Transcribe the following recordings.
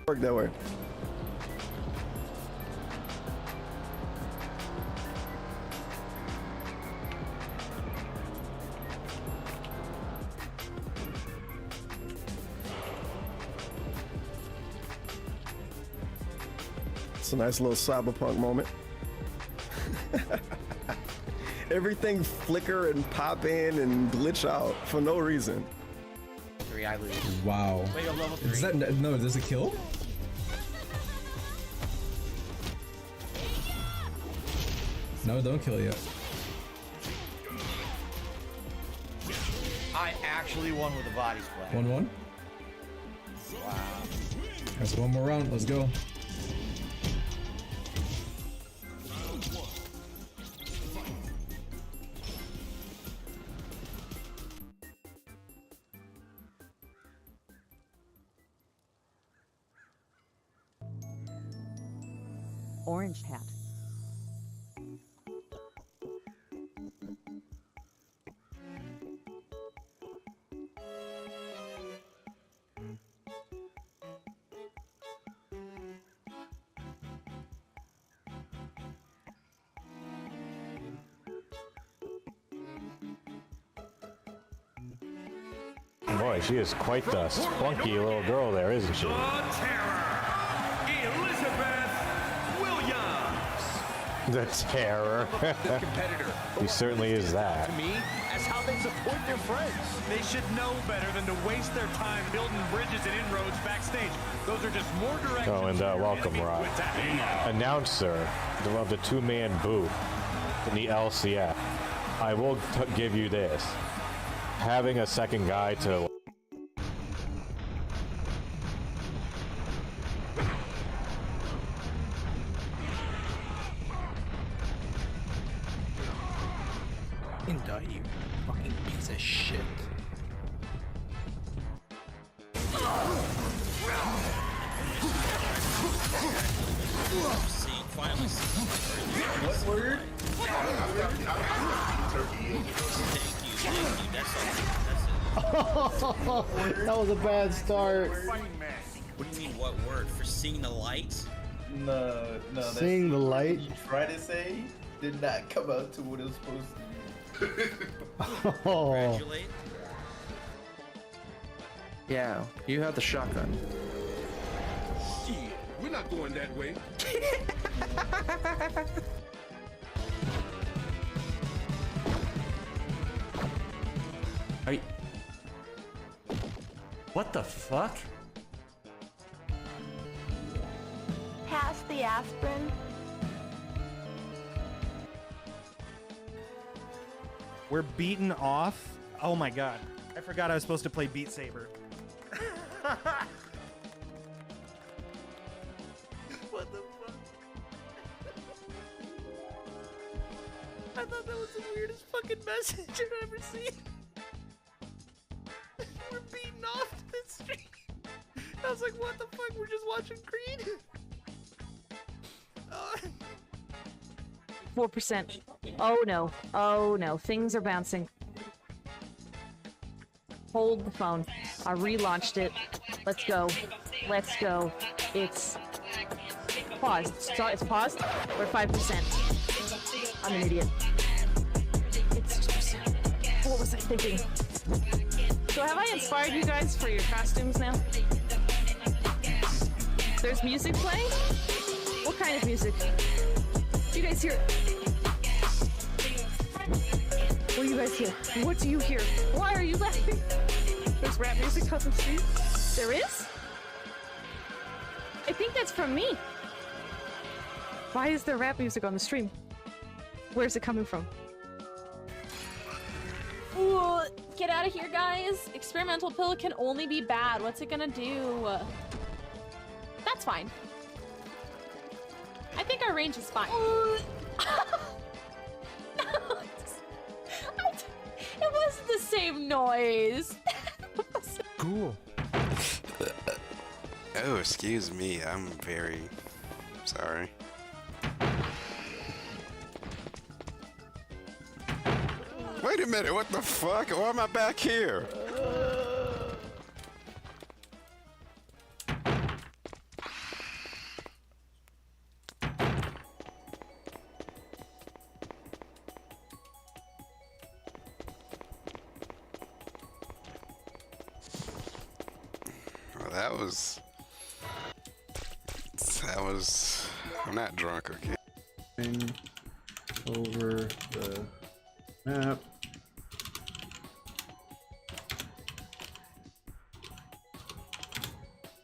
Work that way. It's a nice little cyberpunk moment. Everything flicker and pop in and glitch out for no reason. 3, I lose. Wow. Wait, I'm level 3. Is that no? Does it kill? No, don't kill yet. I actually won with a body splat. 1-1. Wow. That's one more round. Let's go. Orange hat. Boy, she is quite the spunky little girl there, isn't she? The Terror, Elizabeth Williams. The Terror. The competitor. He certainly is that. To me, as how they support their friends. They should know better than to waste their time building bridges and inroads backstage. Those are just more directions. Oh, and welcome, Rod. Announcer of the two-man booth in the LCF. I will give you this. Having a second guy to Indict you, fucking piece of shit. See, finally. What word? Thank you. That's it. That was a bad start. What do you mean, what word? For seeing the light? No, Seeing the light. you try to say did not come out to what it was supposed to be. Oh. Congratulate. Yeah, you have the shotgun. Shit, we're not going that way. What the fuck? Pass the aspirin. We're beaten off. Oh my god. I forgot I was supposed to play Beat Saber. What the fuck? I thought that was the weirdest fucking message I've ever seen. We're beaten off to the stream. I was like, what the fuck? We're just watching Creed? 4%. Oh no. Oh no. Things are bouncing. Hold the phone. I relaunched it. Let's go. Let's go. It's paused. So it's paused. We're 5%. I'm an idiot. It's 6%. What was I thinking? So have I inspired you guys for your costumes now? There's music playing? What kind of music? Do you guys hear? What do you guys hear? What do you hear? Why are you laughing? There's rap music on the street? There is? I think that's from me. Why is there rap music on the stream? Where's it coming from? Ooh, get out of here, guys. Experimental pill can only be bad. What's it gonna do? That's fine. I think our range is fine. It wasn't the same noise. Cool. Oh, excuse me. I'm very sorry. Wait a minute. What the fuck? Why am I back here? That was. I'm not drunk, okay? Over the map.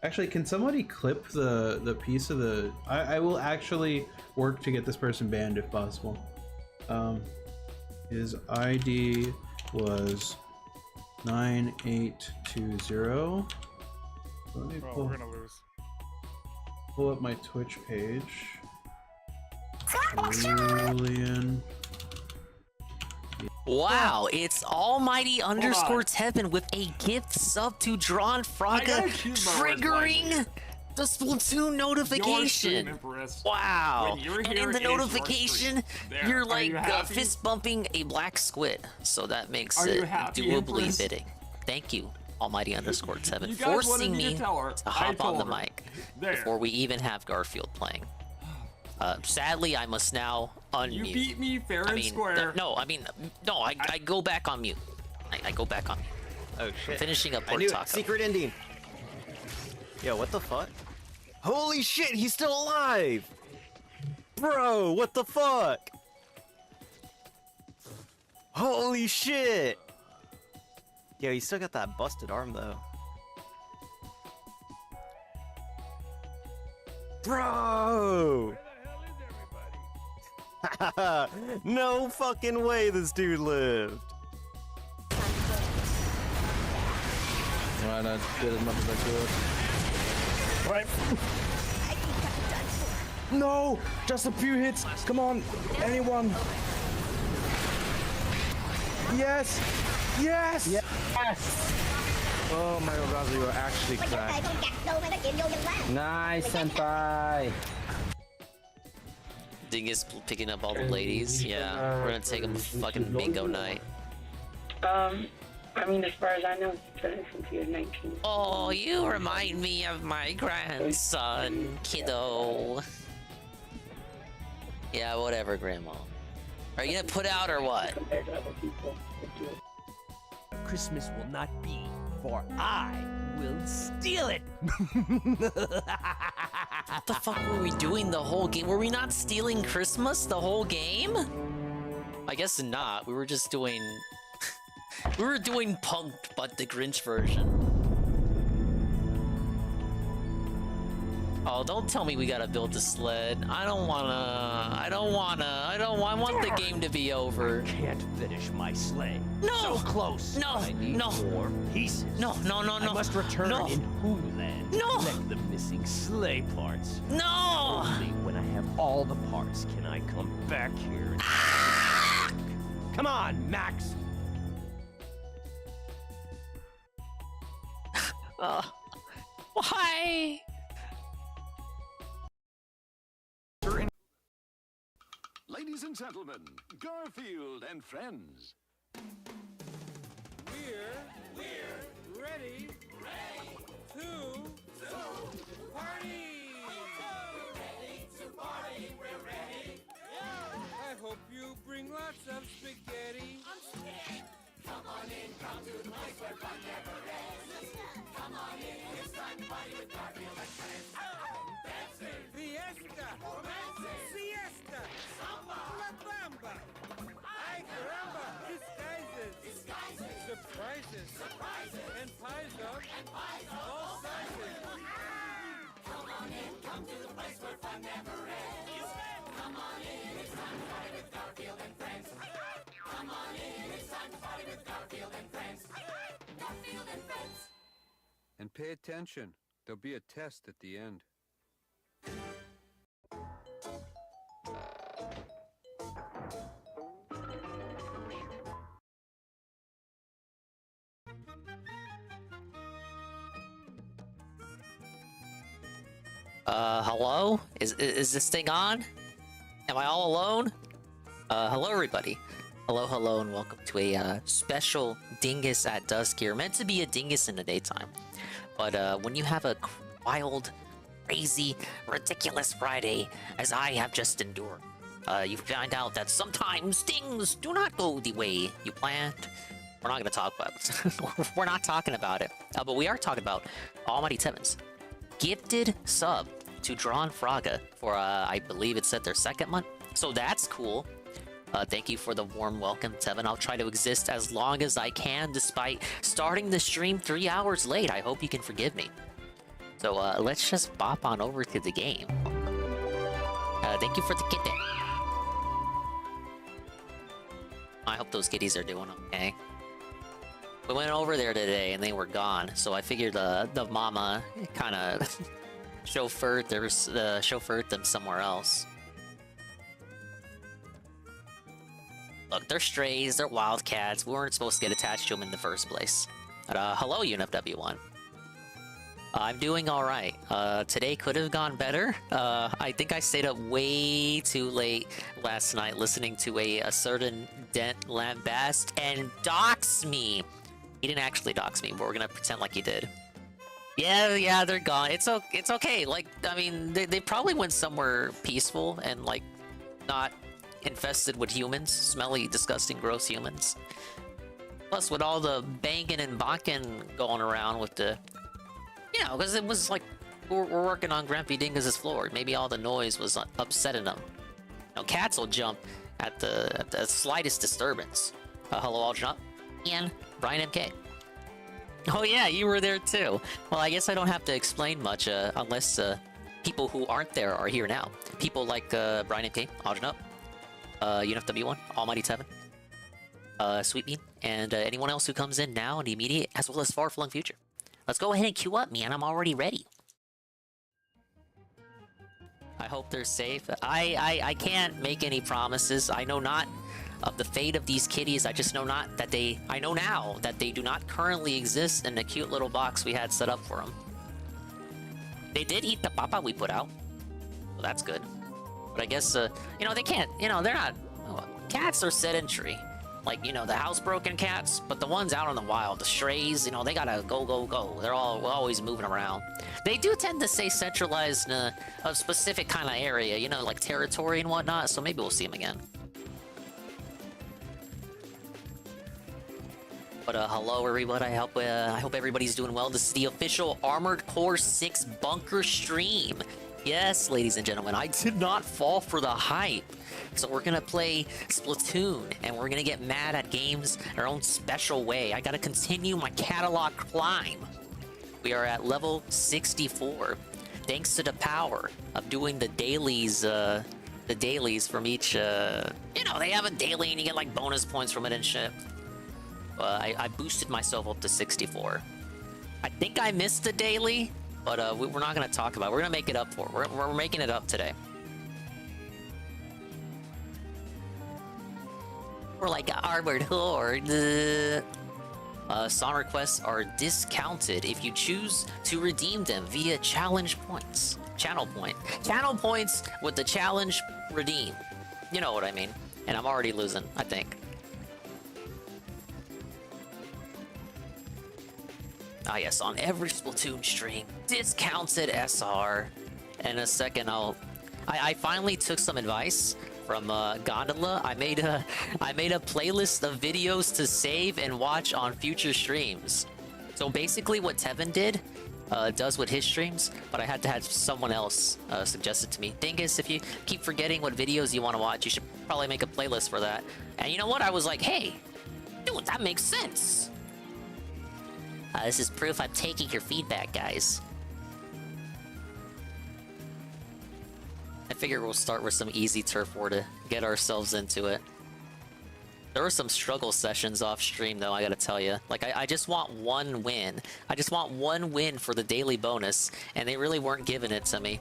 Actually, can somebody clip the piece of the... I will actually work to get this person banned if possible. His ID was 9820. Let me Oh, we're gonna lose. pull up my Twitch page. Julian. Wow, it's Almighty underscore Tevin with a gift sub to Drawn Fraga, triggering the Splatoon notification. Wow, and in the notification, you're like fist bumping a black squid, so that makes it doably fitting. Thank you, Almighty underscore Tevin, forcing me to hop on the mic before we even have Garfield playing. Sadly, I must now unmute. You beat me fair and square. No, I go back on mute. I go back on mute. Oh shit. I'm finishing up pork taco. Secret ending. Yo, what the fuck? Holy shit, he's still alive! Bro, what the fuck? Holy shit! Yo, he still got that busted arm though. Bro! No fucking way this dude lived. Right, I did as much as I could. Right. No! Just a few hits! Come on! Anyone! Yes! Yes! Yes! Oh my god, you are actually cracked. Nice, senpai! DingIe picking up all the ladies. Yeah, we're gonna take him a fucking bingo night. I mean, as far as I know, he's been since he was 19. Oh, you remind me of my grandson, kiddo. Yeah, whatever, Grandma. Are you gonna put out or what? Christmas will not be, for I will steal it. What the fuck were we doing the whole game? Were we not stealing Christmas the whole game? I guess not. We were just doing... we were doing Punked, but the Grinch version. Oh, don't tell me we gotta build the sled. I want the game to be over. I can't finish my sleigh. No! So close. No! I need No! more pieces. No! I must return in Hooland. No! Collect the missing sleigh parts. No! Only when I have all the parts can I come back here. Come on, Max. Why? Ladies and gentlemen, Garfield and friends. We're ready to party. We're ready. I hope you bring lots of spaghetti. Come on in, come to the place where fun never ends. Come on in, it's time to party with Garfield and friends. Dancing, fiesta, romancing, siesta, samba, la bamba. Ay caramba, disguises, surprises, and pies of all sizes. Come on in, come to the place where fun never ends. Come on in, it's time to party with Garfield and friends. Come on in, it's time to party with Garfield and friends. Garfield and friends. And pay attention. There'll be a test at the end. Hello? Is this thing on? Am I all alone? Hello everybody. Hello, and welcome to a special DingIe at dusk here. Meant to be a DingIe in the daytime. But when you have a wild, crazy, ridiculous Friday, as I have just endured, you find out that sometimes things do not go the way you planned. We're not gonna talk about it. We're not talking about it. But we are talking about Almighty Tevins. Gifted sub to Drawn Fraga for, I believe it said their 2nd month. So that's cool. Thank you for the warm welcome, Tevin. I'll try to exist as long as I can, despite starting the stream 3 hours late. I hope you can forgive me. So let's just bop on over to the game. Thank you for the kitten. I hope those kitties are doing okay. We went over there today and they were gone, so I figured the mama kind of chauffeured them somewhere else. Look, they're strays, they're wildcats. We weren't supposed to get attached to them in the first place. But, hello, UNFW1. I'm doing alright. Today could have gone better. I think I stayed up way too late last night listening to a certain Dent lambast and dox me. He didn't actually dox me, but we're gonna pretend like he did. Yeah, they're gone. It's okay. Like, I mean, they probably went somewhere peaceful and, like, not infested with humans. Smelly, disgusting, gross humans. Plus, with all the banging and bonking going around with the... You know, because it was like, we're working on Grumpy Dingus' floor. Maybe all the noise was upsetting them. You know, cats will jump at the slightest disturbance. Hello, Aldrin. Ian, Brian MK. Oh yeah, you were there too. Well, I guess I don't have to explain much, unless people who aren't there are here now. People like Brian MK, Aldrin, UNFW1, Almighty Tevin, Sweet Bean, and anyone else who comes in now in the immediate as well as far-flung future. Let's go ahead and queue up, man. I'm already ready. I hope they're safe. I can't make any promises. I know not of the fate of these kitties. I just know not that I know now that they do not currently exist in the cute little box we had set up for them. They did eat the papa we put out. Well, that's good. But I guess, you know, they can't, you know, they're not... Cats are sedentary. Like, you know, the housebroken cats, but the ones out in the wild, the strays, you know, they gotta go, go, go. We're always moving around. They do tend to stay centralized in a specific kind of area, you know, like territory and whatnot, so maybe we'll see them again. But, hello everybody, I hope everybody's doing well. This is the official Armored Core 6 bunker stream. Yes, ladies and gentlemen, I did not fall for the hype. So we're gonna play Splatoon, and we're gonna get mad at games in our own special way. I gotta continue my catalog climb. We are at level 64, thanks to the power of doing the dailies from each, you know, they have a daily and you get like bonus points from it and shit. I boosted myself up to 64. I think I missed the daily, but we're not gonna talk about it. We're gonna make it up for it. We're making it up today. We're like Armored Horde. Song requests are discounted if you choose to redeem them via challenge points. Channel points with the challenge redeem. You know what I mean. And I'm already losing, I think. Ah yes, on every Splatoon stream, discounted SR. In a second, I finally took some advice from Gondola. I made a playlist of videos to save and watch on future streams. So basically, what Tevin does with his streams, but I had to have someone else suggest it to me. Thing is, if you keep forgetting what videos you want to watch, you should probably make a playlist for that. And you know what? I was like, hey, dude, that makes sense. This is proof I'm taking your feedback, guys. I figure we'll start with some easy turf war to get ourselves into it. There were some struggle sessions off stream, though, I gotta tell you. Like, I just want one win. I just want one win for the daily bonus, and they really weren't giving it to me.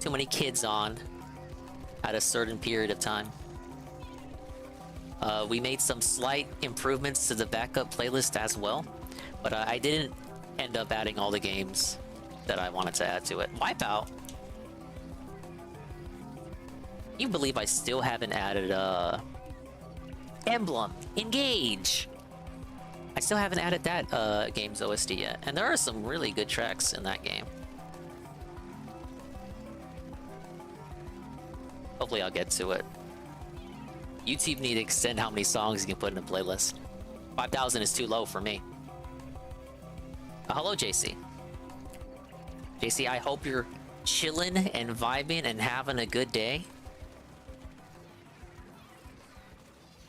Too many kids on at a certain period of time. We made some slight improvements to the backup playlist as well, but I didn't end up adding all the games that I wanted to add to it. Wipeout. You believe I still haven't added Emblem, Engage. I still haven't added that game's OST yet, and there are some really good tracks in that game. Hopefully I'll get to it. YouTube need to extend how many songs you can put in a playlist. 5,000 is too low for me. Hello, JC. JC, I hope you're chilling and vibing and having a good day.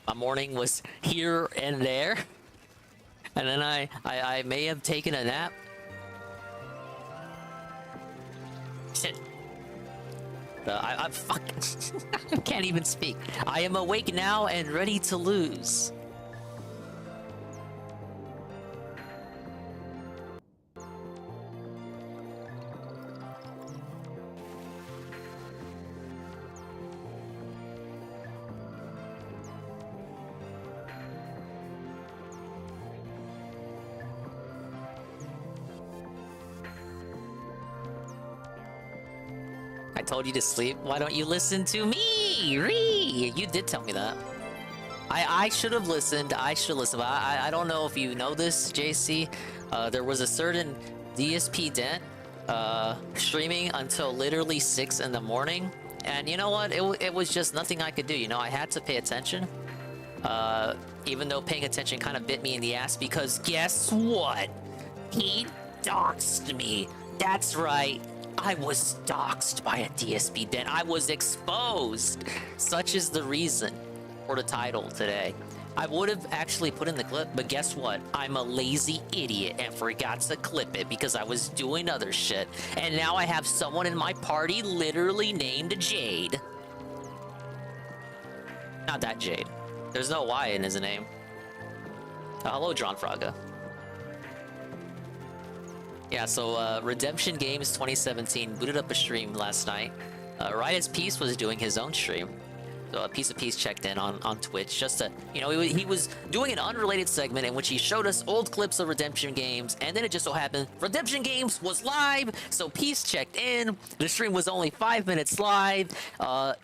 My morning was here and there. And then I may have taken a nap. Shit. I'm fucking... I can't even speak. I am awake now and ready to lose. I told you to sleep. Why don't you listen to me? Ree! You did tell me that. I should have listened. I should listen. But I don't know if you know this, JC. There was a certain DSP Dent streaming until literally 6 in the morning. And you know what? It was just nothing I could do. You know, I had to pay attention. Even though paying attention kind of bit me in the ass because guess what? He doxed me. That's right. I was doxed by a DSP Dent. I was exposed. Such is the reason for the title today. I would have actually put in the clip, but guess what? I'm a lazy idiot and forgot to clip it because I was doing other shit. And now I have someone in my party literally named Jade. Not that Jade. There's no Y in his name. Hello, John Fraga. Yeah, so Redemption Games 2017 booted up a stream last night. Right as Peace was doing his own stream. So Piece of Peace checked in on Twitch just to, you know, he was doing an unrelated segment in which he showed us old clips of Redemption Games, and then it just so happened Redemption Games was live, so Peace checked in. The stream was only 5 minutes live.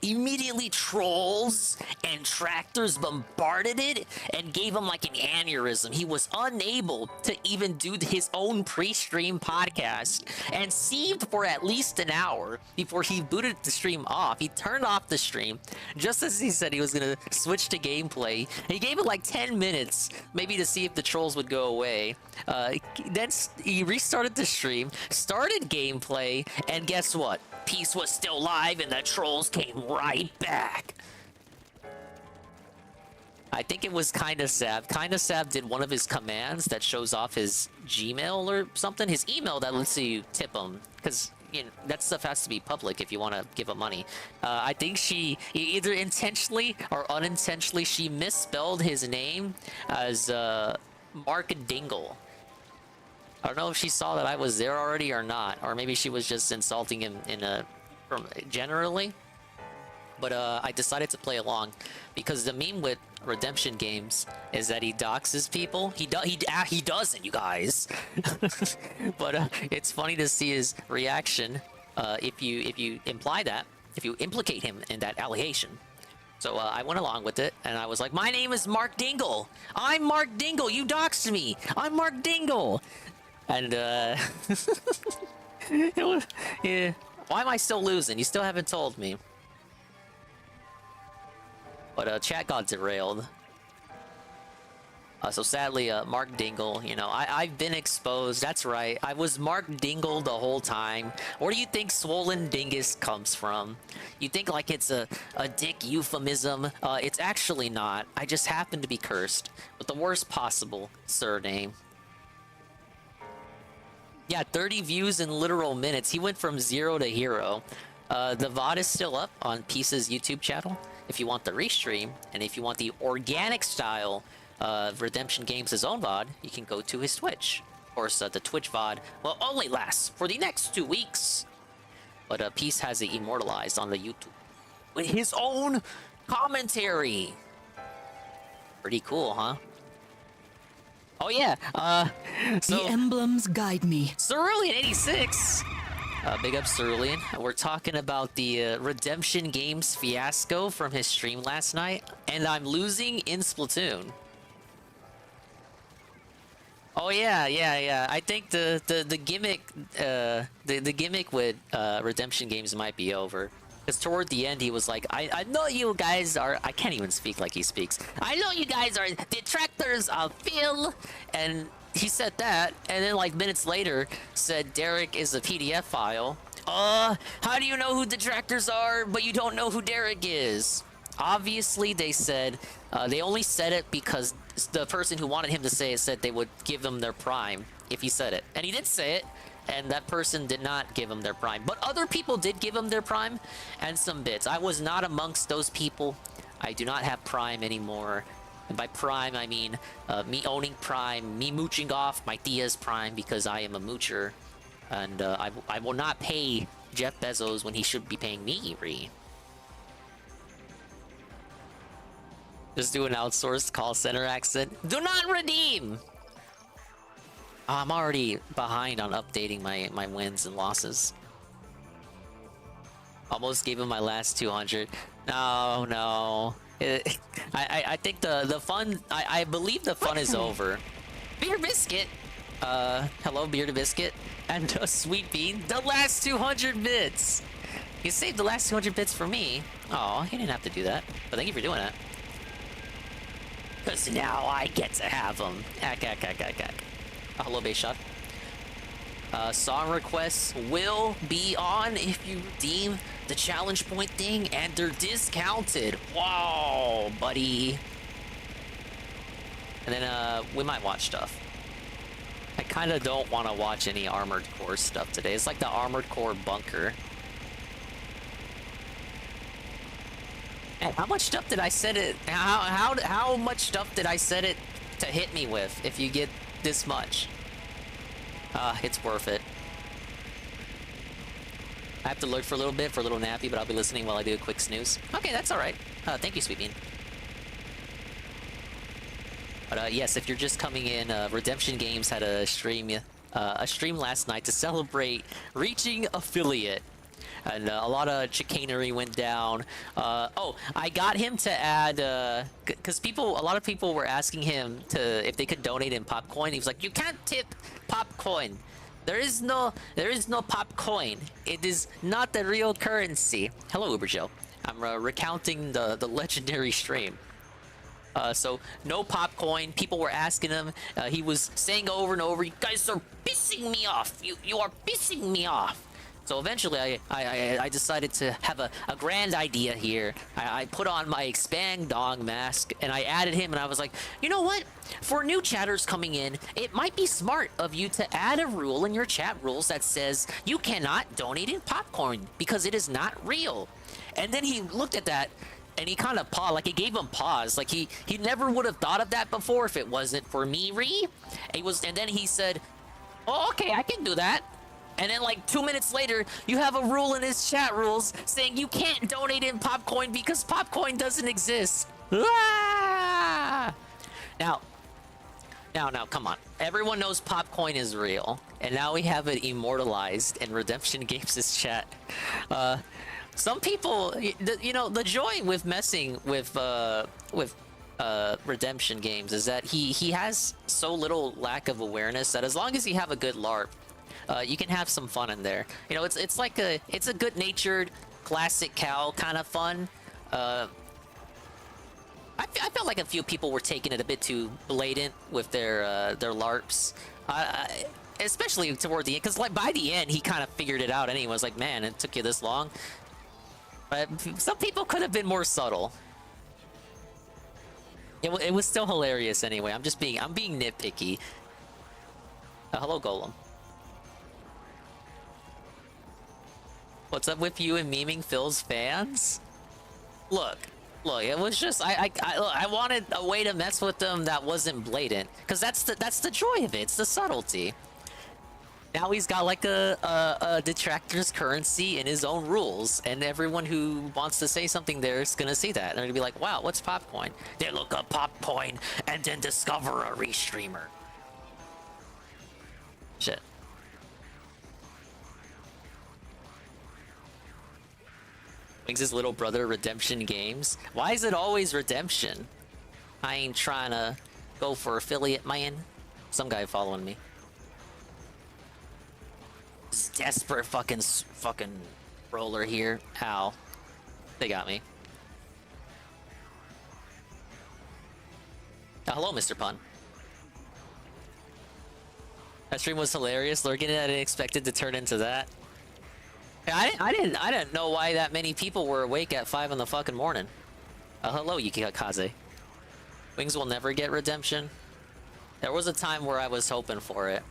Immediately trolls and tractors bombarded it and gave him like an aneurysm. He was unable to even do his own pre-stream podcast and seethed for at least an hour before he booted the stream off. He turned off the stream just as he said he was gonna switch to gameplay. He gave it like 10 minutes, maybe to see if the trolls would go away. Then he restarted the stream, started gameplay, and guess what? Peace was still live and the trolls came right back. I think it was Kinda Sav. Kinda Sav did one of his commands that shows off his Gmail or something, his email that lets you tip him, because you know, that stuff has to be public if you want to give him money. I think she either intentionally or unintentionally she misspelled his name as Mark Dingle. I don't know if she saw that I was there already or not, or maybe she was just insulting him generally. But I decided to play along because the meme with Redemption Games is that he doxes people. He doesn't, you guys. But it's funny to see his reaction if you imply that, if you implicate him in that allegation. So I went along with it, and I was like, "My name is Mark Dingle. I'm Mark Dingle. You doxed me. I'm Mark Dingle." And it was, yeah. Why am I still losing? You still haven't told me. But chat got derailed. So sadly, Mark Dingle, you know, I've been exposed. That's right. I was Mark Dingle the whole time. Where do you think Swollen Dingus comes from? You think like it's a dick euphemism? It's actually not. I just happen to be cursed with the worst possible surname. Yeah, 30 views in literal minutes. He went from 0 to hero. The VOD is still up on Peace's YouTube channel. If you want the restream, and if you want the organic style of Redemption Games' own VOD, you can go to his Twitch. Of course, the Twitch VOD will only last for the next 2 weeks. But Peace has it immortalized on the YouTube with his own commentary. Pretty cool, huh? Oh yeah, so the emblems guide me. Cerulean86. Big up Cerulean. We're talking about the Redemption Games fiasco from his stream last night, and I'm losing in Splatoon. Oh yeah. I think the gimmick, the gimmick with Redemption Games might be over, Because toward the end, he was like, I know you guys are... I can't even speak like he speaks. I know you guys are detractors of Phil. And he said that. And then, like, minutes later, said Derek is a PDF file. How do you know who detractors are, but you don't know who Derek is? Obviously, they said... they only said it because the person who wanted him to say it said they would give him their prime if he said it. And he did say it. And that person did not give him their prime. But other people did give him their prime and some bits. I was not amongst those people. I do not have prime anymore. And by prime, I mean me owning prime, me mooching off my tia's prime because I am a moocher. And I will not pay Jeff Bezos when he should be paying me, Ree. Just do an outsourced call center accent. Do not redeem! I'm already behind on updating my wins and losses. Almost gave him my last 200. No. I think the fun... I believe the fun is over. Beer Biscuit! Hello, Beer to Biscuit. And Sweet Bean. The last 200 bits! You saved the last 200 bits for me. Oh, you didn't have to do that. But thank you for doing that. Because now I get to have them. Hello, base shot. Song requests will be on if you redeem the challenge point thing, and they're discounted. Wow, buddy. And then we might watch stuff. I kind of don't want to watch any Armored Core stuff today. It's like the Armored Core bunker. And how much stuff did I set it? How much stuff did I set it to hit me with? If you get this much, it's worth it. I have to lurk for a little bit for a little nappy, but I'll be listening while I do a quick snooze. Okay, that's all right. Thank you, Sweet Bean. But yes, if you're just coming in, Redemption Games had a stream last night to celebrate reaching affiliate. And a lot of chicanery went down. Oh, I got him to add, because a lot of people were asking him if they could donate in Popcoin. He was like, you can't tip Popcoin. There is no Popcoin. It is not the real currency. Hello, Uber Joe. I'm recounting the legendary stream. So no Popcoin. People were asking him. He was saying over and over, you guys are pissing me off. You are pissing me off. So eventually, I decided to have a grand idea here. I put on my Expand Dong mask, and I added him, and I was like, you know what? For new chatters coming in, it might be smart of you to add a rule in your chat rules that says you cannot donate in popcorn because it is not real. And then he looked at that, and he kind of paused, like it gave him pause. Like he never would have thought of that before if it wasn't for me, Ree. And then he said, oh, okay, I can do that. And then like 2 minutes later, you have a rule in his chat rules saying you can't donate in Popcoin because Popcoin doesn't exist. Ah! Now, come on. Everyone knows Popcoin is real. And now we have it immortalized in Redemption Games' chat. Some people, the joy with messing with Redemption Games is that he has so little lack of awareness that as long as you have a good LARP, you can have some fun in there. It's like it's a good-natured, classic Cal kind of fun. I felt like a few people were taking it a bit too blatant with their LARPs, especially toward the end. Because like by the end, he kind of figured it out anyway. It was like, man, it took you this long. But some people could have been more subtle. It was still hilarious anyway. I'm being nitpicky. Hello, Golem. What's up with you and memeing Phil's fans? Look, it was just I wanted a way to mess with them that wasn't blatant, because that's the joy of it. It's the subtlety. Now he's got like a detractor's currency in his own rules, and everyone who wants to say something there is gonna see that, and they're gonna be like, wow, what's Popcoin? They look up Popcoin and then discover a restreamer. Shit. Brings his little brother Redemption Games. Why is it always Redemption? I ain't trying to go for affiliate, man. Some guy following me. This desperate fucking roller here. Ow. They got me. Hello, Mr. Pun. That stream was hilarious. Lurking it, I didn't expect it to turn into that. I didn't know why that many people were awake at 5 in the fucking morning. Hello, Yukikaze. Wings will never get redemption. There was a time where I was hoping for it.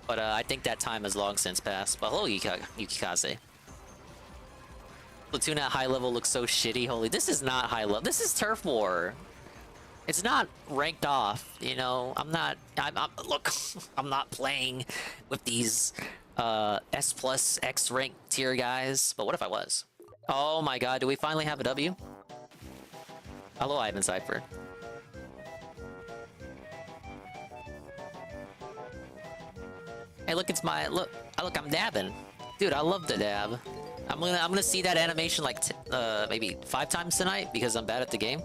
But I think that time has long since passed. But hello, Yukikaze. Splatoon at high level looks so shitty. Holy, this is not high level. This is Turf War. It's not ranked off, you know. I'm look, I'm not playing with these S plus X rank tier guys. But what if I was? Oh my god, do we finally have a W? Hello, Ivan Cypher. Hey, look, it's my look, I'm dabbing. Dude, I love to dab. I'm gonna see that animation like maybe 5 times tonight because I'm bad at the game.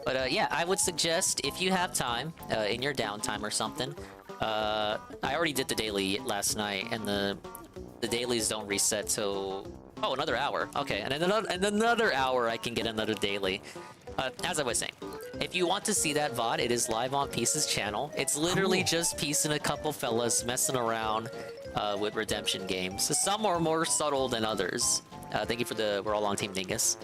But yeah, I would suggest if you have time in your downtime or something. I already did the daily last night, and the dailies don't reset till another hour. Okay, and another hour I can get another daily. As I was saying, if you want to see that VOD, it is live on Peace's channel. It's literally just Peace and a couple fellas messing around with redemption games. Some are more subtle than others. Thank you for the We're All on Team Dingus.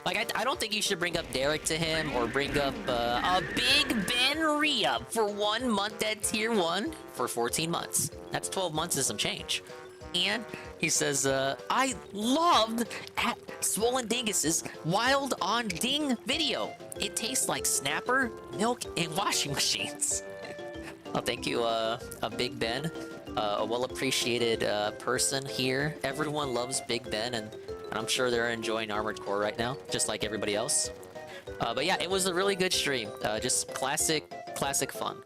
Like, I don't think you should bring up Derek to him or bring up a Big Ben re-up for 1 month at tier 1 for 14 months. That's 12 months and some change. And he says, I loved at Swollen Dingus's Wild on Ding video. It tastes like Snapper, milk, and washing machines. Oh, thank you, Big Ben. A well-appreciated person here. Everyone loves Big Ben, and I'm sure they're enjoying Armored Core right now, just like everybody else. But yeah, it was a really good stream. Just classic fun.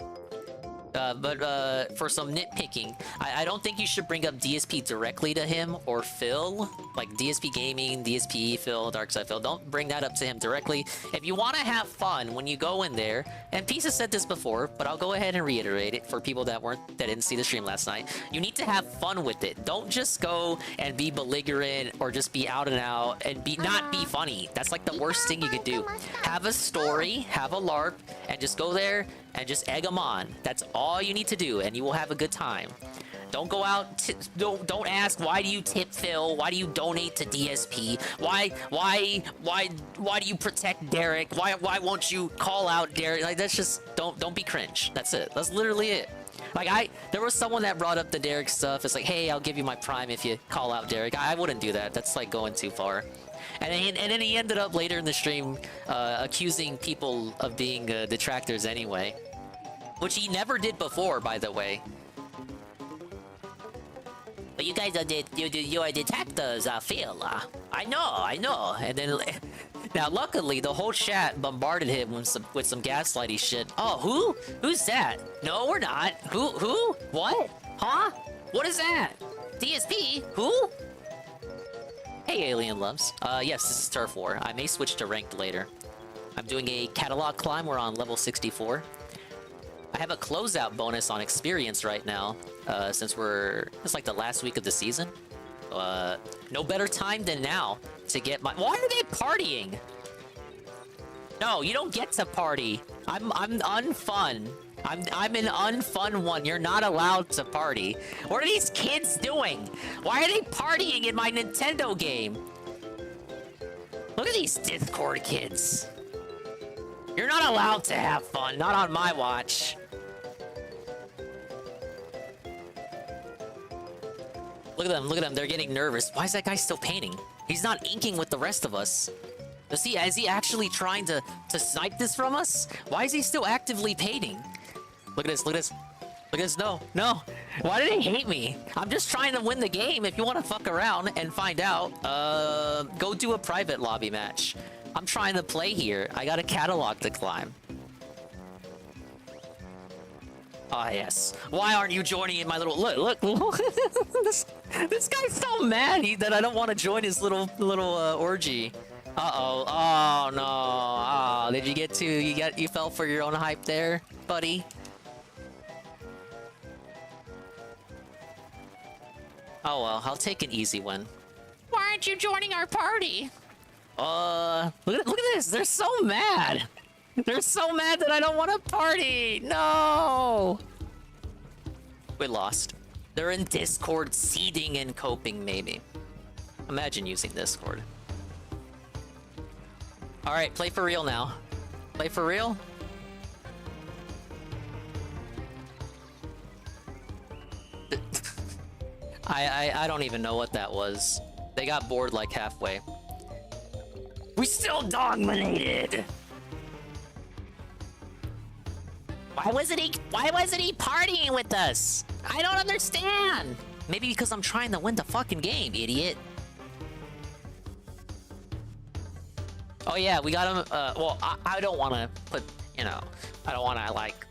But for some nitpicking, I don't think you should bring up DSP directly to him or Phil. Like DSP Gaming, DSP Phil, Darkside Phil. Don't bring that up to him directly. If you want to have fun when you go in there, and Peace has said this before, but I'll go ahead and reiterate it for people that didn't see the stream last night. You need to have fun with it. Don't just go and be belligerent or just be out and out and not be funny. That's like the worst thing you could do. Have a story, have a LARP, and just go there and just egg them on. That's all you need to do, and you will have a good time. Don't go out. Don't ask why do you tip Phil? Why do you donate to DSP? Why do you protect Derek? Why won't you call out Derek? Like that's just don't be cringe. That's it. That's literally it. Like there was someone that brought up the Derek stuff. It's like, hey, I'll give you my prime if you call out Derek. I wouldn't do that. That's like going too far. And then he ended up later in the stream accusing people of being detractors anyway, which he never did before, by the way. But you guys are the detractors, I feel. I know. And then now, luckily, the whole chat bombarded him with some gaslighty shit. Oh, who's that? No, we're not. Who? What? Huh? What is that? DSP? Who? Hey, Alien Loves. Yes, this is Turf War. I may switch to ranked later. I'm doing a catalog climb. We're on level 64. I have a closeout bonus on experience right now, since it's like the last week of the season. No better time than now to get my... Why are they partying? No, you don't get to party. I'm unfun. I'm an unfun one. You're not allowed to party. What are these kids doing? Why are they partying in my Nintendo game? Look at these Discord kids. You're not allowed to have fun. Not on my watch. Look at them. They're getting nervous. Why is that guy still painting? He's not inking with the rest of us. Is he actually trying to snipe this from us? Why is he still actively painting? Look at this. No. Why do they hate me? I'm just trying to win the game. If you want to fuck around and find out, go do a private lobby match. I'm trying to play here. I got a catalog to climb. Ah, yes. Why aren't you joining in my little... Look. this guy's so mad that I don't want to join his little orgy. Uh-oh. Oh, no. Oh, did you get to... You fell for your own hype there, buddy? Oh well, I'll take an easy win. Why aren't you joining our party? Look at this. They're so mad. They're so mad that I don't want to party. No. We lost. They're in Discord seeding and coping, maybe. Imagine using Discord. All right, play for real now. Play for real? I don't even know what that was. They got bored like halfway. We still dominated. Why wasn't he partying with us? I don't understand. Maybe because I'm trying to win the fucking game, idiot. Oh yeah, we got him. Well, I don't want to put, you know, I don't want to like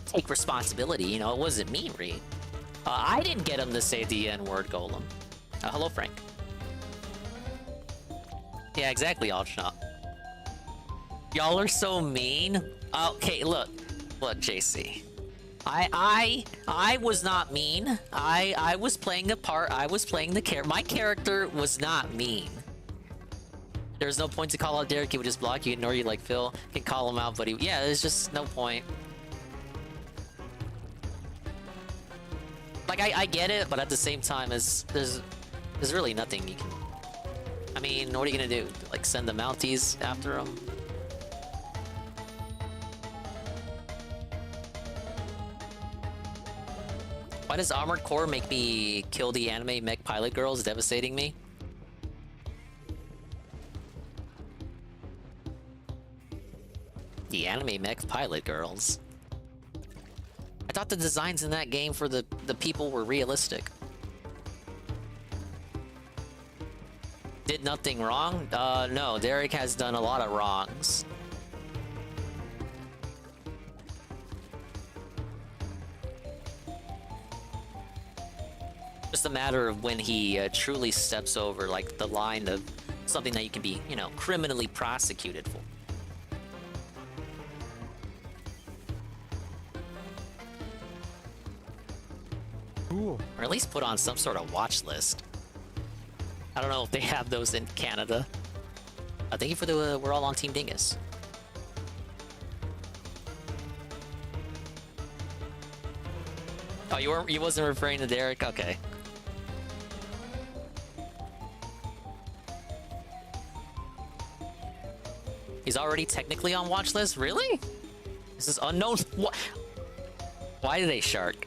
take responsibility. You know, it wasn't me, Reed. I didn't get him to say the N-word, Golem. Hello, Frank. Yeah, exactly, Alshop. Y'all are so mean. Okay, look, JC. I was not mean. I was playing a part. I was playing the character. My character was not mean. There's no point to call out Derek. He would just block you, ignore you like Phil. Can call him out, but yeah, there's just no point. Like I get it, but at the same time, there's really nothing you can. I mean, what are you gonna do? Like send the Mounties after him? Why does Armored Core make me kill the anime mech pilot girls, devastating me? The anime mech pilot girls. I thought the designs in that game for the people were realistic. Did nothing wrong? No, Derek has done a lot of wrongs. Just a matter of when he truly steps over, like, the line of something that you can be, you know, criminally prosecuted for. Cool. Or at least put on some sort of watch list. I don't know if they have those in Canada. Thank you for the we're all on Team Dingus. Oh, you wasn't referring to Derek? Okay. He's already technically on watch list? Really? This is unknown. What? Why do they shark?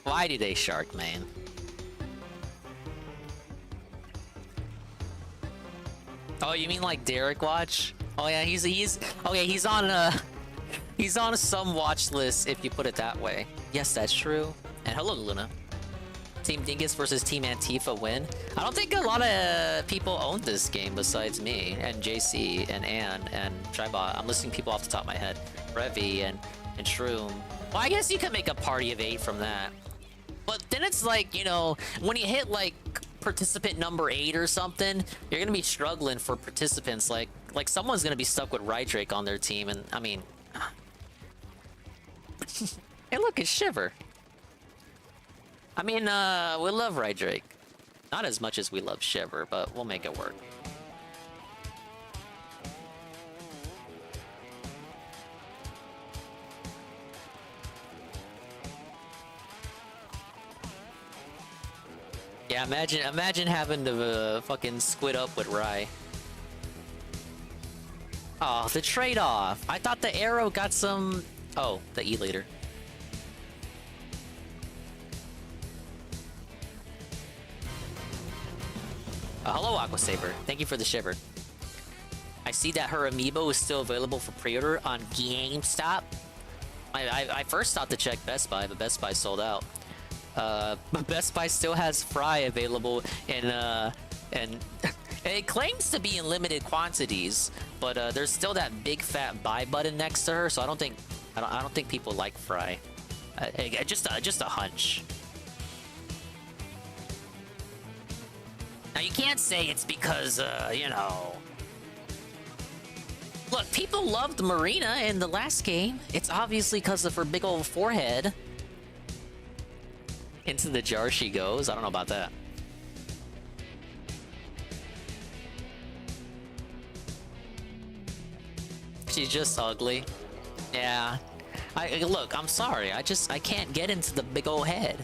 Why do they shark, man? Oh, you mean like Derek watch? Oh yeah, he's on some watch list if you put it that way. Yes, that's true. And hello, Luna. Team Dingus versus Team Antifa win. I don't think a lot of people own this game besides me and JC and Ann and Tribot. I'm listing people off the top of my head. Brevi and Shroom. Well, I guess you could make a party of 8 from that. But then it's like, you know, when you hit like participant number 8 or something, you're gonna be struggling for participants. Like someone's gonna be stuck with Rydrake on their team, and I mean, hey, look, it's Shiver. I mean, we love Rydrake, not as much as we love Shiver, but we'll make it work. Yeah, imagine having to fucking squid up with Rye. Oh, the trade-off. I thought the arrow got some... Oh, the E-leader. Hello, Aqua Saber. Thank you for the shiver. I see that her amiibo is still available for pre-order on GameStop. I first thought to check Best Buy, but Best Buy sold out. But Best Buy still has Fry available and it claims to be in limited quantities, but there's still that big fat buy button next to her, so I don't think people like Fry. Just a hunch. Now you can't say it's because you know. Look, people loved Marina in the last game. It's obviously because of her big old forehead. Into the jar she goes? I don't know about that. She's just ugly. Yeah. Look, I'm sorry. I can't get into the big old head.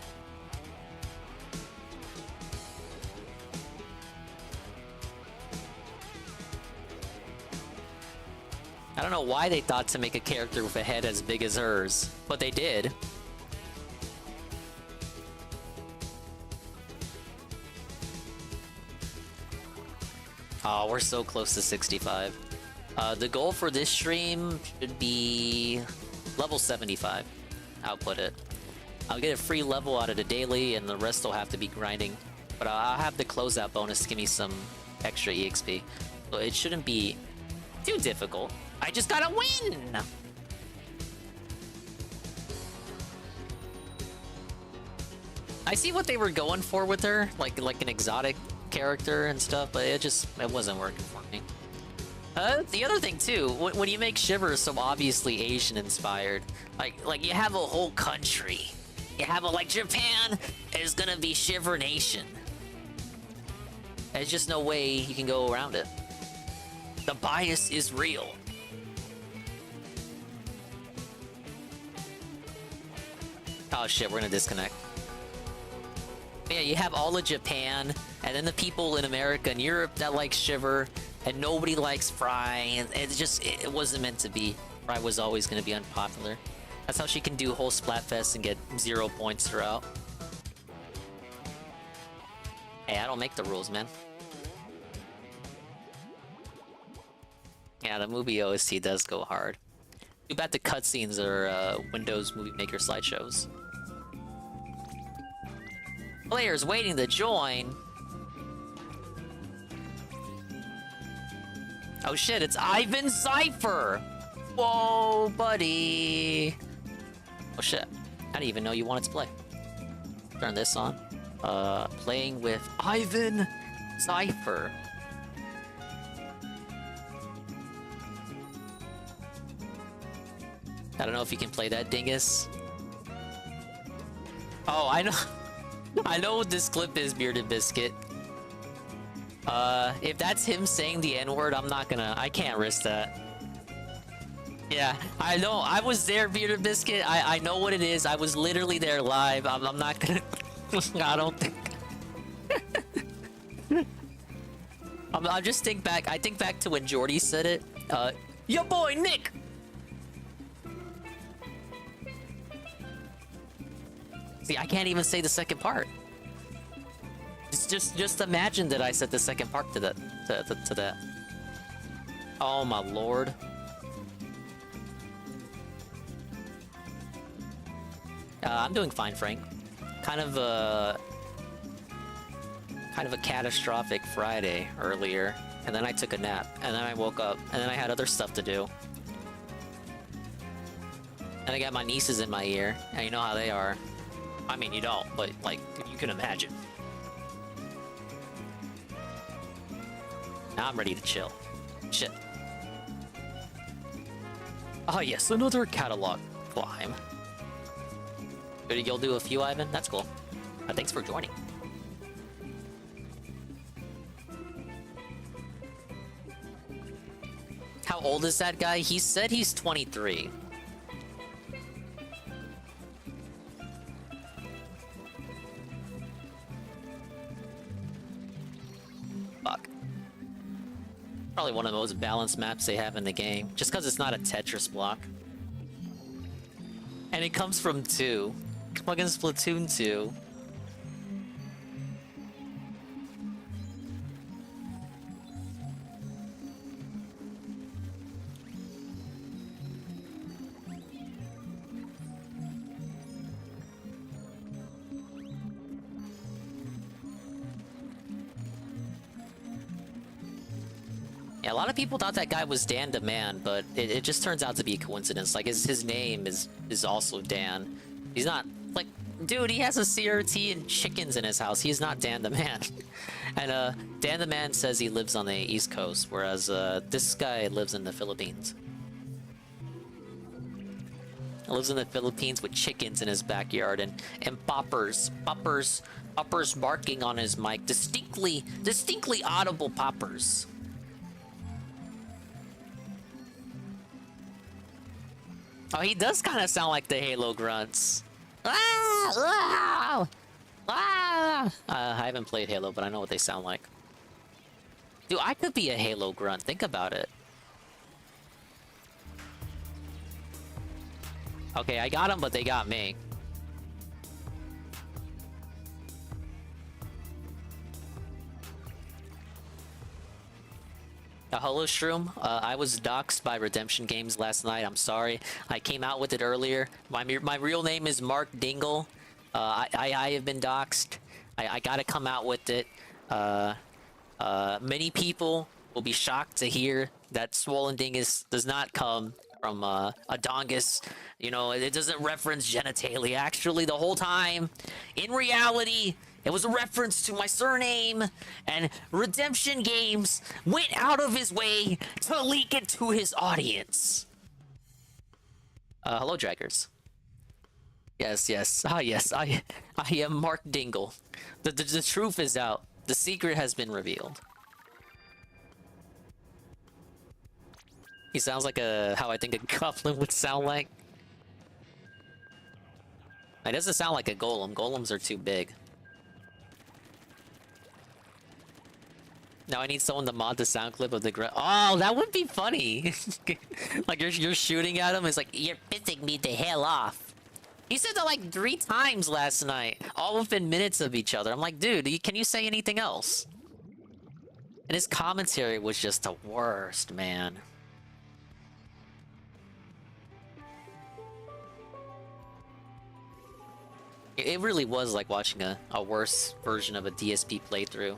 I don't know why they thought to make a character with a head as big as hers, but they did. Oh, we're so close to 65. The goal for this stream should be level 75. I'll put it. I'll get a free level out of the daily, and the rest will have to be grinding. But I'll have the closeout bonus to give me some extra EXP. So it shouldn't be too difficult. I just gotta win! I see what they were going for with her, like an exotic character and stuff, but it wasn't working for me. The other thing too, when you make Shiver so obviously Asian inspired, like you have a whole country, you have like Japan is gonna be Shiver Nation. There's just no way you can go around it. The bias is real. Oh shit, we're gonna disconnect. Yeah, you have all of Japan, and then the people in America and Europe that like Shiver, and nobody likes Fry, and it wasn't meant to be. Fry was always gonna be unpopular. That's how she can do whole Splatfest and get 0 points throughout. Hey, I don't make the rules, man. Yeah, the movie OST does go hard. Too bad the cutscenes are Windows Movie Maker slideshows. Players waiting to join. Oh shit, it's Ivan Cypher! Whoa, buddy! Oh shit, I didn't even know you wanted to play. Turn this on. Playing with Ivan Cypher. I don't know if you can play that, Dingus. Oh, I know. I know what this clip is, Bearded Biscuit. If that's him saying the N-word, I can't risk that. Yeah, I know. I was there, Bearded Biscuit. I know what it is. I was literally there live. I'm not gonna... I don't think... I just think back. I think back to when Jordy said it. Yo boy, Nick! See, I can't even say the second part. Just imagine that I said the second part to that. Oh my lord. I'm doing fine, Frank. Kind of a catastrophic Friday earlier, and then I took a nap, and then I woke up, and then I had other stuff to do. And I got my nieces in my ear, and you know how they are. I mean, you don't, but, like, you can imagine. Now I'm ready to chill. Shit. Oh, yes, another catalog climb. You'll do a few, Ivan? That's cool. Thanks for joining. How old is that guy? He said he's 23. Fuck. Probably one of the most balanced maps they have in the game, just because it's not a Tetris block. And it comes from 2. Plug in Splatoon 2. Yeah, a lot of people thought that guy was Dan the Man, but it just turns out to be a coincidence. Like, his name is also Dan. He's not, like, dude, he has a CRT and chickens in his house. He's not Dan the Man. And, Dan the Man says he lives on the East Coast, whereas, this guy lives in the Philippines. lives in the Philippines with chickens in his backyard and poppers barking on his mic. Distinctly audible poppers. Oh, he does kind of sound like the Halo grunts. I haven't played Halo, but I know what they sound like. Dude, I could be a Halo grunt. Think about it. Okay, I got them, but they got me. Hello, Shroom. I was doxxed by Redemption Games last night. I'm sorry. I came out with it earlier. My real name is Mark Dingle. I have been doxxed. I gotta come out with it. Many people will be shocked to hear that Swollen Dingus does not come from a dongus. You know, it doesn't reference genitalia. Actually, the whole time, in reality, it was a reference to my surname, and Redemption Games went out of his way to leak it to his audience. Hello, Draggers. Yes. Ah, yes, I am Mark Dingle. The truth is out. The secret has been revealed. He sounds like how I think a goblin would sound like. It doesn't sound like a golem. Golems are too big. Now I need someone to mod the sound clip of the Oh, that would be funny. Like you're shooting at him. It's like, you're pissing me the hell off. He said that like 3 times last night, all within minutes of each other. I'm like, dude, can you say anything else? And his commentary was just the worst, man. It really was like watching a worse version of a DSP playthrough.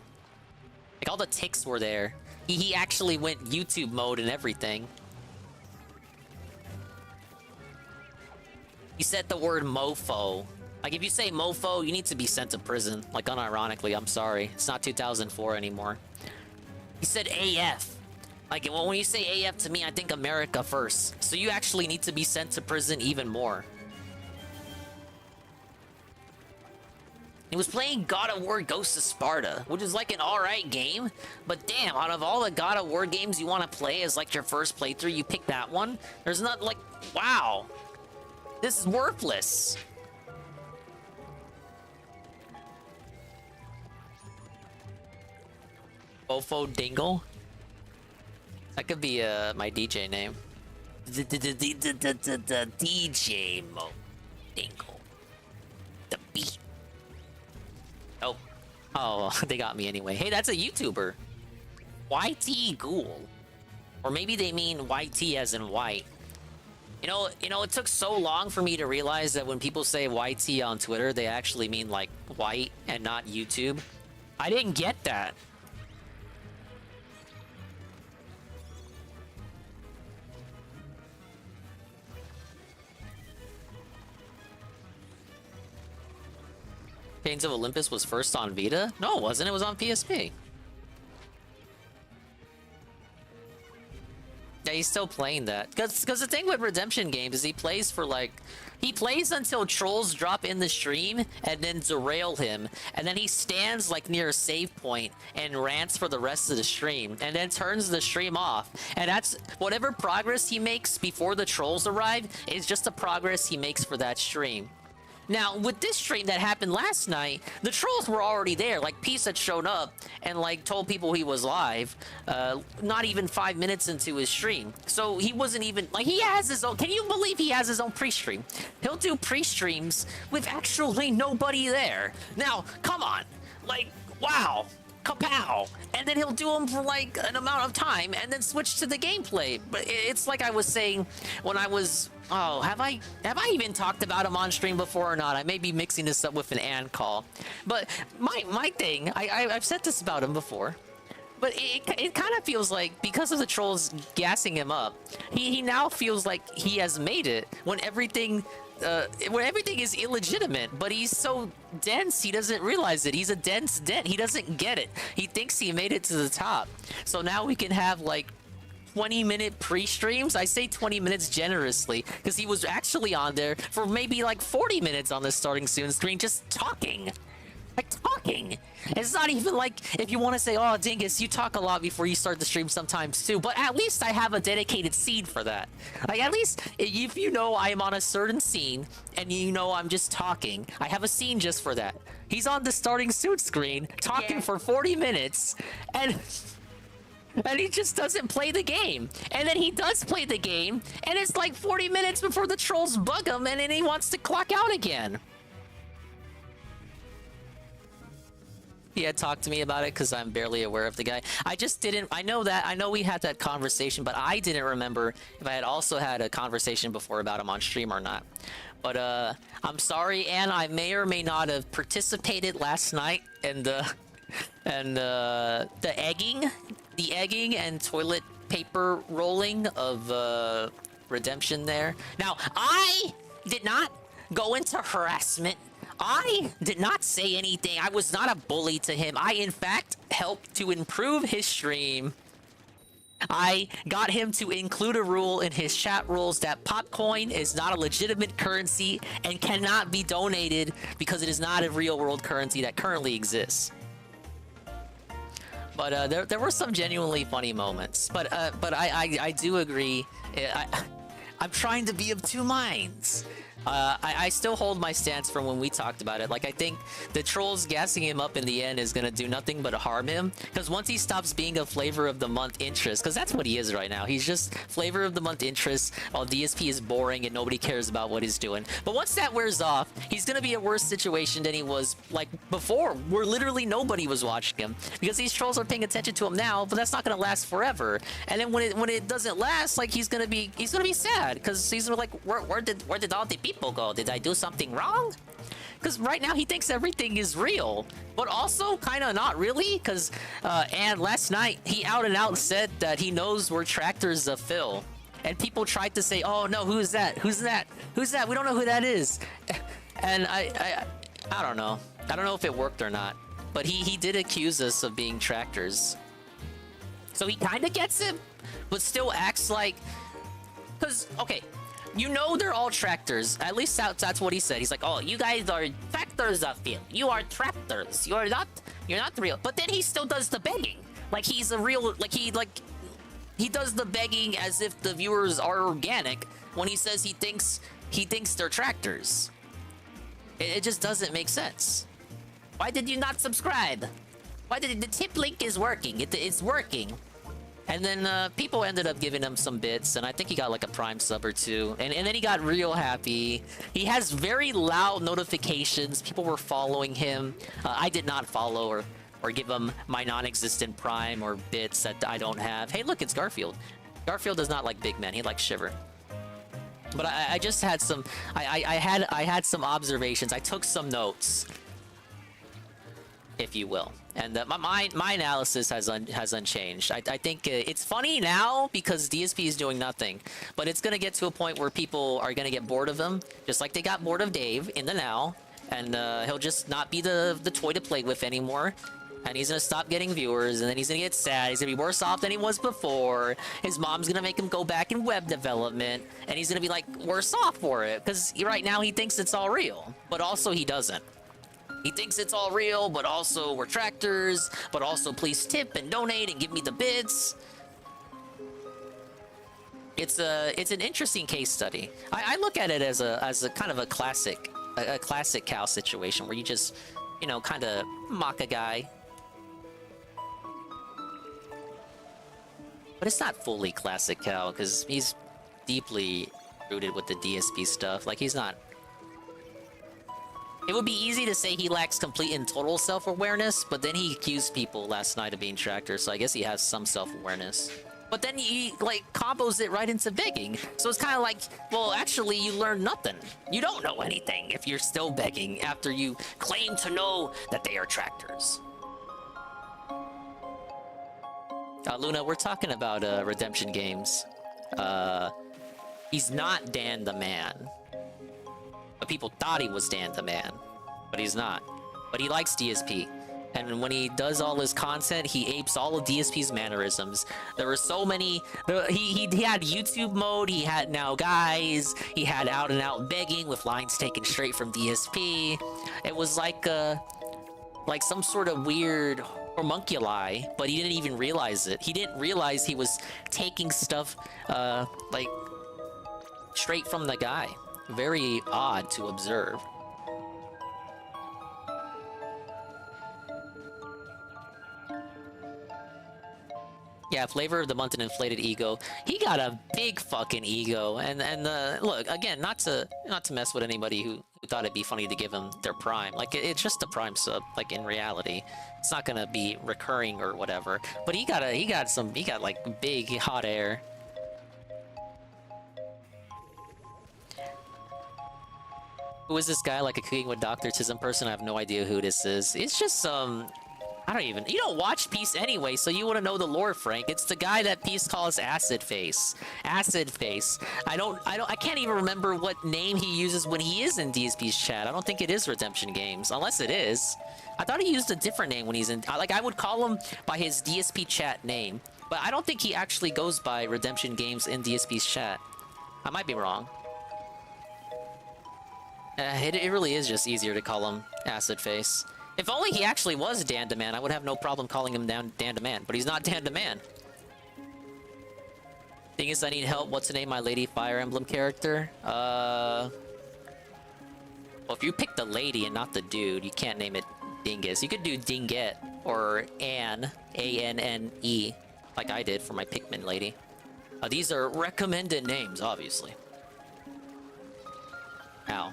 Like all the ticks were there. He actually went YouTube mode and everything. He said the word mofo. Like if you say mofo, you need to be sent to prison. Like unironically, I'm sorry. It's not 2004 anymore. He said AF. Like when you say AF to me, I think America first. So you actually need to be sent to prison even more. He was playing God of War Ghosts of Sparta, which is like an alright game, but damn, out of all the God of War games you want to play as like your first playthrough, you pick that one? There's not like, wow, this is worthless. Bofo Dingle? That could be my DJ name. DJ Mo Dingle. The beat. Oh, they got me anyway. Hey, that's a YouTuber. YT Ghoul. Or maybe they mean YT as in white. You know, it took so long for me to realize that when people say YT on Twitter, they actually mean like white and not YouTube. I didn't get that. Chains of Olympus was first on Vita? No, it wasn't. It was on PSP. Yeah, he's still playing that. Because the thing with Redemption Games is he plays until trolls drop in the stream and then derail him. And then he stands like near a save point and rants for the rest of the stream. And then turns the stream off. And that's whatever progress he makes before the trolls arrive is just the progress he makes for that stream. Now, with this stream that happened last night, the trolls were already there. Like, Peace had shown up and, like, told people he was live, not even 5 minutes into his stream. So he wasn't even, like, he has his own, can you believe he has his own pre-stream? He'll do pre-streams with actually nobody there. Now, come on. Like, wow. Kapow! And then he'll do them for like an amount of time and then switch to the gameplay. But it's like I was saying when I was, oh, have I even talked about him on stream before or not? I may be mixing this up with an and call. But my thing, I've said this about him before. But it kind of feels like because of the trolls gassing him up, he now feels like he has made it when everything is illegitimate, but he's so dense he doesn't realize it. He's a dense dent. He doesn't get it. He thinks he made it to the top. So now we can have like 20-minute pre-streams. I say 20 minutes generously because he was actually on there for maybe like 40 minutes on the starting soon screen just talking. Like talking. It's not even like if you want to say, oh, Dingus, you talk a lot before you start the stream sometimes too, but at least I have a dedicated scene for that. Like at least if you know I am on a certain scene and you know I'm just talking, I have a scene just for that. He's on the starting suit screen talking for 40 minutes and he just doesn't play the game. And then he does play the game and it's like 40 minutes before the trolls bug him and then he wants to clock out again. He had talked to me about it because I'm barely aware of the guy. I just didn't. I know we had that conversation, but I didn't remember if I had also had a conversation before about him on stream or not. But I'm sorry, and I may or may not have participated last night in the egging and toilet paper rolling of Redemption there. Now I did not go into harassment. I did not say anything. I was not a bully to him. I, in fact, helped to improve his stream. I got him to include a rule in his chat rules that Popcoin is not a legitimate currency and cannot be donated because it is not a real-world currency that currently exists. But there were some genuinely funny moments. But I do agree. I'm trying to be of two minds. I still hold my stance from when we talked about it. Like, I think the trolls gassing him up in the end is gonna do nothing but harm him. Because once he stops being a flavor of the month interest, because that's what he is right now. He's just flavor of the month interest while DSP is boring and nobody cares about what he's doing. But once that wears off, he's gonna be a worse situation than he was like before, where literally nobody was watching him. Because these trolls are paying attention to him now, but that's not gonna last forever. And then when it doesn't last, like he's gonna be sad because he's like, where did all the people go? Did I do something wrong? Because right now he thinks everything is real, but also kind of not really. Because and last night he out and out said that he knows where tractors fill, and people tried to say, "Oh no, who's that? Who's that? Who's that? We don't know who that is." And I don't know. I don't know if it worked or not, but he did accuse us of being tractors. So he kind of gets it, but still acts like, because okay. You know they're all tractors. At least that's what he said. He's like, oh, you guys are tractors of field. You are tractors. You're not real. But then he still does the begging. Like he's a real, he does the begging as if the viewers are organic when he says he thinks they're tractors. It just doesn't make sense. Why did you not subscribe? Why did the tip link is working? It's working. And then people ended up giving him some bits, and I think he got like a Prime sub or two. And then he got real happy. He has very loud notifications. People were following him. I did not follow or give him my non-existent Prime or bits that I don't have. Hey, look, it's Garfield. Garfield does not like big men. He likes Shiver. But I just had some. I had some observations. I took some notes, if you will. And my analysis has unchanged. I think it's funny now because DSP is doing nothing, but it's gonna get to a point where people are gonna get bored of him, just like they got bored of Dave in the now, and he'll just not be the toy to play with anymore. And he's gonna stop getting viewers, and then he's gonna get sad. He's gonna be worse off than he was before. His mom's gonna make him go back in web development, and he's gonna be like worse off for it because right now he thinks it's all real, but also he doesn't. He thinks it's all real, but also we're tractors, but also please tip and donate and give me the bits. It's an interesting case study. I look at it as a kind of a classic cow situation where you just, you know, kind of mock a guy. But it's not fully classic cow because he's deeply rooted with the DSP stuff. Like he's not. It would be easy to say he lacks complete and total self-awareness, but then he accused people last night of being tractors, so I guess he has some self-awareness. But then he, like, combos it right into begging. So it's kind of like, well, actually, you learned nothing. You don't know anything if you're still begging after you claim to know that they are tractors. Luna, we're talking about redemption games. He's not Dan the Man. But people thought he was Dan the Man. But he's not. But he likes DSP. And when he does all his content, he apes all of DSP's mannerisms. There were so many. He had YouTube mode. He had Now Guys. He had out and out begging with lines taken straight from DSP. It was like some sort of weird homunculi, but he didn't even realize it. He didn't realize he was taking stuff like straight from the guy. Very odd to observe. Yeah, flavor of the month and inflated ego. He got a big fucking ego, and look again, not to mess with anybody who thought it'd be funny to give him their prime. Like it's just a prime sub. Like in reality, it's not gonna be recurring or whatever. But he got like big hot air. Who is this guy? Like a Cooking with Dr. Tism person? I have no idea who this is. It's just you don't watch Peace anyway, so you wouldn't know the lore, Frank. It's the guy that Peace calls Acid Face. Acid Face. I can't even remember what name he uses when he is in DSP's chat. I don't think it is Redemption Games, unless it is. I thought he used a different name when he's in, like I would call him by his DSP chat name, but I don't think he actually goes by Redemption Games in DSP's chat. I might be wrong. It really is just easier to call him Acid Face. If only he actually was Dan DeMan, I would have no problem calling him Dan DeMan, but he's not Dan DeMan. Thing is, I need help. What's the name of my Lady Fire Emblem character? Well, if you pick the lady and not the dude, you can't name it Dingus. You could do Dinget or Anne, A-N-N-E, like I did for my Pikmin lady. These are recommended names, obviously. Ow.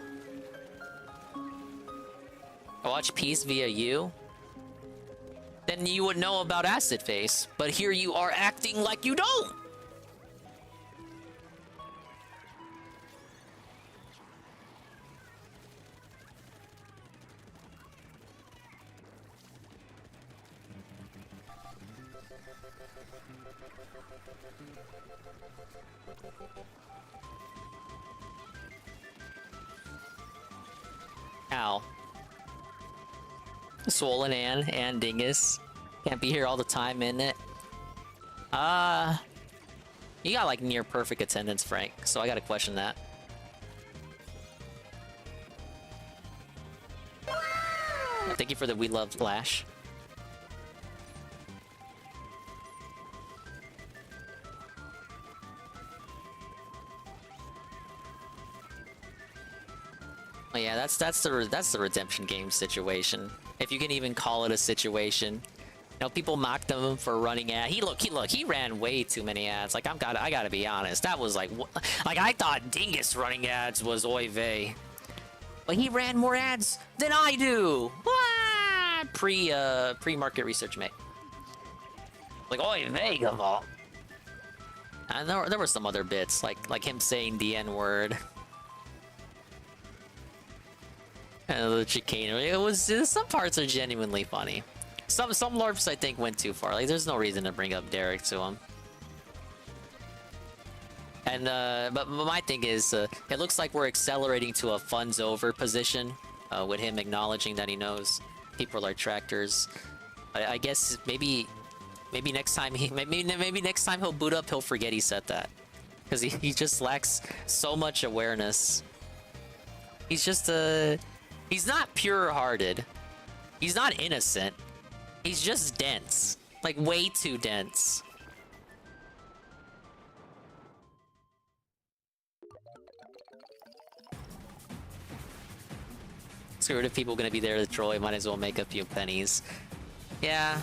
I watch Peace via you, then you would know about Acid Face, but here you are acting like you don't! Ow. Swollen and Dingus. Can't be here all the time, innit? You got like near perfect attendance, Frank, so I gotta question that. Thank you for the We Love Flash. Oh yeah, that's the Redemption Game situation. If you can even call it a situation. You know, people mocked him for running ads. He ran way too many ads. Like I gotta be honest. That was like I thought Dingus running ads was oy vey. But he ran more ads than I do. What? Pre-market research, mate. Like oy vey of all. And there were some other bits like him saying the N-word. And the chicanery. Some parts are genuinely funny. Some LARPs I think went too far. Like there's no reason to bring up Derek to him. And but my thing is, it looks like we're accelerating to a funds over position, with him acknowledging that he knows people are tractors. I guess maybe next time maybe next time he'll boot up, he'll forget he said that, because he just lacks so much awareness. He's just he's not pure-hearted. He's not innocent. He's just dense. Like, way too dense. Screw it, if people are gonna be there to troll, might as well make a few pennies. Yeah.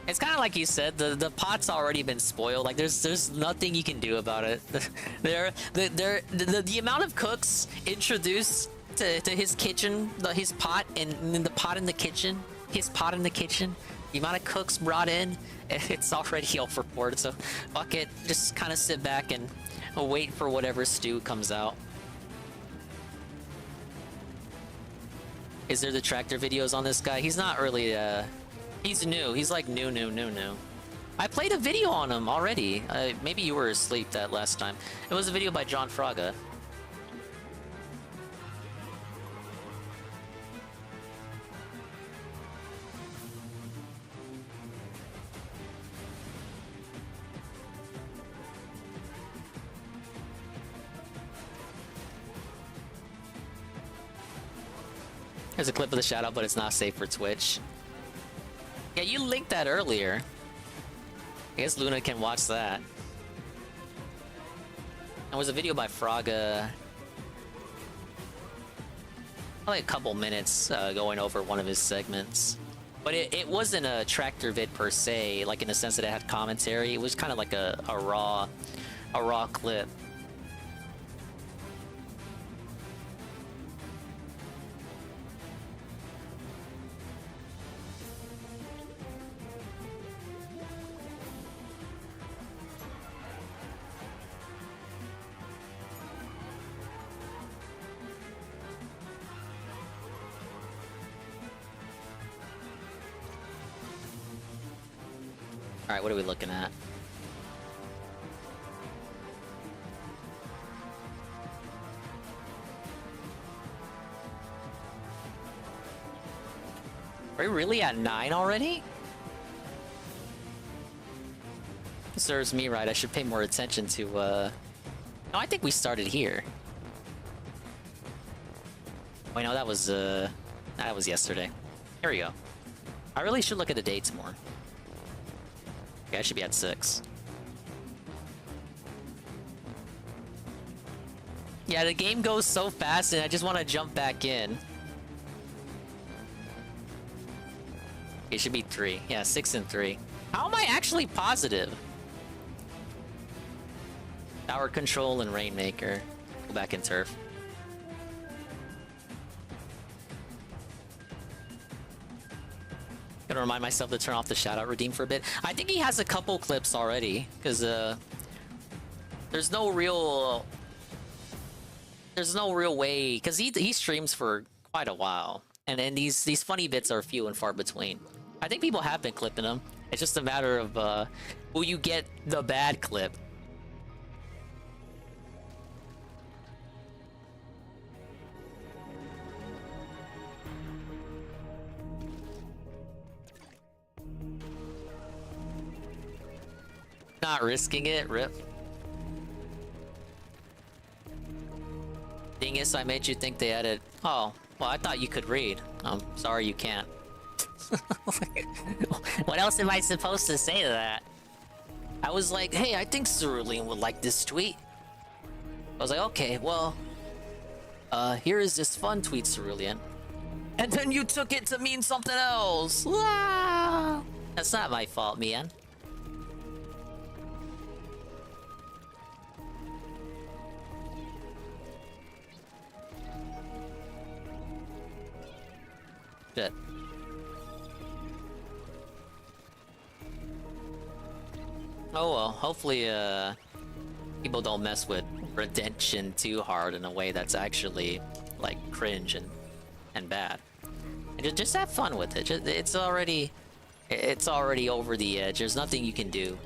It's kind of like you said, the pot's already been spoiled. Like there's nothing you can do about it. The amount of cooks introduced to his kitchen, his pot and the pot in the kitchen, the amount of cooks brought in, it's already overboard. So fuck it, just kind of sit back and wait for whatever stew comes out. Is there the tractor videos on this guy? He's not really he's new. He's like new. I played a video on him already. Maybe you were asleep that last time. It was a video by John Fraga. There's a clip of the shout out, but it's not safe for Twitch. Yeah, you linked that earlier. I guess Luna can watch that. There was a video by Fraga. Probably a couple minutes going over one of his segments. But it wasn't a tractor vid per se, like in the sense that it had commentary. It was kind of like a raw clip. Alright, what are we looking at? Are we really at 9 already? Serves me right, I should pay more attention to, No, I think we started here. Wait, no, that was yesterday. Here we go. I really should look at the dates more. Okay, I should be at 6. Yeah, the game goes so fast and I just want to jump back in. It should be 3. Yeah, 6 and 3. How am I actually positive? Tower Control and Rainmaker. Go back in Turf. Gonna remind myself to turn off the shoutout redeem for a bit. I think he has a couple clips already, because there's no real way, because he streams for quite a while, and then these funny bits are few and far between. I think people have been clipping them. It's just a matter of will you get the bad clip? Not risking it, rip. DingIe, I made you think they added... Oh, well, I thought you could read. I'm sorry you can't. What else am I supposed to say to that? I was like, hey, I think Cerulean would like this tweet. I was like, okay, well... here is this fun tweet, Cerulean. And then you took it to mean something else! Ah! That's not my fault, man. Shit. Oh well, hopefully people don't mess with redemption too hard in a way that's actually like cringe and bad. And just have fun with it. It's already over the edge. There's nothing you can do.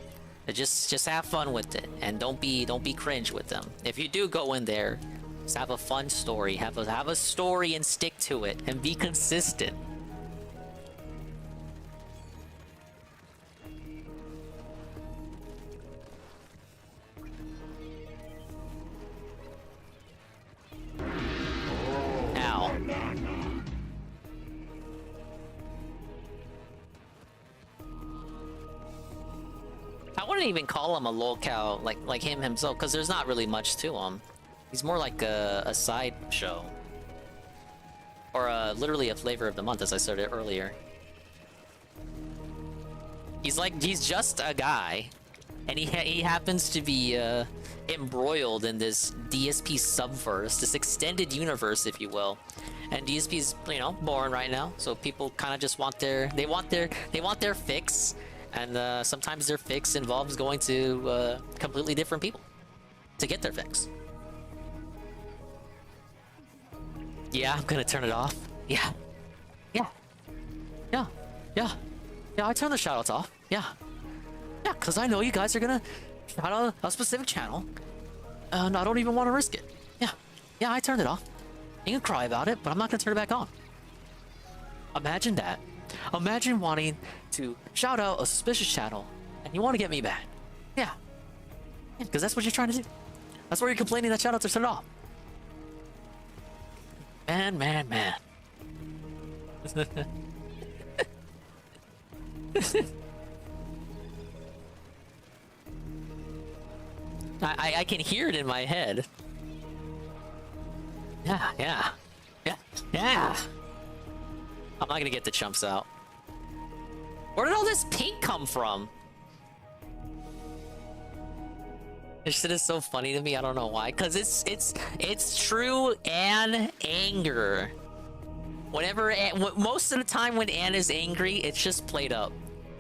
Just have fun with it and don't be cringe with them. If you do go in there, just have a fun story. Have a story and stick to it and be consistent. Ow. I wouldn't even call him a lolcow like him himself, because there's not really much to him. He's more like a side show. Or literally a flavor of the month, as I said earlier. He's just a guy. And he happens to be embroiled in this DSP subverse, this extended universe, if you will. And DSP's, you know, boring right now, so people kind of just want their fix, and sometimes their fix involves going to completely different people to get their fix. Yeah, I'm gonna turn it off. Yeah. I turn the shoutouts off. Yeah, because I know you guys are gonna shout out a specific channel, and I don't even want to risk it. Yeah, I turned it off. You can cry about it, but I'm not gonna turn it back on. Imagine that. Imagine wanting to shout out a suspicious channel, and you want to get me bad. Yeah, because that's what you're trying to do. That's why you're complaining that shoutouts are turned off. Man. I can hear it in my head. Yeah, yeah. Yeah, yeah. I'm not gonna get the chumps out. Where did all this pink come from? This shit is so funny to me. I don't know why. Cause it's true Anne anger. Whenever most of the time when Anne is angry, it's just played up.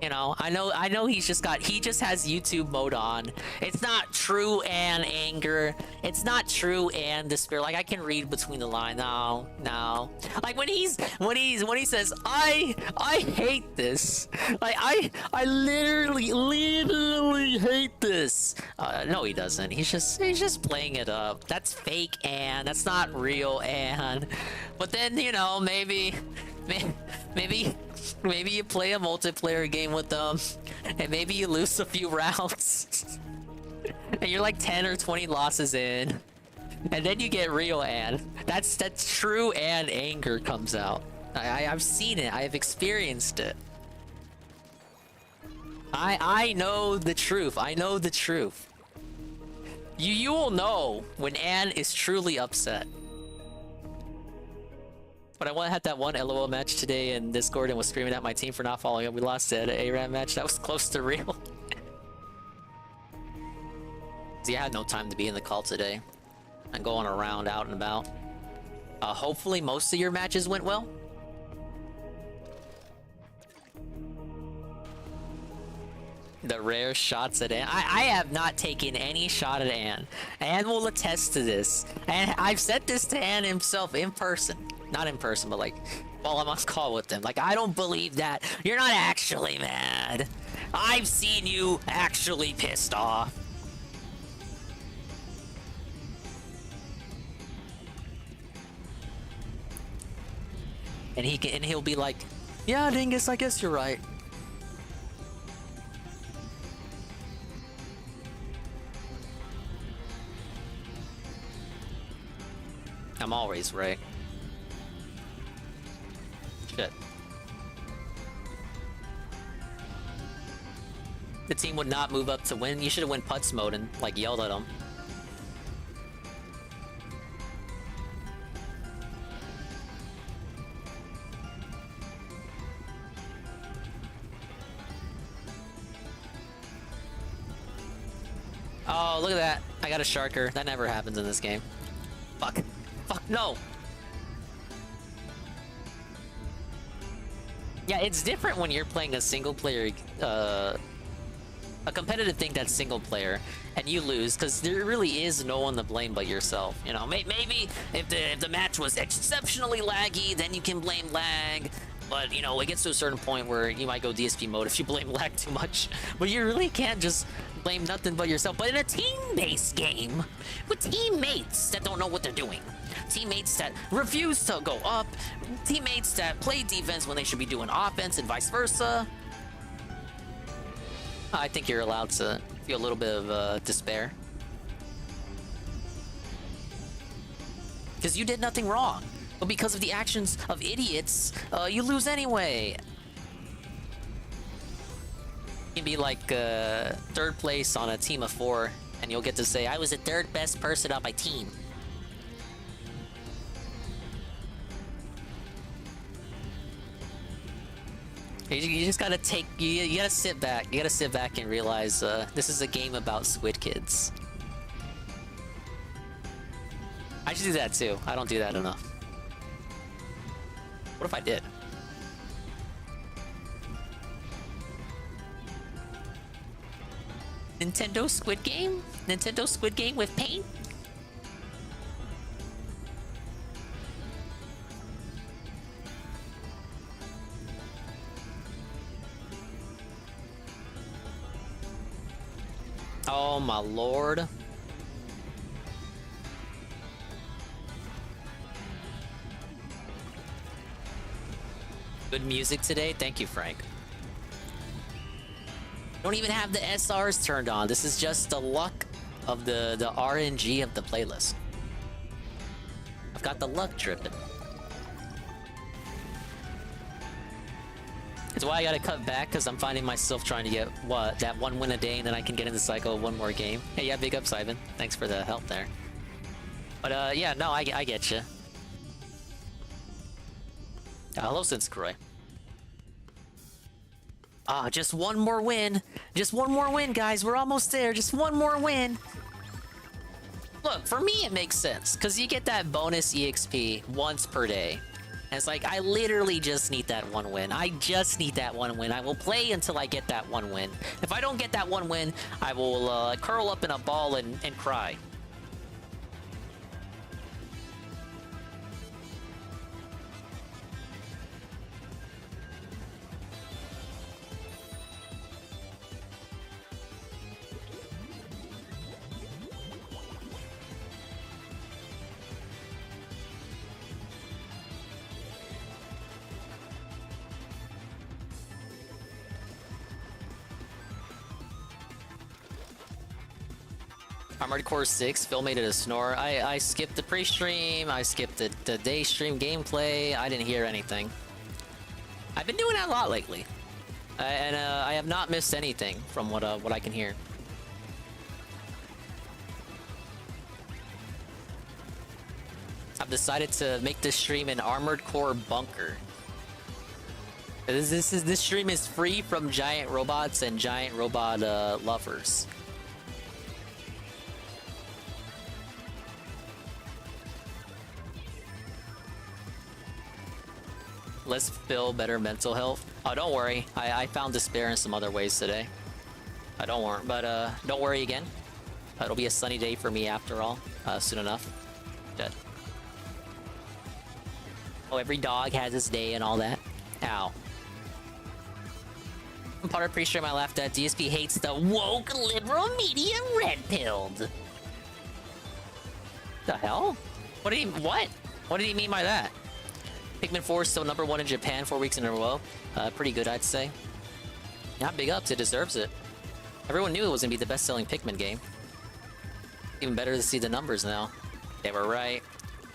You know, I know he just has YouTube mode on. It's not true Anne anger. It's not true Anne despair. Like I can read between the lines. No. Like when he says I hate this. Like I literally hate this. No, he doesn't. He's just playing it up. That's fake Anne. That's not real Anne. But then you know maybe you play a multiplayer game with them, and maybe you lose a few rounds, and you're like 10 or 20 losses in, and then you get real Anne. That's true Anne anger comes out. I've seen it. I've experienced it. I know the truth. I know the truth. You will know when Anne is truly upset. But I had that one LOL match today in Discord and was screaming at my team for not following up. We lost at an ARAM match. That was close to real. See, I had no time to be in the call today. I'm going around out and about. Hopefully most of your matches went well. The rare shots at Anne. I have not taken any shot at Anne. Anne will attest to this. And I've said this to Anne himself in person. Not in person, but like while I'm on call with him. Like, I don't believe that. You're not actually mad. I've seen you actually pissed off. And he'll be like, yeah, Dingus, I guess you're right. I'm always right. Shit. The team would not move up to win. You should have went putz mode and like yelled at them. Oh, look at that. I got a sharker. That never happens in this game. Fuck. Fuck, no! Yeah, it's different when you're playing a single player, a competitive thing that's single player, and you lose, because there really is no one to blame but yourself. You know, maybe if the match was exceptionally laggy, then you can blame lag. But, you know, it gets to a certain point where you might go DSP mode if you blame lag too much. But you really can't just blame nothing but yourself. But in a team-based game, with teammates that don't know what they're doing, teammates that refuse to go up, teammates that play defense when they should be doing offense and vice versa, I think you're allowed to feel a little bit of despair. Because you did nothing wrong. But because of the actions of idiots, you lose anyway. You can be like third place on a team of 4, and you'll get to say, I was the third best person on my team. You just gotta take, you gotta sit back. You gotta sit back and realize this is a game about squid kids. I should do that too. I don't do that enough. What if I did? Nintendo Squid Game? Nintendo Squid Game with paint? Oh my lord. Good music today. Thank you, Frank. Don't even have the SRs turned on. This is just the luck of the RNG of the playlist. I've got the luck dripping. It's why I gotta cut back, because I'm finding myself trying to get, what, that 1 win a day, and then I can get in the cycle of 1 more game. Hey, yeah, big up, Simon. Thanks for the help there. But, yeah, no, I get you. Hello, Sinskroy. Ah, just 1 more win. Just 1 more win, guys. We're almost there. Just 1 more win. Look, for me, it makes sense, because you get that bonus EXP once per day. And it's like, I literally just need that 1 win. I just need that 1 win. I will play until I get that 1 win. If I don't get that 1 win, I will curl up in a ball and cry. Armored Core 6, Phil made it a snore. I skipped the pre-stream, I skipped the day stream gameplay, I didn't hear anything. I've been doing that a lot lately. And I have not missed anything from what I can hear. I've decided to make this stream an Armored Core bunker. This stream is free from giant robots and giant robot lovers. Let's feel better mental health. Oh, don't worry. I found despair in some other ways today. Don't worry, but don't worry again. It'll be a sunny day for me after all, soon enough. Dead. Oh, every dog has its day and all that. Ow. I'm part of pre-stream I laughed at. DSP hates the woke liberal media red-pilled. The hell? What did he mean by that? Pikmin 4 is still #1 in Japan 4 weeks in a row. Pretty good, I'd say. Not big ups, it deserves it. Everyone knew it was gonna be the best-selling Pikmin game. Even better to see the numbers now. They were right.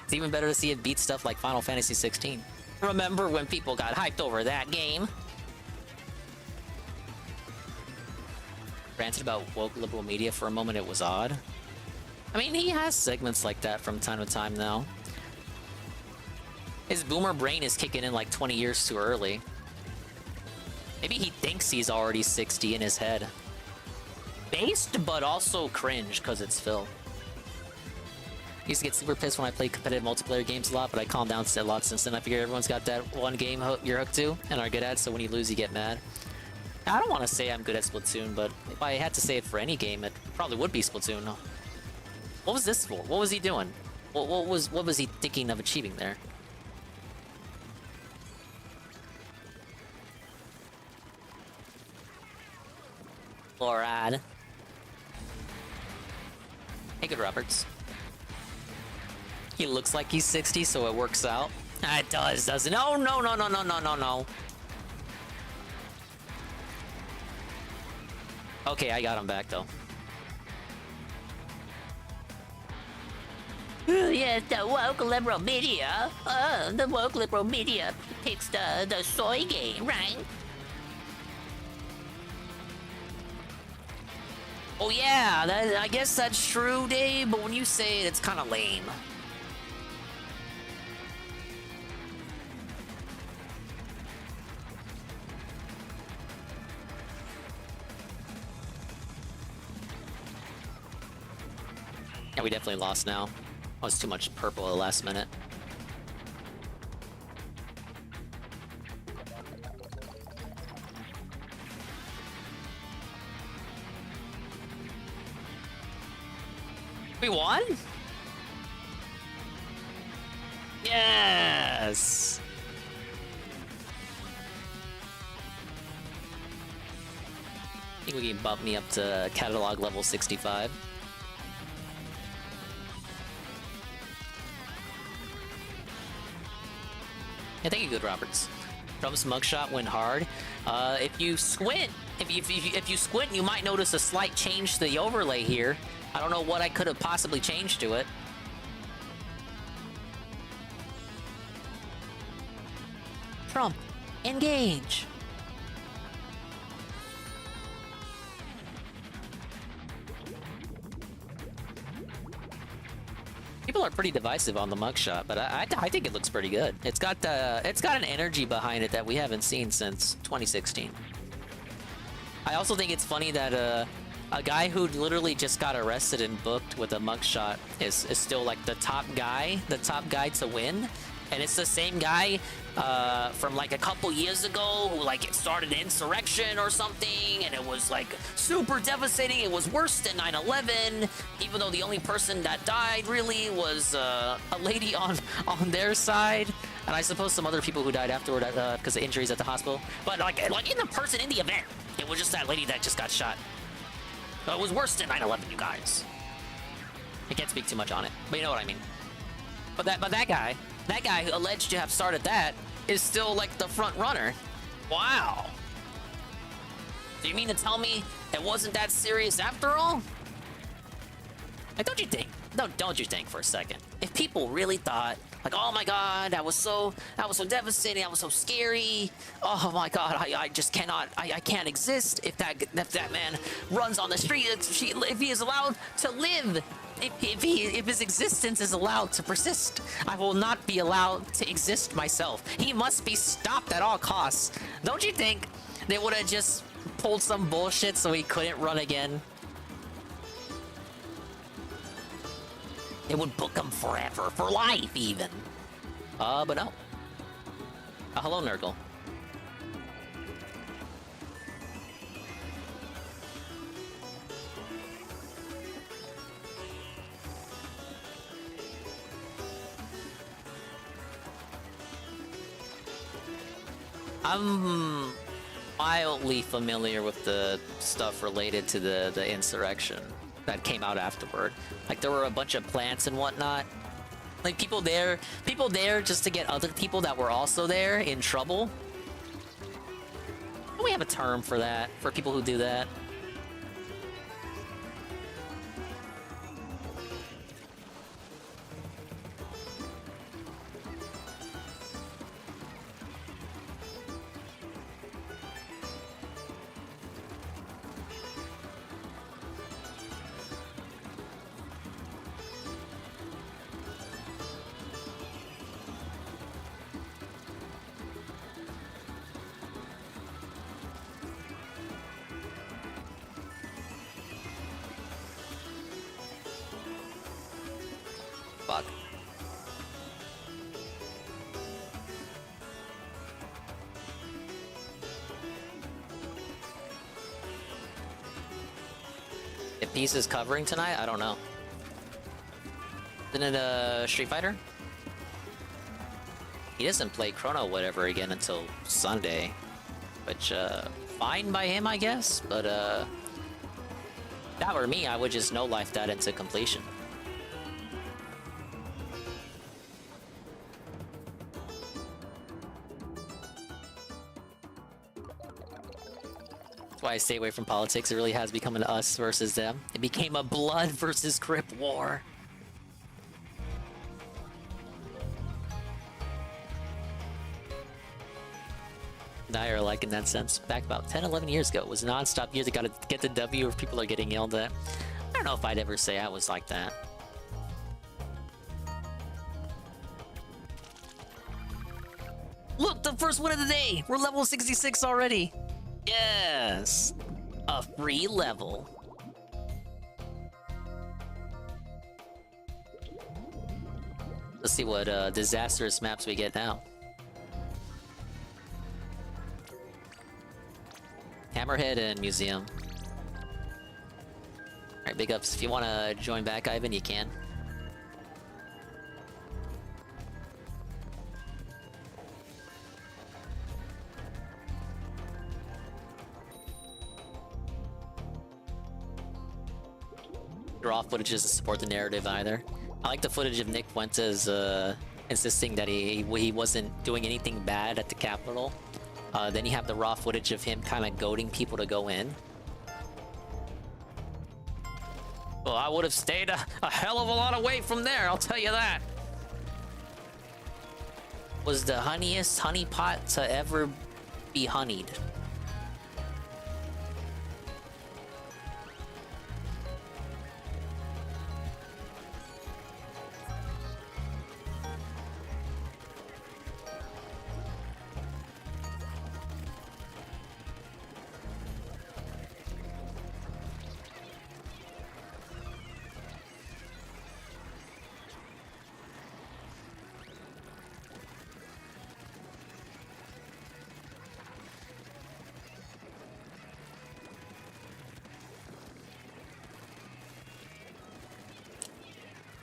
It's even better to see it beat stuff like Final Fantasy 16. Remember when people got hyped over that game? Ranted about woke liberal media for a moment, it was odd. I mean, he has segments like that from time to time now. His boomer brain is kicking in like 20 years too early. Maybe he thinks he's already 60 in his head. Based, but also cringe, because it's Phil. I used to get super pissed when I played competitive multiplayer games a lot, but I calmed down a lot since then. I figure everyone's got that one game you're hooked to and are good at, so when you lose, you get mad. I don't want to say I'm good at Splatoon, but if I had to say it for any game, it probably would be Splatoon. What was this for? What was he doing? What was he thinking of achieving there? Lorad. Hey, good Roberts. He looks like he's 60, so it works out. It does, doesn't it? Oh, no, no, no, no, no, no, no. Okay, I got him back, though. Yes, the woke liberal media. The woke liberal media picks the soy game, right? Oh yeah, I guess that's true, Dave, but when you say it, it's kind of lame. Yeah, we definitely lost now. Oh, it's too much purple at the last minute. We won? Yes! I think we can bump me up to catalog level 65. Yeah, thank you, Good Roberts. Trump's mugshot went hard. If you squint, if you squint, you might notice a slight change to the overlay here. I don't know what I could have possibly changed to it. Trump, engage. People are pretty divisive on the mugshot, but I think it looks pretty good. It's got an energy behind it that we haven't seen since 2016. I also think it's funny that a guy who literally just got arrested and booked with a mugshot is still like the top guy to win, and it's the same guy from like a couple years ago who like started an insurrection or something, and it was like super devastating. It was worse than 9/11, even though the only person that died really was a lady on their side, and I suppose some other people who died afterward because of injuries at the hospital. But like in the person in the event, it was just that lady that just got shot. It was worse than 9/11, you guys. I can't speak too much on it, but you know what I mean. But that guy who alleged to have started that is still like the front runner. Wow. Do you mean to tell me it wasn't that serious after all? Like, don't you think for a second, if people really thought like, oh my god, that was so devastating, that was so scary, oh my god, I just cannot, I can't exist if that man runs on the street, if he is allowed to live, if his existence is allowed to persist, I will not be allowed to exist myself. He must be stopped at all costs. Don't you think they would have just pulled some bullshit so he couldn't run again? It would book him forever, for life even. But no. Hello, Nurgle. I'm mildly familiar with the stuff related to the insurrection that came out afterward. Like, there were a bunch of plants and whatnot. Like, people there just to get other people that were also there in trouble. Don't we have a term for that, for people who do that? Fuck. If Peace is covering tonight, I don't know. Isn't it Street Fighter? He doesn't play Chrono whatever again until Sunday, which fine by him, I guess. But if that were me, I would just no life that into completion. That's why I stay away from politics. It really has become an us versus them. It became a blood versus crip war. Dire, like, in that sense, back about 10, 11 years ago, it was non-stop years. You gotta get the W if people are getting yelled at. I don't know if I'd ever say I was like that. Look, the first one of the day! We're level 66 already! Yes! A free level. Let's see what disastrous maps we get now. Hammerhead and Museum. Alright, big ups. If you want to join back, Ivan, you can. Raw footage doesn't support the narrative either. I like the footage of Nick Fuentes insisting that he wasn't doing anything bad at the Capitol. Then you have the raw footage of him kind of goading people to go in. Well, I would have stayed a hell of a lot away from there, I'll tell you that. Was the honeyest honeypot to ever be honeyed.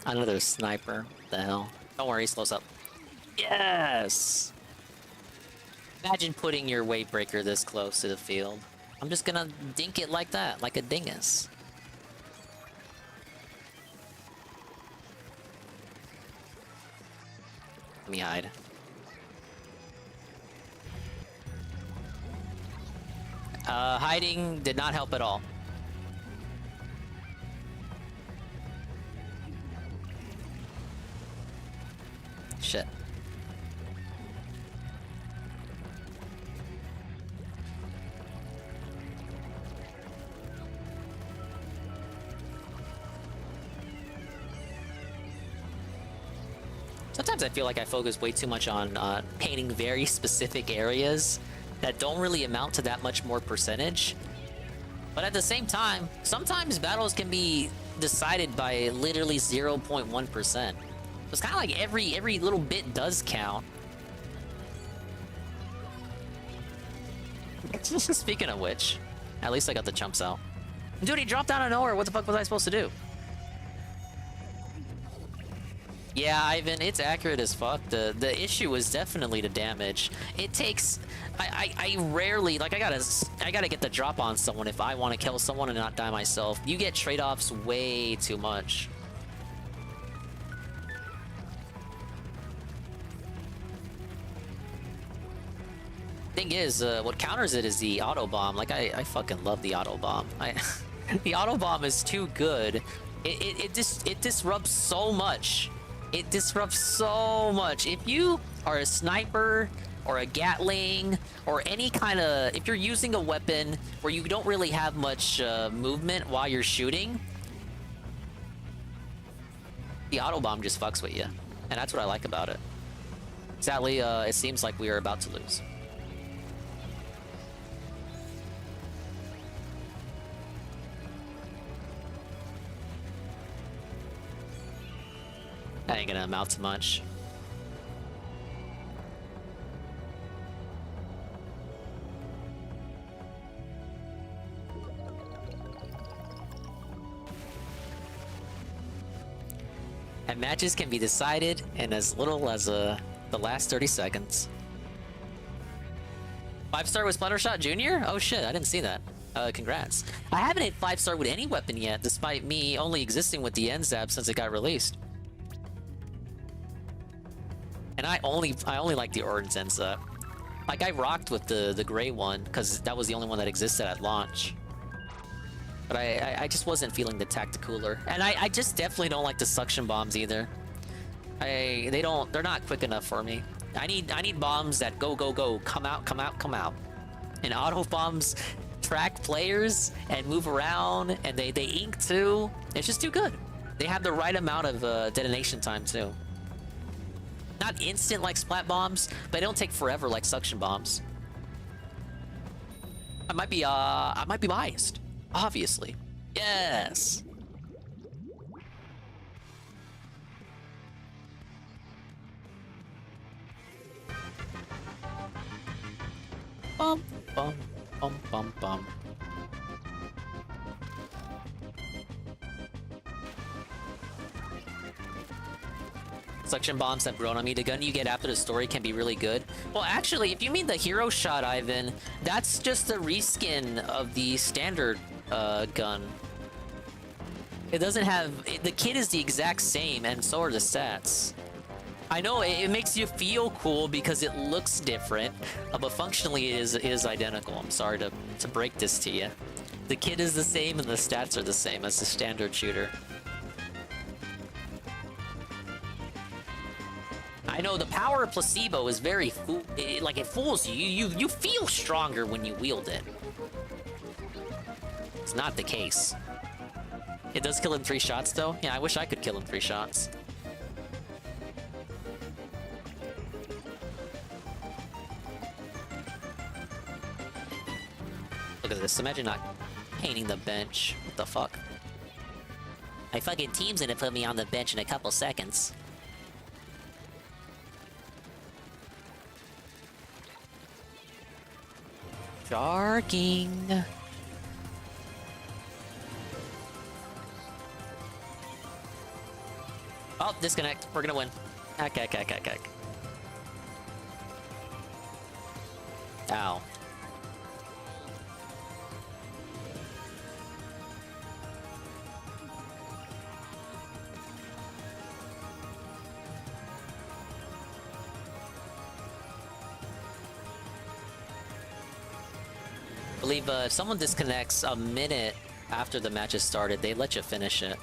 Another sniper. What the hell? Don't worry, he slows up. Yes! Imagine putting your weight breaker this close to the field. I'm just gonna dink it like that, like a dingus. Let me hide. Hiding did not help at all. Shit. Sometimes I feel like I focus way too much on painting very specific areas that don't really amount to that much more percentage. But at the same time, sometimes battles can be decided by literally 0.1%. It's kind of like every little bit does count. Speaking of which, at least I got the chumps out. Dude, he dropped out of nowhere. What the fuck was I supposed to do? Yeah, Ivan, it's accurate as fuck. The issue is definitely the damage. It takes... I rarely... Like, I gotta get the drop on someone if I want to kill someone and not die myself. You get trade-offs way too much. Thing is, what counters it is the auto bomb. Like, I fucking love the auto bomb. The auto bomb is too good. It disrupts so much. It disrupts so much. If you are a sniper or a Gatling or any kind of... If you're using a weapon where you don't really have much movement while you're shooting, the auto bomb just fucks with you. And that's what I like about it. Sadly, it seems like we are about to lose. That ain't gonna amount to much. And matches can be decided in as little as the last 30 seconds. 5-star with Splattershot Jr.? Oh shit, I didn't see that. Congrats. I haven't hit 5-star with any weapon yet, despite me only existing with the NZAP since it got released. And I only like the Orange Zenza. Like, I rocked with the gray one, because that was the only one that existed at launch. But I just wasn't feeling the Tacticooler. And I just definitely don't like the suction bombs either. They're not quick enough for me. I need bombs that go, come out, come out, come out. And auto bombs track players and move around, and they ink too. It's just too good. They have the right amount of detonation time too. Not instant like splat bombs, but they don't take forever like suction bombs. I might be biased, obviously. Yes. Bum bum bum bum bum. Suction bombs have grown on me. The gun you get after the story can be really good. Well, actually, if you mean the hero shot, Ivan, that's just a reskin of the standard gun. It doesn't have... The kit is the exact same, and so are the stats. I know it makes you feel cool because it looks different, but functionally it is identical. I'm sorry to break this to you. The kit is the same and the stats are the same as the standard shooter. I know the power of placebo is very it fools you. You feel stronger when you wield it. It's not the case. It does kill in 3 shots though. Yeah, I wish I could kill in 3 shots. Look at this. Imagine not painting the bench. What the fuck? My fucking team's gonna put me on the bench in a couple seconds. Sharking. Oh, disconnect. We're gonna win. Okay. Ow. I believe if someone disconnects a minute after the match has started, they let you finish it.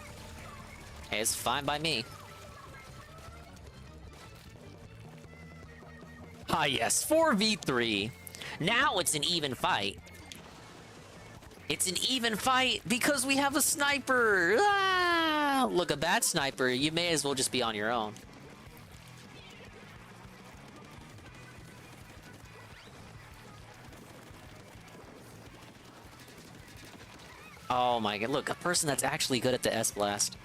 Hey, it's fine by me. Ah yes, 4v3. Now it's an even fight. It's an even fight because we have a sniper. Ah! Look, a bad sniper, you may as well just be on your own. Oh my god, look, a person that's actually good at the S-Blast.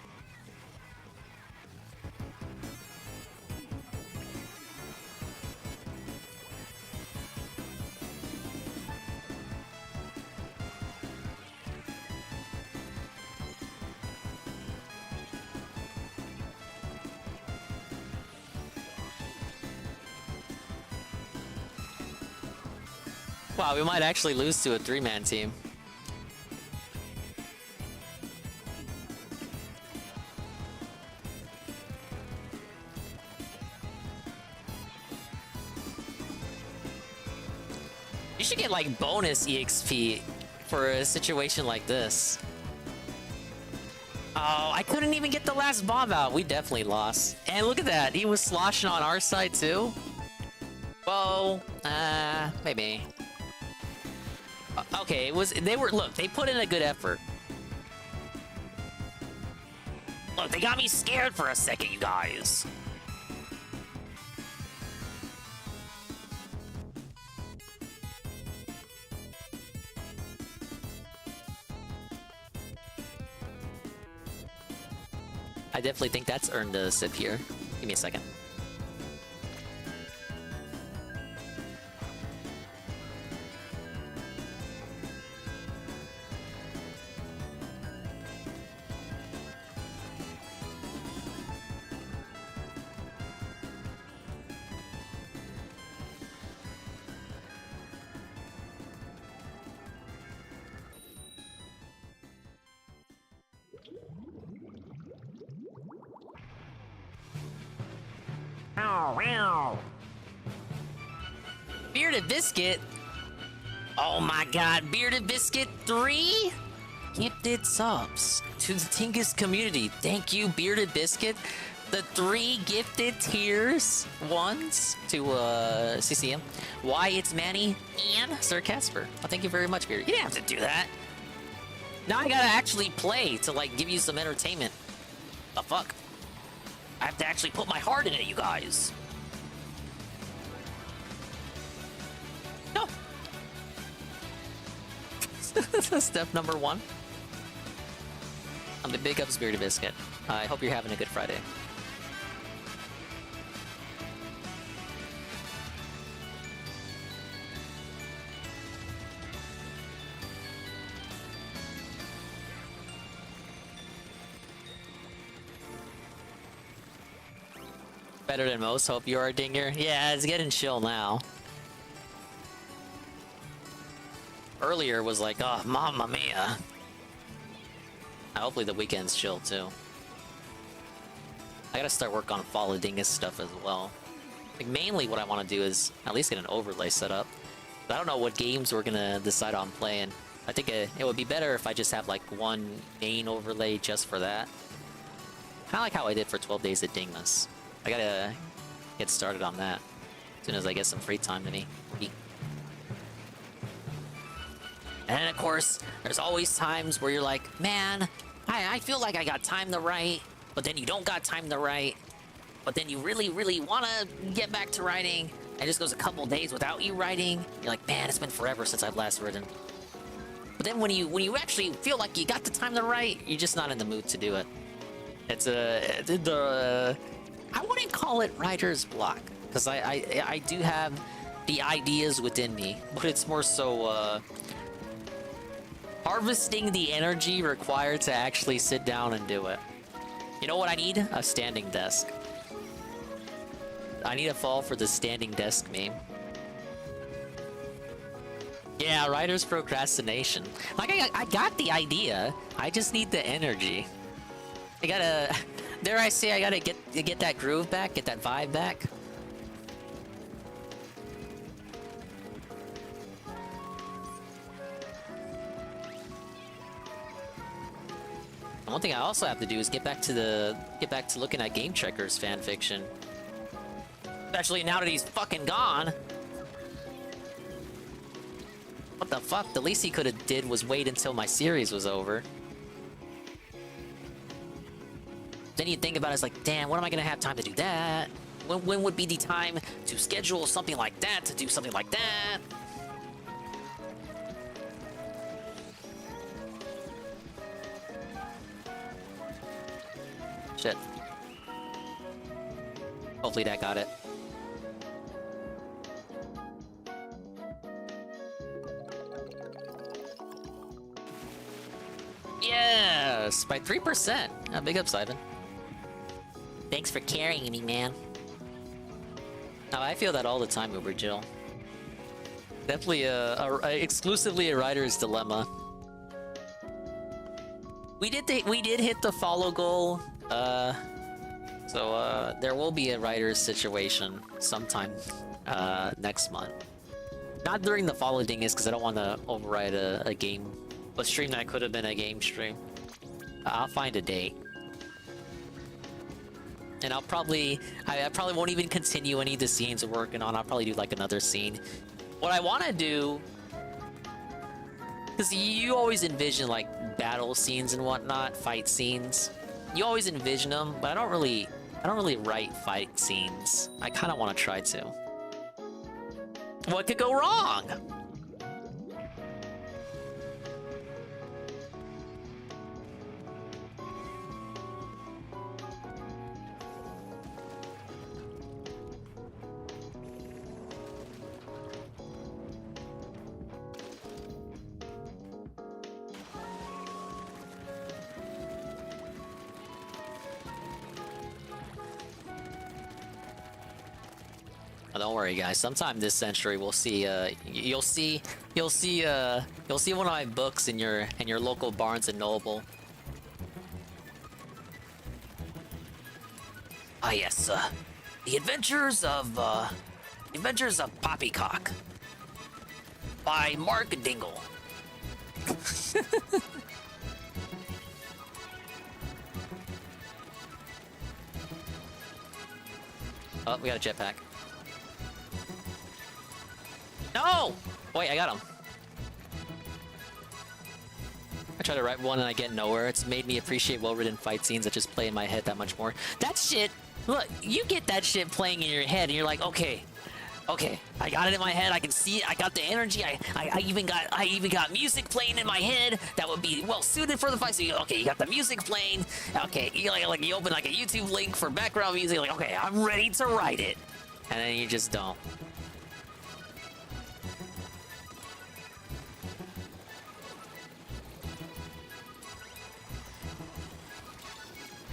Wow, we might actually lose to a 3-man team. You should get like bonus EXP for a situation like this. Oh, I couldn't even get the last bomb out. We definitely lost. And look at that, he was sloshing on our side too. Whoa, maybe. Okay, it was. Look, they put in a good effort. Look, they got me scared for a second, you guys. I definitely think that's earned a sip here. Give me a second. Bearded Biscuit? Oh my god, Bearded Biscuit 3? Gifted subs to the Tingus community. Thank you, Bearded Biscuit. The 3 gifted tiers ones to CCM. Why it's Manny and Sir Casper. Well, thank you very much, Bearded. You didn't have to do that. Now I gotta actually play to like give you some entertainment. The fuck? I have to actually put my heart in it, you guys. No. Step number 1. I'm the big ups, Bearded Biscuit. I hope you're having a good Friday. Better than most. Hope you are, Dinger. Yeah, it's getting chill now. Earlier was like, oh, mamma mia. Hopefully the weekend's chill too. I gotta start work on Follow Dingus stuff as well. Like mainly what I want to do is at least get an overlay set up. But I don't know what games we're gonna decide on playing. I think it would be better if I just have like one main overlay just for that. Kind of like how I did for 12 Days of Dingmas. I gotta get started on that as soon as I get some free time to me. And then, of course, there's always times where you're like, man, I feel like I got time to write, but then you don't got time to write, but then you really, really want to get back to writing, and it just goes a couple days without you writing. You're like, man, it's been forever since I've last written. But then when you actually feel like you got the time to write, you're just not in the mood to do it. It's I wouldn't call it writer's block, because I do have the ideas within me, but it's more so harvesting the energy required to actually sit down and do it. You know what I need? A standing desk. I need a fall for the standing desk meme. Yeah, writer's procrastination. Like, I got the idea. I just need the energy. I gotta... Dare I say, I gotta get that groove back, get that vibe back. One thing I also have to do is get back to looking at Game Checker's fanfiction. Especially now that he's fucking gone. What the fuck? The least he could have did was wait until my series was over. Then you think about it, it's like, damn, when am I gonna have time to do that? When would be the time to schedule something like that, to do something like that? Shit. Hopefully that got it. Yes! By 3%! Big up, Simon. Thanks for carrying me, man. Now, I feel that all the time, Uber Jill. Definitely exclusively a writer's dilemma. We did hit the follow goal, so there will be a writer's situation sometime next month. Not during the follow DingIe, because I don't want to override a stream that could have been a game stream. I'll find a date. And I probably won't even continue any of the scenes we're working on. I'll probably do like another scene. What I want to do, because you always envision like battle scenes and whatnot, fight scenes. You always envision them, but I don't really write fight scenes. I kind of want to try to. What could go wrong? Don't worry, guys. Sometime this century, we'll see. You'll see one of my books in your local Barnes and Noble. Ah, yes. The Adventures of Poppycock by Mark Dingle. Oh, we got a jetpack. No! Wait, I got him. I try to write one and I get nowhere. It's made me appreciate well-written fight scenes that just play in my head that much more. That shit, look, you get that shit playing in your head and you're like, okay, I got it in my head. I can see it. I got the energy. I even got music playing in my head that would be well suited for the fight. So you got the music playing. Okay, you like you open like a YouTube link for background music. Like, okay, I'm ready to write it, and then you just don't.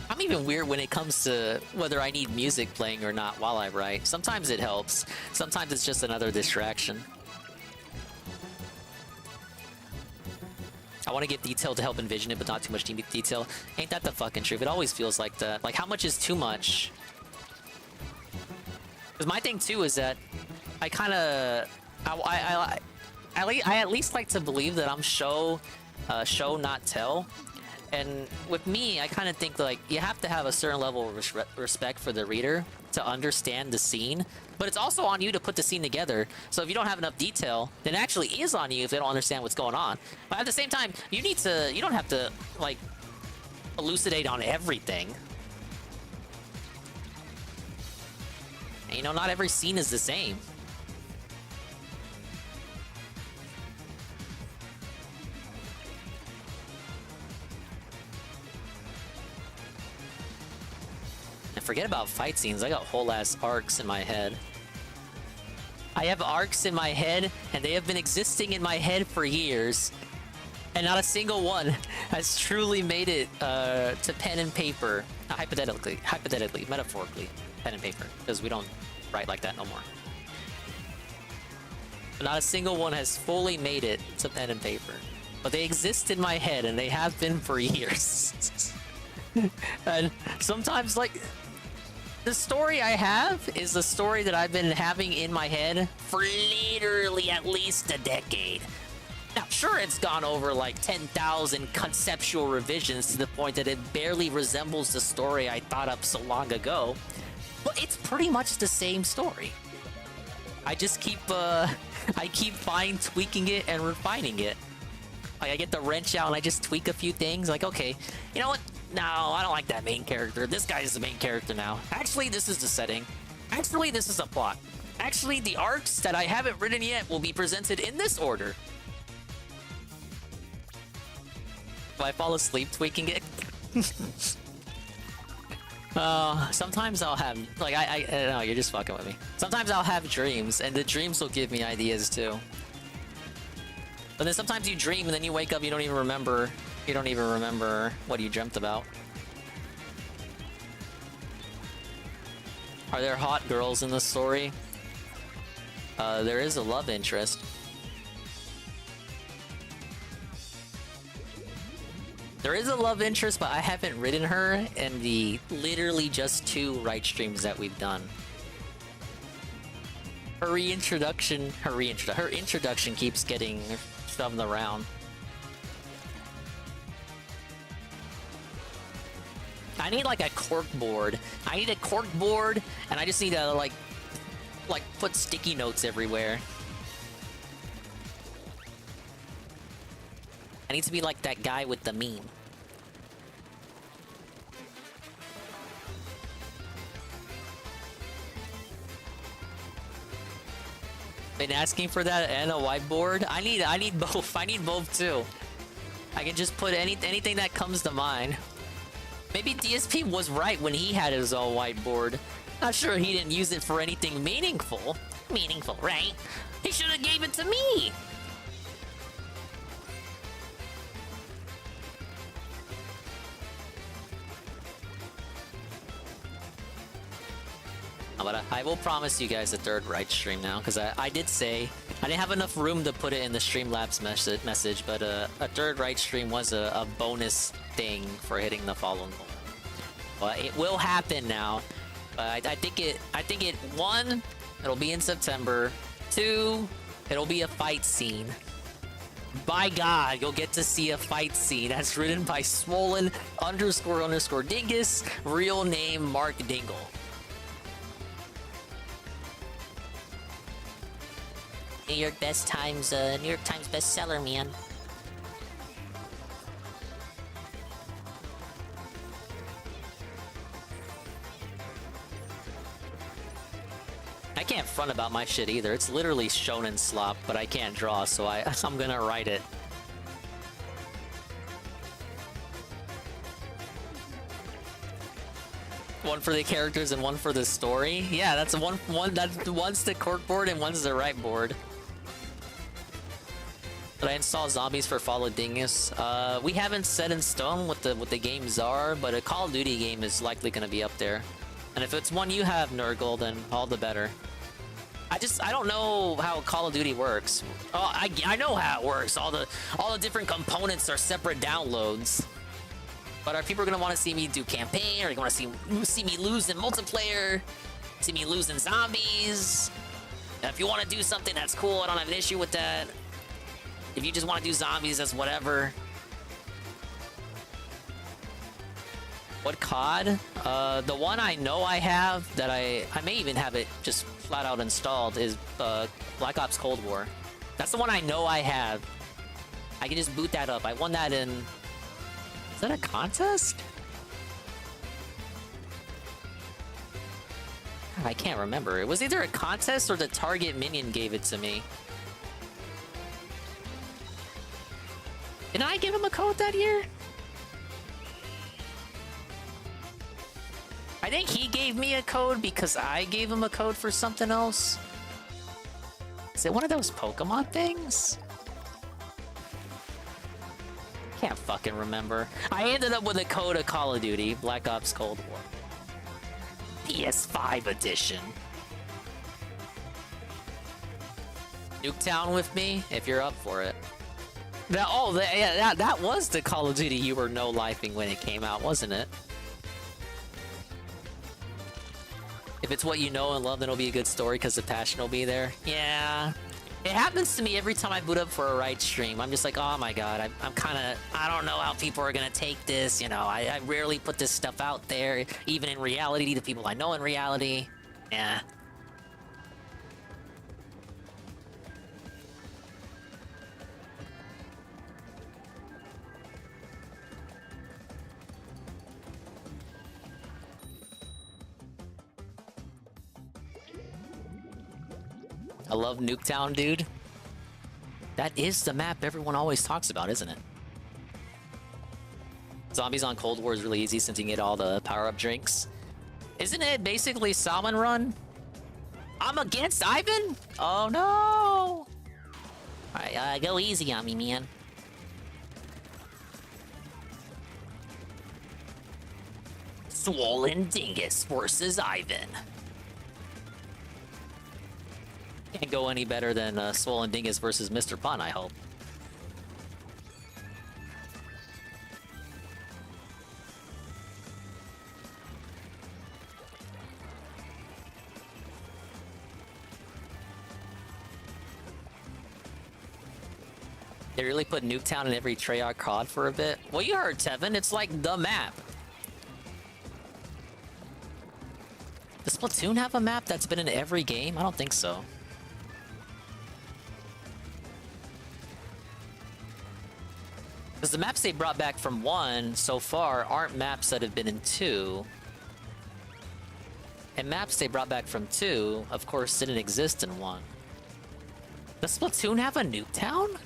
I'm even weird when it comes to whether I need music playing or not while I write. Sometimes it helps. Sometimes it's just another distraction. I want to give detail to help envision it, but not too much detail. Ain't that the fucking truth? It always feels like that. Like, how much is too much? Because my thing, too, is that I kind of... I at least like to believe that I'm show, not tell. And with me, I kind of think like you have to have a certain level of respect for the reader to understand the scene, but it's also on you to put the scene together. So if you don't have enough detail, then it actually is on you if they don't understand what's going on. But at the same time, you don't have to like elucidate on everything. And, not every scene is the same. Forget about fight scenes. I got whole ass arcs in my head. I have arcs in my head, and they have been existing in my head for years, and not a single one has truly made it to pen and paper. Hypothetically, metaphorically, pen and paper, because we don't write like that no more. But not a single one has fully made it to pen and paper. But they exist in my head, and they have been for years. And sometimes, like, the story I have is the story that I've been having in my head for literally at least a decade. Now, sure, it's gone over like 10,000 conceptual revisions to the point that it barely resembles the story I thought up so long ago. But it's pretty much the same story. I just keep, I keep fine tweaking it and refining it. Like, I get the wrench out and I just tweak a few things. Like, okay, you know what? No, I don't like that main character. This guy is the main character now. Actually, this is the setting. Actually, this is a plot. Actually, the arcs that I haven't written yet will be presented in this order. If I fall asleep tweaking it. Sometimes I'll have, like, I don't know, you're just fucking with me. Sometimes I'll have dreams, and the dreams will give me ideas too. But then sometimes you dream, and then you wake up, you don't even remember what you dreamt about. Are there hot girls in the story? There is a love interest. There is a love interest, but I haven't written her in the literally just 2 write streams that we've done. Her introduction keeps getting shoved around. I need like a cork board. I need a cork board, and I just need to like put sticky notes everywhere. I need to be like that guy with the meme. Been asking for that and a whiteboard. I need both. I need both too. I can just put anything that comes to mind. Maybe DSP was right when he had his own whiteboard. Not sure he didn't use it for anything meaningful. Meaningful, right? He should have gave it to me. But I will promise you guys a 3rd write stream now, because I did say I didn't have enough room to put it in the Streamlabs message, but a 3rd write stream was a bonus thing for hitting the following goal. But it will happen now. I think it 1, it'll be in September. 2, it'll be a fight scene. By God, you'll get to see a fight scene that's written by Swollen__Dingus, real name Mark Dingle. New York Times bestseller, man. I can't front about my shit either. It's literally shonen slop, but I can't draw, so I'm gonna write it. One for the characters and one for the story. Yeah, that's one's the corkboard and one's the right board. Did I install zombies for Follow Dingus? We haven't set in stone what the games are, but a Call of Duty game is likely gonna be up there. And if it's one you have, Nurgle, then all the better. I don't know how Call of Duty works. Oh, I know how it works. All the different components are separate downloads. But are people gonna want to see me do campaign? Or are they gonna see me lose in multiplayer? See me lose in zombies? Now, if you want to do something that's cool, I don't have an issue with that. If you just want to do zombies, that's whatever. What COD? The one I know I have that I may even have it just flat out installed is Black Ops Cold War. That's the one I know I have. I can just boot that up. I won that in... Is that a contest? I can't remember. It was either a contest or the Target minion gave it to me. Did I give him a code that year? I think he gave me a code because I gave him a code for something else. Is it one of those Pokemon things? can't fucking remember. I ended up with a code of Call of Duty, Black Ops Cold War. PS5 edition. Nuketown with me, if you're up for it. That was the Call of Duty you were no-lifing when it came out, wasn't it? If it's what you know and love, then it'll be a good story because the passion will be there. Yeah. It happens to me every time I boot up for a right stream. I'm just like, oh my god, I'm kind of... I don't know how people are going to take this, you know. I rarely put this stuff out there, even in reality, to people I know in reality. Yeah. I love Nuketown, dude. That is the map everyone always talks about, isn't it? Zombies on Cold War is really easy since you can get all the power-up drinks. Isn't it basically Salmon Run? I'm against Ivan? Oh no! Alright, go easy on me, man. Swollen Dingus versus Ivan. Can't go any better than Swollen Dingus versus Mr. Pun, I hope. They really put Nuketown in every Treyarch COD for a bit. Well, you heard, Tevin. It's like the map. Does Splatoon have a map that's been in every game? I don't think so. Because the maps they brought back from 1 so far aren't maps that have been in 2. And maps they brought back from 2, of course, didn't exist in 1. Does Splatoon have a Nuketown?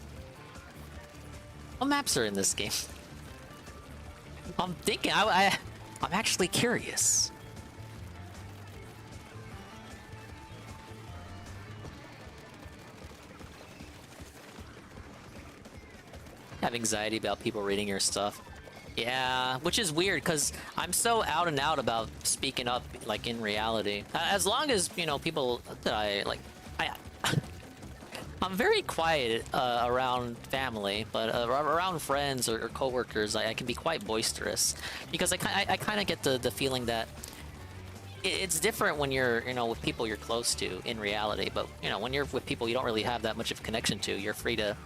What maps are in this game? I'm thinking, I'm actually curious. Have anxiety about people reading your stuff. Yeah, which is weird because I'm so out and out about speaking up, like in reality. As long as, you know, people that I'm very quiet around family, but around friends or coworkers, I can be quite boisterous because I kind of get the feeling that it's different when you're, you know, with people you're close to in reality. But you know, when you're with people you don't really have that much of a connection to, you're free to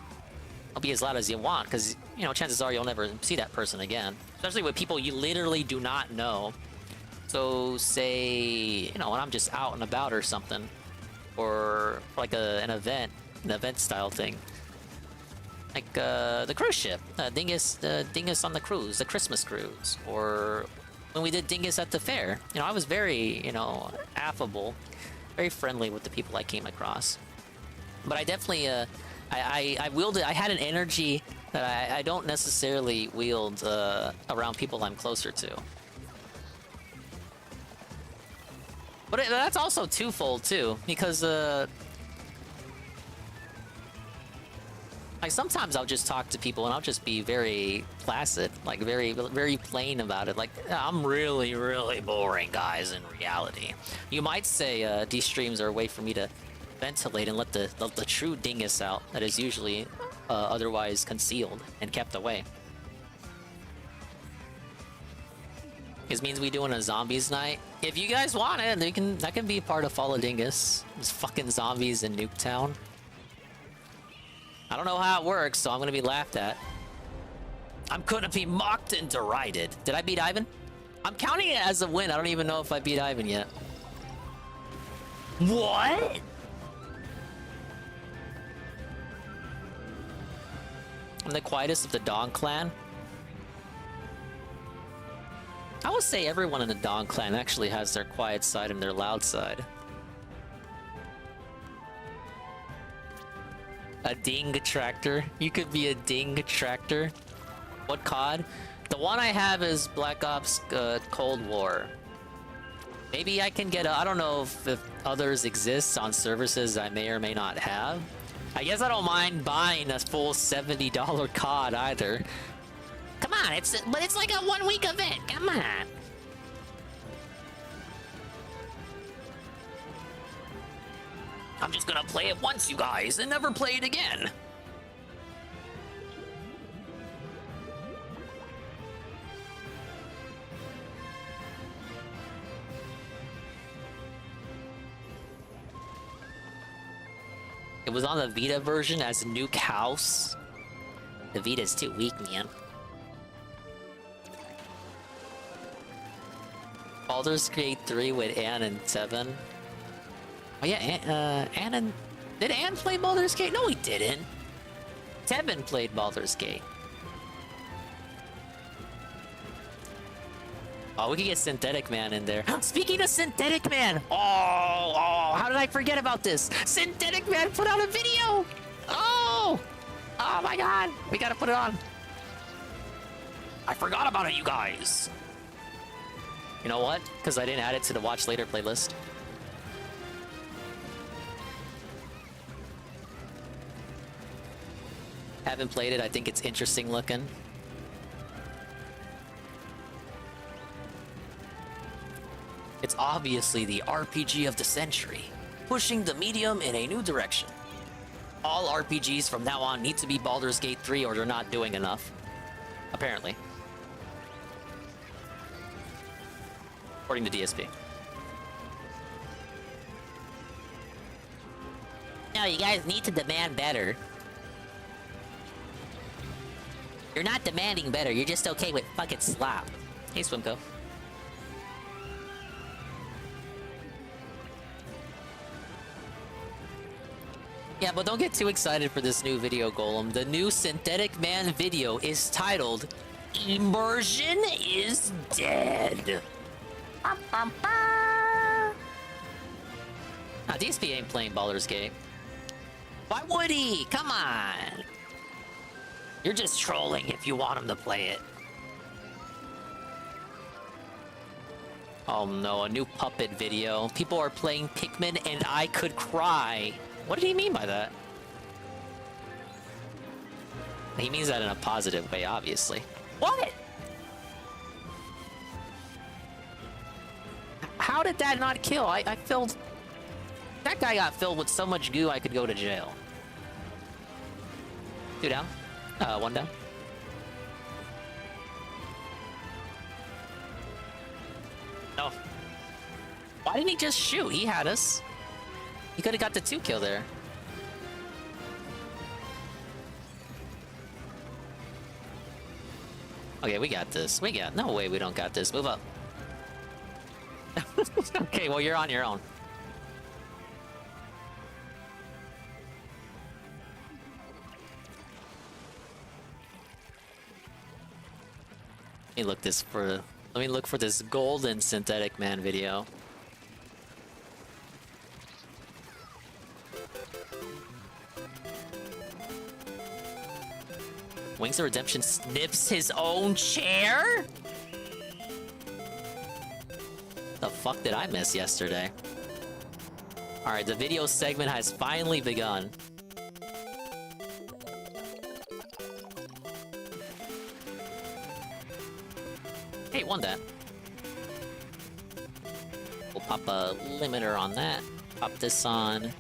be as loud as you want because, you know, chances are you'll never see that person again, especially with people you literally do not know. So say, you know, when I'm just out and about or something, or like an event style thing, like the cruise ship, Dingus on the cruise, the Christmas cruise, or when we did Dingus at the fair. You know, I was very, you know, affable, very friendly with the people I came across. But I definitely I wielded. I had an energy that I don't necessarily wield around people I'm closer to. But that's also twofold too, because like sometimes I'll just talk to people and I'll just be very placid, like very plain about it. Like, I'm really, really boring, guys. In reality, you might say these streams are a way for me to ventilate and let the true dingus out that is usually otherwise concealed and kept away. This means we doing a zombies night. If you guys want it, that can be part of Follow Dingus. There's fucking zombies in Nuketown. I don't know how it works, so I'm gonna be laughed at. I'm gonna be mocked and derided. Did I beat Ivan? I'm counting it as a win. I don't even know if I beat Ivan yet. What? I'm the quietest of the Dawn Clan. I would say everyone in the Dawn Clan actually has their quiet side and their loud side. A ding tractor? You could be a ding tractor. What COD? The one I have is Black Ops Cold War. Maybe I can get I don't know if others exist on services I may or may not have. I guess I don't mind buying a full $70 COD either. Come on, but it's like a 1 week event. Come on. I'm just gonna play it once, you guys, and never play it again. It was on the Vita version as a Nuke House. The Vita's too weak, man. Baldur's Gate 3 with Ann and 7. Oh yeah, Ann and... Did Ann play Baldur's Gate? No, he didn't. Tevin played Baldur's Gate. Oh, we could get Synthetic Man in there. Speaking of Synthetic Man! Oh, how did I forget about this? Synthetic Man put out a video! Oh my god! We gotta put it on. I forgot about it, you guys. You know what? Because I didn't add it to the Watch Later playlist. Haven't played it. I think it's interesting looking. It's obviously the RPG of the century, pushing the medium in a new direction. All RPGs from now on need to be Baldur's Gate 3 or they're not doing enough. Apparently. According to DSP. No, you guys need to demand better. You're not demanding better, you're just okay with fucking slop. Hey, Swimco. Yeah, but don't get too excited for this new video, Golem. The new Synthetic Man video is titled Immersion is Dead. DSP ain't playing Baldur's Gate. Why would he? Come on. You're just trolling if you want him to play it. Oh no, a new puppet video. People are playing Pikmin and I could cry. What did he mean by that? He means that in a positive way, obviously. What? How did that not kill? I filled... That guy got filled with so much goo I could go to jail. 2 down. 1 down. No. Why didn't he just shoot? He had us. He could have got the 2 kill there. Okay, we got this. No way we don't got this. Move up. Okay, well, you're on your own. Let me look for this golden Synthetic Man video. Wings of Redemption snips his own chair? The fuck did I miss yesterday? Alright, the video segment has finally begun. Hey, won that. We'll pop a limiter on that. Pop this on.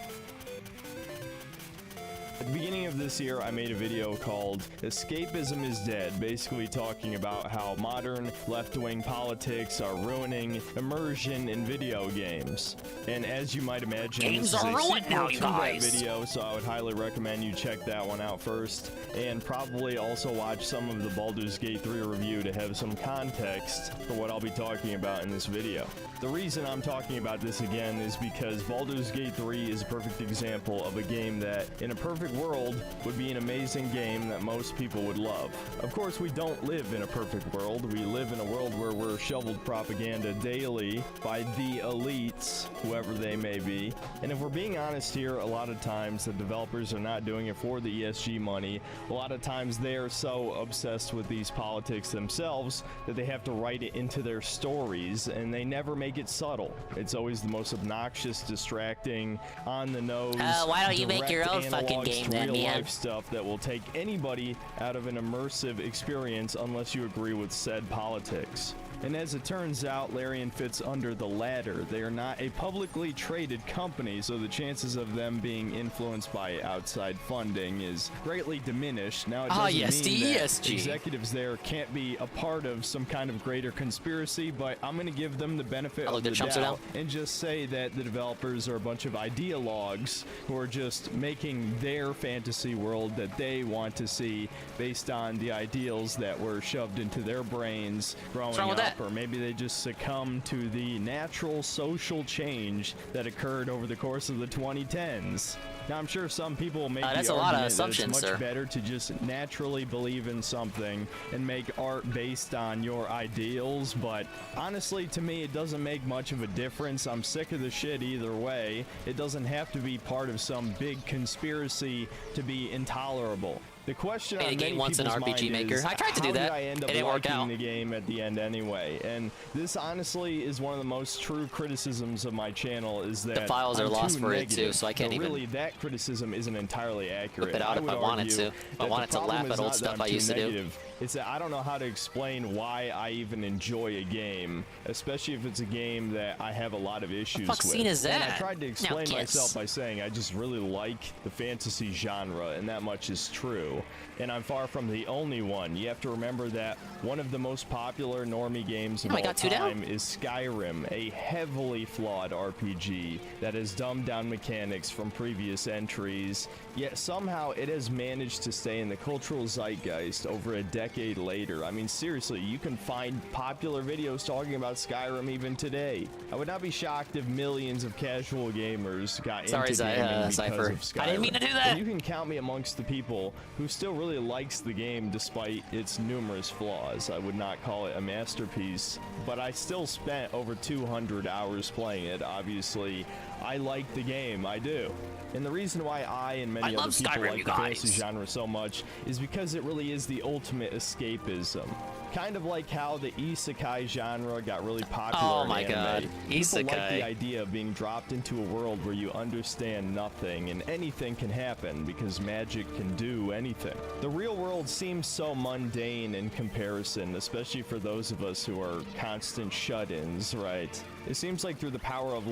At the beginning of this year, I made a video called Escapism is Dead, basically talking about how modern left-wing politics are ruining immersion in video games. And as you might imagine, games this is are ruined now, you guys. That video, so I would highly recommend you check that one out first, and probably also watch some of the Baldur's Gate 3 review to have some context for what I'll be talking about in this video. The reason I'm talking about this again is because Baldur's Gate 3 is a perfect example of a game that, in a perfect world, would be an amazing game that most people would love. Of course, we don't live in a perfect world. We live in a world where we're shoveled propaganda daily by the elites, whoever they may be. And if we're being honest here, a lot of times the developers are not doing it for the ESG money. A lot of times they are so obsessed with these politics themselves that they have to write it into their stories, and they never make it subtle. It's always the most obnoxious, distracting, on the nose. Why don't you make your own fucking game just real-life stuff that will take anybody out of an immersive experience unless you agree with said politics. And as it turns out, Larian fits under the latter. They are not a publicly traded company, so the chances of them being influenced by outside funding is greatly diminished. Now, it doesn't mean that executives there can't be a part of some kind of greater conspiracy, but I'm going to give them the benefit of the doubt and just say that the developers are a bunch of ideologues who are just making their fantasy world that they want to see based on the ideals that were shoved into their brains growing up. Or maybe they just succumb to the natural social change that occurred over the course of the 2010s. Now, I'm sure some people make the argument that it's much better to just naturally believe in something and make art based on your ideals, but honestly, to me, it doesn't make much of a difference. I'm sick of the shit either way. It doesn't have to be part of some big conspiracy to be intolerable. The question on many people's mind is, I tried to do that. How did I end up liking the game at the end anyway? And this honestly is one of the most true criticisms of my channel, is that the files are lost for it too, so I can't even. Really, that criticism isn't entirely accurate. Whip it out if I wanted to. I wanted to laugh at old stuff I used to do. It's that I don't know how to explain why I even enjoy a game, especially if it's a game that I have a lot of issues with. Scene is that? And I tried to explain myself by saying I just really like the fantasy genre, and that much is true. And I'm far from the only one. You have to remember that one of the most popular normie games of all time is Skyrim, a heavily flawed RPG that has dumbed down mechanics from previous entries, yet somehow it has managed to stay in the cultural zeitgeist over a decade later. I mean, seriously, you can find popular videos talking about Skyrim even today. I would not be shocked if millions of casual gamers got into gaming because of Skyrim. I didn't mean to do that. And you can count me amongst the people who still really likes the game despite its numerous flaws. I would not call it a masterpiece, but I still spent over 200 hours playing it. Obviously, I like the game. I do. And the reason why I and many other people like the fantasy genre so much is because it really is the ultimate escapism. Kind of like how the isekai genre got really popular in anime. People like the idea of being dropped into a world where you understand nothing and anything can happen because magic can do anything. The real world seems so mundane in comparison, especially for those of us who are constant shut-ins, right? It seems like through the power of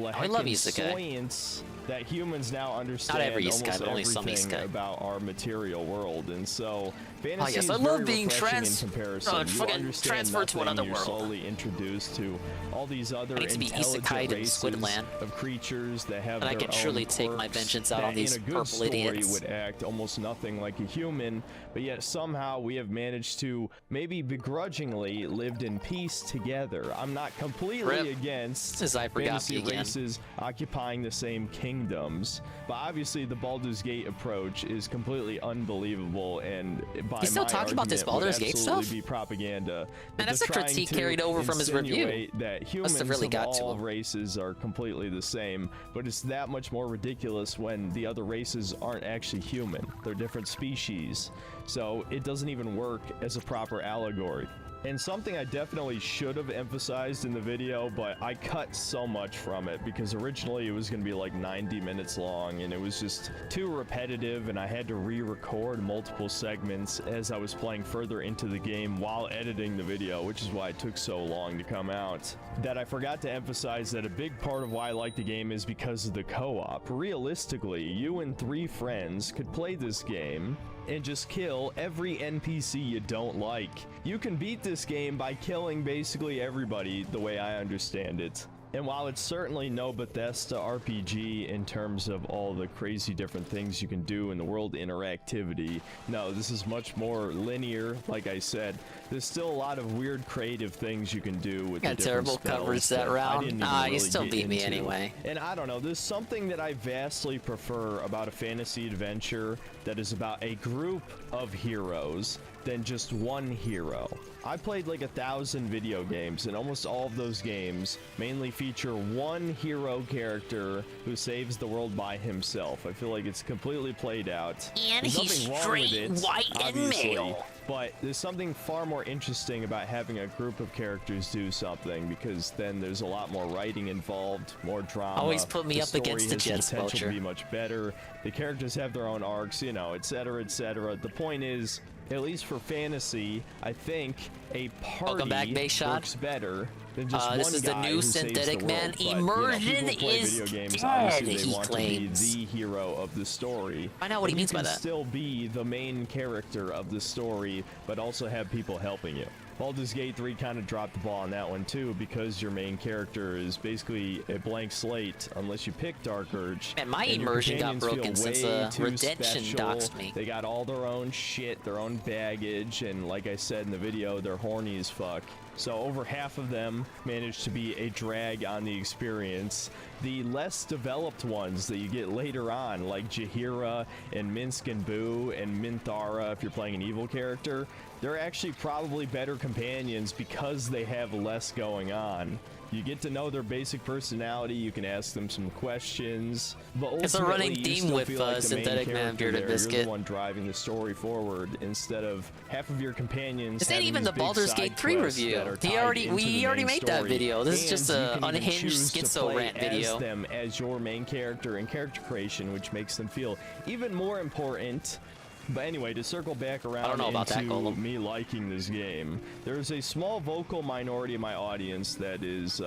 science that humans now understand almost everything about our material world, and so fantasy is very refreshing in comparison. You understand nothing, you're slowly introduced to all these other intelligent races of creatures that have their own quirks that in a good story would act almost nothing like a human, but yet somehow we have managed to maybe begrudgingly lived in peace together. I'm not completely against fantasy races occupying the same kingdoms, but obviously the Baldur's Gate approach is completely unbelievable, and by He's still talking about this Baldur's Gate stuff? Be propaganda. And that's a critique carried over from his review. That humans of all races are completely the same, but it's that much more ridiculous when the other races aren't actually human. They're different species, so it doesn't even work as a proper allegory. And something I definitely should have emphasized in the video, but I cut so much from it because originally it was going to be like 90 minutes long and it was just too repetitive, and I had to re-record multiple segments as I was playing further into the game while editing the video, which is why it took so long to come out. That I forgot to emphasize that a big part of why I like the game is because of the co-op. Realistically, you and 3 friends could play this game and just kill every NPC you don't like. You can beat this game by killing basically everybody, the way I understand it. And while it's certainly no Bethesda RPG in terms of all the crazy different things you can do in the world interactivity, no, this is much more linear. Like I said, there's still a lot of weird creative things you can do with the different terrible coverage that round. You still beat me anyway. And I don't know, there's something that I vastly prefer about a fantasy adventure that is about a group of heroes than just one hero. I played like 1,000 video games, and almost all of those games mainly feature one hero character who saves the world by himself. I feel like it's completely played out. And There's he's nothing wrong with straight, it, white, and obviously, male. but there's something far more interesting about having a group of characters do something, because then there's a lot more writing involved, more drama. Always put me the up against the story has Jets the potential vulture. to be much better. The characters have their own arcs, you know, etc., etc. The point is, at least for fantasy, I think a Welcome back, party Bayshot. works better than just one this is the guy new who saves synthetic the man. world. But, Immersion people play is video games, dead, obviously they he want claims. to be the hero of the story. Find out what he And means you by can that. still be the main character of the story, but also have people helping you. Baldur's Gate 3 kind of dropped the ball on that one too, because your main character is basically a blank slate unless you pick Dark Urge. Man, my and your immersion got companions feel broken since way too Redemption special. doxed me. They got all their own shit, their own baggage, and like I said in the video, they're horny as fuck. So over half of them managed to be a drag on the experience. The less developed ones that you get later on, like Jaheira and Minsk and Boo and Minthara, if you're playing an evil character, they're actually probably better companions because they have less going on. You get to know their basic personality, you can ask them some questions, but It's a running ultimately, you theme still with, feel like the main Synthetic Man, character Bearded there. Biscuit. You're the one driving the story forward instead of half of your companions. This ain't having even these the big Baldur's side Gate 3 quests review. that are tied We into the already main made that story. video. This is And just you a can even unhinged choose to schizo play rant video. as them as your main character in character creation, which makes them feel even more important. But anyway, to circle back around I don't know about that, into Golem. me liking this game, there's a small vocal minority of my audience that is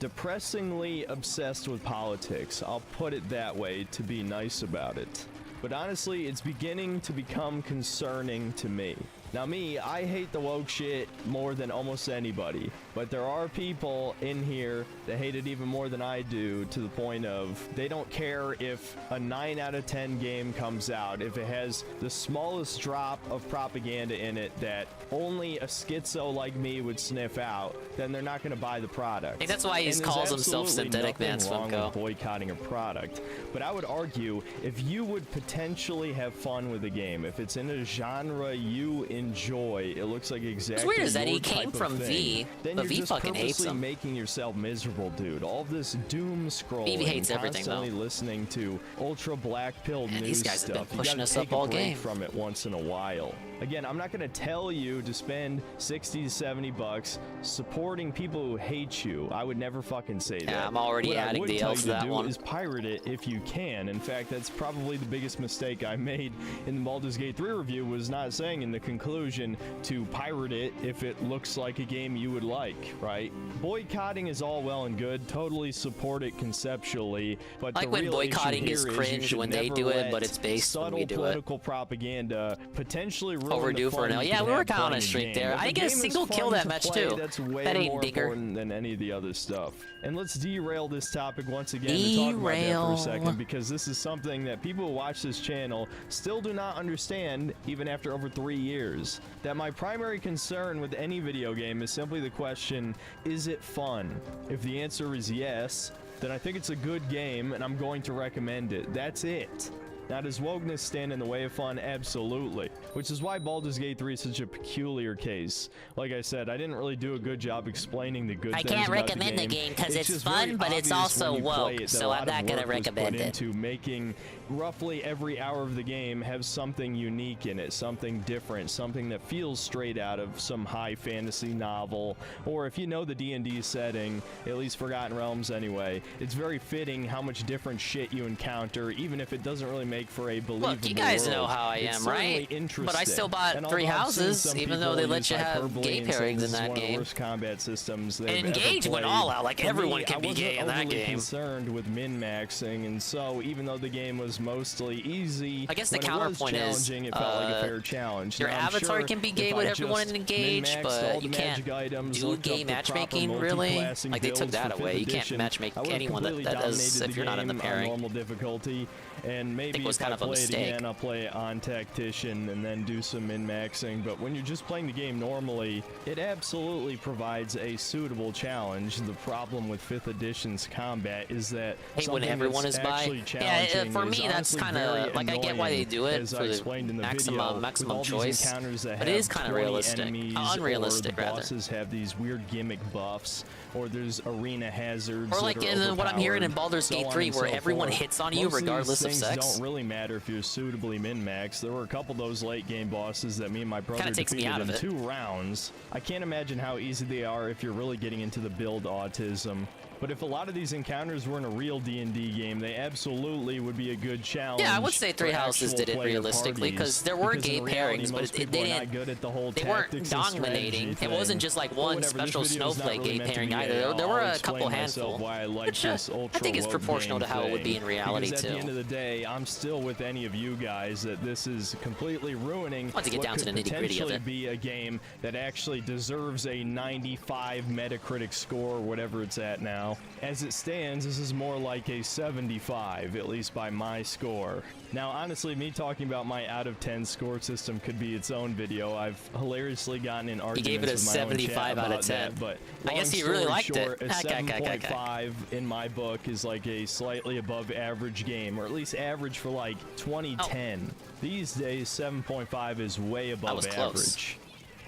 depressingly obsessed with politics. I'll put it that way to be nice about it. But honestly, it's beginning to become concerning to me. Now me, I hate the woke shit more than almost anybody, but there are people in here that hate it even more than I do, to the point of they don't care if a 9 out of 10 game comes out, if it has the smallest drop of propaganda in it that only a schizo like me would sniff out, then they're not going to buy the product. I think that's why he And there's calls himself absolutely Synthetic Man nothing wrong Swimco. with boycotting a product, but I would argue if you would potentially have fun with a game, if it's in a genre you enjoy, it looks like exactly weird is that he your came type of from thing, V, then but you're V just fucking hates purposely him. making yourself miserable, dude. All this doom scrolling, hates everything, constantly though. listening to ultra black pill Man, news these guys have been stuff. You pushing gotta us take up a all break game. from it once in a while. Again, I'm not going to tell you to spend 60 to 70 bucks supporting people who hate you. I would never fucking say that. I'm already What I adding would the tell L's you to that do one. is pirate it if you can. In fact, that's probably the biggest mistake I made in the Baldur's Gate 3 review, was not saying in the conclusion to pirate it if it looks like a game you would like, right? Boycotting is all well and good, totally support it conceptually, but Like the when real boycotting issue is here cringe you should when they never do it, let but it's based when subtle we do it. political propaganda potentially ruin Overdue the for fun an L. you Yeah, can we were have kinda on playing a streak game. there. If I the get a game is single kill fun that to match, play, too. That's way That ain't more digger. important than any of the other stuff. And let's derail this topic once again to talk about that for a Derail. second, because this is something that people who watch this channel still do not understand, even after over 3 years. That my primary concern with any video game is simply the question, is it fun? If the answer is yes, then I think it's a good game and I'm going to recommend it. That's it. Now, does wokeness stand in the way of fun? Absolutely. Which is why Baldur's Gate 3 is such a peculiar case. Like I said, I didn't really do a good job explaining the good I things can't about recommend the game 'cause it's just fun, very but it's obvious also when you play woke, it that so a lot I'm not of gonna work was recommend put it. into making roughly every hour of the game have something unique in it, something different, something that feels straight out of some high fantasy novel, or if you know the D&D setting, at least Forgotten Realms anyway, it's very fitting how much different shit you encounter, even if it doesn't really make for a believable Look, you guys world. know how I It's am, certainly right? interesting. But I still bought And 3 although I've seen houses, some even though people they let use you have hyperbole gay and say pairings this in is that one of the game. worst combat systems they've And ever Engage went played. all out, like For everyone me, can be gay in that I wasn't game. concerned with min-maxing, and so even though the game was mostly easy, I guess the when it was counterpoint is, challenging, it felt like a fair challenge. your Now, I'm avatar sure can be gay if with I everyone just in Engage, min-maxed but all the you can't magic items, do looked gay up the proper matchmaking, really? multi-classing Like, they took builds that for away. 5th You can't edition, matchmake I would've anyone that completely does dominated if you're not in the game on pairing. normal difficulty, and maybe was kind of a mistake. Again, I'll play on Tactician and then do some min-maxing, but when you're just playing the game normally, it absolutely provides a suitable challenge. The problem with 5th edition's combat is that when everyone is by. Yeah, for me that's kind of like, I get why they do it for the maximum choice, but it is kind of realistic, unrealistic rather. Bosses have these weird gimmick buffs, or there's arena hazards, or like in what I'm hearing in Baldur's Gate 3, where everyone hits on you regardless of sex. Don't really matter if you're suitably min-maxed. There were a couple of those late game bosses that me and my brother defeated in 2 rounds. I can't imagine how easy they are if you're really getting into the build autism. But if a lot of these encounters were in a real D&D game, they absolutely would be a good challenge. Yeah, I would say Three Houses did it realistically, because there were gay pairings, but they weren't dominating. It wasn't just like one special snowflake gay pairing either. There were a couple handful, which I think is proportional to how it would be in reality because too. At the end of the day, I'm still with any of you guys that this is completely ruining what could potentially be a game that actually deserves a 95 Metacritic score, or whatever it's at now. As it stands, this is more like a 75, at least by my score. Now, honestly, me talking about my out of 10 score system could be its own video. I've hilariously gotten in arguments gave it a with my 75 own chat out of 10. that, but I guess he really liked short, it. A 7.5 in my book is like a slightly above average game, or at least average for like 2010. These days, 7.5 is way above average.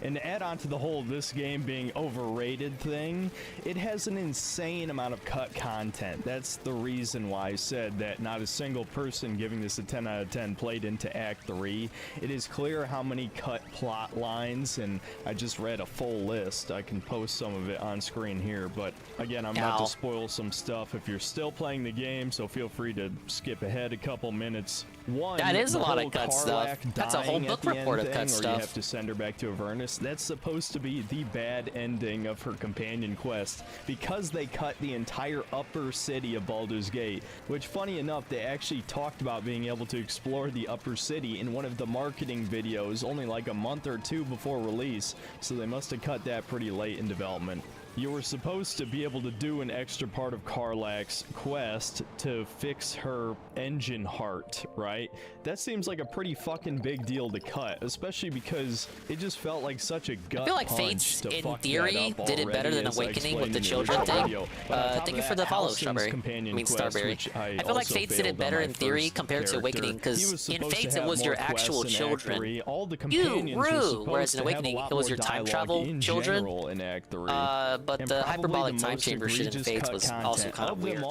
And to add on to the whole this game being overrated thing, it has an insane amount of cut content. That's the reason why I said that not a single person giving this a 10 out of 10 played into Act 3. It is clear how many cut plot lines, and I just read a full list. I can post some of it on screen here, but again, I'm about to spoil some stuff if you're still playing the game, so feel free to skip ahead a couple minutes. That is a lot of cut stuff. That's a whole book report of cut stuff. You have to send her back to Avernus. That's supposed to be the bad ending of her companion quest, because they cut the entire upper city of Baldur's Gate, which, funny enough, they actually talked about being able to explore the upper city in one of the marketing videos only like a month or 2 before release, so they must have cut that pretty late in development. You were supposed to be able to do an extra part of Karlach's quest to fix her engine heart, right? That seems like a pretty fucking big deal to cut, especially because it just felt like such a gut I feel like punch Fates, in theory, did it better than Awakening with the children thing. Thank you for the follow, Strawberry. Starberry. I feel like Fates did it better in theory compared to Awakening, because in Fates it was your actual children. You, Rue! Whereas in Awakening it was your time travel children. But the hyperbolic time chamber shit in Fates was also kind of weird.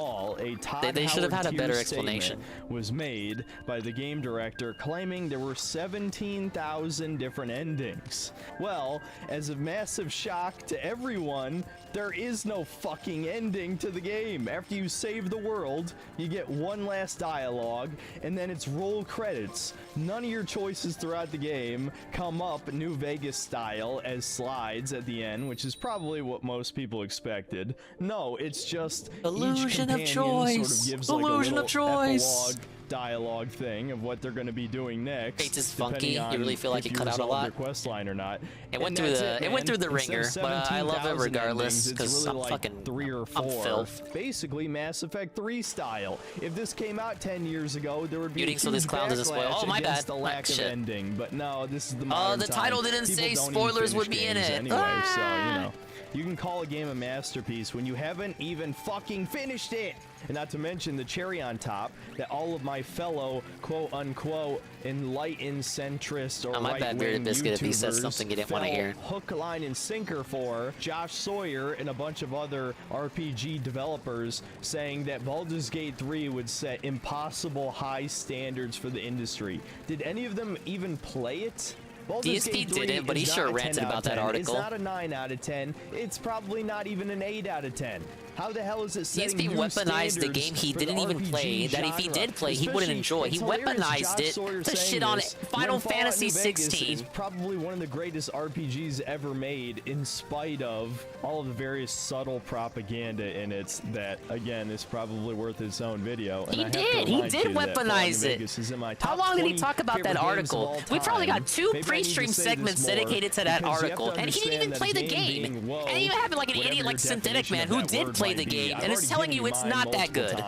They should have had a better explanation. Was made by the game director claiming there were 17,000 different endings. Well, as a massive shock to everyone, there is no fucking ending to the game. After you save the world, you get one last dialogue, and then it's roll credits. None of your choices throughout the game come up New Vegas style as slides at the end, which is probably what most people expected. No, it's just illusion of choice. Sort of gives illusion like a little epilogue dialogue thing of what they're going to be doing next. Fates is funky. You really feel like it cut out a lot. Their quest line or not. It went through the ringer, but I love it regardless because really I'm like fucking 3 or 4. I'm filth. Basically, Mass Effect 3 style. If this came out 10 years ago, there would be so this clown doesn't spoil. Oh my bad. The lack of ending, but no, this is the. The title didn't say spoilers would be in it. Anyway, so you know. You can call a game a masterpiece when you haven't even fucking finished it. And not to mention the cherry on top that all of my fellow quote-unquote enlightened centrist or right-wing Biscuit if he says something you didn't want to hear. Hook, line, and sinker for Josh Sawyer and a bunch of other RPG developers saying that Baldur's Gate 3 would set impossible high standards for the industry. Did any of them even play it? DSP didn't, but he sure ranted about that article. It's not a 9 out of 10. It's probably not even an 8 out of 10. How the hell is it setting DSP weaponized the game he didn't even play, that if he did play, he wouldn't enjoy. He weaponized it to shit on Final Fantasy 16. It's probably one of the greatest RPGs ever made, in spite of all of the various subtle propaganda in it that, again, is probably worth its own video. He did weaponize it. How long did he talk about that article? We probably got 2 3 stream segments dedicated to that article, and he didn't even play the game. And you have like an idiot like Synthetic Man who did play the game and is telling you it's not that good.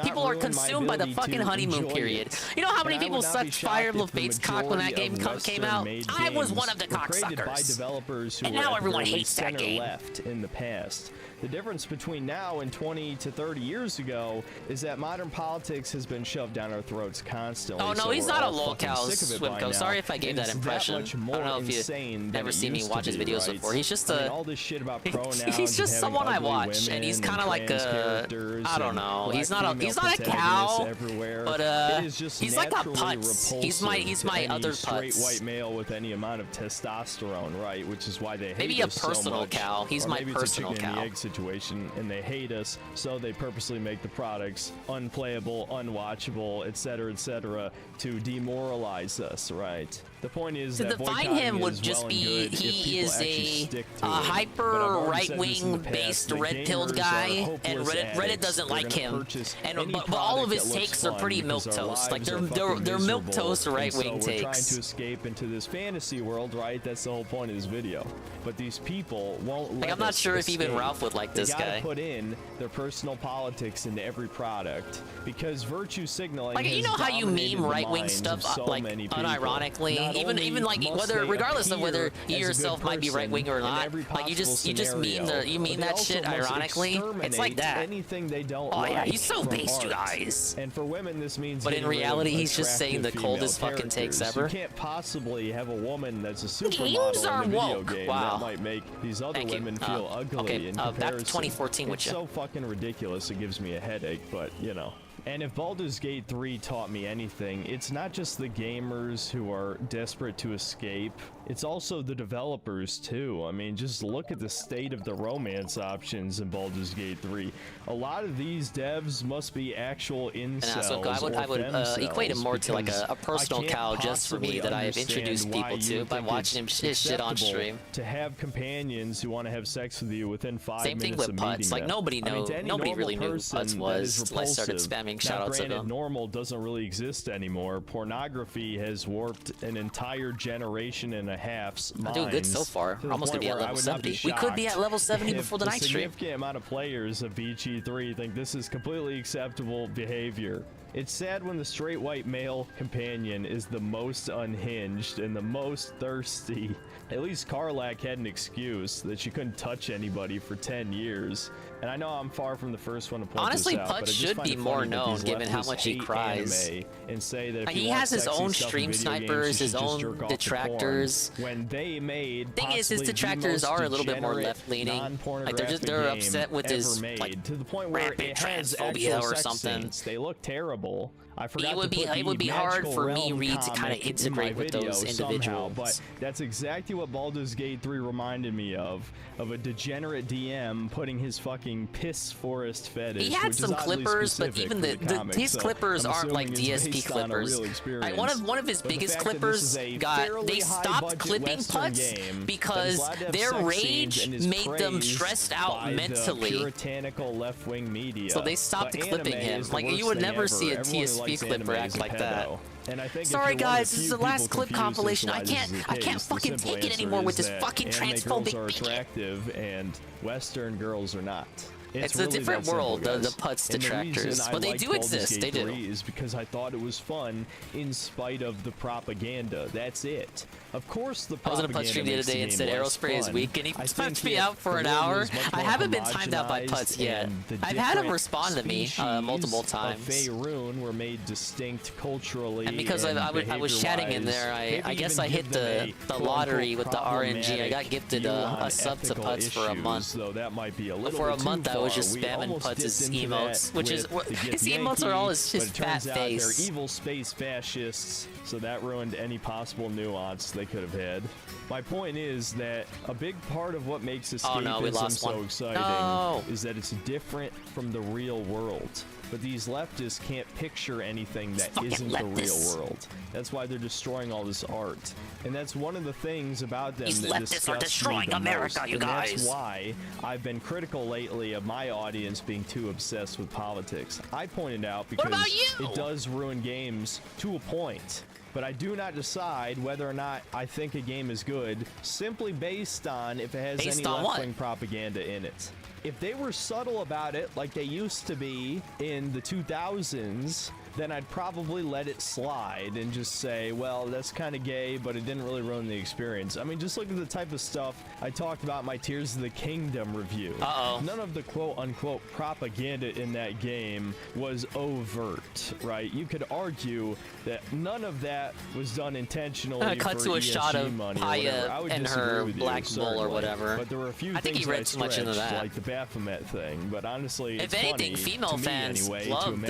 People are consumed by the fucking honeymoon period. You know how many people sucked Fire Emblem Fate's cock when that game came out? I was one of the cocksuckers. And now everyone hates that game. Left in the past. The difference between now and 20 to 30 years ago is that modern politics has been shoved down our throats constantly. Oh no, so he's we're not a all fucking lolcow sick of it by swimco. now. Sorry if I gave that It's impression. much I more don't know if insane you've than never it seen me used watch to his be, videos right? before. He's just I mean, all this shit about pronouns. he's just and someone I having ugly watch, and he's women kind of like trans a characters I don't and know. black He's not a female cow, everywhere. but It is just he's like a naturally putz. He's my repulsive to other any straight putz. white male with any amount of testosterone, right? Which is why they hate Maybe a us so personal much. cow. He's Or my maybe personal it's a chicken cow. and the egg situation, and they hate us, so they purposely make the products unplayable, unwatchable, etc., to demoralize us, right? The point is To that define boycotting him would is just well be and good if he people is actually a stick to it. But hyper I've already said this in the right-wing past based that red-pilled gamers guy, are and hopeless Reddit addicts. doesn't They're like gonna him. purchase And any but all of product his that looks takes are fun pretty because our milquetoast. Like lives are they're fucking milquetoast miserable. right-wing And so we're trying takes. to escape into this fantasy world, right? That's the whole point of this video. But these people won't let I'm not us sure if even escape. Ralph would like this They gotta guy. put in their personal politics into every product because virtue signaling Like, you has know how you dominated meme the right-wing minds stuff, of so like, many people. unironically, Not even only like must whether, they regardless of whether appear you as a yourself good might be person right-wing or in not, every like you just meme scenario, you meme but that they shit also must ironically. It's like exterminate that. anything they don't Oh yeah, like he's so from based, you art. guys. And for women, this means But in getting rid of reality, he's just saying the attractive coldest female fucking takes characters. ever. You can't possibly have a woman that's a Games supermodel are in a video woke. game Wow. that might make these other Thank you. women feel ugly okay, in back to comparison. 2014 with it's you. so fucking ridiculous. It gives me a headache, but you know. And if Baldur's Gate 3 taught me anything, it's not just the gamers who are desperate to escape, it's also the developers too. I mean, just look at the state of the romance options in Baldur's Gate 3. A lot of these devs must be actual incels So I would equate him more to like a personal cow just for me that I have introduced people to by watching him shit on stream. To have companions who want to have sex with you within 5 Same thing minutes with of Putz. meeting Like them. nobody I mean, know, to any nobody normal really knew who person, Putz that was is until I started repulsive. spamming Now, shoutouts at granted, him. normal doesn't really exist anymore. Pornography has warped an entire generation and a half's I'm minds. doing good so far. To We're the almost gonna point be at where I level would not be 70. We could be at shocked level 70 if before the night a stream. significant amount of players of BG3 think this is completely acceptable behavior. It's sad when the straight white male companion is the most unhinged and the most thirsty. At least Karlak had an excuse that she couldn't touch anybody for 10 years. And I know I'm far from the first one to point Honestly, this out, Putz but I just should find be it more funny that known these given how leftists much he hate cries. anime and say that if He you want has his sexy own stuff in stream video games, snipers, you his should just own jerk off to detractors. porn. When they made Thing is, his possibly the detractors most are a little bit more degenerate, left-leaning. Like non-pornographic they're game upset with ever his made, like to the point where rampant it has transphobia actual or sex something. scenes. They look terrible. I forgot It would to be put it would the be hard Magical for me Realm Reed to kind of comic in my integrate with video those somehow, individuals. but that's exactly what Baldur's Gate 3 reminded me of a degenerate DM putting his fucking piss forest fetish. He had which some is oddly clippers, but specific even for the comic, his so clippers I'm aren't like assuming it's DSP based on a clippers. real Like experience. one of his But the biggest fact that this clippers is a got fairly they stopped high-budget clipping Western Putz game that because is allowed to have their sex scenes rage and is made them praised stressed out by the mentally. puritanical left-wing media. So they stopped But clipping anime him. is the Like worst you would thing never ever. see a Everyone who TSP likes clipper anime act is a like that. pedo. And I think if Sorry you're one of guys, the this is few the last people clip confused as compilation. to I why this can't is the I can't case, the fucking simple take it answer anymore with is this that fucking anime girls transphobic are bigot. attractive and Western girls are not. It's a really different that simple, world, the guys. Putz And the detractors. reason I But they liked do Baldur's exist, Gate they do. 3 is because I thought it was fun in spite of the propaganda. That's it. Of course the I was in a propaganda Putz stream the other makes the day and game said less Aerospray is fun. weak, and he I punched think me if out for the an world hour. was much I more haven't been timed out by homogenized Putz yet. and the I've had him different respond to me multiple times. species of Faerun were made distinct culturally And because I was chatting in there, I guess I hit the lottery with the RNG. I got gifted a sub to Putz for a month. Though that might be a little For a bit too month, I was far. just We spamming almost Putz's dipped into emotes, that which is with the his Gith emotes are all Yankee, his but it fat turns out face. they're evil space fascists, so that ruined any possible nuance they could have had. My point is that a big part of what makes escapism Oh no, we lost so one. exciting No. is that it's different from the real world. But these leftists can't picture anything that isn't the real world. That's why they're destroying all this art. And that's one of the things about them These that leftists are disgusts destroying me the America, most. you And that's guys. why I've been critical lately of my audience being too obsessed with politics. I pointed out because about you? it does ruin games to a point. but I do not decide whether or not I think a game is good simply based on if it has Based any on what? left-wing propaganda in it. If they were subtle about it, like they used to be in the 2000s, then I'd probably let it slide and just say, well, that's kind of gay, but it didn't really ruin the experience. I mean, just look at the type of stuff I talked about in my Tears of the Kingdom review. None of the quote-unquote propaganda in that game was overt, right? You could argue that none of that was done intentionally Cut for to a ESG shot of money or whatever. I would Paya and disagree her with you, black bull or certainly. whatever. But there were a few I think things he read I too much into stretched, that. like the Baphomet thing. But honestly, If it's anything, funny, female to me fans anyway, love to imagine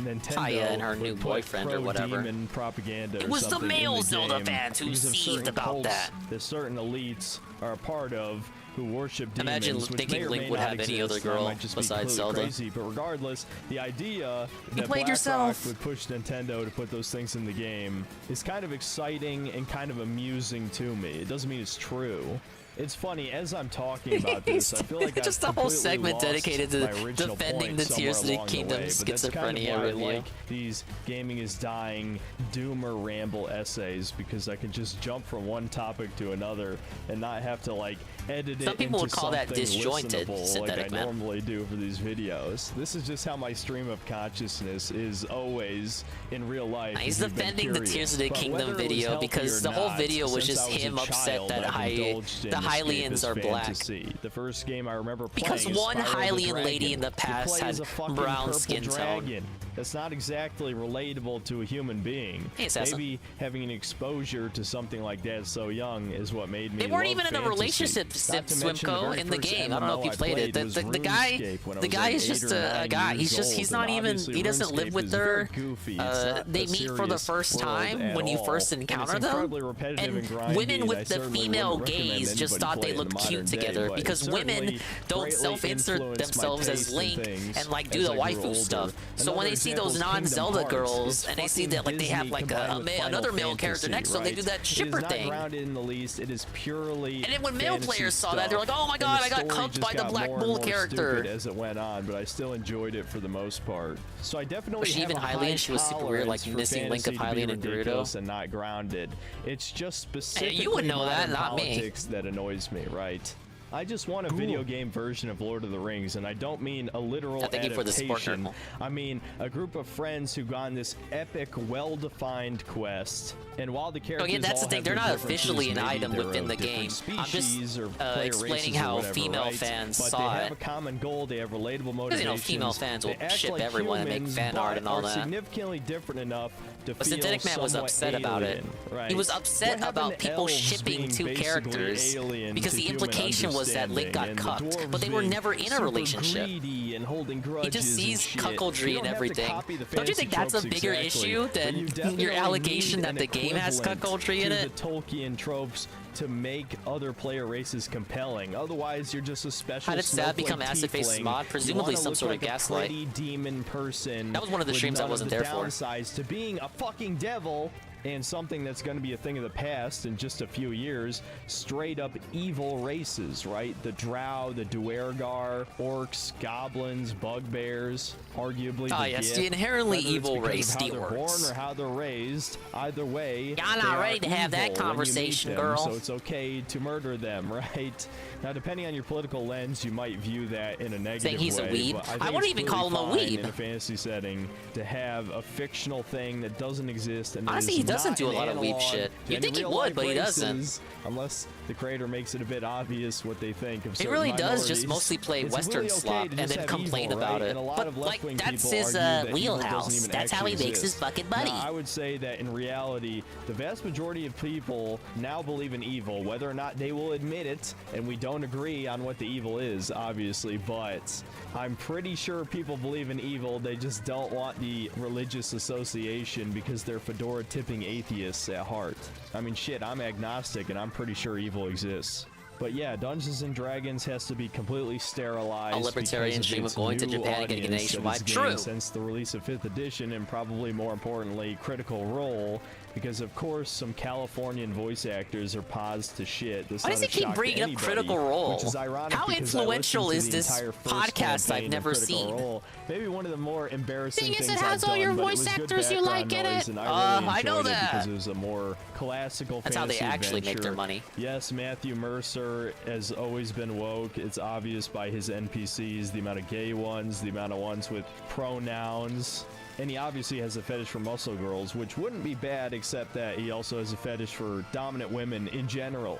the that Nintendo Paya and her new would put boyfriend or whatever. pro-demon propaganda It or was the something in male Zelda game fans who because of seethed certain about cults that. certain elites are a part of who worship demons, Imagine which thinking may or Link may would not have any exist. other That girl might just be besides completely Zelda. crazy, but regardless, the idea You that played BlackRock yourself. would push Nintendo to put those things in the game is kind of exciting and kind of amusing to me. It doesn't mean it's true. It's funny, as I'm talking about this, I feel like I've Just a whole completely segment lost dedicated to my original defending point the Tears of the somewhere along Kingdom way, but that's kind of schizophrenia why review. I like these gaming is dying doomer ramble essays, because I can just jump from one topic to another and not have to like edit Some it people into would call that something disjointed, listenable synthetic like I man. normally do for these videos. This is just how my stream of consciousness is always in real life. He's if you've been defending the curious. Tears of the But Kingdom whether it was video healthy because or the whole not, video was since just I was him a upset child, that I've indulged in the Hylians escapist are black. fantasy. The first game I remember Because playing is one Spyro the Hylian Dragon. lady in the You past play had as a fucking brown purple skin tone. dragon. That's not exactly relatable to a human being. Hey, Assassin. Maybe having an exposure to something like that so young is what made me They weren't love even in a fantasy. relationship, Not to mention the Swimco, very in the first game. I don't know if you MMO I played it. was The guy, RuneScape when I the was guy like is 8 just or a 9 guy. years He's old, not and even. obviously He doesn't live RuneScape with is very her. goofy. It's not They a meet for the serious first world time at when you all. first And it's encounter them. incredibly repetitive and grindy, Women and I with the certainly female wouldn't recommend gaze just anybody thought play they it in looked the cute modern day, together but because it women certainly don't greatly self-insert influenced my themselves as taste in Link things and like as do the I grew waifu older. stuff. So when Another they see example those is Kingdom non-Zelda Hearts. girls It's and they see fucking that like they have Disney like combined with another Final male character Fantasy, next to them, they do right? that shipper It is thing. not grounded in the least. It is purely And then when male fantasy players saw that, they're like, stuff. "Oh my And god, the I got story cucked just by the got Black more and Bull more character." stupid as it went on, but I still enjoyed it for the most part. So I definitely Was she have even a high Hylian? She was super weird, like tolerance for missing Link of fantasy to be Hylian and Gerudo. ridiculous and not grounded. It's just specifically you would know that, modern not me. politics that annoys me, right? I just want a video game version of Lord of the Rings, and I don't mean a literal Thank you for the support, adaptation. Nurgle. I mean a group of friends who go on this epic, well-defined quest. And while the characters Again, that's all the thing. have They're their not differences, officially an maybe item they're within of the different game. I'm just species or player explaining races or how whatever, female right? fans but saw they have it. a common goal. They have relatable Because, you know, motivations. female fans will They act ship like everyone and make humans, fan art but and all are that. significantly different enough to But feel Synthetic Man was somewhat upset about it. alien, right? He was upset What about happened to people elves shipping being two basically characters alien because to the human implication was that Link got understanding, and the cucked, but they dwarves were being never in a super relationship. greedy and holding grudges He just sees and shit. cuckoldry You and don't have to everything. copy the Don't you think fantasy that's a tropes bigger exactly, issue but you than definitely your allegation need that an the game has equivalent cuckoldry in to it? the Tolkien tropes to make other player races compelling. Otherwise, you're just a special How did Stab become snowflake Acid Face's tiefling. mod? You Presumably wanna some look sort of like a gaslight. pretty demon person. That was one of the with streams I none of wasn't the there for. downsides to being a fucking devil and something that's going to be a thing of the past in just a few years. Straight up evil races, right? The Drow, the Duergar, orcs, goblins, bugbears, arguably Ah, the yes, Gith. the inherently Whether it's evil because of race, how the they're orcs. born or how they're raised, either way, Y'all they not are ready to have that evil when you meet conversation, them, girl. So it's okay to murder them, right? Now, depending on your political lens, you might view that in a negative Saying he's a way. weeb? But I, I think wouldn't it's even call him a completely weeb. fine in a fantasy setting to have a fictional thing that doesn't exist. And that Honestly, is he doesn't not do a an lot of weeb analog shit. to You'd any think he real-life would, but he doesn't. races, unless the creator makes it a bit obvious what they think of He certain really does just minorities. mostly play It's Western really okay slop to and just then have complain evil, about right? it. And a lot But of like left-wing that's people his argue that evil wheelhouse. doesn't even That's how he actually makes his exist. fucking money. Now, I would say that in reality, the vast majority of people now believe in evil, whether or not they will admit it, and we don't agree on what the evil is, obviously, but I'm pretty sure people believe in evil. They just don't want the religious association because they're fedora-tipping atheists at heart. I mean, shit, I'm agnostic, and I'm pretty sure evil exists. But yeah, Dungeons and Dragons has to be completely sterilized. A libertarian dream of going to Japan and getting a nationwide. True. Since the release of 5th edition, and probably more importantly, Critical Role, because of course some Californian voice actors are paused to shit. Why does he keep bringing up Critical Role? Which is ironic. How influential is this podcast I've never seen? Role. Maybe one of the more embarrassing thing is, things it has I've all done, your but voice it was good actors you like in background noise, it. and I really I know enjoyed it that. because it was a more classical That's how they fantasy actually make their adventure. money. Yes, Matthew Mercer has always been woke. It's obvious by his NPCs, the amount of gay ones, the amount of ones with pronouns. And he obviously has a fetish for muscle girls, which wouldn't be bad, except that he also has a fetish for dominant women in general.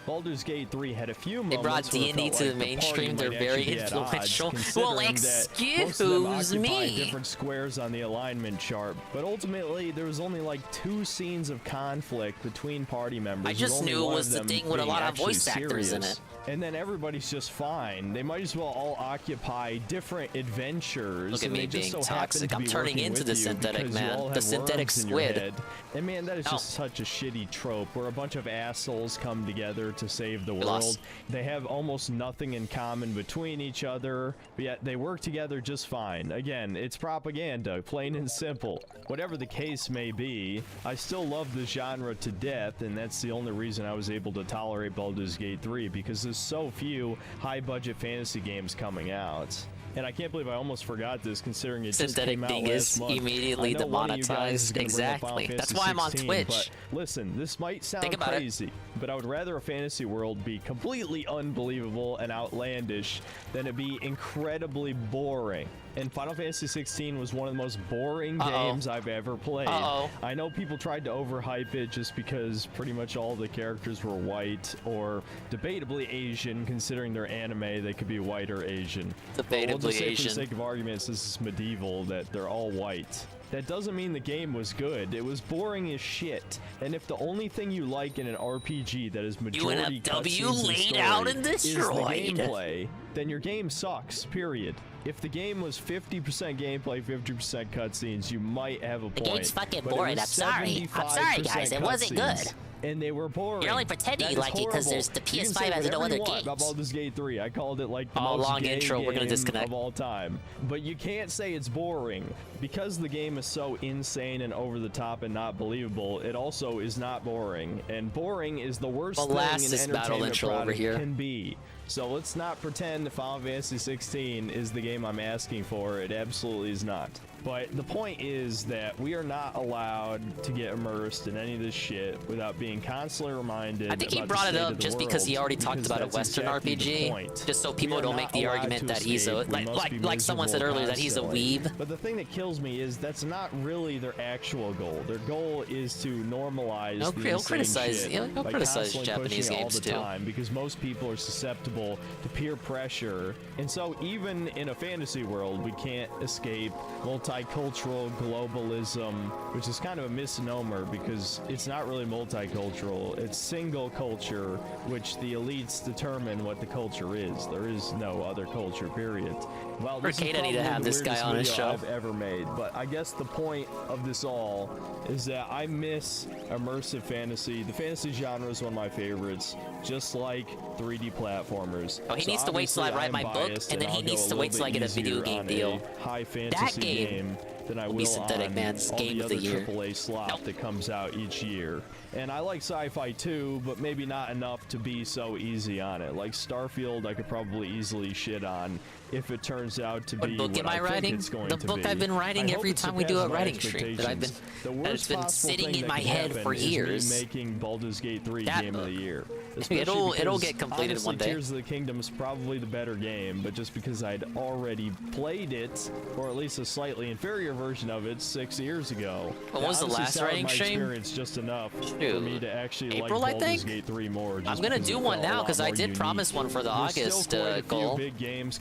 Baldur's Gate 3 had a few moments. They brought DingIe to the mainstream. They're very influential. Well, excuse me. Different squares on the alignment chart, but ultimately there was only like 2 scenes of conflict between party members. I just knew it was the thing with a lot of voice actors in it. And then everybody's just fine. They might as well all occupy different adventures. Look at me and they just being so happen toxic. to I'm be turning working into with the you synthetic because you man, all the have synthetic worms in your squid. head. And man, that is just such a shitty trope where a bunch of assholes come together to save the world. Lost. They have almost nothing in common between each other, but yet they work together just fine. Again, it's propaganda, plain and simple. Whatever the case may be, I still love the genre to death, and that's the only reason I was able to tolerate Baldur's Gate 3, because there's so few high-budget fantasy games coming out. And I can't believe I almost forgot this, considering it Synthetic just came out thing is last month. immediately I know one of you guys is demonetized. gonna bring up Final Exactly. That's Fantasy why I'm on 16, Twitch. But listen, this might sound Think about it. crazy, but I would rather a fantasy world be completely unbelievable and outlandish than it be incredibly boring. And Final Fantasy 16 was one of the most boring games I've ever played. I know people tried to overhype it just because pretty much all the characters were white, or debatably Asian, considering they're anime, they could be white or Asian. Debatably we'll just say, Asian. for the sake of arguments, this is medieval, that they're all white. That doesn't mean the game was good. It was boring as shit. And if the only thing you like in an RPG that is majority cutscenes and story out and is the destroyed. gameplay, then your game sucks, period. If the game was 50% gameplay, 50% cutscenes, you might have a point. The game's fucking But it boring. was I'm sorry. I'm sorry, guys. It wasn't good. cutscenes, and they were boring. You're only pretending That you is like it because horrible. there's the You can PS5 say has no whatever other you want games. about Baldur's Gate 3. I called it like the Oh, most long gay intro. We're gonna game disconnect. of all time. But you can't say it's boring because the game is so insane and over the top and not believable. It also is not boring, and boring is the worst thing an Molasses battle entertainment intro over product here. can be. So let's not pretend Final Fantasy 16 is the game I'm asking for. It absolutely is not. But the point is that we are not allowed to get immersed in any of this shit without being constantly reminded. I think he about the brought it state up of the just because he world, already talked because about a that's Western exactly the RPG, point. just so We people are don't not make the allowed argument to that he's a escape. We must be like someone said miserable earlier that he's a constantly. weeb. But the thing that kills me is that's not really their actual goal. Their goal is to normalize No, the he'll insane criticize- shit he'll by criticize constantly Japanese pushing it all games the too. time, because most people are susceptible to peer pressure. And so even in a fantasy world, we can't escape multicultural globalism, which is kind of a misnomer because it's not really multicultural. It's single culture, which the elites determine what the culture is. There is no other culture, period. Well, this is Arcade, I need to probably have the this guy weirdest on his video show. I've ever made, but I guess the point of this all is that I miss immersive fantasy. The fantasy genre is one of my favorites, just like 3D platformers. Oh, he So needs to wait till I obviously write my am book, biased, and then he I'll needs go to a wait little till I bit get a video easier game on deal. a high fantasy That game than I will be will Synthetic on Man's all game the of the other year. AAA slop that comes out each year. And I like sci-fi too, but maybe not enough to be so easy on it. Like Starfield, I could probably easily shit on if it turns out to be What book am I I think writing? it's going The to book be. I've been writing I hope every it time we do a surpasses my writing stream that I've been expectations. The that worst has been possible sitting thing in that my could head happen for is me years. making Baldur's Gate 3 That game of the book. year. It'll Especially get completed honestly, one day. Tears of the Kingdom's probably the better game, but just because I'd already played it, or at least a slightly inferior version of it 6 years ago. What was the honestly last soured writing my stream? experience just enough for me to actually April, like I Baldur's think? Gate 3 more. I'm gonna do one now because I did promise one for the August goal.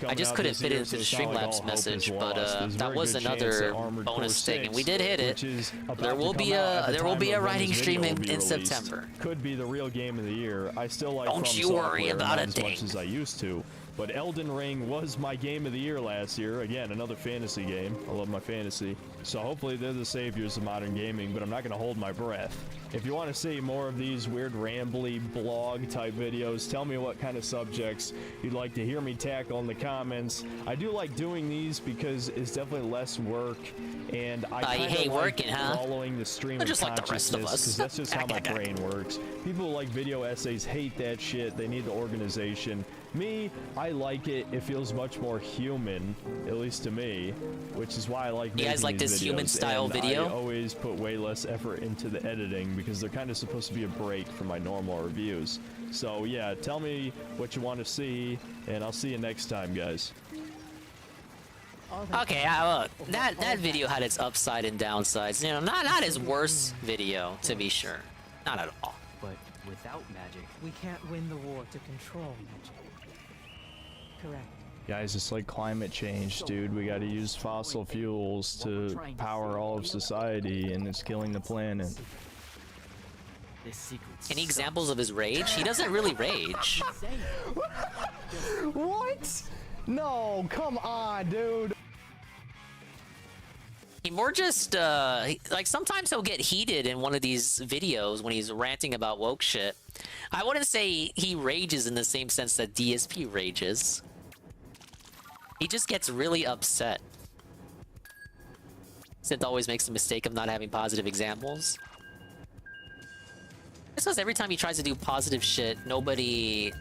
I just couldn't fit it into the Streamlabs message, but that was another bonus thing, and we did hit it. There will be a writing stream in September. Could be the real game of the year. I still like Don't From you worry Software about not a as thing. much as I used to. But Elden Ring was my game of the year last year. Again, another fantasy game. I love my fantasy. So hopefully they're the saviors of modern gaming, but I'm not going to hold my breath. If you want to see more of these weird rambly blog type videos, tell me what kind of subjects you'd like to hear me tackle in the comments. I do like doing these because it's definitely less work, and I you hate like working, huh? following the stream of Just like the rest of consciousness, us. because that's just how my brain works. People who like video essays hate that shit. They need the organization. Me, I like it. It feels much more human, at least to me, which is why I like making You guys like these this videos. human style And video? I always put way less effort into the editing because they're kind of supposed to be a break from my normal reviews. So yeah, tell me what you want to see, and I'll see you next time, guys. Okay, look, that video had its upside and downsides. You know, not his worst video, to be sure. Not at all. But without magic, we can't win the war to control magic. Correct. Guys, it's like climate change, dude. We gotta use fossil fuels to power all of society, and it's killing the planet. Any examples of his rage? He doesn't really rage. What? No, come on, dude. He more just, like, sometimes he'll get heated in one of these videos when he's ranting about woke shit. I wouldn't say he rages in the same sense that DSP rages. He just gets really upset. Synth always makes the mistake of not having positive examples. It's because every time he tries to do positive shit, he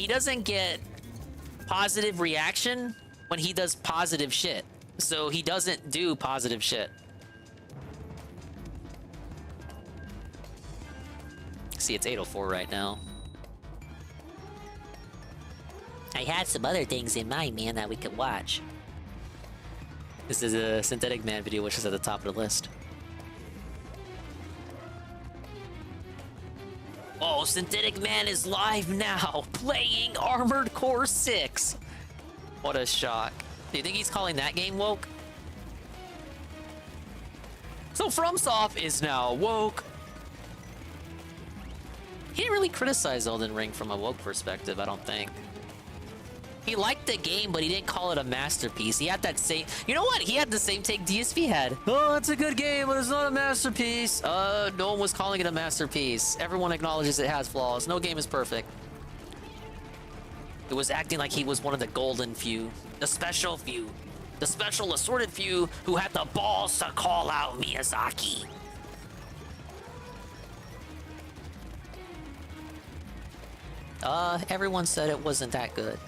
doesn't get positive reaction when he does positive shit. So he doesn't do positive shit. See, it's 8:04 right now. I had some other things in mind, man, that we could watch. This is a Synthetic Man video, which is at the top of the list. Oh, Synthetic Man is live now, playing Armored Core 6. What a shock. Do you think he's calling that game woke? So FromSoft is now woke. He didn't really criticize Elden Ring from a woke perspective, I don't think. He liked the game, but he didn't call it a masterpiece. He had that same... You know what? He had the same take DSP had. Oh, it's a good game, but it's not a masterpiece. No one was calling it a masterpiece. Everyone acknowledges it has flaws. No game is perfect. It was acting like he was one of the golden few. The special few. The special assorted few who had the balls to call out Miyazaki. Everyone said it wasn't that good.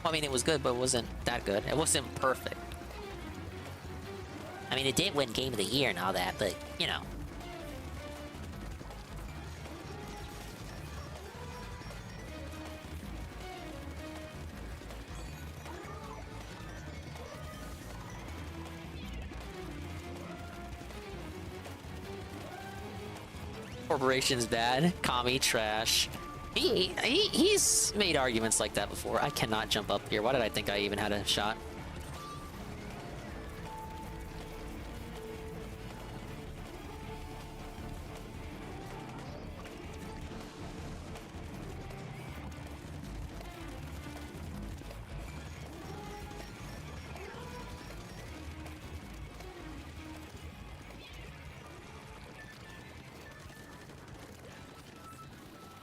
I mean, it was good, but it wasn't that good. It wasn't perfect. I mean, it did win Game of the Year and all that, but, you know. Corporation's bad. Kami trash. He's made arguments like that before. I cannot jump up here. Why did I think I even had a shot?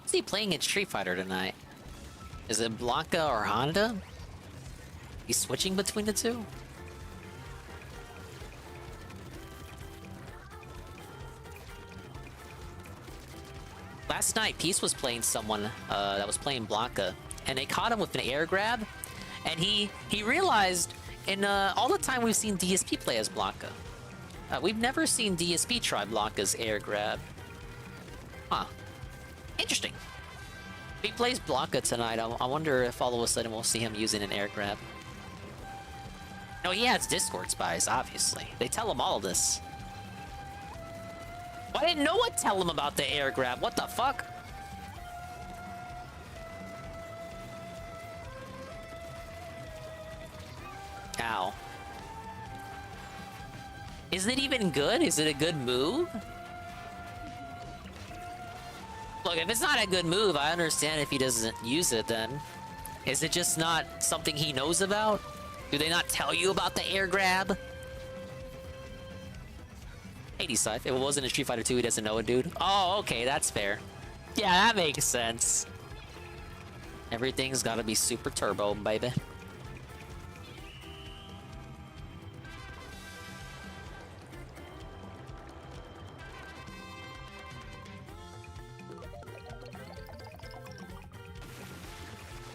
Who's he playing in Street Fighter tonight? Is it Blanca or Honda? He's switching between the two? Last night, Peace was playing someone that was playing Blanca, and they caught him with an air grab, and he realized in all the time we've seen DSP play as Blanca, we've never seen DSP try Blanca's air grab. Huh. Interesting. If he plays Blanca tonight, I wonder if all of a sudden we'll see him using an air grab. No, he has Discord spies, obviously. They tell him all of this. Why didn't no one tell him about the air grab? What the fuck? Ow. Is it even good? Is it a good move? Look, if it's not a good move, I understand if he doesn't use it then. Is it just not something he knows about? Do they not tell you about the air grab? 85. If it wasn't in Street Fighter 2, he doesn't know it, dude. Oh, okay, that's fair. Yeah, that makes sense. Everything's gotta be super turbo, baby.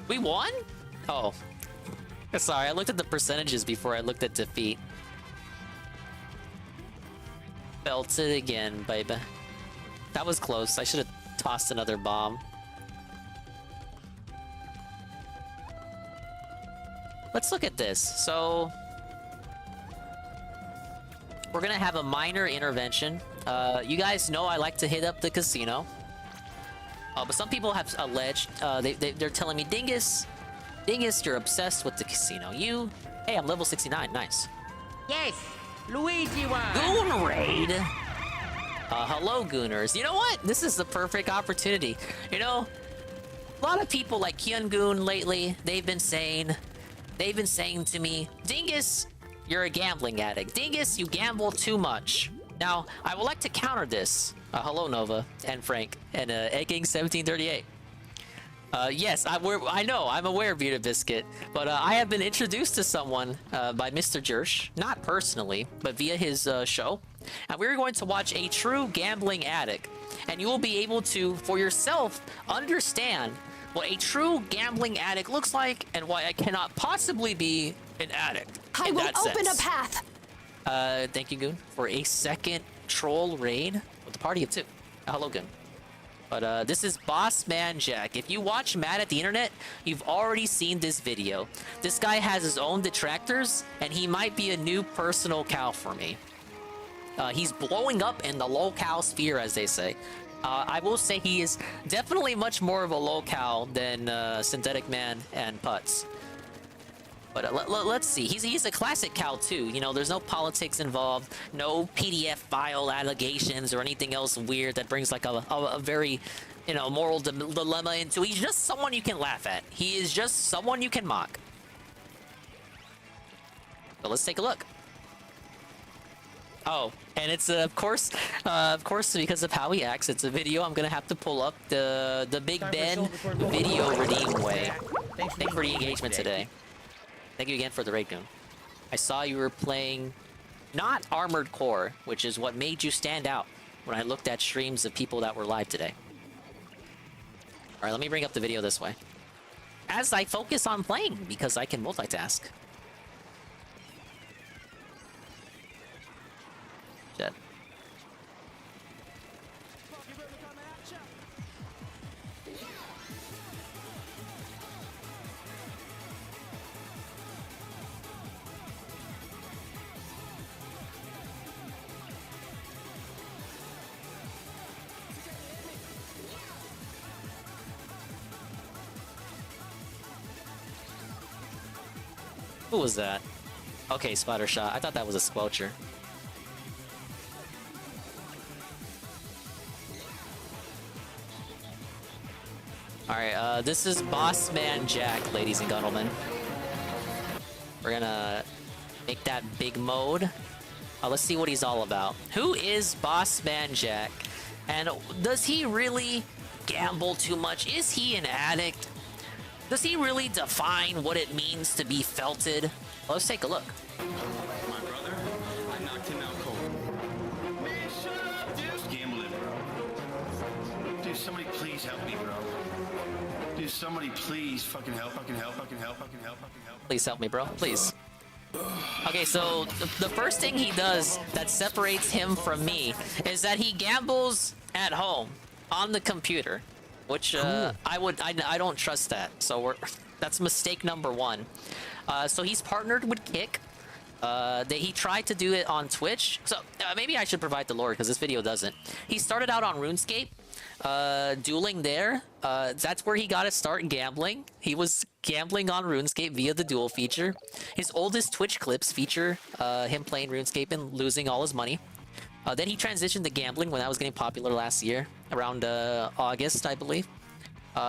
We won? Oh. Sorry, I looked at the percentages before I looked at defeat. Felt it again, baby. That was close. I should have tossed another bomb. Let's look at this. So... we're gonna have a minor intervention. You guys know I like to hit up the casino. But some people have alleged, they're telling me, Dingus, you're obsessed with the casino. Hey, I'm level 69, nice. Yes, Luigi won. Goon Raid? Hello, Gooners. You know what? This is the perfect opportunity. You know, a lot of people like Kyun Goon lately, they've been saying to me, Dingus, you're a gambling addict. Dingus, you gamble too much. Now, I would like to counter this. Hello, Nova and Frank and Egging 1738. Yes, I know, I'm aware, Buta Biscuit, but I have been introduced to someone by Mr. Jersh, not personally, but via his show, and we're going to watch a true gambling addict, and you will be able to, for yourself, understand what a true gambling addict looks like and why I cannot possibly be an addict. I will open a path. Thank you, Goon, for a second troll raid with a party of 2. Hello, Goon. But this is Boss Man Jack. If you watch Mad at the Internet, you've already seen this video. This guy has his own detractors, and he might be a new personal cow for me. He's blowing up in the lol-cow sphere, as they say. I will say he is definitely much more of a lol-cow than Synthetic Man and Putz. But let's see. He's a classic cow too. You know, there's no politics involved, no PDF file allegations or anything else weird that brings like a very, you know, moral dilemma into. He's just someone you can laugh at. He is just someone you can mock. But let's take a look. Oh, and it's of course because of how he acts. It's a video. I'm gonna have to pull up the Big Ben video redeem way. Thank you for the engagement today. Thank you again for the raid, Goon. I saw you were playing not Armored Core, which is what made you stand out when I looked at streams of people that were live today. Alright, let me bring up the video this way. As I focus on playing, because I can multitask. Shit. Who was that? Okay, Spider Shot. I thought that was a squelcher. Alright, this is Boss Man Jack, ladies and gentlemen. We're gonna make that big mode. Let's see what he's all about. Who is Boss Man Jack? And does he really gamble too much? Is he an addict? Does he really define what it means to be felted? Let's take a look. My brother, I knocked him out cold. Man, shut up, dude. Just gambling, bro. Dude, somebody please help me, bro. Dude, somebody please fucking help, fucking help, fucking help, fucking help, fucking help. Please help me, bro. Please. Okay, so the first thing he does that separates him from me is that he gambles at home on the computer. Which I don't trust that. So that's mistake number 1. So he's partnered with Kick. He tried to do it on Twitch. So maybe I should provide the lore because this video doesn't. He started out on RuneScape, dueling there. That's where he got to start gambling. He was gambling on RuneScape via the duel feature. His oldest Twitch clips feature him playing RuneScape and losing all his money. Then he transitioned to gambling when that was getting popular last year, around August, I believe.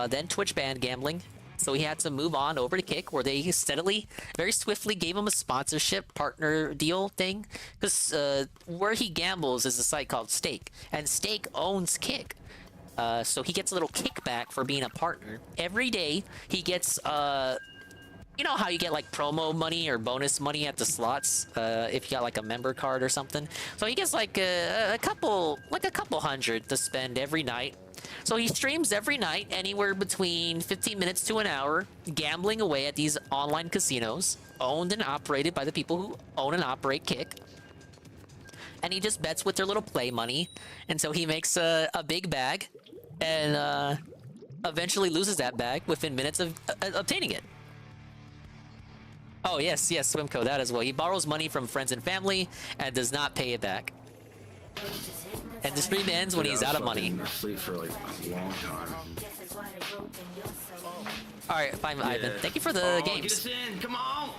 Then Twitch banned gambling. So he had to move on over to Kick, where they steadily, very swiftly gave him a sponsorship partner deal thing. Because where he gambles is a site called Stake, and Stake owns Kick. So he gets a little kickback for being a partner. Every day he gets, you know how you get like promo money or bonus money at the slots if you got like a member card or something. So he gets like a couple hundred to spend every night. So he streams every night, anywhere between 15 minutes to an hour, gambling away at these online casinos, owned and operated by the people who own and operate Kick. And he just bets with their little play money, and so he makes a big bag, and eventually loses that bag within minutes of obtaining it. Oh yes, Swimco, that as well. He borrows money from friends and family and does not pay it back. And the stream ends when he's out of money. Asleep for like a long time. All right, fine, Ivan. Thank you for the games. Get us in, come on!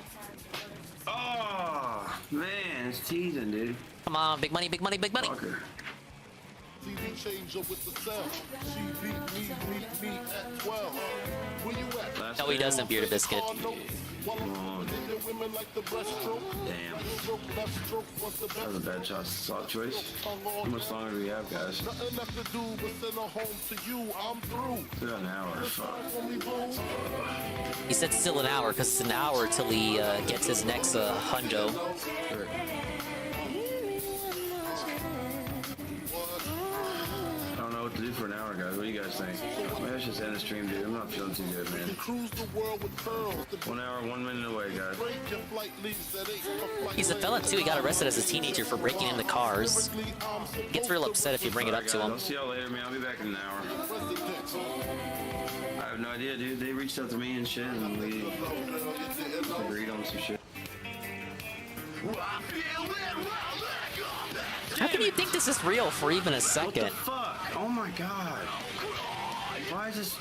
Oh man, it's teasing, dude. Come on, big money, big money, big money. Fucker. No, he doesn't, Bearded Biscuit. Damn. That was a bad shot choice. How much longer do we have, guys? Still an hour. Fuck. He said still an hour because it's an hour till he gets his next hundo. Sure. I don't know what to do for an hour, guys. What do you guys think? Maybe I should just end the stream, dude. I'm not feeling too good, man. 1 hour, 1 minute away, guys. He's a fella too. He got arrested as a teenager for breaking into cars. Gets real upset if you bring it up to him. I'll see y'all later, man. I'll be back in an hour. I have no idea, dude. They reached out to me and shit, and we agreed on some shit. How can you think this is real for even a second? What the fuck? Oh my god. Why is this...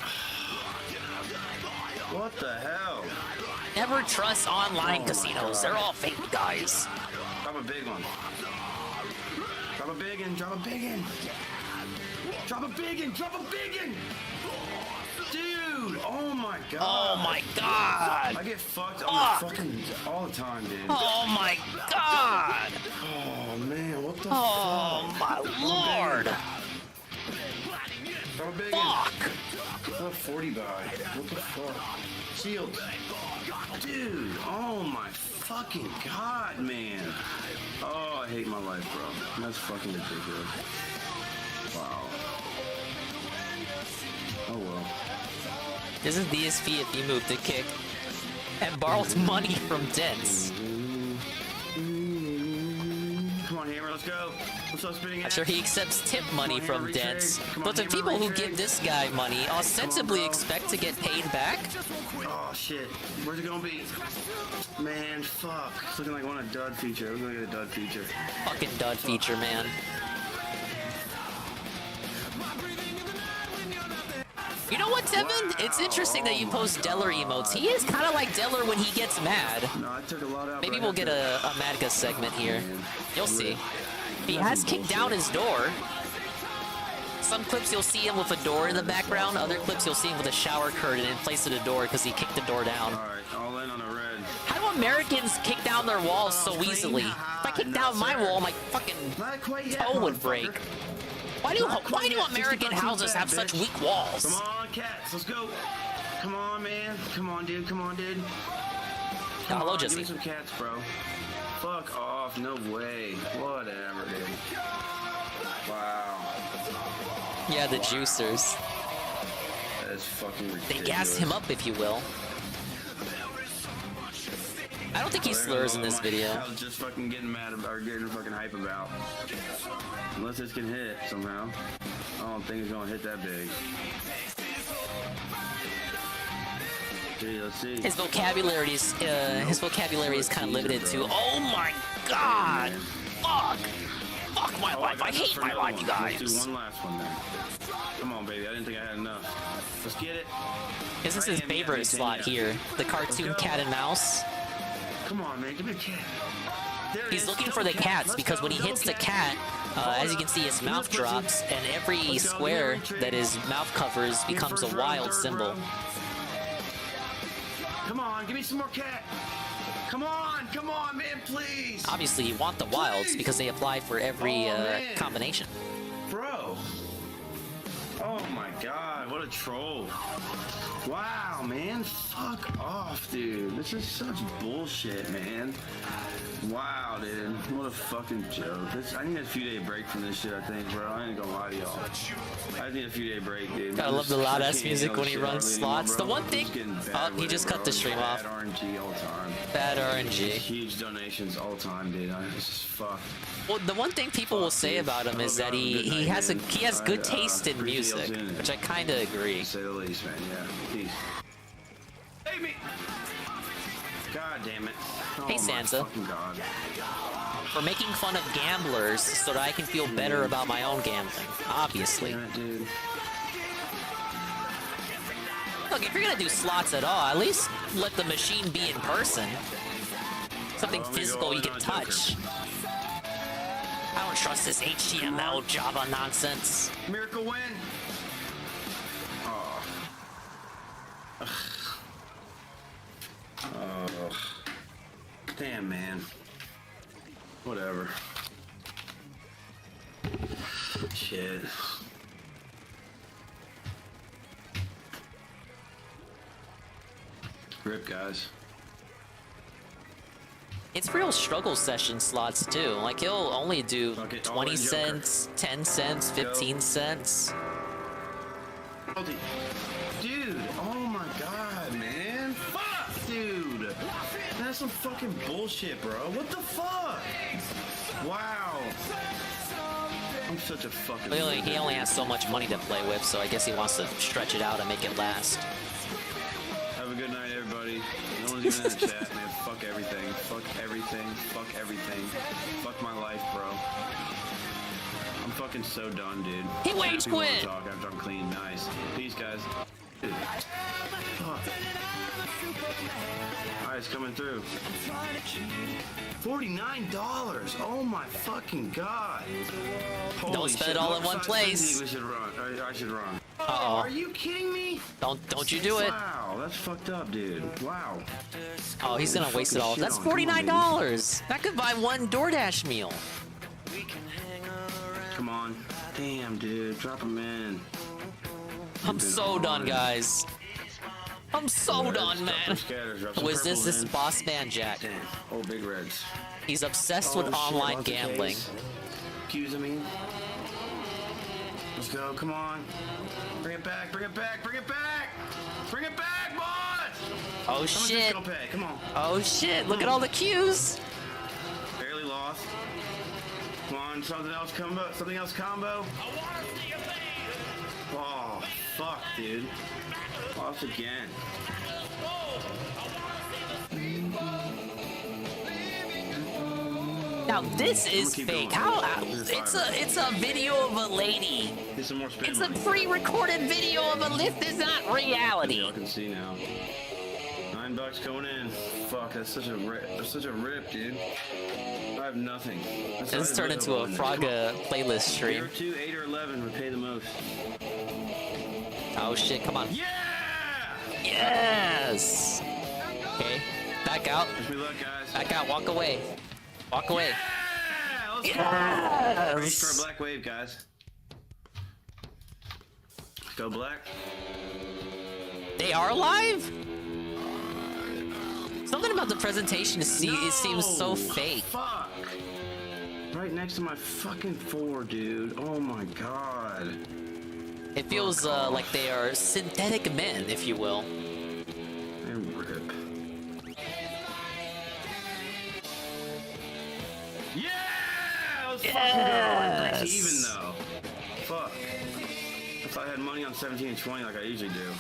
What the hell? Never trust online casinos. They're all fake, guys. Drop a big one. Drop a big one. Drop a big one. Drop a big one. Drop a big one. Dude, oh my god. Oh my god. I get fucked all the time, dude. Oh my god. Oh man, what the fuck? My lord. Drop a big fuck. What 40 by? What the fuck? Shield. Dude, oh my fucking god, man. Oh, I hate my life, bro. That's fucking ridiculous. Wow. Oh well. This is DSP if he moved to Kick and borrowed money from Dents. Come on, Hammer, let's go. Let's stop spinning I'm sure he accepts tip money from Dents, but the people who give this guy money ostensibly expect to get paid back? Oh shit, where's it gonna be? Man, fuck. It's looking like I want a dud feature. We're gonna get a dud feature. Fucking dud feature, man. You know what, Tevin? It's interesting that you post Deller emotes. He is kind of like Deller when he gets mad. No, I took a lot out. Maybe we'll get a Madga segment here. You'll see. He has kicked down his door. Some clips you'll see him with a door in the background. Other clips you'll see him with a shower curtain in place of the door because he kicked the door down. Alright, all in on a red. How do Americans kick down their walls so easily? If I kick down my wall, my fucking toe would break. Why do American houses have such weak walls? Come on, cats, let's go. Come on, man. Come on, dude. Come on, dude. Hello, on, Jesse. Give me some cats, bro. Fuck off. No way. Whatever, dude. Wow. Yeah, the juicers. That is fucking ridiculous. They gassed him up, if you will. I don't think he slurs in this video. I was just fucking getting mad about, or getting fucking hype about. Unless this can hit somehow. I don't think it's gonna hit that big. Okay, let's see. His vocabulary is kind of limited to. Oh my god! Fuck! Fuck my life! I hate my life, you guys. Let's do one last one then. Come on, baby. I didn't think I had enough. Let's get it. This is his favorite slot here. The cartoon cat and mouse. Come on, man. Give me a cat. He's looking for the cats because when he hits the cat, as you can see, his mouth drops, and every square that his mouth covers becomes a wild symbol. on, give me some more cat. Come on, man, please. Obviously, you want the wilds because they apply for every combination. Bro. Oh my god, what a troll. Wow, man, fuck off, dude. This is such bullshit, man. Wow, dude, what a fucking joke. I need a few day break from this shit, I think, bro. I ain't gonna lie to y'all. I need a few day break, dude. Gotta love the loud ass music when he runs slots. The one thing, he just cut the stream off. Bad RNG all the time. Bad RNG. Huge donations all the time, dude. This is fuck. Well, the one thing people will say about him is that he has good taste in music, which I kind of agree. To say the least, man. Yeah. Peace. Save me! God damn it. Oh, Hey, Sansa. God. For making fun of gamblers so that I can feel better about my own gambling, obviously. Damn it, dude. Look, if you're gonna do slots at all, at least let the machine be in person. Something physical you can touch. I don't trust this HTML Java nonsense. Miracle win! Oh. Ugh. Oh. Damn, man. Whatever. Shit. Rip, guys. It's real struggle session slots too. Like he'll only do 20 cents, 10 cents, 15 cents. Dude, oh my god, man. Fuck, dude. That's some fucking bullshit, bro. What the fuck? Wow. I'm such a fucking... Clearly, he only has so much money to play with, so I guess he wants to stretch it out and make it last. Have a good night, everybody. No one's even in the chat, man. Fuck everything. Fuck everything. Fuck everything. Fuck my life, bro. I'm fucking so done, dude. He wage quit. Talk after I'm clean. Nice. Peace, guys. Dude. Fuck. Alright, it's coming through. $49. Oh my fucking god. Don't spend it all in one place. I should run. I should run. Uh-oh. Are you kidding me? Don't you do it. Wow, that's fucked up, dude. Wow. Oh, he's gonna waste it all. That's $49. That could buy one DoorDash meal. Come on. Damn, dude. Drop him in. I'm so done, guys. I'm so done, man. Who is this? This is Boss Man Jack. Oh, big reds. He's obsessed with online gambling. Accusing me. Let's go. Come on. Bring it back. Bring it back. Bring it back. Bring it back, boss. Oh shit. Pay. Come on. Oh shit. Look at all the cues. Barely lost. Come on. Something else combo. Something else combo. Oh, fuck, dude. Lost again. Now this is fake. It's a video of a lady. It's a pre-recorded video of a lift. It's not reality. I can see now. $9 going in. Fuck, that's such a rip. That's such a rip, dude. I have nothing. This turned into a Fraga playlist stream. 2, 8, or 11 would pay the most. Oh shit! Come on. Yeah! Yes. Okay. Back out. Wish me luck, guys. Back out. Walk away. Walk away. Yeah! Let's go. Reach for a black wave, guys. Go black. They are alive? Something about the presentation it seems so fake. Fuck. Right next to my fucking 4, dude. Oh my god. It feels like they are synthetic men, if you will. And rip. Yeah! Let's fucking go. It's even though. Fuck. If I had money on 17 and 20 like I usually do.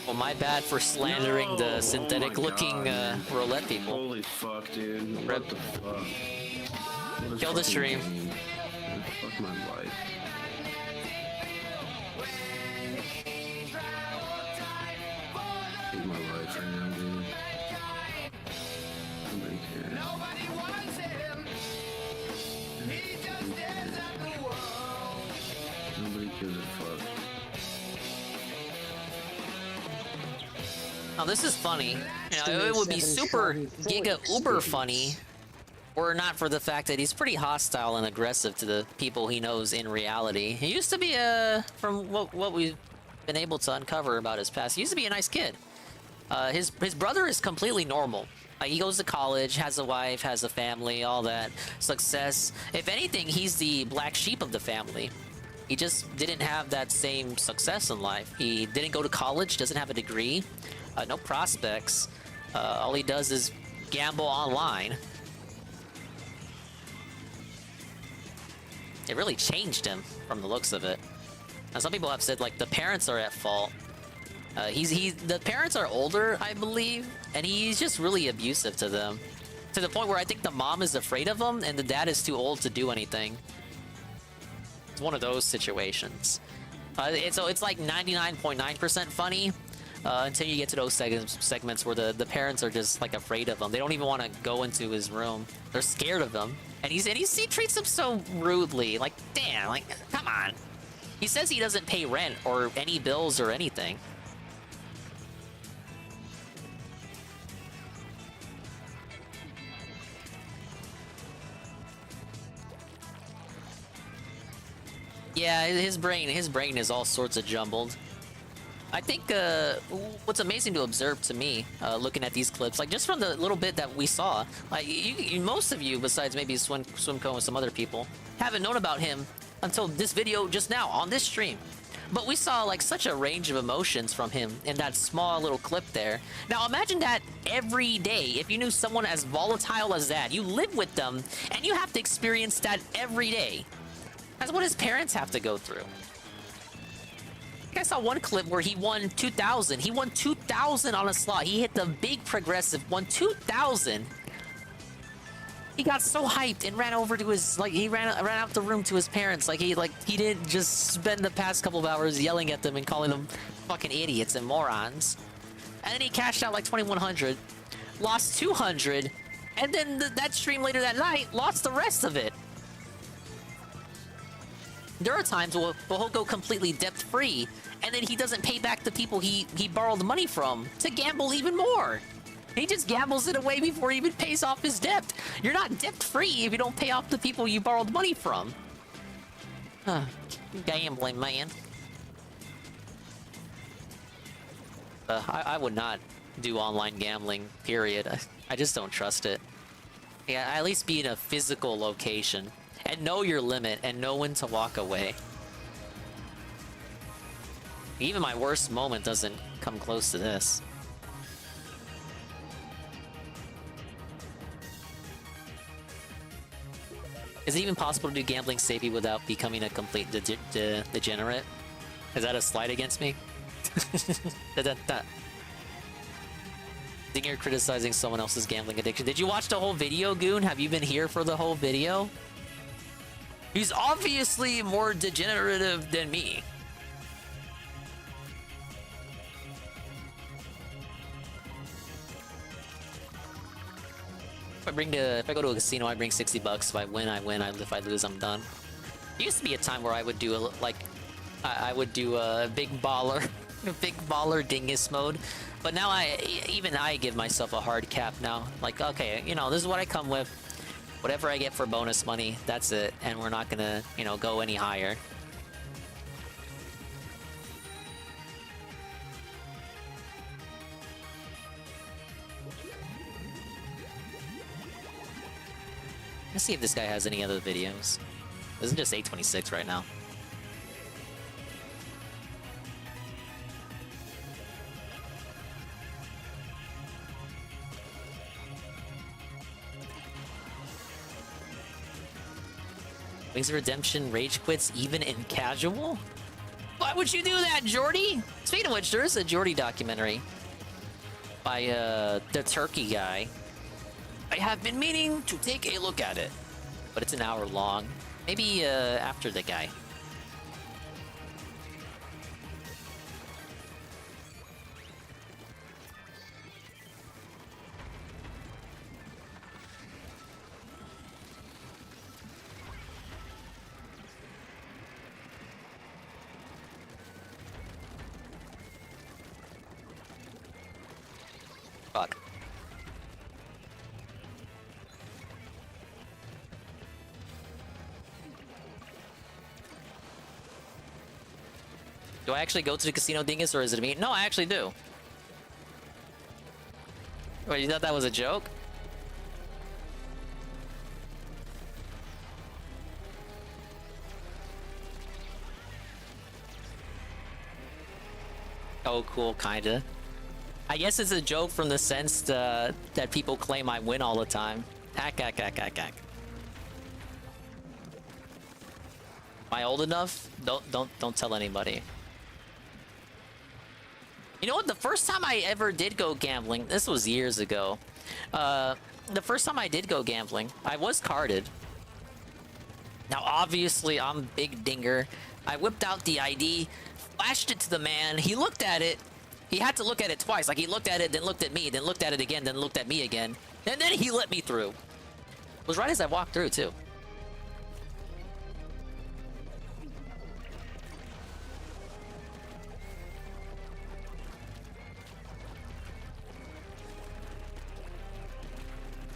Well, my bad for slandering the synthetic-looking roulette people. Holy fuck, dude. Rip. What the fuck? Kill the stream. Fuck my life. Hate my life right now, dude. Nobody cares. Nobody wants him. He just stares at the wall. Nobody gives a fuck. Now this is funny. You know, it would be super giga uber funny were it not for the fact that he's pretty hostile and aggressive to the people he knows in reality. He used to be from what we've been able to uncover about his past, he used to be a nice kid. His brother is completely normal. He goes to college, has a wife, has a family, all that success. If anything, he's the black sheep of the family. He just didn't have that same success in life. He didn't go to college, doesn't have a degree, no prospects. All he does is gamble online. It really changed him from the looks of it. Now, some people have said, like, the parents are at fault. The parents are older, I believe, and he's just really abusive to them. To the point where I think the mom is afraid of him, and the dad is too old to do anything. It's one of those situations. So it's like 99.9% funny, until you get to those segments where the parents are just, like, afraid of him. They don't even want to go into his room. They're scared of him. And he treats them so rudely. Like, damn, like, come on. He says he doesn't pay rent or any bills or anything. Yeah, his brain is all sorts of jumbled. I think what's amazing to observe to me, looking at these clips, like just from the little bit that we saw, like most of you, besides maybe Swimco and some other people, haven't known about him until this video just now on this stream. But we saw like such a range of emotions from him in that small little clip there. Now imagine that every day. If you knew someone as volatile as that, you live with them and you have to experience that every day. That's what his parents have to go through. I saw one clip where he won 2,000. He won 2,000 on a slot. He hit the big progressive, won 2,000. He got so hyped and ran over to his, like, he ran out the room to his parents. Like he didn't just spend the past couple of hours yelling at them and calling them fucking idiots and morons. And then he cashed out like 2,100, lost 200, and then that stream later that night lost the rest of it. There are times where he'll go completely debt-free, and then he doesn't pay back the people he borrowed money from to gamble even more. He just gambles it away before he even pays off his debt. You're not debt-free if you don't pay off the people you borrowed money from. Gambling, man. I would not do online gambling, period. I just don't trust it. Yeah, at least be in a physical location. And know your limit, and know when to walk away. Even my worst moment doesn't come close to this. Is it even possible to do gambling safely without becoming a complete degenerate? Is that a slight against me? DingIe criticizing someone else's gambling addiction. Did you watch the whole video, Goon? Have you been here for the whole video? He's obviously more degenerative than me. If I go to a casino, I bring 60 bucks. If I win, I win. If I lose, I'm done. There used to be a time where I would do I would do a big baller, dingus mode. But now even I give myself a hard cap now. Like, okay, you know, this is what I come with. Whatever I get for bonus money, that's it. And we're not gonna, you know, go any higher. Let's see if this guy has any other videos. This is just 826 right now. Wings of Redemption rage quits even in casual? Why would you do that, Jordy? Speaking of which, there is a Jordy documentary by the turkey guy. I have been meaning to take a look at it, but it's an hour long. Maybe after the guy. Do I actually go to the casino, dingus, or is it me? No, I actually do. Wait, you thought that was a joke? Oh, cool, kinda. I guess it's a joke from the sense that people claim I win all the time. Hack. Am I old enough? Don't tell anybody. You know what? The first time I ever did go gambling, this was years ago. The first time I did go gambling, I was carded. Now, obviously, I'm big dinger. I whipped out the ID, flashed it to the man. He looked at it. He had to look at it twice. Like, he looked at it, then looked at me, then looked at it again, then looked at me again. And then he let me through. It was right as I walked through, too.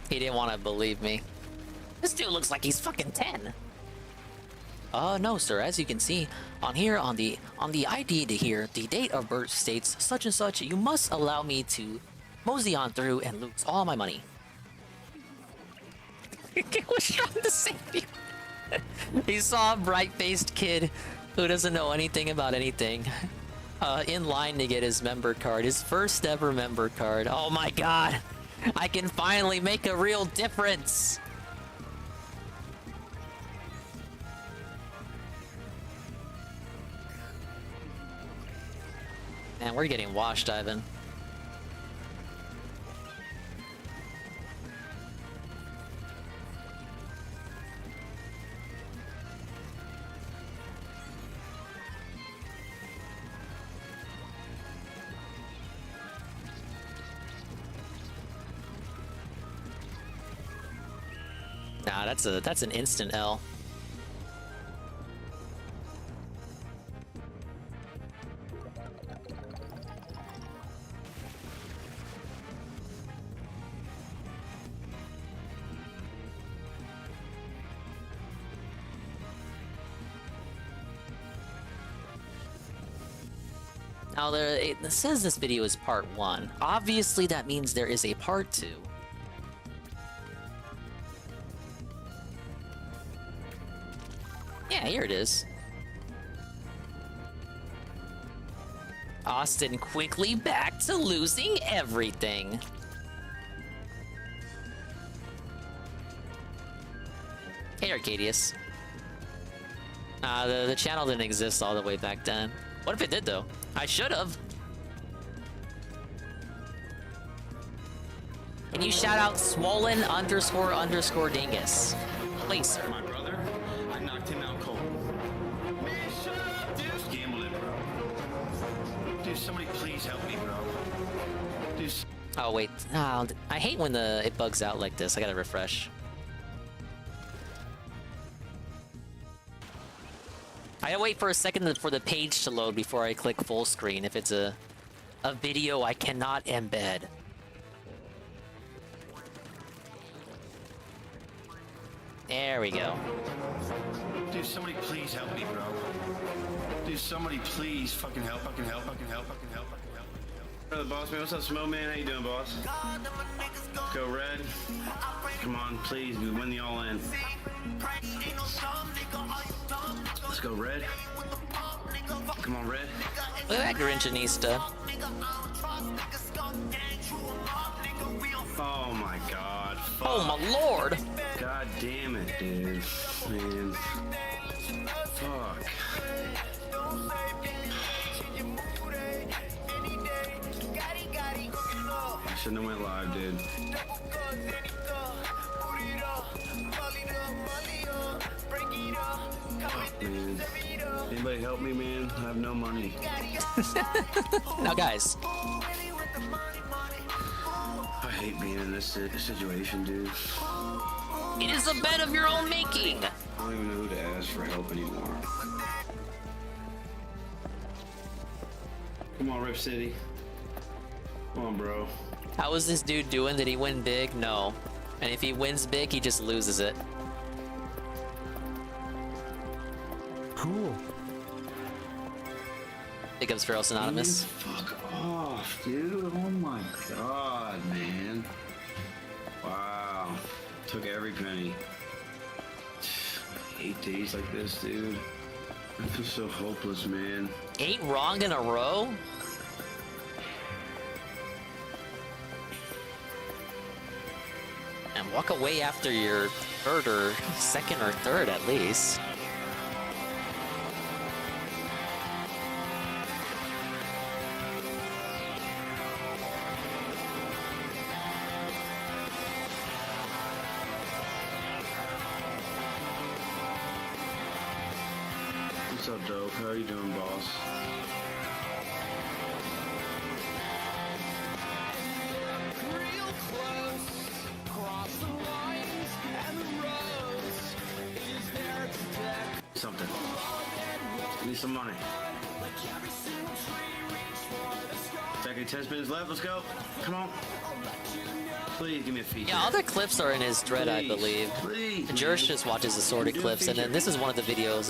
He didn't want to believe me. This dude looks like he's fucking 10. No, sir. As you can see on here, on the ID to here, the date of birth states such and such. You must allow me to mosey on through and lose all my money. He was trying to save you. He saw a bright-faced kid who doesn't know anything about anything, in line to get his member card, his first ever member card. Oh my god! I can finally make a real difference! Man, we're getting washed, Ivan. Nah, that's an instant L. Now, it says this video is part 1. Obviously, that means there is a part 2. Yeah, here it is. Austin quickly back to losing everything. Hey, Arcadius. The channel didn't exist all the way back then. What if it did, though? I should have. Can you shout out swollen __ dingus? Please, sir. My brother, I knocked him out cold. Man, shut up, dude. Just gambled it, bro. Dude, somebody please help me, bro. Dude. Oh wait, no, I hate when it bugs out like this. I gotta refresh. I gotta wait for a second for the page to load before I click full screen if it's a video I cannot embed. There we go. Dude, somebody please help me, bro. Dude, somebody please fucking help. Brother, boss man, what's up, Smo man? How you doing, boss? Go red. Come on, please. We win the all-in. Let's go red. Come on, red. Look at that Grinchonista. Oh my god. Fuck. Oh my lord. God damn it, dude. Man. Fuck. I shouldn't have went live, dude. Man. Anybody help me, man? I have no money. Now, guys. I hate being in this situation, dude. It is a bet of your own making. I don't even know who to ask for help anymore. Come on, Rip City. Come on, bro. How is this dude doing? Did he win big? No. And if he wins big, he just loses it. Cool. Big ups Feroz Anonymous. Fuck off, dude. Oh my god, man. Wow. Took every penny. 8 days like this, dude. I feel so hopeless, man. 8 wrong in a row? And walk away after your third or second or third at least. What's up, dope? How are you doing, boss? Real close, cross the lines and the roads. Is there to death? Something. Give me some money. Exactly 10 minutes left. Let's go. Come on. Please give me a feature. Yeah, other clips are in his dread, I believe. Jursh just watches assorted clips, and then this is one of the videos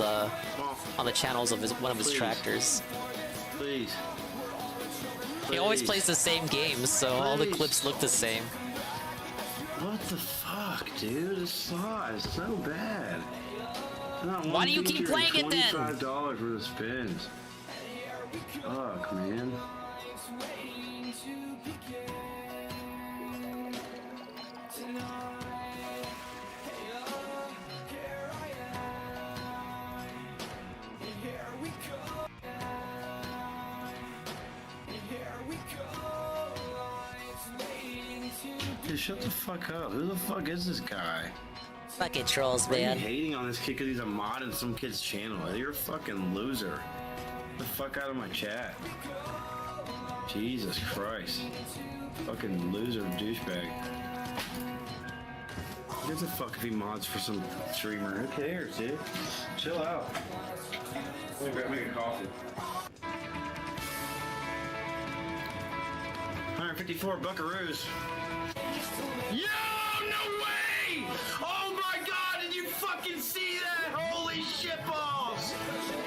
on the channels of one of his tractors. Please. He always plays the same games, so all the clips look the same. What the fuck, dude? This sucks. So bad. Why do you keep playing it then? $25 for the spins. Fuck, man. Dude, shut the fuck up. Who the fuck is this guy? Fucking trolls, Why are man. you hating on this kid because he's a mod in some kid's channel? You're a fucking loser. Get the fuck out of my chat. Jesus Christ. Fucking loser douchebag. Who gives a fuck if he mods for some streamer? Who cares, dude? Chill out. Let me grab me a coffee. 154 buckaroos. Yo, no way! Oh my god, did you fucking see that? Holy shitballs!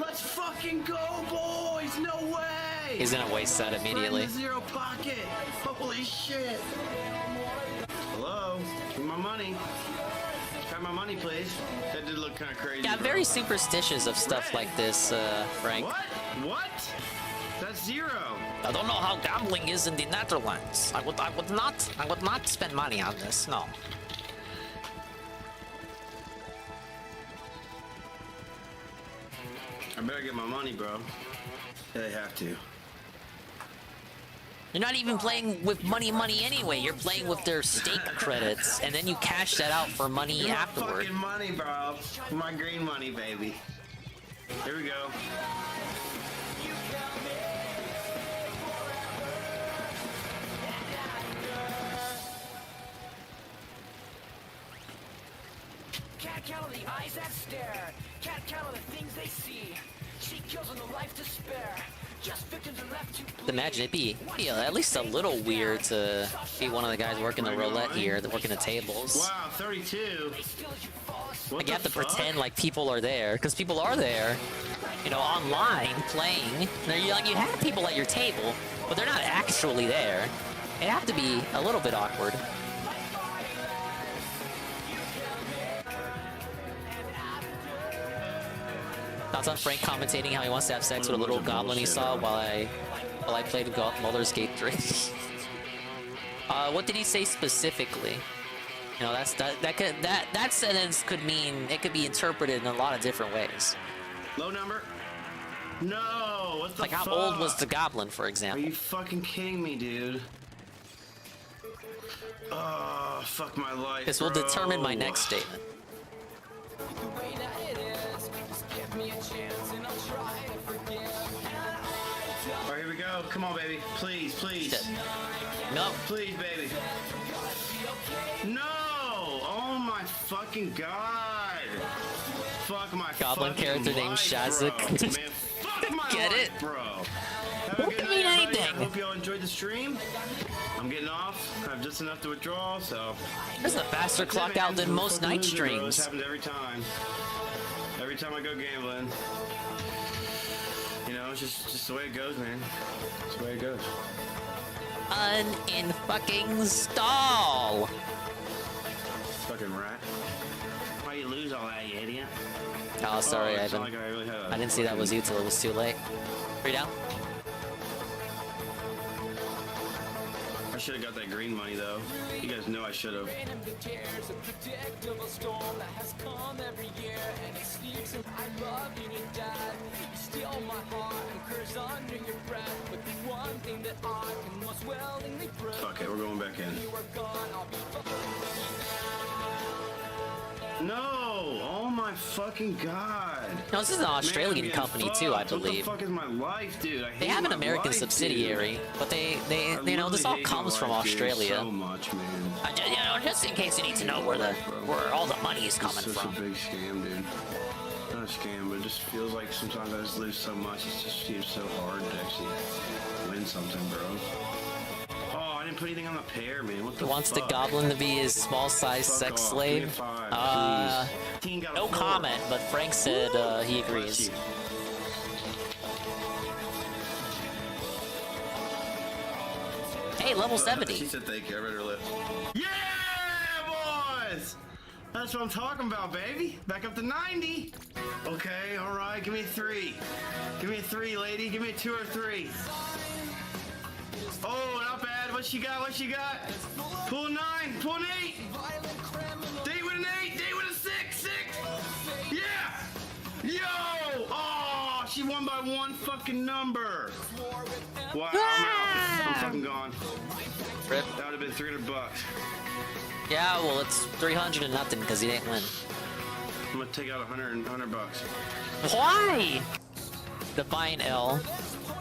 Let's fucking go, boys! No way! He's gonna waste that immediately. Right in the zero pocket. Holy shit! Hello? Give me my money. Try my money, please. That did look kind of crazy. Yeah, I'm very superstitious of stuff like this, Frank. What? What? That's zero. I don't know how gambling is in the Netherlands. I would not spend money on this. No. I better get my money, bro. Yeah, they have to. You're not even playing with money anyway. You're playing with their stake credits, and then you cash that out for money Give afterward. my fucking money, bro. My green money, baby. Here we go. Cat count on the eyes that stare. Cat count on the things they see. She kills on the life to spare. Just victims are left to bleed. Imagine it'd be at least a little weird to be one of the guys working the roulette here, working the tables. Wow, 32. Like you have to pretend like people are there, because people are there, you know, online playing. You have people at your table, but they're not actually there. It have to be a little bit awkward. Thoughts on Frank commentating how he wants to have sex with a little goblin he saw while I played Baldur's Gate 3. What did he say specifically? You know, that sentence could mean, it could be interpreted in a lot of different ways. Low number. No, what the Like fuck? how old was the goblin, for example? Are you fucking kidding me, dude? Oh, fuck my life. This will determine my next statement. Alright, here we go. Come on, baby. Please, please. Shit. No. Please, baby. No! Oh my fucking god! Fuck my Goblin fucking character named life, Shazak. bro. Man, fuck my Get life, it? bro. Have Who a good can night, mean everybody. anything? I hope y'all enjoyed the stream. I'm getting off. I have just enough to withdraw, so. There's a faster clock out than most night This streams. happens every time. Every time I go gambling. You know, it's just the way it goes, man. It's the way it goes. Uninfucking-stall! Fucking rat. Why you lose all that, you idiot? Oh, sorry, it's Ivan. not like I really had a I didn't see that was you till it was too late. 3 down. I should have got that green money, though. You guys know I should have. Fuck it, we're going back in. No! Oh my fucking god! No, this is an Australian company too, I believe. What the fuck is my life, dude? I hate They have an my American life, subsidiary, dude. but they you know, this all comes from Australia. So much, man. You know, just in case you need to know where all the money is coming It's such from. a big scam, dude. Not a scam, but it just feels like sometimes I just lose so much. It just seems so hard to actually win something, bro. Oh, I didn't put anything on the pair, man. What the He wants fuck? the goblin to be his small-sized Fuck sex off. slave. Give me 5, please. No comment, but Frank said he agrees. Hey, level 70. She said thank you. I read her lips. Yeah, boys! That's what I'm talking about, baby. Back up to 90. Okay, all right. Give me a 3. Give me a 3, lady. Give me a 2 or 3. Oh, not bad. What she got? What she got? Pull a 9. Pull an 8. Date with an 8. Date with a 6. 6. Yeah. Yo. Oh, she won by 1 fucking number. Wow. I'm out. I'm fucking gone. Rip. That would have been $300. Yeah, well, it's 300 and nothing because he didn't win. I'm gonna take out $100 bucks. Why? Defiant L.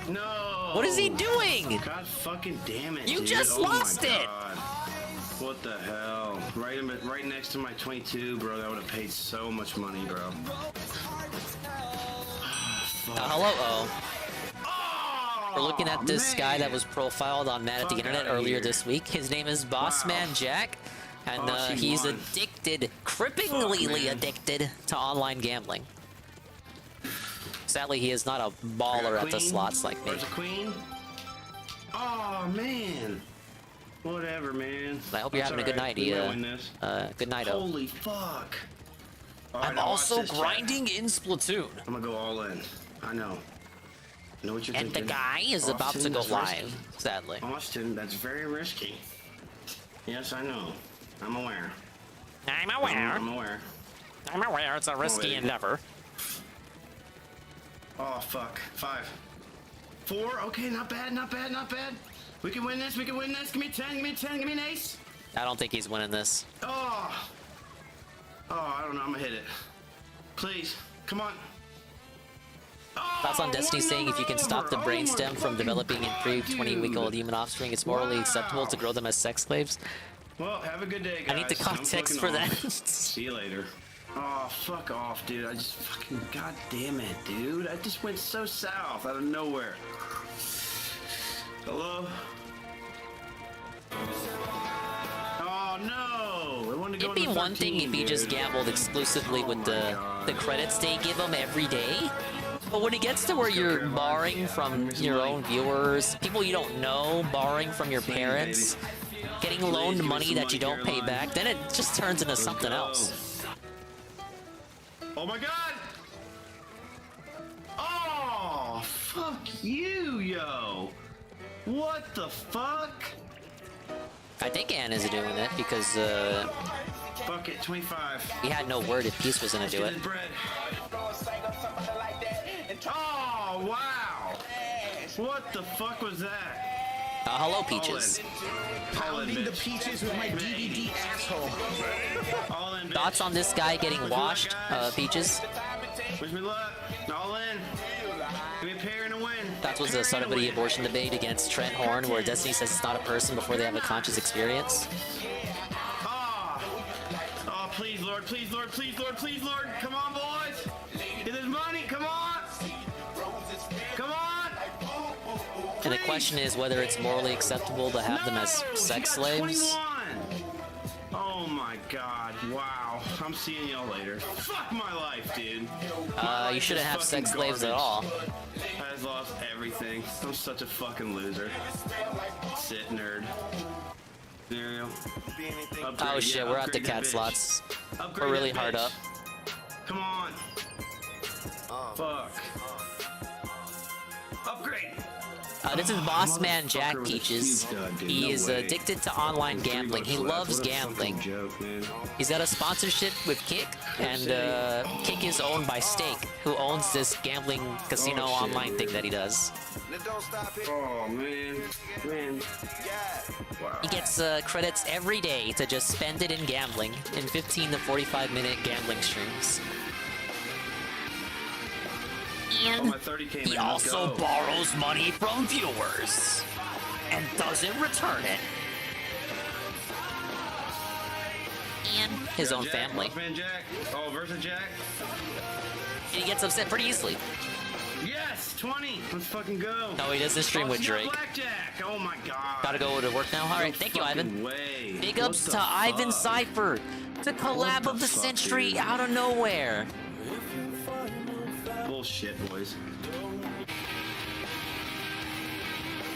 No. What is he doing? God fucking damn it. You dude. just Oh my lost it. God. What the hell? Right next to my 22, bro. That would have paid so much money, bro. Hello, O. We're looking at this guy that was profiled on Mad at the Internet earlier this week. His name is Bossman Jack, and he's addicted, cripplingly addicted to online gambling. Sadly, he is not a baller at the slots like me. There's a queen. Oh man. Whatever, man. I hope you're having a good night, good night, O. Holy fuck. All right, I'm now watch also this, chat. grinding in Splatoon. I'm gonna go all in. I know. I know what you're And thinking. the guy is about to go that's live, risky. sadly. Austin, that's very risky. Yes, I know. I'm aware. I'm aware. I'm aware. I'm aware it's a risky baby. endeavor. Oh, fuck. 5. 4. Okay, not bad, not bad, not bad. We can win this, we can win this. Give me 10, give me 10, give me an ace. I don't think he's winning this. Oh. Oh, I don't know. I'm gonna hit it. Please. Come on. Thoughts on Destiny saying if you can stop the brainstem from developing improved 20-week-old human offspring, it's morally acceptable to grow them as sex slaves? Well, have a good day, guys. I need the context for that. See you later. Oh, fuck off, dude. I just fucking... God damn it, dude. I just went so south out of nowhere. Hello? Oh, no. I wanted to go It'd be in the one thing 13, if he just dude. gambled exclusively with the credits they give him every day. But when it gets to where you're borrowing from your own viewers, people you don't know, borrowing from your parents, getting loaned money that you don't pay back, then it just turns into something else. Oh my god! Oh, fuck you, yo! What the fuck? I think Ann is doing it because Fuck it, 25. he had no word if Peace was gonna do it. Bread. Oh, wow! What the fuck was that? Hello, Peaches. Pounding the peaches with my DVD asshole. All in, bitch. Thoughts on this guy getting washed, Peaches? Wish me luck. All in. Give me a pair and a win. That was the start of the abortion debate against Trent Horn, where Destiny says it's not a person before they have a conscious experience. Oh, please, Lord, please, Lord, please, Lord, please, Lord. Come on, boys. Get this money. Come on. Come on. And the question is whether it's morally acceptable to have them as sex slaves. 21. Oh my god. Wow. I'm seeing y'all later. Fuck my life, dude. You shouldn't have sex slaves at all. I just lost everything. I'm such a fucking loser. Sit, nerd. Scenario. Oh shit, we're at the cat slots. We're really hard up. Come on. Fuck. Upgrade. This is Boss Man Jack Peaches. He is addicted to online gambling. He loves gambling. He's got a sponsorship with Kick, and Kick is owned by Stake, who owns this gambling casino online thing that he does. Oh man. Wow. He gets credits every day to just spend it in gambling, in 15 to 45-minute gambling streams. And he also borrows money from viewers and doesn't return it. And his own family. Jack. Oh, versus Jack. And he gets upset pretty easily. Yes, 20. Let's fucking go. No, he doesn't stream with Drake. Blackjack. Oh my god. Gotta go to work now. All right, thank you, Ivan. Big ups to Ivan Cypher, the collab of the century out of nowhere. Bullshit, boys.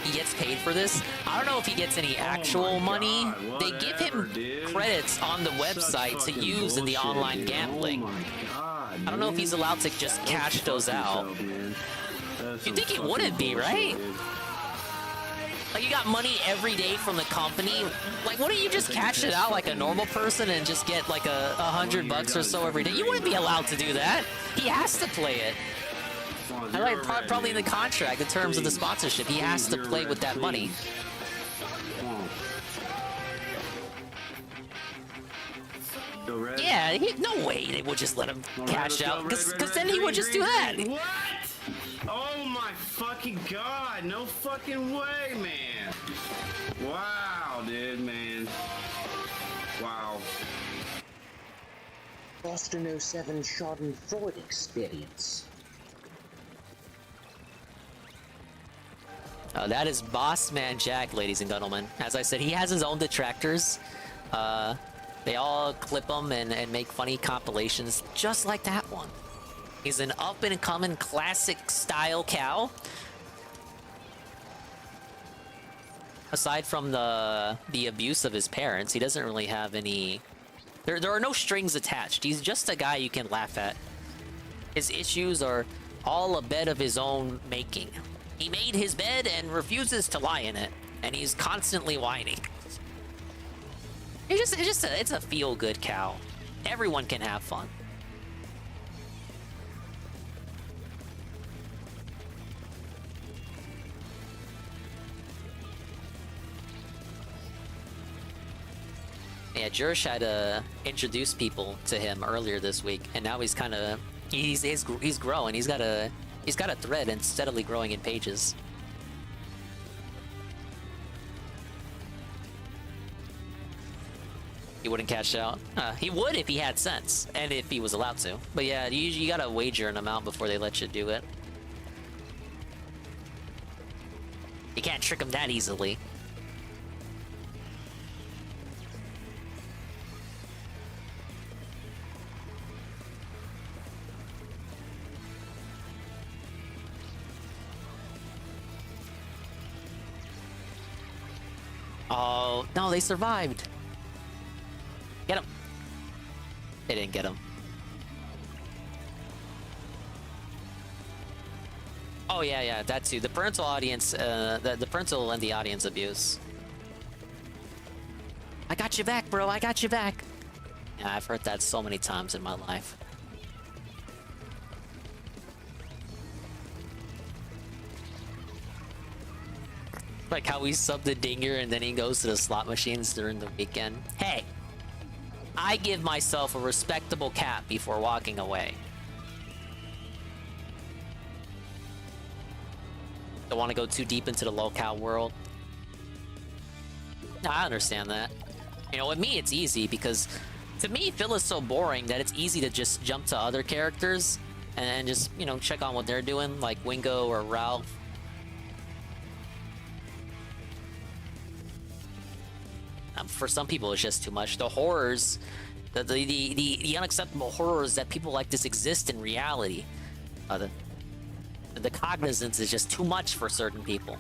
He gets paid for this. I don't know if he gets any actual money. They give him credits on the website to use in the online gambling. I don't know if he's allowed to just cash those out. You'd think he wouldn't be, right? Like, you got money every day from the company. Like, wouldn't you just cash it out like a normal person and just get like $100 or so every day? You wouldn't be allowed to do that. He has to play it. Like, probably in the contract, in terms of the sponsorship, he has to play with that money. Yeah, no way they would just let him cash out, because then he would just do that. What? Oh my fucking god, no fucking way, man. Wow, dude, man. Wow. Boston 07 Schadenfreude experience. That is Boss Man Jack, ladies and gentlemen. As I said, he has his own detractors. They all clip him and make funny compilations, just like that one. He's an up-and-coming classic-style cow. Aside from the abuse of his parents, he doesn't really have any... There are no strings attached. He's just a guy you can laugh at. His issues are all a bed of his own making. He made his bed and refuses to lie in it, and he's constantly whining. It's a feel-good cow. Everyone can have fun. Yeah, Jurish had to introduce people to him earlier this week, and now he's kind of he's growing. He's got a thread and steadily growing in pages. He wouldn't cash out. He would if he had sense and if he was allowed to. But yeah, you gotta wager an amount before they let you do it. You can't trick him that easily. Oh, no, they survived. Get him. They didn't get him. Oh, yeah, that too. The parental audience, the parental and the audience abuse. I got you back, bro. I got you back. Yeah, I've heard that so many times in my life. Like how we subbed the DingIe and then he goes to the slot machines during the weekend. Hey, I give myself a respectable cap before walking away. Don't want to go too deep into the locale world. No, I understand that. You know, with me it's easy because to me Phil is so boring that it's easy to just jump to other characters and just, you know, check on what they're doing, like Wingo or Ralph. For some people, it's just too much. The horrors, the unacceptable horrors that people like this exist in reality. The cognizance is just too much for certain people.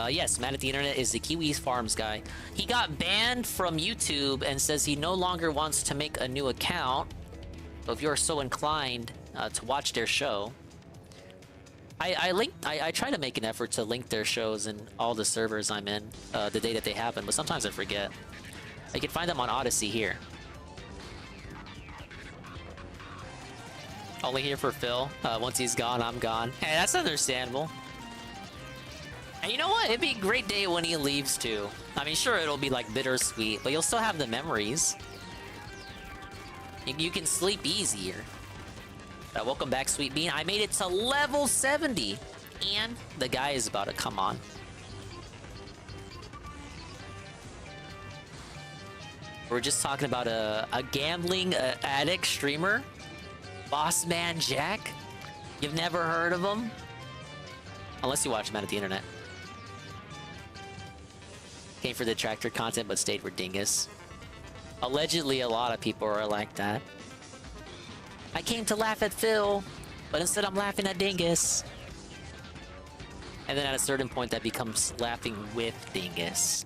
Yes, Mad at the Internet is the Kiwi Farms guy. He got banned from YouTube and says he no longer wants to make a new account. So if you're so inclined to watch their show, I try to make an effort to link their shows in all the servers I'm in the day that they happen, but sometimes I forget. You can find them on Odyssey here. Only here for Phil. Once he's gone, I'm gone. Hey, that's understandable. And you know what? It'd be a great day when he leaves too. I mean, sure, it'll be like bittersweet, but you'll still have the memories. You can sleep easier. Welcome back, Sweet Bean. I made it to level 70. And the guy is about to come on. We're just talking about a gambling addict streamer. Boss Man Jack. You've never heard of him? Unless you watch him out at the internet. Came for the tractor content, but stayed for Dingus. Allegedly, a lot of people are like that. I came to laugh at Phil, but instead I'm laughing at Dingus. And then at a certain point, that becomes laughing with Dingus.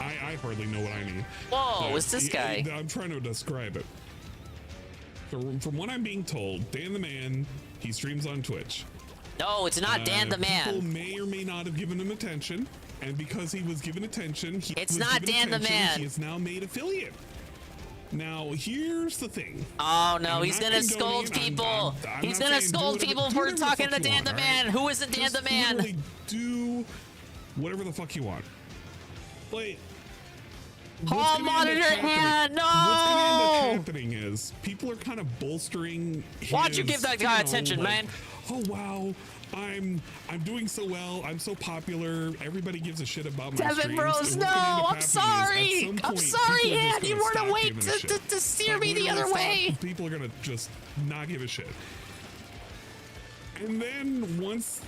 I hardly know what I mean. Whoa, what's this guy? I'm trying to describe it. From what I'm being told, Dan the Man, he streams on Twitch. No, it's not Dan the Man. People may or may not have given him attention, and because he was given attention, he is now made affiliate. Now, here's the thing. Oh no, he's gonna scold people. He's gonna scold people for talking to Dan the Man. Who isn't Dan the Man? Do whatever the fuck you want. But Hall monitor hand, no! What's gonna end up happening is people are kind of bolstering. Why'd you give that guy attention, man? Oh wow, I'm doing so well. I'm so popular. Everybody gives a shit about my Devin streams. Bros, no! I'm sorry. I'm sorry, Ed. You weren't awake to steer me the other way. People are gonna just not give a shit. And then once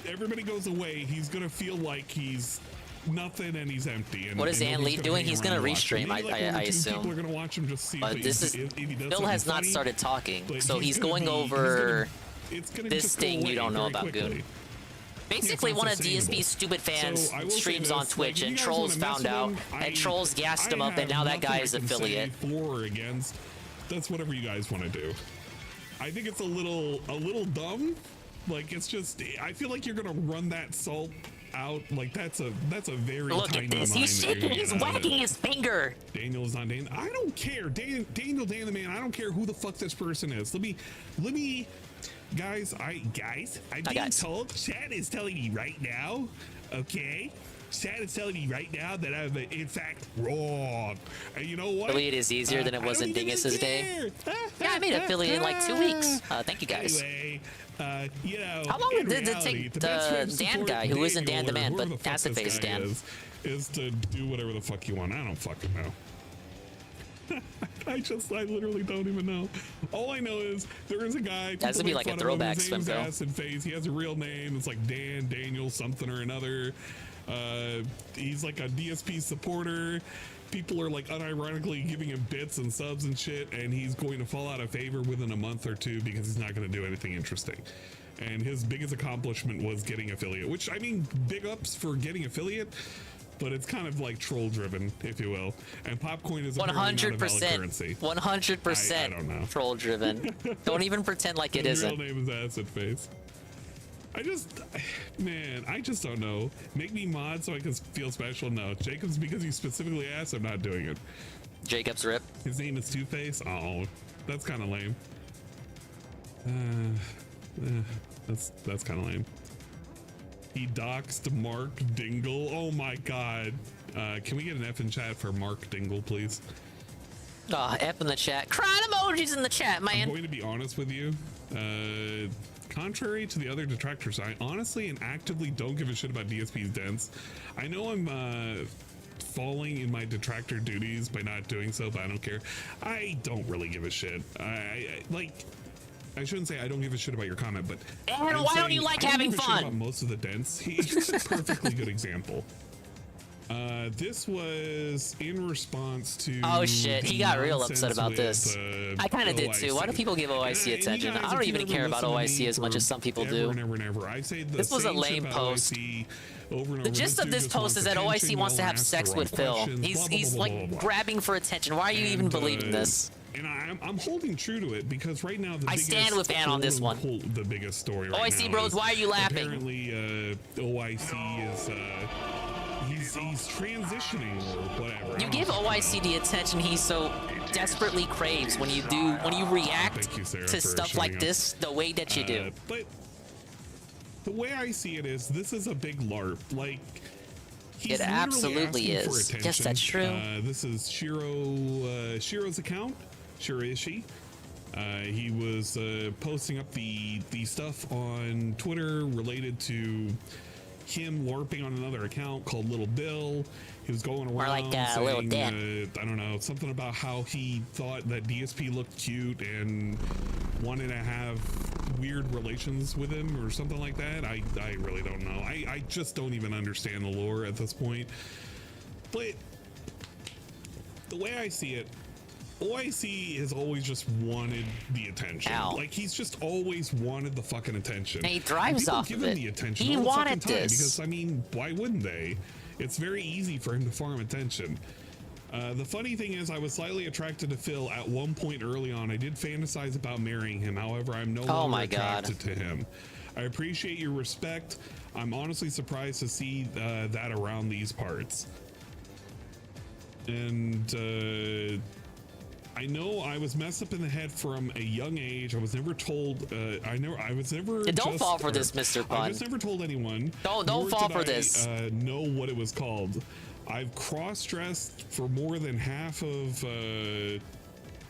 everybody goes away, he's gonna feel like he's nothing and he's empty. And, what is Ann Lee doing? He's gonna restream, I assume. People are gonna watch him just see Phil has not started talking, so he's going over this thing you don't know about, Goon. Basically, one of DSP's stupid fans streams on Twitch, and Trolls found out, and Trolls gassed him up, and now that guy is affiliate. For or against, that's whatever you guys want to do. I think it's a little dumb. Like, it's just, I feel like you're gonna run that salt out. Like, that's a very look tiny at this. He's shaking. He's wagging his finger. Daniel's on Dan. I don't care. Daniel Dan the Man. I don't care who the fuck this person is. Let me. Guys, I'm being told. Chad is telling me right now. Okay. Chad is telling me right now that I'm in fact wrong. And you know what? Affiliate is easier than it was in Dingus's day. Yeah, I made affiliate in like 2 weeks. Thank you guys. Anyway, how long did it take the Dan guy, who isn't Dan the Man, but acid face Dan, is to do whatever the fuck you want? I don't fucking know. I literally don't even know. All I know is there is a guy. That's gonna be like a throwback swim though. Acid face. He has a real name. It's like Daniel something or another. He's like a DSP supporter. People are like unironically giving him bits and subs and shit, and he's going to fall out of favor within a month or two because he's not going to do anything interesting. And his biggest accomplishment was getting affiliate, which, I mean, big ups for getting affiliate, but it's kind of like troll driven, if you will. And Popcoin is 100%. 100%. I don't know. Troll driven. Don't even pretend like it isn't. His real name is Acid Face. I just don't know. Make me mod so I can feel special. No, Jacob's because he specifically asked. I'm not doing it. Jacob's rip. His name is Two-Face. Oh, that's kind of lame. That's kind of lame. He doxed Mark Dingle. Oh my god. Can we get an F in chat for Mark Dingle, please? F in the chat. Crying emojis in the chat, man. I'm going to be honest with you. Contrary to the other detractors, I honestly and actively don't give a shit about DSP's dents. I know I'm falling in my detractor duties by not doing so, but I don't care. I don't really give a shit. I shouldn't say I don't give a shit about your comment, but And I'm why don't saying you like I don't having give a shit fun? about most of the dents. He's a perfectly good example. This was in response to. Oh shit, he the got real upset nonsense about with, this. I kind of did too. Why do people give OIC attention? I don't even care about OIC as much as some people do. I say the This was a same shit lame about post. OIC over and The over. gist of dude this just post is that attention, OIC wants to yell, have ask sex the with wrong Phil. questions, He's blah, blah, blah, like blah, blah. grabbing for attention. Why are you even believing this? And I'm holding true to it because right now I stand with Ann on this one. The biggest story right OIC now bros, is why are you laughing? Apparently, OIC is he's transitioning or whatever. You give OIC the attention he so desperately craves when you react Thank you, Sarah, to for stuff showing like up. this the way that you do. But the way I see it is, this is a big LARP. Like, he's It absolutely literally asking for is. attention. Yes, that's true. This is Shiro's account, Shiraishi. He was posting up the stuff on Twitter related to him LARPing on another account called Little Bill. He was going around like, saying, Little Dick. I don't know, something about how he thought that DSP looked cute and wanted to have weird relations with him or something like that. I really don't know. I just don't even understand the lore at this point. But the way I see it, OIC has always just wanted the attention. Ow. Like, he's just always wanted the fucking attention. And he thrives people off give of him it. the attention He all the wanted fucking time this. because, I mean, why wouldn't they? It's very easy for him to farm attention. The funny thing is, I was slightly attracted to Phil at one point early on. I did fantasize about marrying him. However, I'm no longer my God. attracted to him. I appreciate your respect. I'm honestly surprised to see that around these parts. And I know I was messed up in the head from a young age. I was never told. I was never. Don't fall for this, Mr. Pun. I just never told anyone. Don't nor fall did for I, this. Know what it was called. I've cross-dressed for more than half of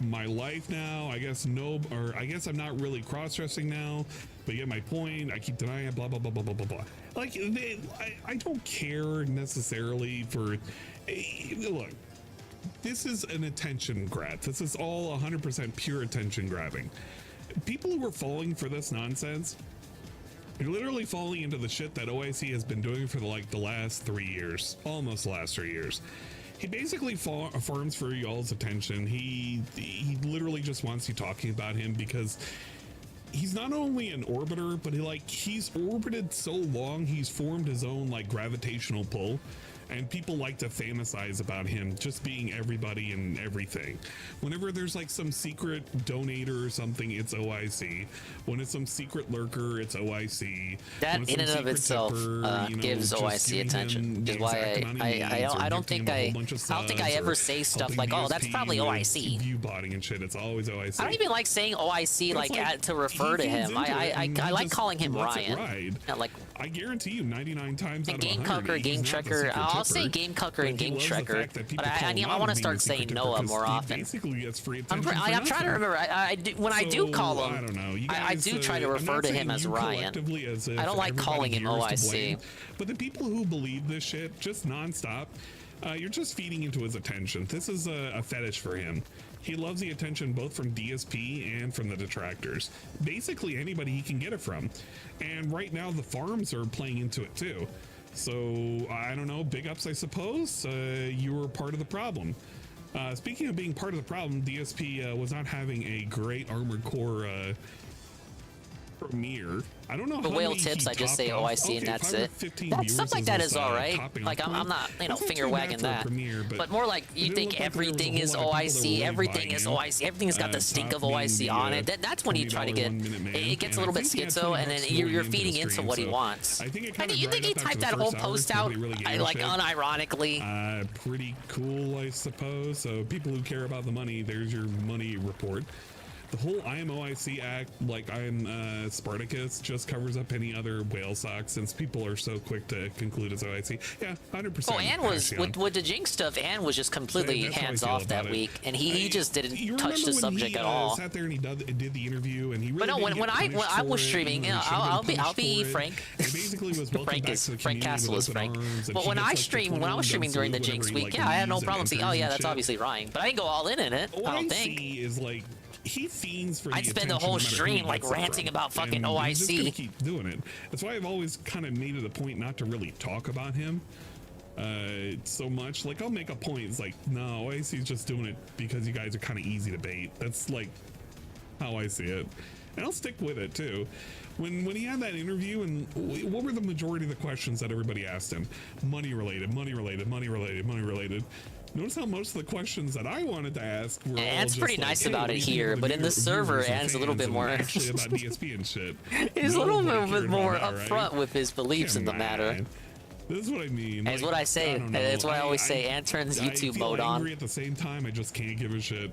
my life now. I guess I guess I'm not really cross-dressing now. But you get my point. I keep denying it. Blah blah blah blah blah blah blah. Like I don't care necessarily for. Look. This is an attention grab. This is all 100% pure attention grabbing. People who are falling for this nonsense, you're literally falling into the shit that OIC has been doing for the last 3 years, almost the last 3 years. He basically farms for y'all's attention. He literally just wants you talking about him because he's not only an orbiter, but he's orbited so long, he's formed his own gravitational pull. And people like to fantasize about him just being everybody and everything. Whenever there's some secret donator or something, it's OIC. When it's some secret lurker, it's OIC. That in and of itself gives OIC attention. Which is why I don't think I ever say stuff like, oh, that's probably OIC. View botting and shit. It's always OIC. I don't even like saying OIC to refer to him. I like calling him Ryan. I guarantee you 99 times out of 100. Game Cucker, Game Checker. I'll say Game Cucker and Game Checker, but I want to start saying Noah more often. I'm trying to remember. When I do call him, I do try to refer to him as Ryan. I don't like calling him OIC. But the people who believe this shit just nonstop, you're just feeding into his attention. This is a fetish for him. He loves the attention both from DSP and from the detractors. Basically anybody he can get it from. And right now the farms are playing into it too. So I don't know, big ups I suppose. You were part of the problem. Speaking of being part of the problem, DSP was not having a great Armored Core premiere. I don't know the how whale many tips. he I just say topped off. OIC and that's it. That stuff like that is all right. I'm not finger wagging that. But more like you think everything is OIC. Everything is OIC. Everything's got the stink of OIC on it. That's when you try to get it gets a little bit schizo, and then you're feeding into what he wants. And you think he typed that whole post out unironically? Pretty cool, I suppose. So people who care about the money, there's your money report. The whole I am OIC act, like I am Spartacus, just covers up any other whale sock since people are so quick to conclude as OIC. Yeah, 100%. Oh, Ann was with the Jinx stuff. Ann was just completely hands off that week, and he just didn't touch the subject at all. Sat there and he did the interview, and he really. But no, when I was streaming, I'll be frank. Basically, was Frank Castle is frank. But when I was streaming during the Jinx week, I had no problem saying, oh yeah, that's obviously Ryan. But I didn't go all in it. I don't think. Is he fiends for. I'd the spend the attention whole no matter who stream he like gets it ranting from. about fucking And he's just gonna OIC. keep doing it. That's why I've always kind of made it a point not to really talk about him so much. Like I'll make a point. It's like, no, OIC's just doing it because you guys are kind of easy to bait. That's like how I see it, and I'll stick with it too. When he had that interview, and what were the majority of the questions that everybody asked him? Money related, money related, money related, money related. Notice how most of the questions that I wanted to ask were all Ant's just pretty like, nice hey, about what it do you think here, of but in the server, viewers and Ant's a little fans bit more. and actually about DSP and shit. He's a little Nobody bit cared more about that, upfront right? with his beliefs in the matter. Man. This is what I mean. That's Like, what I say. don't know. That's what I always say. Ant turns YouTube I feel mode on. angry at the same time. I just can't give a shit.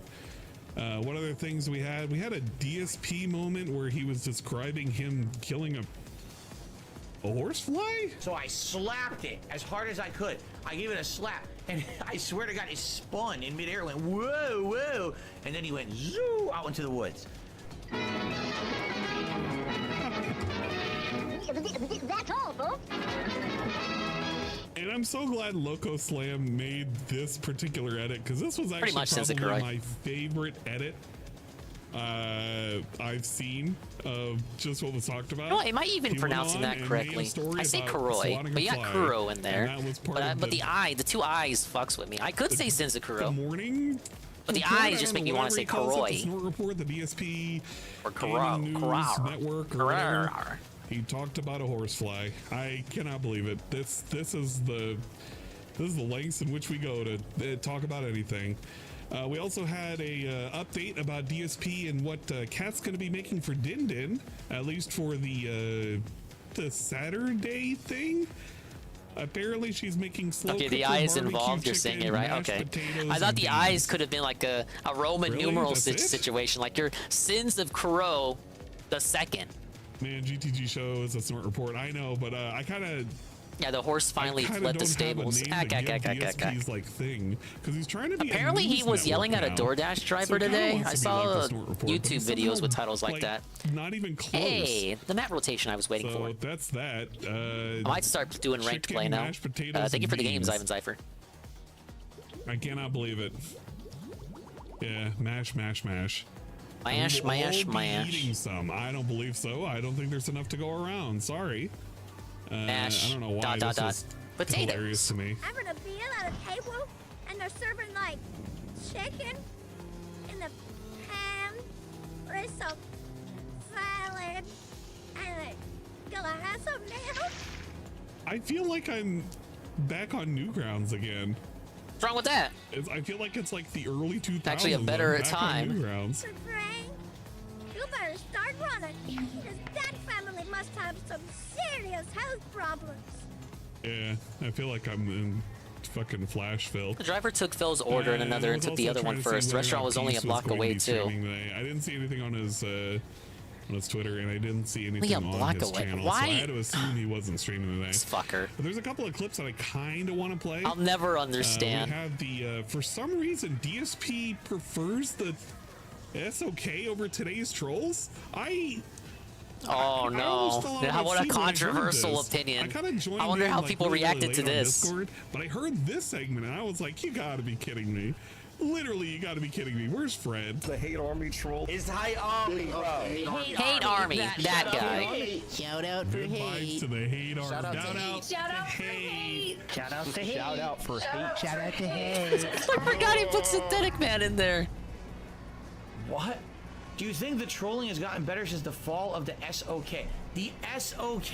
What other things we had? We had a DSP moment where he was describing him killing a horsefly. So I slapped it as hard as I could. I gave it a slap, and I swear to God, it spun in midair, went whoa, whoa, and then he went zoo out into the woods. That's all, folks. And I'm so glad Loco Slam made this particular edit, because this was Pretty actually much probably Sensei my favorite edit I've seen of just what was talked about. No, am I even He went pronouncing on that and made a correctly? story I say about Kuroi, swatting but a you got fly, Kuro in there. and that was part of But the two eyes fucks with me. I could say Sensukuro. morning. But the report, eyes I just don't make know, me want to whatever say he calls it, Kuroi. the Snort Report, the DSP, Or Gaming News Kurao. Network, or whatever. He talked about a horsefly. I cannot believe it. This is the lengths in which we go to talk about anything. We also had a update about DSP and what Kat's going to be making for Din Din, at least for the Saturday thing. Apparently, she's making slow. Okay, the cooker eyes barbecue involved. You're saying chicken, it right. mashed Okay. potatoes, I thought and the beans. eyes could have been like a Roman Really? numeral That's it? situation, like your sins of Kuro the second. Man, GTG shows a Snort Report. I know, but I kind of. Yeah, the horse finally fled the stables. DSP's like thing, because he's trying to be. Apparently, he was yelling at a DoorDash driver today. I saw YouTube YouTube videos with titles like that. Not even close. Hey, the map rotation I was waiting So for. that's that. I might start doing ranked play now. Thank you for the games, Ivan Cypher. I cannot believe it. Yeah, mash. Mash, We will mash, all be mash. eating some. I don't believe so. I don't think there's enough to go around. Sorry. Mash. I don't know why Dot, this dot, is Potatoes. hilarious to me. Having a meal at a table, and they're serving like chicken in the pan with some salad, and they're gonna have some milk. I feel like I'm back on Newgrounds again. What's wrong with that? I feel like it's like the early 2000s. Actually, a better I'm back on time. Newgrounds. Frank, you better start running. Because that family must have some serious health problems. Yeah, I feel like I'm in fucking Flashville. The driver took Phil's order and another and took the other one first. The restaurant was only a block away too. I didn't see anything on his Twitter, and I didn't see anything a on block his away. channel. Why? So I had to assume he wasn't streaming today. This fucker. But there's a couple of clips that I kind of want to play. I'll never understand. We have the for some reason DSP prefers the SOK over today's trolls. Oh no! What a controversial this. opinion. I kind of joined I wonder in, how like, people really reacted late to on this. Discord, but I heard this segment and I was like, you gotta be kidding me. Literally, you gotta be kidding me. Where's Fred? The hate army troll. It's hate army, bro. Hate army, that guy. Shout out for Good vibes to the hate army. Shout out to Shout Shout out for hate. Shout out to hate. Shout out for hate. Shout out to hate. I forgot he put Synthetic Man in there. What? Do you think the trolling has gotten better since the fall of the SOK? The SOK.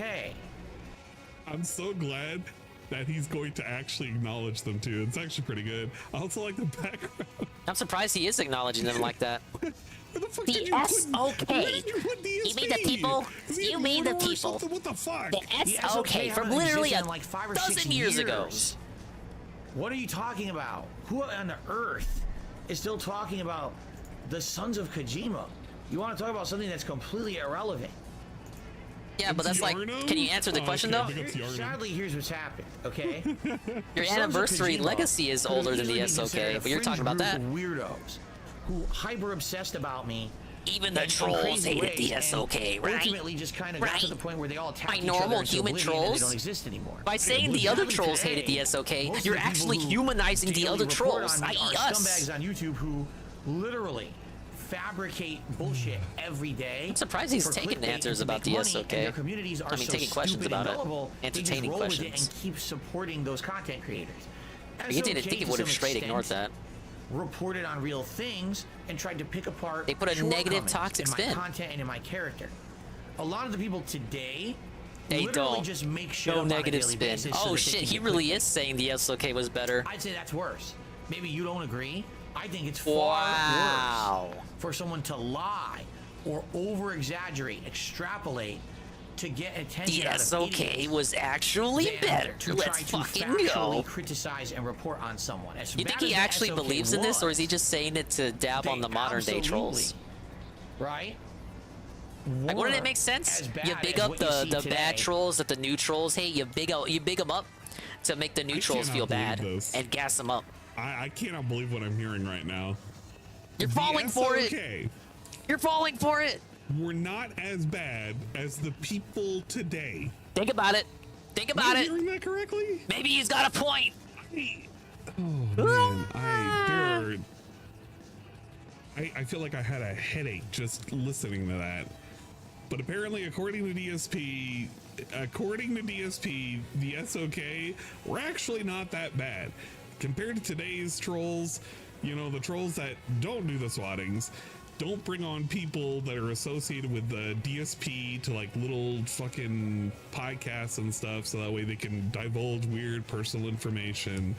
I'm so glad that he's going to actually acknowledge them too. It's actually pretty good. I also like the background. I'm surprised he is acknowledging them like that. Where the fuck The did you SOK. Where did you put DSP? You mean the people? Is he You mean the immortal or people? something? What the fuck? The SOK haven't from literally existed a in like 5 or 6 dozen years ago. What are you talking about? Who on the earth is still talking about the Sons of Kojima? You want to talk about something that's completely irrelevant? Yeah, but that's like, can you answer the question though? Sadly, here's what's happened. Okay, Your Sons of anniversary Kojima legacy is could have older than easily the been SOK, considered a but you're talking fringe about group that. of weirdos who hyper obsessed about me. Even the in trolls crazy hated the ways, SOK, and right? Ultimately, just kind of got to the point where they all attacked By each other normal into human oblivion and trolls? they don't exist anymore. By saying the other trolls hated the SOK, you're actually humanizing the other trolls, i.e. us. Scumbags on YouTube who literally fabricate bullshit every day. I'm surprised he's for taking clickbait answers to about make the money, SOK. and their communities are I mean, so taking questions stupid and about it. gullible, Entertaining they just roll with it questions. and keep supporting those content creators. You didn't SOK, think it to would have some straight ignored extent, that. reported on real things and tried to pick apart They put a negative shortcomings toxic in my spin. content and in my character. A lot of the people today They literally don't. just make shit No up on a negative daily spin. basis so Oh that they shit, can he get really clickbait. is saying the SOK was better. I'd say that's worse. Maybe you don't agree. I think it's far Wow. worse for someone to lie or over exaggerate, extrapolate to get attention The out of SOK idiots was actually than better. to Let's try to fucking factually go. criticize and report on someone. As You bad think he as the actually SOK believes in this, or was, is he just saying it to dab on the modern day trolls? right? Like, wouldn't it Were make sense? as bad You big as up what you the see bad today. trolls that the new trolls hate. You big them up to make the new trolls cannot feel believe bad this. and gas them up. I cannot believe what I'm hearing right now. You're The falling for it. SOK You're falling for it. We're not as bad as the people today. Think about it. Think about Am I it. hearing that correctly? Maybe he's got a point. Oh man, I feel like I had a headache just listening to that. But apparently, according to DSP, the SOK, we're actually not that bad compared to today's trolls. You know, the trolls that don't do the swattings, don't bring on people that are associated with the DSP to like little fucking podcasts and stuff, so that way they can divulge weird personal information.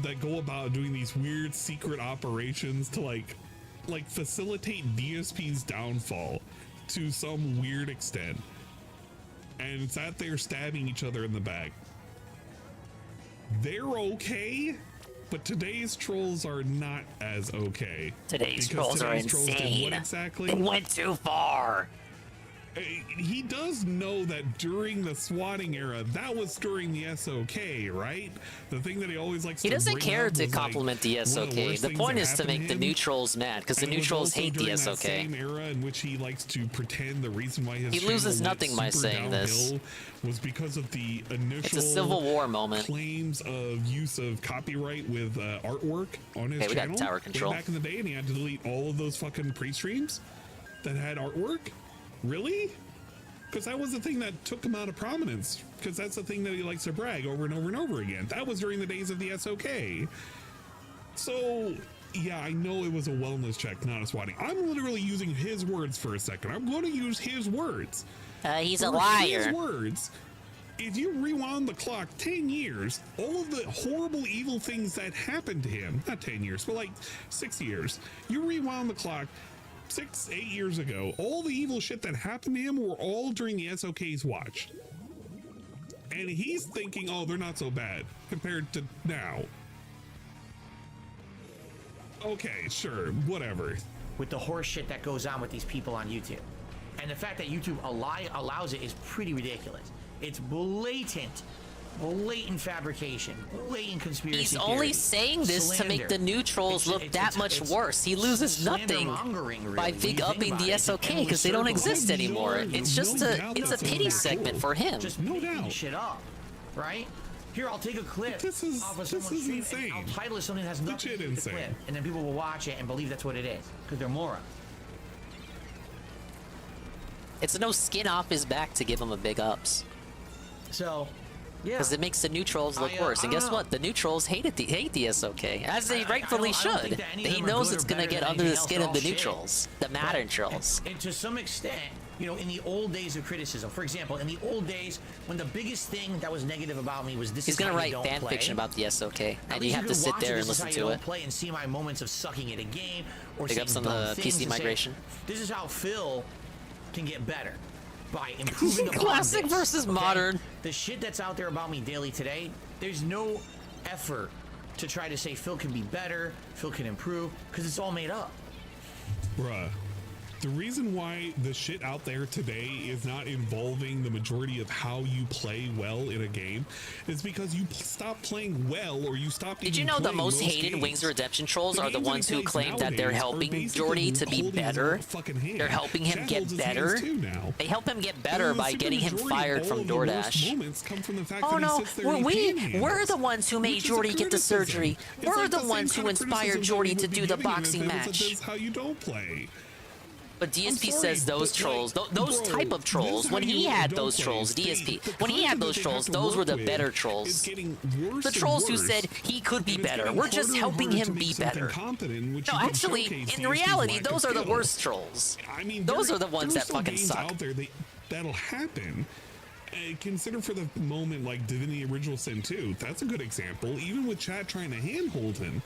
That go about doing these weird secret operations to like facilitate DSP's downfall to some weird extent. And it's that they're stabbing each other in the back. They're okay, but today's trolls are not as okay. Today's Because trolls are today's trolls did insane. what exactly? They went too far. He does know that during the swatting era, that was during the SOK, right? The thing that he always likes He to doesn't bring care up to was, like, compliment the one of SOK. worst The things point that is to happened make the him. new trolls mad, because the And it new was trolls also hate the during that SOK. same era in which he likes to pretend the reason why his He loses channel went nothing by super saying this. downhill was because of the initial It's a Civil War moment. claims of use of copyright with artwork on his Okay, we got channel. tower Way control. back in the day, and he had to delete all of those fucking pre-streams that had artwork. Really? Because that was the thing that took him out of prominence. Because that's the thing that he likes to brag over and over and over again. That was during the days of the SOK. So, yeah, I know it was a wellness check, not a swatting. I'm literally using his words for a second. I'm going to use his words. He's a For liar. His words. If you rewound the clock 10 years, all of the horrible, evil things that happened to him, not 10 years, but like 6 years, you rewound the clock 6-8 years ago, all the evil shit that happened to him were all during the SOK's watch. And he's thinking, oh, they're not so bad compared to now. Okay, sure, whatever. With the horse shit that goes on with these people on YouTube. And the fact that YouTube allows it is pretty ridiculous. It's blatant fabrication, blatant conspiracy He's theory, only saying this to make the new trolls look that much worse. He loses nothing by big upping the SOK because they don't exist anymore. It's just it's a pity segment for him. Just making shit up, right? Here, I'll take a clip off of someone's stream and I'll title it something that has nothing to do with the clip, and then people will watch it and believe that's what it is because they're morons. It's no skin off his back to give him a big ups. So, yeah. Because it makes the new trolls look worse. And guess what? The new trolls hate the SOK, as they rightfully should. He knows it's going to get under the skin of the new trolls, the modern trolls. And to some extent, you know, in the old days of criticism, for example, in the old days when the biggest thing that was negative about me was this He's is going to how you write don't fan play. fiction about the SOK, At and least you have to could sit watch there and this is listen how to you it. don't play and see my moments of sucking at a game or Big ups saying on dumb the things PC and say, migration. this is how Phil can get better by improving upon Classic this, versus modern. The shit that's out there about me daily today, there's no effort to try to say Phil can be better, Phil can improve, because it's all made up. Bruh. The reason why the shit out there today is not involving the majority of how you play well in a game is because you stop playing well, or you stop. Did you know the most hated games. Wings of Redemption trolls are the games that ones he who plays claim that they're nowadays are helping basically Jordy to be holding his better. own fucking hand. They're helping him Chad get holds his better. hands too now. They help him get better And the by super getting him majority of fired all from of the worst DoorDash. moments come from the fact Oh that he no, sits there and we're the ones who made which is a Jordy get the criticism. surgery. It's We're like the same ones who kind of inspired criticism Jordy that to we do would the be giving him boxing if it was match. This is how you don't play. But DSP sorry, says those but, trolls, like, those bro, type of this trolls, is when how he you had don't those play. trolls, The DSP, when he had content those that they have trolls, to those were work the with better is trolls. getting worse The and trolls who worse. said he could be And it's better. getting We're just harder and helping harder him to make be something better. competent, which No, you can actually, showcase in DSP's reality, lack those of are the skill. worst trolls. I mean, Those are the ones there's that still fucking games suck. out there that'll happen. Consider for the moment like Divinity Original Sin 2. That's a good example. Even with Chad trying to handhold him,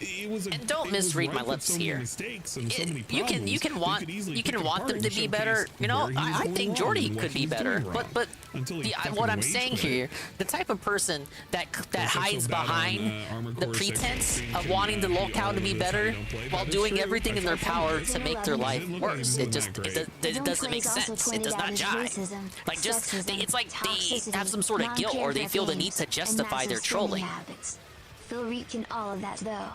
it was a, And don't it was misread my ripe with lips so many here. mistakes and so many You problems. can want easily you pick can it want apart them and to be showcase better. You know, where he was I going think wrong Jordy and what could he be was better. doing wrong But until he what fucking I'm rage saying quit. here, the type of person that That's so hides bad on, behind Armored the Core 6 pretense stream of can, wanting the be locale all to be of this how better you don't play. while That is doing true. everything in their power to make their life Didn't look like he worse. was It doing just that great. it doesn't make sense. It does not jive. Like just it's like they have some sort of guilt or they feel the need to justify their trolling. Phil reaching all of that though.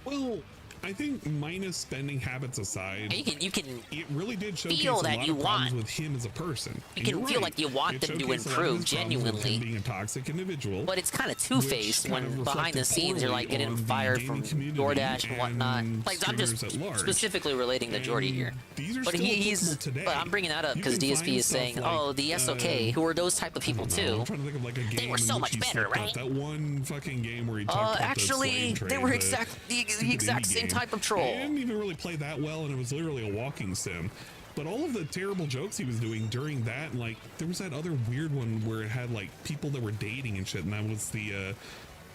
Well, I think minus spending habits aside, you can it really did showcase feel a that lot you of problems want. with him as a person. You And can you're feel right. like you want It them to showcased a lot of his improve problems with him genuinely. being a toxic individual. But it's kind of which two-faced kind when of behind the reflected scenes you're like poorly getting on the fired gaming from community DoorDash and whatnot. and Like I'm just streamers at large. specifically relating to Jordy here. These are But still he's. applicable today. But I'm bringing that up You because can DSP find is saying, stuff like, "Oh, the SOK, who are those type of people I'm too? trying to think of like a game They were in so which much he better, slipped up. right? That one fucking game where he talked about the Actually, slave they trade, were the the stupid exact indie same game. type of troll. He didn't even really play that well, and it was literally a walking sim. But all of the terrible jokes he was doing during that, like there was that other weird one where it had like people that were dating and shit, and that was the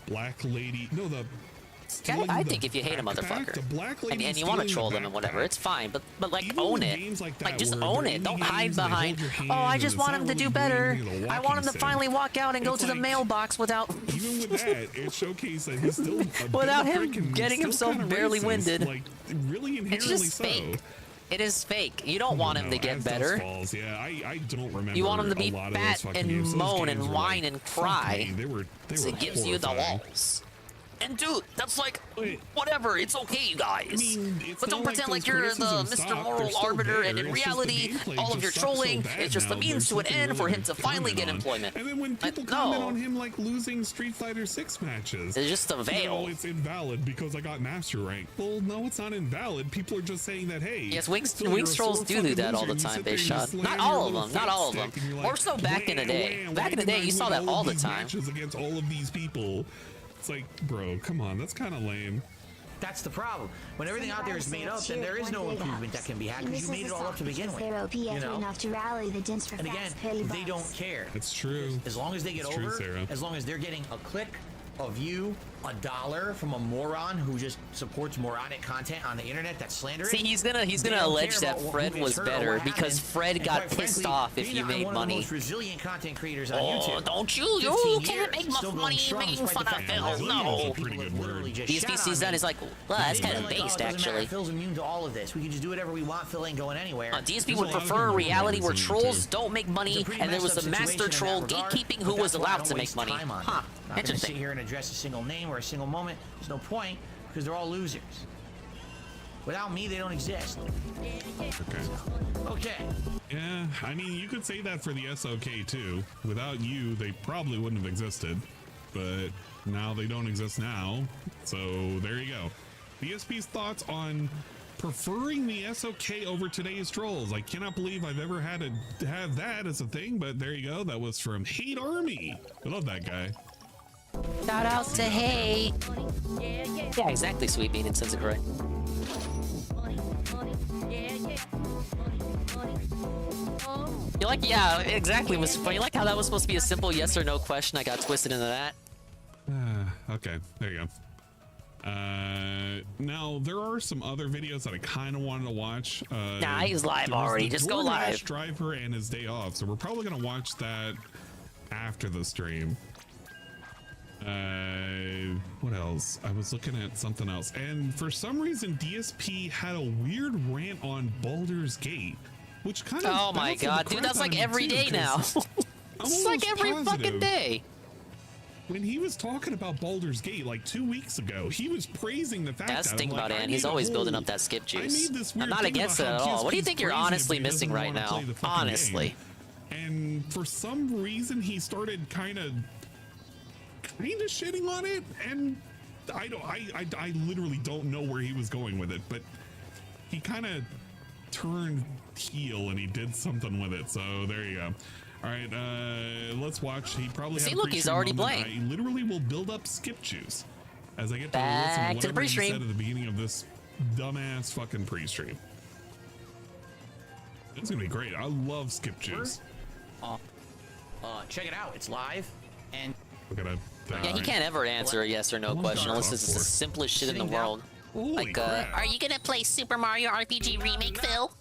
black lady. No, the. Yeah, I think if you hate a backpack, motherfucker the black lady and you want to stealing troll the them and whatever, backpack. it's fine. But like Even own with it. games like Like that just where own they're it. Don't indie hide games and they behind. hold your hand Oh, I and just it's want not him to really do better. doing the I want walking him to sim. finally walk out and go It's to the like- mailbox without Even with that, it showcased that he's still a bit without of a him prick and getting still himself kinda barely racist, winded. Like really It's inherently just so. fake. It is fake. You don't want him to get As better. Does Falls. Yeah, I don't remember. You want him to a be lot of those fat fucking and games. Those moan games and were whine like, and fuck cry. me, They were It gives you the horrifying. walls. And dude, that's like whatever. It's okay, you guys. it's but don't not like pretend like those you're the criticisms Mr. stop, Moral they're still Arbiter, and there. in It's just the reality, gameplay all of just your sucks so trolling bad is just the now, means there's to an nothing end really for him to to finally comment get on. employment. And then when people comment on him like losing Street Fighter 6 matches, it's just a veil. No, it's invalid because I got master rank. Well, no, it's not invalid. People are just saying that, hey. Yes, Wings Phil, you're a trolls sore do fucking that all loser, the and you time, sit there Big and you Shot. slam Not your all of little them. Not fat all of them. stick, and you're More like, so back in the day. wham, Back in the day, you why saw did that I win all the these time. matches against all of these people. It's like, bro, come on, that's kind of lame. That's the problem. When everything out there is made up, then there is no improvement that can be had because you made it all up to begin with. You know? enough to rally the dense for And again, they don't care. It's true. As long as they get It's true, over, Sarah. as long as they're getting a click, a view, $1 from a moron who just supports moronic content on the internet that's slanderous. See, he's gonna They don't allege care that about Fred who gets was hurt or better what because happened. Fred And got quite pissed frankly, off if being you I'm made one of the money. most resilient content creators on Oh, YouTube. don't you? 15 You can't years, make still much going money strong making despite fun the of fact that Phil. people No. have literally just DSP shat sees on that me. and is like, well, that's They've kind been of like, based, it doesn't matter, actually. Phil's immune to all of this. We can just do whatever we want. Phil ain't going anywhere. DSP would prefer a reality where trolls don't make money and there was a master troll gatekeeping who was allowed to make money. Huh, Not going to sit interesting. here and address a single name or a single moment. There's no point because they're all losers. Without me, they don't exist. Okay. Yeah, I mean, you could say that for the SOK too. Without you, they probably wouldn't have existed. But now they don't exist now. So there you go. DSP's thoughts on preferring the SOK over today's trolls. I cannot believe I've ever had to have that as a thing, but there you go. That was from Hate Army. I love that guy. Shout out to Hate. Yeah, exactly, Sweet Bean and Sensei. You like, yeah, exactly, Mr. Fun. You like how that was supposed to be a simple yes or no question? I got twisted into that. Okay, there you go. Now there are some other videos that I kind of wanted to watch. Nah, he's live there was already. the Just go DoorDash live. Driver and his day off, so we're probably gonna watch that after the stream. What else? I was looking at something else, and for some reason DSP had a weird rant on Baldur's Gate, which kind of oh my god, dude, that's like every day now. It's like every fucking day. When he was talking about Baldur's Gate like 2 weeks ago, he was praising the fact That's that the thing about Ann. He's always building up that skip juice. I'm not against it at all. What do you think you're honestly missing right now? Honestly. And for some reason, he started kind of shitting on it, and I literally don't know where he was going with it, but he kind of turned heel and he did something with it. So there you go. All right, let's watch. He probably See, had a look, he's pre-stream already moment. playing. I literally will build up skip juice as I get to Back listen to to the whatever he pre-stream. said at the beginning of this dumbass fucking pre-stream. It's gonna be great. I love skip juice. Check it out. It's live, and Look at that. Yeah, he can't ever answer a yes or no question unless it's the simplest shit in the world. Like, are you gonna play Super Mario RPG Remake, Phil?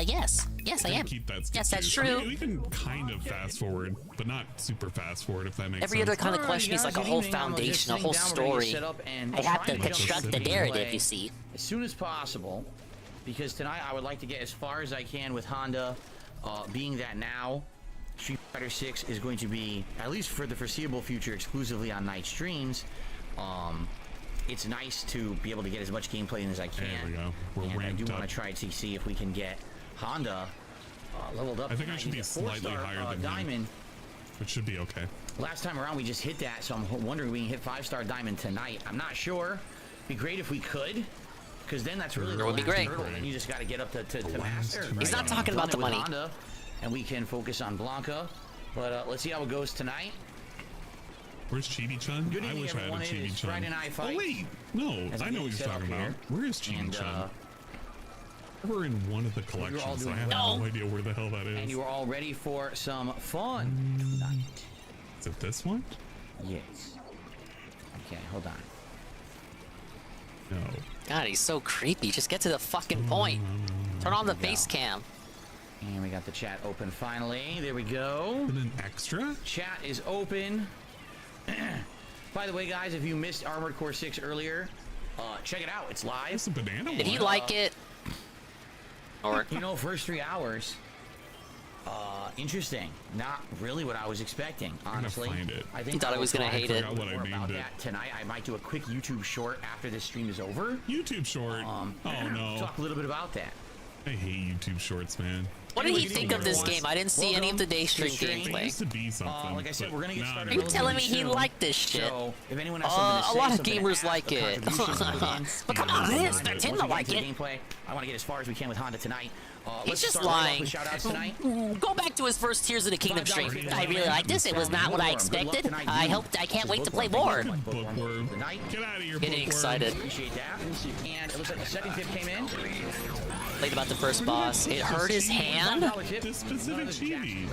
Yes. Yes, I am. Keep that skip Yes, that's juice. true. We can kind of fast forward, but not super fast forward, if that makes Every sense. other kind of question is like a whole foundation, a whole story. I have to construct the narrative, you see. As soon as possible, because tonight I would like to get as far as I can with Honda, being that now Street Fighter 6 is going to be, at least for the foreseeable future, exclusively on night streams. It's nice to be able to get as much gameplay in as I can. There we go. We're and I ramped do up. want to try to see if we can get Honda leveled up. I think I should be He's a 4-star, slightly higher than Diamond. him, which should be okay. Last time around we just hit that, so I'm wondering if we can hit 5-star Diamond tonight. I'm not sure. Be great if we could, because then that's really It the would be last great. hurdle, and you just got to get up to master. He's not talking about the With money. Honda, and we can focus on Blanca, but let's see how it goes tonight. Where's Chibi-chan? Good I evening, wish I had a everyone. It is Chibi-chan. Friday Night Fight. Oh wait, no, As I we know what get you're set up talking about. here. Where is Chibi-chan? We're in one of the collections. So I have no idea where the hell that is. And you are all ready for some fun tonight. Is it this one? Yes. Okay, hold on. No. God, he's so creepy. Just get to the fucking point. Turn on the face cam. And we got the chat open finally. There we go. And an extra? Chat is open. By the way, guys, if you missed Armored Core 6 earlier, check it out. It's live. It's a banana Did he like it? Or you know, first 3 hours. Interesting. Not really what I was expecting, honestly. Find it. I think He thought I was gonna hate it. What I more about named it. that tonight. I might do a quick YouTube short after this stream is over. YouTube short. Oh no. Talk a little bit about that. I hate YouTube shorts, man. What did he think of this game? I didn't see any of the daystream It gameplay. used to be something. Like I said, we're gonna get started. Are you telling me he liked this shit? So, if anyone has something to A say, lot of something to gamers ask, like a it. contribution to the game, But come on, you know, expect once him we to get like into it. the gameplay, I want to get as far as we can with Honda tonight. He's Let's just start right off lying. with shout-outs tonight. Go back to his first Tears of the Kingdom stream. I really like this. It was not what I expected. I can't wait to play more. Bookworm. Get out of here, Getting bookworm. excited. Appreciate that. And it looks like the second tip came in. Played about the first boss. It hurt his hand. This specific chibi.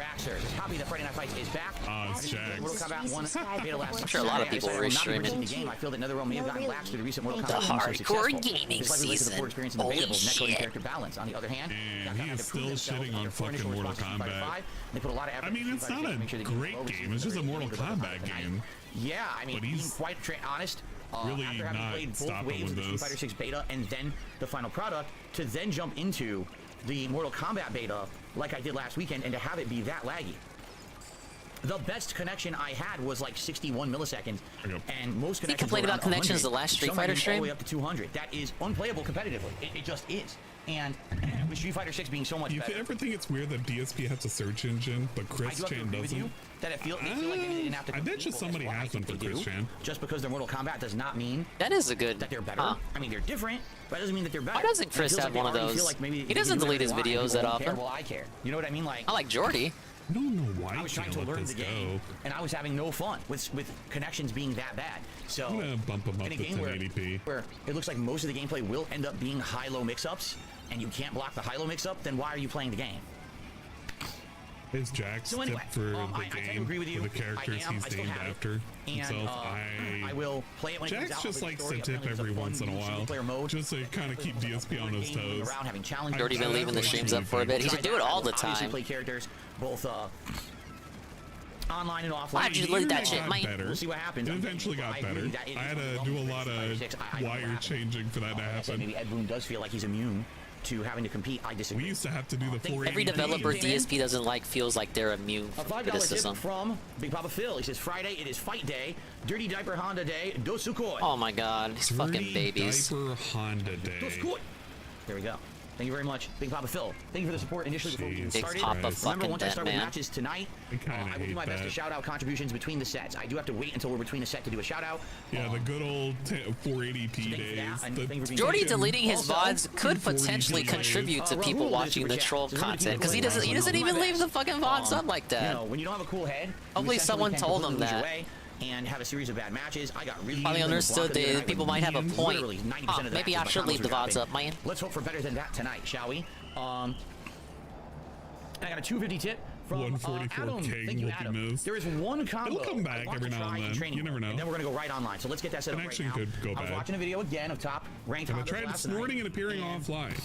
Copy the Friday Night Fights is back. It's Jax. Mortal Kombat 1 beta last I'm sure a lot of people were streaming. the game. I feel that NetherRealm may have gotten lax due to recent Mortal The Kombat hardcore gaming season. Holy Holy shit. shit. Balance. On the other hand, And he is still shitting on fucking Mortal Kombat. they put a lot of effort I mean, it's not a great game. It's just a Mortal Kombat game. Yeah, I mean, But being he's quite honest. really after having not played both stopping waves of with the Street this. Fighter 6 beta and then the final product, to then jump into the Mortal Kombat beta like I did last weekend and to have it be that laggy. The best connection I had was like 61 milliseconds, and most connections complained were about around connections 100. the last Street Some Fighter even all stream? the way up to 200. That is unplayable competitively. It just is. And with Street Fighter 6 being so much You better, ever think it's weird that DSP has a search engine, but I Chris do have to Chan agree with doesn't? you that they feel like maybe they didn't have to. I bet compete you well. somebody That's what I has one think for they Chris do. Chan. Just because they're Mortal Kombat does not mean That is a good. that they're better. Huh. I mean, they're different, but it doesn't mean that they're better. Why doesn't It Chris feels have like one of they already those? feel like maybe He they doesn't can do delete his whatever they want, videos people that won't care. often. Well, I care. You know what I mean? Like, I like Jordy. I don't know why I was you trying can't to let learn this the game, go. and I was having no fun with connections being that bad. So I'm gonna bump him up in a to game 1080p. where it looks like most of the gameplay will end up being high-low mix-ups, and you can't block the high-low mix-up, then why are you playing the game? Is Jax So anyway, fit for I the tend to game agree with you. for the characters I he's still named have it. after And, himself? I will play it when it comes Jax out. just I'll play likes the to story. tip I think it's a every fun once in a new while, single-player mode. just to kind of keep DSP on his toes. Around having challenges. Jordy been leaving the streams up for a bit. He should do it all the Obviously time. play characters both online and offline. Why'd you delete that shit, got Mike? better. We'll see what happens. It eventually got better. I had to do a lot of wire changing for that to happen. Maybe Ed Boon does feel like he's immune to having to compete. I disagree. We used to have to do the 480p. Every developer DSP doesn't like feels like they're immune A to $5 the tip system. from Big Papa Phil. He says, Friday, it is fight day. Dirty Diaper Honda Day. Dosukoi. Oh my god, these fucking babies. Diaper Honda Day. Dosukoi. There we go. Thank you very much, Big Papa Phil. Thank you for the support initially before we get Big started. Papa Remember, fucking once I start with man. matches tonight, I will do my best to shout out contributions between the sets. I do have to wait until we're between a set to do a shout out. Yeah, the good old 480p days. Jordy deleting his VODs could potentially contribute to people watching the troll content because he doesn't even leave the fucking VODs up like that. You know, when you don't have a cool head, Hopefully someone told him that. And have a series of bad matches. I got really Finally understood that people might have a point. Literally 90% of the Maybe I matches, should my leave the comments VODs were up, man. Let's hope for better than that tonight, shall we? And I got a 250 tip from 144 Adam. king Thank you, will be Adam. missed. There is one combo. It'll come back every now and then. You never know. And then we're gonna go right online. So let's get that set up right Connection now. could go I was bad. watching a video again of top ranked And I Hondas tried last snorting night. and appearing offline.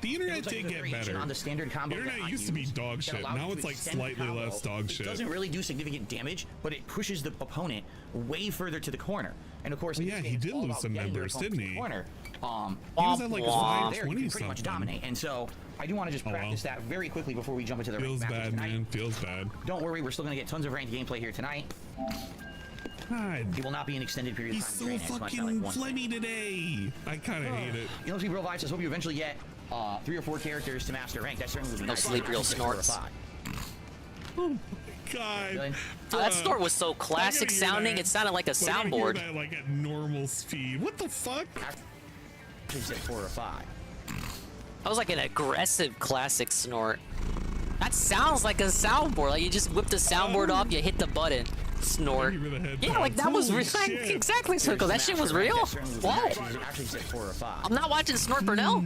The internet did get better. On the standard combo The that internet I used to be use dog that shit. allows Now you it's to like extend the slightly combo. less dog It shit. doesn't really do significant damage, but it pushes the opponent way further to the corner. And of course, Well, yeah, he did lose some members, didn't he? Corner. He was at like there, you 520 can pretty something. much dominate. And so I do want to just practice that very quickly before we jump into the Feels ranked matches bad, tonight. man. Feels bad. Don't worry, we're still going to get tons of ranked gameplay here tonight. God. It will not be an extended period of He's time. so to train as much, fucking like once. phlegmy today. I kind of hate it. You know, to be real vibes, I hope you eventually get 3 or 4 characters to master rank. That certainly would be No nice. sleep, real 6 or snorts. 5. Oh my god. That snort was so classic I gotta hear sounding, that. it sounded like a But I gotta hear soundboard. that, like at normal speed. What the fuck? Actually said 4 or 5. That was like an aggressive classic snort. That sounds like a soundboard. Like you just whip the soundboard off, you hit the button. Snort. Yeah, like that was real. Exactly, Circle. That shit was real. What? Actually said 4 or 5. I'm not watching Snort Burnell.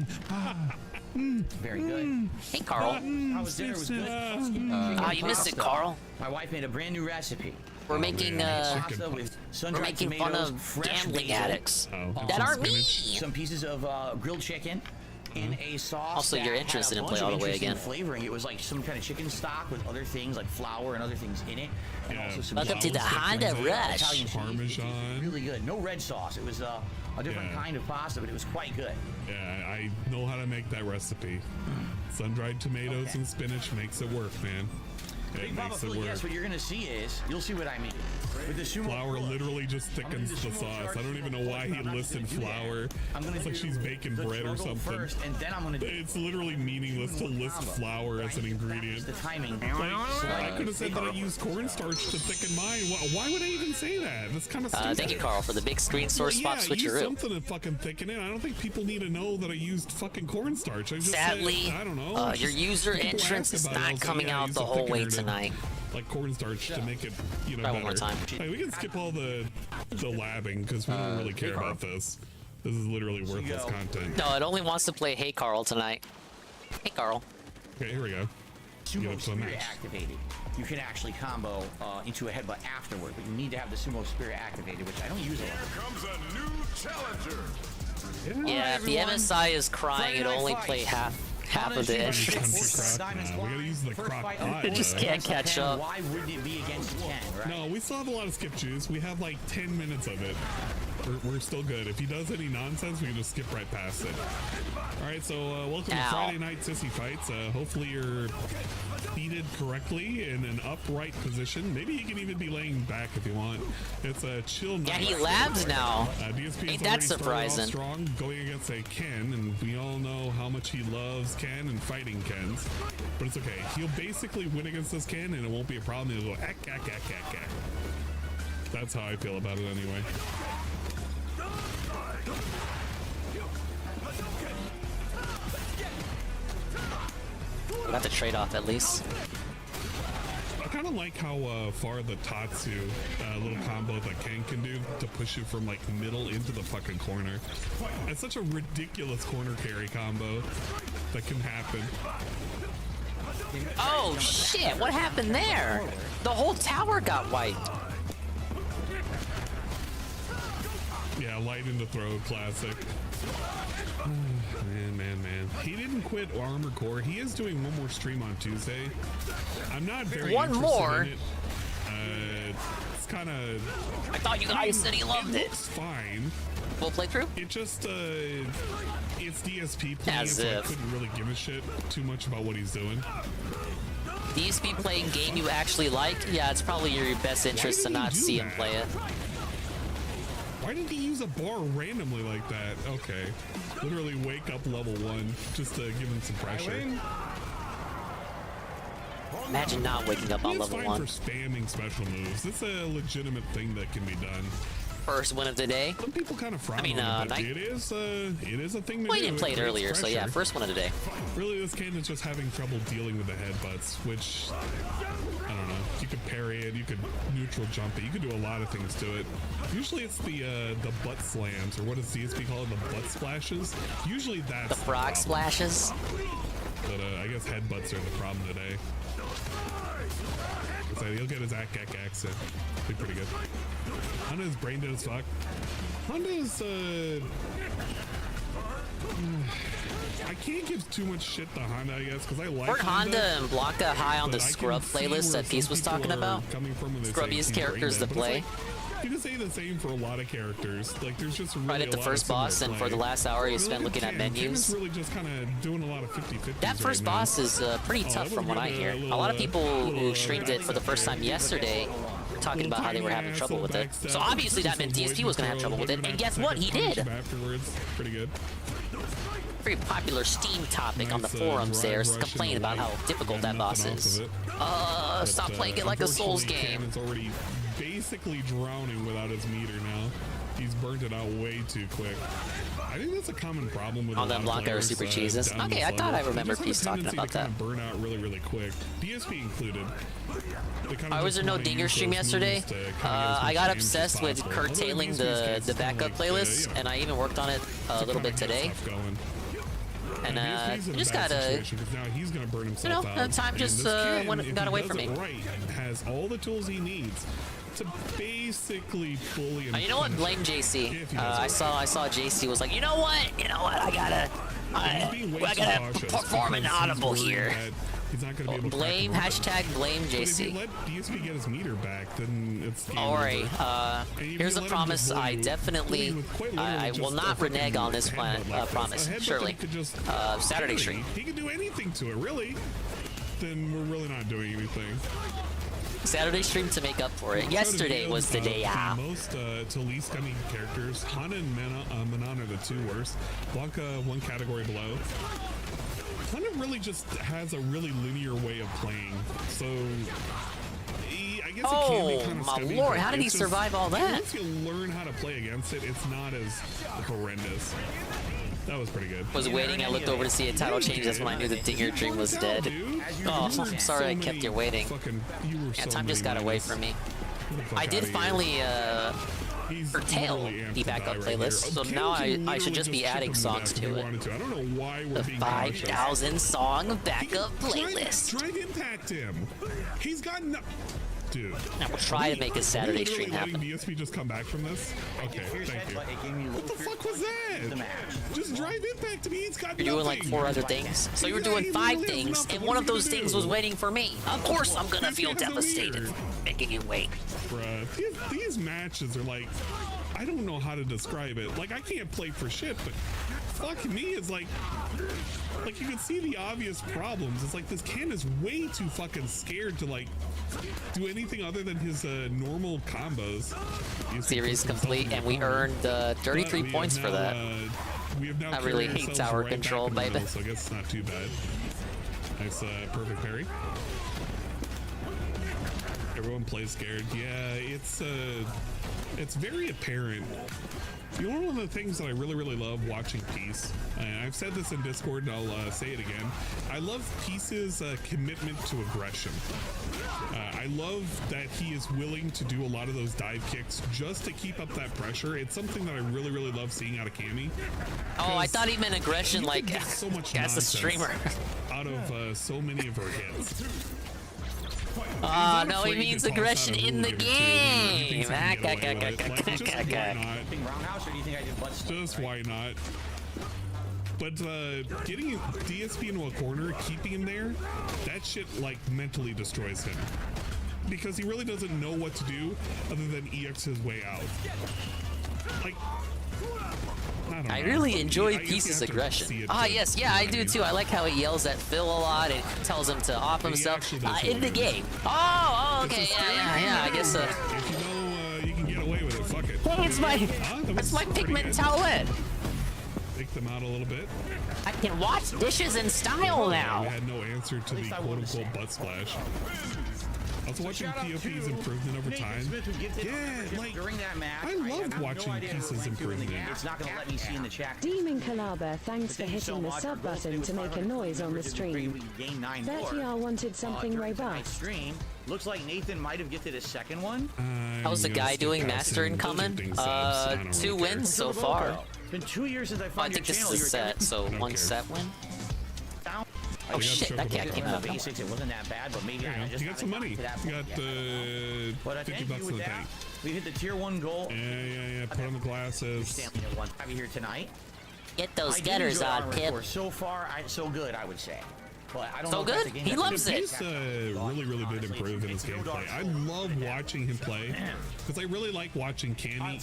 Very good. Hey, Carl. How was dinner? Was good. You missed it, Carl. My wife made a brand new recipe. We're making pasta with sun-dried making tomatoes, fun of fresh gambling basil, addicts that aren't me. Some pieces of grilled chicken in a sauce. Also, your that entrance had a didn't bunch play of all the way interesting again. Flavoring. It was like some kind of chicken stock with other things like flour and other things in it. And also some Welcome to the Honda Rush. Italian cheese, which was Parmesan. really good. No red sauce. It was a different kind of pasta, but it was quite good. Yeah, I know how to make that recipe. Sun-dried tomatoes and spinach makes it work, man. It Big Papa makes it Phil, work. yes, what you're gonna see is, you'll see what I mean. With the sumo Flour pull-ups, literally just thickens the sauce. I don't even know why he listed flour. It's like she's baking bread or something. first, and then I'm gonna do It's literally meaningless to list flour as an ingredient. the timing. I could have said that I used cornstarch to thicken mine. Why would I even say that? That's kind of stupid. Thank you, Carl, for the big screen source spot Use switcheroo. something to fucking thicken it. I don't think people need to know that I used fucking cornstarch. I just Sadly, said, I don't know. your Just user people entrance ask is about it. I'll not say, coming yeah, I out used the a whole way thickener to, tonight. like cornstarch to make it, you know, Try better. one more time. Hey, we can skip all the labbing because we don't really care about this. This is literally worthless content. No, it only wants to play Hey Carl tonight. Hey Carl. Okay, here we go. Get up to a Spirit match. activated. You can actually combo into a headbutt afterward, but you need to have the Sumo Spirit activated, which I don't use a lot. Comes a new challenger. Yeah, if the MSI is crying, it only play half of the entrance. We gotta use the crock pot. It just can't catch up. Why wouldn't it be against Ken, right? No, we still have a lot of skip juice. We have like 10 minutes of it. We're still good. If he does any nonsense, we can just skip right past it. All right, so welcome to Friday Night Sissy Fights. Hopefully you're seated correctly in an upright position. Maybe you can even be laying back if you want. It's a chill night. Yeah, he labs now. DSP Ain't has that already started off surprising? strong going against a Ken, and we all know how much he loves Ken and fighting Kens. But it's okay. He'll basically win against this Ken, and it won't be a problem. He'll go, ack, ack, ack, ack, ack. That's how I feel about it anyway. Got the trade-off at least. I kind of like how far the Tatsu little combo that Ken can do to push you from like middle into the fucking corner. It's such a ridiculous corner carry combo that can happen. Oh shit, what happened there? The whole tower got wiped. Yeah, light into throw, classic. Man. He didn't quit Armor Core. He is doing one more stream on Tuesday. I'm not very One interested more? in it. It's kind of. I thought you guys said he loved it. It's fine. Full playthrough? It just it's DSP playing, As so I if. couldn't really give a shit too much about what he's doing. DSP playing game you actually like? Yeah, it's probably your best interest to not see him play it. Why did he use a bar randomly like that? Okay. Literally wake up level 1 just to give him some pressure. Imagine not waking up on It's level fine 1. for spamming special moves. It's a legitimate thing that can be done. First win of the day. Some people kind of frown on it, but it is a thing to Well, do. you didn't play it creates earlier, so yeah, pressure. first one of the day. Really, this can is just having trouble dealing with the headbutts, which, I don't know. You could parry it, you could neutral jump it, you could do a lot of things to it. Usually it's the butt slams, or what does DSP call it, the butt splashes? Usually that's The frog splashes? But I guess headbutts are the problem today. So he'll get his accent. Be pretty good. Honda's brain dead as fuck. Honda's I can't give too much shit to Honda, I guess, because I like Weren't Honda and Blanca high on the Scrub playlist that Peace was talking about? Scrubbiest characters to play. You can say the same for a lot of characters. Like, there's just really Right at the first boss, and for the last hour you spent looking at menus. Really just kind of doing a lot of 50-50s That first right now. boss is pretty tough from what I hear. A lot of people who streamed it for the first time yesterday were talking about how they were having trouble with it. So obviously that meant DSP was going to have trouble with it, and guess what? He did! Afterwards, pretty good. Very popular Steam topic on the forums there is to complain about how difficult that boss is. Stop playing it like a Souls game. It's already basically drowning without his meter now. He's burnt it out way too quick. I think that's a common problem with On that Blanca or players, Super Cheeses. down Okay, this I thought level. I remember They Peace just have a talking tendency about to that. kind of burn out really, really quick. DSP included. Was there no Dinger stream yesterday? I got obsessed with curtailing the backup playlist, and I even worked on it a little bit today. And DSP's in you a just bad gotta, situation, 'cause now he's gonna burn himself out. time And just this kid, if got he away does from it me. Right, has all the tools he needs to basically fully. You know what? Blame JC. I saw JC was like, you know what? I gotta perform an audible here. He's not gonna be able to Blame blame But if JC. you let DSP get his meter back, then it's game Alright, over. here's a promise. I definitely, I will not renege on this one, promise, surely. Saturday stream. He can do anything to it, really. Then we're really not doing anything. Saturday stream to make up for it. Yesterday was the day out. Most to least coming characters. Hana and Manon are the two worst. Blanca one category below. Hana really just has a really linear way of playing, so I guess it can be kind of my scummy, lord, but how did he it's survive all that? Once you learn how to play against it, it's not as horrendous. That was pretty good. Was waiting, I looked over to see a title change. That's when I knew the Dinger dream was dead. Oh, I'm sorry I kept you waiting. Yeah, time just got away from me. I did finally curtail the backup playlist, so now I should just be adding songs to it. I don't know why we're The being 5,000 song backup playlist. Drive impact him. He's got no. Dude. Now we'll try to make a Saturday stream happen. DSP just come back from this? Okay, thank you. What the fuck was that? Just drive impact me. He's got You're doing like 4 other things. So you were doing 5 things, and one of those things was waiting for me. Of course I'm gonna feel devastated making you wait. Bruh, these matches are like, I don't know how to describe it. Like, I can't play for shit, but fuck me is like you can see the obvious problems. It's like this Ken is way too fucking scared to like do anything other than his normal combos. Series complete, and we earned 33 points for that. We have now I really carried hate ourselves tower right back control, in the baby. middle, so I guess it's not too bad. Nice perfect parry. Everyone plays scared. Yeah, it's very apparent. You know, one of the things that I really, really love watching Peace, and I've said this in Discord and I'll say it again, I love Peace's commitment to aggression. I love that he is willing to do a lot of those dive kicks just to keep up that pressure. It's something that I really, really love seeing out of Cammy. Oh, I thought he meant aggression You like can get so much as a nonsense streamer. out of so many of her hits. No, he means aggression in the game. Just why not? But getting DSP into a corner, keeping him there, that shit like mentally destroys him. because he really doesn't know what to do other than EX his way out. Like, I really enjoy Peace's aggression. Ah, yes, yeah, I do too. I like how he yells at Phil a lot and tells him to off himself in the game. Oh, okay, yeah, I guess. If you know you can get away with it, fuck it. Hey, it's my pigment towelette. Take them out a little bit. I can wash dishes in style now. We had no answer to the quote-unquote butt splash. I was watching POP's improvement over time. Yeah, like, during that match, I love watching Peace's improvement. It's not going to let me see in the chat. Demon Calaba, thanks for hitting the sub button to make a noise on the stream. 30R wanted something robust. Looks like Nathan might have gifted a second one. How's the guy doing master in common? 2 wins so far. It's been 2 years since I found I think this is a set, so 1 set win. Oh shit, that cat came out. Basics, it wasn't that bad, but maybe I just you got some money. You got 50 bucks in the tank. We hit the tier 1 goal. Yeah. Put on the glasses. Have you here tonight? Get those getters on, Pip. So far, so good, I would say. But I don't so know good? He loves it. He's really been improved in his gameplay. I love watching him play because I really like watching Cammy,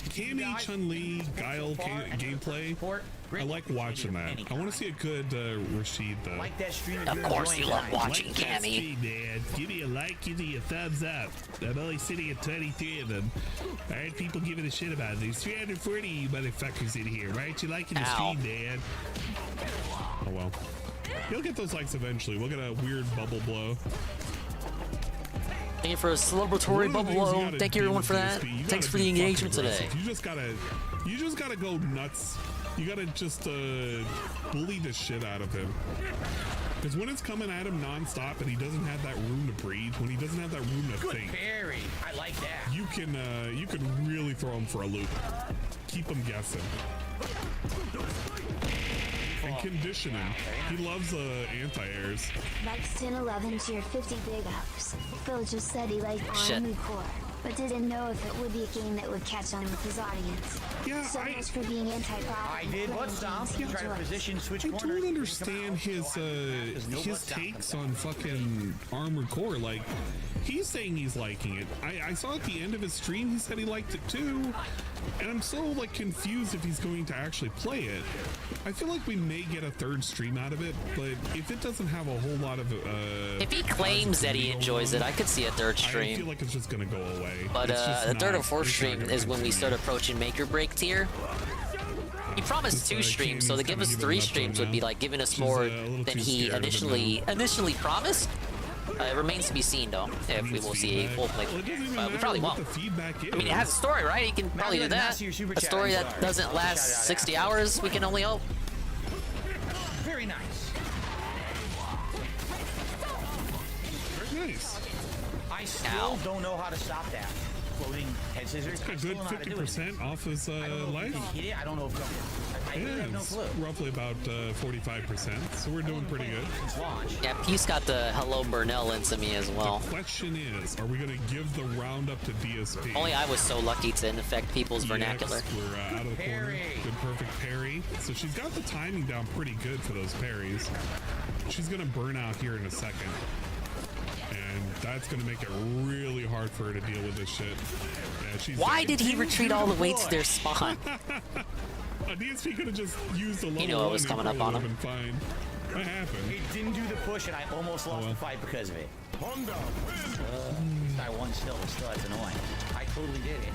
Chun-Li, Guile gameplay. I like watching that. I want to see a good Rashid though. Of course you love watching Cammy. Give me a like, give me a thumbs up. I'm only sitting at 23 of them. I heard people giving a shit about it. There's 340 you motherfuckers in here. Why aren't you liking the stream, Dad? Oh well. You'll get those likes eventually. We'll get a weird bubble blow. Thank you for a celebratory bubble blow. Thank you everyone for that. Thanks for the engagement today. You just gotta go nuts. You gotta just bully the shit out of him. Because when it's coming at him non-stop and he doesn't have that room to breathe, when he doesn't have that room to think, Barry. I like that. You can really throw him for a loop. Keep him guessing. And condition him. He loves anti-airs. Max 1011 to your 50 big ups. Phil just said he liked Armored Core, but didn't know if it would be a game that would catch on with his audience. Yeah, so much for being anti-pop. I did what Stomp? Try to position switch I corners. don't understand his takes on fucking Armored Core. Like, he's saying he's liking it. I saw at the end of his stream he said he liked it too. And I'm so like confused if he's going to actually play it. I feel like we may get a third stream out of it, but if it doesn't have a whole lot of if he claims that he enjoys it, I could see a third stream. I feel like it's just gonna go away. But the third or fourth stream is when we start approaching Make or Break tier. He promised 2 streams, so to give us 3 streams would be like giving us more than he initially promised. It remains to be seen, though, if we will see a full play. We probably won't. I mean, it has a story, right? He can probably do that. A story that doesn't last 60 hours, we can only hope. Very nice. Very nice. I still don't know how to stop that. Floating head scissors. It's a good 50% off his life. I don't know if I yeah, have no clue. Roughly about 45%, so we're doing pretty good. Yeah, Peace got the Hello Burnell into me as well. The question is, are we going to give the roundup to DSP? Only I was so lucky to infect people's vernacular. We're out of the corner. Good perfect parry. So she's got the timing down pretty good for those parries. She's going to burn out here in a second. And that's going to make it really hard for her to deal with this shit. Yeah, she's Why did he retreat all the way to their spawn? DSP could have just used a level. He knew what was coming up on him. Fine. That happened. He didn't do the push, and I almost lost the fight because of it. I won still. That's annoying. I totally did it.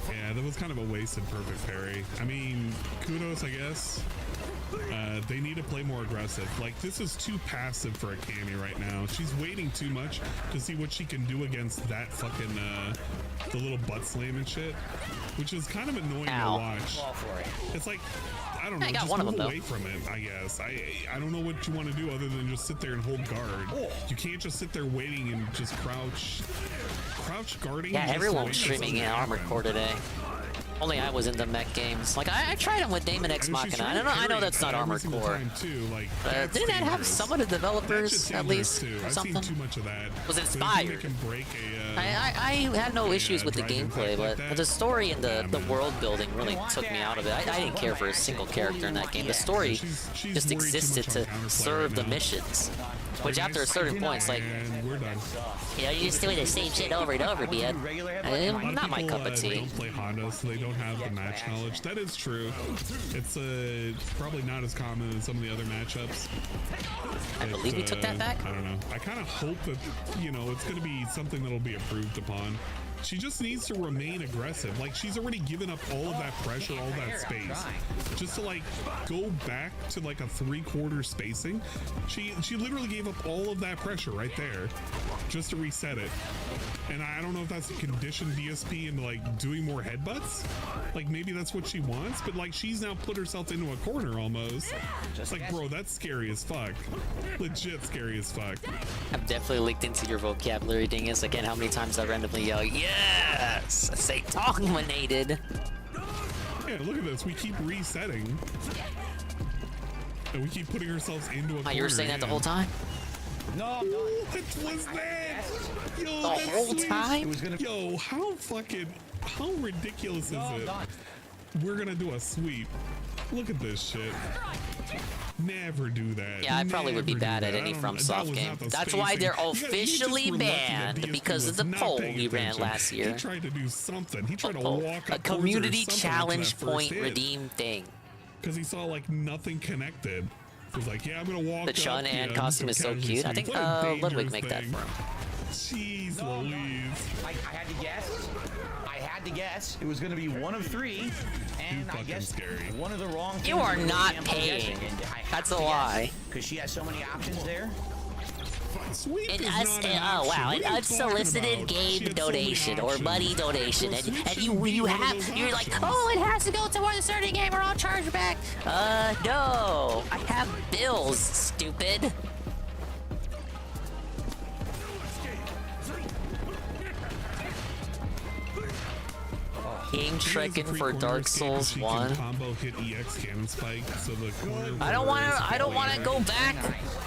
Yeah, that was kind of a wasted perfect parry. I mean, kudos, I guess. They need to play more aggressive. Like, this is too passive for a Cammy right now. She's waiting too much to see what she can do against that fucking, the little butt slam and shit, which is kind of annoying to watch. It's like, I don't know, just move away from it, I guess. I don't know what you want to do other than just sit there and hold guard. You can't just sit there waiting and just crouch guarding. Yeah, everyone was streaming in Armored Core today. Only I was into mech games. Like, I tried them with Daemon X Machina. I know that's not Armored Core. Didn't that have some of the developers, at least, or something? Was it inspired? I had no issues with the gameplay, but the story and the world building really took me out of it. I didn't care for a single character in that game. The story just existed to serve the missions. Which after a certain point, it's like, and we're done. you know, you're just doing the same shit over and over again. Not my cup of tea. They don't play Honda, so they don't have the match knowledge. That is true. It's probably not as common as some of the other matchups. I believe we took that back. I don't know. I kind of hope that, you know, it's going to be something that'll be approved upon. She just needs to remain aggressive. Like, she's already given up all of that pressure, all that space. Just to, like, go back to, like, a 3/4 spacing. She literally gave up all of that pressure right there just to reset it. And I don't know if that's to condition DSP into, like, doing more headbutts. Like, maybe that's what she wants, but, like, she's now put herself into a corner almost. It's like, bro, that's scary as fuck. Legit scary as fuck. I've definitely leaked into your vocabulary, Dingus. Again, how many times I randomly yell, yes! I say dominated. Yeah, look at this. We keep resetting. And we keep putting ourselves into a corner. You were saying that the whole time? No, what was that? Yo, the whole time? Yo, how ridiculous is it? We're gonna do a sweep. Look at this shit. Never do that. Yeah, I probably would be bad at any FromSoft game. That's why they're officially banned, because of the poll we ran last year. He tried to do something. He tried to walk a community challenge point redeem thing. Because he saw like nothing connected. He was like, yeah, I'm gonna walk. The Chun and costume is so cute. I think Ludwig make that for him. Jeez Louise. I had to guess. It was going to be one of 3, and I guess one of the wrong. You are not paying. That's a lie. Because she has so many options there. Oh wow, an unsolicited game donation or money donation, and you're like, oh, it has to go towards a certain game or I'll charge back. No, I have bills, stupid. King trekking for Dark Souls 1. I don't want to go back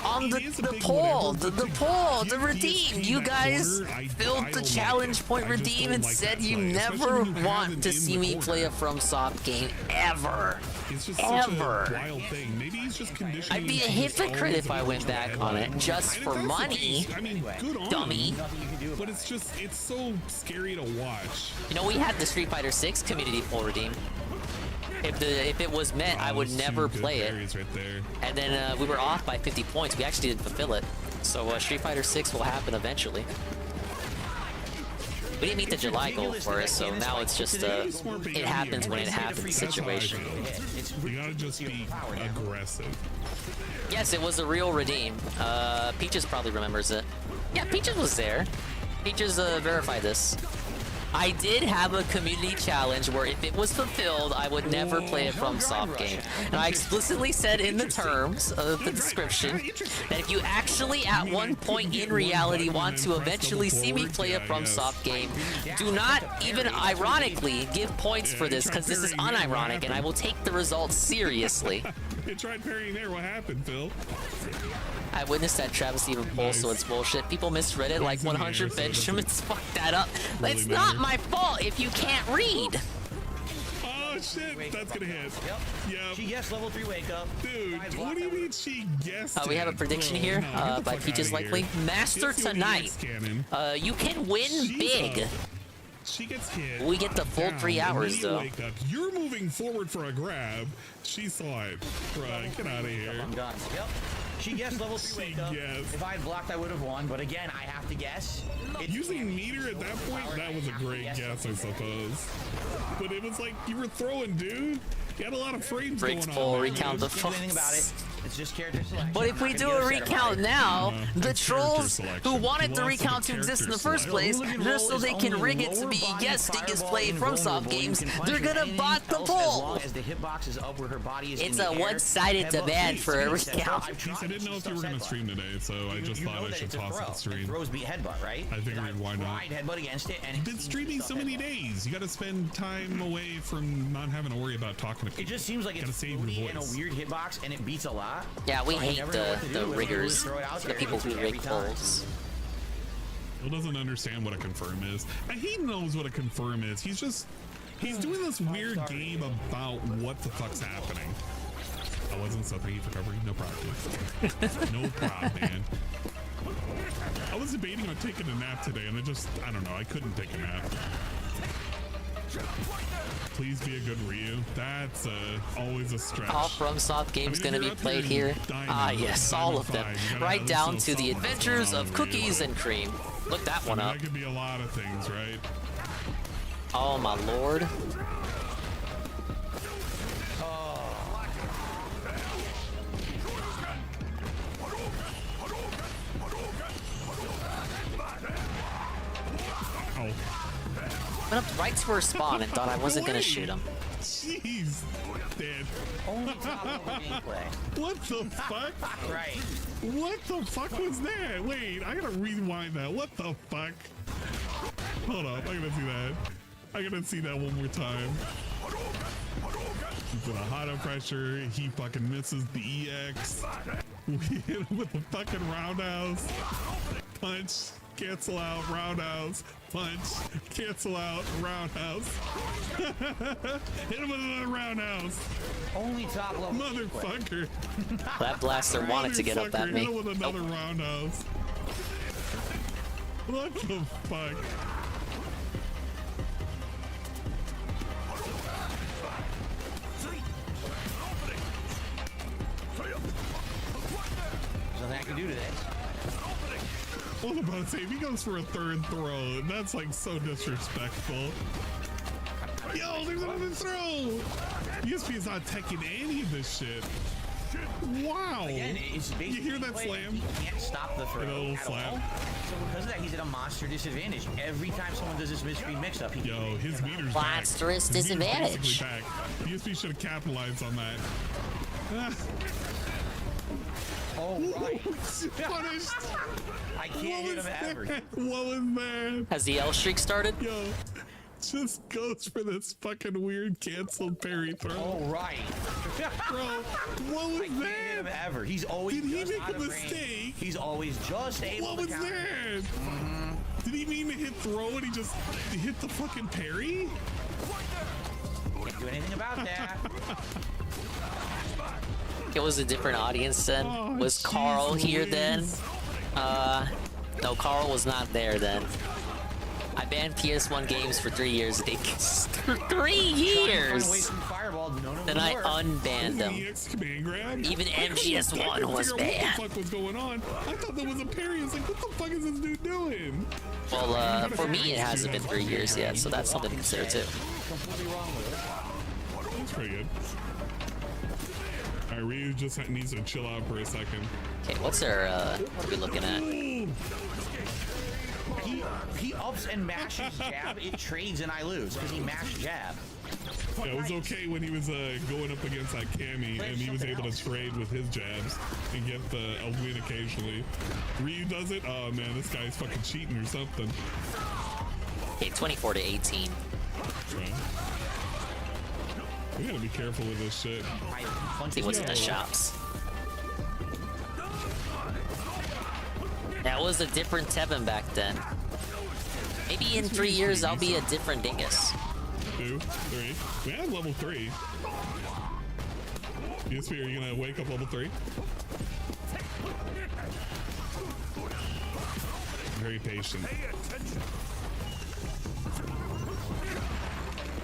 on the poll, the redeem. You guys filled the challenge point redeem and said you never want to see me play a FromSoft game ever. Ever. I'd be a hypocrite if I went back on it just for money. I mean, good on dummy. But it's so scary to watch. You know, we had the Street Fighter 6 community poll redeem. If it was meant, I would never play it. Right there. And then we were off by 50 points. We actually didn't fulfill it. So Street Fighter 6 will happen eventually. We didn't meet the July goal for it, so now it's just it happens when it happens situation. You gotta just be aggressive. Yes, it was a real redeem. Peaches probably remembers it. Yeah, Peaches was there. Peaches verified this. I did have a community challenge where if it was fulfilled, I would never play a FromSoft game. And I explicitly said in the terms of the description that if you actually at one point in reality want to eventually see me play a FromSoft game, do not even ironically give points for this, because this is unironic and I will take the results seriously. You tried parrying there. What happened, Phil? I witnessed that travesty of a poll, so it's bullshit. People misread it like 100 Benjamins fucked that up. It's not my fault if you can't read. Oh shit, that's gonna hit. Yep. She guessed level 3 wake up. Dude, what do you mean she guessed we have a prediction here by Peaches likely. Master tonight. You can win big. She gets hit. We get the full 3 hours though. You're moving forward for a grab. She saw it. Right, get out of here. I'm done. Yep. She guessed level 3 wake up. If I had blocked, I would have won. But again, I have to guess. Using meter at that point, that was a great guess, I suppose. But it was like you were throwing, dude. You had a lot of frames going on. Full recount the anything about it. It's just character selection. But if we do a recount now, the trolls who wanted the recount to exist in the first place, just so they can rig it to be, yes, Dingus played FromSoft games, they're gonna bot the poll. It's a one-sided demand for a recount. I didn't know if you were gonna stream today, so I just thought I should toss the stream. Throws beat headbutt, right? I figured why not. Headbutt against it, and you've been streaming so many days. You got to spend time away from not having to worry about talking to people. It just seems like it's in a weird hitbox, and it beats a lot. Yeah, we hate the riggers, the people who rig polls. Phil doesn't understand what a confirm is. And he knows what a confirm is. He's doing this weird game about what the fuck's happening. I wasn't, so thank you for covering. No problem. No problem, man. I was debating on taking a nap today, and I don't know, I couldn't take a nap. Please be a good Ryu. That's always a stretch. All FromSoft games gonna be played here. Ah, yes, all of them. Right down to the adventures of Cookies and Cream. Look that one up. That could be a lot of things, right? Oh my lord. Went up right to her spawn and thought I wasn't gonna shoot him. Jeez, dead. Only top level gameplay. What the fuck? Right. What the fuck was that? Wait, I gotta rewind that. What the fuck? Hold up, I gotta see that. I gotta see that one more time. He's gonna hot up pressure. He fucking misses the EX. We hit him with a fucking roundhouse. Punch. Cancel out, roundhouse, punch, cancel out, roundhouse. Hit him with another roundhouse. Only top level. Motherfucker. That blaster wanted to get up at me. Hit him with another roundhouse. What the fuck? There's nothing I can do to this. I was about to say, if he goes for a third throw, that's like so disrespectful. Yo, there's another throw! ESP is not taking any of this shit. Wow! Again, it's you hear that slam? He can't stop the throw. A little slap. So because of that, he's at a monster disadvantage. Every time someone does this mid-screen mix-up, he Yo, his meter's back. Monstrous disadvantage. Back. ESP should have capitalized on that. Oh, right. Punished. I can't hit him ever. What was that? Has the L streak started? Yo, just goes for this fucking weird canceled parry throw. Oh, right. Bro, what was I can't that? hit him ever. He's always Did he just make out a of mistake? range. He's always just able What to was counter. that? Did he mean to hit throw and he just hit the fucking parry? Can't do anything about that. It was a different audience then. Oh, was Carl here then? No, Carl was not there then. I banned PS1 games for 3 years. 3 years! Then I unbanned them. Even MGS1 was banned. What the fuck was going on? I thought that was a parry. It's like, what the fuck is this dude doing? Well, for me, it hasn't been 3 years yet, so that's something to consider too. That's pretty good. Alright, Ryu just needs to chill out for a second. Okay, what's our, what are we looking at? He ups and mashes jab, it trades and I lose because he mashed jab. Yeah, it was okay when he was going up against that Cammy and he was able to trade with his jabs and get the win occasionally. Ryu does it? Oh man, this guy's fucking cheating or something. Okay, 24-18. Right. We gotta be careful with this shit. See what's in the shops. That was a different Tevin back then. Maybe in 3 years I'll be a different dingus. 2, 3. We had level 3. ESP, are you gonna wake up level 3? Very patient.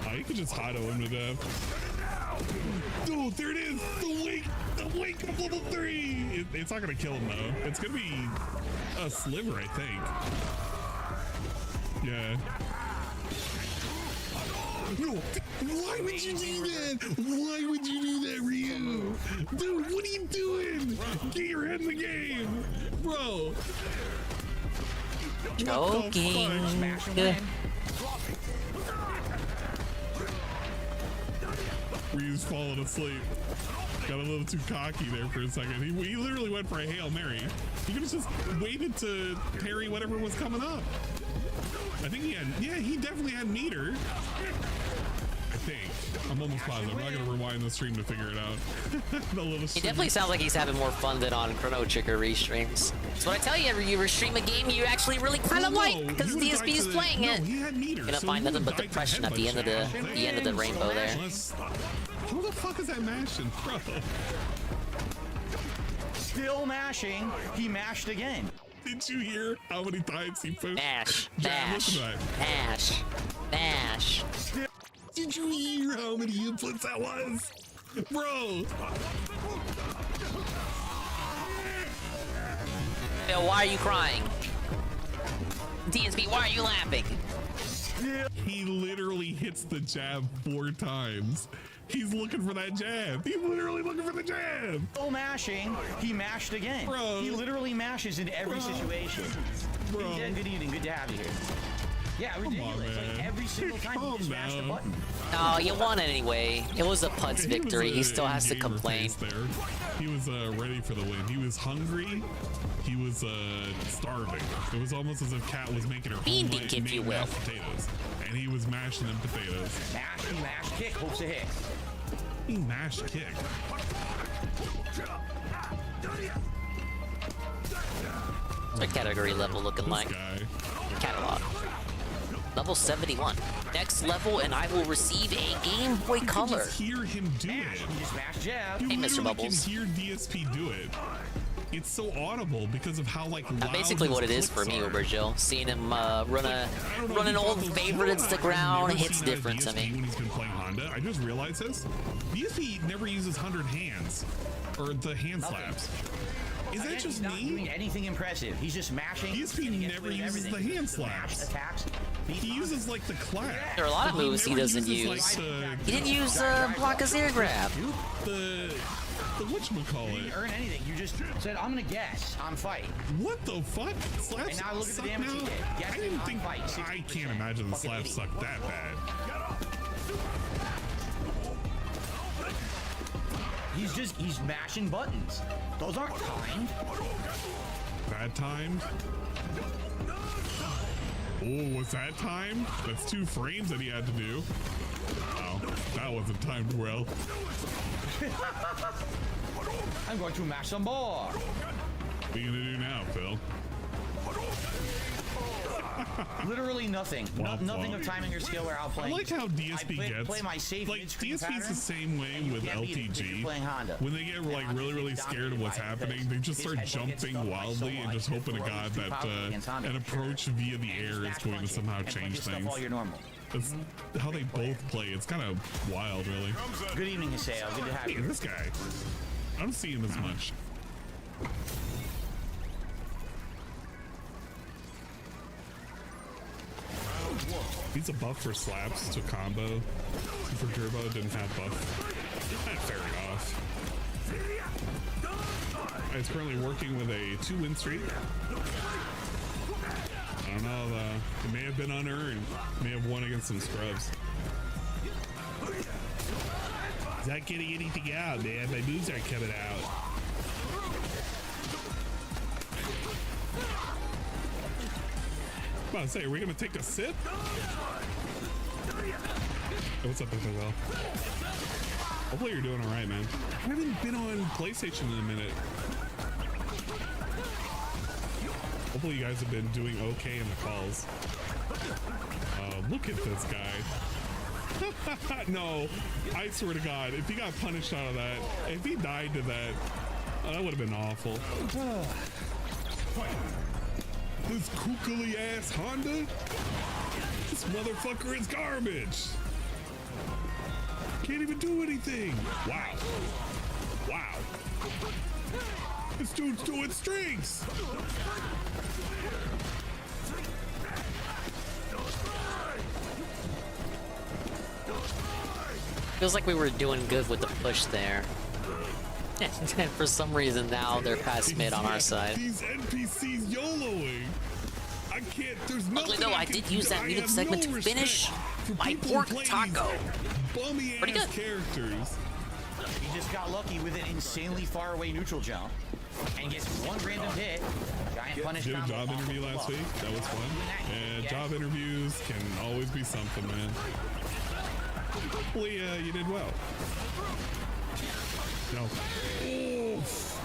Oh, you could just hide him to death. Dude, there it is! The wake up level 3! It's not gonna kill him though. It's gonna be a sliver, I think. Yeah. No, why would you do that? Why would you do that, Ryu? Dude, what are you doing? Get your head in the game, bro. Joking. Ryu's falling asleep. Got a little too cocky there for a second. He literally went for a Hail Mary. He could have just waited to parry whatever was coming up. I think he had, yeah, he definitely had meter. I think. I'm almost positive. I'm not gonna rewind the stream to figure it out. He definitely sounds like he's having more fun than on Chrono Trigger restreams. So when I tell you, you stream a game you actually really kind of like because DSP is playing it. You're gonna find nothing but depression at the end of the rainbow there. Who the fuck is that mashing, bro? Still mashing. He mashed again. Did you hear how many times he pushed? Mash, Yeah, mash, look at mash, mash. Did you hear how many inputs that was? Bro! Bill, why are you crying? DSP, why are you laughing? He literally hits the jab 4 times. He's looking for that jab. He's literally looking for the jab. Still mashing. He mashed again. Bro. He literally mashes in every situation. Bro. Hey, good evening. Good to have you here. Yeah, ridiculous. Like every single time he just mashed a button. Oh, you won anyway. It was a putz victory. He still has to complain. He was ready for the win. He was hungry. He was starving. It was almost as if Kat was making her Bean dink, if you will. mashed potatoes, and he was mashing them potatoes. Mash, kick, hopes to hit. He mashed kick. What's our category level looking like? Catalog. Level 71. Next level, and I will receive a Game Boy Color. Just hear him do it. Just mash jab. Hey, Mr. Bubbles. Can hear DSP do it. It's so audible because of how like loud Basically what it is for me, Uber Jill. Seeing him run an old favorite into the ground hits different to me. When he's been playing Honda, I just realized this. DSP never uses 100 hands or the hand slaps. Is that just not me? Doing anything impressive. He's just mashing. DSP never uses the hand slaps. Attacks. He uses like the clap. There are a lot of moves he doesn't use. He didn't use block as air grab. The whatchamacallit? You didn't earn anything. You just said, I'm gonna guess. I'm fighting. What the fuck? Slaps and now look at the suck damage now? he did. I didn't think. I can't imagine the slaps suck that bad. He's mashing buttons. Those aren't timed. Bad timed? Oh, was that timed? That's 2 frames that he had to do. Oh, that wasn't timed well. I'm going to mash some more. What are you gonna do now, Phil? Literally nothing. Nothing of timing or skill or outplaying. I like how DSP gets. Play my safe like mid-screen DSP's pattern. the same way with LTG. When they get like really scared of what's happening, they just start jumping wildly and just hoping to God that an approach via the air is going to somehow change things. That's how they both play. It's kind of wild, really. Good evening, Hiseo. Good to have you. This guy, I don't see him as much. He's a buff for slaps to combo. For Turbo didn't have buff. Not fair enough. He's currently working with a 2-win streak. I don't know, it may have been unearned. May have won against some scrubs. He's not getting anything out, man. My moves aren't coming out. I was about to say, are we gonna take a sip? Oh, what's up, FFL? Hopefully you're doing alright, man. I haven't been on PlayStation in a minute. Hopefully you guys have been doing okay in the calls. Look at this guy. No, I swear to God, if he got punished out of that, if he died to that, that would have been awful. This kookily ass Honda? This motherfucker is garbage. Can't even do anything. Wow. Wow. This dude's doing strings. Feels like we were doing good with the push there. And for some reason now they're past mid on our side. These NPCs YOLOing. I can't, there's nothing. Luckily though, I did use that muted segment to finish my pork taco. Pretty good. Characters. He just got lucky with an insanely far away neutral jump and gets one random hit. Giant punish. Did a job interview last week. That was fun. And job interviews can always be something, man. Hopefully, you did well. No. Oof.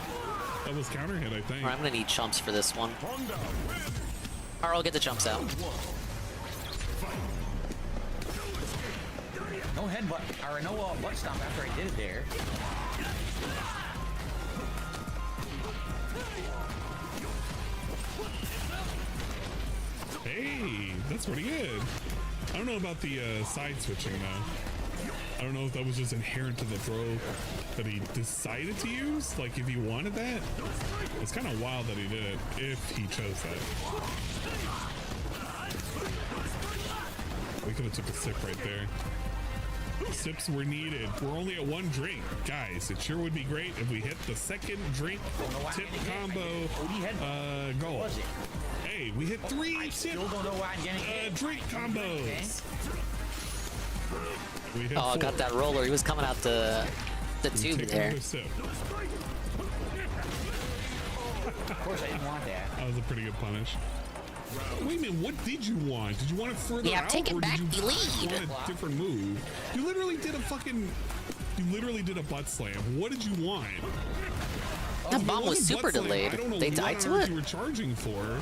That was counter hit, I think. Alright, I'm gonna need chumps for this one. Alright, I'll get the chumps out. No head butt stomp after I did it there. Hey, that's pretty good. I don't know about the side switching though. I don't know if that was just inherent to the throw that he decided to use. Like if he wanted that, it's kind of wild that he did it if he chose that. We could have took a sip right there. Sips were needed. We're only at one drink. Guys, it sure would be great if we hit the second drink tip combo goal. Hey, we hit 3 tip drink combos. Oh, got that roller. He was coming out the tube there. Of course, I didn't want that. That was a pretty good punish. Wait a minute, what did you want? Did you want it further out, take it or back, did you lead. want a different move? You literally did a butt slam. What did you want? That bomb was super delayed. They died to it? You were charging for.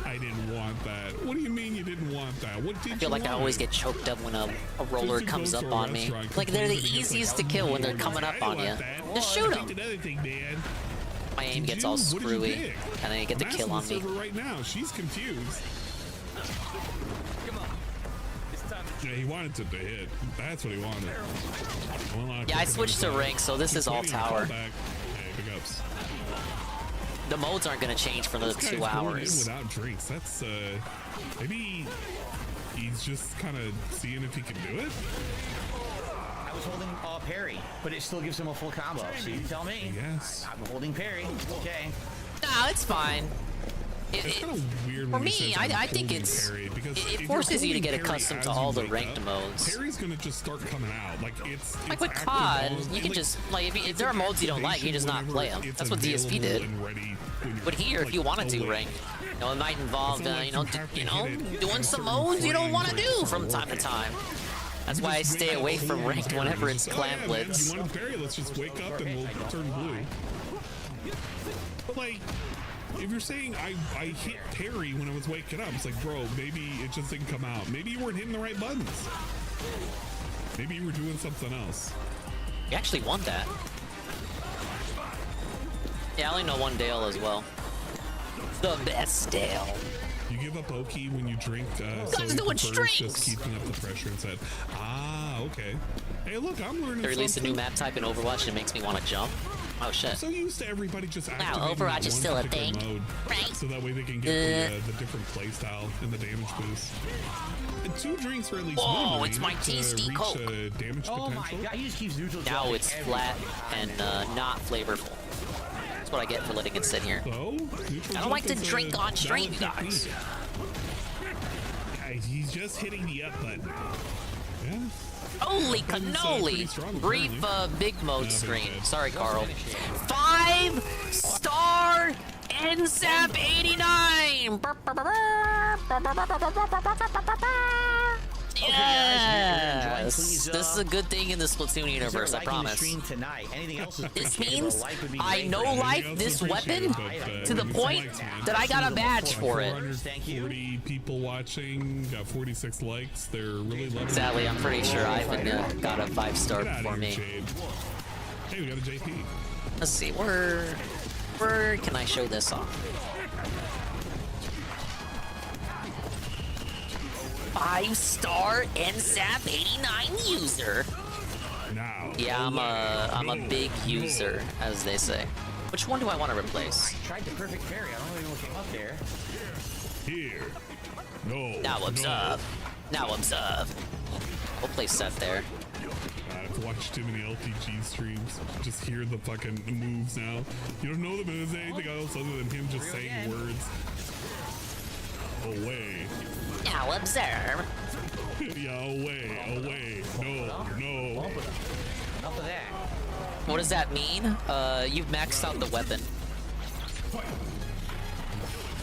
I didn't want that. What do you mean you didn't want that? What did you I feel like I always get choked up when a roller comes up on me. Like they're the easiest to kill when they're coming up on you. Just shoot them. My aim gets all screwy, and then you get the kill on me. Right now, she's confused. Yeah, he wanted to hit. That's what he wanted. Yeah, I switched to rank, so this is all tower. Hey, big ups. The modes aren't gonna change for another 2 hours. Without drinks, that's maybe he's just kind of seeing if he can do it. I was holding parry, but it still gives him a full combo. So you tell me. Yes. I'm holding parry. Okay. No, it's fine. It's kind of weird for me, I think it forces you to get accustomed to all the ranked modes. Parry's gonna just start coming out. Like it's like with COD, you can just like if there are modes you don't like, you just not play them. That's what DSP did. But here, if you want to do ranked, it might involve doing some modes you don't want to do from time to time. That's why I stay away from ranked whenever it's clan blitz. You want to parry? Let's just wake up and we'll turn blue. But like, if you're saying I hit parry when I was waking up, it's like, bro, maybe it just didn't come out. Maybe you weren't hitting the right buttons. Maybe you were doing something else. You actually won that. Yeah, I only know one Dale as well. The best Dale. You give up Oki when you drink, so doing strings. Just keeping up the pressure and said, okay. Hey, look, I'm learning. They released a new map type in Overwatch and it makes me want to jump. Oh shit. I'm so used to everybody just wow, Overwatch is still a thing. Mode, right. So that way they can get the different playstyle and the damage boost. And 2 drinks for at least one. Oh, it's my tasty Coke. Damage oh potential. My god, he just keeps neutral. Now it's flat and not flavorful. That's what I get for letting it sit here. So, I don't like to drink on stream, you guys. Guys, he's just hitting the up button. Yeah. Holy cannoli! Brief big mode screen. Sorry, Carl. 5-star NSAP 89! Yes! This is a good thing in the Splatoon universe, I promise. This means I no-life this weapon to the point that I got a badge for it. 40 people watching, got 46 likes. They're really loving it. Sadly, I'm pretty sure Ivan got a 5-star for me. Hey, we got a JP. Let's see, where can I show this off? 5-star NSAP 89 user. Now. Yeah, I'm a big user, as they say. Which one do I want to replace? I tried the perfect parry. I don't know what came up there. Here. No. Now observe. Now observe. We'll place Seth there. I've watched too many LTG streams. Just hear the fucking moves now. You don't know them as anything else other than him just saying words. Away. Now observe. Yeah, away. No. Enough of that. What does that mean? You've maxed out the weapon.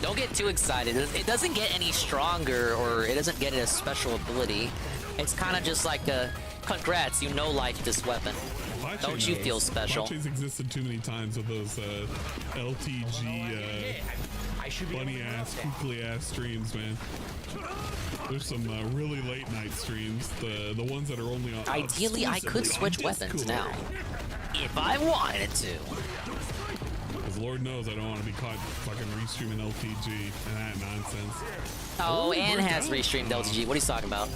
Don't get too excited. It doesn't get any stronger, or it doesn't get a special ability. It's kind of just like a congrats, you know-life this weapon. Don't you feel special? Pache's existed too many times with those LTG funny ass, spookly ass streams, man. There's some really late night streams. The ones that are only on. Ideally, I could switch weapons now, if I wanted to. Because Lord knows I don't want to be caught fucking restreaming LTG and that nonsense. Oh, Ann has restreamed LTG. What are you talking about?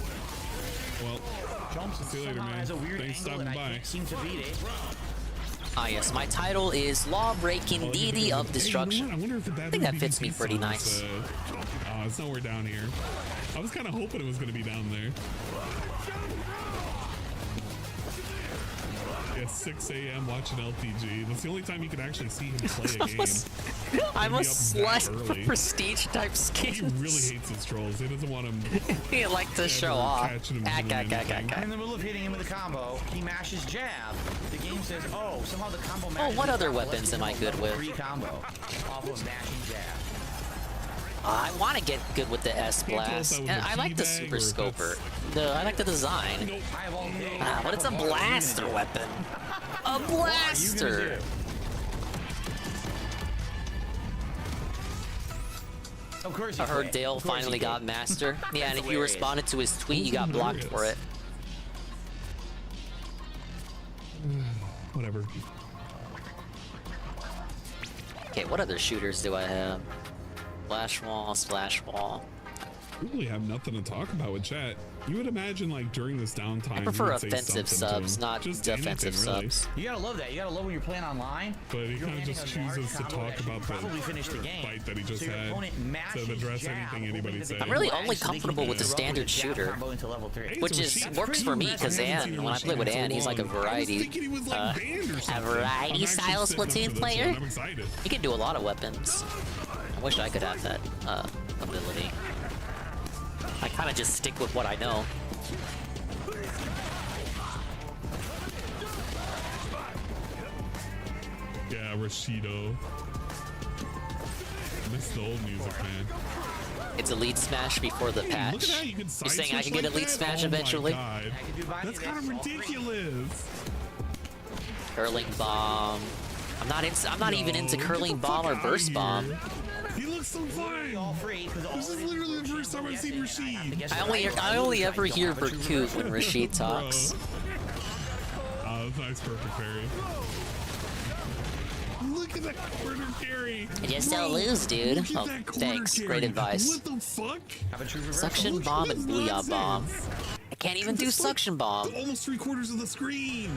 Well, see you later, man. Thanks for stopping by. Ah, yes, my title is Law-Breaking Deity of Destruction. I wonder if I think that fits me pretty nice. It's nowhere down here. I was kind of hoping it was going to be down there. Yeah, 6 a.m. watching LTG. That's the only time you can actually see him play a game. I'm a slut for prestige type skins. He really hates his trolls. He doesn't want him. He like to show off. In the middle of hitting him with a combo, he mashes jab. The game says, "Oh, somehow the combo." Oh, what other weapons am I good with? Free combo off of mashing jab. I want to get good with the S blast. And I like the super scoper. I like the design. But it's a blaster weapon. A blaster. Of course. I heard Dale finally got master. Yeah, and if you responded to his tweet, you got blocked for it. Whatever. Okay, what other shooters do I have? Splash wall, splash wall. We really have nothing to talk about with chat. You would imagine, like, during this downtime, I prefer you would say offensive subs, not just defensive anything, really. subs. You gotta love that. You gotta love when you're playing online. But he kind of just chooses to talk about the fight that he just had instead of address anything anybody said. I'm really only comfortable with the standard shooter, which is works for me because Ann, when I play with Ann, he's like a variety style Splatoon player. He can do a lot of weapons. I wish I could have that ability. I kind of just stick with what I know. Yeah, Rashido. I miss the old music, man. It's Elite Smash before the patch. Look at that, you can You're saying I can get Elite Smash eventually? That's kind of ridiculous. Curling Bomb. I'm not even into Curling Bomb or Burst Bomb. He looks so fine. This is literally the first time I've seen Rashid. I only ever hear Berkut when Rashid talks. Oh, that's nice, perfect parry. Look at that corner carry. I just don't lose, dude. Oh, thanks. Great advice. What the fuck? Suction Bomb and Booyah Bomb. I can't even do Suction Bomb. Almost 3/4 of the screen.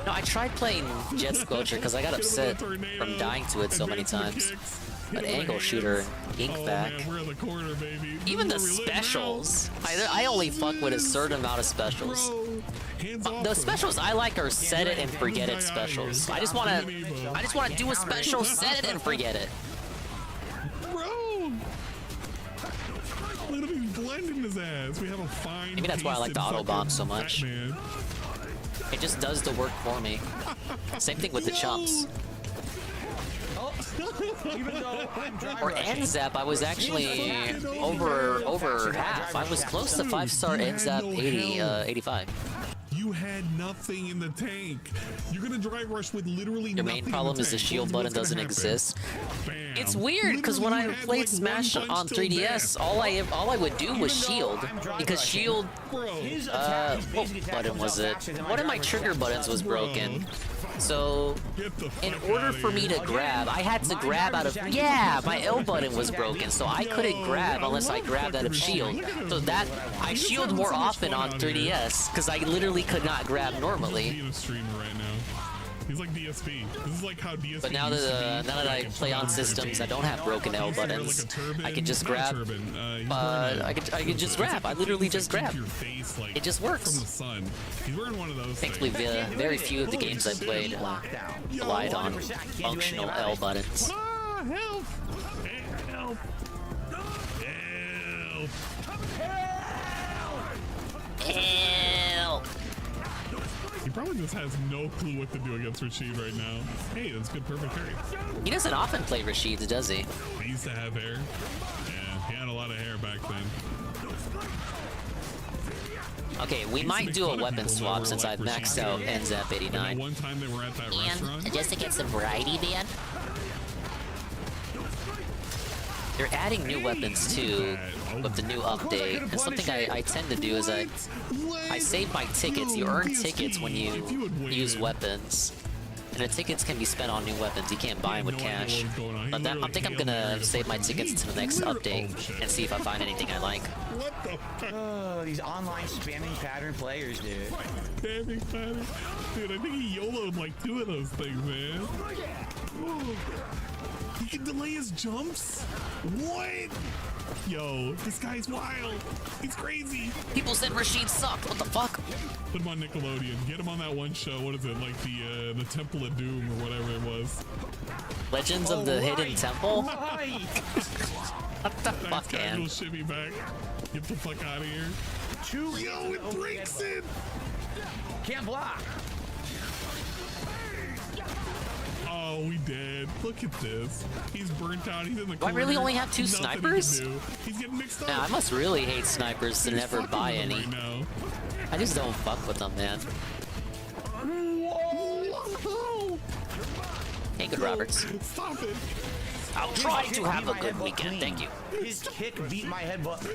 No, I tried playing Jet Squelcher because I got upset from dying to it so many times. But Angle Shooter, Ink back. Man, we're in the corner, baby. Even the specials. I only fuck with a certain amount of specials. The specials I like are set it and forget it specials. I just wanna do a special, set it and forget it. Bro! Look at him, he's blending his ass. We have a fine. Maybe that's why I like the auto bomb so much. Batman. It just does the work for me. Same thing with the chumps. For NZAP, I was actually over half. I was close to 5-star NZAP 85. You had nothing in the tank. You're gonna drive rush with literally Your nothing main problem in the is the tank. shield button doesn't exist. Bam. It's weird because when I Literally played had Smash one punch on till 3DS, all I would do was shield because shield. What button was it? One of my trigger buttons was broken. So, in order for me to grab, I had to grab out of. Yeah, my L button was broken, so I couldn't grab unless I grabbed out of shield. So that I shield more often on 3DS because I literally could not grab normally. Being a streamer right now. He's like DSP. This is like how DSP. But now that I play on systems that don't have broken L buttons, I can just grab. I can just grab. I literally just grab. It just works. From the sun. He's wearing one of those. Thankfully, very few of the games I played relied on functional L buttons. Ah, help! Help! Help! Help! He probably just has no clue what to do against Rashid right now. Hey, that's good, perfect parry. He doesn't often play Rashid, does he? He used to have hair. Yeah, he had a lot of hair back then. Okay, we might do a weapon swap since I've maxed out NZAP 89. One time they were at that restaurant. And just to get some variety, man. They're adding new weapons too with the new update. And something I tend to do is I save my tickets. You earn tickets when you use weapons. And the tickets can be spent on new weapons. You can't buy them with cash. But I think I'm gonna save my tickets to the next update and see if I find anything I like. Oh, these online spamming pattern players, dude. Spamming pattern? Dude, I think he YOLO'd like 2 of those things, man. He can delay his jumps? What? Yo, this guy's wild. He's crazy. People said Rashid sucked. What the fuck? Put him on Nickelodeon. Get him on that one show. What is it? Like the Temple of Doom or whatever it was. Legends of the Hidden Temple? Right. What the fuck, man? Shimmy back. Get the fuck out of here. Yo, it breaks it. Can't block. Oh, we dead. Look at this. He's burnt out. He's in the corner. Do I really only have 2 Nothing snipers? he can do. He's getting mixed up. Nah, I must really hate snipers to never buy any. Right now. I just don't fuck with them, man. Hey, good Roberts. Stop it. I'll try to have a good weekend. Thank you. His kick beat my headbutt.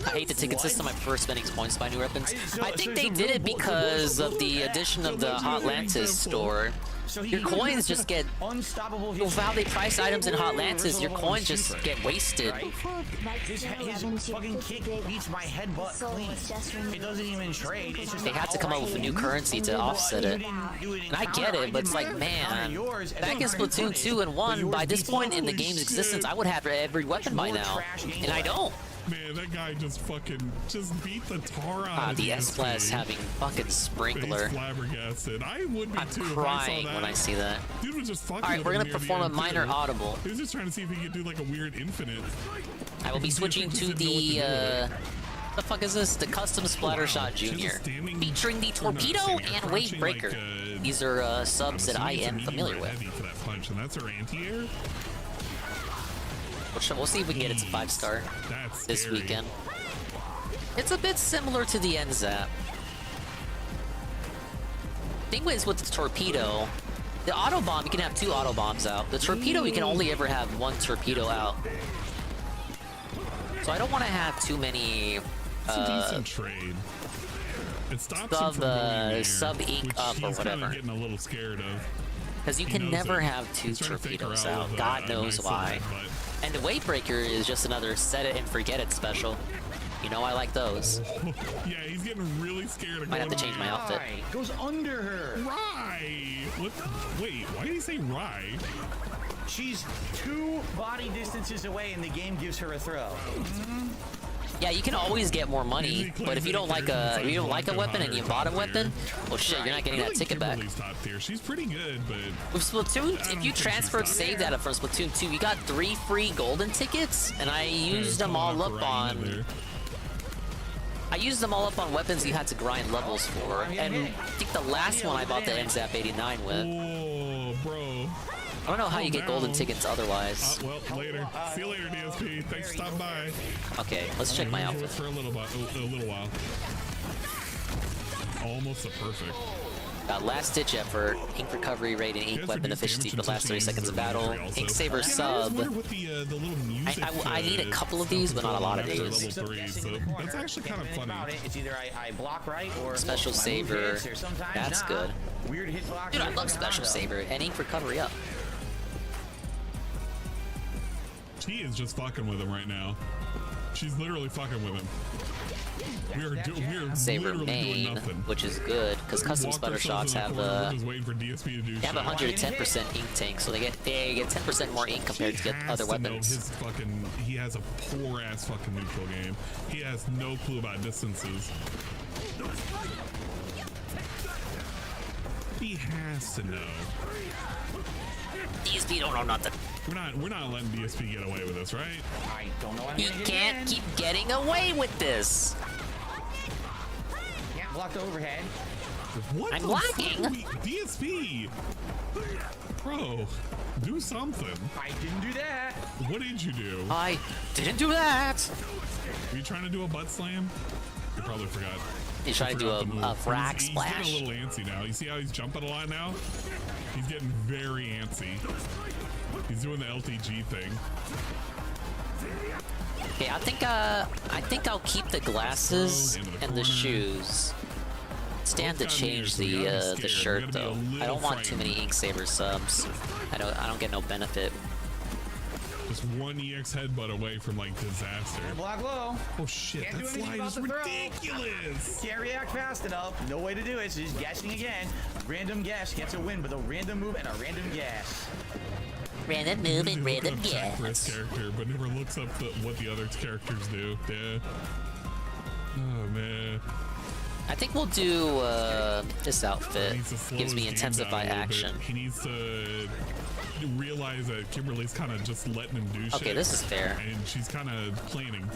I hate the ticket system. I prefer spending points to buy new weapons. I think they did it because of the addition of the Hotlantis store. Your coins just get unstoppable. With how they price items in Hotlantis, your coins just get wasted. His fucking kick beats my headbutt clean. It doesn't even trade. It's just They had to come up with a new currency to offset it. And I get it, but it's like, man, back in Splatoon 2 and 1, by this point in the game's existence, I would have every weapon by now. And I don't. Man, that guy just beat the tar out of the S-Class having fucking sprinkler. Flabbergasted. I would be I'm too. crying when I see that. Dude was just fucking. Alright, we're gonna perform a minor audible. He was just trying to see if he could do like a weird infinite. I will be switching to the the fuck is this? The Custom Splattershot Junior, featuring the Torpedo and Wave Breaker. These are subs that I am familiar with. For that punch, and that's our anti-air. We'll see if we can get it to 5-star this weekend. It's a bit similar to the NZAP. Thing is with the Torpedo, the auto bomb, you can have 2 auto bombs out. The Torpedo, you can only ever have 1 torpedo out. So I don't want to have too many It's a decent trade. It stops him from going sub ink up or whatever. Getting a little scared of. Because you can never have 2 torpedoes out. God knows why. And the Wave Breaker is just another set it and forget it special. You know I like those. Yeah, he's getting really scared. Might have to change my outfit. Goes under her. Rye. What? Wait, why did he say Rye? She's 2 body distances away, and the game gives her a throw. Yeah, you can always get more money, but if you don't like a weapon and you bought a weapon, well shit, you're not getting that ticket back. She's pretty good, but with Splatoon, if you transferred save data from Splatoon 2, you got 3 free golden tickets, and I used them all up on. I used them all up on weapons you had to grind levels for, and I think the last one I bought the NZAP 89 with. Oh, bro. I don't know how you get golden tickets otherwise. Well, later. See you later, DSP. Thanks for stopping by. Okay, let's check my outfit. For a little while. Almost a perfect. Last ditch effort, ink recovery rate, and ink weapon efficiency for the last 30 seconds of battle. Ink saver sub. I need a couple of these, but not a lot of these. That's actually kind of funny. It's either I block right or special saver. That's good. Weird hitbox. Dude, I love special saver and ink recovery up. She is just fucking with him right now. She's literally fucking with him. We're Saber main, which is good because custom sputter shots have a 110% ink tank, so they get 10% more ink compared to other weapons. He has a poor ass fucking neutral game. He has no clue about distances. He has to know. DSP don't know nothing. We're not letting DSP get away with this, right? I don't know. He can't keep getting away with this. Can't block the overhead. What I'm blocking. DSP. Bro, do something. I didn't do that. What did you do? I didn't do that. Were you trying to do a butt slam? You probably forgot. He's trying to do a frag splash. He's getting a little antsy now. You see how he's jumping a lot now? He's getting very antsy. He's doing the LTG thing. Okay, I think I'll keep the glasses and the shoes. Stand to change the shirt though. I don't want too many Ink Saber subs. I don't get no benefit. Just one EX headbutt away from like disaster. Block low. Oh shit, Can't that slide is ridiculous. Can't react fast enough. No way to do it. So just guessing again. Random guess gets a win with a random move and a random guess. Random move and random guess. For his character, but never looks up what the other characters do. Yeah. Oh man. I think we'll do this outfit. Gives me intensify action. He needs to realize that Kimberly's kind of just letting him do shit. Okay, this is fair. And she's kind of planning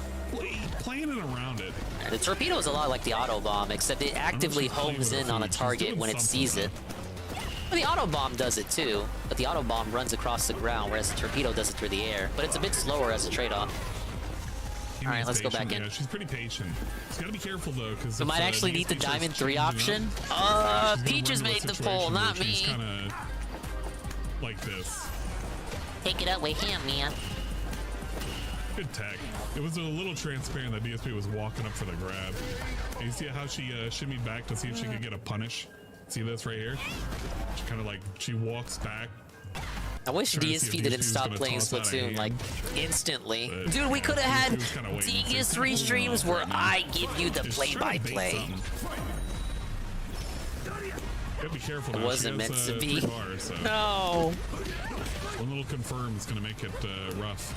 around it. The torpedo is a lot like the auto bomb, except it actively homes in on a target when it sees it. Well, the auto bomb does it too, but the auto bomb runs across the ground, whereas the torpedo does it through the air. But it's a bit slower as a trade-off. All right, let's go back in. Yeah, she's pretty patient. She's gotta be careful though, because we might actually need the Diamond 3 option. Peaches made the pull, not me. Kinda like this. Take it up with him, man. Good tech. It was a little transparent that DSP was walking up for the grab. And you see how she shimmied back to see if she could get a punish? See this right here? She kind of like, she walks back. I wish DSP didn't stop playing Splatoon like instantly. Dude, we could have had DingIe 3 streams where I give you the play-by-play. Gotta be careful. It wasn't meant to be. Bars, so. No. One little confirm is gonna make it rough.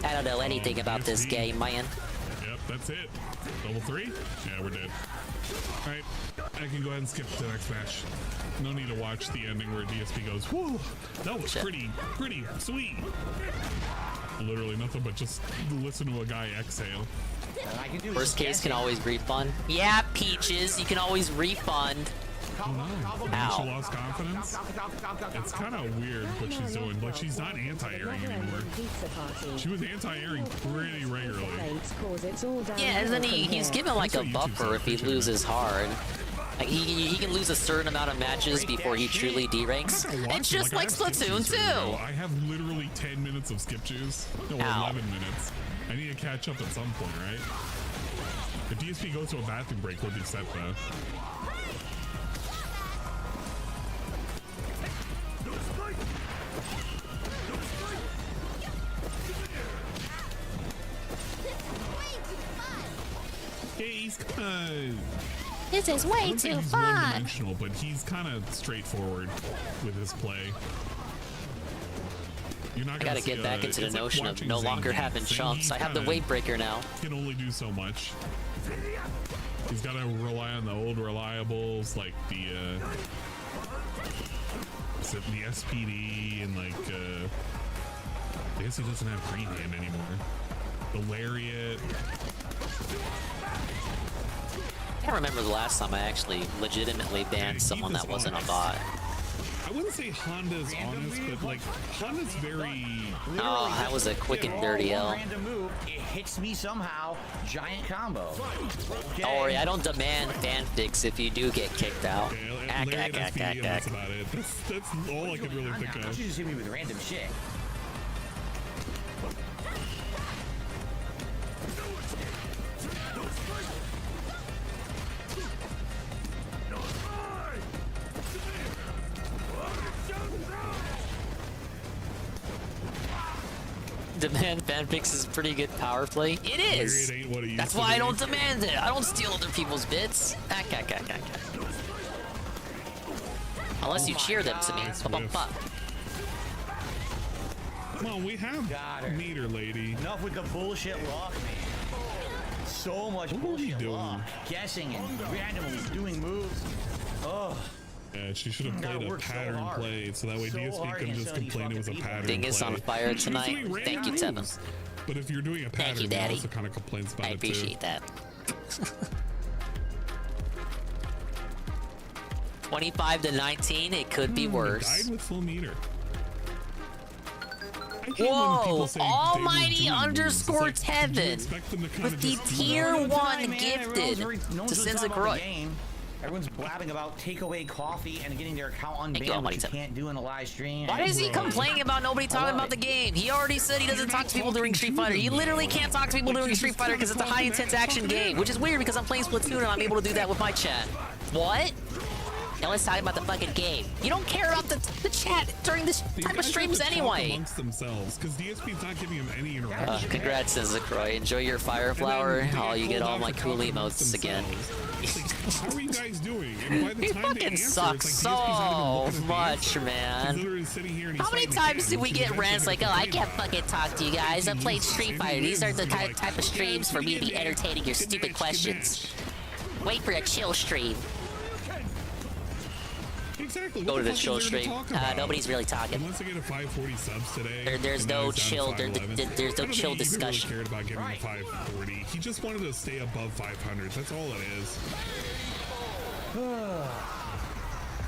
I don't know anything about this game, man. Yep, that's it. Level 3? Yeah, we're dead. Alright, I can go ahead and skip to the next match. No need to watch the ending where DSP goes, whoa, that was pretty sweet. Literally nothing but just listen to a guy exhale. Worst case can always refund. Yeah, Peaches, you can always refund. Oh no. She lost confidence? It's kind of weird what she's doing. Like, she's not anti-airing anymore. She was anti-airing pretty regularly. Yeah, isn't he's given like a buffer if he loses hard. Like, he can lose a certain amount of matches before he truly deranks. It's just like Splatoon too. I have literally 10 minutes of skip juice. No, 11 minutes. I need to catch up at some point, right? If DSP goes to a bathroom break, we'll be set though. He's This is way too fun. One-dimensional, but he's kind of straightforward with his play. You're not I gotta get back into the notion of no longer having chumps. I have the weight breaker now. Can only do so much. He's got to rely on the old reliables like the SPD and like I guess he doesn't have green hand anymore. The lariat. I can't remember the last time I actually legitimately banned someone that wasn't a bot. I wouldn't say Honda's honest, but like Honda's very. Oh, that was a quick and dirty L. Random move, it hits me somehow. Giant combo. Don't worry, I don't demand fanfics if you do get kicked out. That's about it. That's all I could really think of. You just hit me with random shit. Demand fanfics is pretty good power play. It is. That's why I don't demand it. I don't steal other people's bits. Unless you cheer them to me. Come on, we have meter, lady. Enough with the bullshit lock, man. So much bullshit lock. Guessing and randomly doing moves. Ugh. Yeah, she should have played a pattern play, so that way DSP couldn't just complain it was a pattern play. DingIe's on fire tonight. Thank you, Tevin. But if you're doing a pattern, he also kind of complains about it too. I appreciate that. 25-19, it could be worse. Died with full meter. Whoa! Almighty underscore Tevin with the tier 1 gifted to Senza Groy. Everyone's blabbing about takeaway coffee and getting their account Thank you, unbanned, which Almighty you can't do in a live stream. Why is he complaining about nobody talking about the game? He already said he doesn't talk to people during Street Fighter. He literally can't talk to people during Street Fighter because it's a high-intense action game, which is weird because I'm playing Splatoon and I'm able to do that with my chat. What? No one's talking about the fucking game. You don't care about the chat during this type of streams anyway. Amongst themselves, because DSP's not giving them any interaction. Congrats, says Zakroy. Enjoy your fire flower. Oh, you get all my cool emotes again. How are you guys doing? And by the You time fucking they answer, suck it's so like DSP's not even much, man. He's literally sitting here and he's How many fighting times the do we chat, get which is rants like, oh, I can't fucking talk to you guys. I played Street And Fighter. These are the you're like, type of streams for me to be entertaining your stupid questions. Wait for a chill stream. Exactly. Go What to the fuck chill is there to stream. talk about? Nobody's really talking. Unless I get a 540 subs today. There's and no now he's down chill. to 511. There's no I don't chill think he even discussion. Really cared about getting a 540. He just wanted to stay above 500. That's all it is.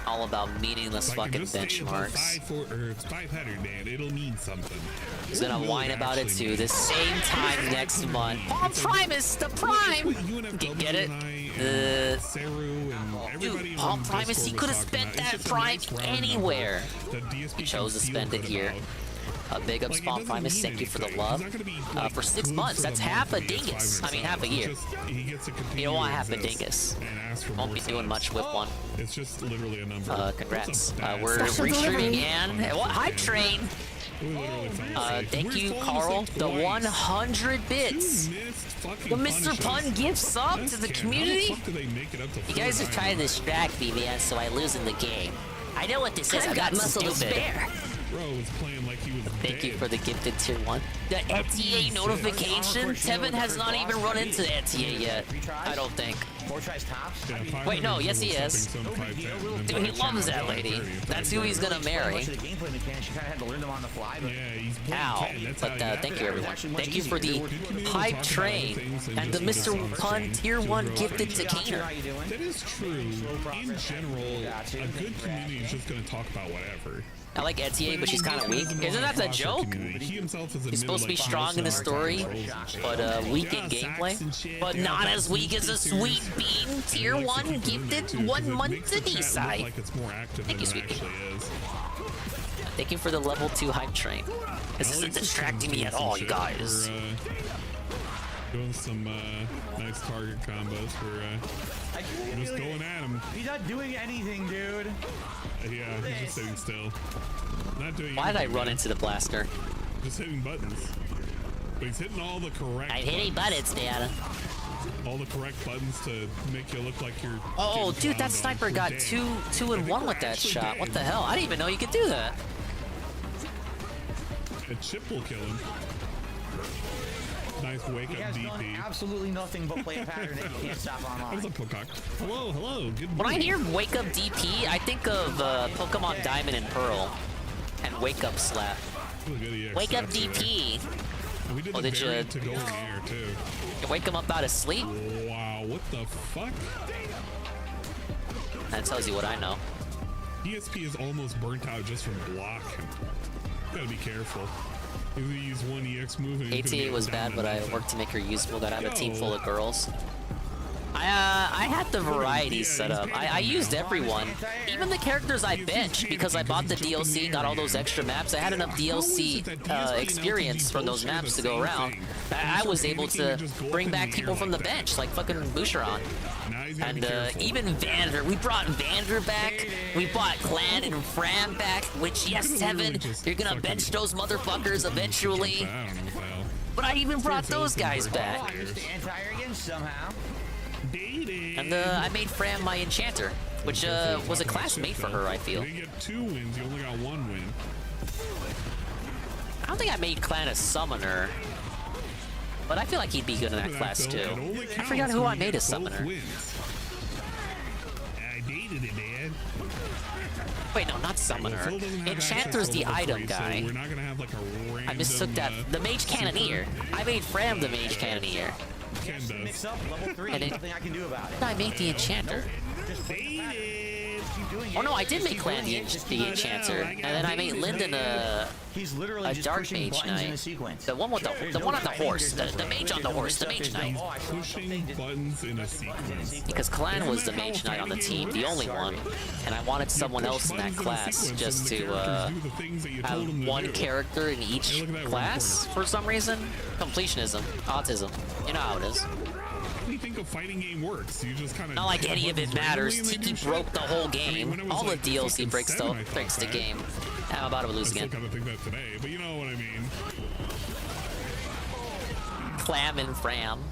All about meaningless Like, fucking just stay above benchmarks. It's 500, man. It'll mean something. He's gonna It'll whine about it actually too. The same time next month. Palm Primus, the Prime. Get it? Dude, Palm Primus, he could have spent that Prime anywhere. He chose to spend it here. Big ups, Palm Primus. Thank you for the love. For 6 months, that's half a dingus. I mean, half a year. You don't want half a dingus. Won't be doing much with one. It's just literally a number. Congrats. We're restreaming and what? Hype Train. Thank you, Carl. The 100 bits. The Mr. Pun gift sub to the community. You guys are trying to distract me, man, so I lose in the game. I know what this is. I got muscle to spare. Bro was playing like he was Thank you for the gifted tier 1. The NTA notification? Tevin has not even run into the NTA yet. I don't think. 4 tries tops? Wait, no, yes he is. Dude, he loves that lady. That's who he's gonna marry. How? But thank you, everyone. Thank you for the Hype Train and the Mr. Pun tier 1 gifted to Kaner. That is true. In general, a good community is just going to talk about whatever. I like NTA, but she's kind of weak. Isn't that the joke? He's supposed to be strong in the story, but weak in gameplay. But not as weak as a Sweet Bean tier 1 gifted 1 month to D-side. Thank you, Sweet Bean. Thank you for the level 2 hype train. This isn't distracting me at all, you guys. Doing some nice target combos for just going at him. He's not doing anything, dude. Yeah, he's just sitting still. Not doing Why did I run into the blaster? Just hitting buttons. But he's hitting all the correct I'm hitting buttons, Dad. All the correct buttons to make you look like you're... Oh, dude, that sniper got two and one with that shot. What the hell? I didn't even know you could do that. A chip will kill him. Nice wake up DP. Absolutely nothing but play a pattern that you can't stop online. What's up, Pocock? Hello, hello. Good When I hear wake up DP, I think of Pokemon Diamond and Pearl and wake up slap. Wake up DP. We did oh, did you to go in the air too? You wake him up out of sleep? Wow, what the fuck? That tells you what I know. ESP is almost burnt out just from blocking. Gotta be careful. You use one EX move and ATA was bad, but I worked to make her useful. Got out of a team full of girls. I had the variety set up. I used everyone. Even the characters I benched because I bought the DLC, got all those extra maps. I had enough DLC experience from those maps to go around. I was able to bring back people from the bench, like fucking Boucheron. And even Vander. We brought Vander back. We brought Clan and Fran back, which, yes, Tevin, you're gonna bench those motherfuckers eventually. But I even brought those guys back. And I made Fran my enchanter, which was a classmate for her, I feel. You didn't get 2 wins, you only got 1 win. I don't think I made Clan a summoner, but I feel like he'd be good in that class too. I forgot who I made a summoner. I dated it, man. Wait, no, not summoner. Enchanter's the item guy. We're not gonna have like a random, I mistook that. The Mage Cannoneer. I made Fram the Mage Cannoneer. Ken does. Mix up level 3, And nothing I can do about it. I made the Enchanter. Just doing Oh no, I did make Clan the Enchanter, and then I made Lyndon a Dark Mage Knight. The one with the one on the horse, the mage on the horse, the Mage Knight. Pushing buttons in a sequence. Because Clan was the Mage Knight on the team, the only one, and I wanted someone else in that class just to have one character in each class for some reason. Completionism, autism, you know how it is. How do you think a fighting game works? You just kind of not like any of it matters. Tiki broke the whole game. All the DLC breaks the game. I'm about to lose again. I still kind of think that today, but you know what I mean. Clam and Fram.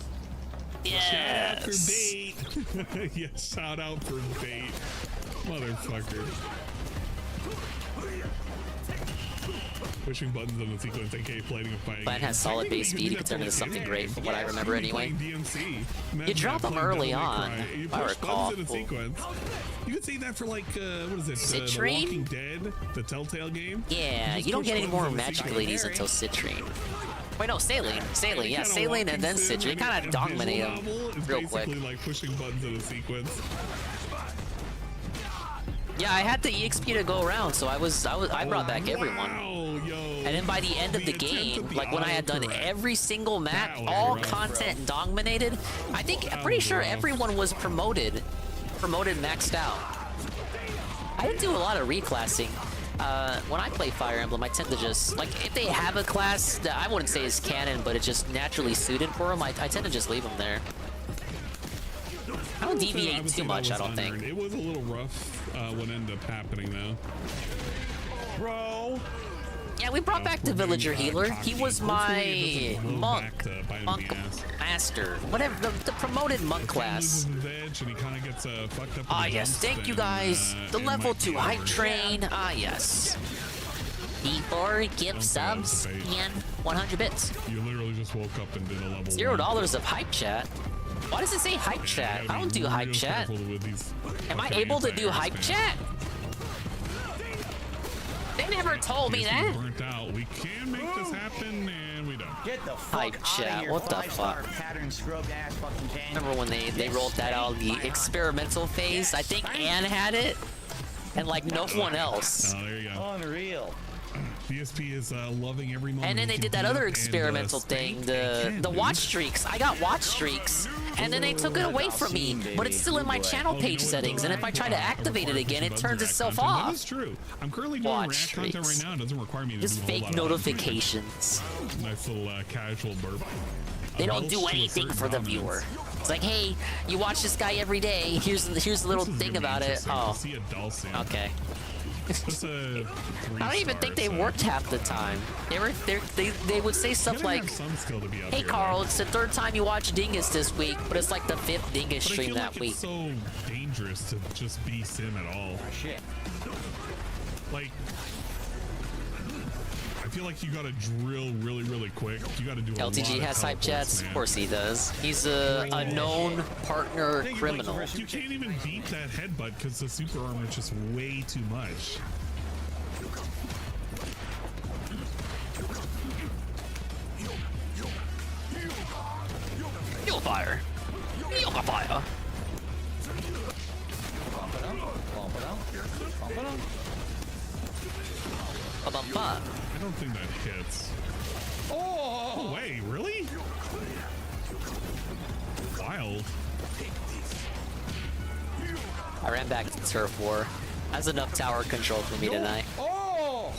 Yes. Shout out for bait. Yes, shout out for bait. Motherfucker. Pushing buttons in the sequence, aka playing a fight. Clan has solid base speed. You can turn into something great from what I remember anyway. You drop them early on, if I recall. You could say that for like, what is it? Citrine? The Walking Dead, the Telltale game? Yeah, you don't get any more magic ladies until Citrine. Wait, no, Saline. Saline, yeah, Saline and then Citrine. They kind of dominate them real quick. Basically like pushing buttons in a sequence. Yeah, I had the EXP to go around, so I brought back everyone. And then by the end of the game, like when I had done every single map, all content dominated, I'm pretty sure everyone was promoted maxed out. I didn't do a lot of reclassing. When I play Fire Emblem, I tend to just, like, if they have a class that I wouldn't say is canon, but it's just naturally suited for them, I tend to just leave them there. I don't deviate too much, I don't think. It was a little rough what ended up happening, though. Bro! Yeah, we brought back the villager healer. He was my monk master, whatever, the promoted monk class. Ah yes, thank you guys. The level 2 hype train. Ah yes. Before give subs and 100 bits. You literally just woke up and did a level $0 of hype chat. Why does it say hype chat? I don't do hype chat. Am I able to do hype chat? They never told me that. Burnt out. We can make this happen, and we don't. Get the fuck hype chat. What the fuck? Remember when they rolled that out in the experimental phase? I think Ann had it, and like no one else. Oh, there you go. Unreal. DSP is loving every moment. And then they did that other experimental thing, the watch streaks. I got watch streaks, and then they took it away from me, but it's still in my channel page settings, and if I try to activate it again, it turns itself off. That is true. I'm currently doing React content right now. It doesn't require me to just do a fake whole lot notifications. Nice little casual burp. They don't do anything for the viewer. It's like, hey, you watch this guy every day. Here's a little thing about it. Oh, okay. I don't even think they worked half the time. They would say stuff like, "Hey Carl, it's the 3rd time you watched Dingus this week, but it's like the 5th Dingus stream that week." It's so dangerous to just be sim at all. Shit. Like, I feel like you gotta drill really quick. You gotta do a LTG lot has of hype chats. man. Of course he does. He's a known partner criminal. You can't even beat that headbutt because the super armor is just way too much. You'll fire. You'll fire. I don't think that hits. Oh, wait, really? Wild. I ran back to Turf War. That's enough tower control for me tonight. Oh!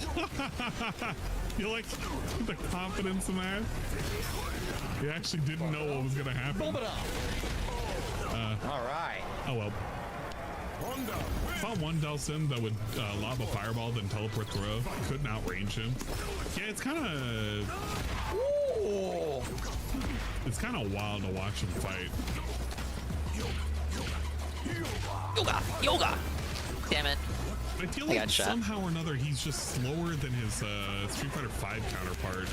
You like the confidence in that? You actually didn't know what was gonna happen. All right. Oh well. I found one Delsin that would lob a fireball, then teleport throw. Couldn't outrange him. Yeah, it's kind of. It's kind of wild to watch him fight. Yoga! Yoga! Damn it. I feel like somehow or another he's just slower than his Street Fighter V counterpart.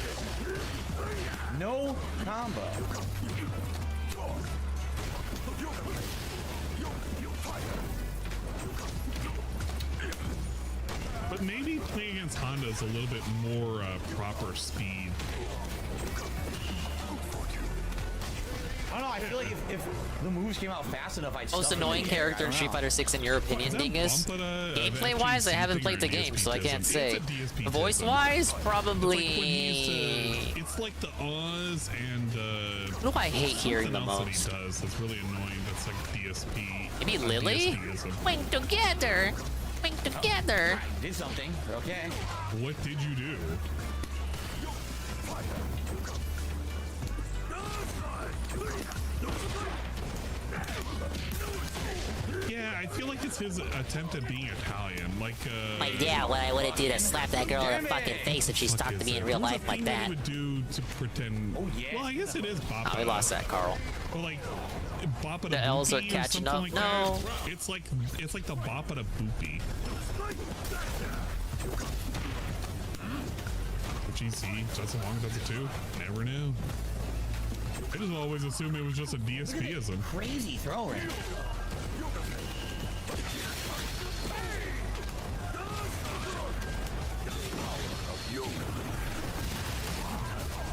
No combo. But maybe playing against Honda is a little bit more proper speed. Oh no, I feel like if the moves came out fast enough, I'd Most annoying character in Street Fighter 6 in your opinion, Dingus? Gameplay wise, I haven't played the game, so I can't say. Voice wise, probably. It's like the Oz and Who do I hate hearing the most? Does that's really annoying. That's like DSP. Maybe Lily? Wing together. Wing together. I did something. Okay. What did you do? Yeah, I feel like it's his attempt at being Italian. Like yeah, what I would have did is slap that girl in the fucking face if she talked to me in real life like that. Would do to pretend. Oh yeah. Well, I guess it is Bop. Oh, we lost that, Carl. Well, like Bop the L's are catching up. Like no. That. It's like the Bop of Boopy. GC, Justin Wong does it too. Never knew. I just always assumed it was just a DSP-ism. Crazy throwing.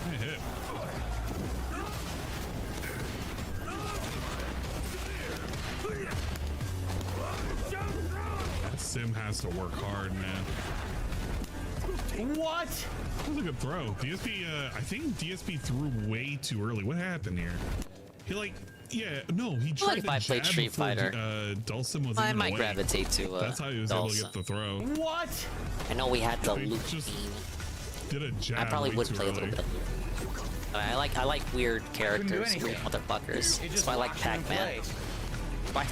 I hit. That Sim has to work hard, man. What? That was a good throw. DSP, I think DSP threw way too early. What happened here? He he tried if I played Street Fighter. Dulcim was I might gravitate to that's how he was able to get the throw. What? I know we had the loop. Did a jab. I probably would play early. a little bit of loop. I like weird characters, weird motherfuckers. That's why I like Pac-Man. I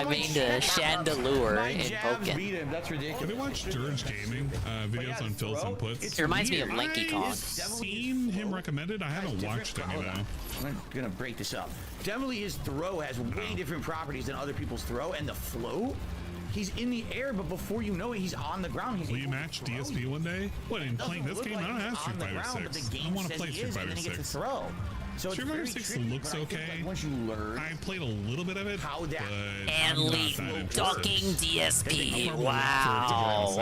mained Chandelure in Pokken. That's ridiculous. Have you watched Dirge Gaming videos on Phil's inputs? It reminds me of Lanky Kong. I've seen him recommended. I haven't watched any though. I'm gonna break this up. Definitely his throw has way different properties than other people's throw, and the flow. He's in the air, but before you know it, he's on the ground. Will you match DSP one day? What, in playing this game? I don't have Street Fighter 6. I want to play Street Fighter 6. So Street Fighter 6 looks okay. Once you learn, I played a little bit of it, but and Lee talking DSP. Wow.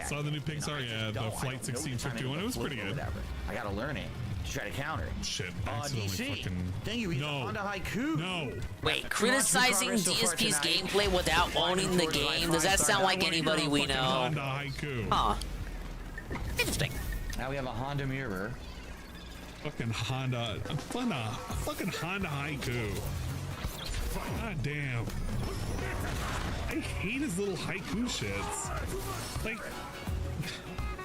Saw the new Pixar, yeah, the Flight 1651. It was pretty good. I gotta learn it to try to counter it. Shit, DC. Honda Haiku. No. Wait, criticizing DSP's gameplay without owning the game? Does that sound like anybody we know? Honda Haiku. Huh. Interesting. Now we have a Honda mirror. Fucking Honda Haiku. God damn. I hate his little haiku shits. Like,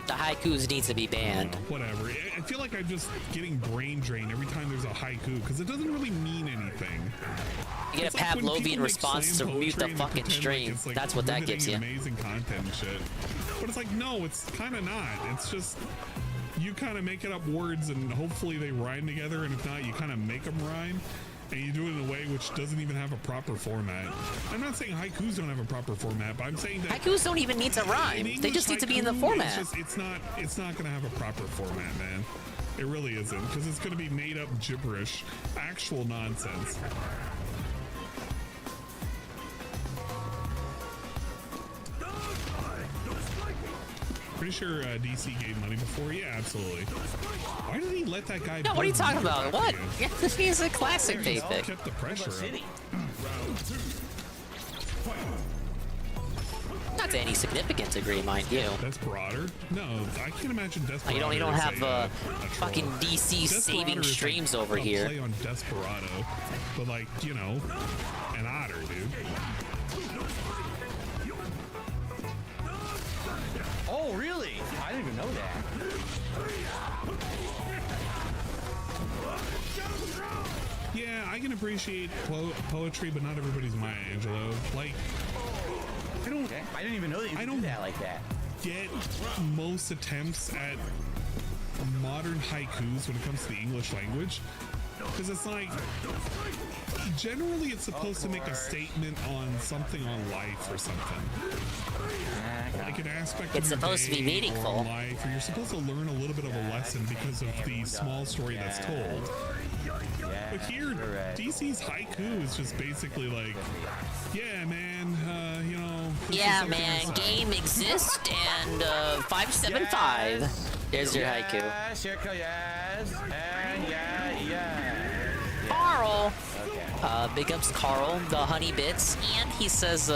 the haikus needs to be banned. Whatever. I feel like I'm just getting brain drained every time there's a haiku because it doesn't really mean anything. You get a Pavlovian response to mute the fucking stream. Like that's what that gives you. Amazing content and shit. But it's like, no, it's kind of not. It's just you kind of make it up words and hopefully they rhyme together, and if not, you kind of make them rhyme. And you do it in a way which doesn't even have a proper format. I'm not saying haikus don't have a proper format, but I'm saying that haikus don't even need to rhyme. They just need to be in the format. It's not gonna have a proper format, man. It really isn't, because it's gonna be made up gibberish, actual nonsense. Pretty sure DC gave money before. Yeah, absolutely. Why did he let that guy? No, what are you talking about? What? Yeah, this is a classic basic. Kept the pressure up. Not to any significant degree, mind you. Desperado? No, I can't imagine Desperado. You don't have fucking DC saving streams over here. Play on Desperado, but like, you know, an otter, dude. Oh, really? I didn't even know that. Yeah, I can appreciate poetry, but not everybody's Maya Angelou. Like, I didn't even know that you could do that like that. Get most attempts at modern haikus when it comes to the English language, because it's like generally it's supposed to make a statement on something on life or something. Like an aspect it's of supposed to be meaningful. or life, or you're supposed to learn a little bit of a lesson because of the small story that's told. But here, DC's haiku is just basically like, yeah, man, you know. Yeah, man, game exists and 575. There's your haiku. Yes, and yeah. Carl! Big ups Carl, the honey bits, and he says,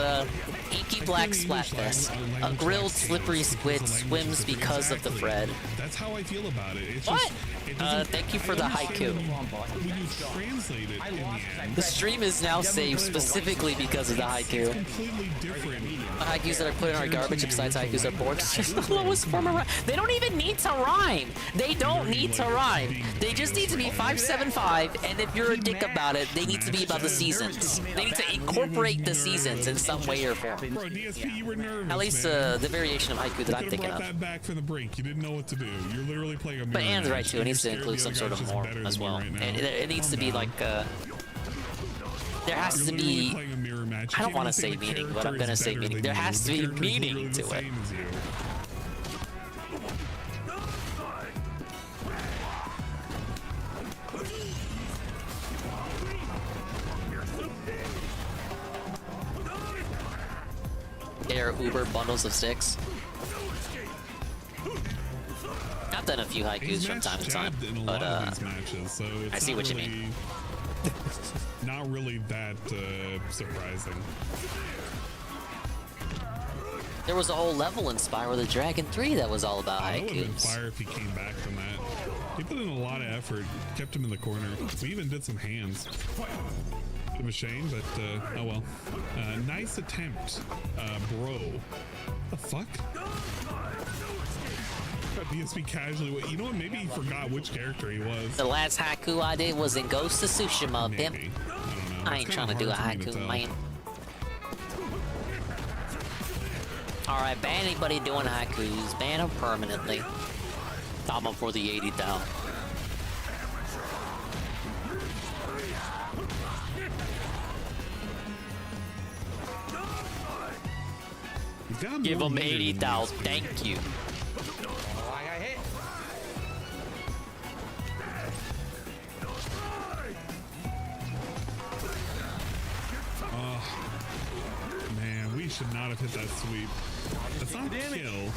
inky black Splatfest. A grilled slippery squid swims because of the Fred. That's how I feel about it. It's What? Just, it doesn't- Thank you for the haiku. When you translate it in the end, The stream is now saved specifically because of the haiku. completely different. The haikus that I put in are garbage, besides haikus are bored. It's just the lowest form of rhyme. They don't even need to rhyme. They don't need to rhyme. They just need to be 575, and if you're a dick about it, they need to be about the seasons. They need to incorporate the seasons in some way or form. Bro, DSP, you were nervous, At least man. the variation of haiku that I'm thinking brought of. that back from the brink. You didn't know what to do. You're literally playing a mirror But Anne's right match, too. It and needs to you're include some scared sort the of other more guy's just as better well. than you right now. It needs to Calm be down. like there has You're to literally be. playing a mirror match. You I don't can't want to even say the meaning, but character I'm gonna is say better meaning. than There you. has The to be character is meaning literally to the it. same as you. Air Uber bundles of 6. I've done a few haikus He's from time to matched time, jabbed in a but lot of these matches, so it's I see not what you really, mean. Not really that surprising. there was a whole level in Spyro the Dragon 3 that was all about That would have been haikus. fire if he came back from that. He put in a lot of effort, kept him in the corner. We even did some hands. Bit of a shame, but oh well. Nice attempt, bro. What the fuck? DSP casually. You know what? Maybe he forgot which character he was. The last haiku I did was in Ghost of Tsushima, pimp. Maybe. I don't know. I It's ain't kinda trying to do a hard for me to haiku, tell. man. Alright, ban anybody doing haikus. Ban them permanently. I'm up for the 80,000. Give them 80,000. Thank you. Oh, man, we should not have hit that sweep. That's not a kill,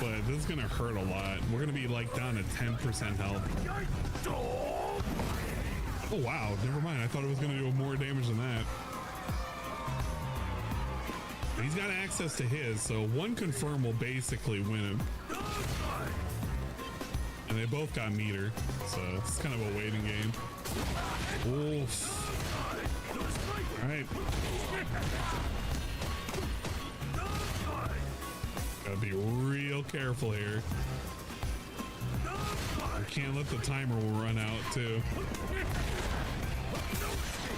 but this is gonna hurt a lot. We're gonna be like down to 10% health. Oh wow, never mind. I thought it was gonna do more damage than that. He's got access to his, so one confirm will basically win him. And they both got meter, so it's kind of a waiting game. Oof. Alright. Gotta be real careful here. We can't let the timer run out, too.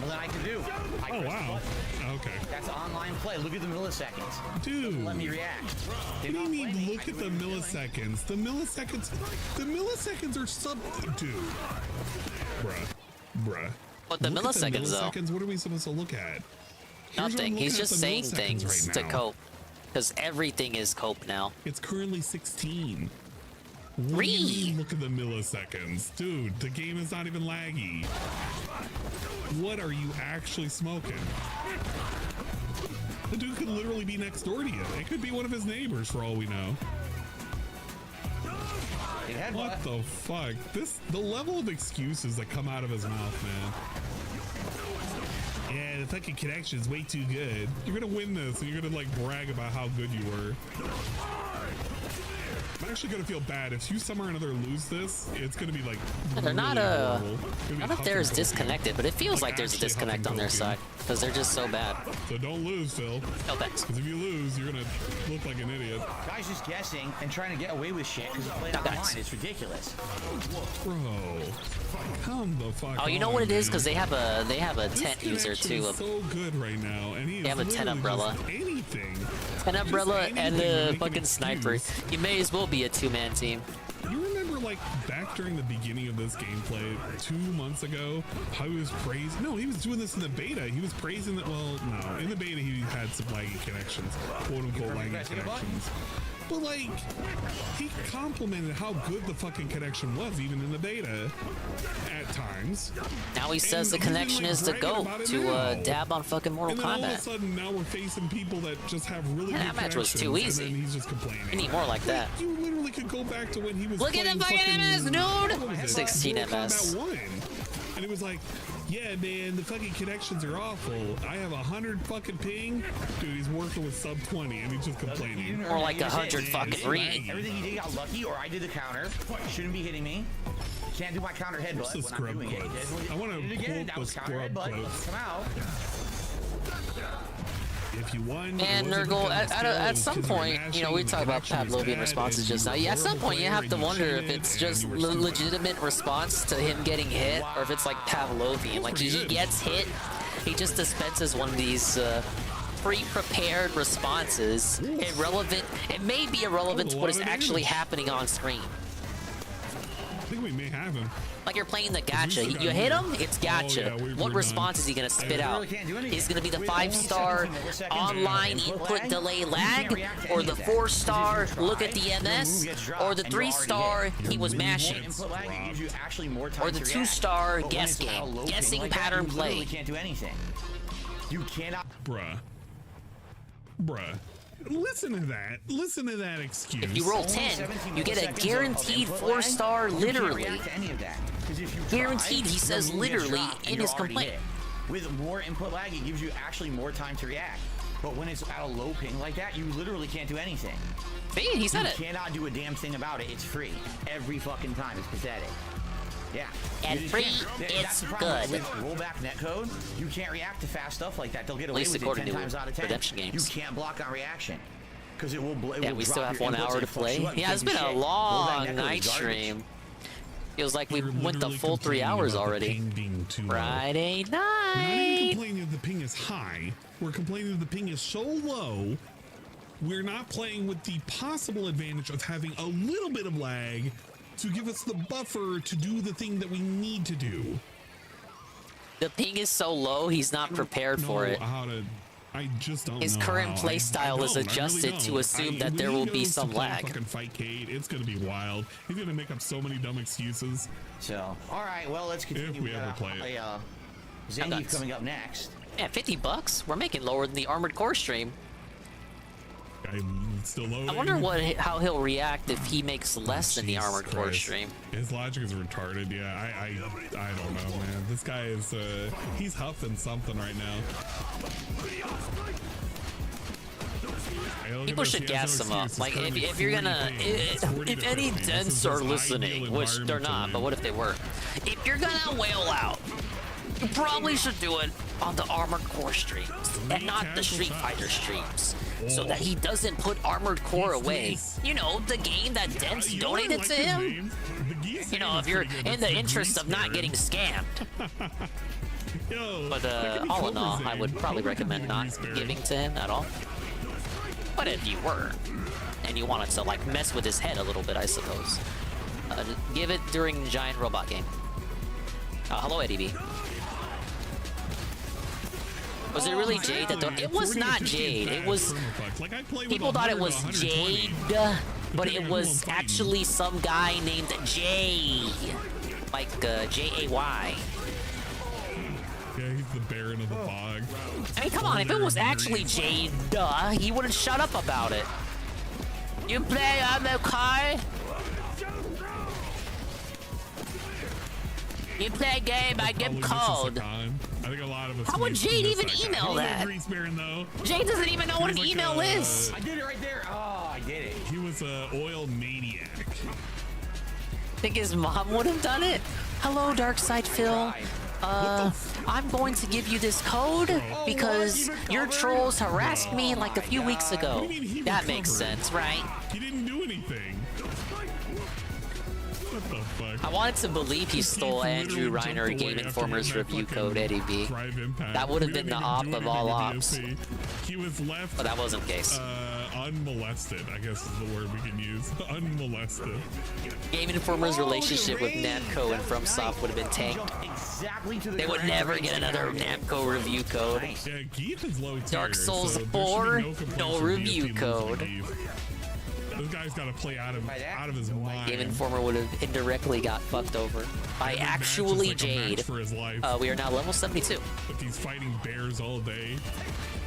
Well, then I can do. Oh, wow. Okay. That's online play. Look at the milliseconds. Dude. Let me react. What do you mean, look at the milliseconds? The milliseconds are sub... Dude. Bruh. But the Look at milliseconds, though. milliseconds, what are we supposed to look at? Here's what I'm Nothing. He's looking at just the saying milliseconds things right to now. cope. Because everything is cope now. It's currently 16. What do you mean, look at the milliseconds? Dude, the game is not even laggy. What are you actually smoking? The dude could literally be next door to you. It could be one of his neighbors for all we know. What the fuck? The level of excuses that come out of his mouth, man. Yeah, the fucking connection is way too good. You're gonna win this, and you're gonna like brag about how good you were. I'm actually gonna feel bad if you somehow or another lose this. It's gonna be like They're not really horrible. It's gonna I be don't know if huff there's and puffy. disconnected, but it feels like there's a actually disconnect huff on and their puffy. side. Because they're just so bad. So don't lose, Phil. No thanks. Because if you lose, you're gonna look like an idiot. Guys just guessing and trying to get away with shit because you played online. It's ridiculous. Bro, come the fuck Oh, you know on, what it is? man. Because they have a This tent user connection too. is so good right now, and he They have a is 10 literally umbrella. just anything. 10 umbrella Just and anything to the make an fucking sniper. excuse. You may as well be a two-man team. You remember, like, back during the beginning of this gameplay 2 months ago, how he was praising... No, he was doing this in the beta. He was praising that... Well, no. In the beta, he had some laggy connections. Quote-unquote laggy connections. But, like, he complimented how good the fucking connection was, even in the beta, at times. Now he says the And he's been, connection like, is the bragging GOAT about it to now. dab on fucking Mortal And then all of a Kombat. sudden, now we're facing people that just have really Man, good that match was too connections, easy. And then he's just complaining. We need more like that. You literally could go back to when he was Look at playing the fucking MS, dude! what was it? 16 Mortal MS. Kombat 1. And it was like, yeah, man, the fucking connections are awful. I have 100 fucking ping. Dude, he's working with sub 20 and he's just complaining. Or like 100 fucking 3. Everything you did got lucky, or I did the counter. Shouldn't be hitting me. Can't do my counter headbutt when I'm doing it. I want to quote that the was counter scrub headbutt. quotes. Come out. If you won, And Nurgle, at some point, you know, we talk about Pavlovian responses just now. Yeah, at some point you have to wonder if it's just legitimate response to him getting hit, or if it's like Pavlovian. Like he gets hit, he just dispenses one of these pre-prepared responses. Irrelevant. It may be irrelevant to what is actually happening on screen. I think we may have him. Like you're playing the gacha. You hit him, it's gacha. What response is he gonna spit out? Is gonna be the 5-star online input delay lag, or the 4-star look at the MS, or the 3-star he was mashing, or the 2-star guess game, guessing pattern play. Can't do anything. You cannot. Bruh. Listen to that. Listen to that excuse. If you roll 10, you get a guaranteed 4-star literally. Guaranteed, he says literally in his complaint. With more input lag, it gives you actually more time to react. But when it's at a low ping like that, you literally can't do anything. See, he said it. You cannot do a damn thing about it. It's free. Every fucking time. It's pathetic. Yeah. And free, it's good. With rollback netcode, you can't react to fast stuff like that. They'll get away with it 10 times out of 10. Redemption games. You can't block on reaction. Because it will yeah, we still have 1 hour to play. Yeah, it's been a long night stream. Feels like we went the full 3 hours already. Friday night. We're not even complaining that the ping is high. We're complaining that the ping is so low. We're not playing with the possible advantage of having a little bit of lag to give us the buffer to do the thing that we need to do. The ping is so low, he's not prepared for it. I just don't His know current how. playstyle is adjusted to assume that there will be some lag. Fucking fight Kate. It's gonna be wild. He's gonna make up so many dumb excuses. So, all right, well, let's continue. If we ever play it. Zangief coming up next. Yeah, $50. We're making lower than the Armored Core stream. I'm still loading. I wonder how he'll react if he makes less than the Armored Core stream. His logic is retarded. Yeah, I don't know, man. This guy is he's huffing something right now. People should gas him up. Like if you're gonna, if any dents are listening, which they're not, but what if they were? If you're gonna wail out, you probably should do it on the Armored Core streams and not the Street Fighter streams, so that he doesn't put Armored Core away. You know, the game that Dents donated to him. You know, if you're in the interest of not getting scammed. But all in all, I would probably recommend not giving to him at all. But if you were, and you wanted to like mess with his head a little bit, I suppose, give it during the Giant Robot game. Hello, Eddie B. Was it really Jade that it was not Jade. It was... People thought it was Jade, but it was actually some guy named Jay. Like, J-A-Y. Yeah, he's the Baron of the Bog. I mean, come on, if it was actually Jade, he wouldn't shut up about it. You play on the car? You play game, I get cold. I think a lot of us. How would Jade even email that? Jade doesn't even know what an email is. I did it right there. Oh, I did it. He was an oil maniac. Think his mom would have done it? Hello, Darkside Phil. I'm going to give you this code because your trolls harassed me like a few weeks ago. That makes sense, right? He didn't do anything. What the fuck? I wanted to believe he stole Andrew Reiner Game Informer's review code, Eddie B. That would have been the op of all ops. He was left. But that wasn't the case. Unmolested, I guess is the word we can use. Unmolested. Game Informer's relationship with Namco and FromSoft would have been tanked. They would never get another Namco review code. Yeah, Geeth is low tier, Dark Souls so 4, no review code. This guy's got to play out of his mind. Game Informer would have indirectly got fucked over by actually Jade. We are now level 72. But he's fighting bears all day.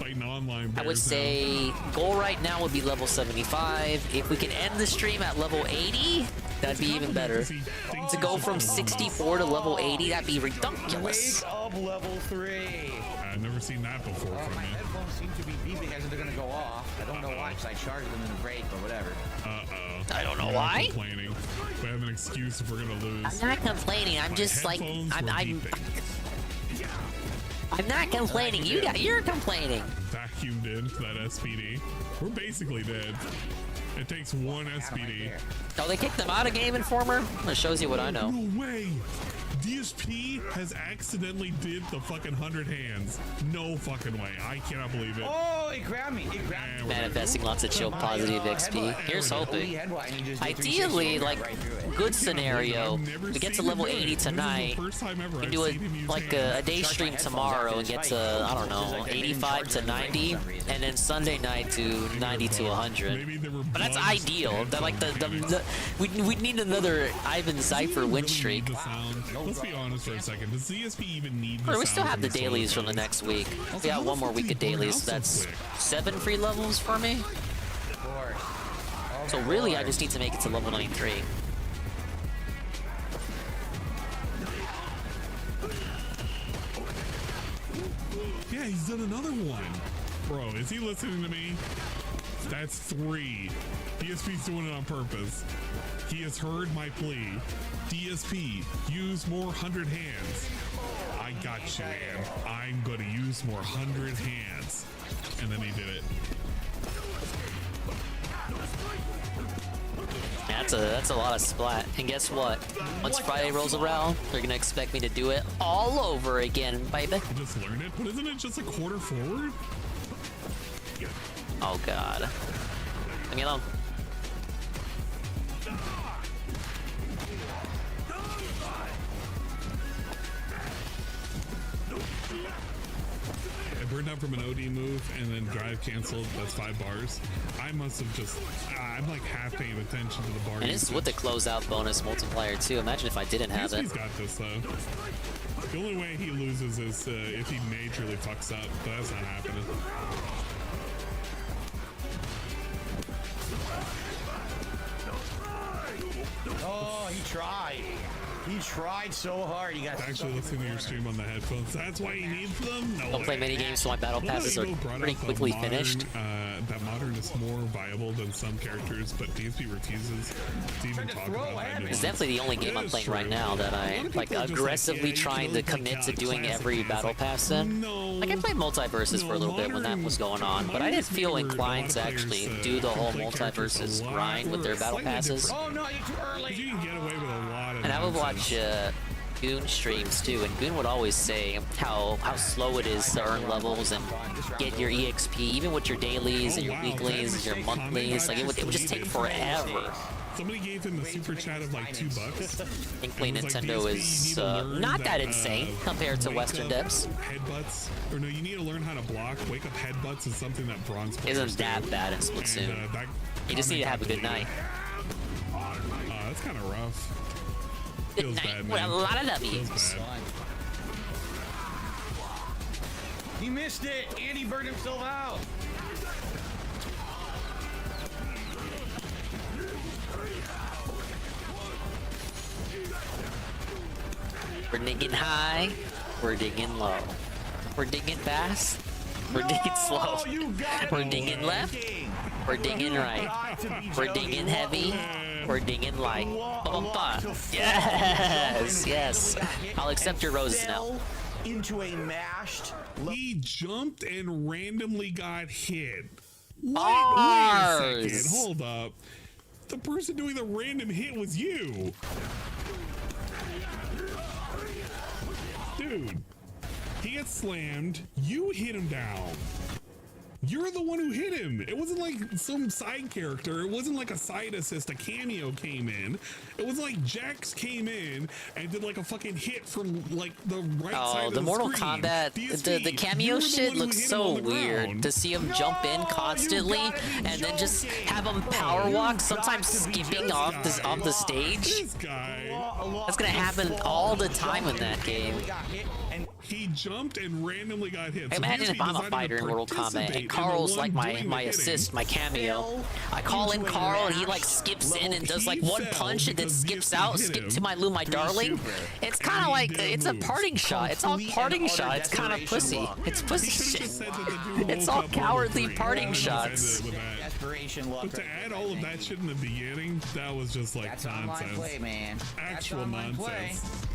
Fighting online bears. I would say goal right now would be level 75. If we can end the stream at level 80, That'd be even better. To go from 64 to level 80, that'd be ridiculous. Wake up level 3. I've never seen that before from My you. headphones seem to be beeping as if they're gonna go off. I don't know why, because I charged them in the break, but whatever. I don't know We're why. Complaining. We have an excuse if we're gonna lose. I'm not complaining. I'm just like I'm not complaining. You're complaining. Vacuumed in that SPD. We're basically dead. It takes one SPD. Oh, they kicked them out of Game Informer? That shows you what I know. No way. DSP has accidentally did the fucking 100 hands. No fucking way. I cannot believe it. Oh, it grabbed me. It grabbed me. Manifesting lots of chill positive XP. Here's hoping. Ideally, like, good scenario, we get to level 80 tonight, and do a day stream tomorrow and get to, I don't know, 85 to 90, and then Sunday night to 90 to 100. But that's ideal. That like we need another Ivan Cypher win streak. Let's be honest for a second. Does DSP even need the We still sound have the from dailies solo from the plays? next week. Also, We got how one the more fuck week did of he burn dailies, out so so that's quick? 7 free levels for me. So really, I just need to make it to level 93. Yeah, he's done another one. Bro, is he listening to me? That's 3. DSP's doing it on purpose. He has heard my plea. DSP, use more 100 hands. I got you, man. I'm gonna use more 100 hands. And then he did it. That's a lot of splat. And guess what? Once Friday rolls around, they're gonna expect me to do it all over again, baby. I just learned it, but isn't it just a quarter forward? Oh god. Leave me alone. I burned out from an OD move and then drive canceled. That's 5 bars. I must have just... I'm like half paying attention to the bar. And this is with the closeout bonus multiplier too. Imagine if I didn't have it. He's got this though. The only way he loses is if he majorly fucks up, but that's not happening. Oh, he tried. He tried so hard. He got actually listening to your stream on the headphones. That's why he needs them. No Don't play many games, so my battle passes are pretty quickly finished. That modern is more viable than some characters, but DSP refuses to even talk about that. It's definitely the only game I'm playing right now that I like aggressively trying to commit to doing every battle pass in. Like I played multiverses for a little bit when that was going on, but I didn't feel inclined to actually do the whole multiverses grind with their battle passes. Oh no, you're too early. You can get away with a lot of And I would watch Goon streams too, and Goon would always say how slow it is to earn levels and get your EXP, even with your dailies and your weeklies and your monthlies. Like it would just take forever. Somebody gave him a super chat of like $2. Thankfully, Nintendo is not that insane compared to Western devs. Headbutts, or no, you need to learn how to block. Wake up headbutts is something that bronze players Isn't that do. bad in Splatoon? And, You just need to have a good night. That's kind of rough. Good Feels night bad, with a man. lot of Feels W's. bad. He missed it. Andy burned himself out. We're digging high, we're digging low. We're digging fast, we're digging slow. We're digging left, we're digging right. We're digging heavy, we're digging light. Ba-bum-ba. Yes, yes. I'll accept your roses now. Into a mashed. He jumped and randomly got hit. Wait a Bars. second. Hold up. The person doing the random hit was you. Dude, he gets slammed. You hit him down. You're the one who hit him. It wasn't like some side character. It wasn't like a side assist. A cameo came in. It was like Jax came in and did like a fucking hit from like the right side of the Mortal screen. Kombat, DSP, the cameo you were the shit one who looks hit him so on the weird ground. to see him jump in constantly and then just have him power walk, sometimes skipping off the stage. This guy. That's gonna happen all the time in that game. He jumped and randomly got hit. Imagine if I'm a fighter in Mortal Kombat and Carl's like my assist, my cameo. I call in Carl and he like skips in and does like one punch and then skips out. Skip to my darling. It's kind of like it's a parting shot. It's all parting shot. It's kind of pussy. It's pussy shit. It's all cowardly parting shots. But to add all of that shit in the beginning, that was just like nonsense. Play, man. Actual nonsense.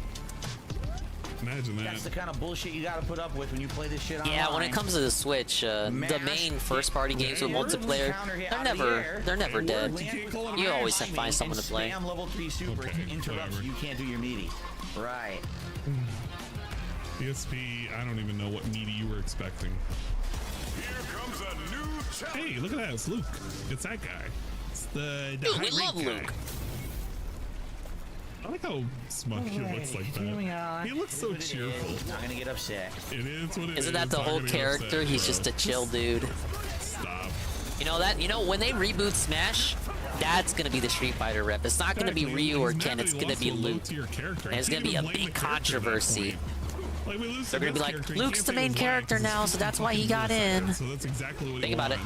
Imagine that. That's the kind of bullshit you gotta put up with when you play this shit online. Yeah, when it comes to the Switch, the main first-party games with multiplayer, they're never dead. You always have to find someone to play. Spam level 3 super interrupts you can't do your meaty. Right. DSP, I don't even know what meaty you were expecting. Here comes a new challenge. Hey, look at that, it's Luke. It's that guy. It's the Dude, we love Luke. I like how smug he looks like that. He looks so cheerful. Not gonna get upset. It is what it is. Isn't that the whole character? He's just a chill dude. Stop. You know when they reboot Smash, that's gonna be the Street Fighter rep. It's not gonna be Ryu or Ken. It's gonna be Luke. And it's gonna be a big controversy. They're gonna be like, Luke's the main character now, so that's why he got in. So that's exactly what Think about it.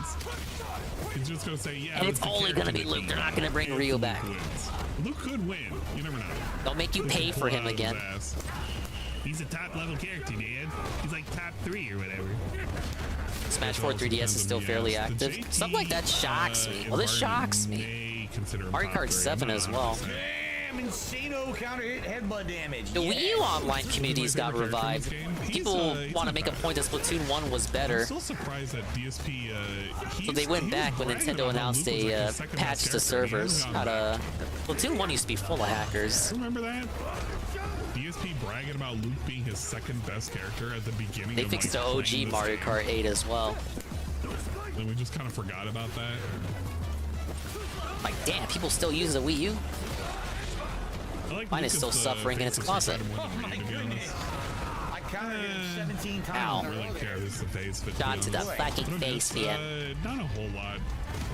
He's just gonna say, yeah. And it's only gonna be Luke. They're not gonna bring Ryu back. Luke could win. You never know. They'll make you pay for him again. He's a top level character, Dad. He's like top 3 or whatever. Smash 4 3DS is still fairly active. Stuff like that shocks me. Well, this shocks me. Mario Kart 7 as well. Damn, Insano counter hit headbutt damage. The Wii U online communities got revived. People want to make a point that Splatoon 1 was better. I'm still surprised that DSP. So they went back when Nintendo announced a patch to servers. Splatoon 1 used to be full of hackers. Remember that? DSP bragging about Luke being his second best character at the beginning. They fixed the OG Mario Kart 8 as well. And we just kind of forgot about that. Like, damn, people still use the Wii U? Mine is still suffering in its closet. I counted it 17 times. Ow. I don't really care. This is the face. Gone to the fucking face, man. Not a whole lot.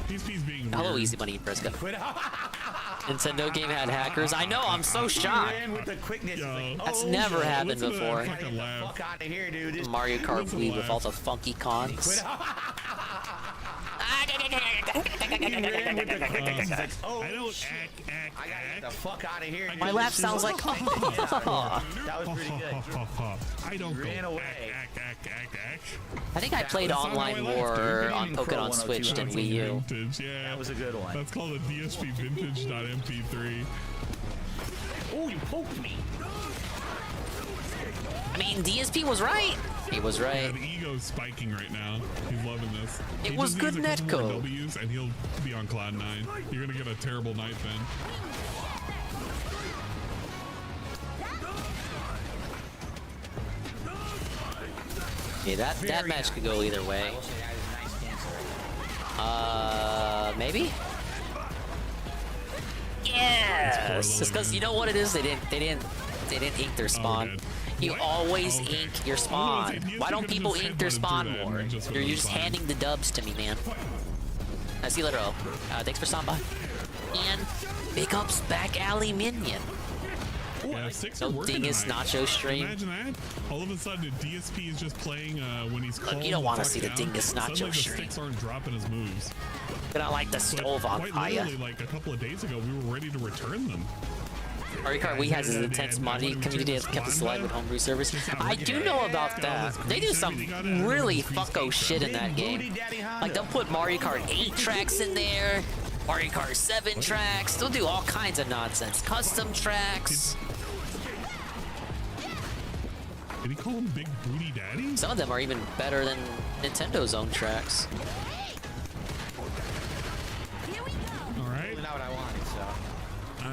DSP's being Hello, weird. Easy Money Fresco. Nintendo game had hackers. I know, I'm so shocked. That's never happened before. Mario Kart Wii with all the funky cons. I don't I got the fuck out of here. My laugh sounds like. That was pretty good. I don't ran away. I think I played online more on Pokemon Switch than Wii U. Yeah, that was a good one. That's called a DSP Vintage.mp3. Oh, you poked me. I mean, DSP was right. He was right. Yeah, the ego's spiking right now. He's loving this. It was good netcode. W's and he'll be on cloud 9. You're gonna get a terrible night then. Yeah, that match could go either way. Maybe. Yes, it's because you know what it is. They didn't ink their spawn. You always ink your spawn. Why don't people ink their spawn more? You're just handing the dubs to me, man. I see you later. Thanks for stopping by. And big ups back alley minion. Yeah, 6 No Dingus Nacho stream. Imagine that. All of a sudden, DSP is just playing when he's called. Look, you don't want to see the Dingus Nacho Suddenly stream. the sticks aren't dropping his moves. But I like the stove on quite fire. literally, like a couple of days ago, we were ready to return them. Mario Kart Wii has an intense modding community that's kept us alive with homebrew servers. I do know about that. They do some really fucko shit in that game. Like, they'll put Mario Kart 8 tracks in there, Mario Kart 7 tracks. They'll do all kinds of nonsense. Custom tracks. Did he call him Big Booty Daddy? Some of them are even better than Nintendo's own tracks. All right. Not what I wanted, so. All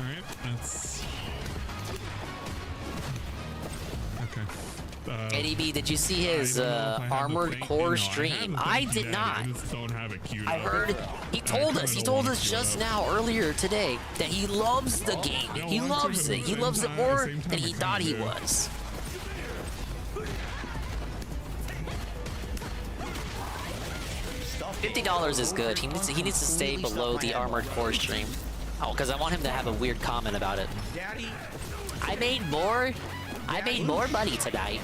right. That's okay. Eddie B, did you see his Armored Core stream? I did not. I just don't have it queued I up. heard he told us just now earlier today that he loves the game. He loves it. He loves it more than he thought he was. $50 is good. He needs to stay below the Armored Core stream. Oh, because I want him to have a weird comment about it. Daddy. I made more money tonight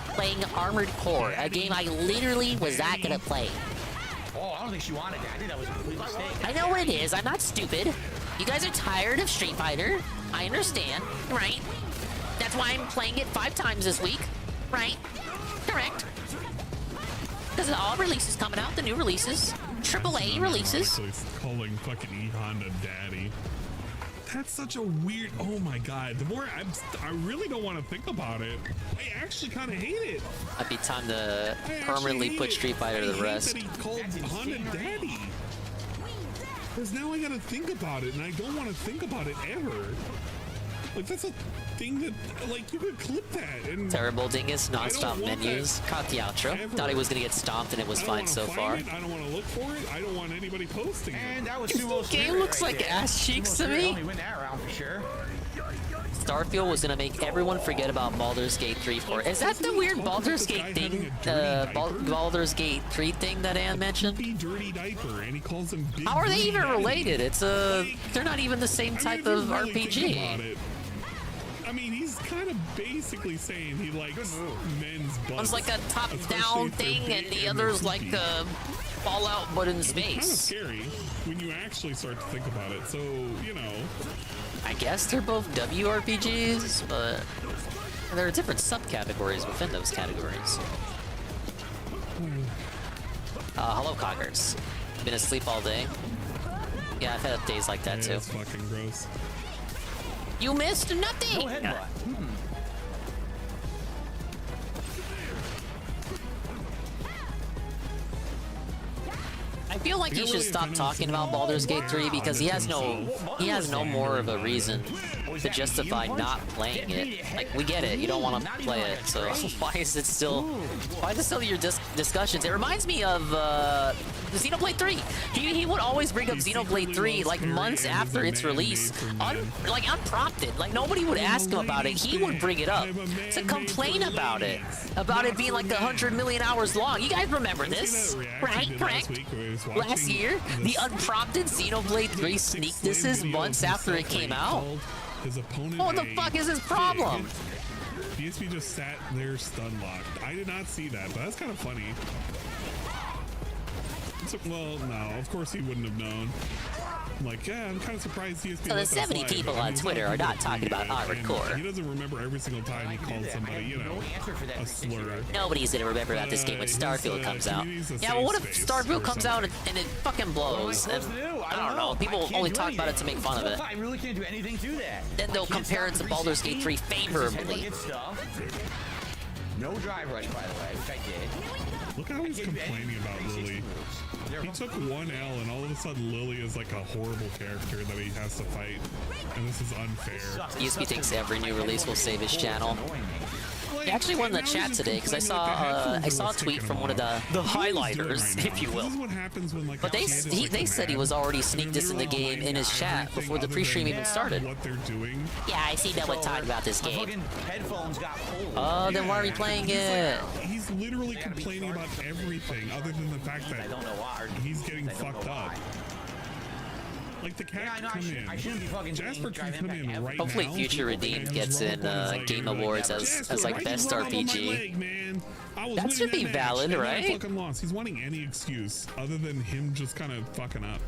playing Armored Core, a game I literally was not gonna play. Oh, I don't think she wanted that. I think that was a complete mistake. I know it is. I'm not stupid. You guys are tired of Street Fighter. I understand, right? That's why I'm playing it 5 times this week, right? Correct. Because all releases coming out, the new releases, AAA releases. Calling fucking E Honda daddy. That's such a weird. Oh my god. The more I really don't want to think about it. I actually kind of hate it. Might be time to permanently put Street Fighter to the rest. That he called Honda daddy. Because now I gotta think about it, and I don't want to think about it ever. Like, that's a thing that, like, you could clip that. And Terrible dingus, non-stop menus. Caught the outro. ever. Thought he was gonna get stomped, and it was fine so far. I don't want to look for it. I don't want anybody posting And it. that was This game looks like ass cheeks to me. Only win that round for sure. Starfield was gonna make everyone forget about Baldur's Gate 3 for. Is that the weird Baldur's Gate thing? Baldur's Gate 3 thing that Ann mentioned? Dirty diaper, and he calls him big How are they dirty even daddy. related? It's they're not even the same type of Really think RPG. about it. I mean, he's kind of basically saying he likes men's butts. One's like a top-down especially if they're thing, and big the other's like poopy. Fallout, but in It's kind of space. scary when you actually start to think about it. So, you know. I guess they're both WRPGs, but there are different subcategories within those categories. Hello, Coggers. Been asleep all day? Yeah, I've had days like that too. It's fucking gross. You missed nothing! No headbutt. I feel like he should stop talking about Baldur's Gate 3 because he has no more of a reason to justify not playing it. Like, we get it, you don't want to play it, so why is it still your discussions? It reminds me of Xenoblade 3. He would always bring up Xenoblade 3 like months after its release, like unprompted. Like nobody would ask him about it. He would bring it up to complain about it being like 100 million hours long. You guys remember this, right? Correct? Last year, the unprompted Xenoblade 3 sneak disses months after it came out. What the fuck is his problem? DSP just sat there stun locked. I did not see that, but that's kind of funny. Well, no, of course he wouldn't have known. I'm like, yeah, I'm kind of surprised DSP. So the 70 people on Twitter are not talking about Armored Core. He doesn't remember every single time he calls somebody, you know, a slur. Nobody's gonna remember about this game when Starfield comes out. Yeah, well, what if Starfield comes out and it fucking blows? And, I don't know. People only talk about it to make fun of it. I really can't do anything to that. Then they'll compare it to Baldur's Gate 3 favorably. No drive rush, by the way, which I did. Look how he's complaining about Lily. He took 1 L and all of a sudden Lily is like a horrible character that he has to fight. And this is unfair. ESP thinks every new release will save his channel. He actually won the chat today because I saw a tweet from one of the highlighters, if you will. But they said he was already sneak dissing the game in his chat before the pre-stream even started. What they're doing. Yeah, I see no one talking about this game. Headphones got pulled. Oh, then why are we playing it? He's literally complaining about everything other than the fact that he's getting fucked up. Like the cat can come in. Jasper can come in right Hopefully now. Future Redeemed gets in Game Awards as like best RPG. That should be valid, right? Fucking lost. He's wanting any excuse other than him just kind of fucking up.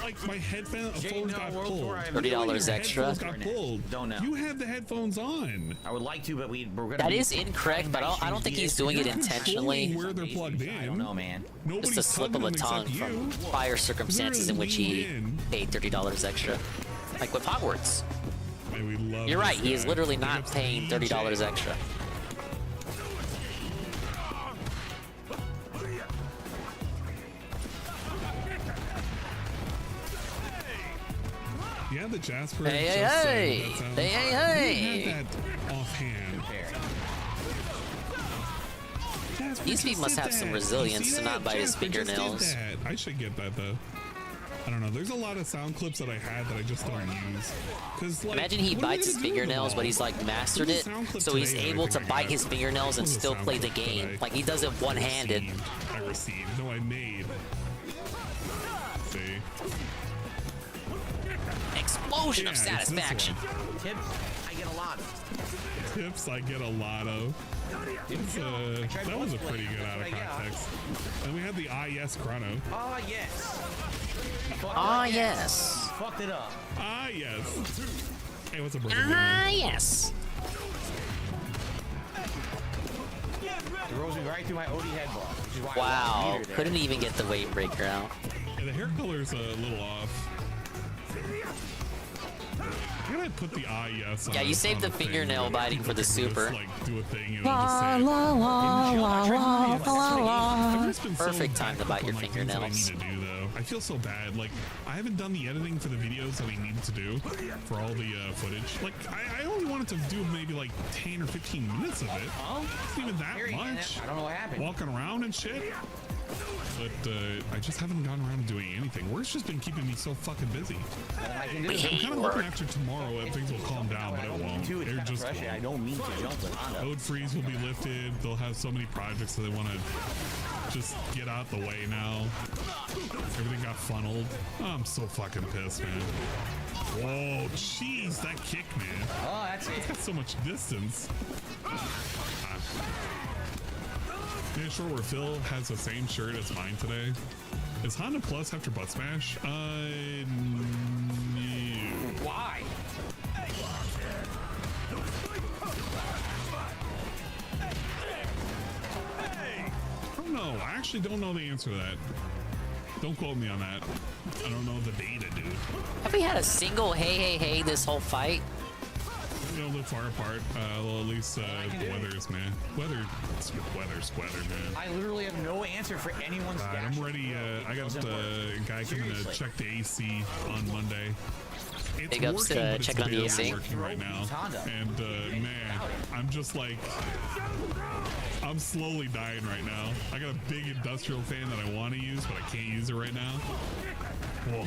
Like my headphones got pulled. $30 extra. Don't know. You have the headphones on. I would like to, but we're gonna. That is incorrect, but I don't think he's doing it intentionally. Where they're plugged in. I don't know, man. Just a slip of a tongue from prior circumstances in which he paid $30 extra. Like with Hogwarts. You're right, he is literally not paying $30 extra. Yeah, the Jasper. Hey, hey, hey! Hey, hey, hey! You had that offhand. These people must have some resilience to not bite his fingernails. I should get that though. I don't know. There's a lot of sound clips that I had that I just don't use. Cause like, imagine he bites his fingernails, but he's like mastered it, so he's able to bite his fingernails and still play the game. Like he does it one-handed. I received. No, I made. See. explosion of it's this satisfaction. one. Tips, I get a lot of. Tips, I get a lot of. That was a pretty good out of context. And we had the yes chrono. Ah, yes. Ah, yes. Fucked it up. Ah, yes. Hey, what's up, brother? Ah, yes. Throws me right through my OD headbutt, which is why Wow, I couldn't even get the weight breaker out. Yeah, the hair color's a little off. I'm gonna put the yes on. Yeah, you saved the fingernail biting for the super. Just, like, do a thing and La la la la la la. Perfect Perfect time to bite your fingernails. I need to do though. I feel so bad. Like I haven't done the editing for the videos that I needed to do for all the footage. Like I only wanted to do maybe like 10 or 15 minutes of it. It's not even that much. I don't know what happened. Walking around and shit. But I just haven't gone around doing anything. Work's just been keeping me so fucking busy. I'm kind of hoping after tomorrow that things will calm down, but it won't. It just won't. I don't mean to jump with Honda. Code freeze will be lifted. They'll have so many projects that they want to just get out the way now. Everything got funneled. Oh, I'm so fucking pissed, man. Whoa, jeez, that kick, man. Oh, that's it. It's got so much distance. Yeah, sure, where Phil has the same shirt as mine today. Is Honda Plus after Butt Smash? No. Why? I don't know. I actually don't know the answer to that. Don't quote me on that. I don't know the data, dude. Have we had a single hey this whole fight? We don't live far apart. Well, at least the weather's, man. Weather's man. I literally have no answer for anyone's I'm ready. I got a guy coming to check the AC on Monday. It's Big ups working, to but checking on the it's AC. working right now. And man, I'm just like, I'm slowly dying right now. I got a big industrial fan that I want to use, but I can't use it right now. Whoa.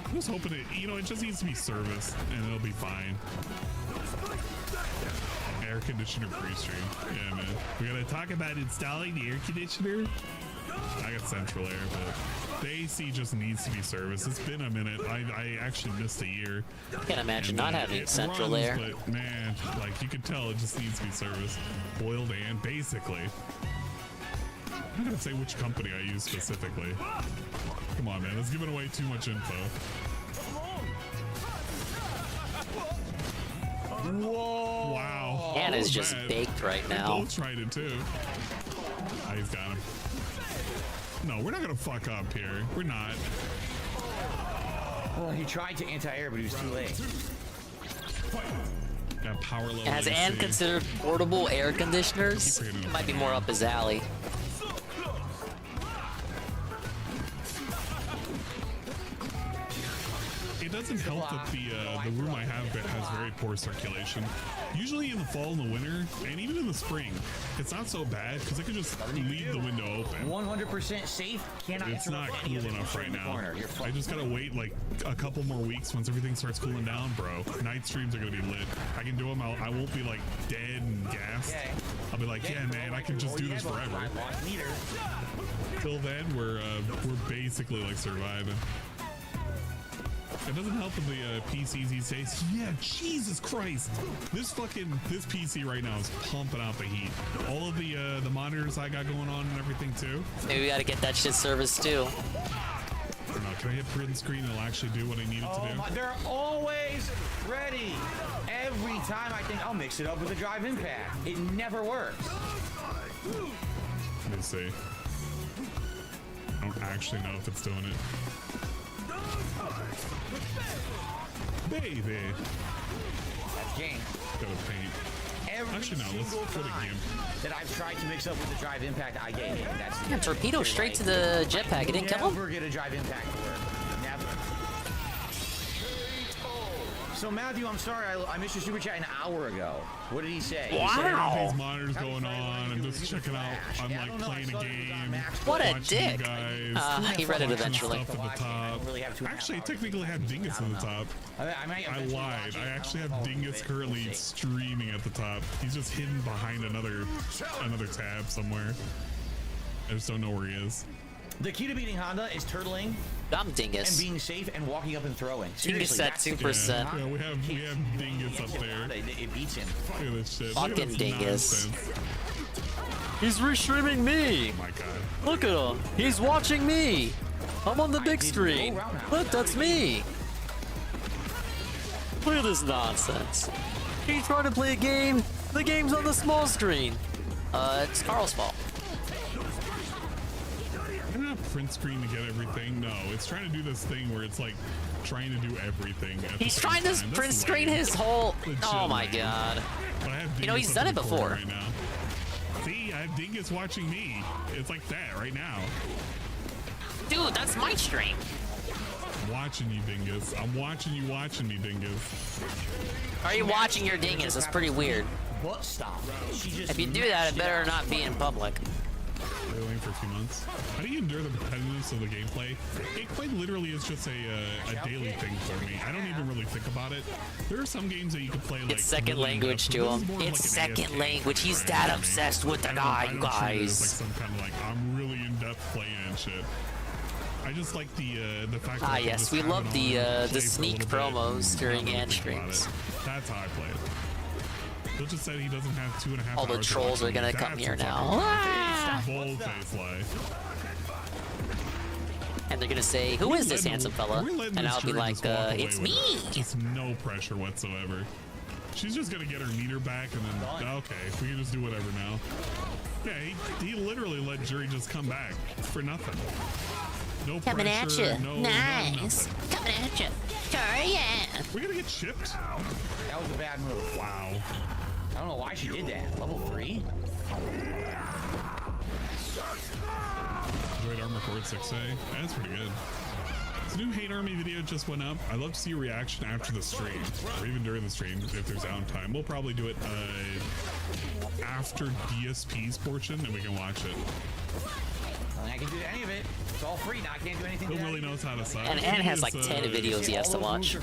I'm just hoping it, it just needs to be serviced and it'll be fine. Air conditioner pre-stream. Yeah, man. We gotta talk about installing the air conditioner. I got central air, but the AC just needs to be serviced. It's been a minute. I actually missed a year. Can't imagine not having central runs, air. But man, like you could tell, it just needs to be serviced. Boiled and basically. I'm not gonna say which company I use specifically. Come on, man. That's giving away too much info. Whoa! Wow. Anna's just baked right now. Both tried it too. Oh, he's got him. No, we're not gonna fuck up here. We're not. Well, he tried to anti-air, but he was too late. Got power level. Has AC. Ann considered portable air conditioners? It might be more up his alley. It doesn't help that the room I have has very poor circulation. Usually in the fall and the winter, and even in the spring, it's not so bad because I could just leave the window open. 100% safe. Cannot. It's not interrupt any cool of the enough right in the now. corner. You're I just gotta wait like a couple more weeks once everything starts cooling down, bro. Night streams are gonna be lit. I can do them. I won't be like dead and gassed. Okay. I'll be like, yeah, man, I can just do this forever. Till then, we're basically like surviving. It doesn't help with the PCs these days. Yeah, Jesus Christ. This PC right now is pumping out the heat. All of the monitors I got going on and everything too. Maybe we gotta get that shit serviced too. I don't know, can I hit print screen and it'll actually do what I need it to do? They're always ready. Every time I think I'll mix it up with a drive impact. It never works. Let me see. I don't actually know if it's doing it. Baby. That's game. Gotta paint. Every Actually, no, let's single put a time game. that I've tried to mix up with the drive impact, I get it. That's Yeah, torpedo straight to the jetpack. It didn't kill him. Never get a drive impact to work. Never. So Matthew, I'm sorry, I missed your super chat an hour ago. What did he say? Wow. These monitors going on. I'm just checking out. I'm like playing a game. What a watching dick. you guys. He read it watching eventually. Stuff at the top. Actually, I technically have Dingus at the top. I lied. I actually have Dingus currently streaming at the top. He's just hidden behind another tab somewhere. I just don't know where he is. The key to beating Honda is turtling. I'm Dingus. And being safe and walking up and throwing. Dingus at 2%. Yeah, we have Dingus up there. It beats him. Look at this shit. Fucking Dingus. He's restreaming me. Oh my god. Look at him. He's watching me. I'm on the big screen. Look, that's me. Look at this nonsense. He's trying to play a game. The game's on the small screen. It's Carl's fault. Isn't that print screen to get everything? No, it's trying to do this thing where it's like trying to do everything. He's trying to print screen his whole. Oh my god. But I have You know, he's Dingus done up it in the corner before. Right now. See, I have Dingus watching me. It's like that right now. Dude, that's my stream. I'm watching you, Dingus. I'm watching you watching me, Dingus. Are you watching your Dingus? That's pretty weird. Butt stop. If you do that, it better not be in public. We're waiting for a few months. How do you endure the competitiveness of the gameplay? It quite literally is just a daily thing for me. I don't even really think about it. There are some games that you can play like. It's second language to him. It's second language. He's that obsessed with the guy, you guys. Like some kind of like I'm really in depth playing and shit. I just like the fact that yes, we love the sneak promos during ad streams. That's how I play it. Bill just said he doesn't have 2.5 hours. All the trolls are gonna come here now. Bold-faced lie. And they're gonna say, "Who is this handsome fella?" And I'll be like, "It's me." Just no pressure whatsoever. She's just gonna get her meter back, and then okay, we can just do whatever now. Yeah, he literally let Jury just come back for nothing. No Coming pressure, at you. no Nice. nothing. Coming at you. Sure, yeah. We're gonna get chipped. That was a bad move. Wow. I don't know why she did that. Level 3? Enjoyed Armor Core 6A. That's pretty good. This new Hate Army video just went up. I'd love to see a reaction after the stream, or even during the stream if there's downtime. We'll probably do it after DSP's portion, and we can watch it. I can do any of it. It's all free now. I can't do anything. Who really knows how to suck? And Ann has like 10 videos he has to watch.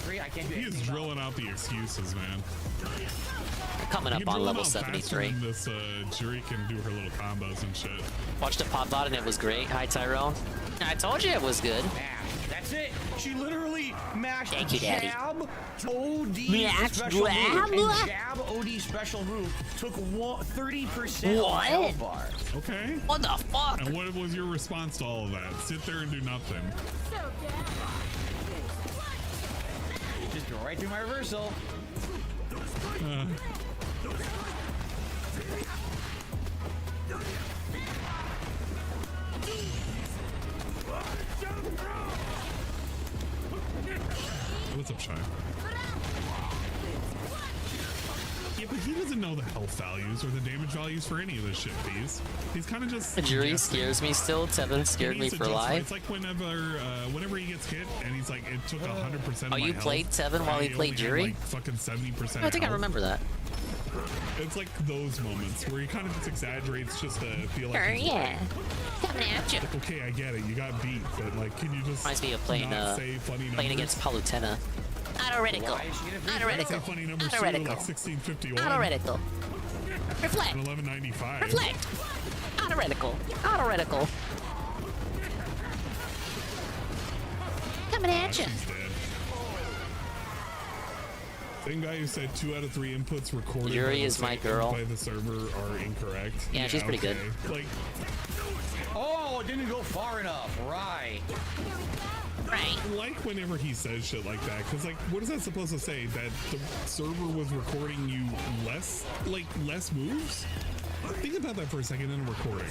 He is drilling out the excuses, man. Coming up on level 73. This Jury can do her little combos and shit. Watched a pop bot and it was great. Hi, Tyrone. I told you it was good. That's it. She literally mashed Thank you, Daddy. jab, OD, Mash, special grab, move, and jab, OD, special move. Took 30% What? health bar. Okay. What the fuck? And what was your response to all of that? Sit there and do nothing. Just go right through my reversal. What's up, Shy? Yeah, but he doesn't know the health values or the damage values for any of this shit, He's kind of just. The Jury scares me still. Tevin scared me for life. It's like whenever he gets hit and he's like, it took 100% of my you health, played Tevin while he only played had, Jury? like, fucking 70%. I think I health. remember that. It's like those moments where he kind of just exaggerates just to feel like. Sure, he's yeah. Coming at you. like, okay, I get it. You got beat, but like, can you just Reminds me of playing not say funny playing numbers? against Palutena. Autoretical. Say funny numbers too, like 1651. Autoretical. Reflect. And 1195. Reflect. Autoretical. Autoretical. Coming at you. She's dead. Same guy who said 2 out of 3 inputs recorded Yuri is my girl. by the server are incorrect. Yeah, she's pretty good. Like, Oh, it didn't go far enough. Right. Right. I like whenever he says shit like that, because like, what is that supposed to say? That the server was recording you less moves? Think about that for a second in a recording.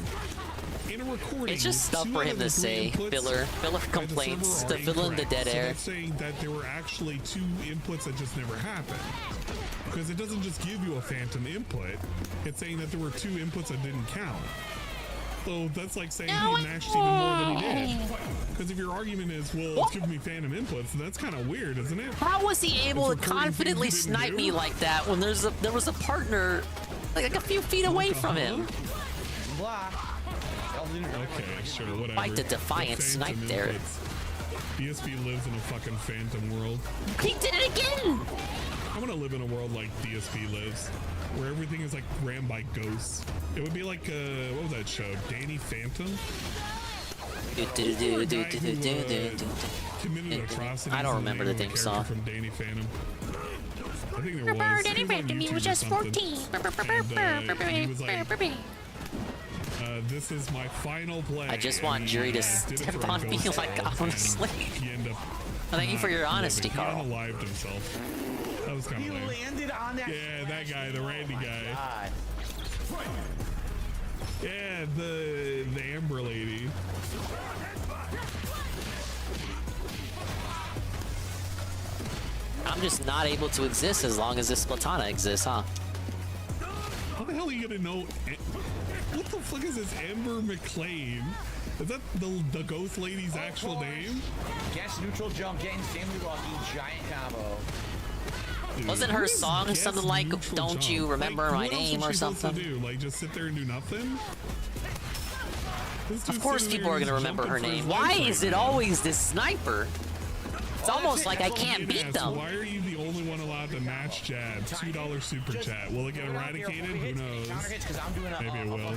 In a recording, It's just stuff for him to say. Filler complaints to fill in the dead air. That's saying that there were actually 2 inputs that just never happened. Because it doesn't just give you a phantom input. It's saying that there were 2 inputs that didn't count. So that's like saying he mashed even more than he did. Because if your argument is, well, it's giving me phantom inputs, that's kind of weird, isn't it? How was he able to confidently snipe me like that when there was a partner like a few feet away from him? Blah. Okay, sure, whatever. Like the defiant snipe there. DSP lives in a fucking phantom world. He did it again! I want to live in a world like DSP lives, where everything is like ran by ghosts. It would be like, what was that show? Danny Phantom? I don't remember the theme song. From Danny Phantom. I think there was. Danny Phantom, he was just 14. This is my final play. I just want Jury to step on me like honestly. Thank you for your honesty, Carl. He unalived himself. That was kind of lame. Landed on that. Yeah, that guy, the Randy guy. Yeah, the Amber lady. I'm just not able to exist as long as this Splatana exists, huh? How the hell are you gonna know? What the fuck is this Amber McLean? Is that the ghost lady's actual name? Guess neutral jump, get insanely lucky, giant combo. Dude, Wasn't her song something like "Don't jump? You Remember like, My Name" or something? Do? Like just sit there and do nothing? Of course, people are gonna remember her name. Why is it always this sniper? It's almost like I can't beat them. Why are you the only one allowed to match Jad? $2 super chat. Will it get eradicated? Who knows? Maybe it will.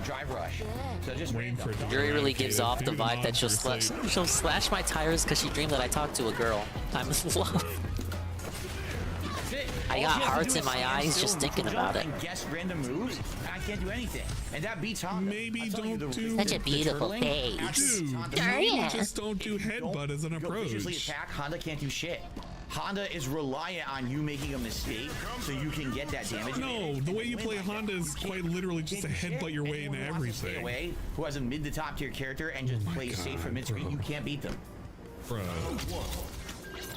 Drive rush. So just waiting for it to Yuri really gives off the vibe that she'll slash my tires because she dreamed that I talked to a girl. I'm in love. I got hearts in my eyes just thinking about it. Guess random moves, and I can't do anything. And that beats Honda. Maybe don't do such a beautiful face. Maybe just don't do headbutt as an approach. Attack, Honda can't do shit. Honda is reliant on you making a mistake so you can get that damage. No, the way you play Honda is quite literally just to headbutt your way into everything. Who has a mid to top tier character and just plays safe from mid screen, you can't beat them. Bro.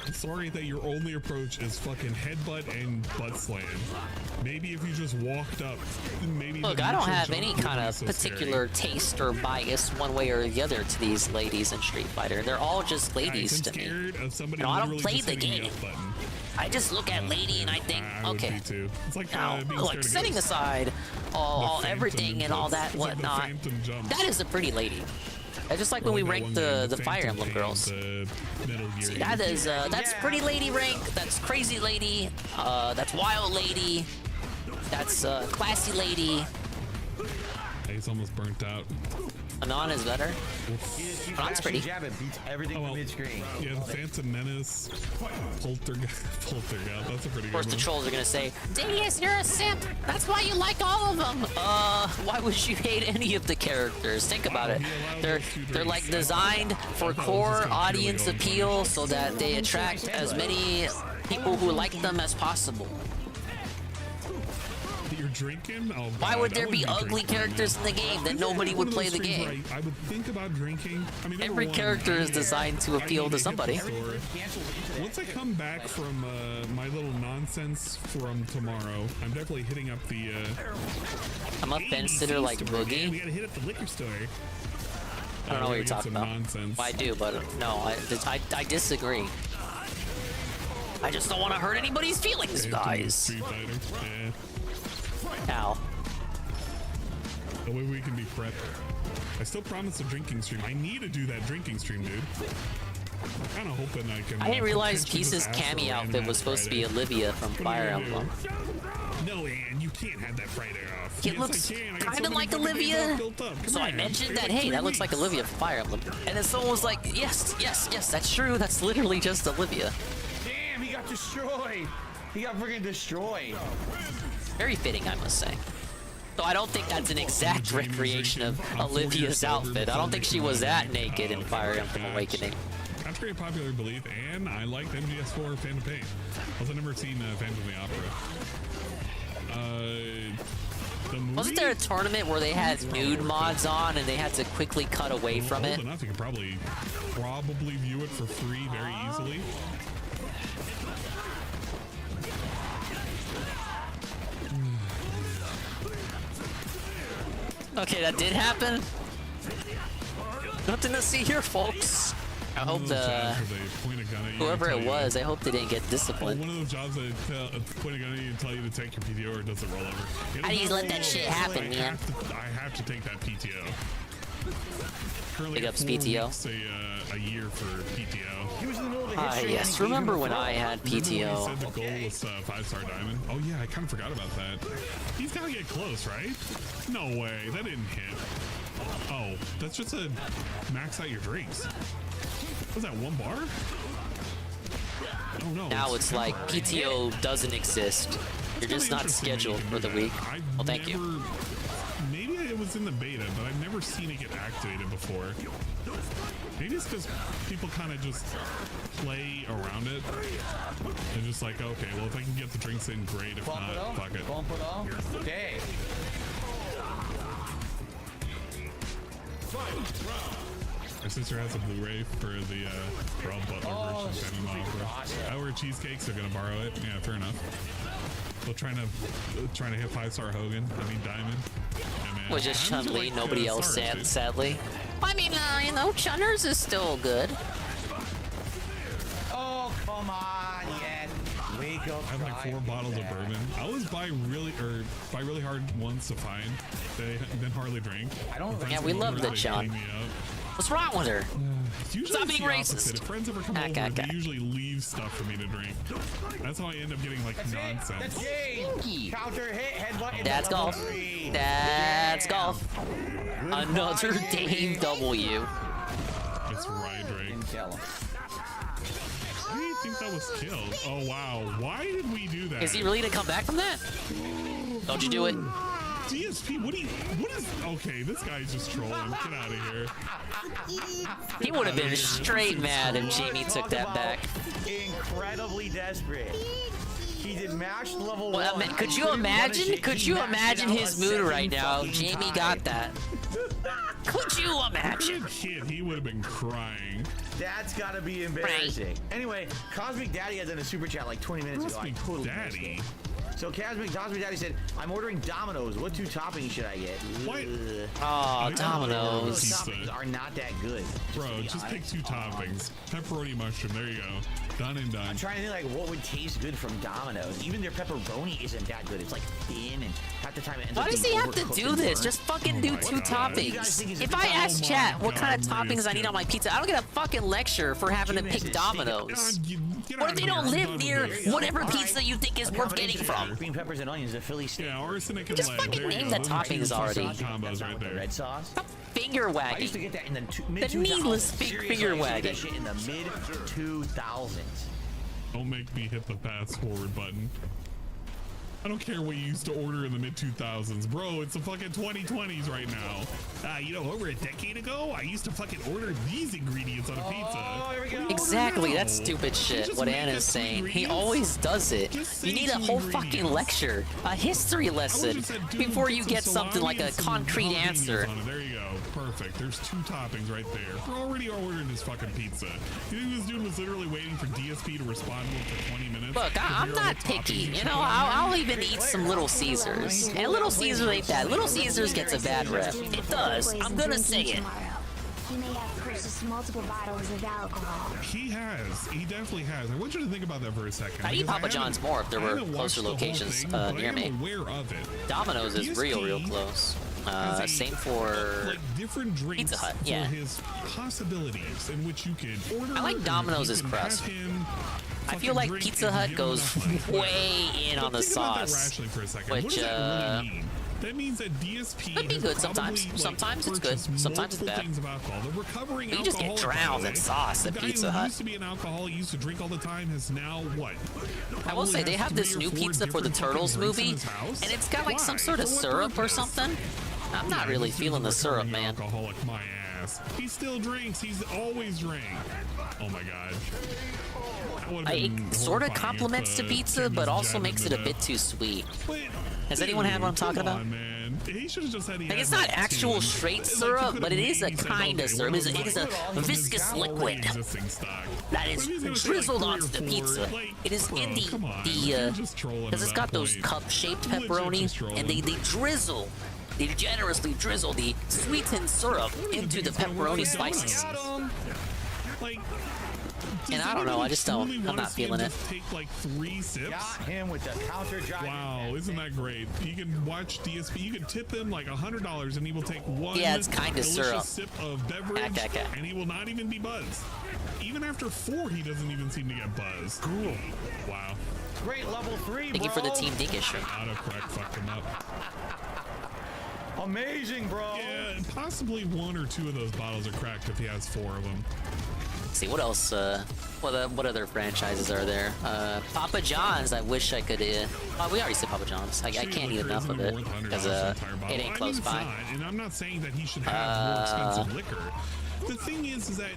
I'm sorry that your only approach is fucking headbutt and butt slam. Maybe if you just walked up, maybe. Look, I don't have any kind of particular taste or bias one way or the other to these ladies in Street Fighter. They're all just ladies to me. No, I don't play the game. I just look at lady and I think, okay. It's like, now, look, setting aside all everything and all that whatnot, that is a pretty lady. Just like when we ranked the Fire Emblem girls. See, that is that's pretty lady rank. That's crazy lady. That's wild lady. That's classy lady. He's almost burnt out. Anon is better. Anon's pretty. Everything from mid-screen. Yeah, the Phantom Menace, Poltergeist. That's a pretty good one. Of course, the trolls are gonna say, "DingIe, you're a simp. That's why you like all of them." Why would you hate any of the characters? Think about it. They're like designed for core audience appeal, so that they attract as many people who like them as possible. You're drinking? Oh, why would there be ugly characters in the game that nobody would play the game? I would think about drinking. I mean, every character is designed to appeal to somebody. Once I come back from my little nonsense from tomorrow, I'm definitely hitting up the. I'm a fence sitter like Boogie. We gotta hit up the liquor store. I don't know what you're talking about. Nonsense. Well, I do, but no, I disagree. I just don't want to hurt anybody's feelings, guys. Ow. The way we can be prepped. I still promised a drinking stream. I need to do that drinking stream, dude. I'm kind of hoping I can. I didn't realize Peace's cami outfit was supposed to be Olivia from Fire Emblem. No, Ann, you can't have that Friday off. It looks kind of like Olivia. So I mentioned that, hey, that looks like Olivia from Fire Emblem. And then someone was like, yes, that's true. That's literally just Olivia. Damn, he got destroyed. He got freaking destroyed. Very fitting, I must say. So I don't think that's an exact recreation of Olivia's outfit. I don't think she was that naked in Fire Emblem Awakening. Contrary to popular belief, and I liked MGS4 Phantom Pain. Also, never seen Phantom of the Opera. Wasn't there a tournament where they had nude mods on and they had to quickly cut away from it? Enough, you can probably view it for free very easily. Okay, that did happen. Nothing to see here, folks. I hope whoever it was, I hope they didn't get disciplined. One of those jobs that point a gun at you and tell you to take your PTO or it doesn't roll over. How do you let that shit happen, man? I have to take that PTO. Currently Big ups, 4 PTO. weeks a year for PTO. He was in the middle of a Ah, history yes. ending Remember game when before. I had Remember when he PTO? said the goal was 5-star diamond? Oh yeah, I kind of forgot about that. He's got to get close, right? No way, that didn't hit. Oh, that's just a max out your drinks. Was that 1 bar? Oh no. Now it's like temporary. PTO doesn't exist. You're just not scheduled for the week. Well, thank you. Maybe it was in the beta, but I've never seen it get activated before. Maybe it's because people kind of just play around it. They're just like, okay, well, if I can get the drinks in, great. If not, fuck it. Okay. My sister has a Blu-ray for the Brawl Butler version. Send them over. I ordered cheesecakes. They're gonna borrow it. Yeah, fair enough. They're trying to hit 5-star Hogan. I mean Diamond. Yeah, man. Was just Diamonds are Chun-Li, like, nobody else, stars, dude. sadly. I mean, you know, Chunners is still good. Oh, come on, yet. Wake up. I had like 4 bottles of bourbon. I was buy really hard once to find. They then hardly drink. I don't. Yeah, we love the Chun. What's wrong with her? Stop being racist. If friends ever come over, they usually leave stuff for me to drink. That's how I end up getting like nonsense. That's game. Counter hit, headbutt. That's golf. That's golf. Another Dame W. It's right, Drake. Why do you think that was killed? Oh wow, why did we do that? Is he really gonna come back from that? Don't you do it. DSP, what is, okay, this guy's just trolling. Get out of here. He would have been straight mad if Jamie took that back. Incredibly desperate. He did mash level 1. Could you imagine? Could you imagine his mood right now? Jamie got that. Could you imagine? Kid, he would have been crying. That's gotta be embarrassing. Anyway, Cosmic Daddy had done a super chat like 20 minutes ago. I totally missed it. So Cosmic Daddy said, I'm ordering Domino's. What 2 toppings should I get? What? Oh, Domino's. Those toppings are not that good. Bro, just pick 2 toppings. Pepperoni mushroom, there you go. Done and done. I'm trying to think like what would taste good from Domino's. Even their pepperoni isn't that good. It's like thin and half the time it ends up Why does being he have to overcooked do and this? burnt. Just fucking do 2 toppings. If I ask chat what kind of toppings I need on my pizza, I don't get a fucking lecture for having to pick Domino's. What if they don't live near whatever pizza you think is worth getting from? Green peppers and onions, the Philly steak. Yeah, arsenic and Just lead. fucking There you name go. the toppings already. Combos right there. Red sauce. Finger I used to wagging. get that in the The mid-2000s. needless Seriously, finger I used to get wagging. that shit in the mid-2000s. Don't make me hit the fast forward button. I don't care what you used to order in the mid-2000s. Bro, it's the fucking 2020s right now. You know, over a decade ago, I used to fucking order these ingredients on a pizza. Exactly, that's stupid shit, what Anna's saying. He always does it. You need a whole fucking lecture, a history lesson, before you get something like a concrete answer. There you go. Perfect. There's 2 toppings right there. We're already ordering this fucking pizza. You think this dude was literally waiting for DSP to respond to him for 20 minutes? Look, I'm not picky. You know, I'll even eat some Little Caesars. And Little Caesars ain't bad. Little Caesars gets a bad rep. It does. I'm gonna say it. He may have purchased multiple bottles of alcohol. He has. He definitely has. I want you to think about that for a second. I'd eat Papa John's more if there were closer locations near me. Aware of it. Domino's is real close. Same for like different drinks Pizza Hut. for Yeah. his possibilities in which you can order. I like Domino's' you can crust. have him I feel like drink Pizza and Hut give goes him enough money. way in on the Think about that sauce. rationally for a second. Which, what does that really mean? That means that DSP could be has good sometimes. probably, like, Sometimes it's good. purchased Sometimes it's multiple bad. things of alcohol. The recovering You just get alcoholic, drowned by the in way, sauce the at guy Pizza who Hut. used to be an alcoholic, used to drink all the time, has now what? I will say Probably they has have this 3 or new 4 pizza for the different Turtles fucking drinks in movie, his house? and it's got like some Why? sort of For what syrup or purpose? something. I'm not really this feeling the dude's a syrup, recovering man. Alcoholic, my ass. He still drinks. He's always drank. Oh my god. That would've been It sort of horrifying compliments if, to pizza, Jim but was also jabbing makes to it a death. bit too sweet. But, Has anyone had what I'm talking come about? on, man. He should have just had. Like, it's not actual straight syrup, but it is a kind of syrup. It is a viscous liquid that is drizzled onto the pizza. It is in because it's got those cup-shaped pepperoni, and they drizzle. They generously drizzle the sweetened syrup into the pepperoni spices. Like, Does I don't know. I anybody just don't. truly I'm wanna not see him feeling it. just take like 3 sips. Got him with the counter drive. Wow, isn't that great? You can watch DSP. You can tip him like $100, and he will take one Yeah, it's kinda delicious syrup. sip of beverage, Okay. and he will not even be buzzed. Even after 4, he doesn't even seem to get buzzed. Cool. Wow. Great level 3, Thank you for the Team DingIe shirt. Autocorrect fucked him up. Amazing, bro. Yeah, and possibly 1 or 2 of those bottles are cracked if he has 4 of them. Let's see what else. What other franchises are there? Papa John's. I wish I could. We already said Papa John's. I can't eat enough of it because it ain't close by. And I'm not saying that he should have more expensive liquor. The thing is that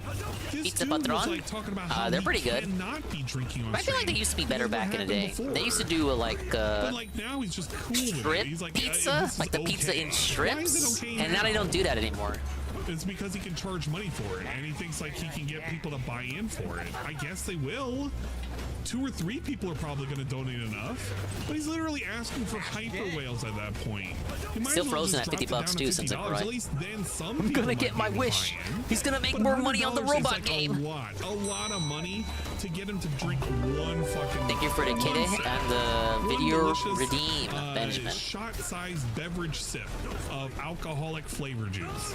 this Pizza dude was Patron? like talking about how They're he pretty good. cannot be drinking on I feel like they stream. used to be better back in the day. Before. They used to do but like now he's just cool with strip it. He's like, pizza, this is like the pizza okay. in Why strips, is it okay and now they don't do that anymore. It's because he can charge money for it, and he thinks like he can get people to buy in for it. I guess they will. 2 or 3 people are probably going to donate enough, but he's literally asking for hyper whales at that point. He might Still as well frozen just at drop it $50 down too, to since I $50. brought. At least then some I'm people gonna might get my be wish. buying. He's gonna make But more money on the $100 is robot like game. A lot of money to get him to drink one fucking. Thank you for the kitty and the one video delicious, redeem, Benjamin. Shot-sized beverage sip of alcoholic flavor juice.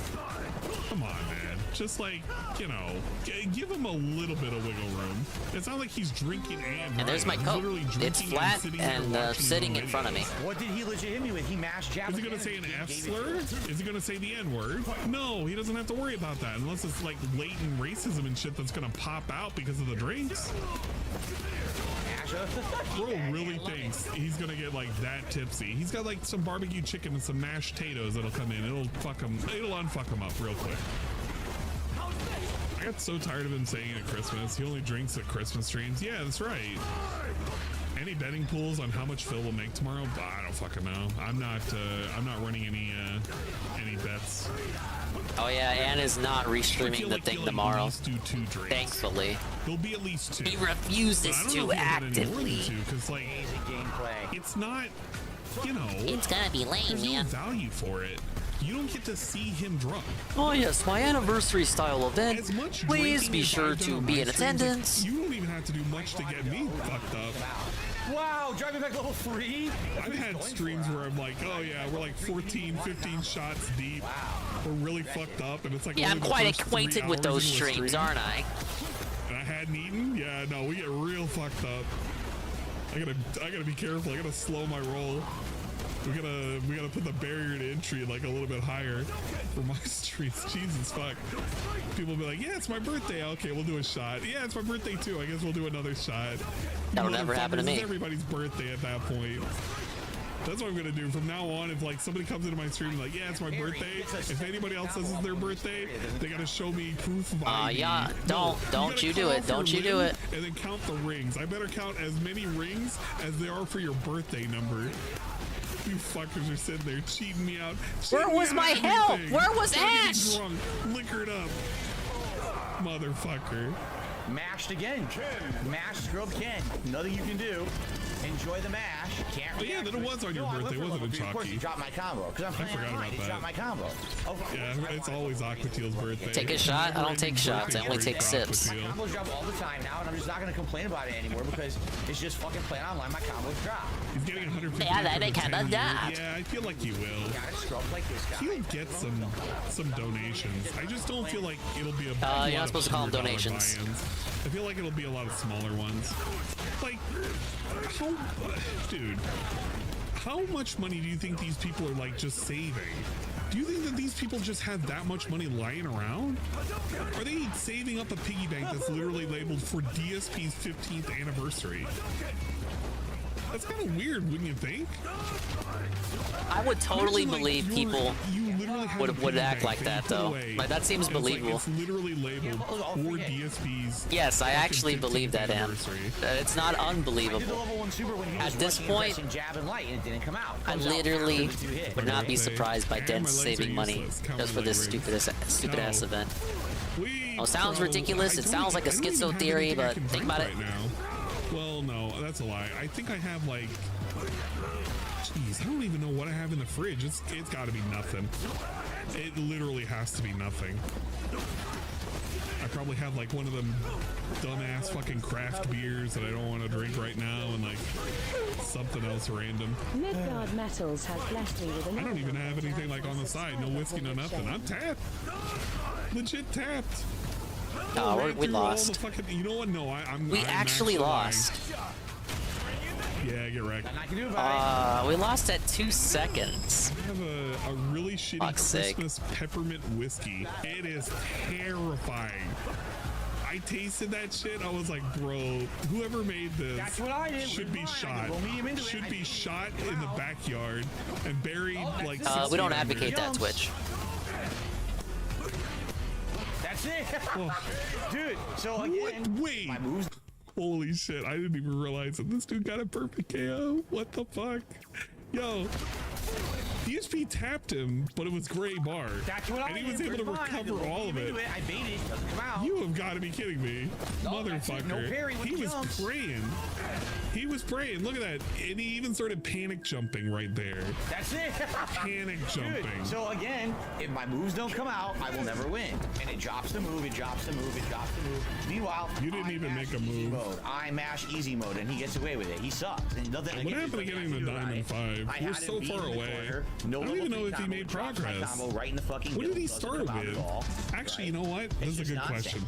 Come on, man. Just like, you know, give him a little bit of wiggle room. It's not like he's drinking And there's my He's coat. literally It's drinking flat sitting there and watching his sitting own in front of me. videos. What did he legit hit me with? He mashed jab. Is he gonna say an F slur? Is he gonna say the N word? No, he doesn't have to worry about that unless it's like latent racism and shit that's gonna pop out because of the drinks. Bro really thinks he's gonna get like that tipsy. He's got like some barbecue chicken and some mashed potatoes that'll come in. It'll unfuck him up real quick. I got so tired of him saying at Christmas. He only drinks at Christmas streams. Yeah, that's right. Any betting pools on how much Phil will make tomorrow? I don't fucking know. I'm not running any bets. Oh yeah, Ann is not restreaming the thing tomorrow. Thankfully. There'll be at least 2. He refuses to actively. Because like, it's not, you know. It's gonna be lame, there's man. no value for it. You don't get to see him drunk. Oh yes, my anniversary style event. As much Please drinking be as sure I've done to on be my in streams, like, attendance. you don't even have to do much to get me fucked up. Wow, driving back level 3? I've had streams where I'm like, oh yeah, we're like 14, 15 shots deep. We're really fucked up, and it's like Yeah, I'm only the quite first acquainted 3 with hours those into a streams, stream. aren't I? And I hadn't eaten? Yeah, no, we get real fucked up. I gotta be careful. I gotta slow my roll. We gotta put the barrier to entry like a little bit higher for my streets. Jesus fuck. People will be like, yeah, it's my birthday. Okay, we'll do a shot. Yeah, it's my birthday too. I guess we'll do another shot. That'll never happen to Motherfuckers, me. It's everybody's birthday at that point. That's what I'm gonna do from now on. If like somebody comes into my stream and like, yeah, it's my birthday. If anybody else says it's their birthday, they gotta show me proof of ID. Yeah, No, don't gotta you do cut it. off your Don't you do limb it. And then count the rings. I better count as many rings as there are for your birthday number. You fuckers are sitting there cheating me out. Where cheating was me my out of help? everything. Where was Trying to get Ash? Drunk, liquored up. Motherfucker. Mashed again. Mashed scrub Ken. Nothing you can do. Enjoy the mash. Can't Oh yeah, that it was on your birthday, wasn't it, Of course, you Chalky? dropped my combo. Because I'm I playing forgot online. about You that. dropped my combo. Oh, Yeah, it's always Aquateal's birthday. Take a shot? I don't take shots. I only take sips. My combos drop all the time now, and I'm just not going to complain about it anymore because it's just fucking playing online. My combos drop. He's getting 150. Yeah, for they the kinda 10 year. died. Yeah, I feel like he will. Gotta scrub like this guy. He'll get some donations. I just don't feel like it'll be a. You're not supposed to call them donations. I feel like it'll be a lot of smaller ones. Like, dude, how much money do you think these people are like just saving? Do you think that these people just have that much money lying around? Are they saving up a piggy bank that's literally labeled for DSP's 15th anniversary? That's kind of weird, wouldn't you think? I would totally Imagine, like, believe you people literally have a would piggy act bank like you that put though. away, Like that seems and it's like- believable. It's literally labeled for DSP's. Yes, I fucking actually believe 15th that, Am. anniversary. It's not I did the unbelievable. level 1 super when he was At this rushing and point, pressing jab and light, and it didn't come out. I Comes out literally after the 2 hit. would not be surprised by And Dent my legs are saving money useless. Count just my for this leg rings. stupid ass No. event. We Oh, sounds pro- ridiculous. I It don't sounds like a even- I don't even schizo have theory, anything I but can think drink about it. right now. Well, no, that's a lie. I think I have like. Jeez, I don't even know what I have in the fridge. It's got to be nothing. It literally has to be nothing. I probably have like one of them dumbass fucking craft beers that I don't want to drink right now, and like something else random. Midgard Metals has blessed me with I don't even have anything like on the side. No whiskey, no nothing. I'm tapped. Legit tapped. No, we lost. You know what? No, I'm. We actually lost. Yeah, get wrecked. We lost at 2 seconds. I have a really shitty Christmas peppermint whiskey. It is terrifying. I tasted that shit. I was like, bro, whoever made this should be shot. Should be shot in the backyard and buried like. We don't advocate that, Twitch. That's it, dude. So again, wait. Holy shit! I didn't even realize that this dude got a perfect KO. What the fuck? Yo, DSP tapped him, but it was gray bar, and he was able to recover all of it. I baited. Come out. You have got to be kidding me, motherfucker! No parry when he was jumps. praying. He was praying. Look at that, and he even started panic jumping right there. That's it. Panic jumping. Dude, so again, if my moves don't come out, I will never win. And it drops the move. It drops the move. It drops the move. Meanwhile, you didn't even make a move. Mode. I mash easy mode, and he gets away with it. He sucks. And nothing. What happened to getting the Diamond 5? We're so far away. I don't even know if he made progress. Right in the fucking what did he start with? Actually, you know what? This is a good question.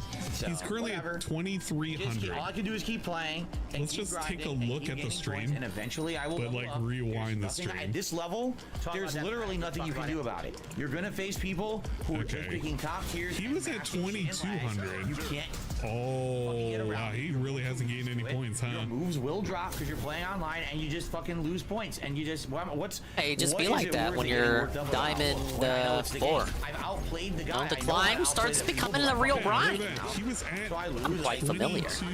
He's currently at 2,300. All I can do is keep playing. Let's just take a look at the stream, and eventually I will. But like rewind the stream. At this level, there's literally nothing you can do about it. You're gonna face people who are just picking top tiers. He was at 2,200. You can't. Oh wow, he really hasn't gained any points, huh? Your moves will drop because you're playing online, and you just fucking lose points, and you just what's. Hey, just be like that when you're Diamond 4. I've outplayed the guy. When the climb starts becoming a real grind. He was at quite familiar. 22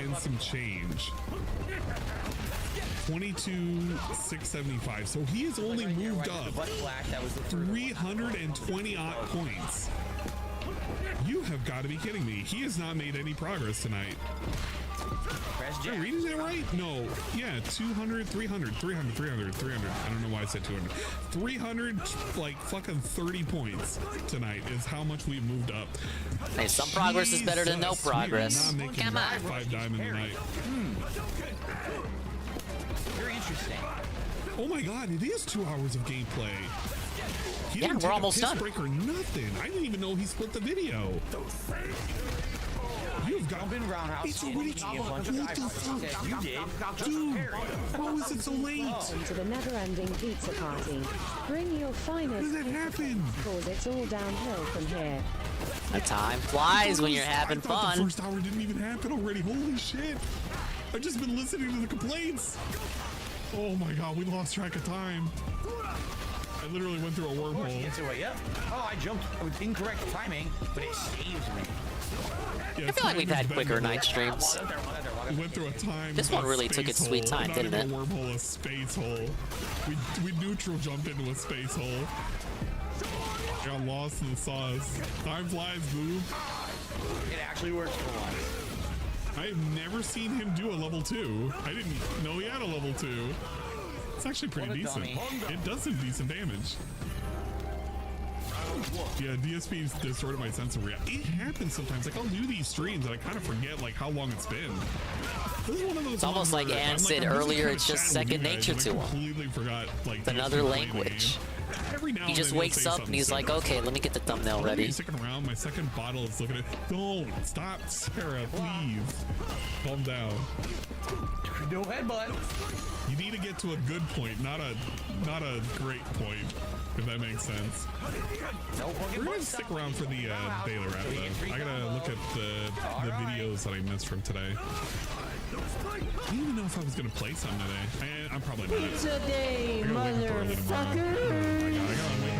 and some change. 22,675. So he has only moved up 320 odd points. You have got to be kidding me. He has not made any progress tonight. Am I reading that right? No. Yeah, 200, 300, 300, 300, 300. I don't know why I said 200. 300, like fucking 30 points tonight is how much we moved up. Hey, some progress is better than no progress. Come on. 5 diamond tonight. Very interesting. Oh my god, it is 2 hours of gameplay. Yeah, we're almost done. Break or nothing. I didn't even know he split the video. You've got been roundhouse. It's already what the fuck? You did. Dude, why was it so late? Welcome to the never-ending pizza party. Bring your finest. How did that happen? Cause it's all downhill from here. The time flies when you're having fun. The first hour didn't even happen already. Holy shit! I've just been listening to the complaints. Oh my god, we lost track of time. I literally went through a wormhole. Yep. Oh, I jumped with incorrect timing, but it saved me. Yeah, I feel like we've had quicker night streams. We went through a time. This one really took its sweet time, didn't it? Not even a wormhole, a space hole. We neutral jumped into a space hole. Got lost in the sauce. Time flies, move. It actually works for once. I've never seen him do a level 2. I didn't know he had a level 2. It's actually pretty decent. It does some decent damage. Yeah, DSP's distorted my sense of reality. It happens sometimes. Like, I'll do these streams and I kind of forget like how long it's been. This is one of those. It's almost like Ann said earlier. It's just second nature to him. I completely forgot. Like, it's another language. He just wakes up and he's like, okay, let me get the thumbnail ready. Sticking around. My second bottle is looking at. Don't stop, Sarah. Please calm down. No headbutt. You need to get to a good point, not a great point, if that makes sense. We're gonna stick around for the Baylor rap though. I gotta look at the videos that I missed from today. I didn't even know if I was gonna play some today. I'm probably not. Pizza day, motherfucker!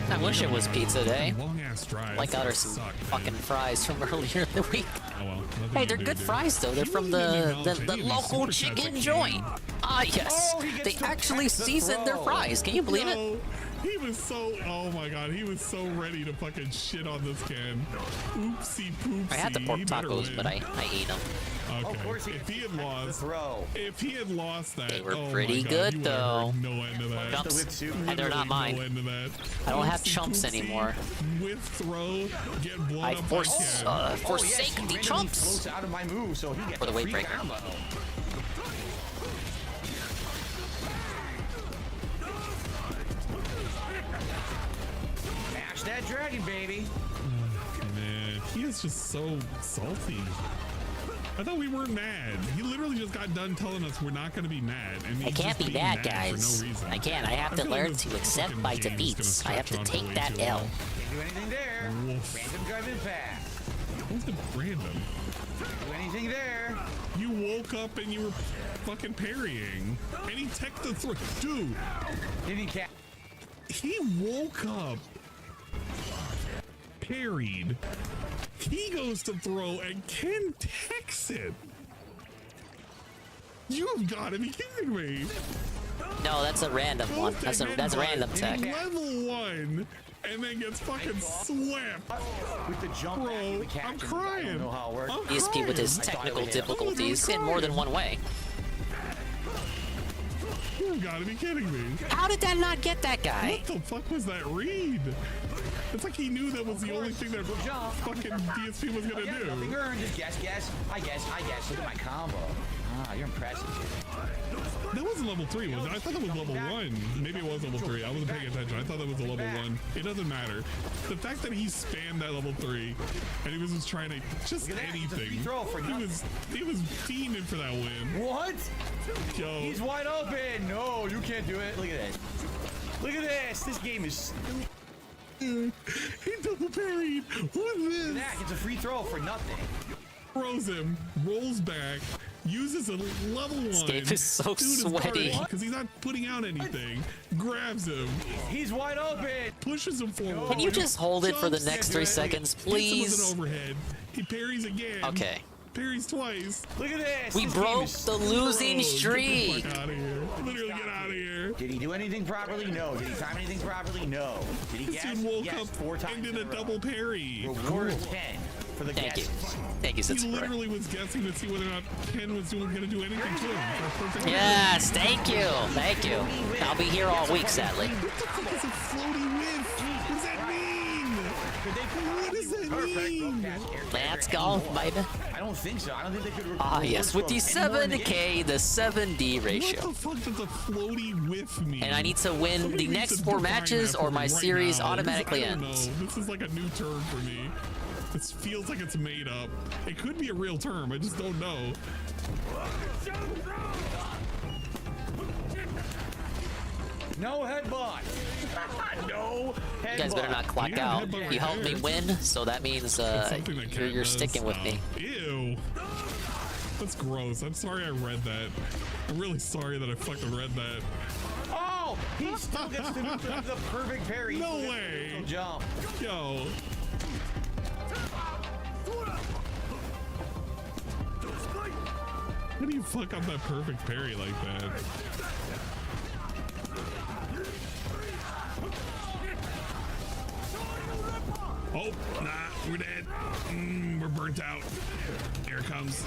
I wish it was pizza day. Long ass drive. Like got her some fucking fries from earlier in the week. Oh well. Hey, they're good fries though. They're from the local chicken joint. Ah yes, they actually seasoned their fries. Can you believe it? He was so, oh my god, he was so ready to fucking shit on this Ken. Oopsie poopsie. I had the pork tacos, but I ate them. Okay. Of course, if he had lost, if he had lost that, they were oh pretty my God, good you though. No end of that. Chumps, and they're not mine. No end of that. I don't have Oopsie chumps poopsie, anymore. With throw, get blown I up forsake yes, the chumps out of my move, so he gets for the weight breaker. combo. Mash that dragon, baby. Man, he is just so salty. I thought we weren't mad. He literally just got done telling us we're not going to be mad. And I can't be mad, guys. For no reason. I can't. I have to feel like learn this to accept fucking my game is defeats. I gonna have to stretch on take way that too L. long. Can't do anything there. Woof. Random garbage pass. What's the random? Can't do anything there. You woke up and you were fucking parrying. And he tech the throw. Dude. Didn't catch. He woke up, parried. He goes to throw and Ken techs it. You've got to be kidding me. No, that's a random one. That's random tech. Level 1 and then gets fucking swept. With the jump, bro, I'm crying. I don't know how it works. ESP with his technical difficulties in more than one way. You've got to be kidding me. How did that not get that guy? What the fuck was that read? It's like he knew that was the only thing that fucking DSP was gonna do. Nothing earned. Just guess. I guess. Look at my combo. Ah, you're impressive. That wasn't level 3, was it? I thought that was level 1. Maybe it was level 3. I wasn't paying attention. I thought that was a level 1. It doesn't matter. The fact that he spammed that level 3 and he was just trying to just anything. He was fiending for that win. What? Yo. He's wide open. No, you can't do it. Look at this. Look at this. This game is stupid. He double parried. What is this? Zach, it's a free throw for nothing. Throws him, rolls back, uses a level 1. This game is so sweaty. Because he's not putting out anything. Grabs him. He's wide open. Pushes him forward. Can you just hold it for the next 3 seconds, please? Hits him with an overhead. He parries again. Okay. Parries twice. Look at this. We broke the losing streak. Get the fuck out of here. Literally get out of here. Did he do anything properly? No. Did he time anything properly? No. Did he This guess? dude woke Yes, up 4 times and did a in row. double parry. Reward 10 for the Thank you. guesses. Thank you, He Sensei. literally was guessing to see whether or not Ken was going to do anything to him. For a perfect Yes, thank you. Thank you. I'll be here all week, sadly. What the fuck is a floaty whiff? What does that mean? What does that mean? Let's go, baby. I don't think so. I don't think they could. Ah, yes, with the 7K, the 7D What ratio. the fuck does a floaty whiff mean? And I need to win Somebody the needs next to 4 define matches that or for my me right series now, 'cause automatically I don't ends. know. This is like a new term for me. This feels like it's made up. It could be a real term. I just don't know. No headbutt. No headbutt. You guys better not clock Yeah, out. headbutt You helped me right win, so that means It's something that Ken you're does. sticking with me. Ew. That's gross. I'm sorry I read that. I'm really sorry that I fucking read that. Oh, he still gets to do the perfect parry. No way. Jump. Yo. How do you fuck up that perfect parry like that? Oh, nah, we're dead. We're burnt out. Here it comes.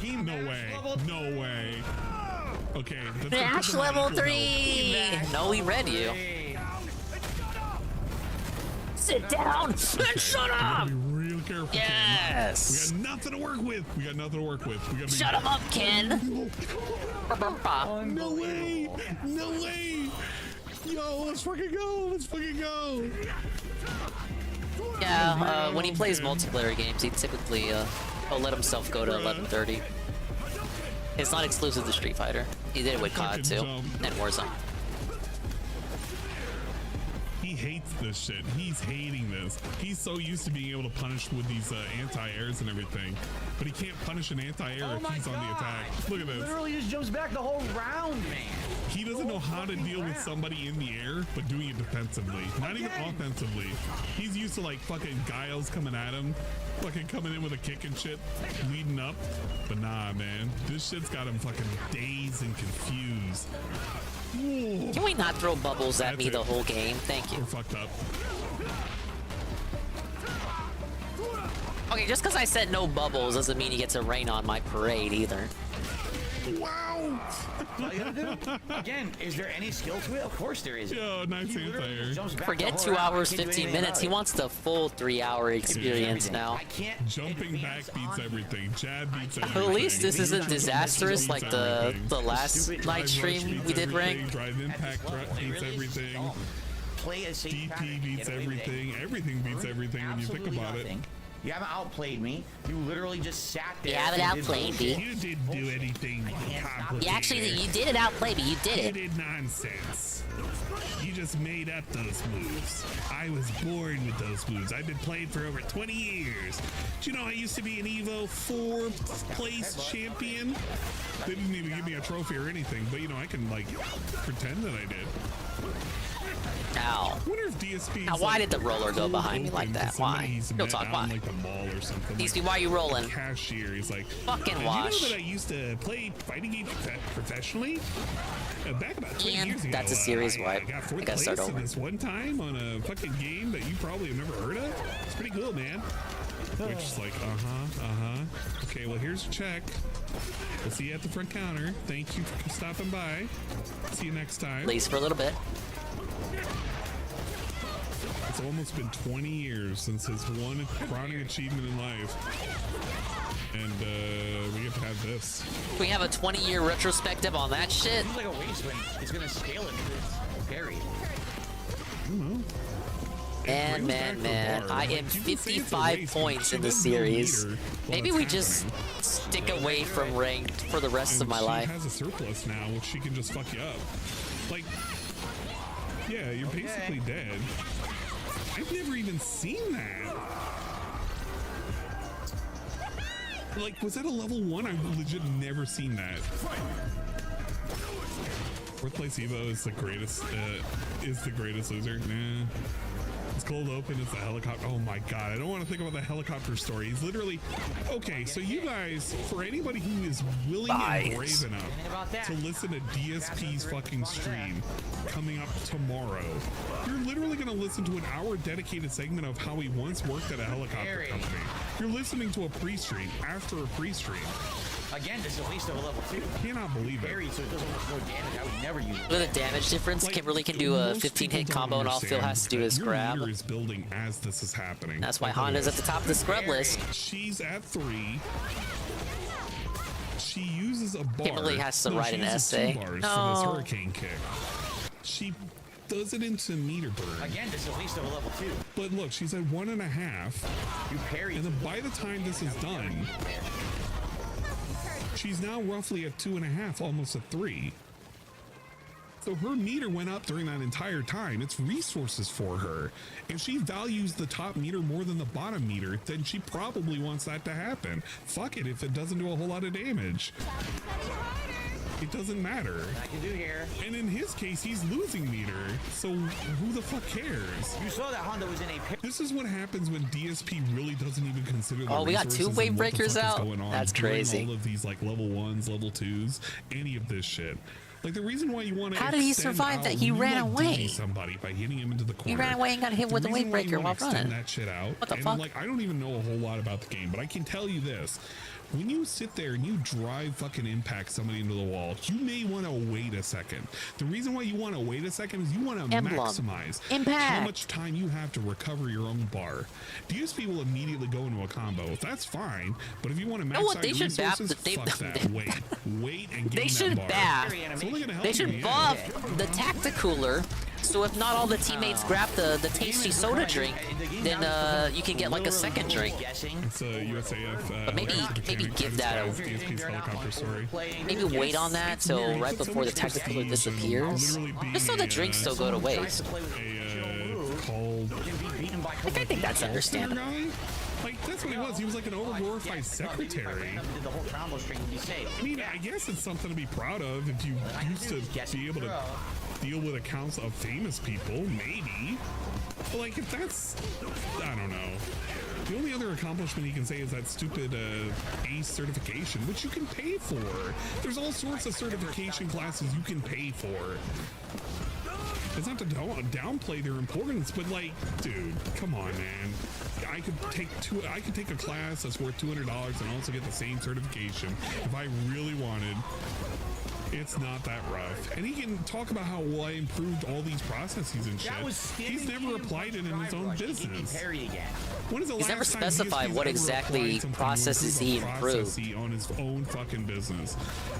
No way. No way. Okay. That's Dash the level equal 3! health. No, we read you. Sit down and shut up! Be real careful, Yes! Ken. We got nothing to work with. We got nothing to work with. We gotta be Shut him up, Ken! No way! No way! Yo, let's fucking go! Let's fucking go! Yeah, when he plays multiplayer games, he typically he'll let himself go to 11:30. It's not exclusive to Street Fighter. He did it with COD too, and Warzone. He hates this shit. He's hating this. He's so used to being able to punish with these anti-airs and everything, but he can't punish an anti-air if he's on the attack. Look at this. Literally just jumps back the whole round, man. He doesn't know how to deal with somebody in the air, but doing it defensively. Not even offensively. He's used to like fucking Giles coming at him, fucking coming in with a kick and shit, leading up. But nah, man. This shit's got him fucking dazed and confused. Ooh. we not throw bubbles at me the whole game? Thank you. We're fucked up. Okay, just because I said no bubbles doesn't mean you get to rain on my parade either. Wow! All you gotta do, again, is there any skill to it? Of course there is. Yo, nice anti-air. Forget 2 hours, 15 minutes. He wants the full 3-hour experience now. Jumping back beats everything. Jab beats everything. At least this isn't disastrous like the last night stream we did rank. Drive impact beats everything. Play a safe DP beats everything. Everything beats everything when you think about it. You haven't outplayed me. You literally just sat there. You haven't outplayed me. You didn't do anything complicated. You didn't outplay me. You did it. You did nonsense. You just made up those moves. I was born with those moves. I've been playing for over 20 years. Do you know I used to be an Evo 4th place champion? They didn't even give me a trophy or anything, but you know, I can like pretend that I did. Ow. I wonder if DSP Now, why did the roller go behind me like that? Why? Real talk, why? Like the mall or something. DSP, why are you rolling? Cashier, he's like, fucking You wash. know that I used to play fighting games professionally? Back about 3 And years ago. that's a serious wipe. I got fourth I gotta start place over. in this one time on a fucking game that you probably have never heard of. It's pretty cool, man. Which is like, Okay, well, here's your check. We'll see you at the front counter. Thank you for stopping by. See you next time. At least for a little bit. It's almost been 20 years since his one crowning achievement in life. And we get to have this. We have a 20-year retrospective on that shit. It's like a waste when it's gonna scale it to this parry. I don't know. Man, I am 55 points in the series. Maybe we just stick away from ranked for the rest of my life. She has a surplus now, which she can just fuck you up. Like, yeah, you're basically dead. I've never even seen that. Like, was that a level 1? I've legit never seen that. Fourth place Evo is the greatest loser. Nah. It's cold open, it's a helicopter. Oh my god, I don't want to think about the helicopter story. He's literally... Okay, so you guys, for anybody who is willing and brave enough to listen to DSP's fucking stream coming up tomorrow, you're literally going to listen to an hour dedicated segment of how he once worked at a helicopter company. You're listening to a pre-stream after a pre-stream. Again, this is at least of a level 2. Cannot believe it. Parry, so it does almost more damage. I would never use it. With a damage difference, Like, can do a 15-hit combo and all Phil has to do is grab. Your meter is building as this is happening. That's why Honda's at the top of the scrub list. She's at 3. She uses a bar. Kimberly has to write she an uses essay. 2 bars for No. this hurricane kick. She does it into meter burn. Again, this is at least of a level 2. But look, she's at 1.5. You parry. And then by the time this is done, she's now roughly at 2.5, almost at 3. So her meter went up during that entire time. It's resources for her. If she values the top meter more than the bottom meter, then she probably wants that to happen. Fuck it if it doesn't do a whole lot of damage. It doesn't matter. I can do here. And in his case, he's losing meter. So who the fuck cares? You saw that Honda was in a... This is what happens when DSP really doesn't even consider the Oh, we got 2 resources wave and what the breakers fuck is out? going on That's during crazy. all of these like level 1s, level 2s, any of this shit. Like the reason why you want to How did he survive that? He ran away. Somebody by hitting him into the corner. He ran away and got hit with the wave breaker while running. That shit out. What the and fuck? Like I don't even know a whole lot about the game, but I can tell you this. When you sit there and you drive fucking impact somebody into the wall, you may want to wait a second. The reason why you want to wait a second is you want to maximize how much time you have to recover your own bar. DSP will immediately go into a combo. That's fine, but if you want to max out your resources, fuck that. Wait and get They should buff. They should buff the tacticooler. So if not all the teammates grab the tasty soda drink, then you can get like a second drink. It's a USAF. But maybe give that a DSP's helicopter story. maybe wait on that till right before the tacticooler disappears, just so the drinks don't go to waste. Like, I think that's understandable. Like, that's what he was. He was like an overglorified secretary. I mean, I guess it's something to be proud of if you used to be able to deal with accounts of famous people, maybe. But like, if that's, I don't know. The only other accomplishment he can say is that stupid ACE certification, which you can pay for. There's all sorts of certification classes you can pay for. It's not to downplay their importance, but like, dude, come on, man. I could take a class that's worth $200 and also get the same certification if I really wanted. It's not that rough. And he can talk about how, well, I improved all these processes and shit. He's never applied it in his own business. When is the He's last never time specified DSP's what ever exactly applied something to processes improve he a improved. process on his own fucking business?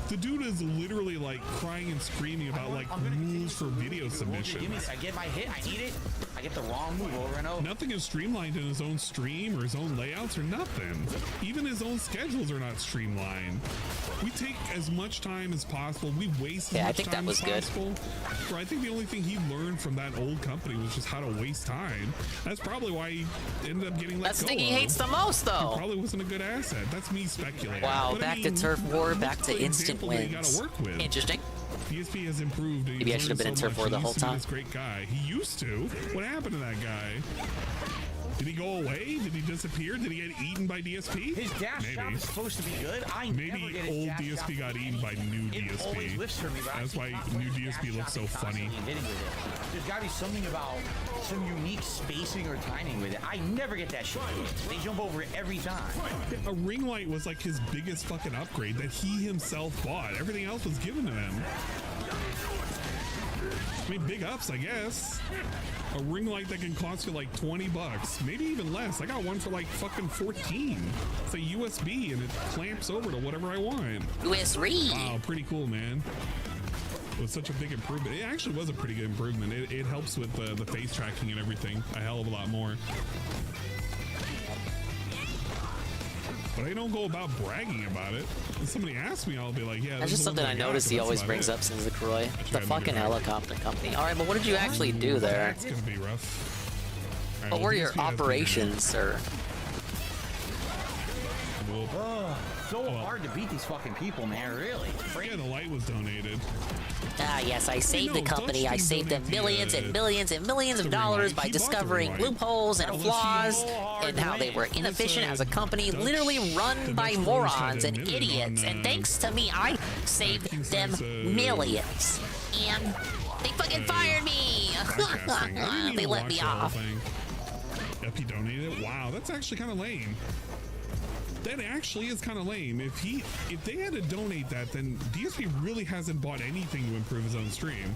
The dude is literally like crying and screaming about like rules for video submissions. I get my hit, I need it, I get the wrong move over and over. Nothing is streamlined in his own stream or his own layouts or nothing. Even his own schedules are not streamlined. We take as much time as possible. We waste as much time as possible. Bro, I think the only thing he learned from that old company was just how to waste time. That's probably why he ended up getting let That's go the thing he of. hates the most, though. He probably wasn't a good asset. That's me speculating. Wow, But I back to mean, Turf War, back look to at the instant example that you wins. gotta work with. Interesting. DSP has improved. Maybe I should have been in Turf War the whole time. This great guy. He used to. What happened to that guy? Did he go away? Did he disappear? Did he get eaten by DSP? His dash shot is supposed to be good. Maybe old DSP got eaten by new DSP. That's why new DSP looks so funny. There's gotta be something about some unique spacing or timing with it. I never get that shit. They jump over it every time. A ring light was like his biggest fucking upgrade that he himself bought. Everything else was given to him. I mean, big ups, I guess. A ring light that can cost you like $20, maybe even less. I got one for like fucking 14. It's a USB and it clamps over to whatever I want. USB. Wow, pretty cool, man. It was such a big improvement. It actually was a pretty good improvement. It helps with the face tracking and everything a hell of a lot more. But I don't go about bragging about it. If somebody asks me, I'll be like, yeah. That's just something I noticed he always brings up since the Croy. The fucking helicopter company. Alright, but what did you actually do there? It's gonna be rough. What were your operations, sir? So hard to beat these fucking people, man. Really? Yeah, the light was donated. Ah, yes, I saved the company. I saved them millions and millions and millions of dollars by discovering loopholes and flaws and how they were inefficient as a company, literally run by morons and idiots. And thanks to me, I saved them millions. And they fucking fired me. They let me off. Yep, he donated it. Wow, that's actually kind of lame. That actually is kind of lame. If they had to donate that, then DSP really hasn't bought anything to improve his own stream.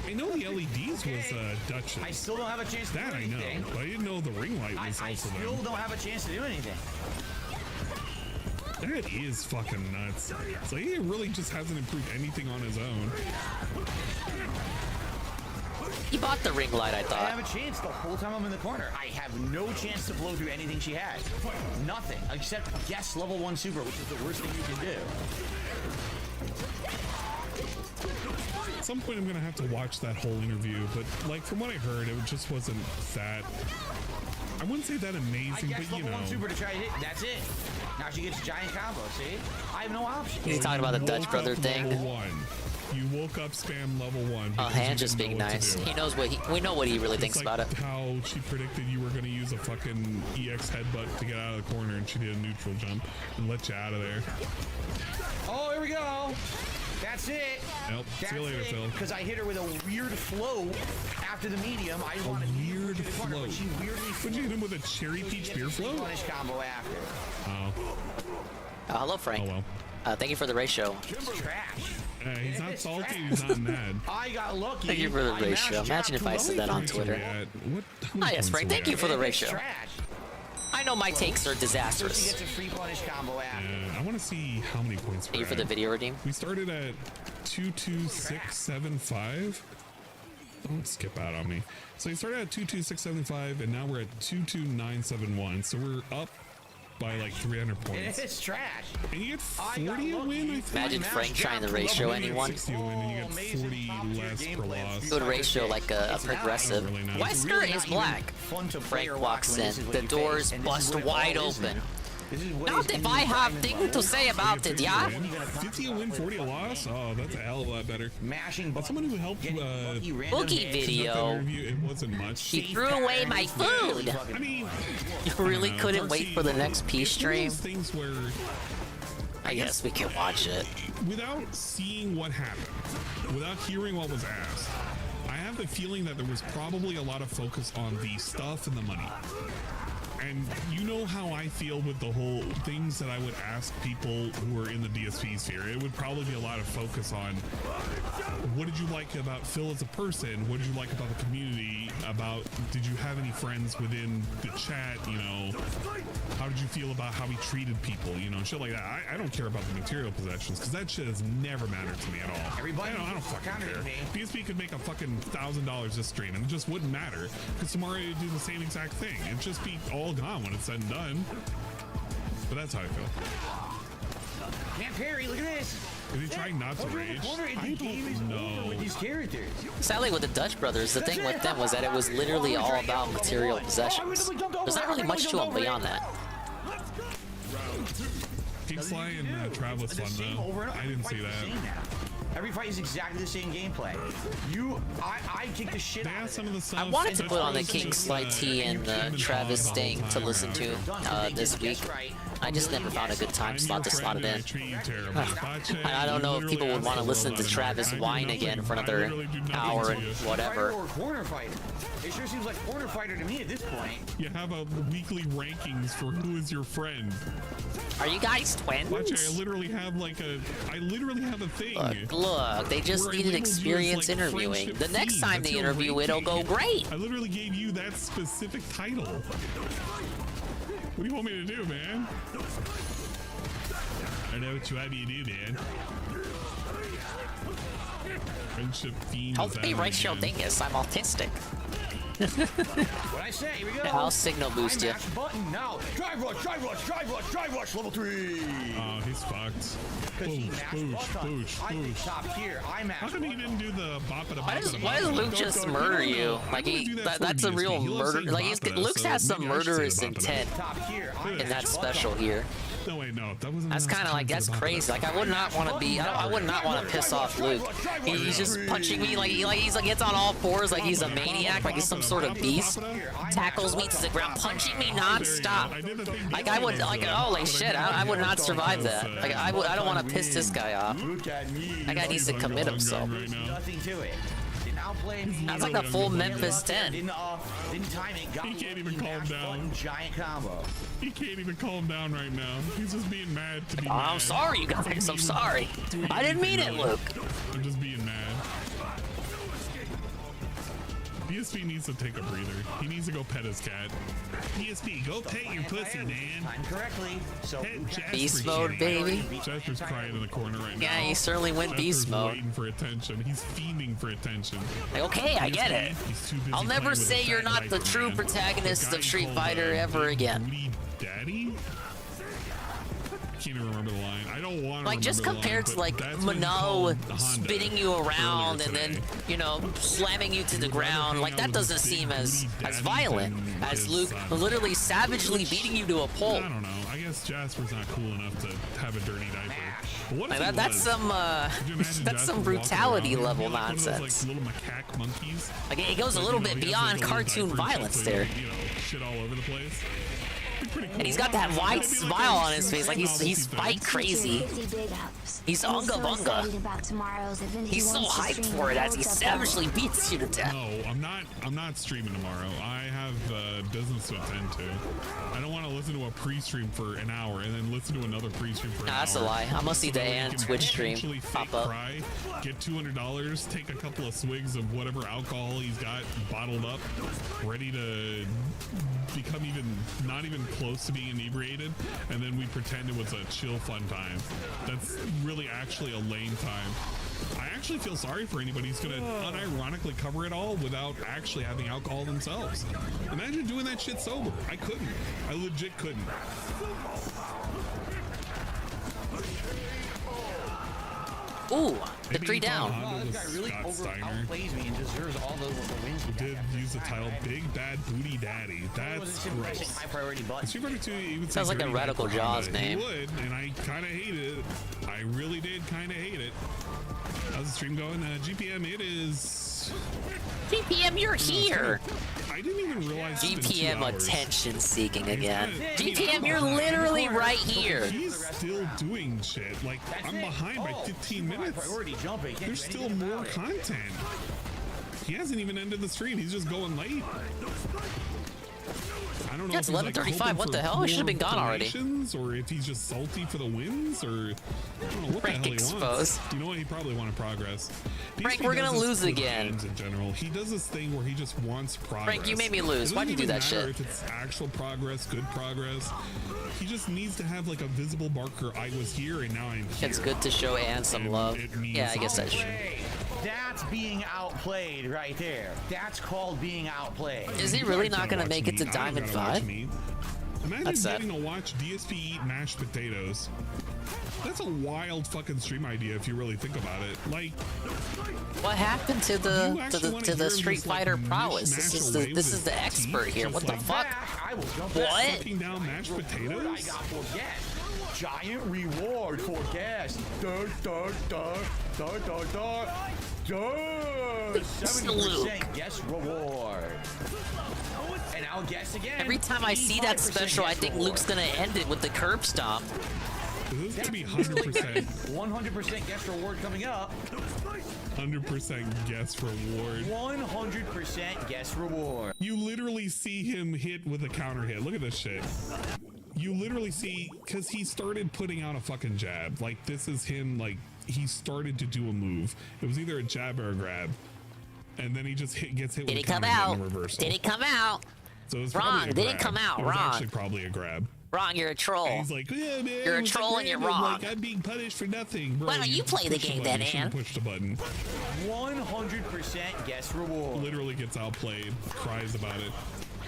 I know the LEDs was Dutch. I still don't have a chance to do anything. That I know, but I didn't know the ring light was I also still them. don't have a chance to do anything. That is fucking nuts. So he really just hasn't improved anything on his own. He bought the ring light, I thought. I have a chance the whole time I'm in the corner. I have no chance to blow through anything she has. Nothing, except guess level 1 super, which is the worst thing you can do. At some point I'm gonna have to watch that whole interview, but like from what I heard, it just wasn't that. I wouldn't say that amazing, but you know. Level 1 super to try to hit. That's it. Now she gets a giant combo. See, I have no option. He's talking about the Dutch brother thing. Level 1. You woke up spam level 1. Oh, hand just being nice. He knows what we know what he really thinks like about it. How she predicted you were going to use a fucking EX headbutt to get out of the corner, and she did a neutral jump and let you out of there. Oh, here we go. That's it. Nope. See you later, Phil. Because I hit her with a weird flow after the medium. I wanted weird flow. But she weirdly Would you hit him with a cherry peach beer flow? Punish combo after. Oh. Hello, Frank. Oh well. Thank you for the ratio. It's trash. He's not salty. He's not mad. I got lucky. Thank you for the ratio. Imagine if I said that on Twitter. Hi, yes, Frank. Thank you for the ratio. I know my takes are disastrous. Gets a free punish combo after. I want to see how many points we're Thank you for the video redeem. We started at 22675. Don't skip out on me. So we started at 22675, and now we're at 22971. So we're up by like 300 points. It's trash. And you get 40 a win, I think. Imagine Frank trying the ratio anyone. 60 a win, and you get 40 less per loss. Good ratio, like a progressive. Really nice. Wesker is black. Frank walks in. The doors bust wide open. Not if I have things to say about it, yeah? 50 a win, 40 a loss? Oh, that's a hell of a lot better. As someone who helped Boogie video. It wasn't much. He threw away my food. I mean, you really couldn't wait for the next peace stream? Things where I guess we can watch it. Without seeing what happened, without hearing what was asked, I have the feeling that there was probably a lot of focus on the stuff and the money. And you know how I feel with the whole things that I would ask people who are in the DSP sphere. It would probably be a lot of focus on what did you like about Phil as a person? What did you like about the community? About, did you have any friends within the chat? You know, how did you feel about how he treated people? You know, shit like that. I don't care about the material possessions because that shit has never mattered to me at all. Everybody, I don't fucking care. DSP could make a fucking $1,000 this stream and it just wouldn't matter because tomorrow you'd do the same exact thing. It'd just be all gone when it's said and done. But that's how I feel. Can't parry, look at this. Is he trying not to rage? I don't know. With these characters. Sadly, with the Dutch brothers, the thing with them was that it was literally all about material possessions. There's not really much to them beyond that. Kingsly and Travis fun though. I didn't see that. Every fight is exactly the same gameplay. I kick the shit out of some of the stuff. I wanted to put on the Kingsly T and Travis thing to listen to this week. I just never found a good time slot to slot it in. And I don't know if people would want to listen to Travis whine again for another hour and whatever. Or corner fighter. It sure seems like corner fighter to me at this point. You have a weekly rankings for who is your friend. Are you guys twins? Watch, I literally have a thing. Look, they just needed experience interviewing. The next time they interview, it'll go great. I literally gave you that specific title. What do you want me to do, man? I know what you want me to do, man. Friendship fiend. Help me, Rachel Dingus. I'm autistic. What I say, here we go. I'll signal boost you. Button now. Drive rush, level 3. Oh, he's fucked. Boosh. Top here. How come he didn't do the why does Luke just murder you? Like that's a real murder. Like Luke's has some murderous intent in that special here. No, wait, no, that wasn't. That's kind of like, that's crazy. Like I would not want to be. I would not want to piss off Luke. He's just punching me like he's like gets on all fours like he's a maniac, like he's some sort of beast. Tackles me to the ground, punching me non-stop. Like I would like, holy shit, I would not survive that. Like I don't want to piss this guy off. That guy needs to commit himself. Nothing to it. That's like a full Memphis 10. Didn't time it. He can't even calm down. Giant combo. He can't even calm down right now. He's just being mad to be mad. I'm sorry, you guys. I'm sorry. I didn't mean it, Luke. I'm just being mad. DSP needs to take a breather. He needs to go pet his cat. DSP, go pet your pussy, man. Time correctly. So beast mode, baby. Jasper's crying in the corner right now. Yeah, he certainly went beast mode. Waiting for attention. He's fiending for attention. Okay, I get it. I'll never say you're not the true protagonist of Street Fighter ever again. Daddy? Can't even remember the line. I don't want to like just compared to like Mano spinning you around and then, you know, slamming you to the ground, like that doesn't seem as violent as Luke literally savagely beating you to a pole. I don't know. I guess Jasper's not cool enough to have a dirty diaper. What if that's some brutality level nonsense. Like little macaque monkeys. Like it goes a little bit beyond cartoon violence there. You know, shit all over the place. Cool. And he's got that wide smile on his face, like he's fight crazy. He's unga bunga. He's so hyped for it as he savagely beats you to death. No, I'm not streaming tomorrow. I have business to attend to. I don't want to listen to a pre-stream for an hour and then listen to another pre-stream for an hour. That's a lie. I must see the and Twitch stream pop up. Cry, get $200, take a couple of swigs of whatever alcohol he's got bottled up, ready to become not even close to being inebriated, and then we pretend it was a chill fun time. That's really actually a lame time. I actually feel sorry for anybody who's gonna unironically cover it all without actually having alcohol themselves. Imagine doing that shit sober. I couldn't. I legit couldn't. Ooh, the 3 down. This guy really outplays me and deserves all the wins. He did use the title Big Bad Booty Daddy. That's gross. High priority button. Sounds like a Radical Jaws name. He would, and I kind of hated it. I really did kind of hate it. How's the stream going? GPM, it is... GPM, you're here. I didn't even even realize it's been 2 GPM hours. attention seeking again. GPM, you're literally right here. He's still doing shit. Like, I'm behind by 15 minutes. There's still more content. He hasn't even ended the stream. He's just going late. I don't know. Yeah, it's if he's, like, 11:35. hoping What for the hell? He should have been more gone already. donations, or if he's just salty for the wins, or I don't know what the hell he Exposed. wants. You know what? He probably wanted progress. Frank, DSP we're does gonna this lose with again. games in general. He does this thing where he just wants progress. Frank, you made me lose. It Why'd you do doesn't that even matter shit? If it's actual progress, good progress, he just needs to have like a visible marker. I was here and now I'm here. It's good to show Anne some love. Yeah, I guess that's true. That's being outplayed right there. That's called being outplayed. Is he really not gonna make it to Diamond 5? Imagine That's sad. getting to watch DSP eat mashed potatoes. That's a wild fucking stream idea if you really think about it. Like, what happened to the Street Fighter prowess? This is the expert here. What the fuck? What? Sucking down mashed potatoes? Giant reward for gas. 70% guess reward. And I'll guess again. Every time I see that special, I think Luke's gonna end it with the curb stomp. This is gonna be 100%. 100% guess reward coming up. 100% guess reward. 100% guess reward. You literally see him hit with a counter hit. Look at this shit. You literally see, because he started putting out a fucking jab. Like, this is him, like, he started to do a move. It was either a jab or a grab. And then he just gets hit with a counter hit and a reversal. Did it come out? So it was Wrong. probably a Didn't grab. come out. It was Wrong. actually probably a grab. Wrong, you're a troll. And he's like, yeah, man, You're it a was troll and you're grab. I'm wrong. like, I'm being punished for nothing, bro. Why don't you play the pushed game button. then, You should've Ann? pushed the button. 100% guess reward. Literally gets outplayed, cries about it.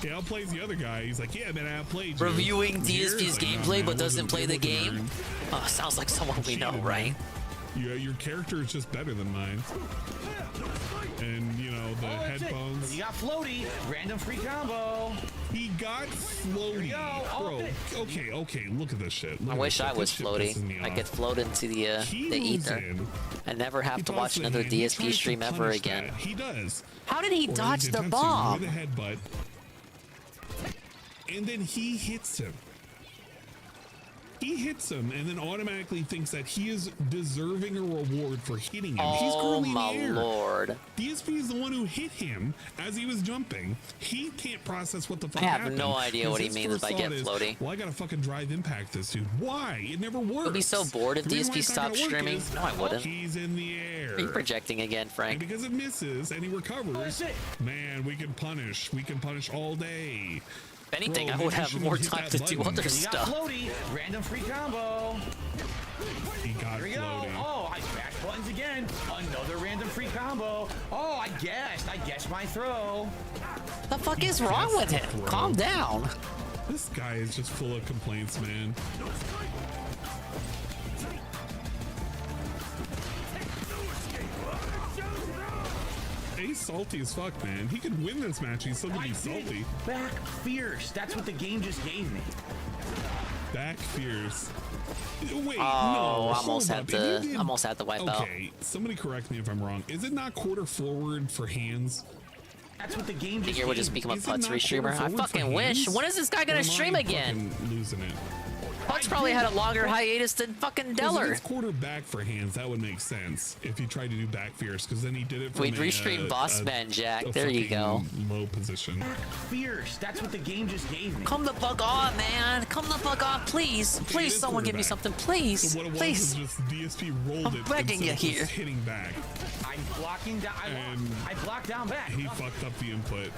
He outplays the other guy. He's like, yeah, man, I outplayed you. Reviewing Here's DSP's like, no, gameplay man, but it doesn't wasn't- play it the wasn't game? earned. Oh, sounds like someone we know, Cheated, right? man. Your character is just better than mine. And, you know, the headphones. You got floaty. Random free combo. He got floaty. Bro, okay, look at this shit. I wish I was floaty. I could float into the ether and never have to watch another DSP stream ever again. He does. How did he Or dodge the Densetsu bomb? with a headbutt. And then he hits him. He hits him and then automatically thinks that he is deserving a reward for hitting him. He's Oh currently in my the air. lord. DSP is the one who hit him as he was jumping. He can't process what the fuck I have happened. no idea what he His means first by thought get is, floaty. well, I gotta fucking drive impact this dude. Why? It never works. I'd be so bored if The reason why DSP it's not stopped gonna work streaming. is No, I wouldn't. He's in the air. Are you projecting again, And Frank? because it misses and he recovers, man, we can punish. We can punish all day. If anything, Bro, I would maybe you have shouldn't more hit time that to do button. other You got stuff. floaty. Random free combo. He got Here we go. floaty. Oh, I smash buttons again. Another random free combo. Oh, I guessed my throw. The fuck is wrong with him? Calm down. This guy is just full of complaints, man. He's salty as fuck, man. He could win this match. He's still gonna be salty. Back fierce. That's what the game just gave me. Back fierce. Wait, Oh, no. almost hold had up. to- If you did- almost had to wipe out. Okay, somebody correct me if I'm wrong. Is it not quarter forward for hands? That's what the game Think just you would gave just me. become a Is it Putz not restreamer? quarter I forward for fucking wish. hands? When is this guy Or gonna am stream I again? fucking losing it. Putz probably had a longer hiatus than fucking 'Cause if Deller. it's quarter back for hands, that would make sense if he tried to do back fierce, because then he did it from We'd restream Boss Man Jack. There you go. Low position. Fierce. That's what the game just gave me. Come the fuck on, man. Come the fuck on, please. Okay, Please, it is someone give me quarterback. something, please. So what it was Please. was just DSP rolled I'm it begging you instead of just here. hitting back. I'm blocking down. I blocked down back. He fucked up the input.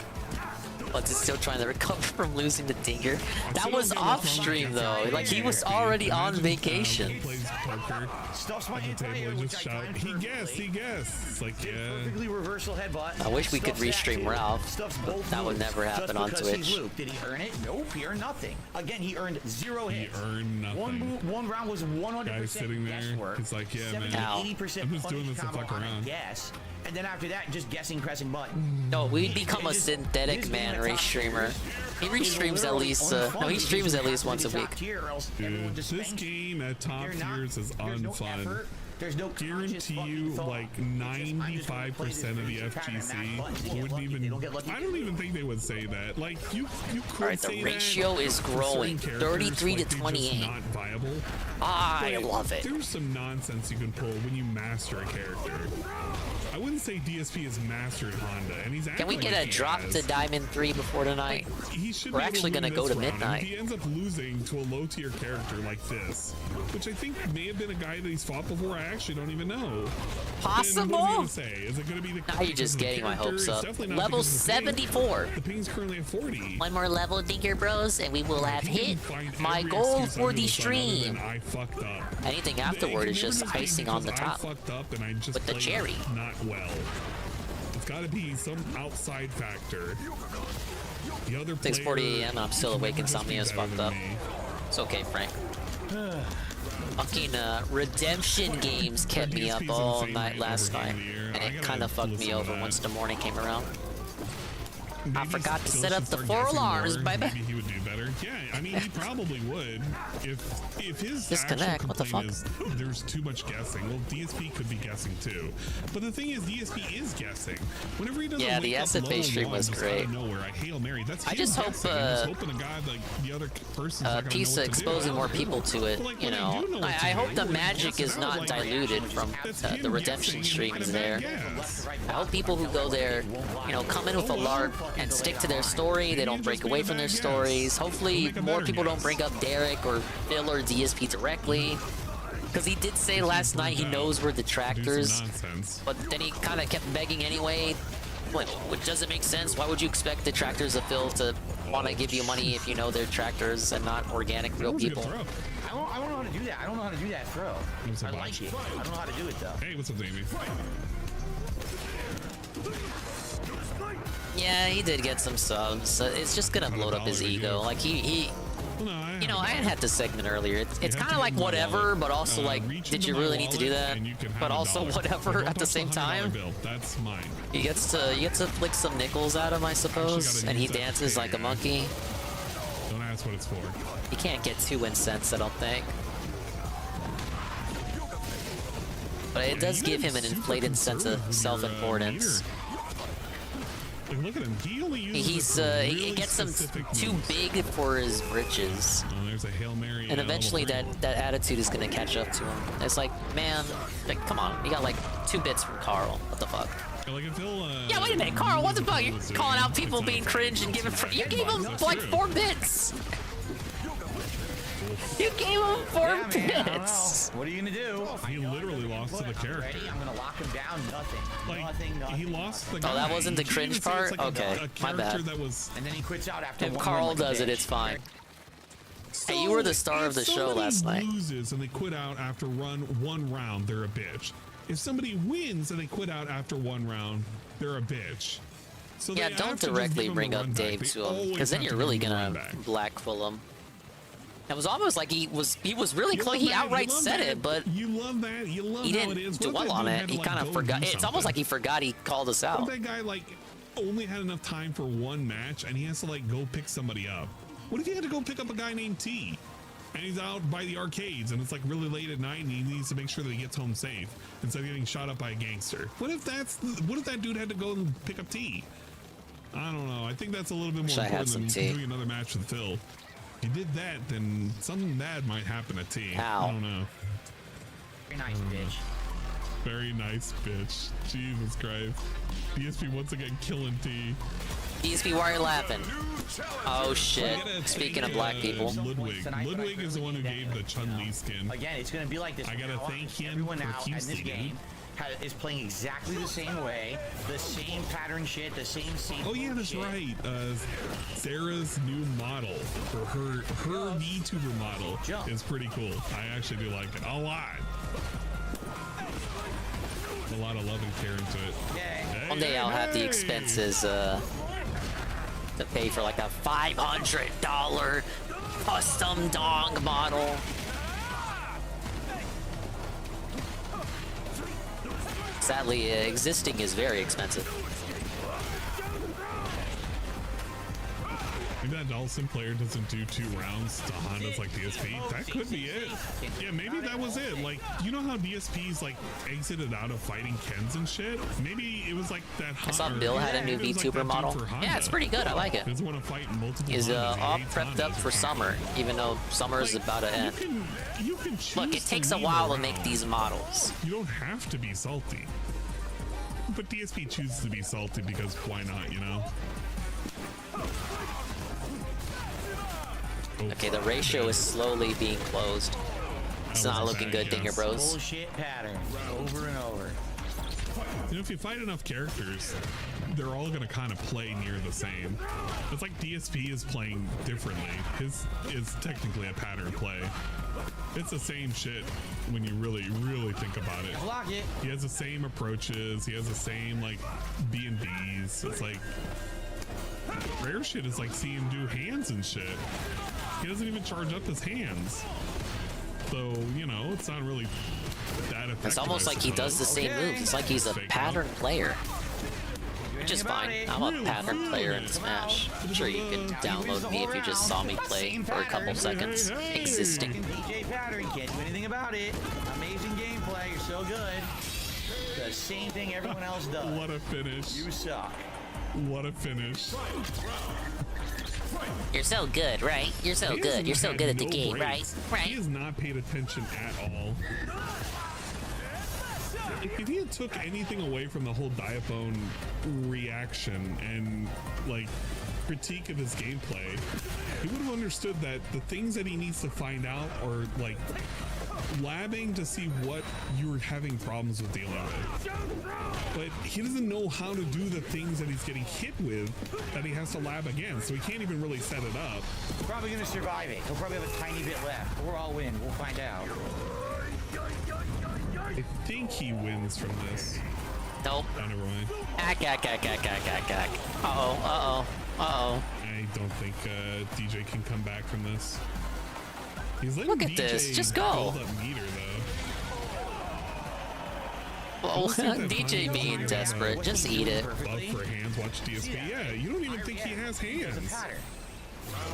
Putz is still trying to recover from losing the Tinker. That still was don't get off what's wrong stream with though. that. Like he was already on Imagine, vacation. he plays poker Stuffs my at the table and just shout, he guessed, he guessed. It's like, yeah. Perfectly reversal headbutt. I wish we could Stuffs that restream too. Ralph. Stuffs both That would moves. never happen Just on because Twitch. He's Luke. Did he earn it? Nope, he earned nothing. Again, he earned 0 hits. He earned nothing. One round was 100% Guy's sitting there. guesswork. He's like, yeah, 70 man. to 80% I'm just doing punish this to combo fuck on a around. guess. And then after that, just guessing, pressing button. No, we'd become a It just- synthetic this man being a top restreamer. He is restreams at literally least. unfun No, he because streams you at least have to once be a top week. tier or else everyone Dude, just this spanks you. game at top You're not- tiers is there's no unfun. effort. There's no guarantee you like 95% of the FGC wouldn't even. I don't even think they would say that. Like you could All right, say the ratio is growing, 33 to 28. Not viable. I But love it. There's some nonsense you can pull when you master a character. I wouldn't say DSP has mastered Honda, and he's. Can we get a drop to Diamond 3 before tonight? He should We're be able actually win gonna go this to round, and midnight. If he ends up losing to a low tier character like this, which I think may have been a guy that he's fought before, I actually don't even know. Possible? Then what are you gonna say? Is it gonna be the? Now you're just getting my hopes up. Level Level 74. The ping's currently at 40. One more level, Dinker Bros, and we will have hit my goal for the stream. I fucked up. Anything afterward is just icing on the I top. fucked up and I just With the played cherry. Not well. It's got to be some outside factor. The other 6:40 a.m. and I'm still awake. Insomnia is fucked up. It's okay, Frank. Fucking redemption games kept me up all night last night, and it kind of fucked me over once the morning came around. I forgot to set up the 4 alarms, baby. Maybe he would do better. Yeah, I mean, he probably would. If his Disconnect, actual what the complaint fuck? is there's too much guessing. Well, DSP could be guessing too. But the thing is, DSP is guessing. Whenever he does Yeah, a the wake up SFA level stream was 1 just great. Out of nowhere, I Hail Mary. That's I him just hope, guessing. I'm just hoping a guy like the other person's not gonna Piece know of what to do. exposing more people to it, you know. I hope the magic is not diluted from the redemption streams there. I hope people who go there, you know, come in with a LARP and stick to their story. They don't break away from their stories. Hopefully, more people don't bring up Derek or Phil or DSP directly. Because he did say last night he knows we're detractors, but then he kind of kept begging anyway. Which doesn't make sense. Why would you expect detractors of Phil to want to give you money if you know they're detractors and not organic real people? I don't know how to do that. I don't know how to do that throw. I like it. I don't know how to do it though. Hey, what's up, Davey? Yeah, he did get some subs. It's just gonna load up his ego. Like he you know, I had this segment earlier. It's kind of like whatever, but also like, did you really need to do that? But also whatever at the same time. That's mine. He gets to flick some nickels at him, I suppose, and he dances like a monkey. Don't ask what it's for. He can't get too incensed, I don't think. But it does give him an inflated sense of self-importance. Like, look at him. He only uses He gets him too big for his britches. Oh, there's a Hail Mary. And eventually that attitude is gonna catch up to him. It's like, man, like, come on, you got like 2 bits from Carl. What the fuck? Like if he'll, Yeah, wait a minute, Carl, what the fuck? You're calling out people being cringe and giving you gave him like 4 bits. You gave him 4 bits. What are you gonna do? He literally lost to the character. I'm gonna lock him down. Nothing. Nothing. He lost the guy. Oh, that wasn't the cringe part? Okay, my bad. That was... And then he quits out after If one Carl more does it, bitch. it's fine. Hey, you were the star of the show last night. If somebody loses and they quit out after one round, they're a bitch. If somebody wins and they quit out after 1 round, they're a bitch. So Yeah, they don't have to just directly give him bring the up run back. Dave They to him, always because then have you're to really give him the gonna run back. blackfill him. It was almost like he was really close. He outright said it, but you love that. You love he how it is. didn't dwell on it. He kind of forgot. It's almost like he forgot he called us out. That guy like only had enough time for 1 match, and he has to like go pick somebody up. What if he had to go pick up a guy named T, and he's out by the arcades, and it's like really late at night, and he needs to make sure that he gets home safe instead of getting shot up by a gangster? What if that dude had to go and pick up T? I don't know. I think that's a little bit more important than doing another match with Phil. If he did that, then something bad might happen to T. I don't know. Very nice, bitch. Very nice, bitch. Jesus Christ. DSP once again killing T. DSP, why are you laughing? Oh shit. Speaking of black people. Ludwig is the one who gave the Chun-Li skin. Again, it's gonna be like this. I gotta thank him Everyone for now in this Houston. game is playing exactly the same way, the same pattern shit, the same Oh yeah, that's shit. right. Sarah's new model for her VTuber model is pretty cool. I actually do like it a lot. A lot of love and care into it. One day I'll have the expenses to pay for like a $500 custom dong model. Sadly, existing is very expensive. Maybe that Dawson player doesn't do 2 rounds to Honda's like DSP. That could be it. Yeah, maybe that was it. Like, you know how DSPs like exited out of fighting Kens and shit? Maybe it was like that. I saw Bill had a new VTuber model. Yeah, it's pretty good. I like it. Doesn't want to fight multiple. He's all prepped up for summer, even though summer is about to end. You can choose. Look, it takes a while to make these models. You don't have to be salty. But DSP chooses to be salty because why not, you know? Okay, the ratio is slowly being closed. It's not looking good, Dinger Bros. Bullshit pattern over and over. You know, if you fight enough characters, they're all gonna kind of play near the same. It's like DSP is playing differently. His is technically a pattern play. It's the same shit when you really think about it. Block it. He has the same approaches. He has the same like B&Bs. It's like rare shit is like seeing him do hands and shit. He doesn't even charge up his hands. So, you know, it's not really that effective. It's almost like he does the same moves. It's like he's a pattern player. Which is fine. I'm a pattern player in Smash. I'm sure you could download me if you just saw me play for a couple seconds existing. DJ pattern, can't do anything about it. Amazing gameplay, you're so good. The same thing everyone else does. What a finish. You suck. What a finish. You're so good, right? You're so good. You're so good at the game, right? Right. He has not paid attention at all. If he had took anything away from the whole Diaphone reaction and like critique of his gameplay, he would have understood that the things that he needs to find out are like labbing to see what you're having problems with dealing with. But he doesn't know how to do the things that he's getting hit with that he has to lab against, so he can't even really set it up. He's probably gonna survive it. He'll probably have a tiny bit left. Or I'll win. We'll find out. I think he wins from this. Nope. Oh, never mind. Uh-oh. I don't think DJ can come back from this. He's letting Look at DJ this. Just go. build up meter, though. Well, DJ being desperate. Just eat it. Buff for hands, watch DSP. Yeah, you don't even think he has hands.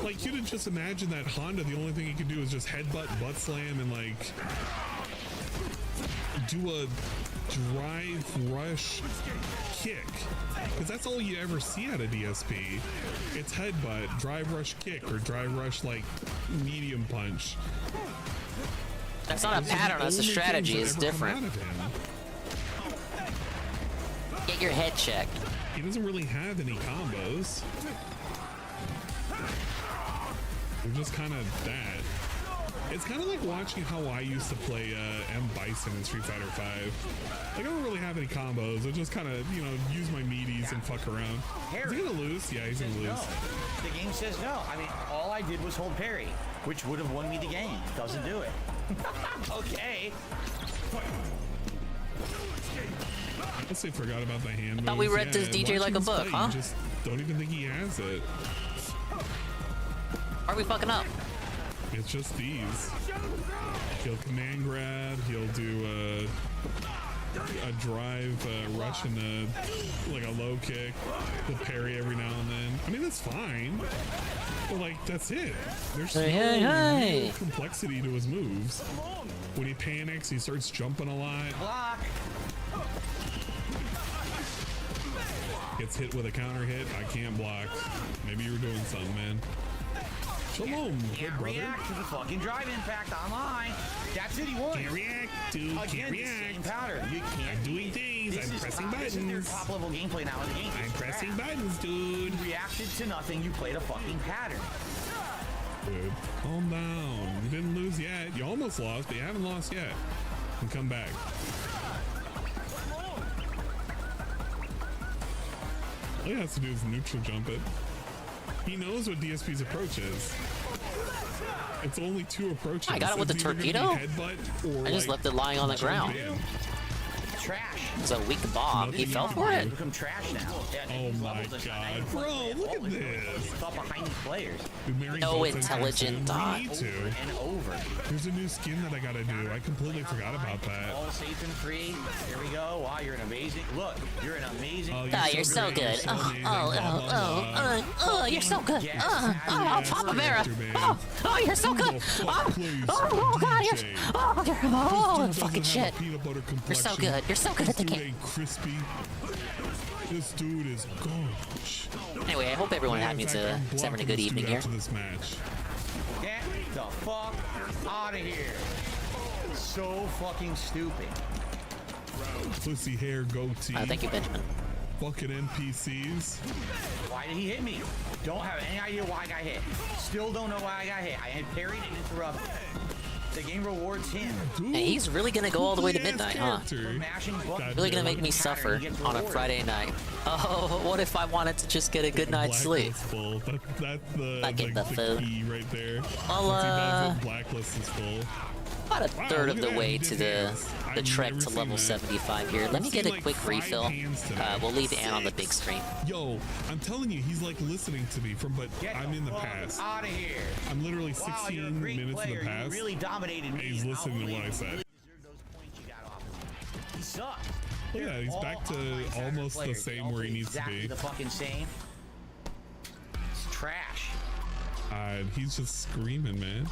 Like, you'd just imagine that Honda, the only thing he could do is just headbutt, butt slam, and like do a drive rush kick. Because that's all you ever see out of DSP. It's headbutt, drive rush kick, or drive rush like medium punch. That's not a pattern, that's a strategy. It's different. Get your head checked. He doesn't really have any combos. They're just kind of that. It's kind of like watching how I used to play M. Bison in Street Fighter 5. Like, I don't really have any combos. I just kind of, you know, use my meaties and fuck around. Is he gonna lose? Yeah, he's gonna lose. No. The game says no. I mean, all I did was hold parry, which would have won me the game. Doesn't do it. Okay. I guess they forgot about the hand moves. Thought we read this DJ like a book, huh? You just don't even think he has it. Are we fucking up? It's just these. He'll command grab. He'll do a drive rush and like a low kick. He'll parry every now and then. I mean, that's fine. But like, that's it. There's no complexity to his moves. When he panics, he starts jumping a lot. Block. Gets hit with a counter hit. I can't block. Maybe you were doing something, man. Shalom, Can't react to the fucking drive impact online. That's it, he won. Can't react, dude. Again, Can't react. Same pattern. You can't. I'm doing things. I'm pressing buttons. This is their top level gameplay now in the game. I'm pressing buttons, dude. You reacted to nothing. You played a fucking pattern. Dude, calm down. You didn't lose yet. You almost lost, but you haven't lost yet. And come back. All he has to do is neutral jump it. He knows what DSP's approach is. It's only 2 approaches. I got it with the torpedo? I just left it lying on the ground. trash. It's a weak bomb. He fell for it. Become trash now. Oh my god, bro! Look at this. Thought behind these players. No intelligent dot. We need to. And over. There's a new skin that I gotta do. I completely forgot about that. All safe and free. Here we go. Wow, you're an amazing. Look, you're an amazing. Oh, you're so good. Oh, you're so good. Papa Vera. Oh, you're so good. Oh, God, you're fucking shit. You're so good. You're so good at the game. Crispy. This dude is garbage. Anyway, I hope everyone is having a good evening here. This match. Get the fuck out of here. So fucking stupid. Pussy hair goatee. Thank you, Benjamin. Fucking NPCs. Why did he hit me? Don't have any idea why I got hit. Still don't know why I got hit. I had parried and interrupted. The game rewards him. Hey, he's really gonna go all the way to midnight, huh? Really gonna make me suffer on a Friday night. Oh, what if I wanted to just get a good night's sleep? That's the, I get the food. Key right there. Well, Blacklist is full. About a third of the way to the trek to level 75 here. Let me get a quick refill. We'll leave Ann on the big screen. Yo, I'm telling you, he's like listening to me from, but I'm in the past. Out of here. I'm literally 16 minutes in the past. You really dominated me. He's listening to what I said. He sucks. Look at that, he's back to almost the same where he needs to be. The fucking same. It's trash. He's just screaming, man.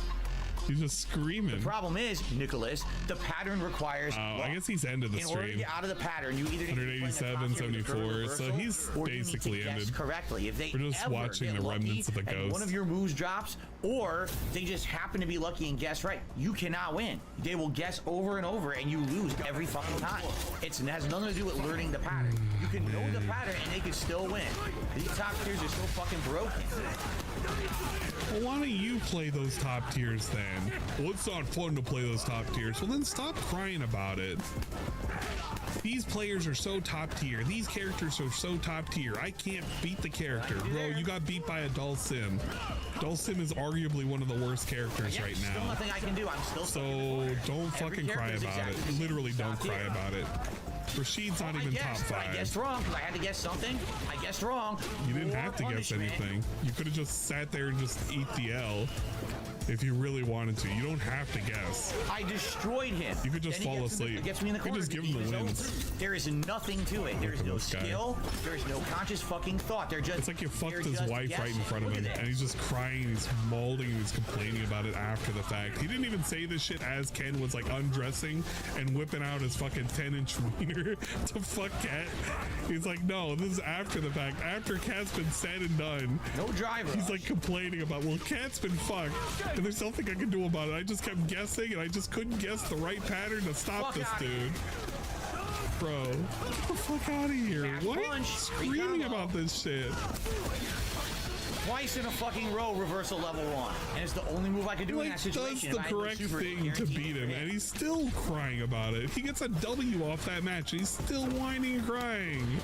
He's just screaming. The problem is, Nicholas, the pattern requires. I guess he's ended the stream. In order to get out of the pattern, you either 187, 74. So he's basically ended. Correctly. If they We're just watching the remnants of the ghost. One of your moves drops, or they just happen to be lucky and guess right. You cannot win. They will guess over and over, and you lose every fucking time. It has nothing to do with learning the pattern. You can know the pattern, and they can still win. These top tiers are so fucking broken. Well, why don't you play those top tiers then? Well, it's not fun to play those top tiers. Well, then stop crying about it. These players are so top tier. These characters are so top tier. I can't beat the character. Bro, you got beat by a Dulcim. Dulcim is arguably one of the worst characters right now. Still nothing I can do. I'm still so don't fucking cry about it. Literally don't cry about it. Rashid's not even top 5. I guessed wrong because I had to guess something. I guessed wrong. You didn't have to guess anything. You could have just sat there and just eat the L if you really wanted to. You don't have to guess. I destroyed him. You could just fall asleep. Gets me in the corner. You could just give him the wins. There is nothing to it. There is no skill. There is no conscious fucking thought. They're just. It's like you fucked his wife right in front of him, and he's just crying, and he's molding, and he's complaining about it after the fact. He didn't even say this shit as Ken was like undressing and whipping out his fucking 10-inch wiener to fuck Cat. He's like, no, this is after the fact. After Cat's been said and done. No driver. He's like complaining about, well, Cat's been fucked, and there's nothing I can do about it. I just kept guessing, and I just couldn't guess the right pattern to stop this dude. Bro, get the fuck out of here. Why are you screaming about this shit? Twice in a fucking row, reversal level 1. And it's the only move I can do in that situation. Does the correct thing to beat him, and he's still crying about it. He gets a W off that match, and he's still whining and crying.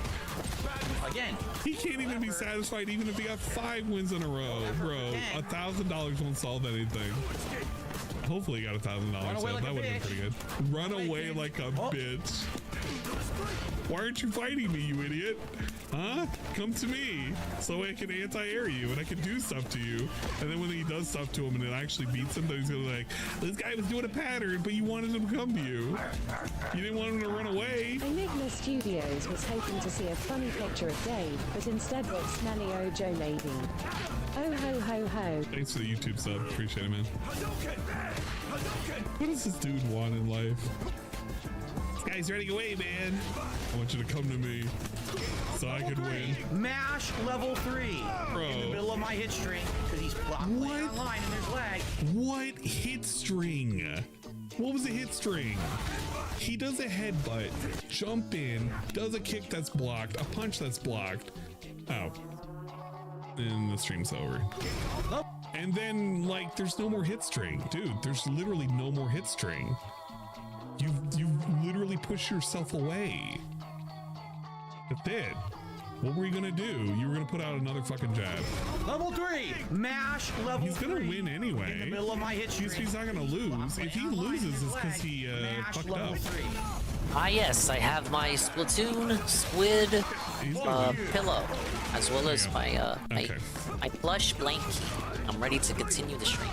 Again, he can't even be satisfied even if he got 5 wins in a row. Bro, $1,000 won't solve anything. Hopefully he got $1,000. That would have been pretty good. Run away like a bitch. Why aren't you fighting me, you idiot? Huh? Come to me so I can anti-air you and I can do stuff to you. And then when he does stuff to him and it actually beats him, then he's gonna be like, this guy was doing a pattern, but you wanted him to come to you. You didn't want him to run away. Enigma Studios was hoping to see a funny picture of Dave, but instead got smelly Ojo lady. Oh ho ho ho. Thanks for the YouTube sub. Appreciate it, man. What does this dude want in life? This guy's running away, man. I want you to come to me so I can win. Mash level 3. Bro. In the middle of my hit string because he's playing online and there's lag. What hit string? What was the hit string? He does a headbutt, jump in, does a kick that's blocked, a punch that's blocked. Oh. And the stream's over. And then, like, there's no more hit string. Dude, there's literally no more hit string. You literally push yourself away. That's it. What were you gonna do? You were gonna put out another fucking jab. Level 3! Mash level 3. He's gonna win anyway. In the middle of my hit string. He's not gonna lose. If he loses, it's because he fucked up. 3. Ah yes, I have my Splatoon squid pillow, as well as my my plush blankie. I'm ready to continue the stream,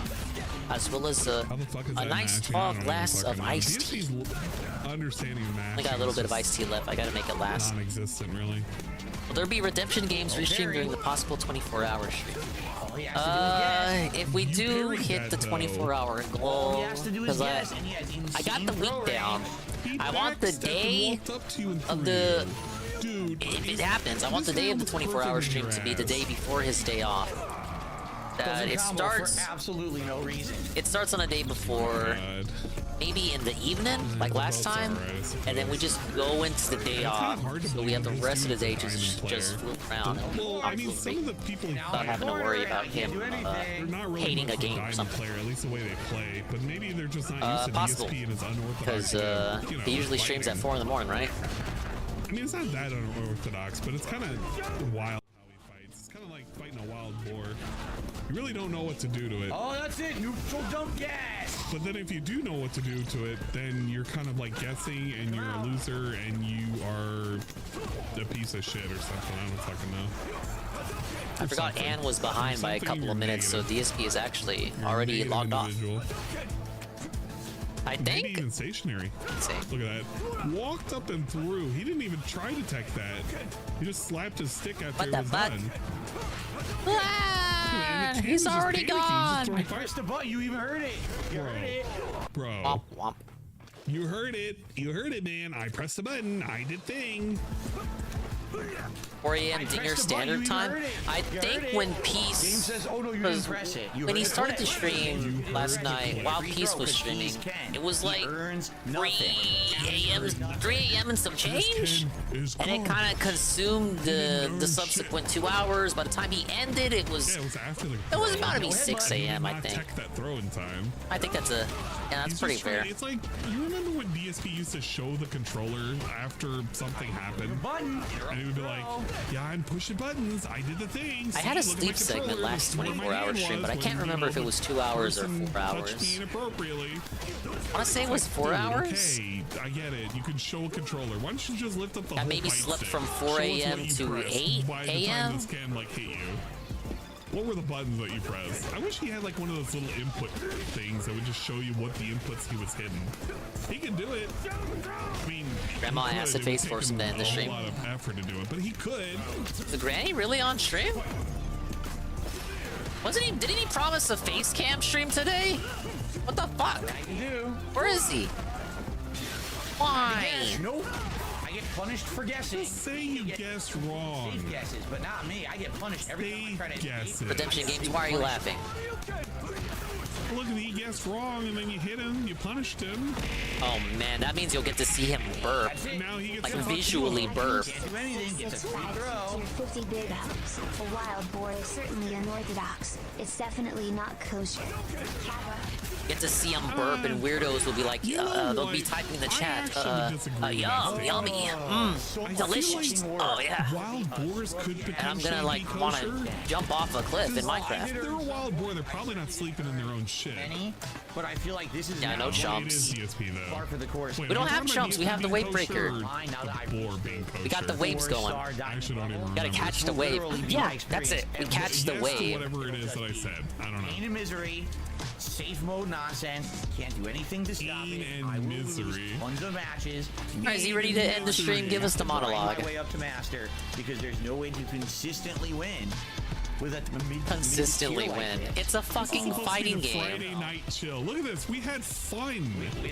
as well as a nice tall glass of iced tea. Understanding I got a little bit of iced tea left. I gotta make it last. Non-existent, really. Will there be redemption games restreamed during the possible 24-hour stream? If we do hit the 24-hour goal, because I got the week down. I want the day of the... If it happens, I want the day of the 24-hour stream to be the day before his day off. It starts... For absolutely no reason. It starts on a day before, maybe in the evening, like last time, and then we just go into the day off, so we have the rest of the day to just float around and without having to worry about him hating a game or something. At least the way they play, but maybe they're just not used to Possible, DSP and his unorthodox. because he usually streams at 4 in the morning, right? I mean, it's not that unorthodox, but it's kind of wild how he fights. It's kind of like fighting a wild boar. You really don't know what to do to it. Oh, that's it. Neutral dump gas. But then if you do know what to do to it, then you're kind of like guessing and you're a loser and you are a piece of shit or something. I don't fucking know. I forgot Ann was behind by a couple of minutes, so DSP is actually already logged off. I think. Maybe even stationary. Look at that. Walked up and through. He didn't even try to tech that. He just slapped his stick after it was done. Ah, he's already gone. Press the button. You even heard it. You heard it. Bro. Womp, womp. You heard it. You heard it, man. I pressed the button. I did thing. 4 a.m. DingIe standard time. I think when Peace, when he started to stream last night, while Peace was streaming, it was like 3 a.m. and some change, and it kind of consumed the subsequent 2 hours. By the time he ended, it was about to be 6 a.m. I think. That throwing time. I think that's pretty fair. It's like, you remember when DSP used to show the controller after something happened, and he would be like, yeah, I'm pushing buttons. I did the thing. I had a sleep segment last 24-hour stream, but I can't remember if it was 2 hours or 4 hours. Touched me inappropriately. I want to say it was 4 hours. Okay, I get it. You can show a controller. Why don't you just lift up the I whole maybe fight slept stick. from 4 a.m. to 8 By the time a.m. this can like hit you. What were the buttons that you pressed? I wish he had like one of those little input things that would just show you what the inputs he was hitting. He can do it. I mean, Grandma Acid Face forced him to end the stream. A lot of effort to do it, but he could. Is the Granny really on stream? Wasn't he? Didn't he promise a face cam stream today? What the fuck? Where is he? Why? Nope. I get punished for guessing. Just say you guessed wrong. Safe guesses, but not me. I get punished every time I try to guesses. Redemption games. Why are you laughing? Look, he guessed wrong, and then you hit him. You punished him. Oh man, that means you'll get to see him burp, Now he gets like to fuck visually you up. burp. Six likes, you're 50 big ups. A wild boar is certainly unorthodox. It's definitely not kosher. Get to see him burp, and weirdos will be like, they'll be typing in the chat, yum, yummy, delicious. Oh yeah. Wild boars could potentially And I'm gonna like want to jump off a cliff in If Minecraft. they're a wild boar, they're probably not sleeping in their own shit. But I feel like this is Yeah, no chumps. It is DSP though. Par for the course. We don't have chumps. We have the wave breaker. We got the waves going. I actually don't even remember. Gotta catch the wave. Yeah, that's it. We catch the Yes to wave. whatever it is that I said. I don't know. Pain and misery, safe mode nonsense. Can't do anything to stop it. I will lose tons of matches. Alright, is he ready to end the stream? Give us the monologue. My way up to master because there's no way to consistently win. With a Consistently win. It's a fucking fighting game. Friday night chill. Look at this. We had fun.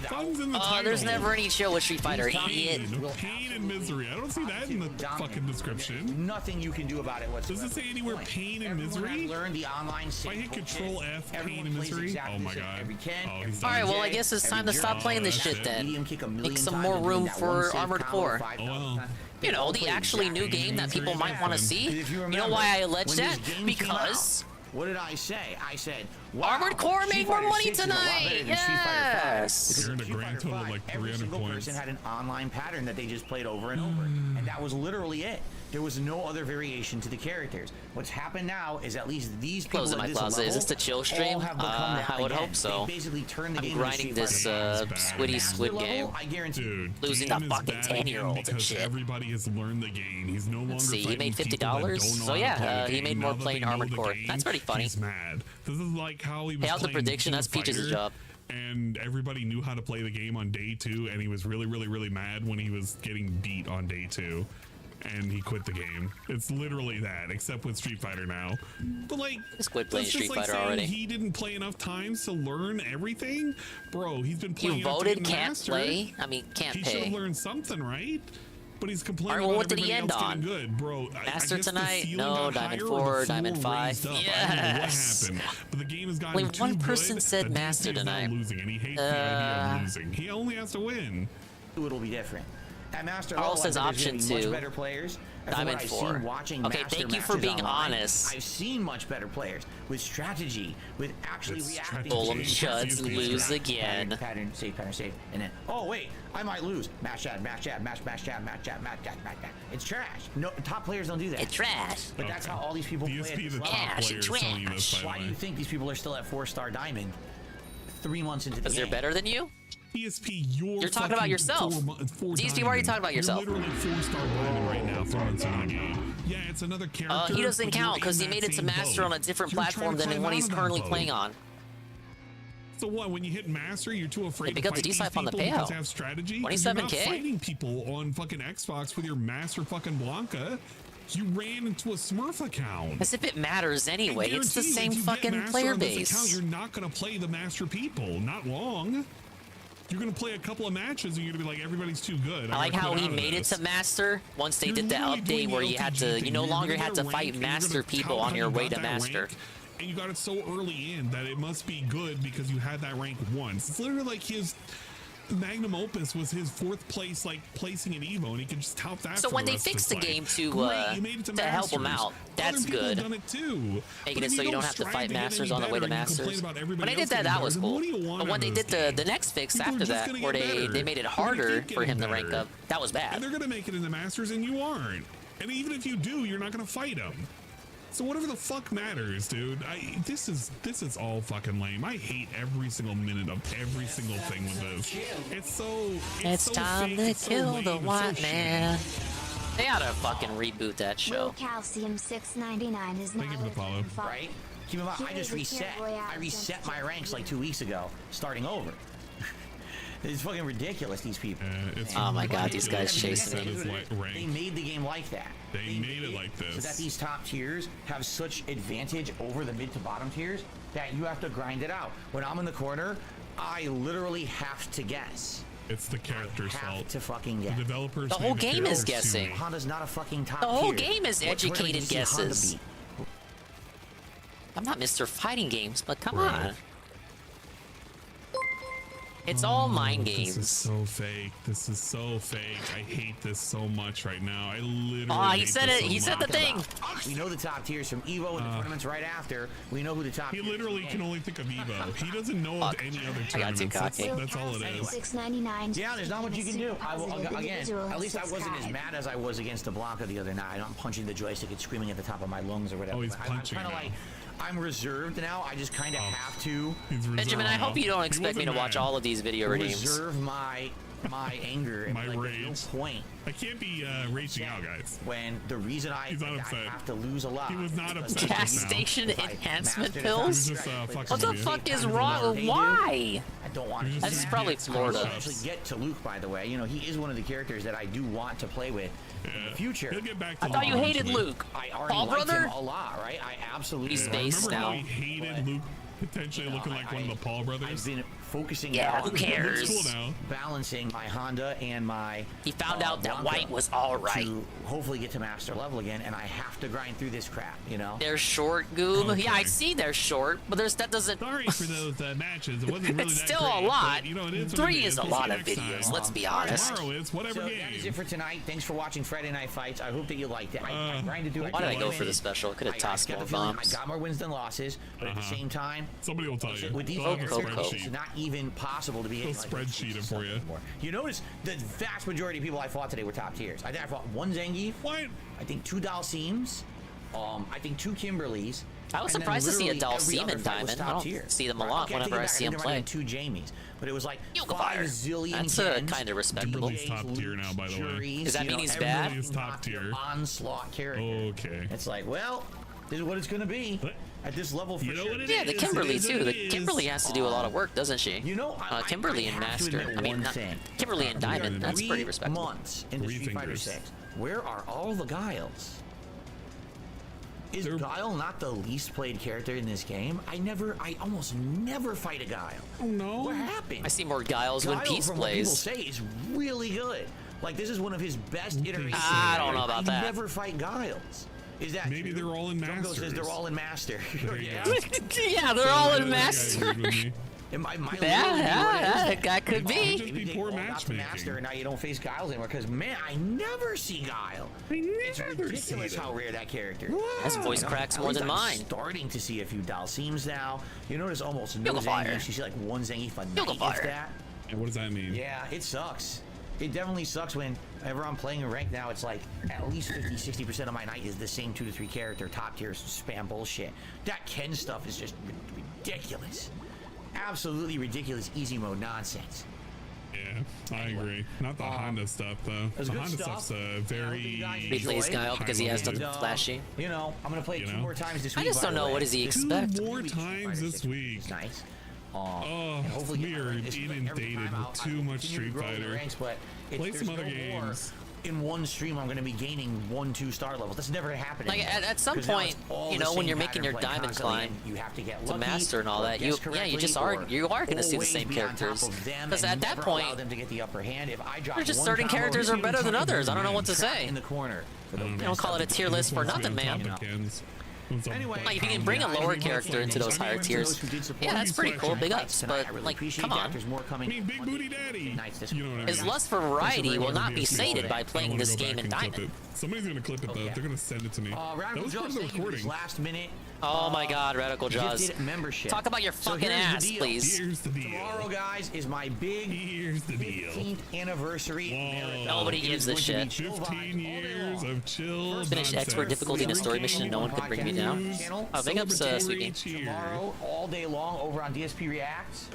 Fun's in the title. There's never any chill with Street Fighter, idiot. Pain and misery. I don't see that in the fucking description. Nothing you can do about it whatsoever. Does it say anywhere pain and misery? Learn the online if I hit Control F, pain and misery. Oh my god. Oh, he's Alright, well I guess it's time to stop playing this shit then. Make some more room for Armored Core. Oh well. You know, the actually new game that people might want to see. You know why I alleged that? Because what did I say? I said, Armored Core made more money tonight. Yes. Earned a grand total of like 300 every single points. person had an online pattern that they just played over and over, and that was literally it. There was no other variation to the characters. What's happened now is at least these people Closing at my this closet. level Is this the chill stream? all have become that I would again. hope so. They basically turned the I'm game grinding into this Squiddy Squid game. I guarantee. Dude, Losing game to is fucking bad 10-year-olds and because shit. everybody has learned the game. He's no longer Let's see, he fighting made people that $50. don't know So how to play yeah, the he game. made Now more that playing they know Armored the Core. game, That's pretty funny. He's mad. This is like how he was Hey, how's the playing prediction? King That's of Peaches' Fighter, job. And everybody knew how to play the game on day 2, and he was really, really, really mad when he was getting beat on day 2. And he quit the game. It's literally that, except with Street Fighter now. But like, Just quit playing that's just Street like Fighter saying already. he didn't play enough times to learn everything, bro. He's been playing. You enough to voted get the can't master. play? I mean, can't He should pay. have learned something, right? But he's complaining Alright, well, what about did he everybody end else on? getting good, bro. Master I guess tonight? The ceiling No, got Diamond higher 4, or the Diamond floor 5. raised up. Yes! I don't know what happened, but the game has gotten Only too one person good said that Master DingIe is now tonight. losing, and he hates the idea of losing. He only has to win. It'll be different. At Master Carl level, says I think there's option gonna be 2. much better players. And from Diamond what I've 4. seen watching Okay, Master thank you for matches being online, honest. I've seen much better players with strategy, with actually reacting. Golem Chuds lose again. Pattern, save, and then, oh wait, I might lose. Match jab, match jab, match jab, match jab, match jab, match jab. It's trash. No, top players don't do that. It's trash. But that's how all these people play. DSP, At the this top level. player, is telling you this, by the Why do way. you think these people are still at 4-star diamond 3 months into the Because game? they're better than you? PSP, You're talking about yourself. DSP, why are you talking about yourself? You're literally 4-star diamond right now, 3 months into the game. Yeah, it's another character. He doesn't but you're count because in he that made it to same Master boat. on a different You're platform trying to than the climb one out he's of that currently boat. playing on. So what? When you hit Master, you're too afraid They to got the fight these D-Swipe on the people because payout. they have strategy? 'Cause you're not 27K? fighting people on fucking Xbox with your Master fucking Blanca. You ran into a Smurf account. As if it matters anyway. I It's the guarantee you, same if you get fucking Master player on this account, base. you're not going to play the Master people. Not long. You're going to play a couple of matches and you're going to be like, everybody's too good. I like gotta how quit he out of made it this. to Master once they You're did the literally doing update where the you had LTG to, thing. you no You're longer gonna had get to a fight rank and you're Master gonna people tout on how your you way got to that Master. rank, and you got it so early in that it must be good because you had that rank once. It's literally like his magnum opus was his 4th place, like placing in Evo, and he can just tout that. So for when the they rest of fixed his the life. game to Great, you made it to help him Masters. out, that's Other people good. have done it too. Making But it if so you don't have to strive fight get any Masters on the way to better, you complain Masters. about When everybody they did else that, getting that better, was then cool. what do you want But when out they of did this game? the next fix People are after just that, gonna where get they better. made it They're gonna harder keep for him getting to rank better. up, that was bad. And they're gonna make it in the Masters, and you aren't. And even if you do, you're not gonna fight them. So whatever the fuck matters, dude. This is all fucking lame. I hate every single minute of every single thing with this. It's so time fake, to it's so kill lame, the it's so white shitty. man. They ought to fucking reboot that show. Will Calcium 699 is now Thank you for the follow. Right? Keep in mind, I just reset. I reset my ranks like 2 weeks ago, starting over. It's fucking ridiculous, these people. Oh my god, these guys chasing That is me. like rank. They made the game like that. They made it like this. So that these top tiers have such advantage over the mid to bottom tiers that you have to grind it out. When I'm in the corner, I literally have to guess. It's the character's fault. To fucking guess. The developers. The whole made game is characters too guessing. lame. Honda's not a fucking top The whole tier. game is What tournament educated did you see Honda guesses. beat? I'm not Mr. Fighting Games, but come Bro. on. It's all mind This is games. so fake. This is so fake. I hate this so much right now. I literally. Aw, he hate said this it. so He said the much. thing. We know the top tiers from Evo and the tournaments right after. We know who the top. He literally can only think of Evo. He doesn't know of any other I got too tournaments. cocky. That's all it is. 699. Yeah, there's not much you can do. I will, again, at least I wasn't as mad as I was against the Blanca the other night. I'm punching the joystick and screaming at the top of my lungs or whatever. Oh, he's But punching I'm kind of now. like, I'm reserved now. I just kind of have to Benjamin, I hope you don't expect me to watch all of these video redeems. reserve my anger and My like, rage. there's no point I can't be raging out, guys. when the reason He's not I upset. have to lose a lot. He was not is upset because Gas just now. station if I enhancement mastered it pills? He was just fucking What with the you. fuck is times more wrong? than they do. Why? I don't want He to. was That's just probably getting Florida. stuff. Actually get to Luke, by the way. You know, he is one of the characters that I do want to play with in the future. He'll get back to I thought you Luke hated eventually. Luke. I already Paul liked brother? him a lot, right? I absolutely He's liked based him. Remember how now. he hated Luke potentially looking like one of the Paul brothers? I've been focusing Yeah, now who on cares? It's cool now. balancing my Honda and my He found out that Blanca white was alright. to hopefully get to master level again, and I have to grind through this crap, you know? They're short, Goob. Okay. Yeah, I see they're short, but that doesn't. Sorry for those matches. It wasn't really It's that still great, a lot. but, you know, it is what 3 it is a We'll lot see of next videos. time. Let's be honest. Tomorrow is whatever So game. that is it for tonight. Thanks for watching Friday Night Fights. I hope that you liked it. I grinded through it. Why did I go win for the it. special? Could have tossed got more the feeling bombs. I got more wins than losses, but at the same time, Somebody will tell you. with these They'll have a characters, spreadsheet. it's not even possible to be hitting. I'll spreadsheet it for you. Anymore. You notice the vast majority of people I fought today were top tiers. I think I fought 1 Zangief. What? I think 2 Dalsims. I think 2 Kimberlys. I was and then surprised to see a literally every Dalsim other in fight was Diamond. I top don't tier. see them a Right, lot okay, whenever I see them play. 2 Jamies, but it was like Yoga 5 Fire. zillion That's gens, kind of respectable. Kimberly's top tier now, by the way. juries, Does that you mean know, he's bad? everybody Kimberly's top tier. Onslaught character. Okay. It's like, well, this is what it's gonna be at this level for You know sure. what it Yeah, the is, Kimberly it is too. what The it is. Kimberly has to do a lot of work, doesn't she? You know, Kimberly I and have to Master. admit I mean, one not, thing. Kimberly and Diamond. That's pretty 3 respectable. months into Three Street Fighter fingers. 6. Where are all the Guiles? Is Guile not the least played character in this game? I almost never fight a Guile. Oh no. What happened? I see more Guiles when Peace from what people plays. say, is really good. Like, this is one of his best iterations. I don't know about I that. never fight Guiles. Is that Maybe true? they're all in Jungo Masters. says they're all in Master. Yeah. Yeah, they're all in Master. Am I Yeah, that could be. Just be poor matchmaking. Master, and now you don't face Guiles anymore because man, I never see Guile. It's ridiculous how rare that character is. His voice cracks more than mine. I'm starting to see a few Dalsims now. You notice almost no Yoga Fire. Zangief. You see like 1 Zangief a Yoga night, Fire. if that. And what does that mean? Yeah, it sucks. It definitely sucks whenever I'm playing a rank now. It's like at least 50-60% of my night is the same 2 to 3 character top tier spam bullshit. That Ken stuff is just ridiculous. Absolutely ridiculous easy mode nonsense. Yeah, I agree. Not the Honda stuff though. It's The good Honda stuff. stuff's very. He plays Guile because he has something flashy. You know, I'm gonna play it 2 more times this week. I just don't know what does he expect. 2 more times this week. Nice. Oh, we are inundated with too much Street Fighter. Play some other games. In one stream, I'm going to be gaining 1-2 star levels. That's never going to happen. Like at some point, you know, when you're making your diamond climb you have to get to master and all that, you are going to see the same characters. Because at that point, there's just certain characters are better than others. I don't know what to say. In the corner. You don't call it a tier list for nothing, man. Anyway, Like, if you can bring a lower character into those higher tiers, yeah, that's pretty cool. Big ups, but like, come on. I mean, Big Booty Daddy. You know what I mean? His lust for variety will not be sated by playing this game in Diamond. Somebody's gonna clip it though. They're gonna send it to me. That was part of the recording. Last minute. Oh my God, Radical Jaws. Gifted membership. Talk about your fucking ass, please. Here's the deal. Tomorrow, guys, is my big 15th anniversary marathon. Nobody gives a shit. 15 years of chill. Finish expert difficulty in a story mission and no one can bring me down. Oh, big ups, Sweet Game. Tomorrow, all day long, over on DSP Reacts,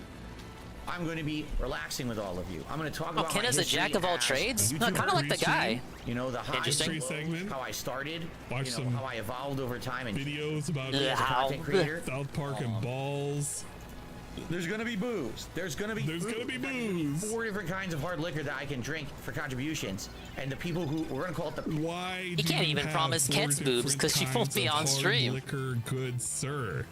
I'm going to be relaxing with all of you. I'm going to talk about Ken my is a history jack of all as trades? a Kind of like the guy. You know, the high Interesting. segment, how I started, Watch some how I evolved over time, and videos about content creator. South Park and balls. There's gonna be booze. There's gonna be booze. 4 different kinds of hard liquor that I can drink for contributions, and the people who we're gonna call it the. Why? He can't even promise Ken's boobs because she won't be on stream. Liquor, good sir.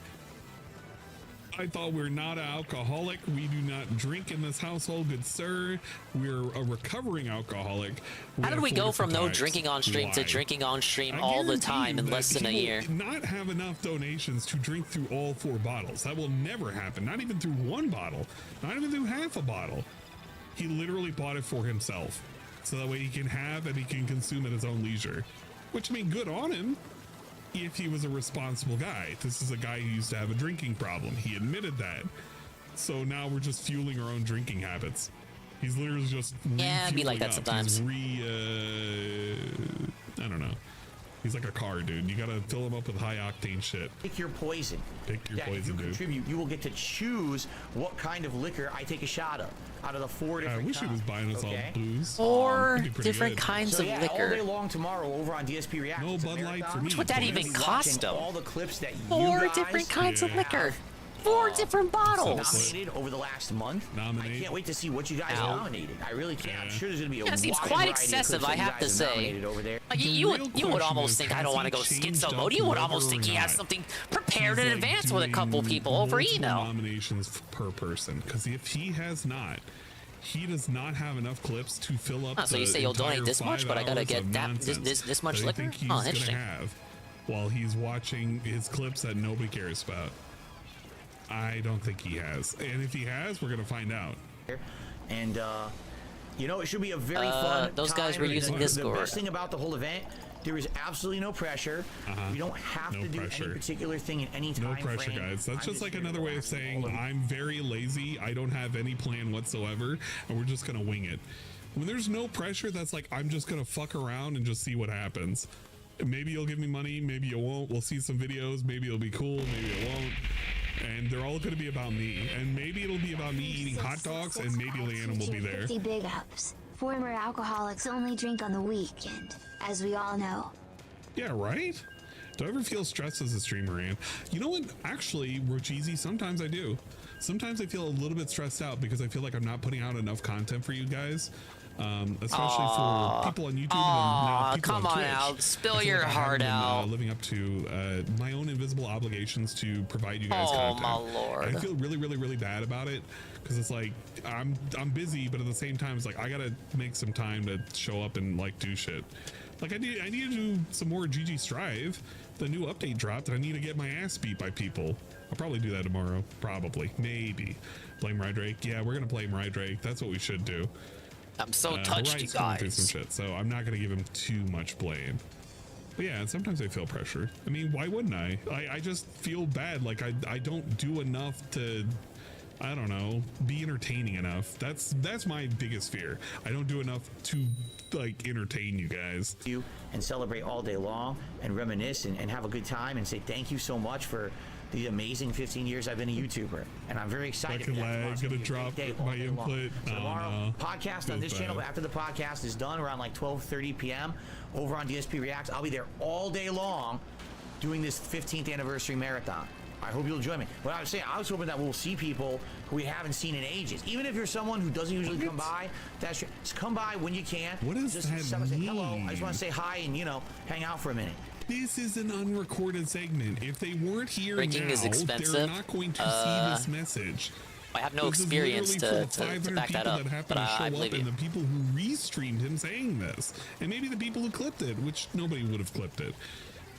I thought we're not an alcoholic. We do not drink in this household, good sir. We're a recovering alcoholic. How did we go from no drinking on stream to drinking on stream all the time in less than a year? Not have enough donations to drink through all 4 bottles. That will never happen. Not even through 1 bottle. Not even through half a bottle. He literally bought it for himself, so that way he can have and he can consume at his own leisure. Which, I mean, good on him. If he was a responsible guy. This is a guy who used to have a drinking problem. He admitted that. So now we're just fueling our own drinking habits. He's literally just be like that sometimes. I don't know. He's like a car, dude. You gotta fill him up with high octane shit. Pick your poison. Pick your poison, if you dude. contribute, you will get to choose what kind of liquor I take a shot of out of the 4 different. I wish he was buying us all booze. 4 different kinds of all liquor. day long tomorrow over on DSP React. No Bud Light for me. Which would that even cost him? All the clips that 4 different kinds of liquor. 4 different bottles. Nominated over the last month. I can't wait to see what you guys nominated. I really can't. I'm sure there's gonna be a That seems quite excessive, I have to say. Like, you would almost think I don't want to go schizo mode. You would almost think he has something prepared in advance with a couple people over email. Nominations per person, because if he has not, he does not have enough clips to fill up. So you say you'll donate this much, but I gotta get this much liquor? Oh, interesting. While he's watching his clips that nobody cares about. I don't think he has, and if he has, we're gonna find out. And you know, it should be a very fun. Those guys were using Discord. The best thing about the whole event There is absolutely no pressure. You don't have to do any particular thing in any time. No pressure, guys. That's just like another way of saying I'm very lazy. I don't have any plan whatsoever, and we're just gonna wing it. When there's no pressure, that's like I'm just gonna fuck around and just see what happens. Maybe you'll give me money, maybe you won't. We'll see some videos. Maybe it'll be cool, maybe it won't. And they're all gonna be about me. And maybe it'll be about me eating hot dogs, and maybe Leanna will be there. 50 big ups. Former alcoholics only drink on the weekend, as we all know. Yeah, right? Do I ever feel stressed as a streamer, Ann? You know what? Actually, Rocheezy, sometimes I do. Sometimes I feel a little bit stressed out because I feel like I'm not putting out enough content for you guys. Especially for people on YouTube and now people come on on Twitch. out, spill I feel your like I heart haven't been, out. living up to my own invisible obligations to provide you guys content. my lord. I feel really, really, really bad about it because it's like I'm busy, but at the same time, it's like I gotta make some time to show up and like do shit. Like I need to do some more GG Strive. The new update dropped, and I need to get my ass beat by people. I'll probably do that tomorrow. Probably, maybe. Blame Rydrake. Yeah, we're gonna blame Rydrake. That's what we should do. I'm so touched, you Ryan's going through guys. some shit, so I'm not gonna give him too much blame. But yeah, sometimes I feel pressure. I mean, why wouldn't I? I just feel bad. Like I don't do enough to, I don't know, be entertaining enough. That's my biggest fear. I don't do enough to like entertain you guys. And celebrate all day long and reminisce and have a good time and say thank you so much for the amazing 15 years I've been a YouTuber. And I'm very excited. Fucking lag, gonna drop my input. So tomorrow, no. podcast on Feels this channel. bad. After the podcast is done around like 12:30 p.m. over on DSP Reacts, I'll be there all day long doing this 15th anniversary marathon. I hope you'll join me. What I was saying, I was hoping that we'll see people who we haven't seen in ages. Even if you're someone who doesn't usually come by, just come by when you can. What does just that say hello. I just want to say mean? hi and hang out for a minute. This is an unrecorded segment. If they weren't here Drinking now, is expensive. they're not going to see this message. I have no This is experience literally to for the 500 back that people up, that happen but to show I up believe and you. the people who restreamed him saying this, and maybe the people who clipped it, which nobody would have clipped it.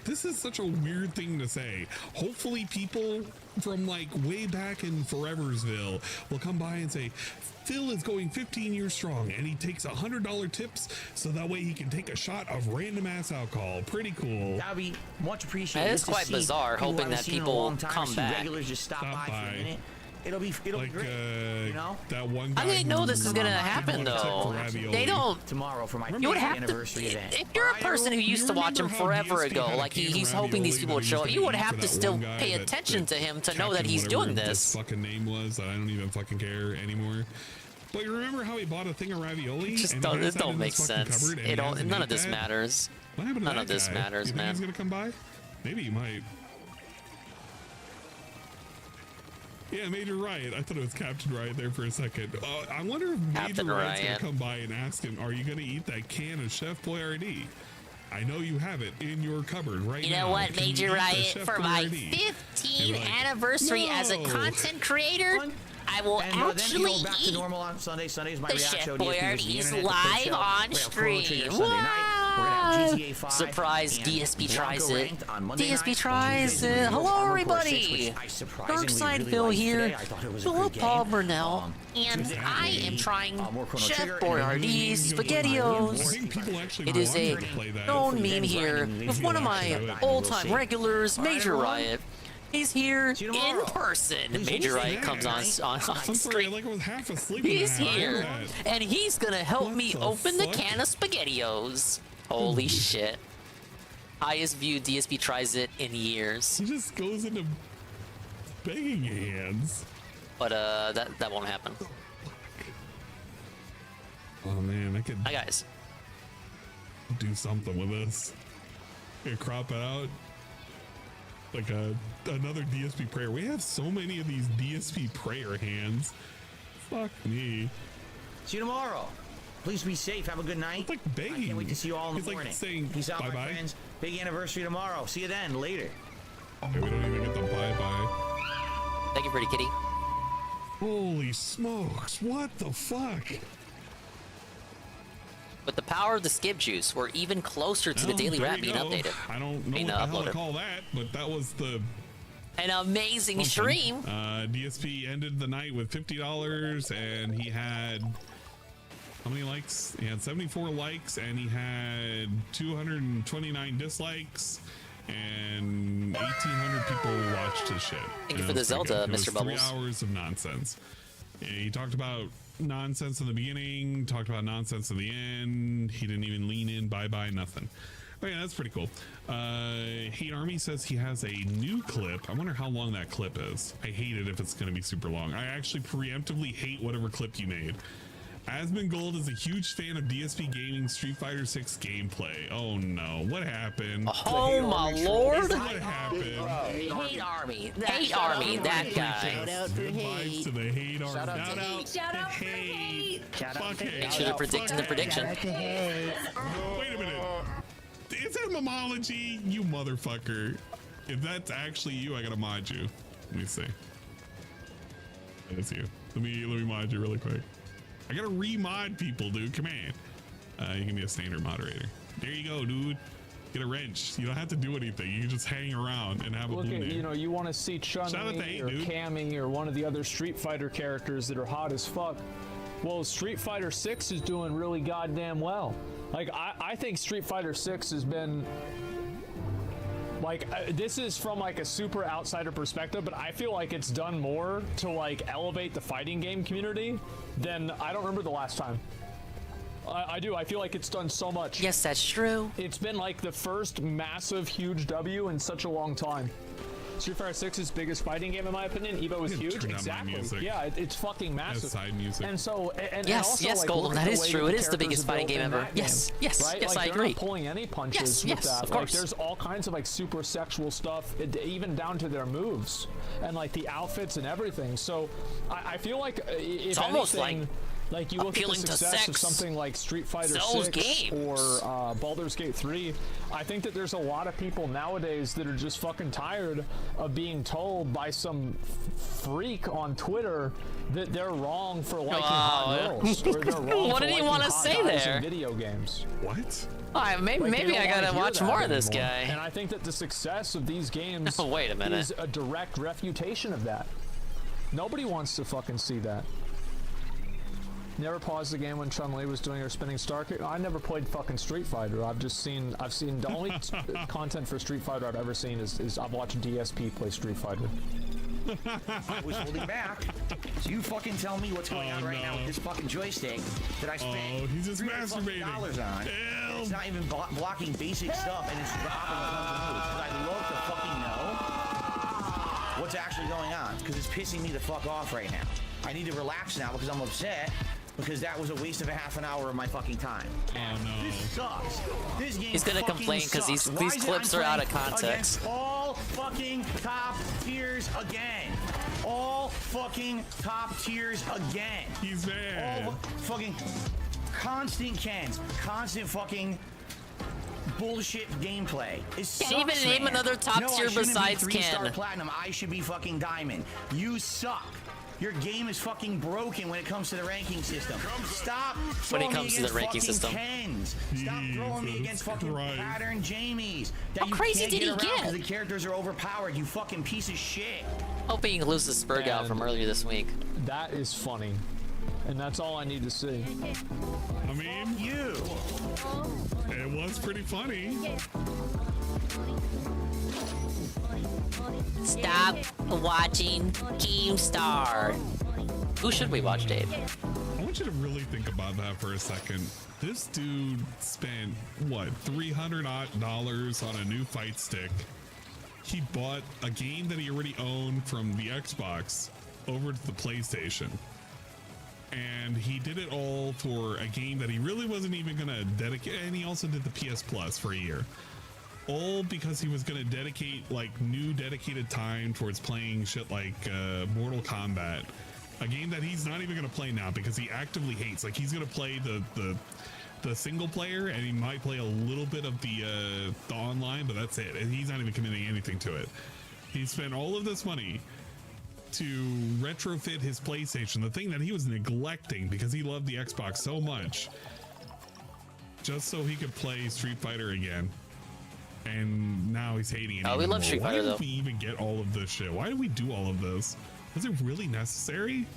This is such a weird thing to say. Hopefully people from like way back in Foreversville will come by and say, Phil is going 15 years strong and he takes $100 tips so that way he can take a shot of random ass alcohol. Pretty cool. That would be much appreciated. It is to quite see bizarre, people hoping I haven't that seen in a people long time, come see back. Regulars just stop by for a minute. It'll be Like, great. You know? that one guy I didn't know who this is gonna didn't happen want to tip though. for ravioli. They don't. Tomorrow for my You would 50th have to. anniversary event. If you're a person who used to watch him remember how forever DSP ago, had a like can of he's hoping these ravioli people would that he show was up, gonna you would eat have for to that still one guy pay that- attention to him to know that Captain he's whatever doing his this. fucking name was that I don't even fucking care anymore. But you remember how he bought a thing of ravioli? It just and don't, he has it that don't in make his fucking sense. cupboard and It he don't. hasn't None ate of this that? matters. What happened to None that of this guy? matters, You think man. he's gonna come by? Maybe he might. Yeah, Major Riot. I thought it was Captain Riot there for a second. I wonder if Major Captain Riot's Riot. gonna come by and ask him, "Are you gonna eat that can of Chef Boyardee? I know you have it in your cupboard right now. You know what, Can you Major eat the Riot? Chef For my Boyardee?" 15th They're like, anniversary as a "No." content creator, I will And actually then back to eat normal on Sunday. Sunday's my the react Chef show. DSP versus the Boyardee's internet, the live Quick Show. on We have Chrono Trigger stream. Sunday night. We're gonna have What? GTA 5 Surprise and DSP Blanco tries it. Ranked on Monday DSP night. tries Tuesday, it. we have Hello, Armored Core 6, everybody. which I surprisingly Darkside really Phil liked here. today. I thought it was a Philip good game. Paul Burnell, and Tuesday I night, am trying more Chrono Chef Trigger, and then Boyardee's I SpaghettiOs. think people actually It is want a you to play that. known meme here with one of my old-time regulars, Major Riot. He's here in person. Major Riot comes on I'm sorry, screen. like I was half asleep. He's when that here, happened. and he's gonna help What me the open the fuck? can of SpaghettiOs. Holy shit. Highest view DSP tries it in years. He just goes into begging hands. But that won't happen. Oh man, I could Hi guys. do something with this. I could crop it out. Like another DSP prayer. We have so many of these DSP prayer hands. Fuck me. See you tomorrow. Please be safe. Have a good night. It's like begging. I can't wait to see you all in It's the like morning. saying Peace out, my bye-bye. friends. Big anniversary tomorrow. See you then. Later. Okay, we don't even get the bye-bye. Thank you, pretty kitty. Holy smokes. What the fuck? With the power of the skip juice, we're even closer to the Well, daily there wrap you being go. updated. I don't know Being what the hell to uploaded. call that, but that was the An amazing something. stream. DSP ended the night with $50, and he had How many likes? He had 74 likes and he had 229 dislikes and 1,800 people watched his shit. Thank you for the Zelda, Mr. Bubbles. 3 hours of nonsense. Yeah, he talked about nonsense in the beginning, talked about nonsense in the end. He didn't even lean in, bye-bye, nothing. Oh yeah, that's pretty cool. Hate Army says he has a new clip. I wonder how long that clip is. I hate it if it's going to be super long. I actually preemptively hate whatever clip you made. Asmongold is a huge fan of DSP Gaming Street Fighter 6 gameplay. Oh no, what happened? Oh my lord! What happened? Hate Army. Hate Army, that guy. Shout out to Hate. To the Hate Army. Shout out to Hate. Shout out to Hate. Fuck Hate. Make sure they're predicting the prediction. Wait a minute. Is that Momology? You motherfucker. If that's actually you, I gotta mod you. Let me see. That's you. Let me mod you really quick. I gotta re-mod people, dude. Come on. You can be a standard moderator. There you go, dude. Get a wrench. You don't have to do anything. You can just hang around and have a blue name. You know, you want to see Chun-Li or Cammy or one of the other Street Fighter characters that are hot as fuck. Well, Street Fighter 6 is doing really goddamn well. Like, I think Street Fighter 6 has been... Like, this is from, like, a super outsider perspective, but I feel like it's done more to, like, elevate the fighting game community than... I don't remember the last time. I do. I feel like it's done so much. Yes, that's true. It's been, like, the first massive, huge W in such a long time. Street Fighter 6's biggest fighting game, in my opinion. Evo was huge. Exactly. Yeah, it's fucking massive. Side music. And so, and yes, also, yes, like, Golden, that is true. It is the biggest fighting game ever. Yes, yes, right? yes, Like, I they're agree. Not pulling any punches with that. Of Like, course. there's all kinds of like super sexual stuff, even down to their moves and like the outfits and everything. So, I feel like if it's almost anything, like you look at the appealing to success of sex something like Street Fighter sells 6 games. or Baldur's Gate 3, I think that there's a lot of people nowadays that are just fucking tired of being told by some freak on Twitter that they're wrong for liking hot girls. Or they're wrong What for did he liking want to hot say guys there? in video games. What? Maybe I gotta watch more of this guy. And I think that the success of these games Wait a minute. is a direct refutation of that. Nobody wants to fucking see that. Never paused the game when Chun-Li was doing her spinning star kick. I never played fucking Street Fighter. I've seen the only content for Street Fighter I've ever seen is I've watched DSP play Street Fighter. I was holding back. So you fucking tell me what's going on right now with this fucking joystick that I spent he's just $300 on. And it's not even blocking basic stuff, and it's dropping a bunch of moves. 'Cause I'd love to fucking know what's actually going on, because it's pissing me the fuck off right now. I need to relax now because I'm upset, because that was a waste of a half an hour of my fucking time. Oh no. This sucks. This game He's gonna fucking complain because these sucks. Why is it clips I'm are out of playing context. against all fucking top tiers again. All fucking top tiers again. He's mad. All fucking constant Kens. Constant fucking bullshit gameplay. It sucks, Can't even name man. another top No, tier I shouldn't besides be Ken. 3-star platinum. I should be fucking diamond. You suck. Your game is fucking broken when it comes to the ranking system. Stop When it throwing comes me to the against ranking fucking system. Kens. Stop throwing me against fucking pattern Jamies. That How you crazy can't did get he around get? because the characters are overpowered. You fucking piece of shit. Hoping he loses Spurg out from earlier this week. That is funny. And that's all I need to see. I mean, it was pretty funny. Stop watching Keemstar. Who should we watch, Dave? I want you to really think about that for a second. This dude spent, what, $300 on a new fight stick. He bought a game that he already owned from the Xbox over to the PlayStation. And he did it all for a game that he really wasn't even going to dedicate. And he also did the PS Plus for a year. All because he was going to dedicate like new dedicated time towards playing shit like Mortal Kombat, a game that he's not even going to play now because he actively hates. Like, he's going to play the single player, and he might play a little bit of the online, but that's it. And he's not even committing anything to it. He spent all of this money to retrofit his PlayStation, the thing that he was neglecting because he loved the Xbox so much, just so he could play Street Fighter again. And now he's hating it. Oh, we love Street Fighter, though. Why did we even get all of this shit? Why do we do all of this? Was it really necessary?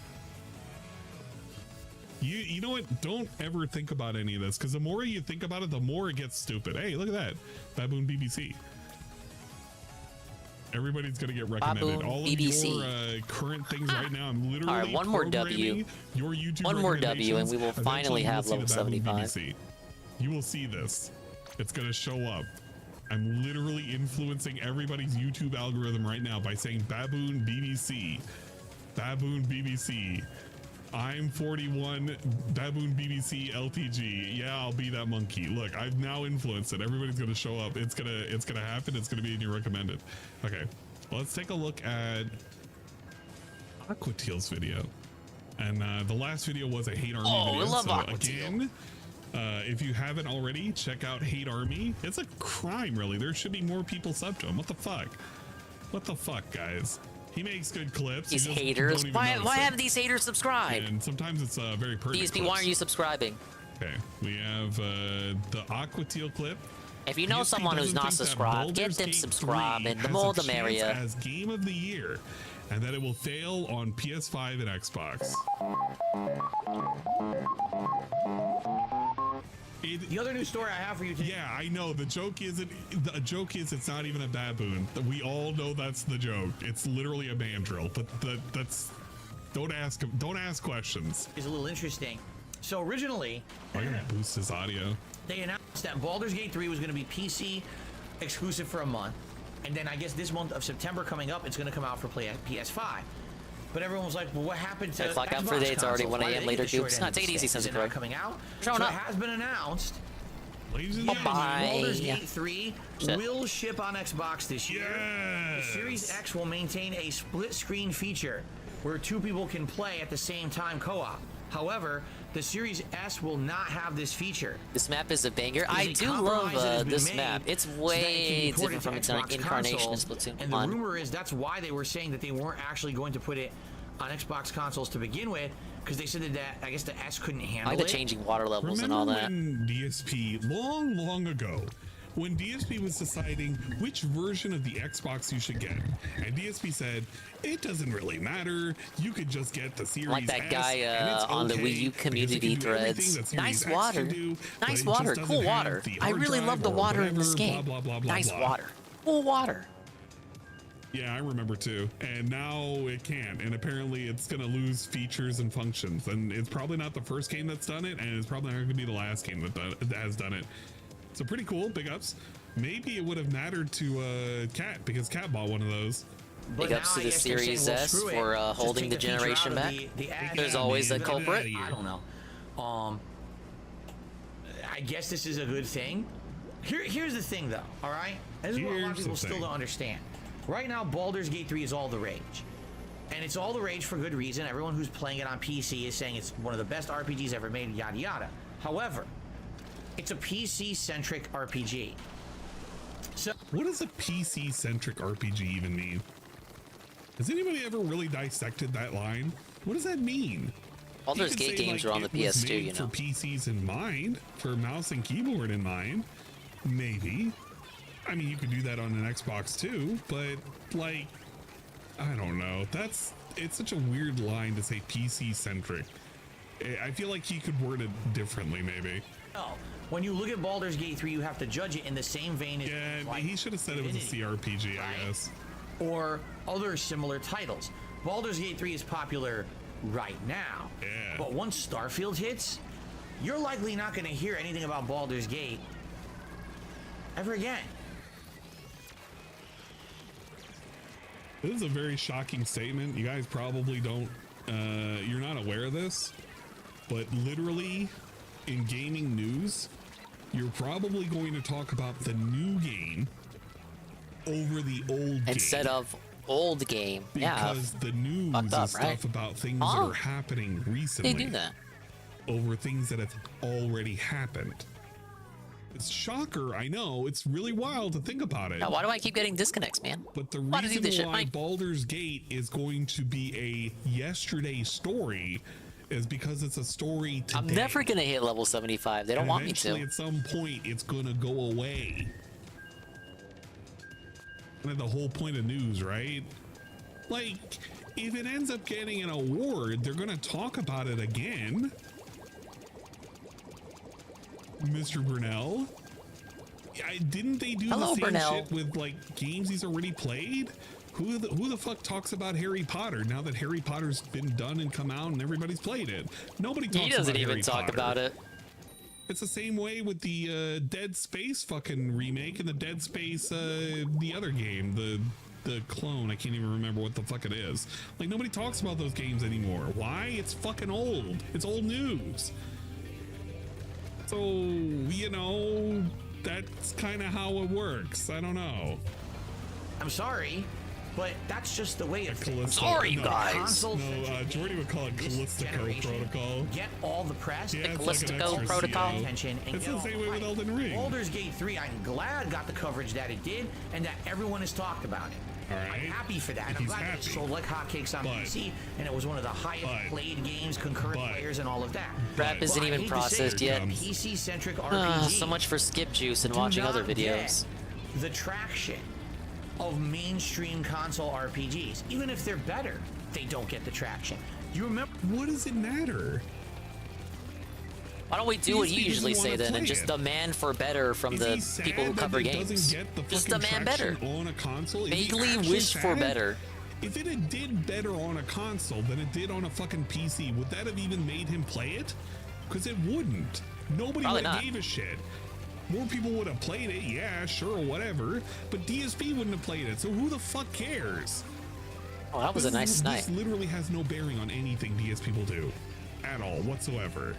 You know what? Don't ever think about any of this, because the more you think about it, the more it gets stupid. Hey, look at that. Baboon BBC. Everybody's going to get recommended. Baboon All BBC. of your current things right now, I'm literally All right, one more W. Your YouTube One more W, and we will Eventually, finally you will have see level the Baboon 75. BBC. You will see this. It's going to show up. I'm literally influencing everybody's YouTube algorithm right now by saying Baboon BBC. Baboon BBC. I'm 41 Baboon BBC LTG. Yeah, I'll be that monkey. Look, I've now influenced it. Everybody's gonna show up. It's gonna happen. It's gonna be in your recommended. Okay, let's take a look at Aquateal's video. And the last video was a Hate Army video. I love so Aquateal. again, if you haven't already, check out Hate Army. It's a crime, really. There should be more people sub to him. What the fuck? What the fuck, guys? He makes good clips. These You just haters. don't even Why notice it. have these haters subscribed? And sometimes it's very pertinent. DSP, why aren't you subscribing? Okay, we have the Aquateal clip. If you know DSP someone who's doesn't not think that subscribed, get Baldur's them Gate subscribed, 3 and the has more a the chance merrier. as Game of the Year, and that it will fail on PS5 and Xbox. The other news story I have for you today. Yeah, I know. The joke is it's not even a baboon. We all know that's the joke. It's literally a mandrill. But that's don't ask questions. Is a little interesting. So originally, I'm gonna boost his audio. they announced that Baldur's Gate 3 was going to be PC exclusive for a month, and then I guess this month of September coming up, it's going to come out for PS5. But everyone was like, well, what happened to Clock out Xbox for the day. It's already consoles? 1 Why did a.m. they later, get the short Dukes. end No, of the take it easy, stick? since Is it's it not correct. coming out? Showing so up. it has been announced. Ladies and Bye. Baldur's Yeah. Gate 3 Shit. will ship on Xbox this year. The Series X will maintain a split screen feature where two people can play at the same time co-op. However, the Series S will not have this feature. This map is a banger. I There's a do love compromise that has been this made map. It's so that it can way be ported different from to its Xbox incarnation in console, Splatoon And the 1. rumor is that's why they were saying that they weren't actually going to put it on Xbox consoles to begin with, because they said that I guess the S couldn't I handle like the it. changing water levels and Remember all that. when DSP long ago, when DSP was deciding which version of the Xbox you should get, and DSP said it doesn't really matter, you could just get the Series Like that S, guy and it's on the okay Wii U because it community can do everything threads. that Series Nice X water. can do, but Nice it water. just Cool doesn't have water. the I hard really drive love the or water in this whatever, game. blah, blah, blah, Nice blah. water. Cool water. Yeah, I remember too. And now it can't. And apparently it's going to lose features and functions. And it's probably not the first game that's done it. And it's probably not going to be the last game that has done it. So pretty cool. Big ups. Maybe it would have mattered to Cat, because Cat bought one of those. Big ups to the Series S for holding the generation back. There's always a culprit. I don't know. I guess this is a good thing. Here's the thing, though. All right, this is what a lot of people still don't understand. Right now, Baldur's Gate 3 is all the rage, and it's all the rage for good reason. Everyone who's playing it on PC is saying it's one of the best RPGs ever made. Yada yada. However, it's a PC-centric RPG. So, what does a PC-centric RPG even mean? Has anybody ever really dissected that line? What does that mean? Baldur's Gate games are on the PS2, you know. For PCs in mind, for mouse and keyboard in mind, maybe. I mean, you could do that on an Xbox too, but like, I don't know. It's such a weird line to say PC-centric. I feel like he could word it differently, maybe. no, when you look at Baldur's Gate 3, you have to judge it in the same vein as Yeah, he should have said it was a CRPG, I guess. Or other similar titles. Baldur's Gate 3 is popular right now. Yeah. But once Starfield hits, you're likely not going to hear anything about Baldur's Gate ever again. This is a very shocking statement. You guys probably don't, you're not aware of this, but literally in gaming news, you're probably going to talk about the new game over the old game. Instead of old game. Yeah. Because the news Fucked up, is stuff right? about things Huh? that are happening recently. They do that. Over things that have already happened. It's shocker, I know. It's really wild to think about it. Yeah, why do I keep getting disconnects, man? But the Why do I do this reason shit, why Mike? Baldur's Gate is going to be a yesterday story is because it's a story today. I'm never gonna hit level 75. They don't And want me to. eventually, at some point, it's gonna go away. And the whole point of news, right? Like, if it ends up getting an award, they're gonna talk about it again. Mr. Brunel. Didn't they do the same shit with like games he's already played? Who the fuck talks about Harry Potter now that Harry Potter's been done and come out and everybody's played it? Nobody talks about Harry Potter. He doesn't even talk about it. It's the same way with the Dead Space fucking remake and the Dead Space the other game, the clone. I can't even remember what the fuck it is. Like, nobody talks about those games anymore. Why? It's fucking old. It's old news. So, you know, that's kind of how it works. I don't know. I'm sorry, but that's just the way it's. I'm sorry, you guys. Jordy would call it Callistico Protocol. Get all the press. Yeah, the Callistico Protocol. Attention and it's the same way with Elden Ring. Baldur's Gate 3, I'm glad got the coverage that it did, and that everyone has talked about it. Right. I'm happy for that. And I'm glad that it sold like hotcakes on PC, and it was one of the highest played games, concurrent players, and all of that. Rap isn't even processed yet. PC-centric RPG. So much for skip juice and watching other videos. The traction of mainstream console RPGs, even if they're better, they don't get the traction. You remember? What does it matter? Why don't we do what you usually say then and just demand for better from the people who cover games? Just demand better. On a console? Vaguely wish for better. If it did better on a console than it did on a fucking PC, would that have even made him play it? Because it wouldn't. Nobody would have gave a shit. More people would have played it, yeah, sure, whatever. But DSP wouldn't have played it, so who the fuck cares? Oh, that was a nice snipe. This literally has no bearing on anything DSP will do. At all, whatsoever.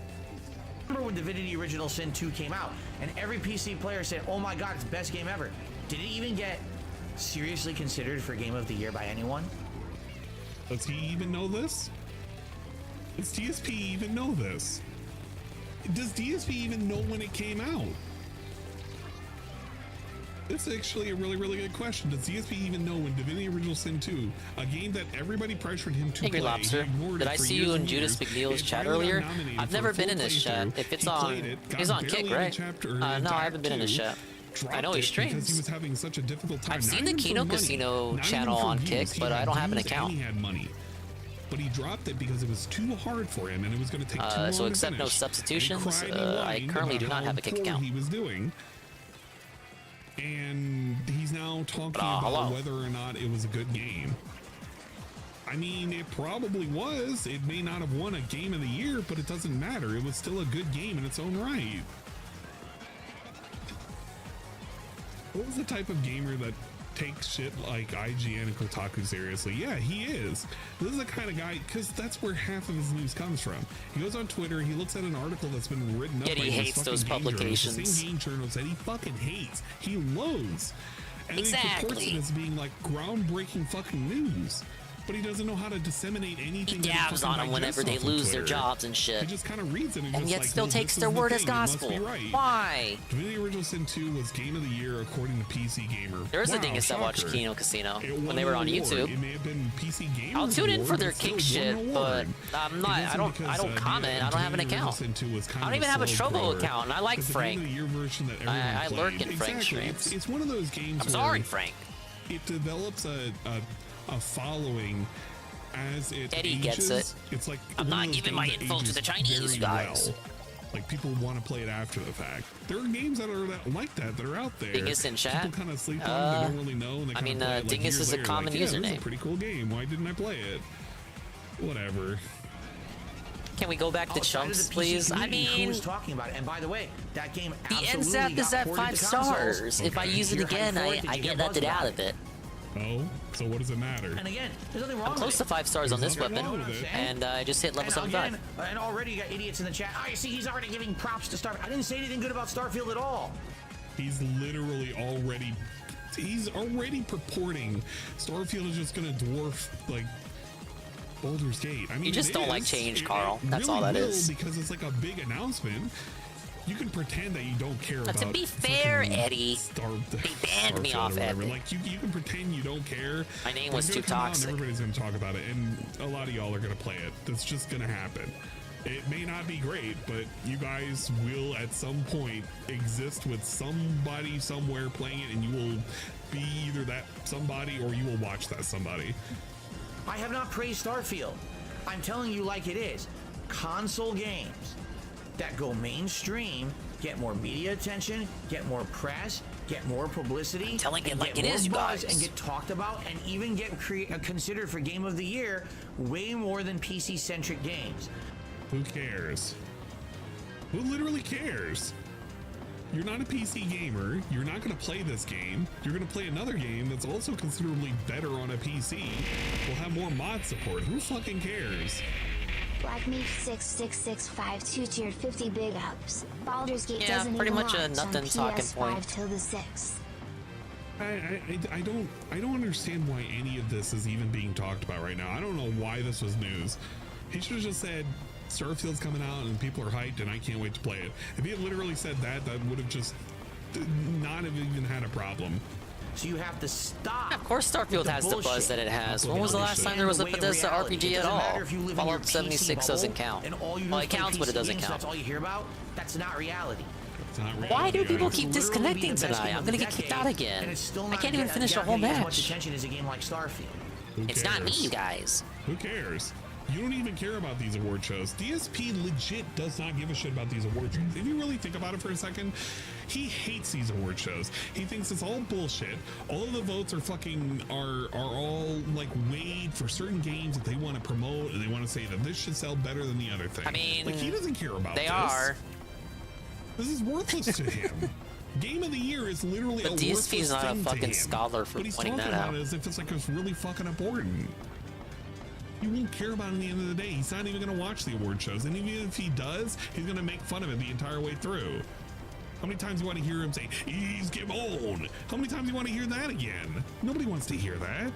Remember when Divinity Original Sin 2 came out, and every PC player said, oh my god, it's the best game ever. Did it even get seriously considered for Game of the Year by anyone? Does he even know this? Does DSP even know this? Does DSP even know when it came out? That's actually a really, really good question. Does DSP even know when Divinity Original Sin 2, a game that everybody pressured him to Angry play, Lobster, did I see you in Judas McNeil's chat earlier? I've never been in this chat. If it's on, he's on Kick, right? No, I haven't been in this chat. I know he streams. Because he was having such a difficult time. I've seen the Kino Casino channel on Kick, but I don't have an account. He had money. But he dropped it because it was too hard for him and it was going to take too long so to except finish. No substitutions, I currently do not have a Kick account. He was doing. And he's now talking about whether or not it was a good game. I mean, it probably was. It may not have won a Game of the Year, but it doesn't matter. It was still a good game in its own right. What was the type of gamer that takes shit like IGN and Kotaku seriously? Yeah, he is. This is the kind of guy, because that's where half of his news comes from. He goes on Twitter, he looks at an article that's been written up by he hates those publications. The same game journals that he fucking hates. He loathes. And he reports it as being like groundbreaking fucking news. But he doesn't know how to disseminate anything. He dabs on them whenever they lose their jobs and shit. He just kind of reads it and yet still takes their word as gospel. Why? Divinity Original Sin 2 was Game of the Year according to PC Gamer. There's a dingus that watched Kino Casino when they were on YouTube. It may have been PC Gamer. I'll tune in for their Kick shit, but I'm not. I don't comment. I don't have an account. I don't even have a Trovo account, and I like Frank. I lurk in Frank's streams. It's one of those games. I'm sorry, Frank. It develops a following as it Eddie ages. Gets it. It's like I'm not giving my info to the Chinese guys. Like people want to play it after the fact. There are games that are like that are out there. Dingus in chat. People kind of sleep on. They don't really know. And they I mean, play it, Dingus is a common username. This is a pretty cool game. Why didn't I play it? Whatever. Can we go back to chunks, please? I mean, who was talking about it? And by the way, that game the NZAP is at 5 stars. If I use it again, I get nothing out of it. Oh, so what does it matter? And again, there's nothing wrong I'm close to 5 stars on this weapon, and I just hit level 75. And already you got idiots in the chat. Oh, you see, he's already giving props to Starfield. I didn't say anything good about Starfield at all. He's literally already... He's already purporting Starfield is just going to dwarf, like, Baldur's Gate. I mean, you just don't like change, Carl. That's really all that is. Because it's like a big announcement. You can pretend that you don't care about. To be fair, Eddie, they banned me off Eddie. Like you can pretend you don't care. My name was too toxic. Everybody's gonna talk about it, and a lot of y'all are gonna play it. That's just gonna happen. It may not be great, but you guys will at some point exist with somebody somewhere playing it, and you will be either that somebody or you will watch that somebody. I have not praised Starfield. I'm telling you like it is. Console games that go mainstream get more media attention, get more press, get more publicity, telling it and like get it more is, you buzz, guys. and get talked about, and even get considered for Game of the Year way more than PC-centric games. Who cares? Who literally cares? You're not a PC gamer. You're not going to play this game. You're going to play another game that's also considerably better on a PC. We'll have more mod support. Who fucking cares? BlackMeat6665 2-tiered 50 big ups. Baldur's Gate Yeah, doesn't pretty even much a launch on nothing talking PS5 point. till the 6th. I don't understand why any of this is even being talked about right now. I don't know why this was news. He should have just said Starfield's coming out and people are hyped and I can't wait to play it. If he had literally said that, that would have just not have even had a problem. So you have to stop. Of course Starfield has the buzz that it has. When was the last time there was a Bethesda RPG at all? Fallout 76 doesn't count. Well, it counts, but it doesn't count. That's all you hear about? That's not reality. Why do people keep disconnecting tonight? I'm gonna get kicked out again. I can't even finish a whole As much match. attention as a game like Starfield. It's not me, you guys. Who cares? You don't even care about these award shows. DSP legit does not give a shit about these award shows. If you really think about it for a second, he hates these award shows. He thinks it's all bullshit. All of the votes are fucking are all like weighed for certain games that they want to promote, and they want to say that this should sell better than the other thing. I mean, like, he doesn't care about they this. are. This is worthless to him. Game of the Year is literally But a DSP worthless is not a thing to fucking him. scholar for But he's pointing talking that about out. it as if it's like it's really fucking important. You won't care about it at the end of the day. He's not even going to watch the award shows. And even if he does, he's going to make fun of it the entire way through. How many times do you want to hear him say, "He's Gimon"? How many times do you want to hear that again? Nobody wants to hear that.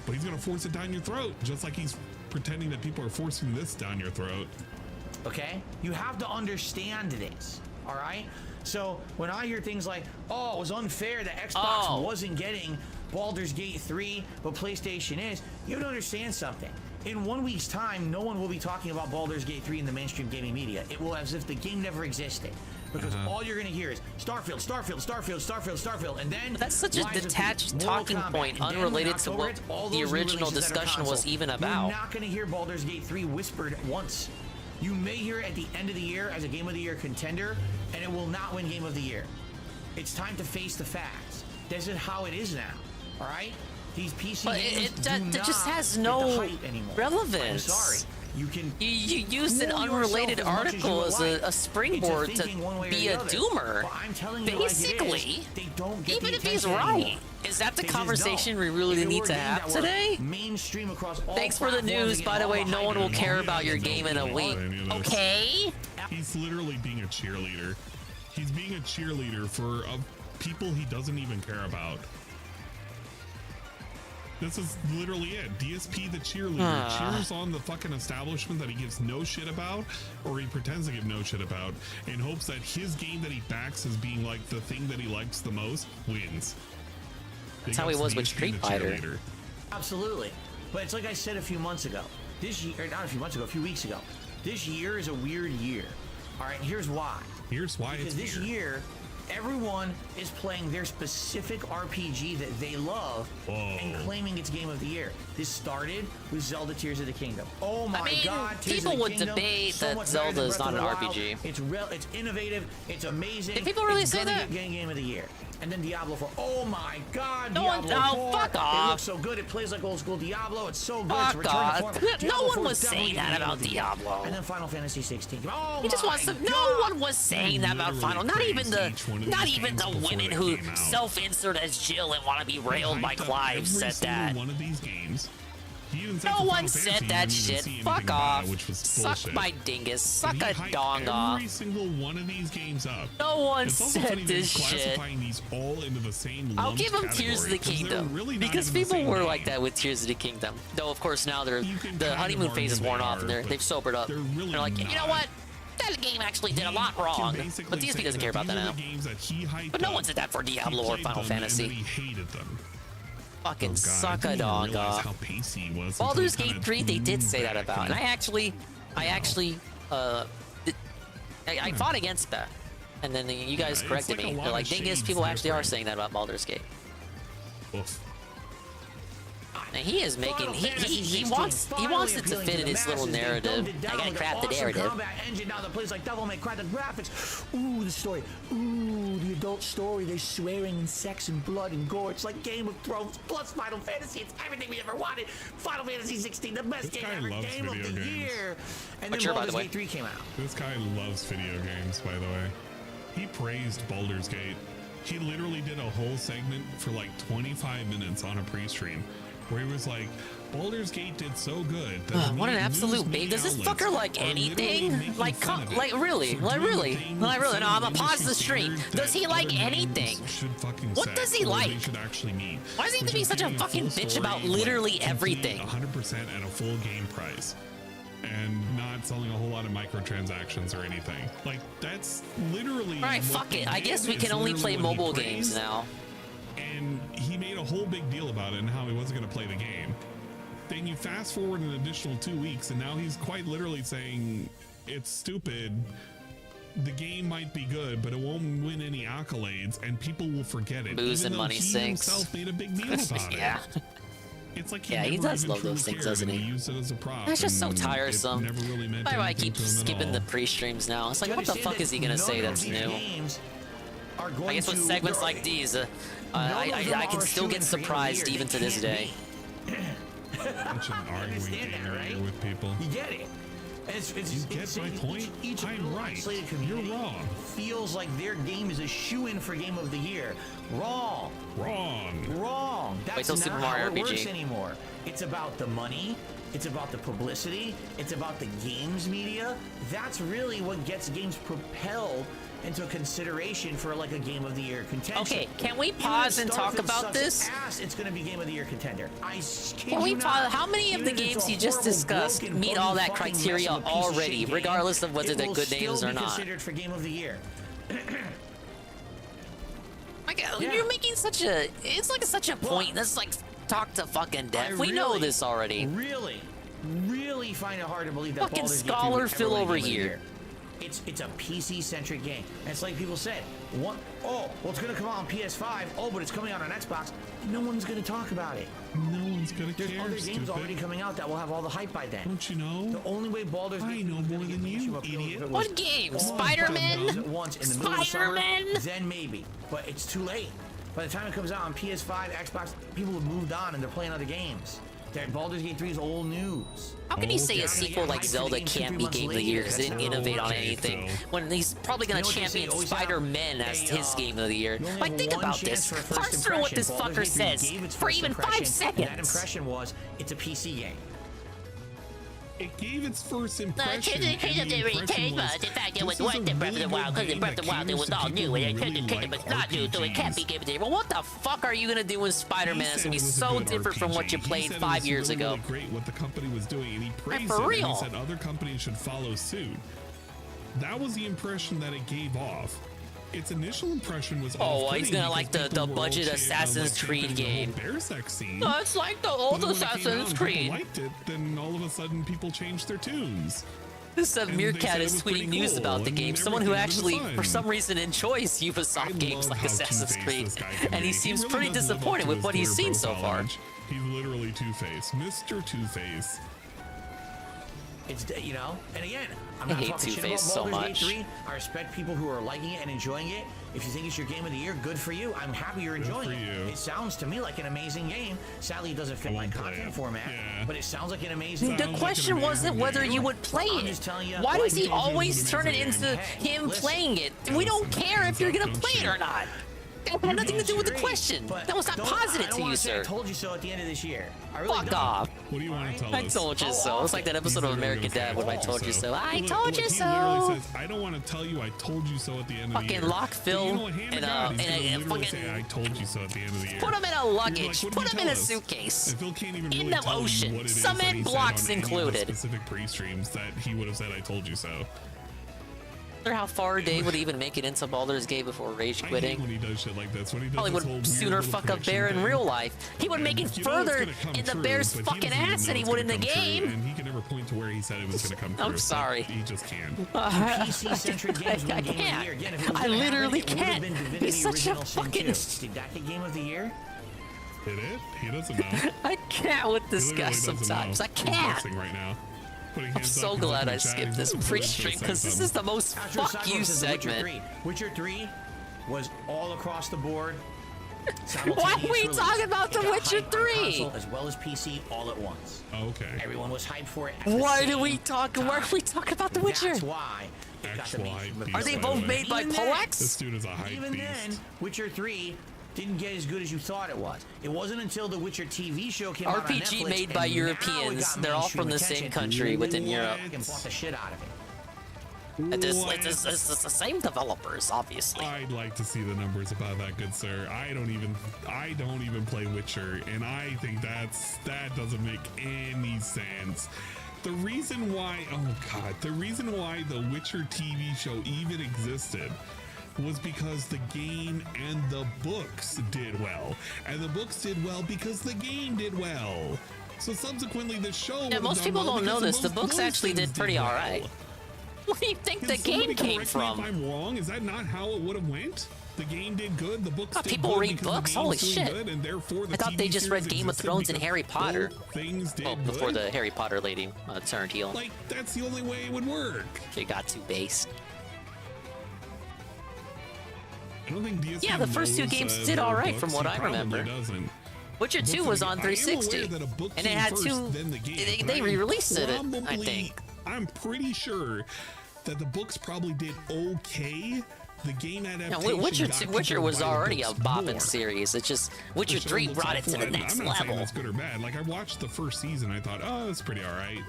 But he's going to force it down your throat, just like he's pretending that people are forcing this down your throat. Okay? You have to understand this, all right? So when I hear things like, oh, it was unfair that Xbox wasn't getting Baldur's Gate 3, but PlayStation is, you have to understand something. In 1 week's time, no one will be talking about Baldur's Gate 3 in the mainstream gaming media. It will as if the game never existed. Because all you're going to hear is Starfield, Starfield, Starfield, Starfield, Starfield, and then... But that's such a detached talking point, unrelated to what the original discussion was even about. You're not going to hear Baldur's Gate 3 whispered once. You may hear it at the end of the year as a Game of the Year contender, and it will not win Game of the Year. It's time to face the facts. This is how it is now, all right? These PC games it just has get no the hype anymore. relevance. I'm sorry. You can you used an unrelated article as a springboard to be a doomer. Basically, even if he's right, is that the conversation we really need to have today? Mainstream across all Thanks for the news. By the way, no one will care about your game in a week. Okay? He's literally being a cheerleader. He's being a cheerleader for people he doesn't even care about. This is literally it. DSP the cheerleader cheers on the fucking establishment that he gives no shit about, or he pretends to give no shit about, in hopes that his game that he backs as being like the thing that he likes the most wins. That's how he was with Street Fighter. Absolutely. But it's like I said a few months ago. This year, not a few months ago, a few weeks ago. This year is a weird year. All right, here's why. Here's why because it's this year, everyone is playing their specific RPG that they love and claiming it's Game of the Year. This started with Zelda Tears of the Kingdom. Oh my God! People would debate that Zelda is not an RPG. It's innovative. It's amazing. Did people really say that? Game of the Year. And then Diablo 4. Oh my God! No one, fuck off! It looks so good. It plays like old school Diablo. It's so good. Fuck it's off! No one was saying that about Diablo. And then Final Fantasy 16. Oh he just wants to. No one was saying that about Final. Not even the women who self-insert as Jill and want to be railed by Clive said that. One of these games. No one said that shit. Fuck off. Suck my dingus. Suck a dong off. Every single one of these games up. No one said this shit. Classifying these all into the same I'll give them Tears of the Kingdom because people were like that with Tears of the Kingdom. Though of course now the honeymoon phase is worn off and they've sobered up. They're like, you know what? That game actually did a lot wrong. But DSP doesn't care about that now. But no one said that for Diablo or Final Fantasy. He hated them. Fucking suck a dog off. Baldur's Gate 3, they did say that about, and I actually fought against that, and then you guys corrected me. They're like, dingus, people actually are saying that about Baldur's Gate. He is making he wants it to fit in his little narrative. I gotta craft the narrative. Combat engine now that plays like Devil May Cry. The graphics, ooh, the story, ooh, the adult story. There's swearing and sex and blood and gore. It's like Game of Thrones plus Final Fantasy. It's everything we ever wanted. Final Fantasy 16, the best game ever, game of the year. And then Baldur's Gate 3 came out. This guy loves video games, by the way. He praised Baldur's Gate. He literally did a whole segment for like 25 minutes on a pre-stream where he was like, Baldur's Gate did so good. What an absolute babe. Does this fucker like anything? Like really? No, I'm gonna pause the stream. Does he like anything? What does he like? Why does he have to be such a fucking bitch about literally everything? 100% at a full game price. And not selling a whole lot of microtransactions or anything. Like, that's literally... Alright, fuck it. I guess we can only play mobile games now. And he made a whole big deal about it and how he wasn't going to play the game. Then you fast forward an additional 2 weeks, and now he's quite literally saying, it's stupid. The game might be good, but it won't win any accolades, and people will forget it. Booze and money sinks. He himself made a big deal about yeah. it. It's like he does love those things, doesn't he? Used it as a prop. That's just so tiresome. Never really meant Why do I keep skipping the pre-streams now? It's like, what the fuck is he gonna say that's new? I guess with segments like these, I can still get surprised even to this day. Such an arguing game with people. You get it. You get my point? I'm right. You're wrong. Feels like their game is a shoo-in for Game of the Year. Wrong. That's not how it works anymore. It's about the money. It's about the publicity. It's about the games media. That's really what gets games propelled into consideration for like a Game of the Year contender. Okay, can we pause and talk about this? It's going to be Game of the Year contender. Can we pause? How many of the games you just discussed meet all that criteria already, regardless of whether they're good names or not? Considered for Game of the Year. You're making such a such a point. Let's like talk to fucking death. We know this already. Really find it hard to believe that fucking scholar Phil over here. It's a PC-centric game. And it's like people said, it's going to come out on PS5. Oh, but it's coming out on Xbox. No one's going to talk about it. No one's going to care. There's other games already coming out that will have all the hype by then. Don't you know? The only way Baldur's Gate know more than you, idiot. What game? Spider-Man? Spider-Man? Then maybe. But it's too late. By the time it comes out on PS5, Xbox, people have moved on and they're playing other games. Baldur's Gate 3 is old news. How can you say a sequel like Zelda can't be Game of the Year because it didn't innovate on anything when he's probably going to champion Spider-Man as his Game of the Year? Like, think about this. Parse through what this fucker says for even 5 seconds. That impression was, it's a PC game. It gave its first impression. The fact it was worth the Breath of the Wild because Breath of the Wild it was all new and it was not new, so it can't be Game of the Year. Well, what the fuck are you gonna do in Spider-Man that's gonna be so different from what you played 5 years ago? Really great what the company was doing, and he praised for it. Real. And he said other companies should follow suit. That was the impression that it gave off. Its initial impression was he's gonna like the budget Assassin's Creed game. Bear sex scene. No, it's like the old Assassin's Creed. People liked it, then all of a sudden people changed their tunes. This Meerkat is tweeting news about the game. Someone who actually, for some reason, enjoys Ubisoft games like Assassin's Creed, and he seems pretty disappointed with what he's seen so far. He's literally Two-Face, Mr. Two-Face. It's, and again, I'm not talking shit about Baldur's Gate 3. I respect people who are liking it and enjoying it. If you think it's your game of the year, good for you. I'm happy you're enjoying it. It sounds to me like an amazing game. Sadly, it doesn't fit my content format, but it sounds like an amazing game. The question wasn't whether you would play it. Why does he always turn it into him playing it? We don't care if you're gonna play it or not. That had nothing to do with the question. That was not positive to you, sir. I told you so at the end of this year. Fuck off. What do you want to tell us? I told you so. It's like that episode of American Dad when I told you so. I told you so. He literally says, I don't want to tell you I told you so at the end of the year. Fucking lock Phil and fucking I told you so at the end of the year. Put him in a luggage. Put him in a suitcase. Phil can't even in the ocean. Cement blocks included. Specific pre-streams that he would have said I told you so. I wonder how far Dave would even make it into Baldur's Gate before rage quitting. When he does shit like this, when he does probably would sooner fuck a bear in real life. He would make it further in the bear's fucking ass than he would in the game. And he can never point to where he said it was going to come through. I'm sorry. He just can't. PC-centric games I can't. I literally can't. He's such a fucking... Did that get Game of the Year? Did it? He doesn't know. I can't with this He guy literally doesn't sometimes. know. I He's can't. guessing right now. Putting I'm hands so up, he's glad looking I at chat, skipped he's this looking pre-stream for because this something. is the most Astro fuck you Cyclones is The Witcher segment. 3. Witcher 3 was all across the board. Why are we talking about The Witcher 3? As well as PC all at once. Okay. Everyone was hyped for it. Why are we talking about The Witcher? That's why. Actual hype beast, Are they by both the way. made by Even Polex? This dude is a hype Even beast. then, Witcher 3 didn't get as good as you thought it was. It wasn't until the Witcher TV show came out on RPG Netflix, made by and now it Europeans. got They're all mainstream from the same attention. country within People Europe. fucking bought the shit out of it. It's the same developers, obviously. I'd like to see the numbers about that, good sir. I don't even play Witcher, and I think that doesn't make any sense. The reason why the Witcher TV show even existed was because the game and the books did well, and the books did well because the game did well. So subsequently, the show. Yeah, most people don't know this. The books actually did pretty alright. Where do you think the game came from? If I'm wrong, is that not how it would have went? The game did good. The books did people good read because the books. game's Holy doing shit! good, and therefore the I thought they TV just read series Game of existed Thrones and because Harry Potter. both things did Well, before good. the Harry Potter lady turned heel. Like, that's the only way it would work. She got too based. I don't think DSP Yeah, the first two knows, games did their alright books. from what He I probably remember. Doesn't. Witcher 2 was on 360, and it had two. They re-released it, I think. I'm pretty sure that the books probably did okay. The game Yeah, adaptation. Witcher was already a bopping series. It's just Witcher 3 brought it to the next I'm not saying level. that's good or bad. Like, I watched the first season, I thought, oh, it's pretty all right.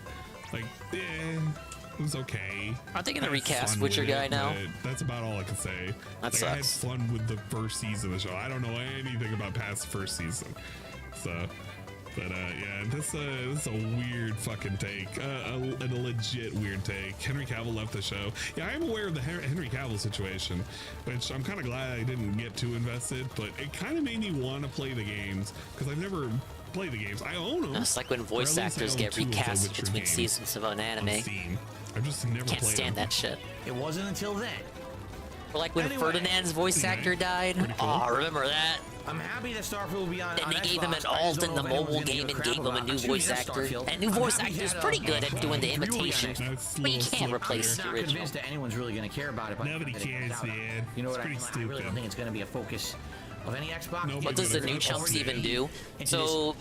Like, it was okay. Aren't they gonna I had recast fun Witcher with guy it, now? but that's about all I can say. That like, I had sucks. fun with the first season of the show. I don't know anything about past the first season. So, but yeah, this is a weird fucking take. A legit weird take. Henry Cavill left the show. Yeah, I'm aware of the Henry Cavill situation, which I'm kind of glad I didn't get too invested, but it kind of made me want to play the games because I've never played the games. I own them. It's like when voice actors get recast between seasons of an anime. I've just never Can't played stand them. that shit. It wasn't until then. Or like when Ferdinand's voice actor died. Oh, remember that? I'm happy that Starfield will be on. Then on they gave Xbox. him an I just alt don't in know the if anyone's mobile gonna game give and crap gave him a about new it. Excuse voice me, that's actor. Starfield. That new I'm voice happy actor is that, pretty good at doing the review again imitation. next- But you can't replace I'm the not original. convinced that anyone's really going to care about it. But Nobody cares, man. You know what It's I mean? pretty I really don't stupid. think it's going to be a focus of any Xbox. What does the new chunks even do? So,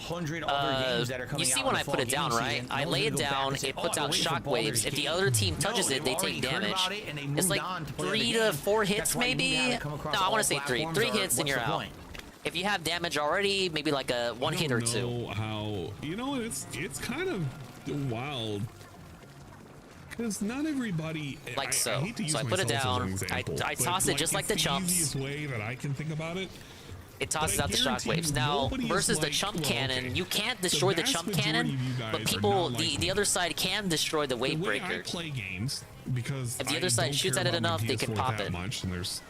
you see when I put it down, right? I lay it down, it puts out shockwaves. If the other team touches it, they take damage. It's like 3 to 4 hits, maybe? No, I want to say 3. 3 hits and you're out. If you have damage already, maybe like a 1 hit or 2. How, you know, it's kind of wild. Because not everybody, Like I so. hate to use So I put it myself as an down, example, I but, toss it just like the it's chumps. easiest way that I can think about it. It tosses But I out the guarantee shockwaves. you Now, nobody is versus the like, chump well, cannon, okay, you can't destroy the vast chump majority cannon, of you guys but are people, not like the other side can destroy the wave the way I breakers. play games, because If the I other side don't shoots care at it about my enough, they can PS4 pop that it. much, and there's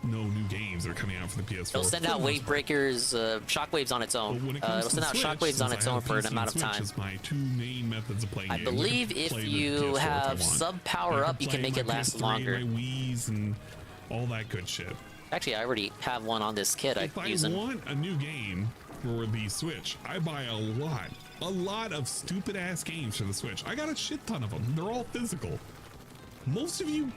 no new games that are coming out for the PS4. It'll send for out the most wave breakers, shockwaves on its own. When it It'll comes send to out Switch, shockwaves on since its I own have for an PC amount of and Switch time. is my two main methods of playing I games. believe can if play the you PS4 have if I want. sub power I up, you can play make it my last PS3, longer. My Wii's and all that good shit. Actually, I already have one on this kit If I'm I using. want a new game for the Switch, I buy a lot of stupid ass games for the Switch. I got a shit ton of them. They're all physical. Most of you,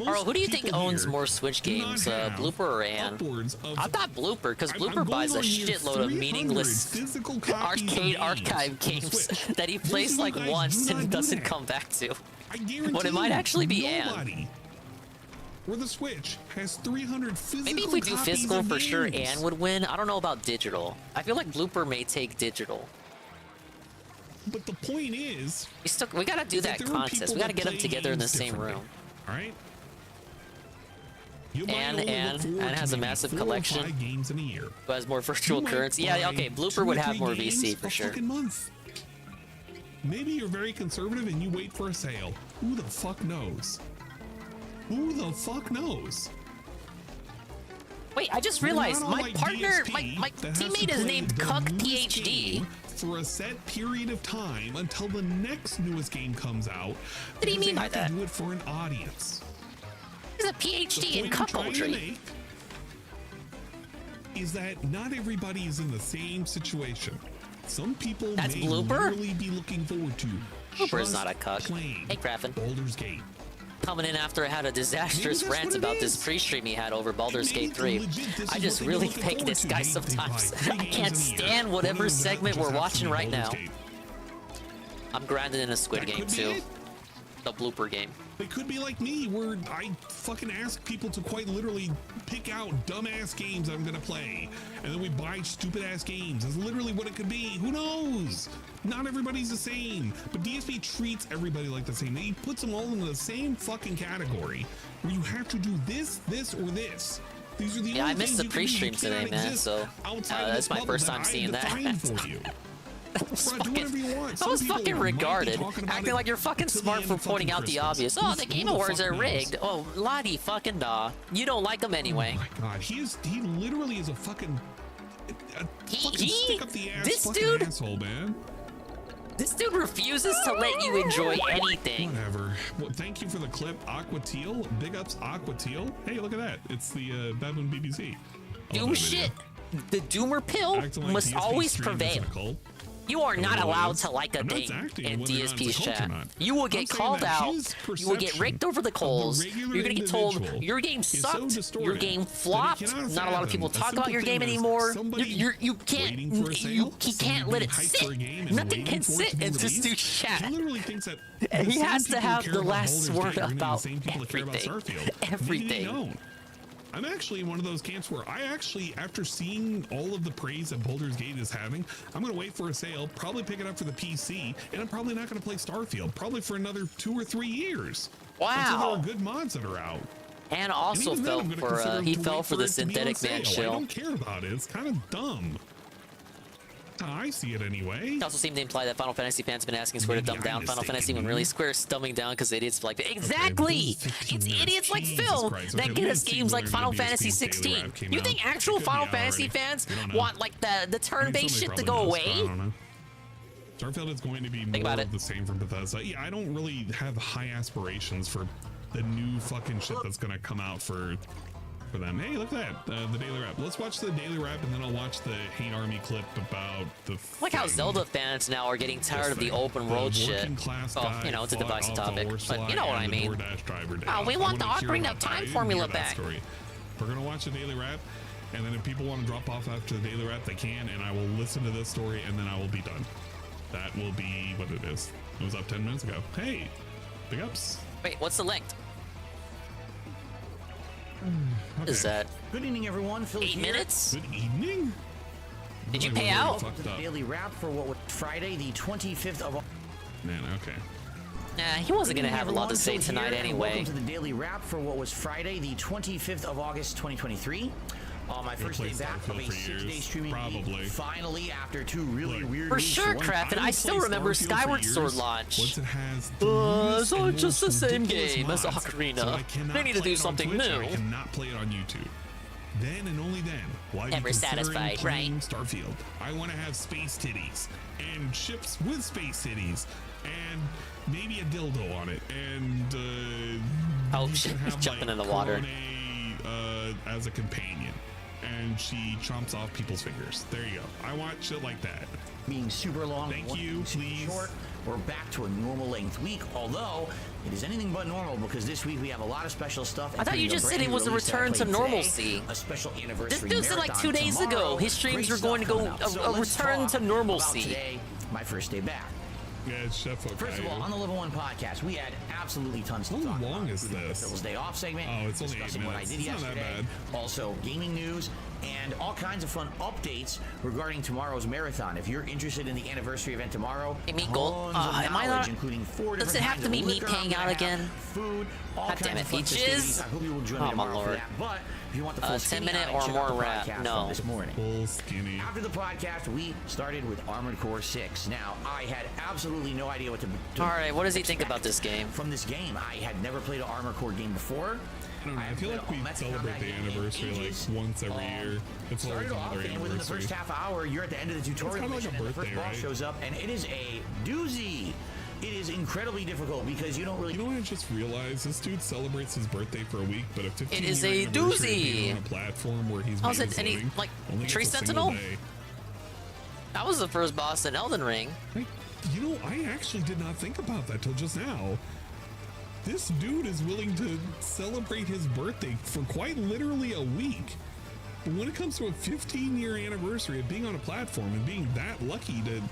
Carl, who do you think people owns here more Switch do not games, have Blooper or Ann? upwards of- I thought Blooper, because I'm Blooper going buys a on near shitload of 300 meaningless physical copies of arcade games archive on the games Switch. that he Most plays of you like guys once do not and do doesn't that. come back to. I guarantee But it might actually be nobody Ann. Where the Switch has 300 physical Maybe if we do copies physical, of for sure, games. Ann would win. I don't know about digital. I feel like Blooper may take digital. But the point is, We gotta do that there are contest. people We gotta that get them play together in the games same differently, room. All right. You might Ann only look forward to has a maybe massive 4 or collection. 5 games in a year. Who has more virtual You might currency? Yeah, buy okay. 2 Blooper or would have 3 more games VC for a sure. fucking month. Maybe you're very conservative and you wait for a sale. Who the fuck knows? Who the fuck knows? Wait, I just We're realized not my like partner, DSP my that has to teammate is play named the Cuck newest PhD. game for a set period of time until the next newest game comes out. What do you because mean they by have that? to do it for an audience. He's a PhD in The point I'm trying to cuckoldry. make is that not everybody is in the same situation. Some people That's may Blooper? literally be looking forward to Blooper's not a cuck. playing Hey, Craffin. Baldur's Gate. Coming in after I had a disastrous Maybe that's rant what it about is. this pre-stream he had over Baldur's Gate 3. This I is just what they've been really looking fake forward this to. guy They buy sometimes. 3 I games can't in a year. stand One whatever of them segment just we're has to watching be right now. Baldur's Gate. I'm grinding in a Squid That Game could be too. it. The blooper game. It could be like me, where I fucking ask people to quite literally pick out dumbass games I'm gonna play, and then we buy stupid ass games. That's literally what it could be. Who knows? Not everybody's the same, but DSP treats everybody like the same. He puts them all in the same fucking category, where you have to do this, this, or this. These are the Yeah, only I missed things the you can do. You pre-stream today, cannot man. exist So outside of that's this my bubble first that time I seeing that. defined for you. Bro, do whatever you want. I Some was people fucking might be regarded, talking about acting it like you're fucking till the smart end for of pointing fucking out the Christmas. obvious. Oh, the Who Game the Awards fuck are knows? rigged. Oh, Lottie fucking da. You don't like them anyway. Oh my god, he literally is a fucking stick up the ass this fucking dude- asshole, man. This dude refuses to let you enjoy anything. Whatever. Well, thank you for the clip, Aqua Teal. Big ups, Aqua Teal. Hey, look at that. It's the Baboon BBC. Do shit. The doomer pill Acting like must DSP always streams prevail. isn't a cult. You are not It allowed is. to like a I'm not thing acting in whether or not it's a DSP's cult or chat. not. You will I'm get saying called that out. his You will get perception raked over the coals. regular You're gonna get told individual your game is so sucked. Your distorted game that he flopped. cannot Not a lot of people fathom a talk about simple your game thing as anymore. somebody You can't. waiting for a sale, He can't somebody let it being hyped sit. for a game and Nothing waiting can for it sit to be in this released. dude's chat. He literally thinks that And the he same has to people who have care the about last Baldur's word Gate are gonna be the about same people that care about everything. Starfield. Maybe they Everything. don't. I'm actually in one of those camps where I actually, after seeing all of the praise that Baldur's Gate is having, I'm going to wait for a sale, probably pick it up for the PC, and I'm probably not going to play Starfield, probably for another 2 or 3 years. Wow. Until there are good mods that are out. And also even then, fell I'm gonna for consider he to fell wait for it the to be on synthetic man sale. I chill. don't care about it. It's kind of dumb. I see it anyway. It also seemed to imply that Final Fantasy fans have been asking Square to dumb down Final Fantasy when really Square's dumbing down because idiots like exactly. It's idiots like Phil that get us games like Final Fantasy 16. You think actual Final Fantasy fans want like the turn-based shit to go away? Starfield is going to be more of the same from Bethesda. Yeah, I don't really have high aspirations for the new fucking shit that's going to come out for them. Hey, look at that, the daily wrap. Let's watch the daily wrap, and then I'll watch the Hate Army clip about the Like how Zelda fans now are getting tired of the open world shit. Oh, you know, it's a divisive topic, but you know what I mean. Oh, we want the Ocarina of Time formula back. We're gonna watch the daily wrap, and then if people want to drop off after the daily wrap, they can, and I will listen to this story, and then I will be done. That will be what it is. It was up 10 minutes ago. Hey, big ups. Wait, what's the length? Okay. Is that Good evening, everyone. Phil 8 here. minutes? Good evening. Did you Like, pay we're out? fucked The up. daily wrap for what was Friday, the 25th of. Man, okay. Nah, he wasn't gonna Good have a evening, lot to say everyone. Phil tonight here, and anyway. Welcome to the daily wrap for what was Friday, the 25th of August, 2023. My first day back of a 6-day streaming week. Finally, after 2 really weird For weeks. sure, one Craft, and I still remember Skyward Sword launch. Once it has So it's just the same game as so I Ocarina. cannot They need to play do it on something Twitch, and new. I cannot play it on YouTube. Then and only then will I be Never considering satisfied, playing right? Starfield. I want to have space titties and ships with space titties and maybe a dildo on it and oh you shit, can he's have, jumping like, in the water. Corone, as a companion, and she chomps off people's fingers. There you go. I want shit like that. Being super long. Thank you, please. Short. We're back to a normal length week, although it is anything but normal because this week we have a lot of special stuff. I thought you including a just said brand it new was a release that I return to played today, normalcy. A special This anniversary dude said like marathon 2 days tomorrow. ago his streams Great were going to stuff go coming up. So a let's return talk to about normalcy. Today, my first day back. Yeah, it's Chef First of all, on the Level 1 podcast, we had absolutely tons to talk about. How long is including this? The Phil's Day Off segment. Oh, it's only 8 discussing what I minutes. did It's not that yesterday. bad. Also, gaming news and all kinds of fun updates regarding tomorrow's marathon. If you're interested in the anniversary event tomorrow, Hey, Meatgold, tons of am I knowledge, not? including 4 Does different it have kinds to of be meat liquor I'm paying gonna out have, again? Food, all God kinds damn it, of fun Peaches. festivities. I hope you will join me Oh, my tomorrow for lord. that. But if you want the full 10 skinny minute on it, or check more out the wrap? podcast No. from this morning. Full skinny. After the podcast, we started with Armored Core 6. Now, I had absolutely no idea what to All right, what does he think expect about this game? from this game. I had never played an Armored Core game before. I don't know. I feel like we celebrate the anniversary like once every year. It's always Started off, another and within the anniversary. first half hour, you're at the end of the tutorial kinda like mission, a and the first birthday, boss right? shows up, and it is a doozy. It is incredibly difficult because you don't really. You know what I just realized? This dude celebrates his birthday for a week, but a 15 It is a doozy. on a platform where he's How's made it? his Any living, like only Tree gets a single Sentinel? day. That was the first boss in Elden Ring. You know, I actually did not think about that till just now. This dude is willing to celebrate his birthday for quite literally a week. But when it comes to a 15-year anniversary of being on a platform and being that lucky to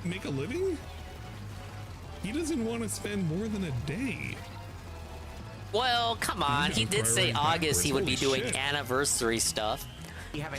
make a living, he doesn't want to spend more than a day. Well, come on. He did say August he would be doing anniversary stuff.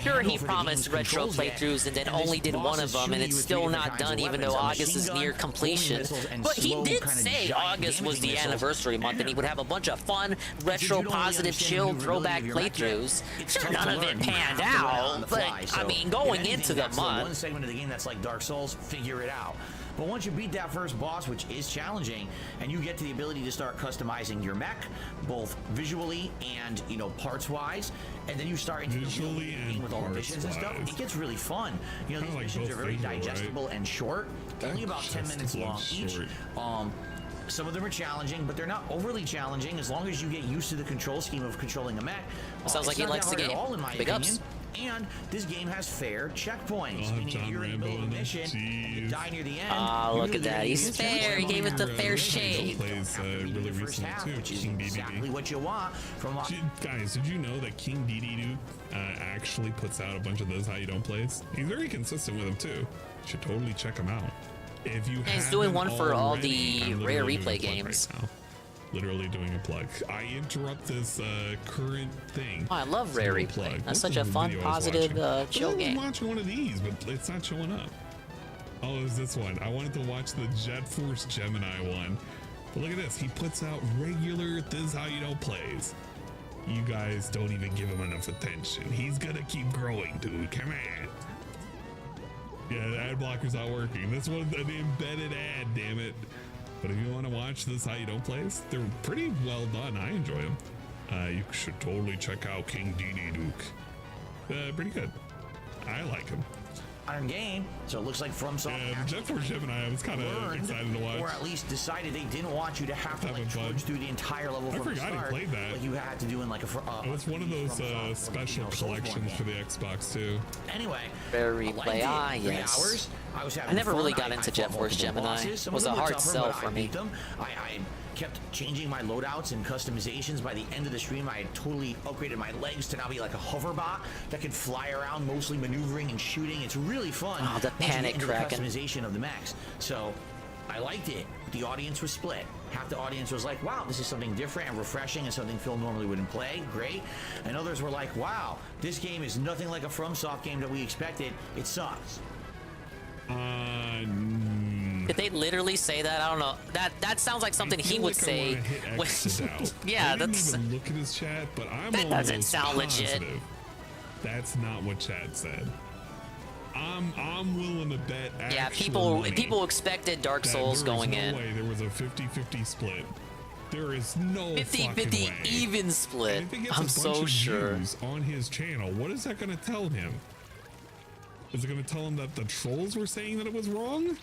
Sure, he promised retro playthroughs and then only did one of them, and it's still not done even though August is near completion. But he did say August was the anniversary month and he would have a bunch of fun, retro, positive, chill, throwback playthroughs. Sure, none of it panned out, but I mean, going into the month. One segment of the game that's like Dark Souls, figure it out. But once you beat that first boss, which is challenging, and you get to the ability to start customizing your mech, both visually and, you know, parts-wise, and then you start into visually the game with all the missions and stuff, it gets really fun. You know, these missions are very digestible and short, only about 10 minutes long each. Some of them are challenging, but they're not overly challenging as long as you get used to the control scheme of controlling a mech. Sounds like he likes the game. All, in my Big opinion. ups. And this game has fair checkpoints. Meaning you're in the middle of a mission, you die near the end. Ah, look at that. He's fair. He gave it the fair shade. Plays really recently too. Which is exactly what you want from. Guys, did you know that King DD actually puts out a bunch of those how you don't plays? He's very consistent with them too. You should totally check him out. If you and he's doing one for all the rare replay games. Right, literally doing a plug. I interrupt this current thing. Oh, I love rare replay. That's such a fun, positive, chill game. I'm watching one of these, but it's not showing up. Oh, it was this one. I wanted to watch the Jet Force Gemini one. But look at this. He puts out regular This Is How You Don't plays. You guys don't even give him enough attention. He's gonna keep growing, dude. Come on. Yeah, the ad blocker's not working. This one's an embedded ad, damn it. But if you want to watch This How You Don't plays, they're pretty well done. I enjoy them. You should totally check out King DD Duke. Pretty good. I like him. Modern game, so it looks like FromSoft. Yeah, Jet Force Gemini, I was kind of excited to watch. Or at least decided they didn't want you to have to like trudge through the entire level from the start. I forgot he played that. Like you had to do in like a. It was one of those special collections for the Xbox too. Anyway, rare replay. Yes. I never really got into Jet Force Gemini. It was a hard sell for me. I kept changing my loadouts and customizations. By the end of the stream, I had totally upgraded my legs to now be like a hoverbot that can fly around, mostly maneuvering and shooting. It's really fun. Oh, the panic cracking. The customization of the mechs. So I liked it. The audience was split. Half the audience was like, wow, this is something different and refreshing and something Phil normally wouldn't play. Great. And others were like, wow, this game is nothing like a FromSoft game that we expected. It sucks. Did they literally say that? I don't know. That sounds like something he would say. Yeah, that's. I didn't even look at his chat, but I'm that doesn't sound positive legit. That's not what chat said. I'm willing to bet. Yeah, people expected Dark Souls going in. Way there was a 50-50 split. There is no 50-50 even split. I'm so sure. On his channel, what is that going to tell him? Is it going to tell him that the trolls were saying that it was wrong?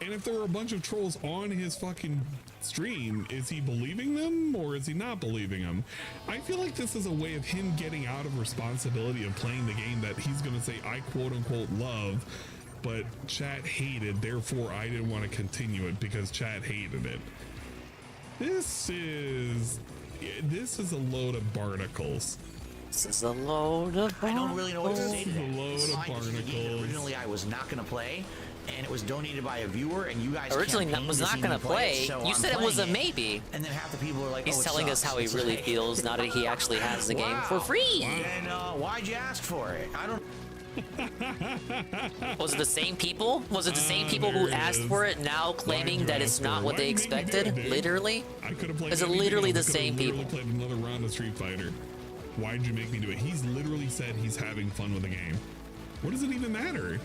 And if there were a bunch of trolls on his fucking stream, is he believing them or is he not believing them? I feel like this is a way of him getting out of responsibility of playing the game that he's going to say, I quote unquote love, but chat hated, therefore I didn't want to continue it because chat hated it. This is a load of barnacles. This is a load of barnacles. I don't really know what to say to that. This is a load of barnacles. Originally, I was not going to play, and it was donated by a viewer, and you guys originally was not going to play. So you said it was a maybe. And then half the people are like, he's telling us how he really feels now that he actually has the game for free. And why'd you ask for it? I don't. Was it the same people? Was it the same people who asked for it now claiming that it's not what they expected? Literally? Is it literally the same people? Played another round of Street Fighter. Why'd you make me do it? He's literally said he's having fun with the game. What does it even matter?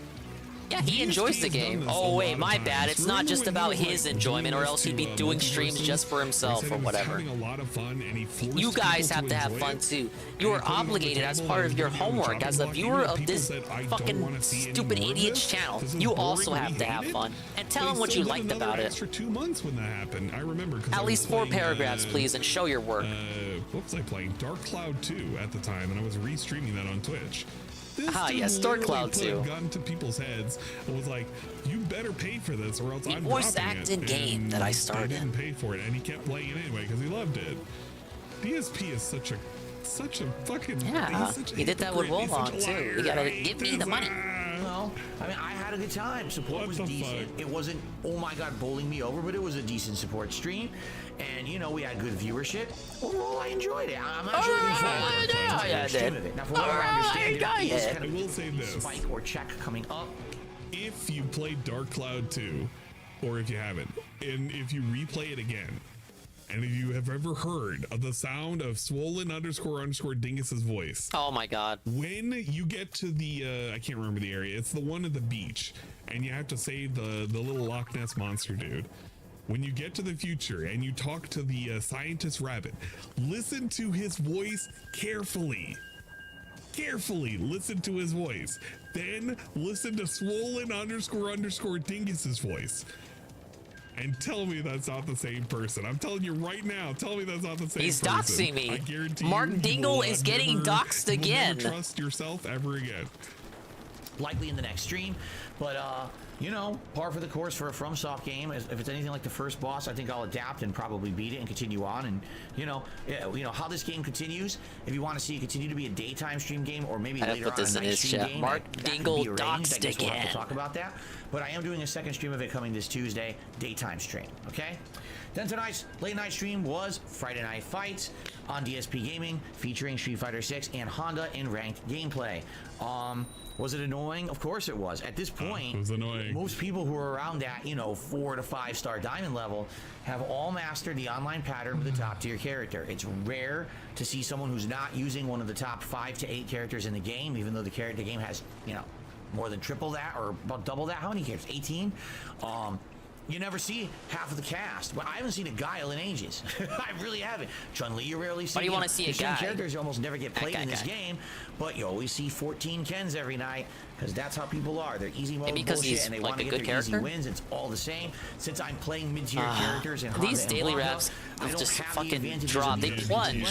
Yeah, he enjoys the game. Oh wait, my bad. It's not just about his enjoyment, or else he'd be doing streams just for himself or whatever. You guys have to have fun too. You are obligated as part of your homework as a viewer of this fucking stupid idiot's channel. You also have to have fun and tell him what you liked about it. For 2 months when that happened, I remember. At least 4 paragraphs, please, and show your work. What was I playing? Dark Cloud 2 at the time, and I was restreaming that on Twitch. Yes, Dark Cloud 2. Gun to people's heads and was like, "You better pay for this, or else the I'm voice dropping acting it." game that I started. I didn't pay for it, and he kept playing it anyway because he loved it. DSP is such a fucking he did that with Wolong too. You gotta give me the money. Well, I mean, I had a good time. Support was decent. It wasn't, oh my god, bowling me over, but it was a decent support stream. And, you know, we had good viewership. Overall, I enjoyed it. I'm actually looking forward to the stream of it. Now, from what I understand, there is kind of a spike or check coming up. If you played Dark Cloud 2, or if you haven't, and if you replay it again, and if you have ever heard of the sound of swollen__Dingus's voice. Oh my god. When you get to the, I can't remember the area, it's the one at the beach, and you have to save the little Loch Ness monster dude. When you get to the future and you talk to the scientist rabbit, listen to his voice carefully. Carefully listen to his voice. Then listen to swollen__Dingus's voice. And tell me that's not the same person. I'm telling you right now. Tell me that's not the same He's person. doxing me. I guarantee Mark Dingle is getting doxed again. Never trust yourself ever again. Likely in the next stream, but you know, par for the course for a FromSoft game. If it's anything like the first boss, I think I'll adapt and probably beat it and continue on. And you know how this game continues. If you want to see it continue to be a daytime stream game, or maybe later on a night stream game, Mark Dingle doxed again. We'll have to talk about that. But I am doing a second stream of it coming this Tuesday, daytime stream. Okay. Then tonight's late night stream was Friday Night Fights on DSP Gaming, featuring Street Fighter 6 and Honda in ranked gameplay. Was it annoying? Of course it was. At this point, it was annoying. Most people who are around that, 4 to 5 star diamond level have all mastered the online pattern with a top tier character. It's rare to see someone who's not using one of the top 5 to 8 characters in the game, even though the game has, more than triple that or about double that. How many characters? 18? You never see half of the cast. Well, I haven't seen a Guile in ages. I really haven't. Chun-Li, you rarely see. Why do you want to see a guy? Characters almost never get played in this game, but you always see 14 Kens every night because that's how people are. They're easy mode bullshit, and they want to get their easy wins. It's all the same. Since I'm playing mid-tier characters and these daily reps just fucking drop. They plunge.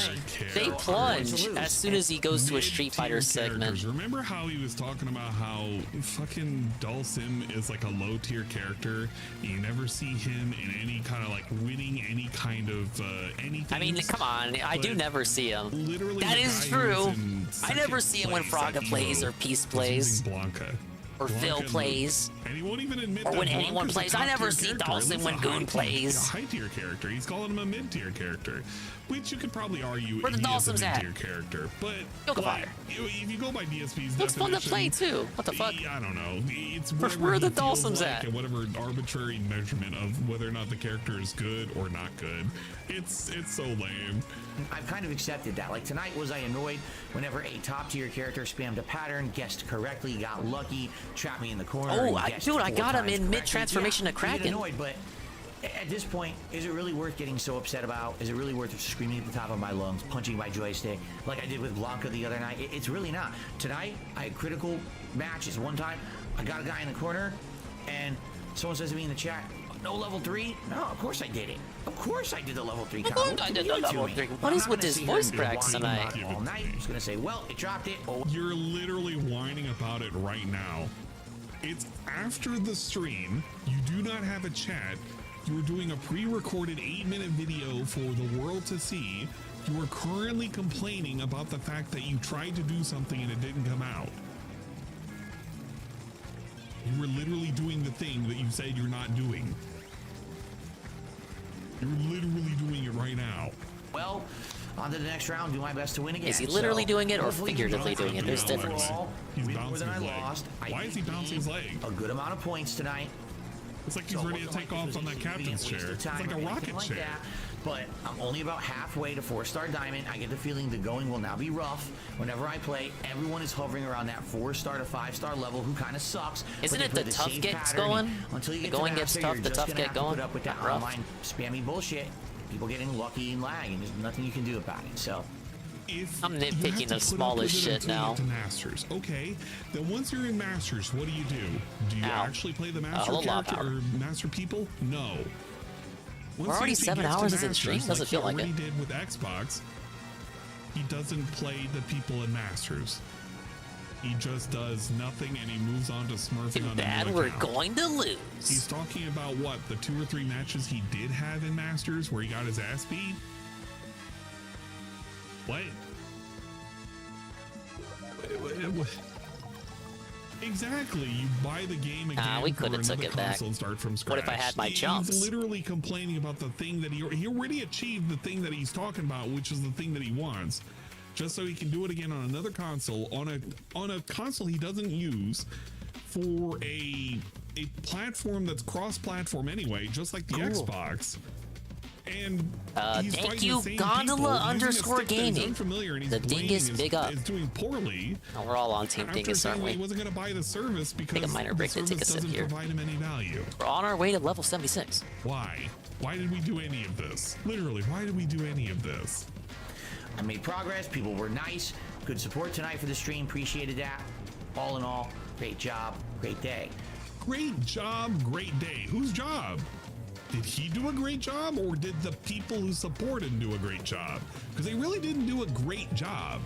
They plunge as soon as he goes to a Street Fighter segment. Remember how he was talking about how fucking Dhalsim is like a low-tier character? You never see him in any kind of like winning any kind of anything. I mean, come on, I do never see him. Literally, that is true. I never see him when Fraga plays or Peace plays. Or Phil plays. And he won't even admit or when anyone plays. I never see Dhalsim when Goon plays. A high-tier character. He's calling him a mid-tier character, which you could probably argue where the Dhalsim's at. Mid-tier character. But Fire. If you go by DSP's looks fun to play too. What the fuck? I don't know. It's where the Dhalsim's at. And whatever arbitrary measurement of whether or not the character is good or not good. It's so lame. I've kind of accepted that. Like tonight, was I annoyed whenever a top-tier character spammed a pattern, guessed correctly, got lucky, trapped me in the corner? Oh, dude, I got him in mid-transformation to Kraken. Annoyed, but at this point, is it really worth getting so upset about? Is it really worth screaming at the top of my lungs, punching my joystick like I did with Blanca the other night? It's really not. Tonight, I had critical matches. One time, I got a guy in the corner, and someone says to me in the chat, no level 3? No, of course I did it. Of course I did the level 3 combo. I did the level 3. What is with this voice cracks tonight? All night. I'm just going to say, well, it dropped it. Oh. You're literally whining about it right now. It's after the stream. You do not have a chat. You're doing a pre-recorded 8-minute video for the world to see. You are currently complaining about the fact that you tried to do something and it didn't come out. You were literally doing the thing that you said you're not doing. You're literally doing it right now. Well, on to the next round, do my best to win again. Is he literally doing it or figuratively doing it? There's a difference. He's bouncing his leg. Why is he bouncing his leg? A good amount of points tonight. It's like he's ready to take off on that captain's chair. It's like a rocket chair. but I'm only about halfway to 4-star diamond. I get the feeling the going will now be rough. Whenever I play, everyone is hovering around that 4-star to 5-star level, who kind of sucks. Isn't it the tough gets going? Until you The get going to gets master, tough, you're the just tough gonna get have to going. put up with that Not rough. online spammy bullshit. People getting lucky and lagging. There's nothing you can do about it. So. I'm nitpicking the smallest shit now. To Masters. Okay, then once you're in Masters, what do? Do you actually play the Master character or Master people? No. We're already 7 hours into the stream. Doesn't feel like it. He did with Xbox. He doesn't play the people in Masters. He just does nothing and he moves on to smurfing on bad, we're going to lose. He's talking about what, the 2 or 3 matches he did have in Masters where he got his ass beat? What? Exactly. You buy the game again. We could have for took another it back. console and start from scratch. What if I had my jumps? He's literally complaining about the thing that he already achieved the thing that he's talking about, which is the thing that he wants, just so he can do it again on another console, on a console he doesn't use, for a platform that's cross-platform anyway, just like the Xbox. And thank you, Gondola_gaming. The Dingus big up. Is doing poorly. Oh, we're all on Team Dingus, aren't we? He wasn't going to buy the service because take a minor break to take a sip doesn't here. provide him any value. We're on our way to level 76. Why? Why did we do any of this? Literally, why did we do any of this? I made progress. People were nice. Good support tonight for the stream. Appreciated that. All in all, great job. Great day. Great job. Great day. Whose job? Did he do a great job, or did the people who support him do a great job? Because they really didn't do a great job.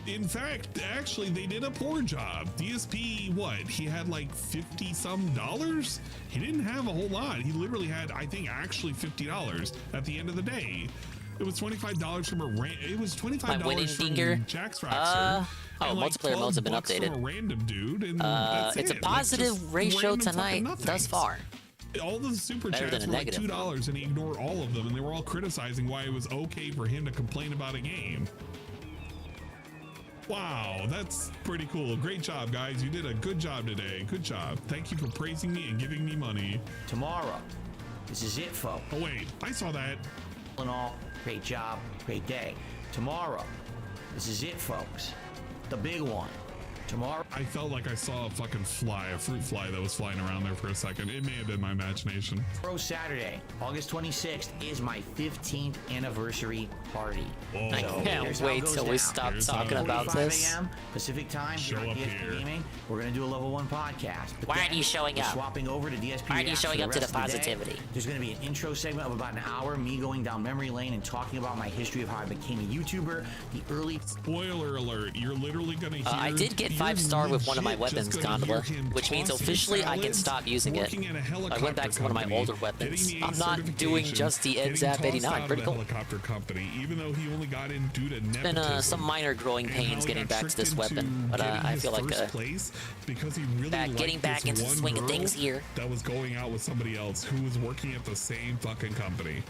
In fact, actually, they did a poor job. DSP, what? He had like $50-some. He didn't have a whole lot. He literally had, I think, actually $50 at the end of the day. It was $25 from it was $25 from Jack's Roxer. Multiplayer modes have been updated. From a random dude, and that's it's it. a positive Like, ratio tonight thus far. All the super chats were like $2 and he ignored all of them, and they were all criticizing why it was okay for him to complain about a game. Wow, that's pretty cool. Great job, guys. You did a good job today. Good job. Thank you for praising me and giving me money. Tomorrow, this is it, folks. Oh wait, I saw that. All in all, great job, great day. Tomorrow, this is it, folks. The big one. Tomorrow. I felt like I saw a fucking fly, a fruit fly that was flying around there for a second. It may have been my imagination. Saturday, August 26th is my 15th anniversary party. Whoa. I can't wait till we stop talking about this. Pacific time. Show up here. Gaming. We're gonna do a level 1 podcast. But why aren't you showing up? Swapping over to DSP. Why aren't you showing up to the positivity? There's gonna be an intro segment of about an hour, me going down memory lane and talking about my history of how I became a YouTuber. The early spoiler alert. You're literally gonna hear. I did get 5-star with one of my weapons, Gondola, which means officially I can stop using it. I went back to one of my older weapons. I'm not doing just the NZAP 89. Pretty cool. Helicopter company, even though he only got in due to It's been some minor growing pains getting back to this weapon, but I feel like because he really getting back into the swing of things here. That was going out with somebody else who was working at the same fucking company.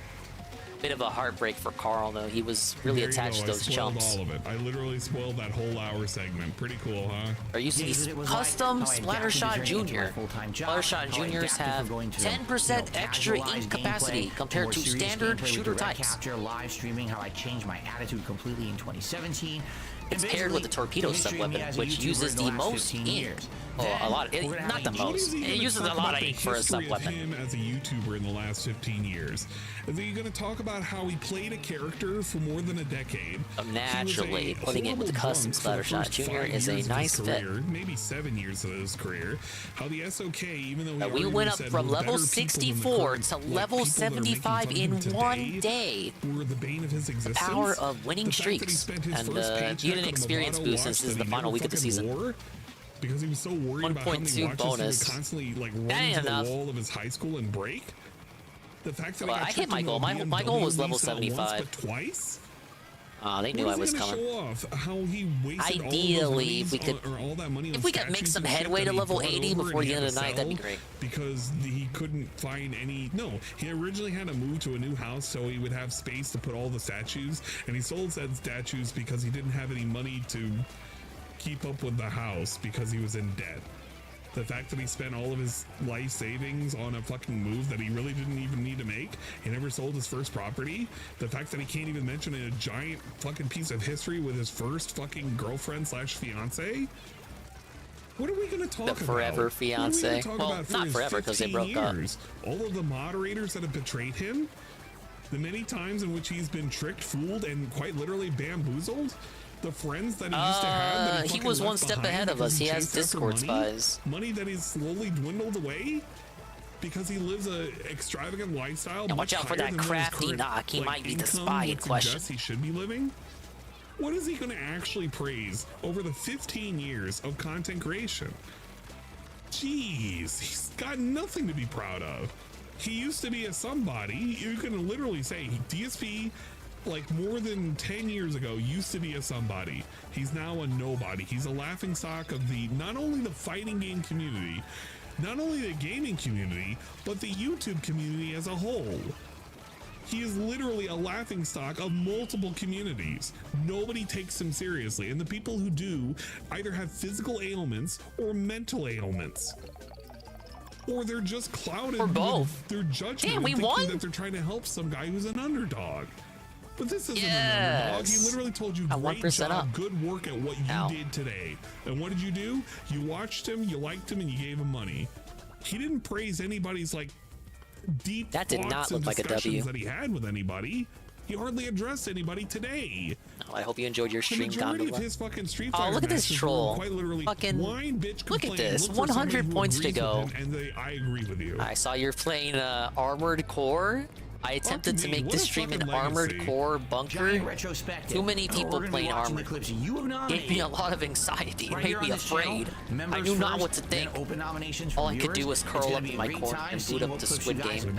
Bit of a heartbreak for Carl, though. He was really attached to those chumps. All of it. I literally spoiled that whole hour segment. Pretty cool, huh? Are you seeing custom Splattershot Jr.? Splattershot Juniors have 10% extra ink capacity compared to standard shooter types. Live streaming how I changed my attitude completely in 2017. It's paired with the torpedo sub-weapon, which uses the most ink. Oh, a lot. Not the most. It uses a lot of ink for a sub-weapon. Him as a YouTuber in the last 15 years. And then you're going to talk about how he played a character for more than a decade. Naturally, putting it with the custom Splattershot Jr. is a nice fit. Maybe 7 years of his career. How the SOK, even though we went up from level 64 to level 75 in one day. Were the bane of his existence. The power of winning streaks. And you get an experience boost since this is the final week of the season. Because he was so worried about how many watches bonus. he would constantly like run to the wall of his high school and break. The fact that I hit my goal. My goal was level 75. Once, but twice. They knew I was coming. Show off how he ideally, if we could, make some headway to level 80 before the end of the night, that'd be great. Because he couldn't find any. No, he originally had to move to a new house so he would have space to put all the statues, and he sold said statues because he didn't have any money to keep up with the house because he was in debt. The fact that he spent all of his life savings on a fucking move that he really didn't even need to make. He never sold his first property. The fact that he can't even mention a giant fucking piece of history with his first fucking girlfriend / fiance. What are we going to talk about? The forever fiance. Well, not forever because they broke up. All of the moderators that have betrayed him, the many times in which he's been tricked, fooled, and quite literally bamboozled. The friends that he used to have. That he was one step ahead of us. He has Discord spies. Money that is slowly dwindled away because he lives a extravagant lifestyle. And watch out for that crafty knock. He might be the spy in question. He should be living. What is he going to actually praise over the 15 years of content creation? Jeez, he's got nothing to be proud of. He used to be a somebody. You can literally say DSP, like more than 10 years ago, used to be a somebody. He's now a nobody. He's a laughingstock of the not only the fighting game community, not only the gaming community, but the YouTube community as a whole. He is literally a laughingstock of multiple communities. Nobody takes him seriously, and the people who do either have physical ailments or mental ailments, or they're just clouded or both. Their judgment. Damn, we won. That they're trying to help some guy who's an underdog. But this isn't an underdog. He literally told you, great job, up. Good work at what you did today. And what did you do? You watched him, you liked him, and you gave him money. He didn't praise anybody's like deep that did not look like a W that he had with anybody. He hardly addressed anybody today. Oh, I hope you enjoyed your stream, Gondola. Oh, look at this troll. Fucking look at this. 100 points to go. I agree with you. I saw you're playing Armored Core. I attempted to make this stream an Armored Core bunker. Too many people playing Armored. Gave me a lot of anxiety. It made me afraid. I knew not what to think. All I could do was curl up in my corner and boot up the Squid Game.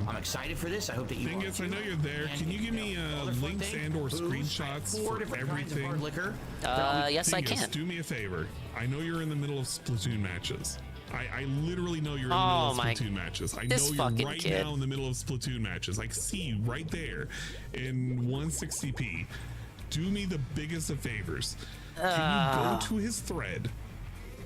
I'm excited for this. I hope that you Dingus, I know you're there. Can you give me links and or screenshots for everything? Yes, I can. Do me a favor. I know you're in the middle of Splatoon matches. I literally know you're in the middle of Splatoon matches. I know you're right now in the middle of Splatoon matches. I see you right there in 160p. Do me the biggest of favors. Can you go to his thread?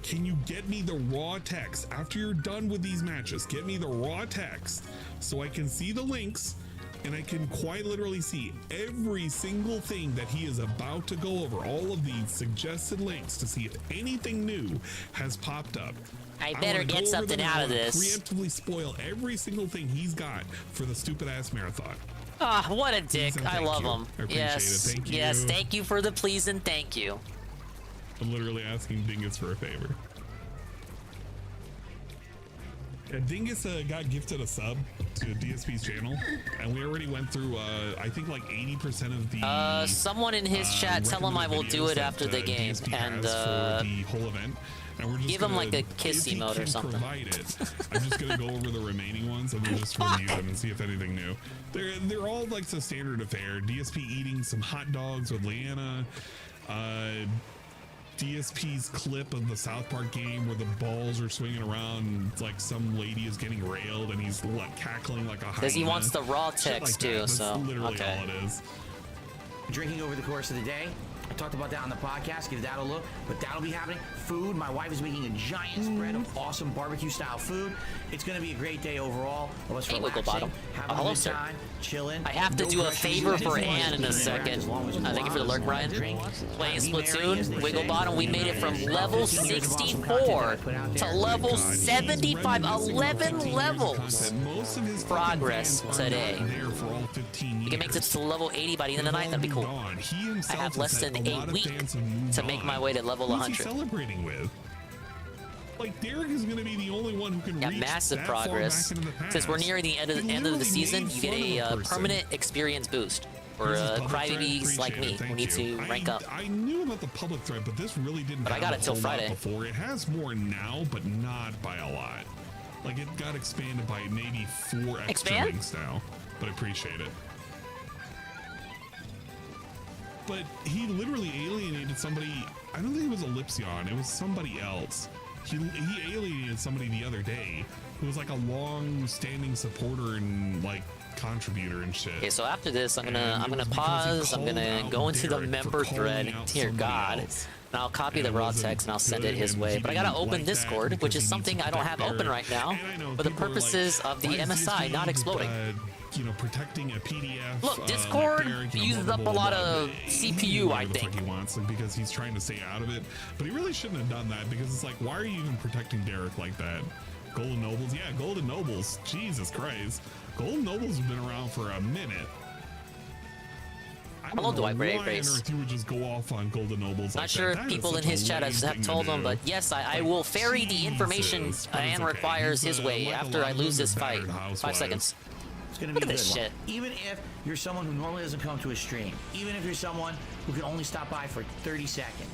Can you get me the raw text after you're done with these matches? Get me the raw text so I can see the links and I can quite literally see every single thing that he is about to go over, all of these suggested links to see if anything new has popped up. I better get something out of this. Preemptively spoil every single thing he's got for the stupid ass marathon. Ah, what a dick. I love him. I appreciate it. Thank you. Yes, thank you for the please and thank you. I'm literally asking Dingus for a favor. Yeah, Dingus got gifted a sub to DSP's channel, and we already went through, I think like 80% of the. Someone in his chat, tell him I will do it after the game, DSP and for the whole event. And we're just give him like a kiss emote or something. I'm just gonna go over the remaining ones and then just review them and see if anything new. They're all like the standard affair. DSP eating some hot dogs with Leanna. DSP's clip of the South Park game where the balls are swinging around and like some lady is getting railed and he's like cackling like a hyena. Because he wants the raw text too, That's so literally all it is. Drinking over the course of the day. I talked about that on the podcast. Give that a look. But that'll be happening. Food. My wife is making a giant spread of awesome barbecue-style food. It's going to be a great day overall. Of us relaxing, having a good time, chilling. I have to do a favor for Ann in a second. Thank you for the lurk, Brian. Playing Splatoon, Wigglebottom, we made it from level 64 to level 75. 11 levels progress today. We can make it to level 80 by the end of the night. That'd be cool. I have less than a week to make my way to level 100. Who's he celebrating with? Like Derek is going to be the only one who can reach massive that progress. far back into the past. Since we're nearing the end of the season, you get a permanent experience boost for crybabies like me who need to rank up. I knew about the public thread, but this really didn't. But I got it till Friday. Before it has more now, but not by a lot. Like it got expanded by maybe 4 extra links now, but I appreciate it. But he literally alienated somebody. I don't think it was Ellipsion. It was somebody else. He alienated somebody the other day who was like a long-standing supporter and like contributor and shit. Okay, so after this, I'm gonna pause. I'm gonna go into the member thread. Dear God, And I'll copy the raw text and I'll send it his way. But I gotta open Discord, which is something I don't have open right now, for the purposes of the MSI not exploding. You know, protecting a PDF. Look, Discord uses up a lot of CPU, I think. He wants, like, because he's trying to stay out of it. But he really shouldn't have done that, because it's like, why are you even protecting Derek like that? Golden Nobles? Yeah, Golden Nobles. Jesus Christ. Golden Nobles have been around for a minute. I don't know why on earth you would just go off on Golden Nobles. Not sure if people in his chat have told him, but yes, I will ferry the information Ann requires his way after I lose this fight. 5 seconds. It's gonna be a good shit. Even if you're someone who normally doesn't come to a stream, even if you're someone who can only stop by for 30 seconds,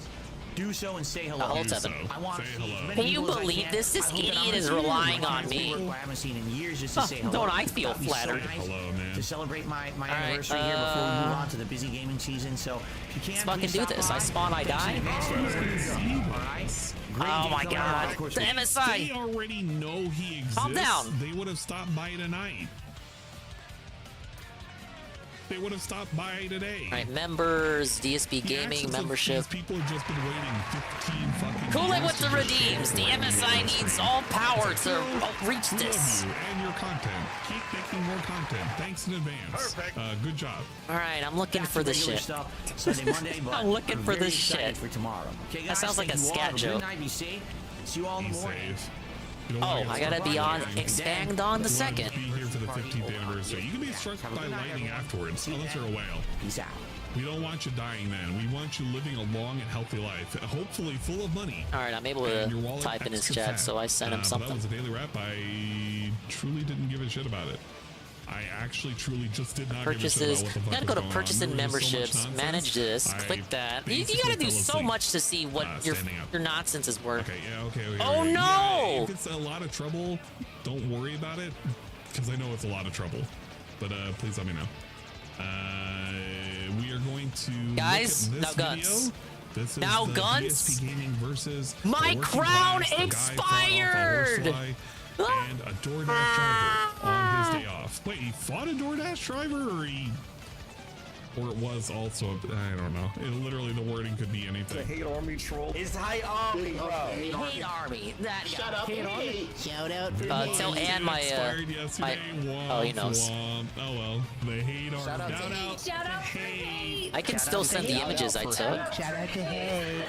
do so and say hello. I want to see as many Can you people as I believe can. this? This I hope that idiot I'm is gonna see relying you. on me. I haven't seen in years just to say hello. Don't I feel That'd be so flattered? nice Hello, man. to celebrate my anniversary here before we move on to the busy gaming season. So if you can, Let's fucking do this. I spawn, I die. Oh my god. The MSI. They already know he exists. Calm down. They would have stopped by tonight. They would have stopped by today. Alright, members, DSP Gaming membership. People have just been waiting 15 fucking Cool it years with the to redeems. The MSI needs all power to reach We this. love you and your content. Keep making more content. Thanks in advance. Perfect. Good job. Alright, I'm looking for the shit. Sunday, Monday, but I'm looking for very the excited shit. for tomorrow. Okay, That guys, sounds like a thank you all. scat Have a good joke. night. Be safe. See you all in the morning. Oh, I gotta be on Expand on the second. Be here for the 15th anniversary. You can be struck by lightning afterwards, unless you're a whale. Peace out. We don't want you dying then. We want you living a long and healthy life, hopefully full of money. Alright, I'm able And your to wallet type in his extra chat, fat. so I sent him But something. that was a daily wrap. I truly didn't give a shit about it. I actually truly just did not Purchases. give a shit about what the You fuck gotta was go to going on. purchase and There was so much memberships, nonsense. manage this, I click that. You basically gotta do fell so asleep. much to see what your Standing up. nonsense is worth. Okay, yeah, okay. Oh, okay. no! Yeah, if it's a lot of trouble, don't worry about it, because I know it's a lot of trouble. But please let me know. We are going to Guys, look at this now guns. video. This is Now the guns? DSP Gaming versus My the working crown class, the guy expired! fought off a horsefly and a DoorDash driver on his day off. Wait, he fought a DoorDash driver, or it was also, I don't know. Literally, the wording could be anything. The hate army troll is high army, bro. Hate army. That Shut guy. up. Hate army. Shout out for Tell Ann my Expired yesterday. oh, he knows. Oh well, the hate army. Shout out to Shout hate. out. Shout out to hate. I can still send the images I took. Shout out to hate.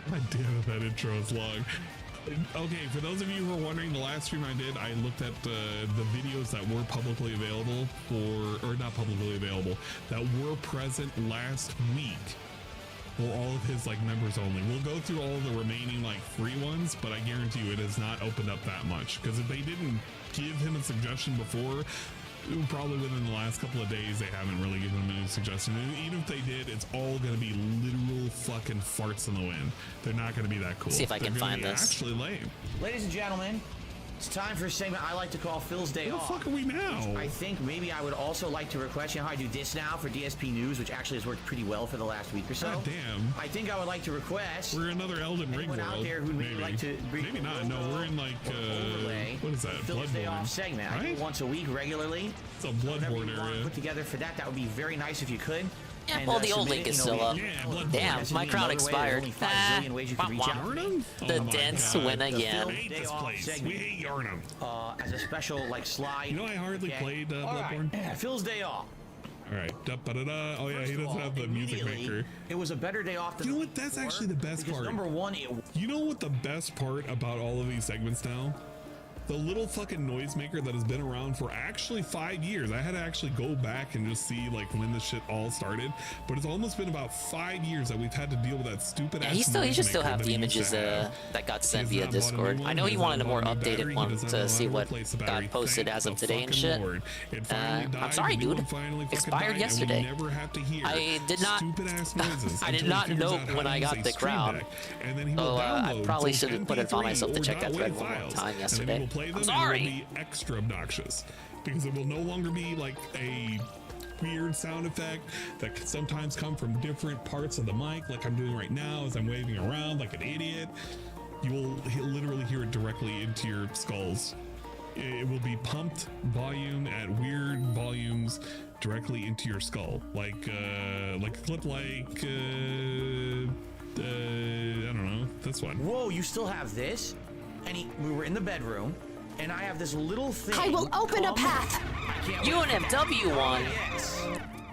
God damn it, that intro is long. Okay, for those of you who are wondering, the last stream I did, I looked at the videos that were publicly available or not publicly available, that were present last week for all of his like members only. We'll go through all of the remaining like free ones, but I guarantee you it has not opened up that much, because if they didn't give him a suggestion before, probably within the last couple of days they haven't really given him any suggestion. And even if they did, it's all going to be literal fucking farts in the wind. They're not going to be that cool. See if I can They're gonna find be this. actually lame. Ladies and gentlemen, it's time for a segment I like to call Phil's Day Where the Off. fuck are we now? I think maybe I would also like to request, you know how I do this now for DSP News, which actually has worked pretty well for the last week or so. God damn. I think I would like to request. We're another Elden Ring anyone world. out there who'd maybe like to bring Maybe not. No, we're in like overlay what is that? Phil's Day Off Bloodborne, segment. I do right? it once a week regularly. It's a Whatever you Bloodborne want to area. put together for that, that would be very nice if you could. Yeah, And, well, the old submit link it, is you know, still up. we- Bloodborne. Damn, Message my me crown another way. There's expired. only 5 zillion ways you can reach out. Yarnum? The Oh my dents God. win I again. hate this Day off place. segment. We hate Yarnum. As a special like slide. You know, I hardly played All right. Bloodborne. Phil's Day Off. All right. Da-ba-da-da. Oh yeah, First he of doesn't all, have the music immediately, maker. It was a better day off than You know what? That's actually the best because part. number one, You know what the best part about all of these segments now? The little fucking noisemaker that has been around for actually 5 years. I had to actually go back and just see like when this shit all started. But it's almost been about 5 years that we've had to deal with that stupid ass. He should still noisemaker have that the he used images to have. that got sent He via has not bought a new Discord. one, I know he he has wanted a not more bought a new updated battery, one he doesn't know to how see what replace the battery. got posted Thank as of the today and fucking shit. Lord. It finally died. I'm sorry, The new dude. one finally fucking Expired died, and we yesterday. never have to hear I did not. stupid ass noises. I did until not he figures know out how when to I use got a the Stream crown. Deck. And then he So will I download probably those should have put it on MP3 myself to or check that thread .wav one more files, time and then yesterday. he will play them, I'm and sorry. it will be extra obnoxious because it will no longer be like a weird sound effect that can sometimes come from different parts of the mic, like I'm doing right now as I'm waving around like an idiot. You will literally hear it directly into your skulls. it will be pumped volume at weird volumes directly into your skull, like a clip, like I don't know, this one. Whoa, you still have this? And we were in the bedroom, and I have this little thing. I will open a path. UNFW one. Yes.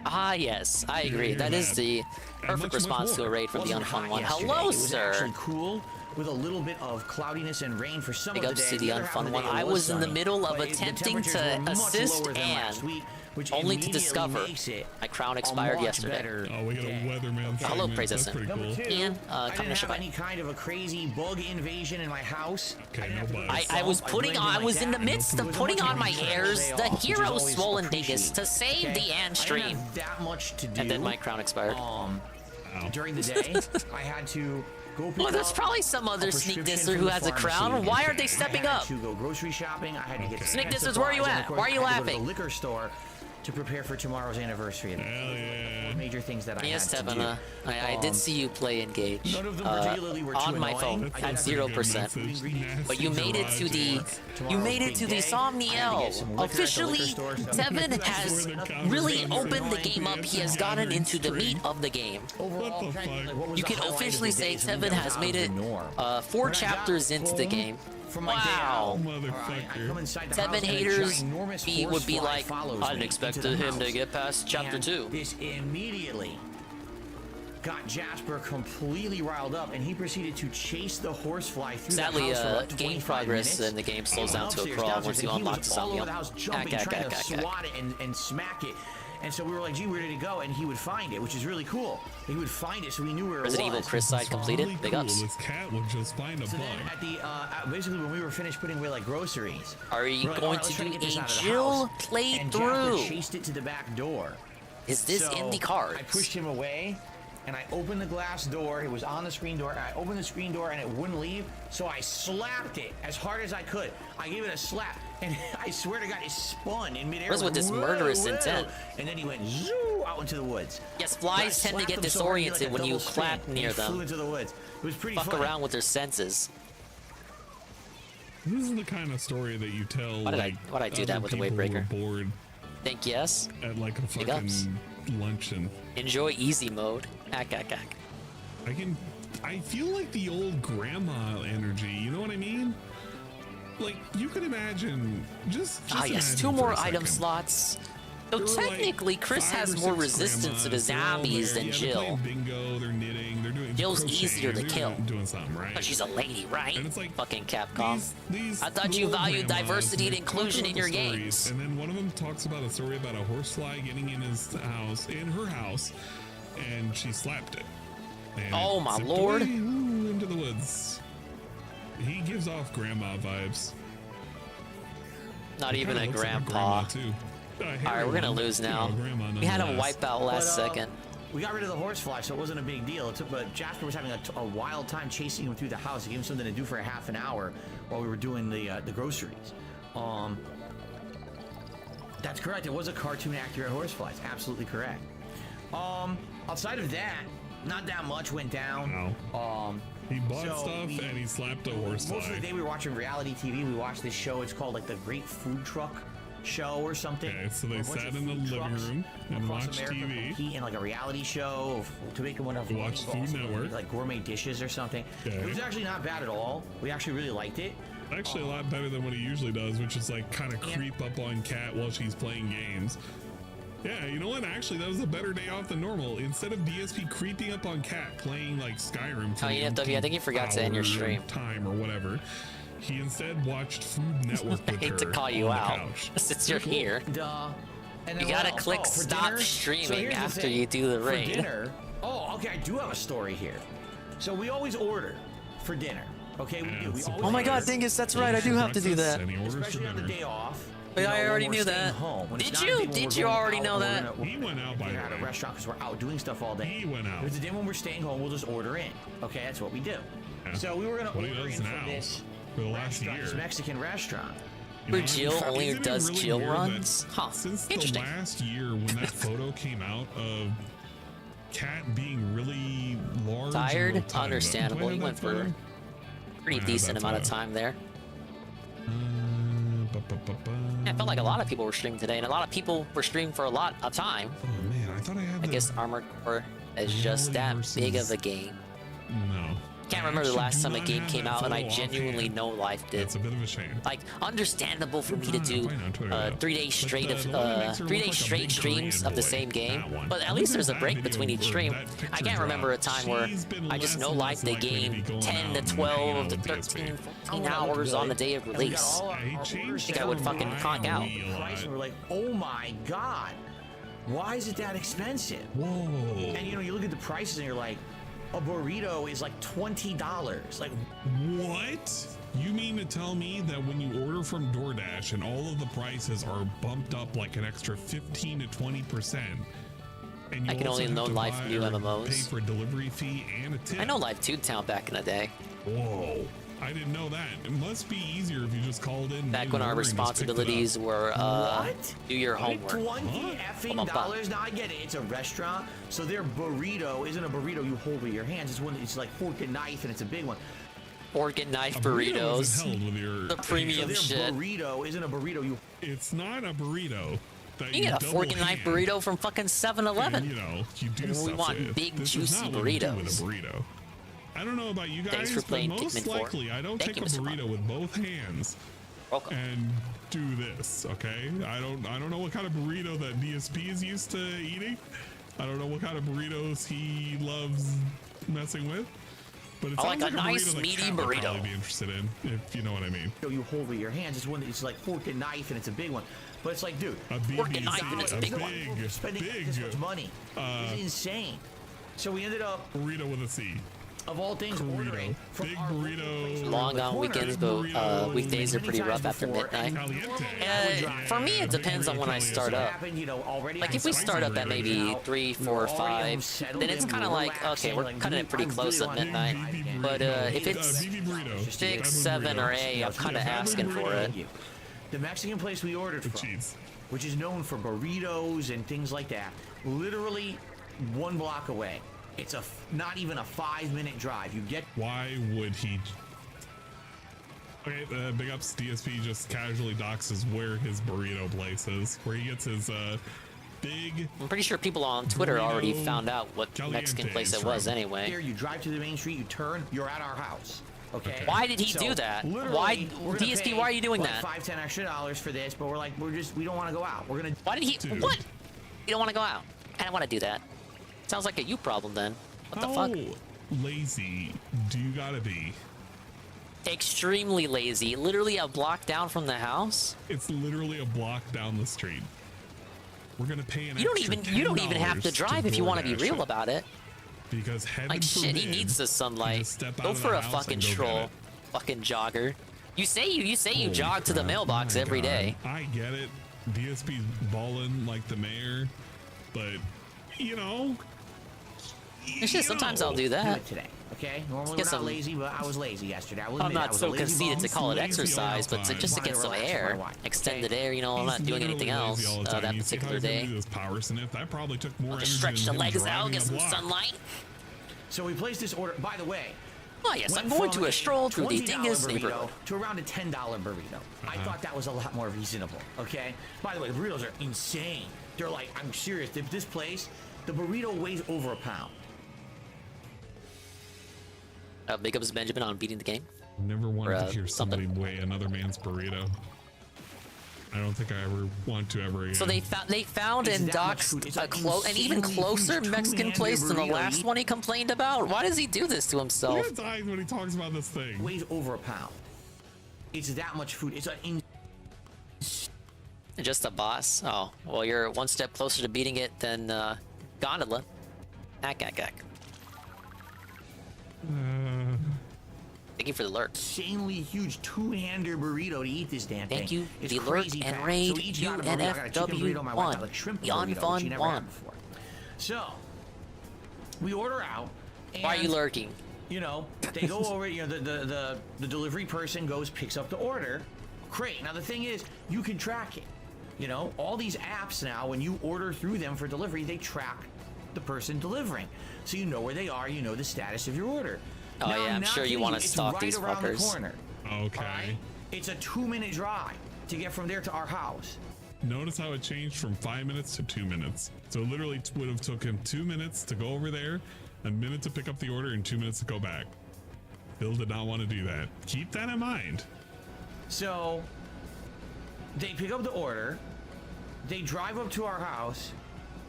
Ah, yes, I agree. That is the perfect response to a raid from the Unfun one. Hello, It was sir. actually cool with a little bit of cloudiness and rain for some Big of the ups day. to the other half of Unfun the one. day it I was in the sunny, middle of but the attempting temperatures to were much assist lower than last and week, which only to immediately discover makes it my crown a expired much yesterday. better Oh, we got a weatherman. Hello, segment. Praise That's Essence. pretty Number cool. two, And, I come didn't to have Shabbat. any kind of a crazy bug invasion in my house. Okay, no bugs. I was putting on, I was in the midst of putting on my airs, the hero swollen dingus to save the Ann stream. I didn't have that much to do. And then my crown expired. During the day, I had to go pick Well, there's up probably some other a sneak prescription disser from who the has a pharmacy. crown. Why aren't they stepping I had up? to go grocery shopping. I had to get Sneak pet dissers, where are you supplies, and at? of course, Why are you I had to go to laughing? the liquor store to prepare for tomorrow's anniversary. Hell yeah. Major things that I Yes, had to do. Tevin, I did see you play Engage None of them particularly were too on my annoying. phone I at got 0%. But you made it to the Somniel. Officially, Tevin has really opened the game up. He has gotten into the meat of the game. Overall, You can officially say Tevin has made it 4 chapters into the game. Wow. Tevin haters would be like, I didn't expect him to get past chapter 2. This immediately got Jasper completely riled up, and he proceeded to chase the horsefly through Sadly, the house for about 25 game progress minutes. in the game slows He down went to a upstairs, crawl downstairs, once you and he unlock was the all over Somniel. the house, jumping, trying to swat it and smack it. And so we were like, gee, where did it go? And he would find it, which is really cool. He would find it, so we knew where it was. Resident Evil Chris side completed. Really Big cool. ups. This cat would just find a So bug. then at the basically when we were finished putting away like groceries, Are you we're like, going "All right, to let's try do get this a out of the Jill house." And Jasper playthrough? chased it to the back door. Is this So in the cards? I pushed him away, and I opened the glass door. It was on the screen door. And I opened the screen door, and it wouldn't leave. So I slapped it as hard as I could. I gave it a slap, and I swear to God, it spun in midair. What's with this murderous intent? And then he went zoo out into the woods. Yes, flies tend to get disoriented when you clap near them. Flew into the woods. It was pretty Fuck funny. around with their senses. This is the kind of story that you tell. Why did like, I do that other with the people Wavebreaker? who are bored Think yes. at like a Big ups. fucking luncheon. Enjoy easy mode. Ack. I feel like the old grandma energy. You know what I mean? Like you could imagine. Just Ah, yes, imagine 2 for more a item second. slots. So There were, like, technically, Chris 5 has or more 6 resistance to the grandmas. They're all zombies there. than Yeah, they're Jill. playing bingo, they're knitting, they're doing Jill's crocheting, easier to they're kill. doing something, right? But she's a lady, right? And it's like fucking Capcom. These I thought you little valued grandmas, diversity and they talk inclusion about in the your stories, games. And then one of them talks about a story about a horsefly getting in her house, and she slapped it. And Oh, it my zipped lord. away, into the woods. He gives off grandma vibes. Not even a Kinda looks like grandpa. grandma, too. Alright, we're gonna lose now. We had him wipe out last second. We got rid of the horsefly, so it wasn't a big deal. It took, but Jasper was having a wild time chasing him through the house. He gave him something to do for a half an hour while we were doing the groceries. That's correct. It was a cartoon accurate horsefly. It's absolutely correct. Outside of that, not that much went down. He bought stuff and he slapped a horsefly. Most of the day we were watching reality TV. We watched this show. It's called like the Great Food Truck Show or something. Okay, so they A bunch sat of in the food living trucks room and across watched America TV. compete in like a reality show to make one of Watch Food Network. like gourmet dishes or something. Okay. It was actually not bad at all. We actually really liked it. Actually, a lot better than what he usually does, which is like kind of creep up on Kat while she's playing games. Yeah, you know what? Actually, that was a better day off than normal. Instead of DSP creeping up on Kat playing like Skyrim for Oh, yeah, the I think you forgot to end your hour stream. time or whatever, he instead watched Food Network I with hate to her call you on the out couch. since you're here. And You then gotta what else? click Oh, for stop dinner? So streaming here's the after thing. you do the For raid. dinner. Oh, okay. I do have a story here. So we always order for dinner. Okay, we do. We always Oh my god, order. Dingus, that's right, I do have to do that. Especially on the day off. But I already when we're knew staying that. home. When Did it's not a you? day when Did we're you going already out, know we're that? gonna- He went out, by we're the at a way. restaurant because we're out doing stuff all day. He went out. If it's a day when we're staying home, we'll just order in. Okay, that's what we do. Yeah. So we were gonna What he order does in now from this for the last restaurant, this year. Mexican restaurant. You Where know, Jill isn't only it does really Jill weird runs? that Huh. Since the Interesting. last year when that photo came out of Kat being really large, Tired? and rotund, Understandable. do I You have went that for photo? pretty I have decent that amount of photo. time there. I felt like a lot of people were streaming today, and a lot of people were streaming for a lot of time. Oh man, I thought I had. I guess Armored Core is just that big of a game. No. Can't remember the last time a game came out and I genuinely no-lifed it. It's a bit of a shame. Like, understandable for me to do 3 days straight of 3 days straight streams of the same game, but at least there's a break between each stream. I can't remember a time where I just no-lifed the game 10 to 12 to 13, 14 hours on the day of release. I think I would fucking conk out. We're like, oh my god, why is it that expensive? Whoa. And you know, you look at the prices and you're like, a burrito is like $20. Like, what? You mean to tell me that when you order from DoorDash and all of the prices are bumped up like an extra 15 to 20%, and you I can only know live new MMOs. Pay for delivery fee and a tip? I know live Toontown back in the day. Whoa. I didn't know that. It must be easier if you just called in. Back when our responsibilities were do your homework. $20 effing dollars. Now I get it. It's a restaurant, so their burrito isn't a burrito you hold with your hands. It's one. It's like fork and knife, and it's a big one. Fork and knife burritos. The premium so shit. Burrito isn't a burrito you. It's not a burrito. You get a fork and knife burrito from fucking 7-Eleven. You know, you do we want big juicy burritos. I don't know about you guys, Thanks for playing but most Pikmin 4. likely I don't Thank take a burrito with both hands and do this, okay? I don't know what kind of burrito that DSP is used to eating. I don't know what kind of burritos he loves messing with. But it sounds like a nice meaty burrito would probably be interested in, if you know what I mean. You hold with your hands. It's one. It's like fork and knife, and it's a big one. But it's like, dude, fork and knife, and it's a big one. Spending this much money is insane. So we ended up burrito with a C. Of all things, ordering from big burrito. Long on weekends, but weekdays are pretty rough after midnight. For me, it depends on when I start up. Like if we start up at maybe 3, 4, 5, then it's kind of like, okay, we're cutting it pretty close at midnight. But if it's 6, 7, or 8, I'm kind of asking for it. The Mexican place we ordered from, which is known for burritos and things like that, literally 1 block away. It's not even a 5-minute drive. You get. Why would he? Okay, big ups. DSP just casually doxes where his burrito place is, where he gets his big. I'm pretty sure people on Twitter already found out what Mexican place it was anyway. Here, you drive to the main street, you turn, you're at our house. Okay. Why did he do that? Why, DSP? Why are you doing that? $5, $10 extra for this, but we're like, we don't want to go out. We're gonna. Why did he? What? You don't want to go out? I don't want to do that. Sounds like a you problem then. What the fuck? Lazy do you gotta be? Extremely lazy. Literally a block down from the house. It's literally a block down the street. We're gonna pay an You don't even have to drive if you want to be real about it. Because like shit, he needs the sunlight. Go for a fucking stroll, fucking jogger. You say you jog to the mailbox every day. I get it. DSP's balling like the mayor, but you know. It's just sometimes I'll do that. Today, okay? Normally we're not lazy, but I was lazy yesterday. I'm not so conceited to call it exercise, but just to get some air, extended air. You know, I'm not doing anything else that particular day. That probably took more energy. Stretch the legs out, get some sunlight. So we placed this order. By the way. Oh yes, I'm going to a stroll through the DingIe neighborhood to around a $10 burrito. I thought that was a lot more reasonable. Okay. By the way, the burritos are insane. They're like, I'm serious. This place, the burrito weighs over a pound. Big ups Benjamin on beating the game. Never wanted to hear somebody weigh another man's burrito. I don't think I ever want to ever again. So they found and doxed an even closer Mexican place than the last one he complained about. Why does he do this to himself? Look at his eyes when he talks about this thing. Weighs over a pound. It's that much food. It's just a boss. Oh well, you're one step closer to beating it than Gondola. Ack. Thank you for the lurk. Insanely huge 2-hander burrito to eat this damn thing. Thank you, the lurk and raid UNFW1. Yon Fun 1. So, we order out. And, why are you lurking? You know, they go over, you know, the delivery person goes, picks up the order. Great. Now, the thing is, you can track it. You know, all these apps now, when you order through them for delivery, they track the person delivering. So you know where they are, you know the status of your order. Oh now, yeah, I'm sure you want to stalk these fuckers. The corner, okay. Right? It's a 2-minute drive. to get from there to our house. Notice how it changed from 5 minutes to 2 minutes. So it literally would have took him 2 minutes to go over there, a minute to pick up the order, and 2 minutes to go back. Bill did not want to do that. Keep that in mind. So they pick up the order, they drive up to our house,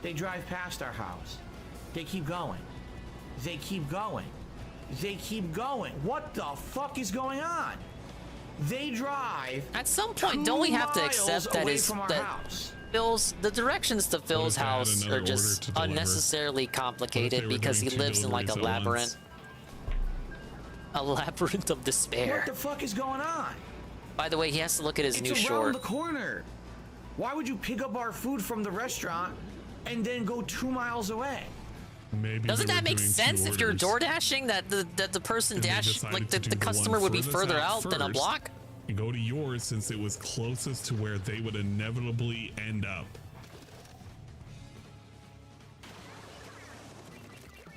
they drive past our house, they keep going, they keep going, they keep going. What the fuck is going on? They drive. At some point, don't we have to accept that Phil's the directions to Phil's house are just unnecessarily complicated because he lives in like a labyrinth. A labyrinth of despair. What the fuck is going on? By the way, he has to look at his new It's short. around the corner. Why would you pick up our food from the restaurant and then go 2 miles away? Maybe doesn't that make sense if you're door dashing that the person the customer would be further out than a block? And go to yours since it was closest to where they would inevitably end up.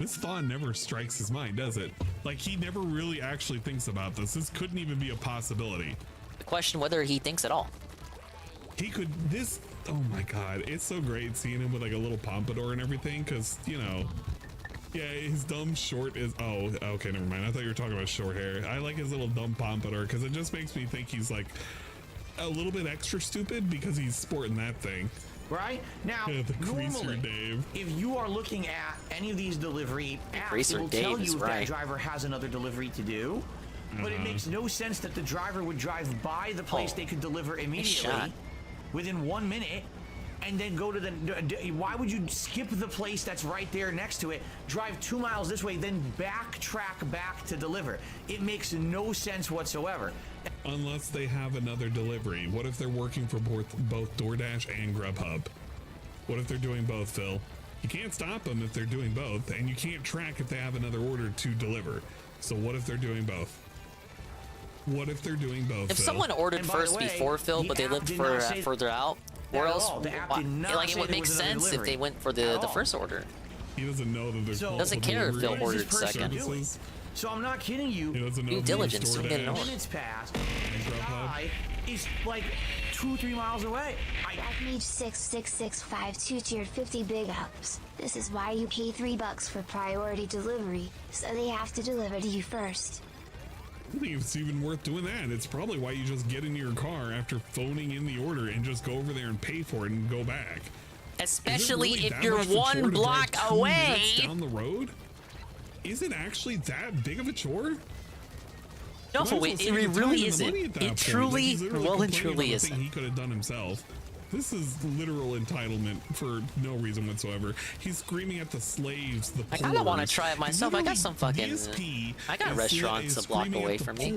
This thought never strikes his mind, does it? Like, he never really actually thinks about this. This couldn't even be a possibility. The question whether he thinks at all. He could, oh my god, it's so great seeing him with like a little pompadour and everything, because, you know, yeah, his dumb short is, oh, okay, never mind. I thought you were talking about short hair. I like his little dumb pompadour because it just makes me think he's like a little bit extra stupid because he's sporting that thing. Right? Now, normally, Dave. if you are looking at any of these delivery apps, it will tell you if that driver has another delivery to do. But it makes no sense that the driver would drive by the place they could deliver immediately within 1 minute and then go to the... Why would you skip the place that's right there next to it, drive 2 miles this way, then backtrack back to deliver? It makes no sense whatsoever. Unless they have another delivery. What if they're working for both DoorDash and Grubhub? What if they're doing both, Phil? You can't stop them if they're doing both, and you can't track if they have another order to deliver. So what if they're doing both? What if they're doing both? If someone ordered first before Phil, but they lived further out, or else, like it would make sense if they went for the first order. He doesn't know that there's doesn't care if Phil ordered second. So I'm not kidding you. Due diligence. Minutes passed. The guy is like 2-3 miles away. Mage 66652 tiered 50 big ups. This is why you pay $3 for priority delivery, so they have to deliver to you first. I don't think it's even worth doing that. It's probably why you just get into your car after phoning in the order and just go over there and pay for it and go back. Especially if you're 1 block away. Down the road? Is it actually that big of a chore? No, it really isn't. It truly, well and truly isn't. He could have done himself. This is literal entitlement for no reason whatsoever. He's screaming at the slaves, the poor. I kind of want to try it myself. I got some fucking... I got restaurants a block away from me.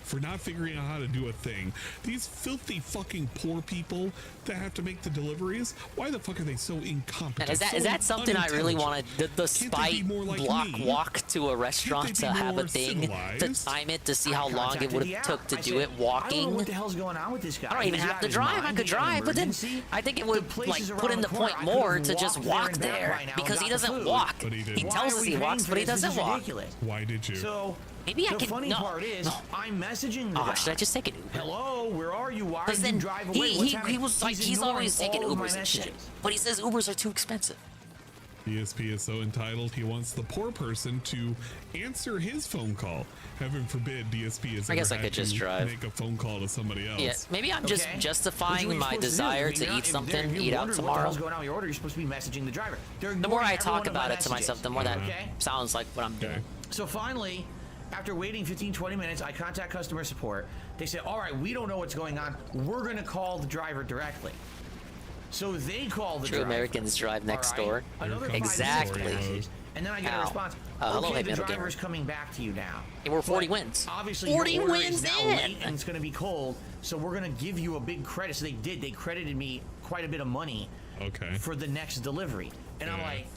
For not figuring out how to do a thing. These filthy fucking poor people that have to make the deliveries, why the fuck are they so incompetent? And is that something I really want to... The spite block walk to a restaurant to have a thing, to time it, to see how long it would have took to do it walking. I don't know what the hell's going on with this guy. I don't even have to drive. I could drive, but then I think it would like put in the point more to just walk there because he doesn't walk. He tells us he walks, but he doesn't walk. Why did you? So maybe I the can. funny part is, I'm messaging the guy. Should I just take an Uber? Hello, where are you? Why did you drive away? He was like, he's always taking Ubers and shit, but he says Ubers are too expensive. DSP is so entitled, he wants the poor person to answer his phone call. Heaven forbid DSP is. I guess I could just drive. Make a phone call to somebody else. Yeah, maybe I'm just justifying my desire to eat something, eat out tomorrow. What the hell's going on with your order? You're supposed to be messaging the driver. The more I talk about it to myself, the more that sounds like what I'm doing. So finally, after waiting 15-20 minutes, I contact customer support. They say, all right, we don't know what's going on. We're going to call the driver directly. So they call the driver. True Americans drive next door. Exactly. And then I get a response. Okay, the driver's coming back to you now. Hey, we're 40 wins. Obviously, 40 wins now late and it's going to be cold, so we're going to give you a big credit. So they did. They credited me quite a bit of money for the next delivery. And I'm like,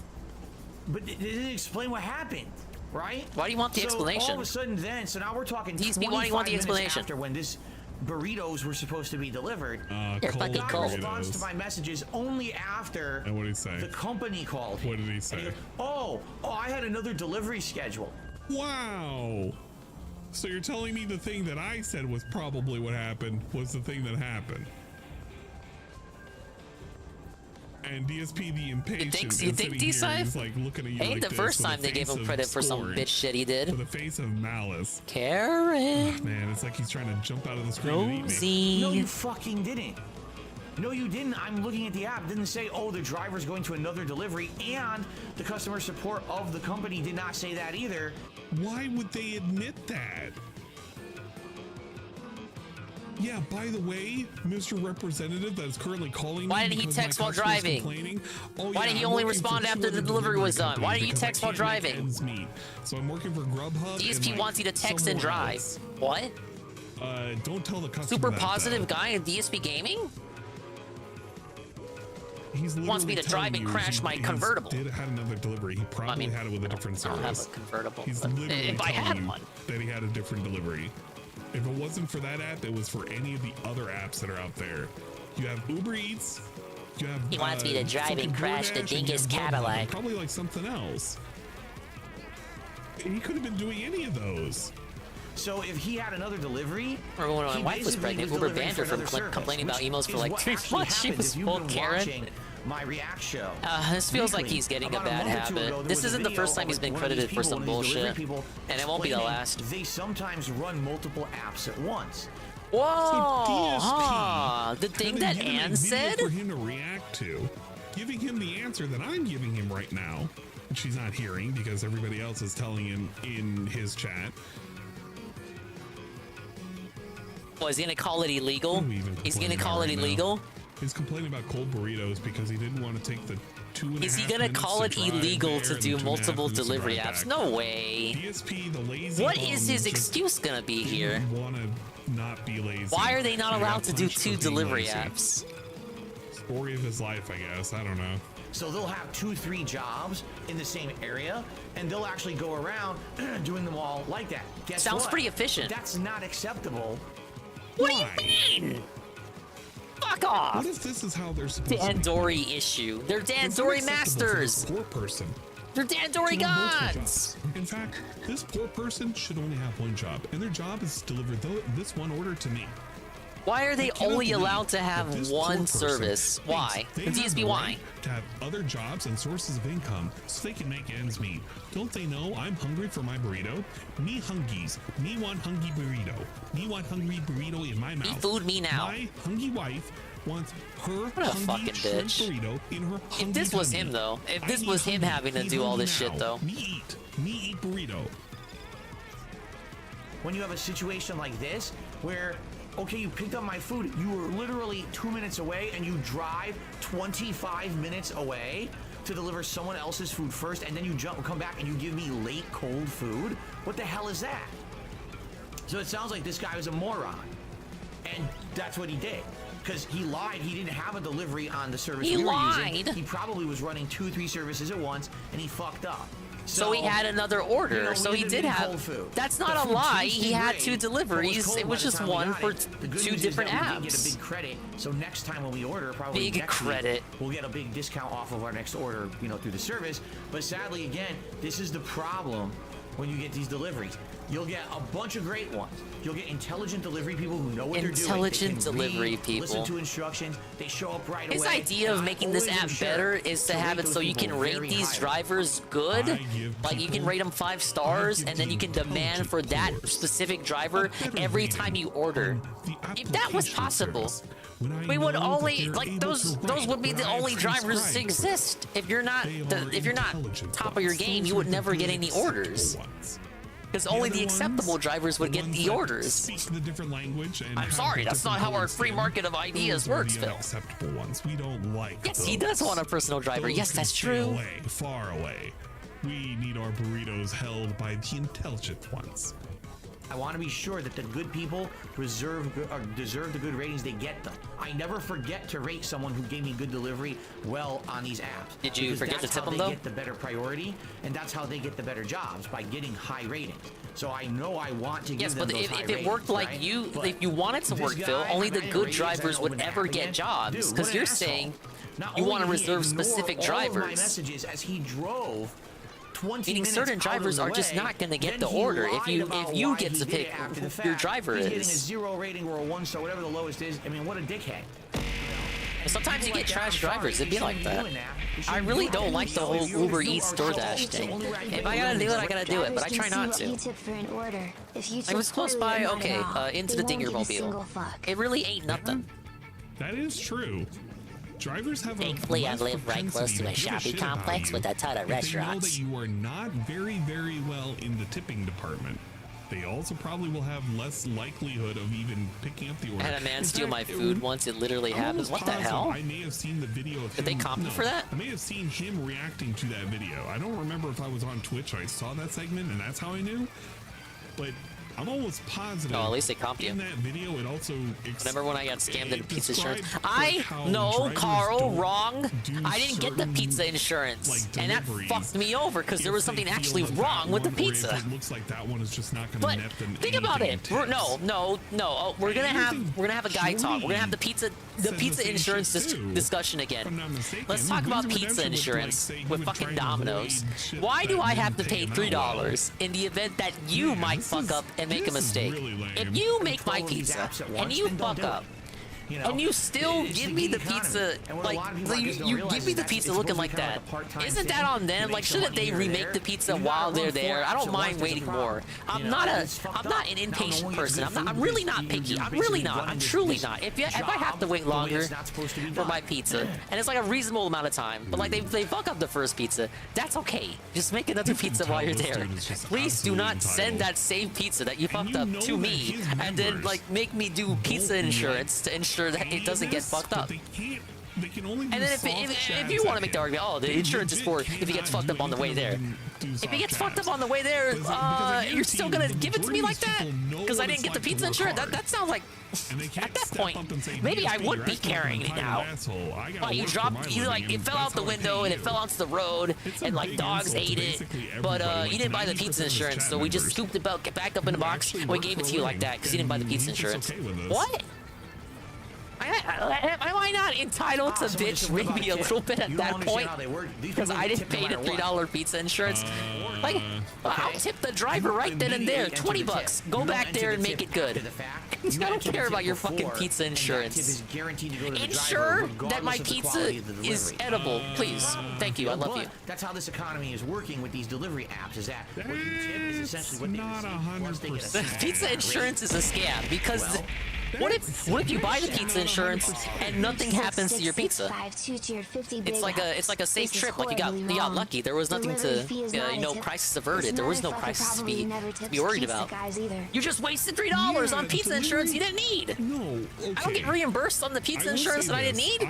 but they didn't explain what happened, right? Why do you want the explanation? All of a sudden then, so now we're talking 25 why do you want the explanation? After when this burritos were supposed to be delivered. You're fucking cold. He responds to my messages only after and what did he say? The company called him. What did he say? He goes, oh, I had another delivery schedule. Wow. So you're telling me the thing that I said was probably what happened was the thing that happened. And DSP the impatient. You think D-Side? Like looking at you Ain't like the this first with time a they gave face him of credit for some scorn, bitch shit he did. with a face of malice. Karen. Man, it's like he's trying to jump out of the screen and eat me. No, you fucking didn't. No, you didn't. I'm looking at the app. It didn't say, oh, the driver's going to another delivery, and the customer support of the company did not say that either. Why would they admit that? Yeah, by the way, Mr. Representative that is currently calling Why me didn't he because my text while customer's driving? complaining. Oh, Why yeah, did he I'm only working for respond two after the other delivery was done? companies Why didn't you because I text while can't make driving? ends meet. So I'm working for Grubhub. DSP and, wants you to text and somewhere drive. else. What? Don't tell the customer Super that, positive though. guy in DSP Gaming? He's Wants me to drive and crash my convertible. He had another delivery. He probably had it with a different service. I don't have a convertible. He's but literally if I telling had you one. that he had a different delivery. If it wasn't for that app, it was for any of the other apps that are out there. You have Uber Eats. You have. He wants me to drive and crash the dingus Cadillac. Probably like something else. He could have been doing any of those. So if he had another delivery, or when my wife was pregnant, Uber banned her from complaining about emos for like 3 months. She was full Karen. My React show. This feels like he's getting a bad habit. This isn't the first time he's been credited for some bullshit, and it won't be the last. They sometimes run multiple apps at once. Whoa! So the thing that Ann said? For him to react to, giving him the answer that I'm giving him right now, which she's not hearing because everybody else is telling him in his chat. Oh, is he gonna call it illegal? He's gonna call it illegal? He's complaining about cold burritos because he didn't want to take the 2.5 Is he gonna call it illegal to do multiple delivery apps? No way. DSP, the lazy What bum, is his just excuse gonna be here? didn't want to not be lazy. Why are they not He allowed got to do punished for 2 being delivery lazy. apps? Story of his life, I guess. I don't know. So they'll have 2-3 jobs in the same area, and they'll actually go around doing them all like that. Guess Sounds what? pretty efficient. That's not acceptable. What do you mean? Fuck off! What if this is how they're supposed to be? Dandori issue. They're It's Dandori unacceptable for masters. this poor person. They're Dandori to have multiple gods. jobs. In fact, this poor person should only have one job, and their job is to deliver this one order to me. Why are they I cannot only believe allowed to that have this poor one person service? thinks Why? they In have DSP, the why? right to have other jobs and sources of income so they can make ends meet. Don't they know I'm hungry for my burrito? Me hungies. Me want hungry burrito. Me want hungry burrito in my mouth. Me food, me now. My hungry wife wants her What a hungry fucking shrimp bitch. burrito in her hungry If this was tummy. him, though, if I this need was him hungry. having to Me do all hungry this shit, now. though. Me eat burrito. When you have a situation like this, where, okay, you picked up my food, you were literally 2 minutes away, and you drive 25 minutes away to deliver someone else's food first, and then you come back and you give me late cold food? What the hell is that? So it sounds like this guy was a moron, and that's what he did. Because he lied, he didn't have a delivery on the service He we were lied. using. He probably was running 2-3 services at once, and he fucked up. So he had another order. You know, So we he ended did up have. getting cold food. That's The not a food lie. tasted He had great, 2 but deliveries. cold It by was the just time we one got for it. The good 2 news is different that we did get a apps. big credit. So next time when we order, probably Big next credit. week, we'll get a big discount off of our next order, you know, through the service. But sadly, again, this is the problem when you get these deliveries. You'll get a bunch of great ones. You'll get intelligent delivery people who know what they're doing. Intelligent They can delivery read, people. Listen to instructions. They show up right His away. idea of And I making this always am app sure better is to have rate it so those you can people rate very these highly. drivers good. Like you can people- rate them 5 stars, and then you can demand for that specific driver every time you order. If that was possible, we would only like those would be the only drivers to exist. If you're not top of your game, you would never get any orders. Because only the acceptable drivers would get the orders. Speak the different language. And I'm have sorry, the that's not different how our words free in. market of ideas Those are works, the Phil. unacceptable ones. We don't like. Yes, he those. does want a personal driver. Those Yes, can that's stay true. Away, far away. We need our burritos held by the intelligent ones. I want to be sure that the good people deserve the good ratings. They get them. I never forget to rate someone who gave me good delivery well on these apps. Did you Because forget to that's tip how them, they though? get the better priority, and that's how they get the better jobs, by getting high ratings. So I know I want to give Yes, them but those if high it ratings, worked like right? you, But if you want it to this work, guy, Phil, only I the didn't good rate, drivers I would opened the ever app get again. jobs. Dude, Because what you're an asshole. saying Not you only want to did he reserve ignore specific all of my drivers. messages as he drove 20 Meaning minutes certain out of drivers the are just way, not going to get then the he order if lied you about you why get he to did pick it after the who your fact. driver He's getting a is. 0 rating or a 1 star, whatever the lowest is. I mean, what a dickhead. Sometimes you get trash drivers. It'd be like that. I shouldn't really do don't that. like the So whole if you Uber do Eats our DoorDash so thing. only recommend If I gotta do it, I gotta do it, but I try not to. You tip for an order. If you I was close by, okay, into the DingIe DingIe-mobile. It really ain't nothing. That is true. Drivers have Thankfully, a I less live right close propensity to a give shopping shit about complex you with a ton of if they know restaurants. that you are not very, very well in the tipping department. They also probably will have less likelihood of even picking up the order. I had a man In steal fact, my food once. It literally I'm happened. almost What the positive hell? I may have seen the video of Did they him- comp no, for that? I may have seen him reacting to that video. I don't remember if I was on Twitch. I saw that segment, and that's how I knew. But I'm almost positive. Oh, at least they comped you. In that video, it also. Remember when I got scammed in pizza insurance? described, I how no, drivers Carl, don't wrong. do I didn't get the certain, pizza insurance, like, and that deliveries fucked me over because there was if they something feel actually that wrong that with the one, or if pizza. It looks like that one is just not going But to net them think about it. anything We're, in tips. no. Oh, we're gonna have a guy talk. We're gonna have the pizza insurance discussion again. Let's talk about pizza insurance with fucking Domino's. Why do I have to pay $3 in the event that you might fuck up and make a mistake? If you make my pizza and you fuck up, and you still give me the pizza, like you give me the pizza looking like that. Isn't that on them? Like, shouldn't they remake the pizza while they're there? I don't mind waiting more. I'm not an impatient person. I'm really not picky. I'm really not. I'm truly not. If I have to wait longer for my pizza, and it's like a reasonable amount of time, but like they fuck up the first pizza, that's okay. Just make another pizza while you're there. Please do not send that same pizza that you fucked up to me, and then like make me do pizza insurance to ensure that it doesn't get fucked up. They can only And then if you want to make the argument, oh, the insurance is for if he gets fucked up on the way there. If he gets fucked up on the way there, you're still gonna give it to me like that? Because I didn't get the pizza insurance? That sounds like, at that point, maybe I would be carrying it now. Well, you like, it fell out the window and it fell onto the road and like dogs ate it, but you didn't buy the pizza insurance, so we just scooped it back up in the box and we gave it to you like that because you didn't buy the pizza insurance. What? Am I not entitled to bitch maybe a little bit at that point? Because I didn't pay the $3 pizza insurance? Like, I'll tip the driver right then and there. $20. Go back there and make it good. I don't care about your fucking pizza insurance. Ensure that my pizza is edible, please. Thank you. I love you. That's how this economy is working with these delivery apps. Is that what you tip is essentially what they receive. Pizza insurance is a scam because what if you buy the pizza insurance and nothing happens to your pizza? It's like a safe trip. Like you got lucky. There was nothing to crisis averted. There was no crisis to be worried about. You just wasted $3 on pizza insurance you didn't need. No, okay. I don't get reimbursed on the pizza insurance that I didn't need.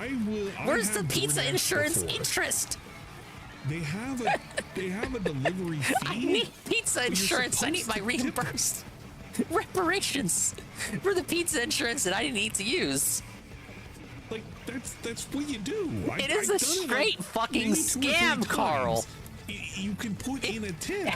Where's the pizza insurance interest? They have a delivery fee. I need pizza insurance. I need my reimbursed reparations for the pizza insurance that I didn't need to use. Like that's what you do. It is a straight fucking scam, Carl. You can put in a tip.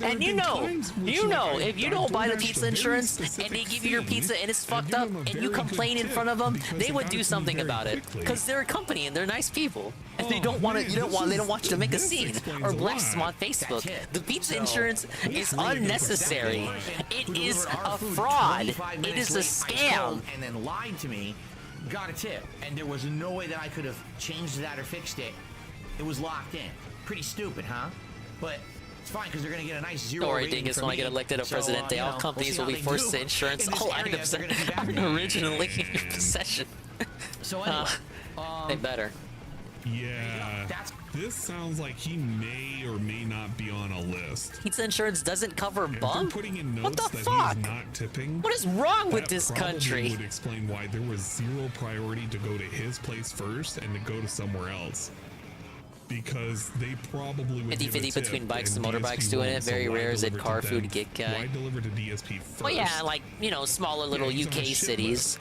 And you know, if you don't buy the pizza insurance and they give you your pizza and it's fucked up and you complain in front of them, they would do something about it because they're a company and they're nice people and they don't want you to make a scene or blast them on Facebook. The pizza insurance is unnecessary. It is a fraud. It is a scam. And then lied to me, got a tip, and there was no way that I could have changed that or fixed it. It was locked in. Pretty stupid, huh? But it's fine because they're going to get a nice zero. Don't worry, Dingus, when I get elected a president, all companies will be forced to insurance all items that are originally in your possession. So anyway, they better. Yeah, this sounds like he may or may not be on a list. Pizza insurance doesn't cover bump? What the fuck? He's not tipping. What is wrong with this country? Would explain why there was zero priority to go to his place first and to go to somewhere else. Because they probably would 50-50 between bikes and motorbikes doing it. Very rare is it car food gig guy. Why deliver to DSP first? Well, yeah, like, smaller little UK cities.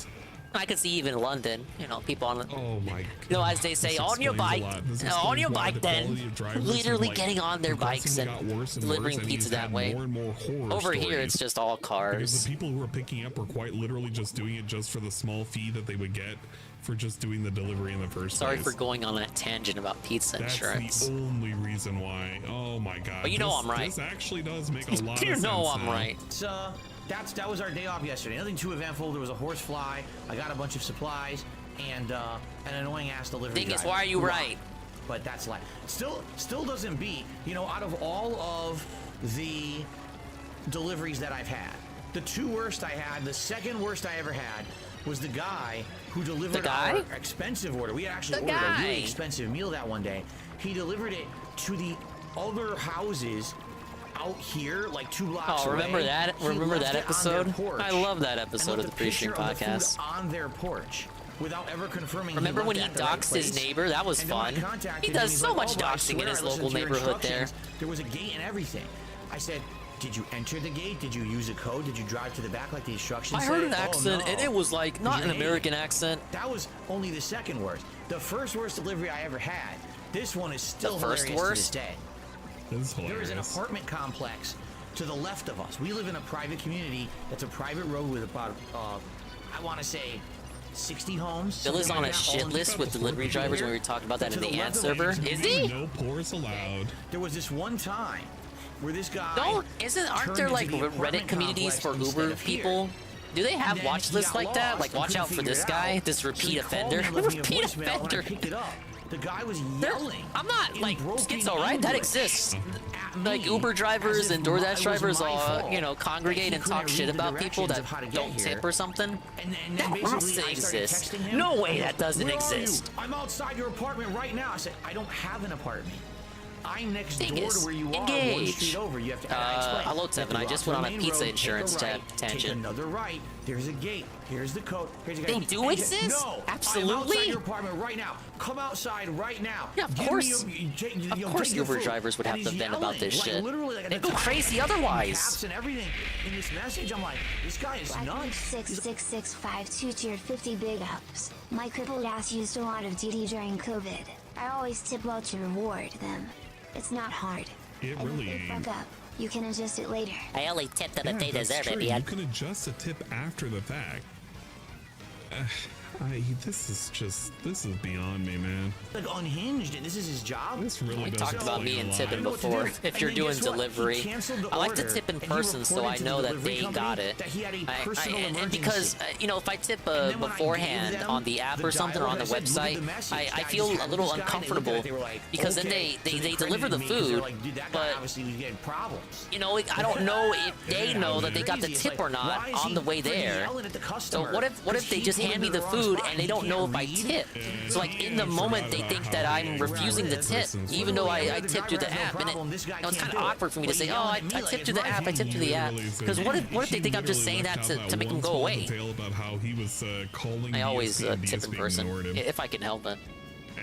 I could see even in London, you know, people on, oh my, you know, as they say, on your bike, then literally getting on their bikes and delivering pizza that way. Over here, it's just all cars. Because the people who are picking up are quite literally just doing it just for the small fee that they would get for just doing the delivery in the first Sorry place. for going on that tangent about pizza insurance. That's the only reason why. Oh my god. But you know I'm right. This actually does make a lot of sense. You know I'm right. So that was our day off yesterday. Nothing too eventful. There was a horse fly. I got a bunch of supplies and an annoying ass delivery Thing is, driver. why are you right? But that's life. Still doesn't beat, you know, out of all of the deliveries that I've had, the two worst I had, the second worst I ever had was the guy who delivered our expensive order. We had actually ordered a really expensive meal that one day. He delivered it to the other houses out here, like 2 blocks away. Remember that? Remember that episode? I love that episode of the Pre-Stream Podcast. On their porch. Without ever confirming. Remember when he doxed his neighbor? That was fun. He does so much doxing in his local neighborhood there. There was a gate and everything. I said, did you enter the gate? Did you use a code? Did you drive to the back like the instructions said? I heard an accent, and it was like not an American accent. That was only the second worst. The first worst delivery I ever had. This one is still hilarious to this day. There is an apartment complex to the left of us. We live in a private community that's a private road with about, I want to say, 60 homes. Bill is on a shit list with delivery drivers when we were talking about that in the ad server. Is he? No porous allowed. There was this one time where this guy aren't there like Reddit communities for Uber people? Do they have watch lists like that? Like, watch out for this guy, this repeat offender. Repeat offender. The guy was yelling. I'm not like schizo, right? That exists. Like Uber drivers and DoorDash drivers all, you know, congregate and talk shit about people that don't tip or something. That must exist. No way that doesn't exist. I'm outside your apartment right now. I said, I don't have an apartment. I'm next door to where you are, one street over. You have to hello, Tevin. I just went on a pizza insurance tangent. Take another right. There's a gate. Here's the code. Here's the gate. They do exist? No, absolutely. I'm outside your apartment right now. Come outside right now. Yeah, of course. Of course, Uber drivers would have to vent about this shit. They go crazy otherwise. Caps and everything in this message. I'm like, this guy is nuts. 66652 tiered 50 big ups. My crippled ass used a lot of DD during COVID. I always tip well to reward them. It's not hard. It really ain't. Fuck up. You can adjust it later. I only tip that they deserve it, man. You can adjust a tip after the fact. This is beyond me, man. Like unhinged, and this is his job. This really we talked about me and tipping before. If you're doing delivery, I like to tip in person so I know that they got it. And because you know, if I tip beforehand on the app or something or on the website, I feel a little uncomfortable because then they deliver the food, but you know, I don't know if they know that they got the tip or not on the way there. So what if they just hand me the food and they don't know if I tip? So like in the moment they think that I'm refusing the tip, even though I tipped through the app, and it's kind of awkward for me to say, oh, I tipped through the app, I tipped through the app, because what if they think I'm just saying that to make them go away? I always tip in person if I can help it.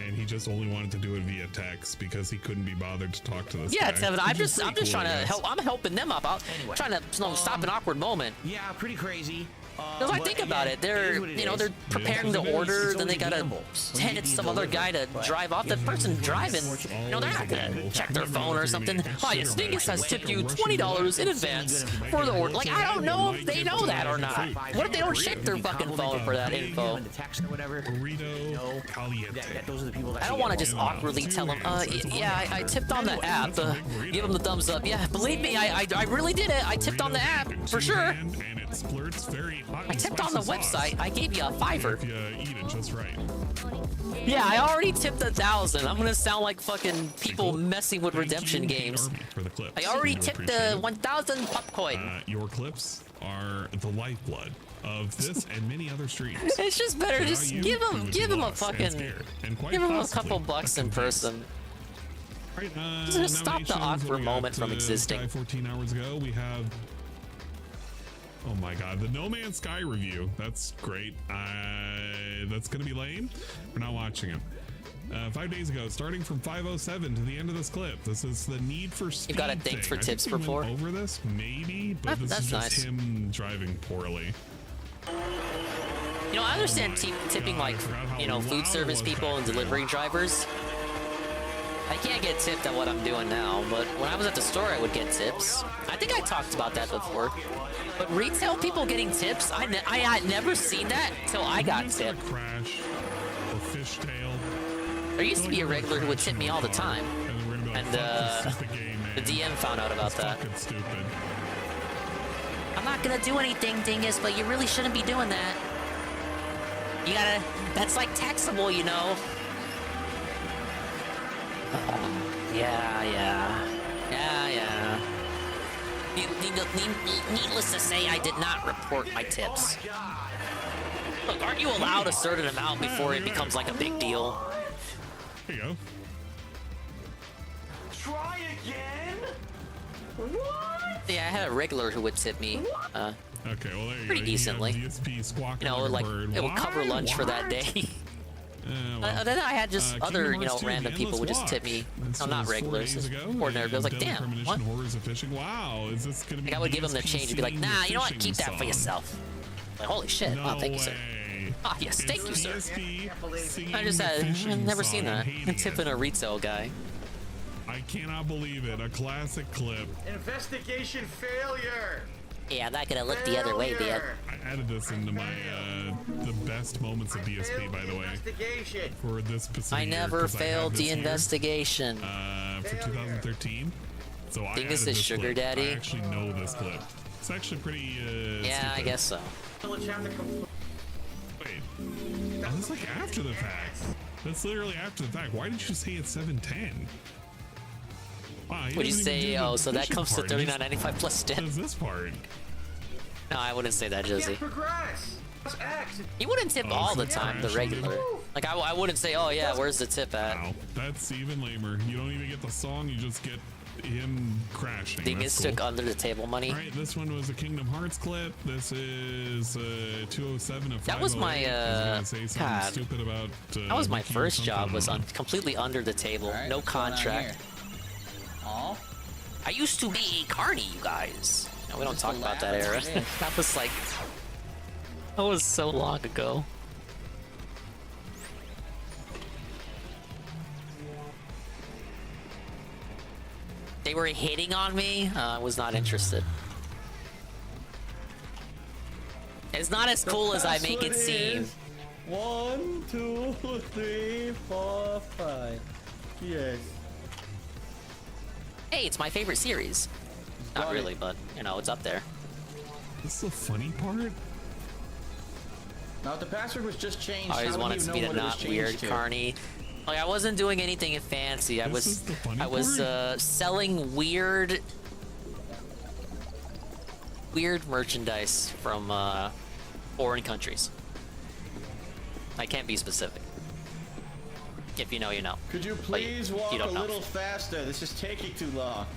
And he just only wanted to do it via text because he couldn't be bothered to talk to this guy. Yeah, Tevin, I'm just trying to help. I'm helping them up. I'm trying to stop an awkward moment. Yeah, pretty crazy. Because I think about it, they're preparing the order, then they gotta hand it to some other guy to drive off. The person driving, they're not gonna check their phone or something. Hi, it's Dingus has tipped you $20 in advance for the order. Like, I don't know if they know that or not. What if they don't check their fucking phone for that info? I don't want to just awkwardly tell them, yeah, I tipped on the app. Give them the thumbs up. Yeah, believe me, I really did it. I tipped on the app, for sure. I tipped on the website. I gave you a $5. If you eat it just right. Yeah, I already tipped 1,000. I'm gonna sound like fucking people messing with redemption games. I already tipped the 1,000 popcoin. Your clips are the lifeblood of this and many other streams. It's just better. Just give them a fucking, give them a couple bucks in person. Right, just stop the awkward moment from existing. 14 hours ago, we have. Oh my god, the No Man's Sky review. That's great. That's gonna be lame. We're not watching him. 5 days ago, starting from 5:07 to the end of this clip. This is the Need for Speed. You got a thanks for tips before. Over this, maybe, but this is just him driving poorly. You know, I understand tipping like, you know, food service people and delivery drivers. I can't get tipped at what I'm doing now, but when I was at the store, I would get tips. I think I talked about that before. But retail people getting tips, I had never seen that until I got tipped. Crash or fishtail. There used to be a regular who would tip me all the time, and the DM found out about that. Stupid. I'm not gonna do anything, Dingus, but you really shouldn't be doing that. You gotta, that's like taxable, you know. Yeah. Needless to say, I did not report my tips. Look, aren't you allowed a certain amount before it becomes like a big deal? Here you go. Try again? What? Yeah, I had a regular who would tip me. Okay, well there you pretty go. decently. You know, like it would cover lunch for that day. Then I had just other, you know, random people would just tip me. No, not regulars, just ordinary. I was like, damn, what? Horrors of fishing. Wow, is this gonna be? Like I would give them the change and be like, nah, you know what? Keep that for yourself. Like, holy shit! Oh, thank you, sir. Ah, yes, thank you, sir. I've never seen that. Tipping a retail guy. I cannot believe it. A classic clip. Investigation failure. Yeah, I'm not gonna look the other way, man. I added this into my the best moments of DSP, by the way. For this specific I never failed the investigation. For 2013. So I Dingus added is this sugar clip. daddy. I actually know this clip. It's actually pretty. Yeah, stupid. I guess so. Wait, oh, that's like after the fact. That's literally after the fact. Why did you say it's 710? Wow, Would you say, oh, so that comes to $39.95 plus stint? Does this part? No, I wouldn't say that, Josie. You wouldn't tip all the time, the regular. Like, I wouldn't say, oh yeah, where's the tip at? Wow, that's even lamer. You don't even get the song, you just get him crashing. Dingus took under the table money. All right, this one was a Kingdom Hearts clip. This is 207 of 508. That was my, God. Stupid about, that was my first job, was completely under the table, no contract. I used to be a carny, you guys. No, we don't talk about that era. That was like, that was so long ago. They were hitting on me. I was not interested. It's not as cool as I make it seem. 1, 2, 3, 4, 5. Yes. Hey, it's my favorite series. Not really, but you know, it's up there. This is the funny part. Now, if the password was just changed, I always wanted to be the not weird carny. Like I wasn't doing anything fancy. I was selling weird merchandise from foreign countries. I can't be specific. If you know, you know. Could you please walk a little faster? This is taking too long.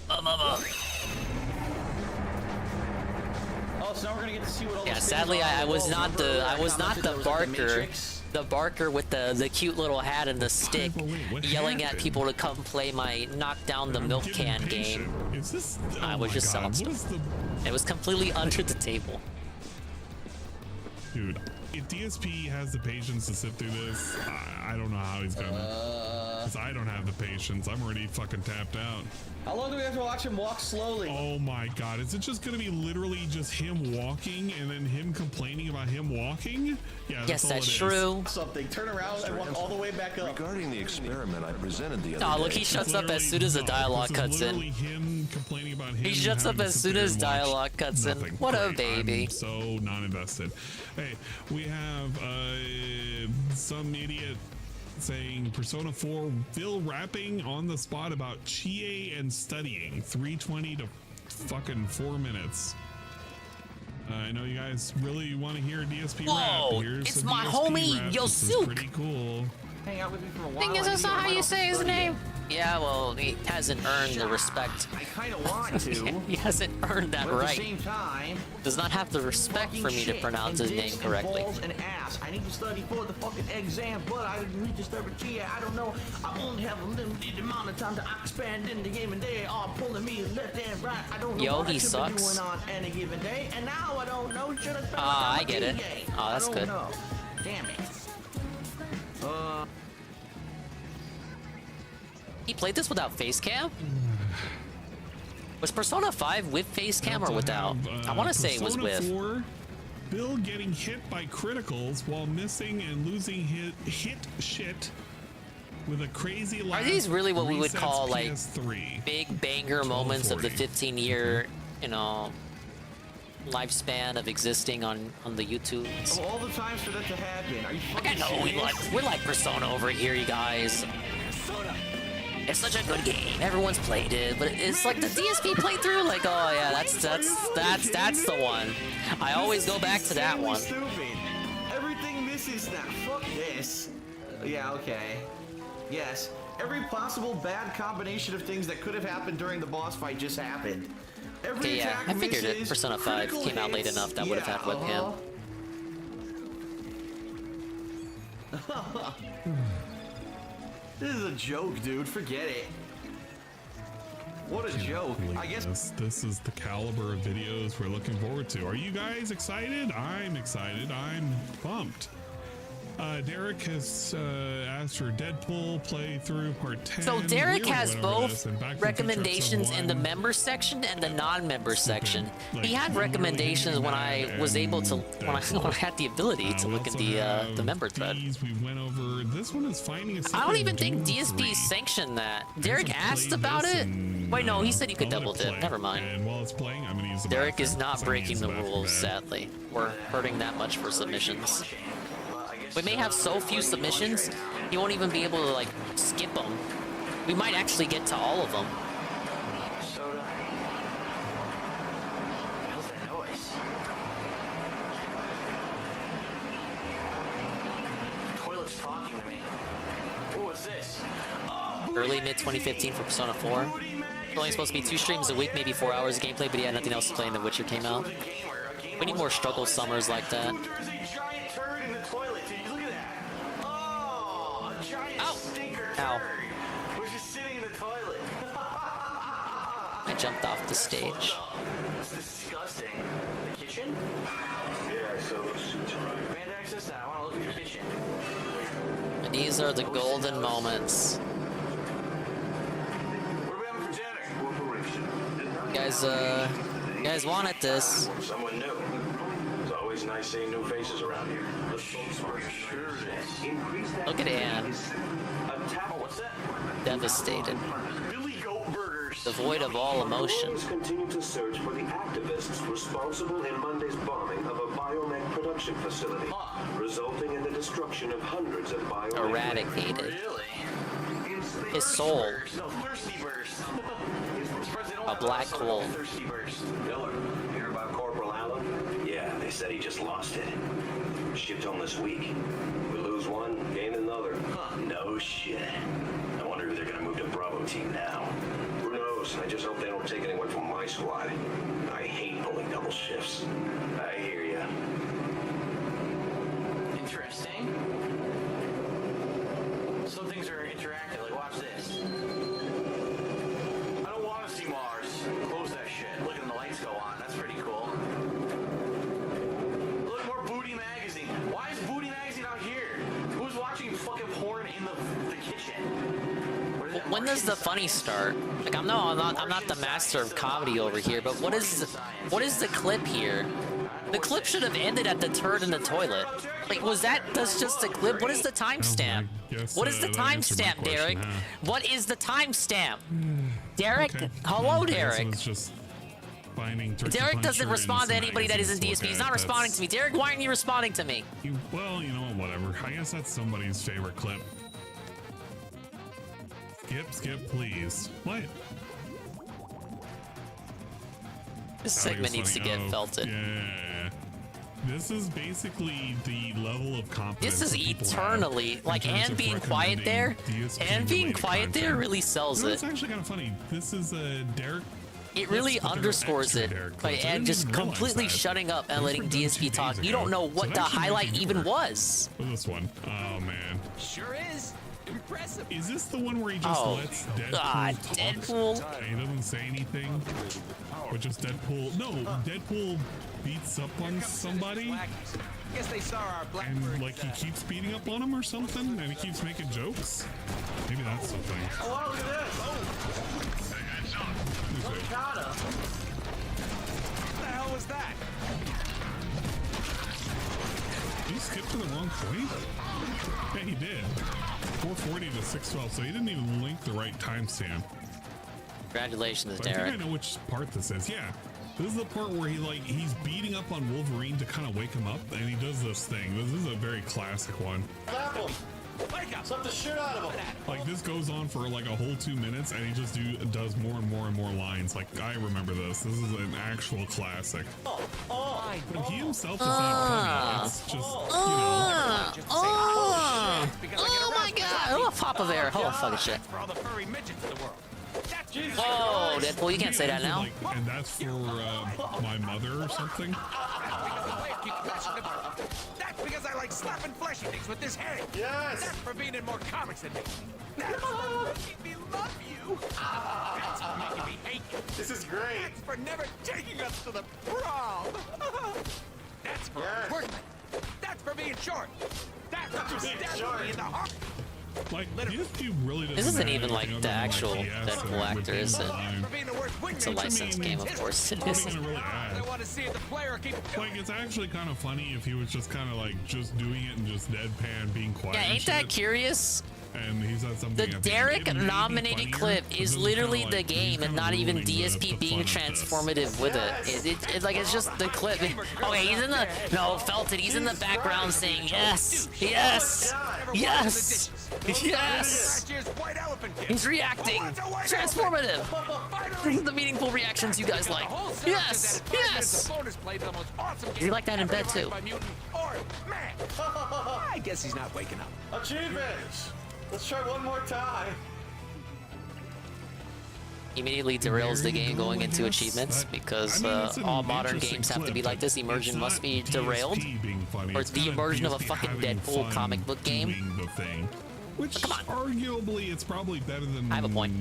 Oh, so now we're gonna get to see what all yeah, sadly I was not the barker. The barker with the cute little hat and the stick yelling at people to come play my knock down the milk can game. Is this, I was just selling stuff. It was completely under the table. Dude, if DSP has the patience to sit through this, I don't know how he's gonna. Because I don't have the patience. I'm already fucking tapped out. How long do we have to watch him walk slowly? Oh my god, is it just gonna be literally just him walking and then him complaining about him walking? Yeah, that's true. Something. Turn around and walk all the way back up. Regarding the experiment I presented the other day. Oh, look, he shuts up as soon as the dialogue cuts in. Him complaining about him. He shuts up as soon as dialogue cuts in. What a baby. I'm so non-invested. Hey, we have some idiot saying Persona 4 still rapping on the spot about Chie and studying 3:20 to fucking 4 minutes. I know you guys really want to hear DSP rap. Here's my DSP homie rap. Yosuke. Pretty cool. Hang out with me for a while. Thing is, that's not how you say his name. Yeah, well, he hasn't earned the respect. I kind of want to. He hasn't earned that but at right. the same time, Does not have the respect for me to pronounce his name correctly. Balls and ass. I need to study for the fucking exam, but I need to study. Yeah, I don't know. I only have a limited amount of time to expand in the game, and they are pulling me left and right. I don't know Yo, what he I should sucks. be doing on any given day, and now I don't know. Should I? I get it. Oh, that's good. Know. Damn it. He played this without face cam? Was Persona 5 with face cam or without? I want to say it was with. Persona 4, Bill getting hit by criticals while missing and losing hit shit with a crazy Are laugh. these really what we would resets call like PS3. big banger moments of the 15-year, you know, lifespan of existing on the YouTube? Of all the times for that to happen, are you fucking I know we're like Persona over here, you guys. It's such a good game. Everyone's played it, but it's like the DSP playthrough. Like, oh yeah, that's the one. I always go back to that one. Stupid. Everything misses that. Fuck this. Yeah, okay. Yes. Every possible bad combination of things that could have happened during the boss fight just happened. Every Okay, yeah, attack I figured it. misses, Persona 5 critical came out late hits. enough that would have had webcam. This is a joke, dude. Forget it. What a joke. I guess this is the caliber of videos we're looking forward to. Are you guys excited? I'm excited. I'm pumped. Derek has asked for Deadpool playthrough part 10. So Derek We has went over both this in Back to the Future recommendations episode in the 1. member section and the non-member section. Like, He had recommendations when I was able to, when I had the ability to look at the member thread. We went over. This one is finding a I don't secret even think Doom DSP 3. sanctioned that. Derek asked played about this it. and, Wait, no, he said you could I'll let double it dip. play. Never mind. And while it's playing, I'm gonna use the Derek bathroom. is not So I'm gonna breaking use the bathroom rules, bag. sadly. We're hurting that much for submissions. We may have so few submissions, you won't even be able to, like, skip them. We might actually get to all of them. Soda. What's that noise? Toilet's talking to me. Ooh, what's this? Early mid-2015 for Persona 4. Only supposed to be 2 streams a week, maybe 4 hours of gameplay, but he had nothing else to play, and The Witcher came out. We need more struggle summers like that. There's a giant turd in the toilet, dude. Look at that. Oh, a giant stinker Ow. turd. Was just sitting in the toilet. I jumped off the stage. That's disgusting. The kitchen? Yeah, I saw those suits right. Band access now. I want to look at your kitchen. And these are the golden moments. What are we having for dinner? You guys wanted this. Someone new. It's always nice seeing new faces around here. The folks are sure it is. Look at Anne. What's that? Devastated. Billy Goat Burgers. Devoid of all emotion. Authorities continue to search for the activists responsible in Monday's bombing of a biomech production facility, resulting in the destruction of hundreds of biomech. Eradicated. Really? His soul. No, Thirsty Burst. A black hole. Thirsty Burst. Miller, hear about Corporal Allen? Yeah, they said he just lost it. Shipped home this week. We lose one, gain another. No shit. I wonder if they're gonna move to Bravo team now. Who knows? I just hope they don't take anyone from my squad. I hate pulling double shifts. I hear ya. Interesting. Some things are interactive, like watch this. I don't want to see Mars. Close that shit. Look, and the lights go on. That's pretty cool. Look, more Booty Magazine. Why is Booty Magazine out here? Who's watching fucking porn in the kitchen? When does the funny start? Like I'm not the master of comedy over here, but what is the clip here? The clip should have ended at the turd in the toilet. Like that's just a clip? What is the timestamp? What is the timestamp, Derek? What is the timestamp? Derek? Okay. Hello, Okay, so Derek. it's just finding Turkey Derek doesn't Puncher respond and to anybody that magazines isn't to DSP. look He's at. not responding That's- to me. Derek, why aren't you responding to me? Well, you know, whatever. I guess that's somebody's favorite clip. Skip, please. What? This That segment was needs to funny. get Oh, felted. Yeah. This is basically the level of confidence. This is that people eternally have like, in terms and of being quiet there, DSP and being related quiet there content. really sells You know, it. it's actually kind of funny. This is Derek. It really underscores it, and just completely shutting up and letting DSP talk. You don't know what the highlight even was. What's this one? Oh man. Sure is. Impressive. Is this the one where he just lets Deadpool God, talk? Deadpool. And he doesn't say anything? But just Deadpool. No, Deadpool beats up on somebody. Guess they saw our And like he keeps beating up on him or something, and he keeps making jokes. Maybe that's something. Oh, look at this. What the hell was that? Did he skip to the wrong point? Yeah, he did. 440 to 612, so he didn't even link the right timestamp. Congratulations, But I Derek. think I know which part this is. Yeah. This is the part where he's beating up on Wolverine to kind of wake him up, and he does this thing. This is a very classic one. Slap him. Wake up. Slap the shit out of him. Like this goes on for like a whole 2 minutes, and he just does more and more and more lines. Like I remember this. This is an actual classic. But he himself is not funny. It's just Oh my God! Oh, Papa Bear! Oh, fucking shit! For all the furry midgets in the world. Whoa, Deadpool! You can't say that now. Like, and that's for my mother or something. That's because I like slapping fleshy things with this hand. Yes. That's for being in more comics than me. That's for making me love you. That's for making me hate you. This is great. That's for never taking us to the prom. That's for working. That's for being short. That's for stabbing me in the heart. Like, DSP really doesn't This isn't have even like anything the other than, actual like, yes Deadpool and actor, within is the it? line. It's a licensed game, of course. It What are is. you gonna really add? I want to see if the player keep Like, it's actually kind of funny if he was just kind of like just doing it and just deadpan, being quiet. Yeah, and ain't that shit. curious? And he said something. The at the end. Derek It may be nominated funnier, clip but is this literally kinda the like- game he's and kinda not even ruining the DSP being fun of this. transformative with it. It's like it's just the clip. Okay, he's in the Felton. He's in the background saying yes, yes, yes, yes. He's reacting. Transformative. These are the meaningful reactions you guys like. Yes, yes. Do you like that in bed too? I guess he's not waking up. Achievements. Let's try one more time. Immediately derails the game going into achievements because all modern games have to be like this. Immersion must be derailed, or it's the immersion of a fucking Deadpool comic book game. The thing, which arguably it's probably better than. I have a point.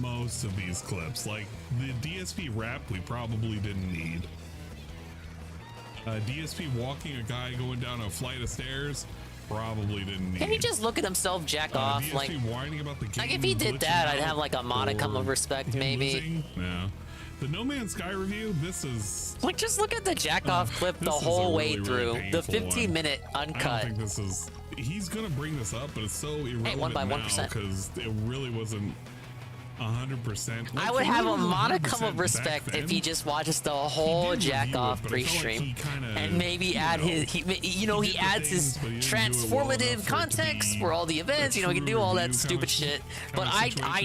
Most of these clips, like the DSP rap, we probably didn't need. DSP walking a guy going down a flight of stairs, probably didn't need. Can he just look at himself jack off? DSP Like whining about the game if he did that, I'd glitching have like a modicum out of respect, or maybe. losing. No. The No Man's Sky review, this is. Like, just look at the jack off clip the this is a whole really, way through. really The painful 15-minute I don't uncut. think this is. He's gonna bring this up, but it's so irrelevant 1 by now 1%. because it really wasn't 100%. I would have a modicum of respect if he just watches the whole jack off pre-stream and maybe add his, he adds his transformative context for all the events. You know, he can do all that stupid shit. But I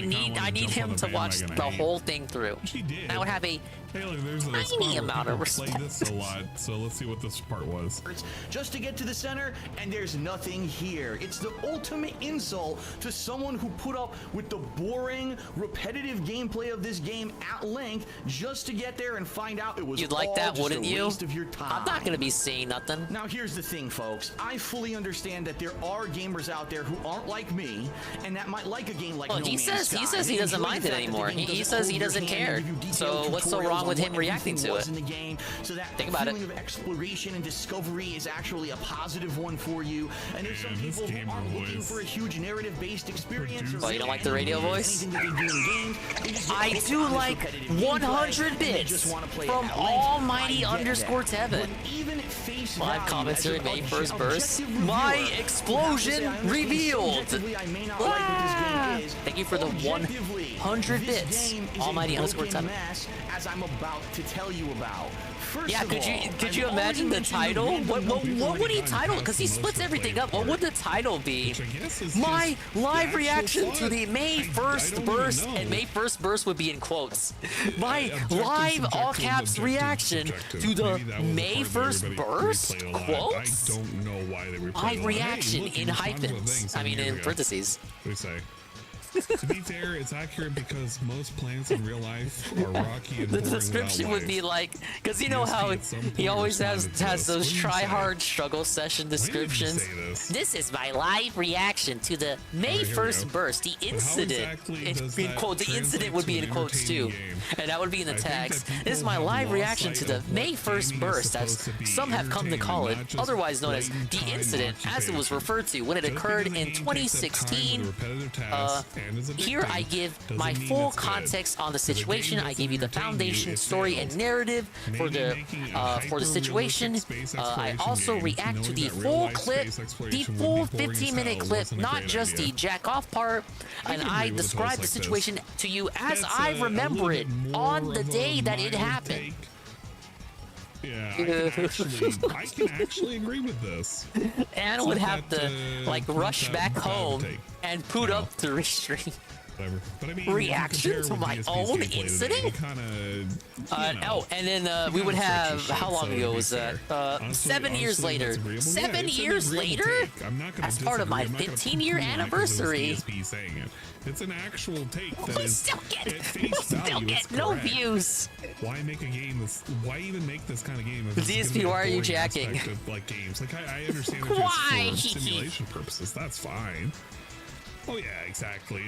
need him to watch the whole thing through. And I would have a tiny amount of Play this respect. a lot, so let's see what this part was. Just to get to the center, and there's nothing here. It's the ultimate insult to someone who put up with the boring, repetitive gameplay of this game at length just to get there and find out it was You'd like all that, just wouldn't a you? waste of your time. I'm not gonna be seeing nothing. Now here's the thing, folks. I fully understand that there are gamers out there who aren't like me and that might like a game like Well, No he Man's says Sky. he says he They doesn't enjoy mind the it fact that the anymore. game He doesn't says he hold your doesn't hand care. and give you So detailed what's so tutorials wrong on with what him reacting everything to was it? in the game, so that Think about feeling it. of exploration and discovery is actually a positive one for you. And there's some Man, this people who gamer aren't looking voice. for a huge narrative-based experience. or Oh, you don't like the really radio voice? anything that they do in games. They just get I hooked do on this like repetitive gameplay, 100 and they bits just wanna play it from at length. Almighty I get _Tevin. that. But even at face Live value, commentary as made an first burst. objective My reviewer, explosion I have to say, I understand revealed. subjectively I may not like what this game is. Thank you for the Objectively, 100 bits. Almighty underscore 7. As I'm about to tell you about. First Yeah, could you imagine the title? What would he title? Because he splits everything up. What would the title be? My live reaction to the May 1st burst, and May 1st burst would be in quotes. My live all caps reaction to the May 1st burst? Quotes? I don't know why they were Live reaction in hyphens. I mean, in parentheses. What do you say? To be fair, it's accurate because most plants in real life are rocky and The boring description without would be life. like, because you know how he always has those try-hard struggle session descriptions. This is my live reaction to the May 1st burst, the incident. In quotes, the incident would be in quotes too, and that would be in the text. This is my live reaction to the May 1st burst, as some have come to call it, otherwise known as the incident, as it was referred to when it occurred in 2016. Here I give my full context on the situation. I give you the foundation, story, and narrative for the situation. I also react to the full clip, the full 15-minute clip, not just the jack off part. And I describe the situation to you as I remember it on the day that it happened. Yeah, I can actually agree with this. Anna would have to like rush back home and boot up the restream. Whatever. But I mean, reaction to my own incident? Oh, and then we would have, how long ago was that? 7 years later. 7 years later? As part of my 15-year anniversary. It's an actual take that We is still get, at face value, still get no views. Why make a game that's, why even make this kind of game? If DSP, why are you jacking? of, like games, like I understand if Why? it's for simulation purposes, that's fine. Oh yeah, exactly.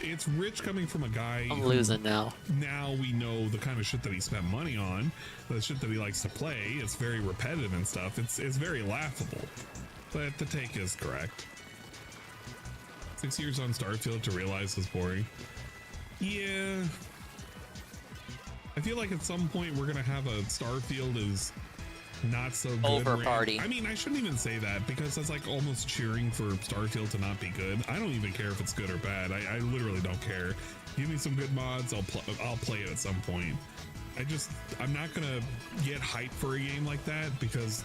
It's rich coming from a guy. I'm losing now. Now we know the kind of shit that he spent money on, the shit that he likes to play. It's very repetitive and stuff. It's very laughable, but the take is correct. 6 years on Starfield to realize it's boring. Yeah, I feel like at some point we're gonna have a Starfield is not so good. Over party. I mean, I shouldn't even say that because that's like almost cheering for Starfield to not be good. I don't even care if it's good or bad. I literally don't care. Give me some good mods, I'll play it at some point. I'm not gonna get hyped for a game like that because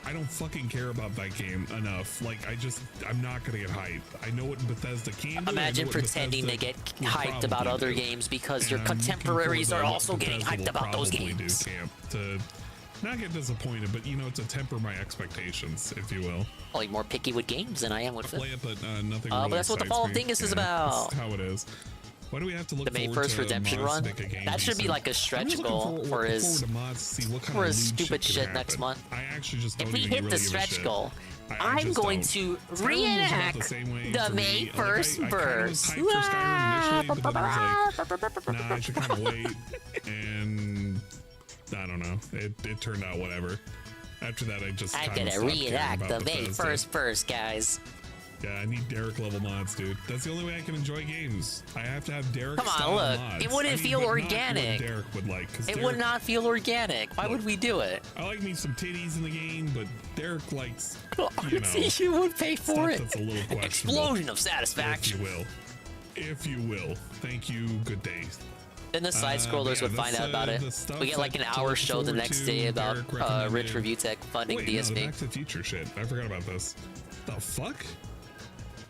I don't fucking care about that game enough. Like, I'm not gonna get hyped. I know what Bethesda can do. Imagine pretending to get hyped about other games because your contemporaries are also getting hyped about those games. To not get disappointed, but to temper my expectations, if you will. Probably more picky with games than I am with play it, but nothing. But that's what the Fall of Dingus is about. That's how it is. Why do we have to look the May 1st redemption run? That should be like a stretch goal for his stupid shit next month. I actually just if we hit the stretch goal, I'm going to reenact the May 1st burst. Nah, I should kind of wait, and I don't know. It turned out whatever. After that, I'm gonna reenact the May 1st burst, guys. Yeah, I need Derek level mods, dude. That's the only way I can enjoy games. I have to have Derek Come on, style look. mods. It wouldn't feel organic. Derek would like. It would not feel organic. Why would we do it? I like me some titties in the game, but Derek likes, you would pay for it. That's a little questionable. Explosion of satisfaction. If you will. Thank you. Good day. Then the side scrollers would find out about it. We get like an hour show the next day about Rich Review Tech funding DSP. No, Back to the Future shit. I forgot about this. The fuck?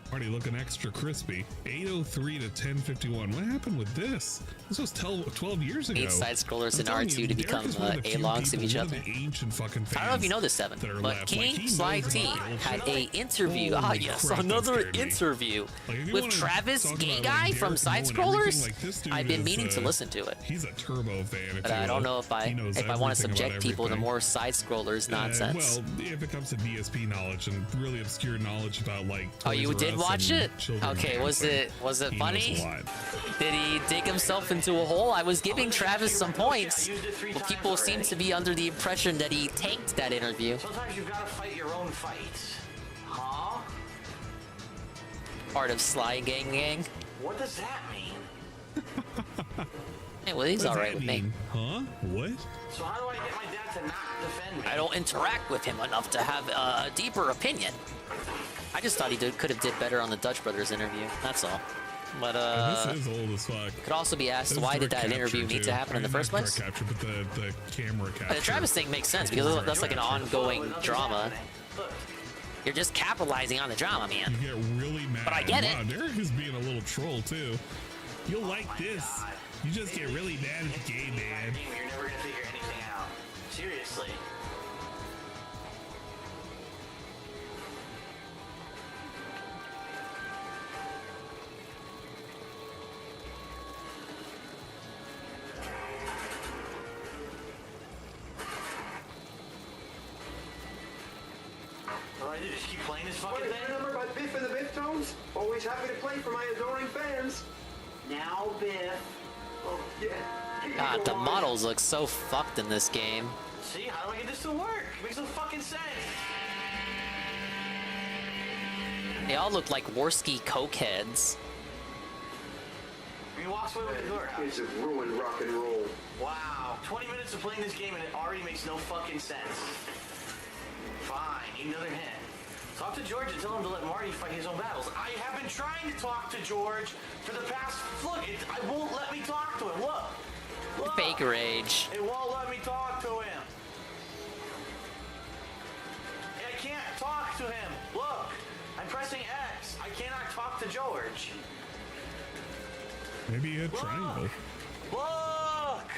Already looking extra crispy. 803 to 1051. What happened with this? This was 12 years ago. 8 side scrollers in R2 to become A-logs of each other. I don't know if you know this, Seven, but King Sly T had a interview. Ah, yes, another interview with Travis, gay guy from Side Scrollers. I've been meaning to listen to it. He's a Turbo fan. But I don't know if I want to subject people to more Side Scrollers nonsense. Well, if it comes to DSP knowledge and really obscure knowledge about like. Oh, you did watch it? Okay, was it funny? Did he dig himself into a hole? I was giving Travis some points, but people seem to be under the impression that he tanked that interview. Sometimes you've got to fight your own fights. Huh? Part of Sly Gang. What does that mean? Hey, well, he's alright with me. Huh? What? So how do I get my dad to not defend me? I don't interact with him enough to have a deeper opinion. I just thought he could have did better on the Dutch Brothers interview. That's all. But this is old as fuck. Could also be asked, This is why did direct that interview capture, need to too. happen in the Not first place? direct capture, but the camera capture. The Travis thing makes sense because that's like an ongoing drama. You're just capitalizing on the drama, man. You get really mad. But I get it. Wow, Derek is being a little troll too. You'll like this. You just get really mad at the game, man. You're never gonna figure anything out. Seriously. All I do is keep playing this fucking thing. Remember by Biff and the Biff-Tones? Always happy to play for my adoring fans. Now, Biff. Oh, yeah. God, the models look so fucked in this game. See, how do I get this to work? It makes no fucking sense. They all look like Worski cokeheads. He walks away with the door. Kids have ruined rock and roll. Wow, 20 minutes of playing this game and it already makes no fucking sense. Fine, need another hint. Talk to George and tell him to let Marty fight his own battles. I have been trying to talk to George for the past... Look, I won't let me talk to him. Look. Fake rage. It won't let me talk to him. I can't talk to him. Look, I'm pressing X. I cannot talk to George. Maybe a triangle. Look!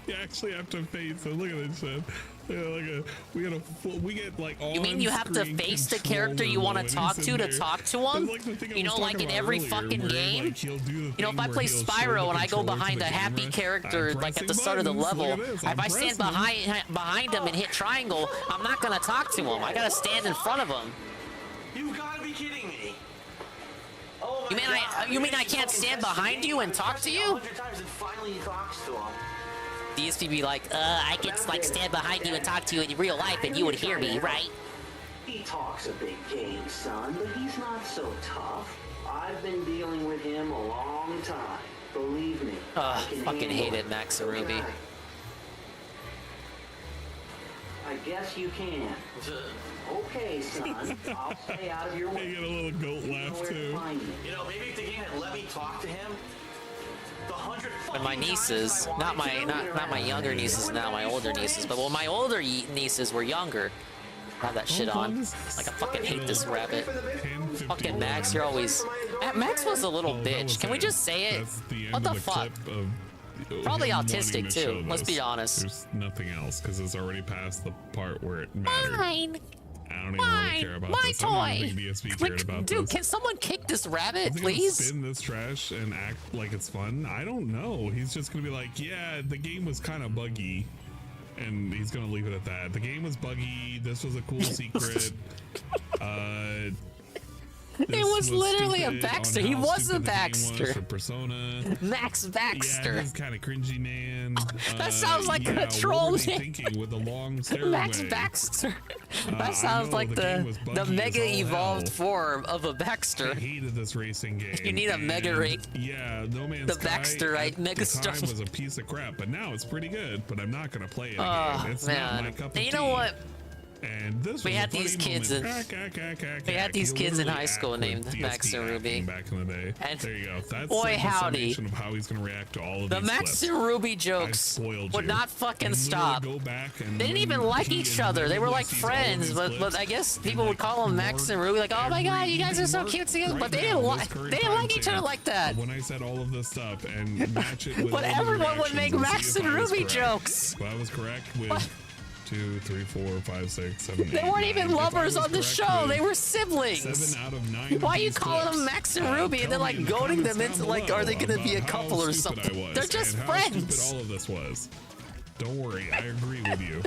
You actually have to face it. Look at this shit. Yeah, we get like all. You mean you have to face the character you want to talk to talk to him? You know, like in every fucking game? Like, you know, if I play Spyro and I go behind a happy character, like at the start of the level, if I stand behind him and hit triangle, I'm not gonna talk to him. I gotta stand in front of him. You gotta be kidding me. You mean I can't stand behind you and talk to you? 100 times and finally he talks to him. DSP be like, I could like stand behind you and talk to you in real life and you would hear me, right? He talks a big game, son, but he's not so tough. I've been dealing with him a long time. Believe me. Fucking hated Max and Ruby. I guess you can. Okay, son. I'll stay out of your way. You get a little goat laugh too. You know, maybe if the game had let me talk to him, the 100 And my nieces, not my younger nieces now, my older nieces, but when my older nieces were younger, have that shit on. Like I fucking hate this rabbit. Fucking Max, you're always. Max was a little bitch. Can we just say it? What the fuck? Probably autistic too. Let's be honest. There's nothing else because it's already past the part where it mattered. Fine. I don't even really care about my this. toy. I don't think DSP cared about Dude, this. can someone kick this rabbit, Is he please? gonna spin this trash and act like it's fun? I don't know. He's just gonna be like, yeah, the game was kind of buggy, and he's gonna leave it at that. The game was buggy. This was a cool secret. It was literally a Baxter. He was a Baxter. For Persona. Max Baxter. Yeah, he's kind of cringy, man. That sounds like a What troll were they name. thinking with the long stairway? Max Baxter. That sounds like the mega evolved form of a Baxter. I hated this racing game. You need a mega ring. Yeah, No Man's The Sky Baxterite at Mega the time Star. was a piece of crap, but now it's pretty good. But I'm not gonna play it Oh again. It's not my man. cup of And you tea. know what? And this We was had a funny these kids in moment. we had these He kids in literally high school acted named DSP Max and Ruby. acting back in the day. And there you go. That's boy, like the howdy. summation of how he's gonna react to all of The these Max clips. and Ruby jokes spoiled would you. not fucking And literally stop. go back and They didn't even when like he each other. They were like sees all of friends, his but clips, I guess people would call them Max and Ruby, like, oh my god, you guys are so cute together. But they didn't like each other like that. When I said all of this stuff and match it with But all the everyone would make reactions Max see if and I was Ruby correct. jokes. Well, I was correct with 2, 3, 4, 5, 6, 7, 8, They weren't 9. even If I lovers was on the correct show. with They were siblings. 7 out of 9 of Why are you these calling clips, them Max and Ruby and then like tell me in the goading them comments into like, down are they gonna be a below couple about or how stupid I something? was They're just and how friends. stupid all of this was. Don't worry, I agree with you.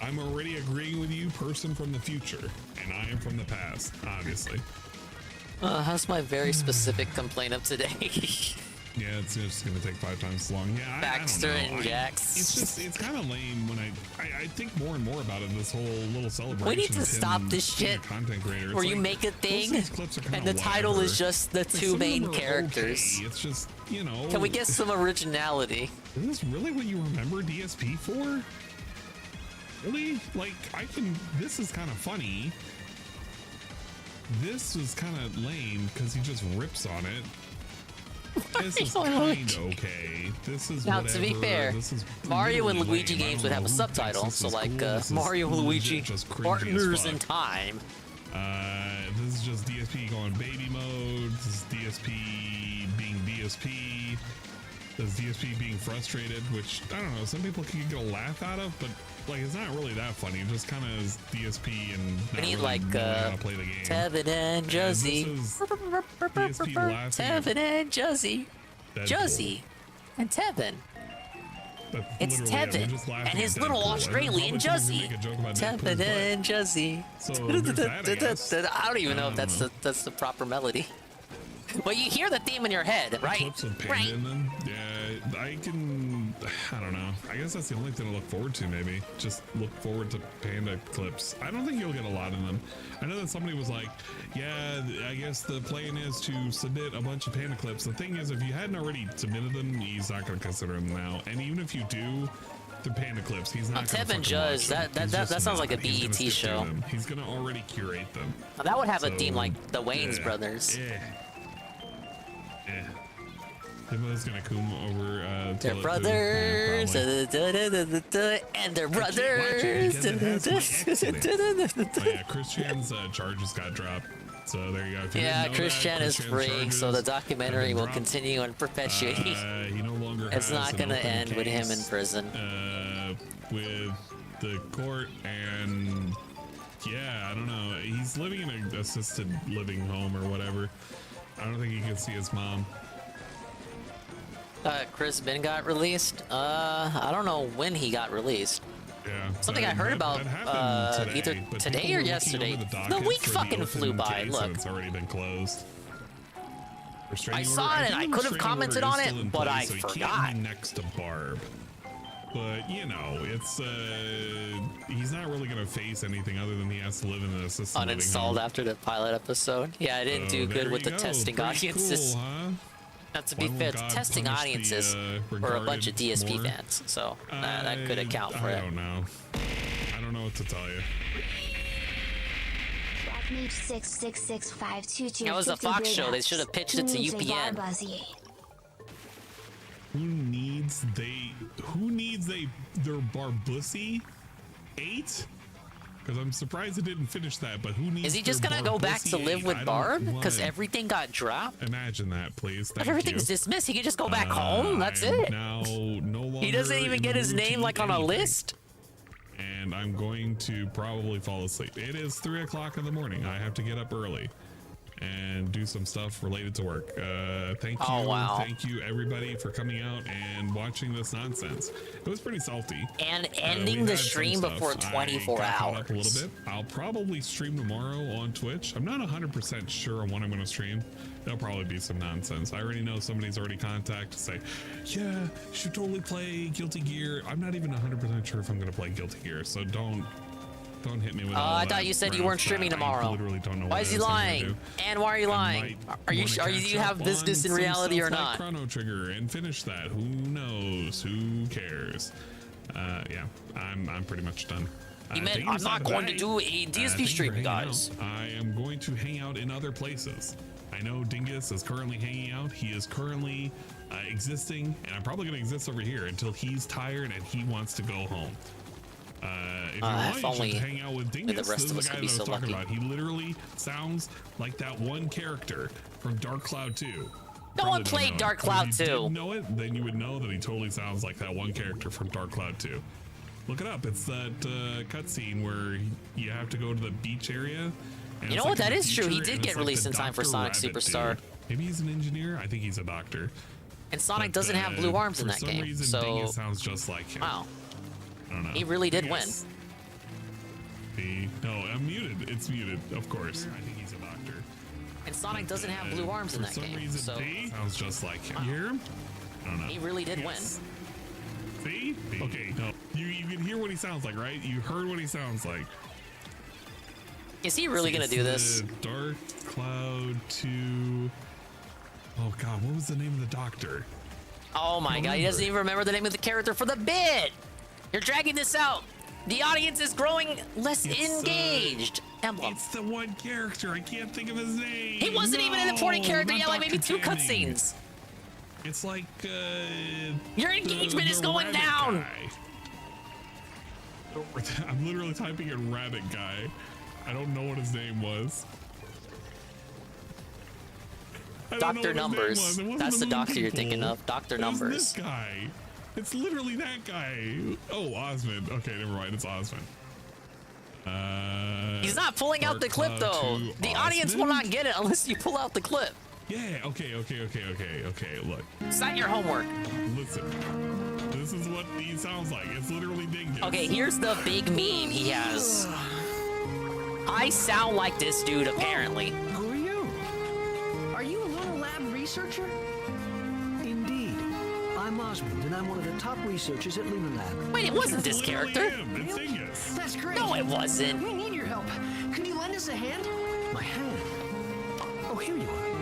I'm already agreeing with you, person from the future, and I am from the past, obviously. That's my very specific complaint of today. Yeah, it's just gonna take 5 times as long. Yeah, Baxter I don't know. and Jax. It's kind of lame when I think more and more about it. This whole little celebration. We need to of stop him this being a shit content creator. It's where you like, make a most of thing these clips are kinda and the title whatever. is just the Like, two some of main them are characters. okay. It's just, you know. Can we get some originality? Is this really what you remember DSP for? Really? Like, this is kind of funny. This was kind of lame because he just rips on it. This is kind of okay. This is now, whatever. to be fair, Mario and Luigi games would have a subtitle, so like Mario and Luigi Partners in Time. This is just DSP going baby mode. This is DSP being DSP. This is DSP being frustrated, which I don't know. Some people can get a laugh out of, but like it's not really that funny. It just kind of is DSP and not We need really like how to play the game. Tevin and Josie. Tevin and Josie. Josie and Tevin. It's Tevin and his little Australian Josie. Tevin and Josie. I don't even know if that's the proper melody. But you hear the theme in your head, right? Clips of Panda in them. Yeah, I don't know. I guess that's the only thing to look forward to, maybe. Just look forward to Panda clips. I don't think you'll get a lot of them. I know that somebody was like, yeah, I guess the plan is to submit a bunch of Panda clips. The thing is, if you hadn't already submitted them, he's not going to consider them now. And even if you do, the Panda clips, he's not going to Tevin Judge, that sounds like a BET show. He's going to already curate them. Now, that would have a theme like the Wayans brothers. Everyone's gonna come over their brothers and their brothers. Yeah, Christian's charges got dropped. So there you go. Yeah, Christian is free, so the documentary will continue and perpetuate. He no longer it's not gonna end with him in prison. With the court and yeah, I don't know. He's living in an assisted living home or whatever. I don't think he can see his mom. Chris Ben got released. I don't know when he got released. Yeah. Something I heard about either today or yesterday. The week fucking flew by. Look, it's already been closed. I saw it and I could have commented on it, but I forgot. He can't be next to Barb. But you know, it's he's not really gonna face anything other than he has to live in an assisted living home. Uninstalled after the pilot episode. Yeah, I didn't do good with the testing audiences. Cool, huh? Not to be fair, the testing audiences were a bunch of DSP fans, so that could account for it. I don't know. I don't know what to tell you. That was a Fox show. They should have pitched it to UPN. Who needs their Barbussy 8? Because I'm surprised it didn't finish that, but who needs? Is he just gonna go back to live with Barb? Because everything got dropped? Imagine that, please. If everything's dismissed, he can just go back home. That's it. Now, no longer he doesn't even get his name like on a list. And I'm going to probably fall asleep. It is 3 o'clock in the morning. I have to get up early and do some stuff related to work. Thank you. Oh, wow. Thank you everybody for coming out and watching this nonsense. It was pretty salty. And ending the stream before 24 hours. Up a little bit. I'll probably stream tomorrow on Twitch. I'm not 100% sure on when I'm going to stream. There'll probably be some nonsense. I already know somebody's already contacted to say, yeah, you should totally play Guilty Gear. I'm not even 100% sure if I'm going to play Guilty Gear, so don't hit me with all I thought you said you weren't streaming tomorrow. I literally don't know. Why is he lying? And why are you lying? Are you have business in reality or not? Chrono Trigger and finish that. Who knows? Who cares? Yeah, I'm pretty much done. I'm not going to do a DSP stream, guys. I am going to hang out in other places. I know Dingus is currently hanging out. He is currently existing, and I'm probably going to exist over here until he's tired and he wants to go home. If you want, you should hang out with Dingus. The rest of us this is the guy could be that I was so talking lucky. about. He literally sounds like that one character from Dark Cloud 2. No one played Dark Cloud 2. If you didn't know it, then you would know that he totally sounds like that one character from Dark Cloud 2. Look it up. It's that cutscene where you have to go to the beach area. You know what? That is true. He did get released in time for Sonic Superstar. Maybe he's an engineer. I think he's a doctor. And Sonic doesn't have blue arms in that game. For some reason, so Dingus sounds just like him. Wow. I don't know. He really did win. No, I'm muted. It's muted, of course. I think he's a doctor. And Sonic doesn't have blue arms in that game. For some reason, so sounds just like him. You hear him? I don't know. He really did win. See? Okay, no. You can hear what he sounds like, right? You heard what he sounds like. Is he really gonna do this? Dark Cloud 2. Oh god, what was the name of the doctor? Oh my god, he doesn't even remember the name of the character for the bit. You're dragging this out. The audience is growing less engaged. Emblem. It's the one character. I can't think of his name. He wasn't even an important character. Not Yeah, like maybe Dr. 2 Canning. cutscenes. It's like Your engagement is going rabbit down. Guy. I'm literally typing in rabbit guy. I don't know what his name was. Dr. Numbers. That's the doctor you're thinking of. Dr. Numbers. This guy. It's literally that guy. Oh, Osmond. Okay, never mind. It's Osmond. He's not pulling out the clip though. The audience will not get it unless you pull out the clip. Yeah, okay. Look. It's not your homework. Listen. This is what he sounds like. It's literally DingIe. Okay, here's the big meme he has. I sound like this dude, apparently. Who are you? Are you a Lunar Lab researcher? Indeed. I'm Osmond, and I'm one of the top researchers at Lunar Lab. Wait, it wasn't this character. That's great. No, it wasn't. We need your help. Could you lend us a hand? My hand? Oh, here you are.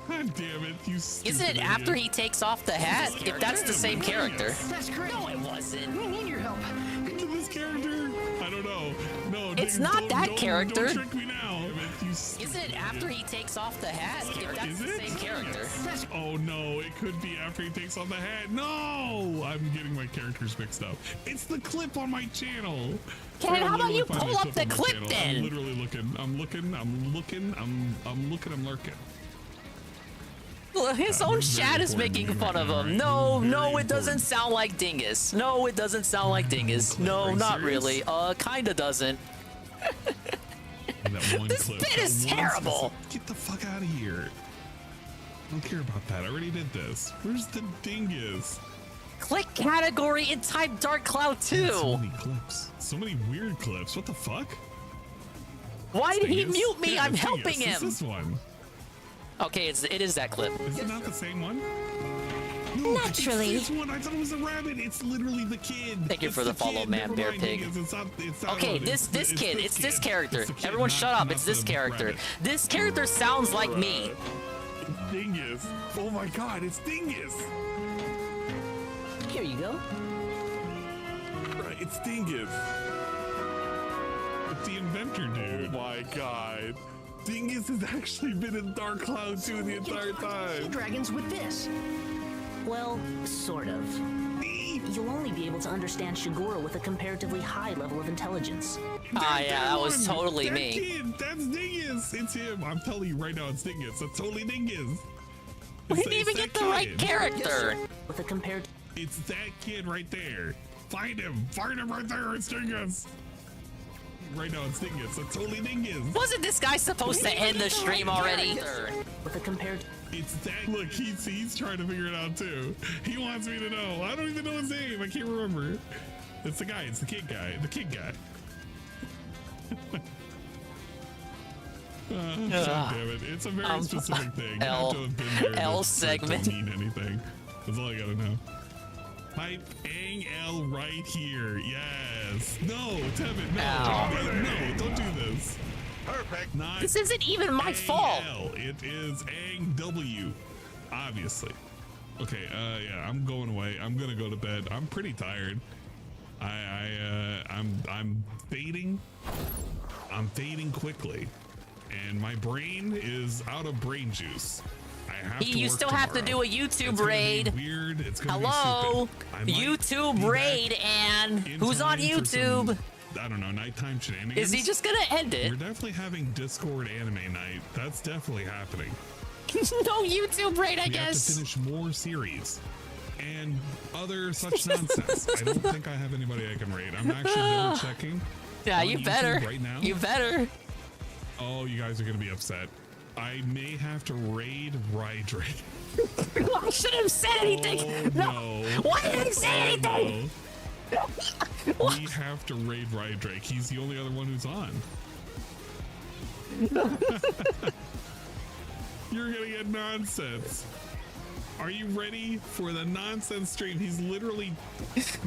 God damn it, you stupid Isn't it idiot. after he takes off the hat? If that's the same character. That's great. No, it wasn't. We need your help. This character? I don't know. No, It's Ding, not don't- that don't- character. Don't trick me now. Isn't it after he takes off the hat? If that's the same character. Oh no, it could be after he takes off the hat. No! I'm getting my characters mixed up. It's the clip on my channel. Ken, how about you Find pull my up the on my clip channel. then? I'm literally looking. I'm lurking. Well, his own chat is making fun of him. No, it doesn't sound like Dingus. No, it doesn't sound like Dingus. No, not really. Kinda doesn't. This bit is terrible. Get the fuck out of here. I don't care about that. I already did this. Where's the dingus? Click category and type Dark Cloud 2. So many clips. So many weird clips. What the fuck? Why did he Dingus? mute me? Yeah, I'm it's helping Dingus. him. It's this one. Okay, it is that clip. Is it not the same one? No, Naturally. It's this one. I thought it was a rabbit. It's literally the kid. Thank you It's for the follow, kid. man, Never bear mind, pig. Dingus. It's not Okay, one. this kid. It's this character. It's the kid, Everyone not- shut up. not It's this the character. rabbit. This character sounds like me. It's Dingus. Oh my god, it's Dingus. Here you go. Right, it's Dingus. It's the inventor dude. Oh my god. Dingus has actually been in Dark Cloud 2 the entire time. Dragons with this. Well, sort of. You'll only be able to understand Shigura with a comparatively high level of intelligence. Ah, yeah, that was totally that me. Kid, that's Dingus. It's him. I'm telling you right now, it's Dingus. That's totally Dingus. We didn't even get the right character. With a compared. It's that kid right there. Find him. Find him right there. It's Dingus. Right now, it's Dingus. That's totally Dingus. Wasn't this guy supposed to end the stream already? With a compared. It's that. Look, he's trying to figure it out too. He wants me to know. I don't even know his name. I can't remember. It's the guy. It's the kid guy. The kid guy. God damn it. It's a very specific thing. You have to have been there L for it to segment. mean anything. That's all I gotta know. Type Ang L right here. Yes. No, Tevin, no. Ow. No, don't do this. Perfect. Not This isn't even my fault. Ang-L. It is Ang W. Obviously. Okay, yeah, I'm going away. I'm gonna go to bed. I'm pretty tired. I'm fading. I'm fading quickly. And my brain is out of brain juice. I have to You work still have to tomorrow. do a YouTube It's gonna be raid. weird. It's gonna Hello, be stupid. I might YouTube be raid, back and in who's on time for YouTube? some, I don't know, nighttime shenanigans. Is he just gonna end it? We're definitely having Discord anime night. That's definitely happening. No YouTube raid, I We have to guess. finish more series and other such nonsense. I don't think I have anybody I can raid. I'm actually double checking. Yeah, on you YouTube better. right now. You better. Oh, you guys are gonna be upset. I may have to raid Rydrake. I shouldn't have said anything. Oh, no. Why did I say anything? No. We have to raid Rydrake. He's the only other one who's on. You're gonna get nonsense. Are you ready for the nonsense stream? He's literally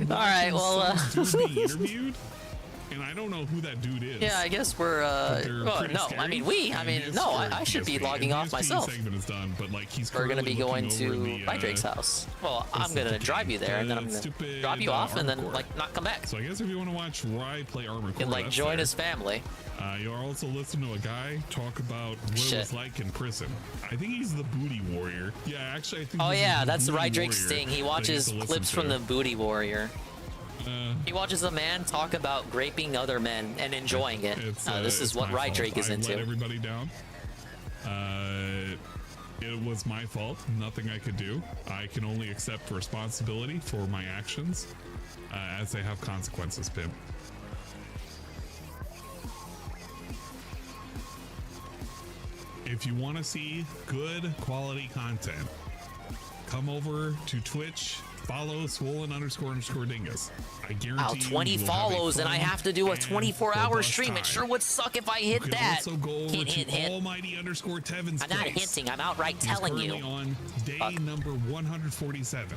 All right, well, being interviewed. and I don't know who that dude is. Yeah, I guess we're. Well, no, scary. I mean, no, I should be logging off myself. Segment is done, but like we're gonna be going to Drake's house. Well, I'm gonna drive you there, and then I'm gonna drop you off, and then like not come back. So I guess if you want to watch Rye play Armored Core, and like join his family. You'll also listen to a guy talk about what it was like in prison. I think he's the booty warrior. Yeah, actually, I think. Oh yeah, that's the Rye Drake's thing. He watches clips from the booty warrior. He watches a man talk about raping other men and enjoying it. This is what Rye Drake is into. Let everybody down. It was my fault. Nothing I could do. I can only accept responsibility for my actions, as they have consequences, Pim. If you want to see good quality content, come over to Twitch. Follow swollen__dingus. I guarantee you 20 follows and I have to do a 24-hour stream. It sure would suck if I hit that. Also go over to almighty_Tevin's I'm not hinting. I'm outright telling you. On day number 147.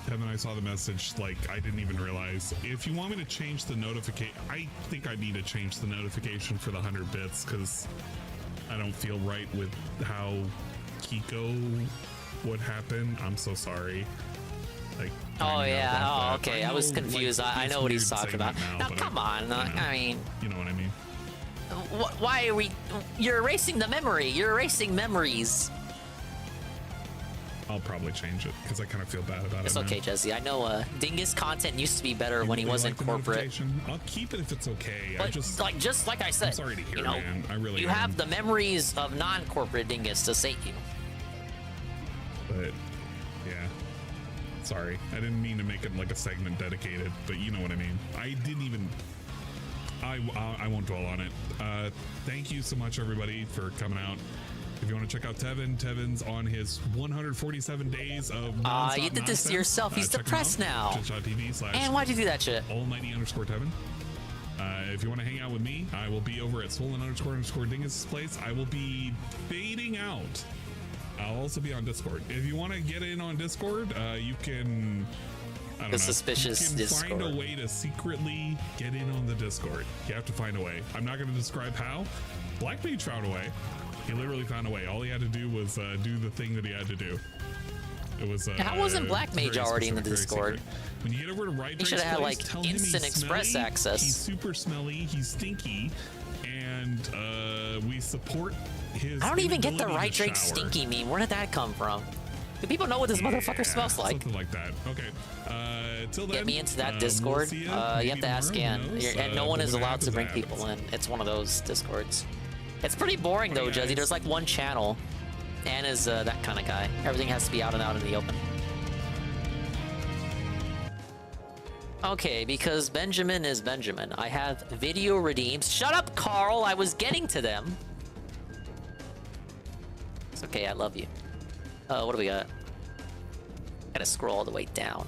Tevin, I saw the message. Like I didn't even realize. If you want me to change the notification, I think I need to change the notification for the 100 bits because I don't feel right with how Kiko. What happened? I'm so sorry. Like. Oh yeah. Oh okay. I was confused. Like, I know what he's talking about. Now come on. I mean. You know what I mean. Why are we? You're erasing the memory. You're erasing memories. I'll probably change it because I kind of feel bad about it. It's okay, Jesse. I know Dingus content used to be better when he wasn't corporate. I'll keep it if it's okay. But just like I said, I'm sorry to hear, man. I really. You have the memories of non-corporate Dingus to save you. But yeah, sorry, I didn't mean to make it like a segment dedicated, but you know what I mean. I didn't even. I won't dwell on it. Thank you so much, everybody, for coming out. If you want to check out Tevin's on his 147 days of you did this to yourself. He's depressed now. And why'd you do that shit? Almighty_Tevin. If you want to hang out with me, I will be over at swollen__dingus' place. I will be fading out. I'll also be on Discord. If you want to get in on Discord, you can. I don't know. Suspicious you can Discord. Find a way to secretly get in on the Discord. You have to find a way. I'm not going to describe how. Black Mage found a way. He literally found a way. All he had to do was do the thing that he had to do. It was. How wasn't Black Mage already in the Discord? When you get over to Rye Drake's he should have had place, like instant express access. He's super smelly. He's stinky, and we support his. I don't even get the Rye Rye Drake stinky meme. Where did that come from? Do people know what this motherfucker smells like? Something like that. Okay. Till then, get me into that Discord. You have to ask Ann, and no one is allowed to bring people in. It's one of those Discords. It's pretty boring though, Jesse. There's like one channel. Ann is that kind of guy. Everything has to be out and out in the open. Okay, because Benjamin is Benjamin. I have video redeems. Shut up, Carl! I was getting to them. It's okay, I love you. What do we got? Gotta scroll all the way down.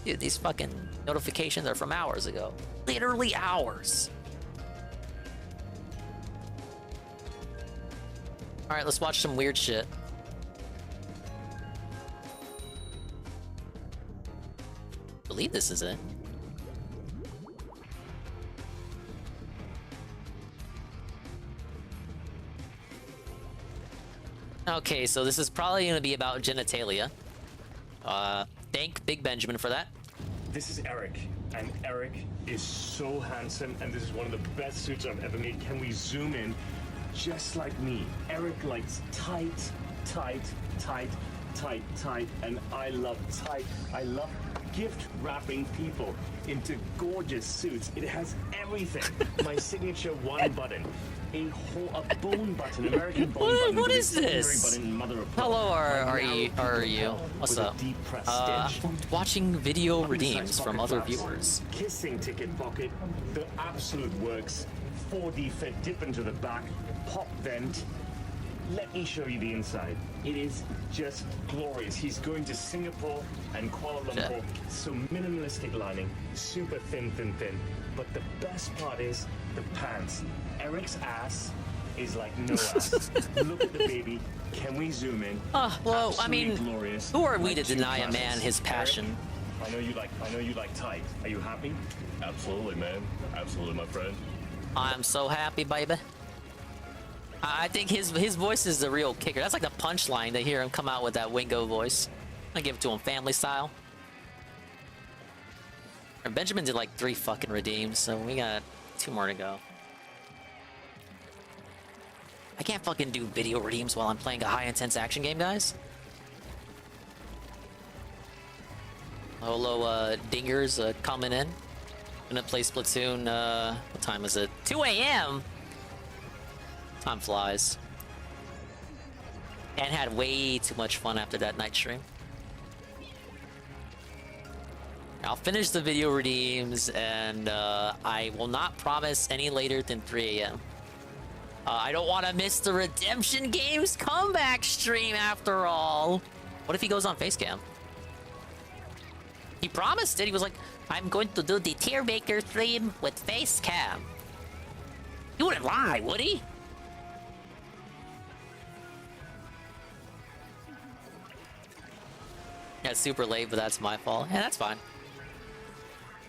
Dude, these fucking notifications are from hours ago. Literally hours. Alright, let's watch some weird shit. I believe this is it. Okay, so this is probably going to be about genitalia. Thank Big Benjamin for that. This is Eric, and Eric is so handsome, and this is one of the best suits I've ever made. Can we zoom in? Just like me. Eric likes tight, tight, tight, tight, tight, and I love tight. I love gift wrapping people into gorgeous suits. It has everything. My signature one button. A bone button, American bone button. What is this? Button, mother of Hello, are you? What's up? Watching video redeems from other viewers. Kissing ticket pocket, the absolute works. 4D fit, dip into the back, pop vent. Let me show you the inside. It is just glorious. He's going to Singapore and Kuala Lumpur. So minimalistic lining, super thin. But the best part is the pants. Eric's ass is like no ass. Look at the baby. Can we zoom in? Well, Absolutely I mean, glorious. who are we to deny a man his passion? I know you like tight. Are you happy? Absolutely, man. Absolutely, my friend. I'm so happy, baby. I think his voice is the real kicker. That's like the punchline to hear him come out with that Wingo voice. I give it to him family style. And Benjamin did like 3 fucking redeems, so we got 2 more to go. I can't fucking do video redeems while I'm playing a high-intense action game, guys. Hello, dingers coming in. Gonna play Splatoon, what time is it? 2 a.m.? Time flies. And had way too much fun after that night stream. I'll finish the video redeems, and I will not promise any later than 3 a.m. I don't want to miss the Redemption Games comeback stream after all. What if he goes on Facecam? He promised it. He was like, I'm going to do the tier maker stream with Facecam. He wouldn't lie, would he? Yeah, it's super late, but that's my fault. Yeah, that's fine.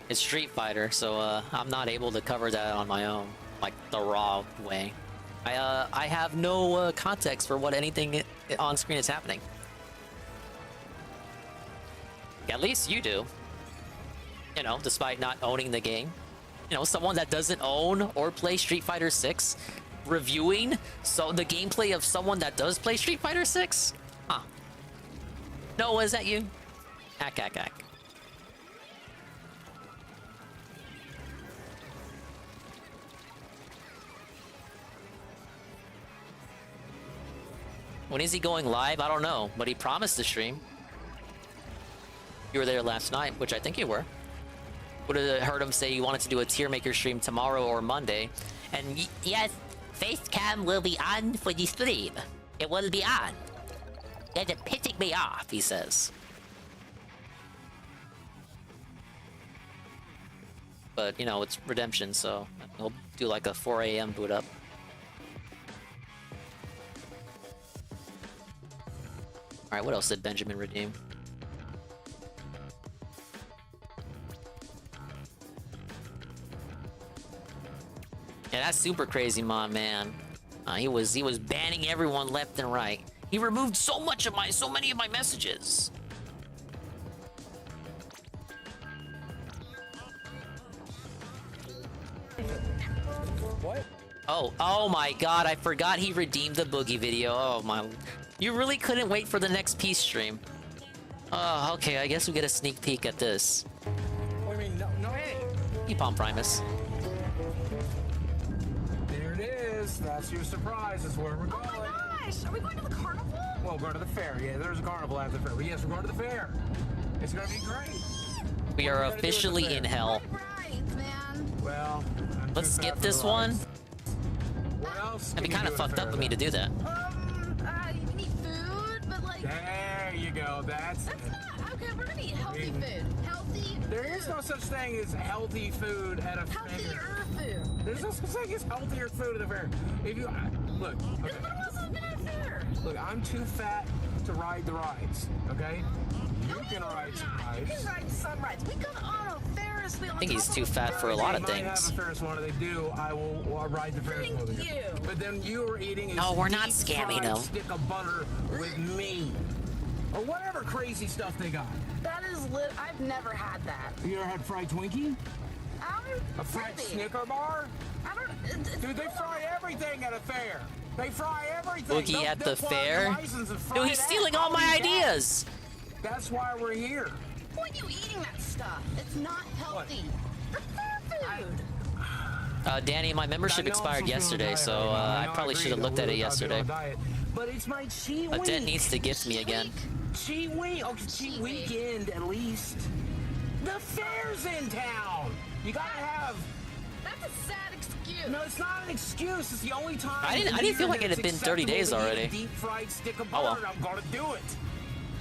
It's Street Fighter, so I'm not able to cover that on my own, like the raw way. I have no context for what anything on screen is happening. At least you do. You know, despite not owning the game. You know, someone that doesn't own or play Street Fighter 6 reviewing the gameplay of someone that does play Street Fighter 6? Huh. No, is that you? Ack. When is he going live? I don't know, but he promised to stream. You were there last night, which I think you were. Would have heard him say he wanted to do a tier maker stream tomorrow or Monday. And yes, Facecam will be on for the stream. It will be on. They're pissing me off, he says. But, you know, it's Redemption, so he'll do like a 4 a.m. boot up. Alright, what else did Benjamin redeem? Yeah, that's super crazy, my man. He was banning everyone left and right. He removed so many of my messages. What? Oh my god, I forgot he redeemed the Boogie video. Oh my. You really couldn't wait for the next peace stream. Oh, okay, I guess we get a sneak peek at this. What do you mean? No, hey! Epon Primus. There it is. That's your surprise. That's where we're going. Oh my gosh! Are we going to the carnival? Well, we're going to the fair. Yeah, there's a carnival at the fair. But yes, we're going to the fair. It's going to be great. We are officially in hell. Right, man. Well, let's skip this one. What else? It'd be kind of fucked up of me to do that. You need food, but like... There you go. That's not... Okay, we're gonna eat healthy food. Healthy There is no such thing as healthy food at a fair. Healthier food. There's no such thing as healthier food at a fair. If you... Look, okay. What else has been at a fair? Look, I'm too fat to ride the rides, okay? You can ride some rides. You can ride some rides. We got on a Ferris wheel. I think he's too fat for a lot of things. If I have a Ferris wheel, if they do, I will ride the Ferris wheel. Thank you. But then you were eating a no, we're not scamming him. Stick of butter with me. Or whatever crazy stuff they got. That is I've never had that. You ever had fried Twinkie? A fried Snicker bar? Dude, they fry everything at a fair. They fry everything. Boogie at the fair? Dude, he's stealing all my ideas. That's why we're here. Why are you eating that stuff? It's not healthy. The fair food. Danny, my membership expired yesterday, so I probably should have looked at it yesterday. But it's my cheat week. Adette needs to gift me again. Cheat week? Okay, cheat weekend at least. The fair's in town. You gotta have... That's a sad excuse. No, it's not an excuse. It's the only time... I didn't feel like it had been 30 days already. Deep fried stick of butter. I'm gonna do it.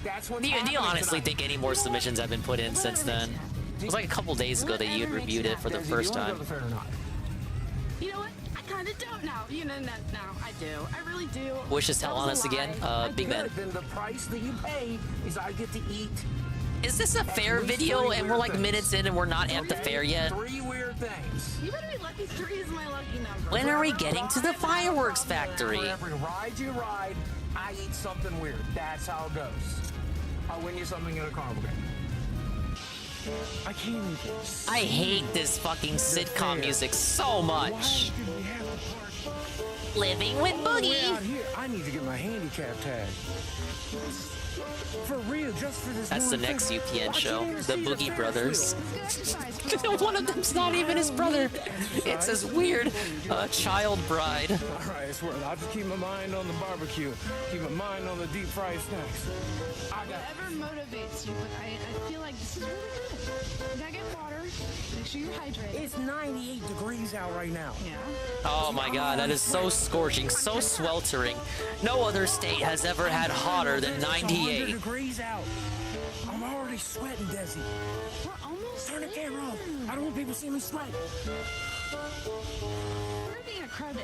That's what. Do you honestly think any more submissions have been put in since then? It was like a couple days ago that you had reviewed it for the first time. You know what? I kind of don't now. You know, no, I do. I really do. Wish to tell on us again, Big Ben. Then the price that you pay is I get to eat Is this a fair video and we're like minutes in and we're not at the fair yet? 3 weird things. You better be lucky 3 is my lucky number. When are we getting to the fireworks factory? For every ride you ride, I eat something weird. That's how it goes. I'll win you something at a carnival game. I can't eat this. I hate this fucking sitcom music so much. Living with Boogie. Out here, I need to get my handicap tag. For real, just for this. That's the next UPN show, the Boogie Brothers. One of them's not even his brother. It's his weird child bride. All right, I swear, I'll just keep my mind on the barbecue, keep my mind on the deep fried snacks. Whatever motivates you, but I feel like this is really good. You gotta get water, make sure you're hydrated. It's 98 degrees out right now. Yeah. Oh my god, that is so scorching, so sweltering. No other state has ever had hotter than 98. 100 degrees out. I'm already sweating, Desi. We're almost Turn the camera off. I don't want people to see me sweat.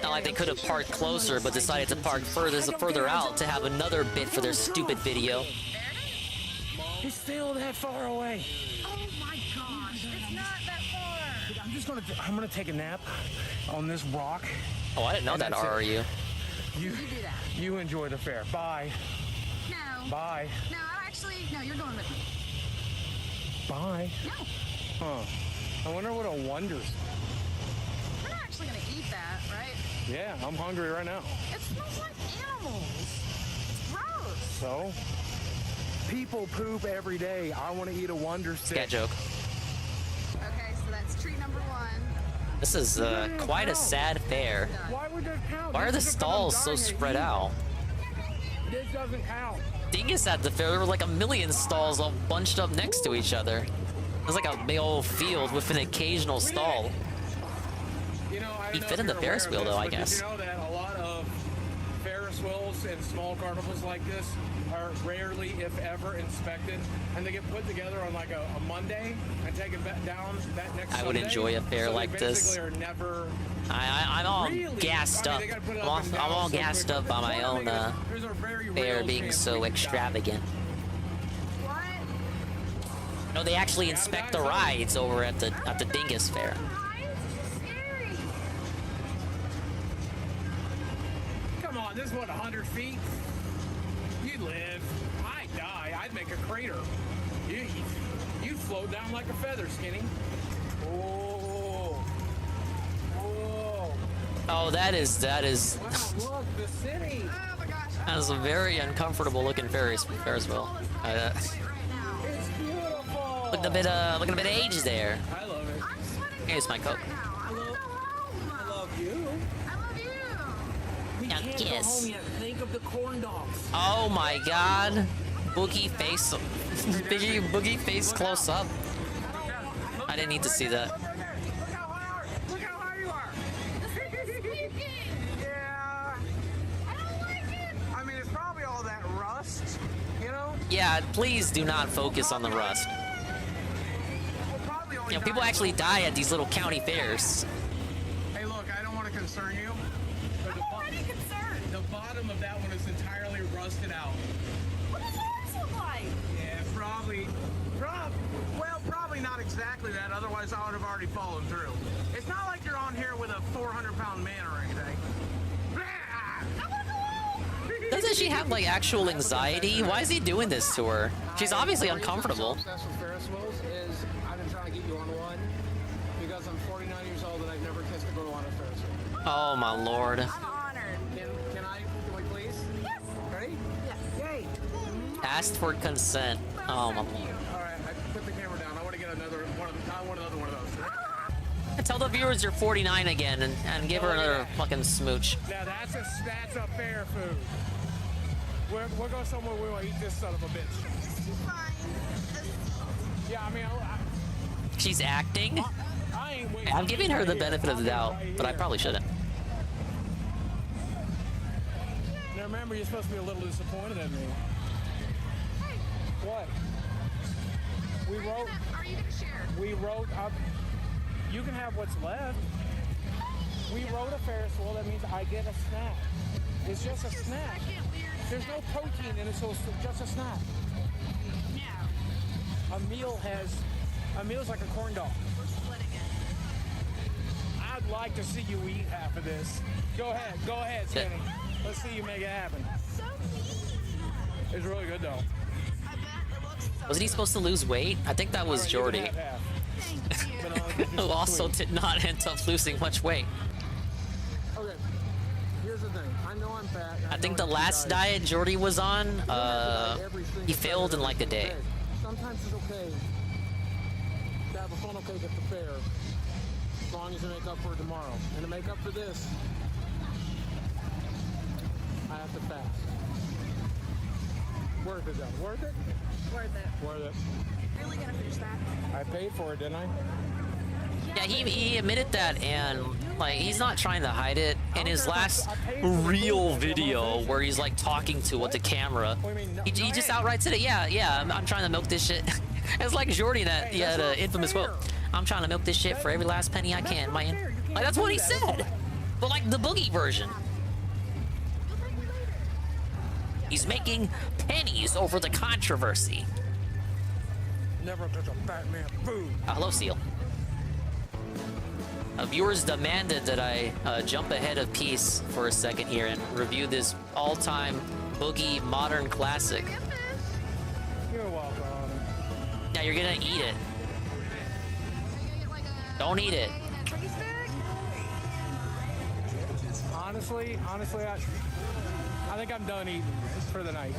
Not like they could have parked closer, but decided to park further out to have another bit for their stupid video. It's still that far away. Oh my gosh, it's not that far. I'm gonna take a nap on this rock. Oh, I didn't know that, RRU. You do that. You enjoy the fair. Bye. No. Bye. No, no, you're going with me. Bye. No. Huh. I wonder what a wonders. We're not actually gonna eat that, right? Yeah, I'm hungry right now. It smells like animals. It's gross. So? People poop every day. I want to eat a wonder stick. Scat joke. Okay, so that's treat number 1. This is quite a sad fair. Why would that count? Why are the stalls so spread out? This doesn't count. Dingus at the fair, there were like a million stalls all bunched up next to each other. There's like a big old field with an occasional stall. You know, I He'd fit in the Ferris wheel though, I guess. Did you know that a lot of Ferris wheels and small carnivals like this are rarely, if ever, inspected, and they get put together on like a Monday and taken down that next I would Sunday. enjoy a fair So like they this. basically are never I'm all really, gassed up. I'm all gassed up by my own fair being so extravagant. What? No, they actually inspect the rides over at the Dingus Fair. Come on, this is what, 100 feet? You'd live. I'd die. I'd make a crater. You'd float down like a feather, Skinny. Oh. Oh. Oh, that is. Wow, look, the city. Oh my gosh. That is a very uncomfortable looking Ferris wheel. It's beautiful. Looking a bit aged there. I love it. Here's my Coke. I love you. I love you. We Now can't kiss. go home yet. Think of the corn dogs. Oh my God, Boogie face, Boogie face close up. I didn't need to see that. Look how high you are. Yeah. I don't like it. I mean, it's probably all that rust, you know? Yeah, please do not focus on the rust. You know, people actually die at these little county fairs. Hey, look, I don't want to concern you. But I'm already concerned. the bottom of that one is entirely rusted out. What does yours look like? Yeah, probably not exactly that, otherwise I would have already fallen through. It's not like you're on here with a 400-pound man or anything. Doesn't she have like actual anxiety? Why is he doing this to her? She's obviously uncomfortable. That's what Ferris wheels is. I've been trying to get you on one because I'm 49 years old and I've never kissed a girl on a Ferris wheel. Oh my Lord. I'm honored. Can we please? Yes. Ready? Yes. Yay! Asked for consent. Oh my Lord. All right, I put the camera down. I want to get another one of those. Tell the viewers you're 49 again and give her another fucking smooch. Now that's a fair food. We're going somewhere we will eat this son of a bitch. She's fine. Yeah, I mean, She's acting? I ain't waiting. I'm giving her the benefit of the doubt, but I probably shouldn't. Now remember, you're supposed to be a little disappointed in me. Hey. What? Are you gonna share? We wrote up. You can have what's left. We rode a Ferris wheel. That means I get a snack. It's just a snack. There's no protein in it, so it's just a snack. Yeah. a meal's like a corn dog. We're splitting it. I'd like to see you eat half of this. Go ahead, Skinny. Let's see you make it happen. So mean. It's really good though. I bet it looks so Wasn't he supposed to lose weight? I think that was Jordy, who also did not end up losing much weight. Okay, here's the thing. I know I'm fat. I think the last diet Jordy was on, he failed in like a day. Sometimes it's okay to have a funnel cake at the fair, as long as you make up for it tomorrow. And to make up for this, I have to fast. Worth it though. Worth it? worth it. Worth it. Really gonna finish that? I paid for it, didn't I? Yeah, he admitted that, and like he's not trying to hide it. In his last real video, where he's like talking to the camera, he just outright said it. Yeah, I'm trying to milk this shit. It's like Jordy that he had an infamous quote. I'm trying to milk this shit for every last penny I can, man. Like that's what he said, but like the Boogie version. He's making pennies over the controversy. Never touch a Batman food. Hello, Seal. Viewers demanded that I jump ahead of Peace for a second here and review this all-time Boogie modern classic. You're welcome. Yeah, you're gonna eat it. Don't eat it. Honestly, I think I'm done eating for the night.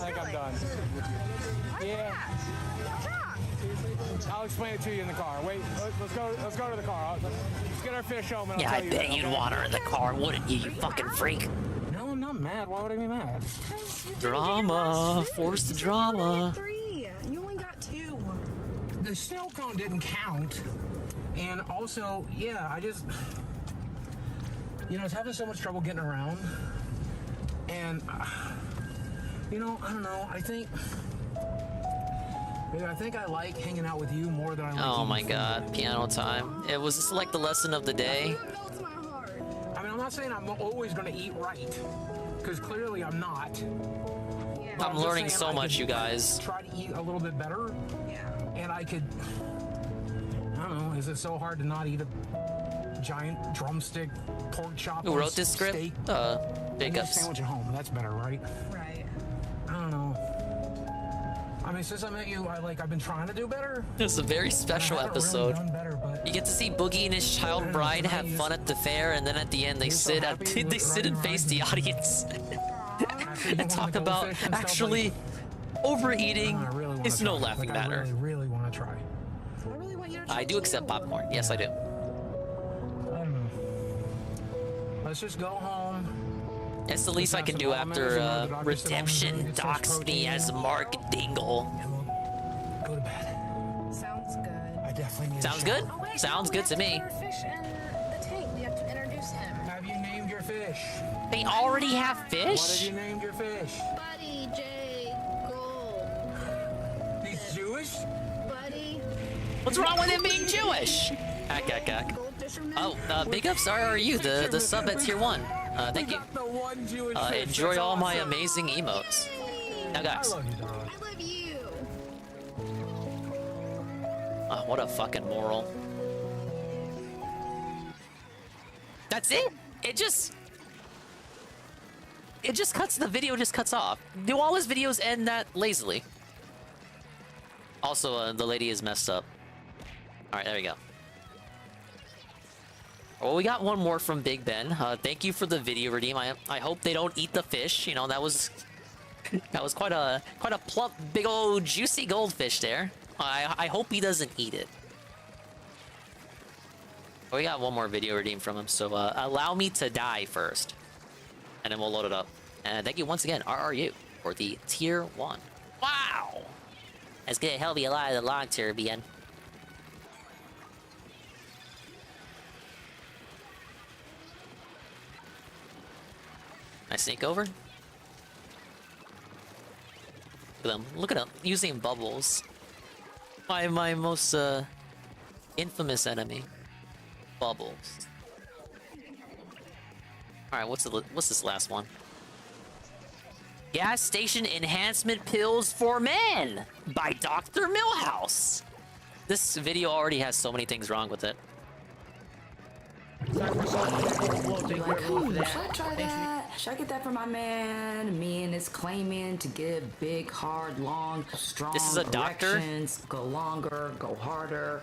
I think I'm done. Yeah. I'll explain it to you in the car. Wait, let's go to the car. Let's get our fish home and Yeah, I'll I tell you. bet you'd want her in the car, wouldn't you, you fucking freak? No, I'm not mad. Why would I be mad? Drama. Force the drama. 3. You only got 2. The snow cone didn't count. And also, yeah, I just... I was having so much trouble getting around. And, I don't know. I think I like hanging out with you more than I like Oh my food. god, piano time. It was like the lesson of the day. I mean, I'm not saying I'm always going to eat right, because clearly I'm not. But I'm just learning saying so I much, could you guys. Try to eat a little bit better. And I could, I don't know, is it so hard to not eat a giant drumstick pork chop? Who wrote this script? steak? Jacobs. Sandwich at home. That's better, right? Right. I don't know. I mean, since I met you, I've been trying to do better. This is a very special episode. Really done better, but You get to see Boogie and his child bride have fun at the fair, and then at the end they sit and face the audience and talk about actually overeating. It's no laughing matter. I really want to try. I do accept popcorn. Yes, I do. I don't know. Let's just go home. It's the least I can do after Redemption doxed me as Mark Dingle. Go to bed. Sounds good. I definitely need Sounds a good? shower. Oh, wait, Sounds good to me. Our fish in the tank. We have to introduce him. Have you named your fish? They already have What have fish? you named your fish? Buddy J. Gold. He's Jewish? Buddy. What's wrong with him being Jewish? Hack. Oh, big ups are you, the sub at tier 1. Thank you. The one Jewish fish. Enjoy That's all my awesome. amazing emotes. Now, I guys. love you, dog. I love you. Oh, what a fucking moral. That's it? It just cuts, the video just cuts off. Do all his videos end that lazily? Also, the lady is messed up. Alright, there we go. Well, we got one more from Big Ben. Thank you for the video, Redeem. I hope they don't eat the fish. You know, that was quite a plump, big old juicy goldfish there. I hope he doesn't eat it. We got one more video redeemed from him, so allow me to die first, and then we'll load it up. And thank you once again, RRU, for the tier 1. Wow, that's gonna help me a lot of the long term, BN. I sneak over. Look at him using bubbles. My most infamous enemy. Bubbles. All right, what's this last one? Gas station enhancement pills for men by Dr. Millhouse. This video already has so many things wrong with it. Should I try that? Should I get that for my man? Me and his claiming to give big, hard, long, strong This is a doctor? erections. Go longer, go harder.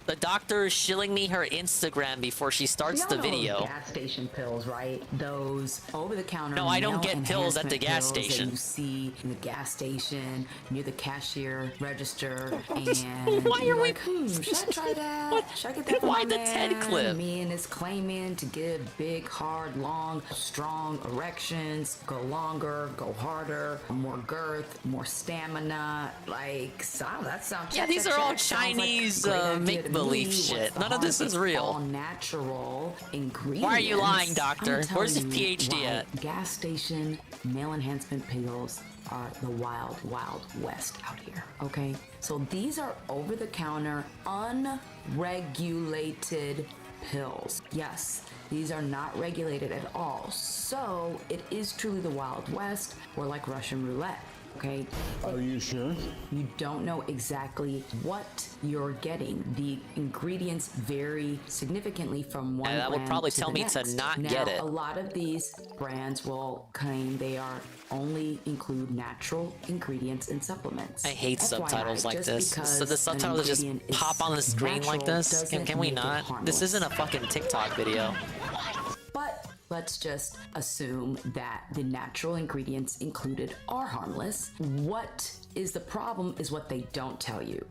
The doctor is shilling me her Instagram before she starts the Y'all know video. those gas station pills, right? Those over-the-counter. No, I don't male get pills at the enhancement gas pills that station. you see in the gas station near the cashier register, and Why you're are we- like, should I try that? Should I get that for Why my the man? TED clip? Me and his claiming to give big, hard, long, strong erections, go longer, go harder, more girth, more stamina. Like, so that sounds. Yeah, these are all Chinese make-believe shit. None of this is real. All natural ingredients. Why are you lying, doctor? I'm Where's his telling you PhD why at? Gas station male enhancement pills are the wild, wild west out here. Okay, so these are over-the-counter, unregulated pills. Yes, these are not regulated at all. So it is truly the wild west, or like Russian roulette. Okay. Are you sure? You don't know exactly what you're getting. The ingredients vary significantly from one Yeah, that would brand probably to tell the me to next. not Now, get it. A lot of these brands will claim they are only include natural ingredients and supplements. I hate FYI, subtitles like just this. because So the subtitles just an ingredient is pop on the screen like natural this? Can doesn't we make it not? This harmless. isn't a fucking TikTok video. But let's just assume that the natural ingredients included are harmless. What is the problem is what they don't tell you.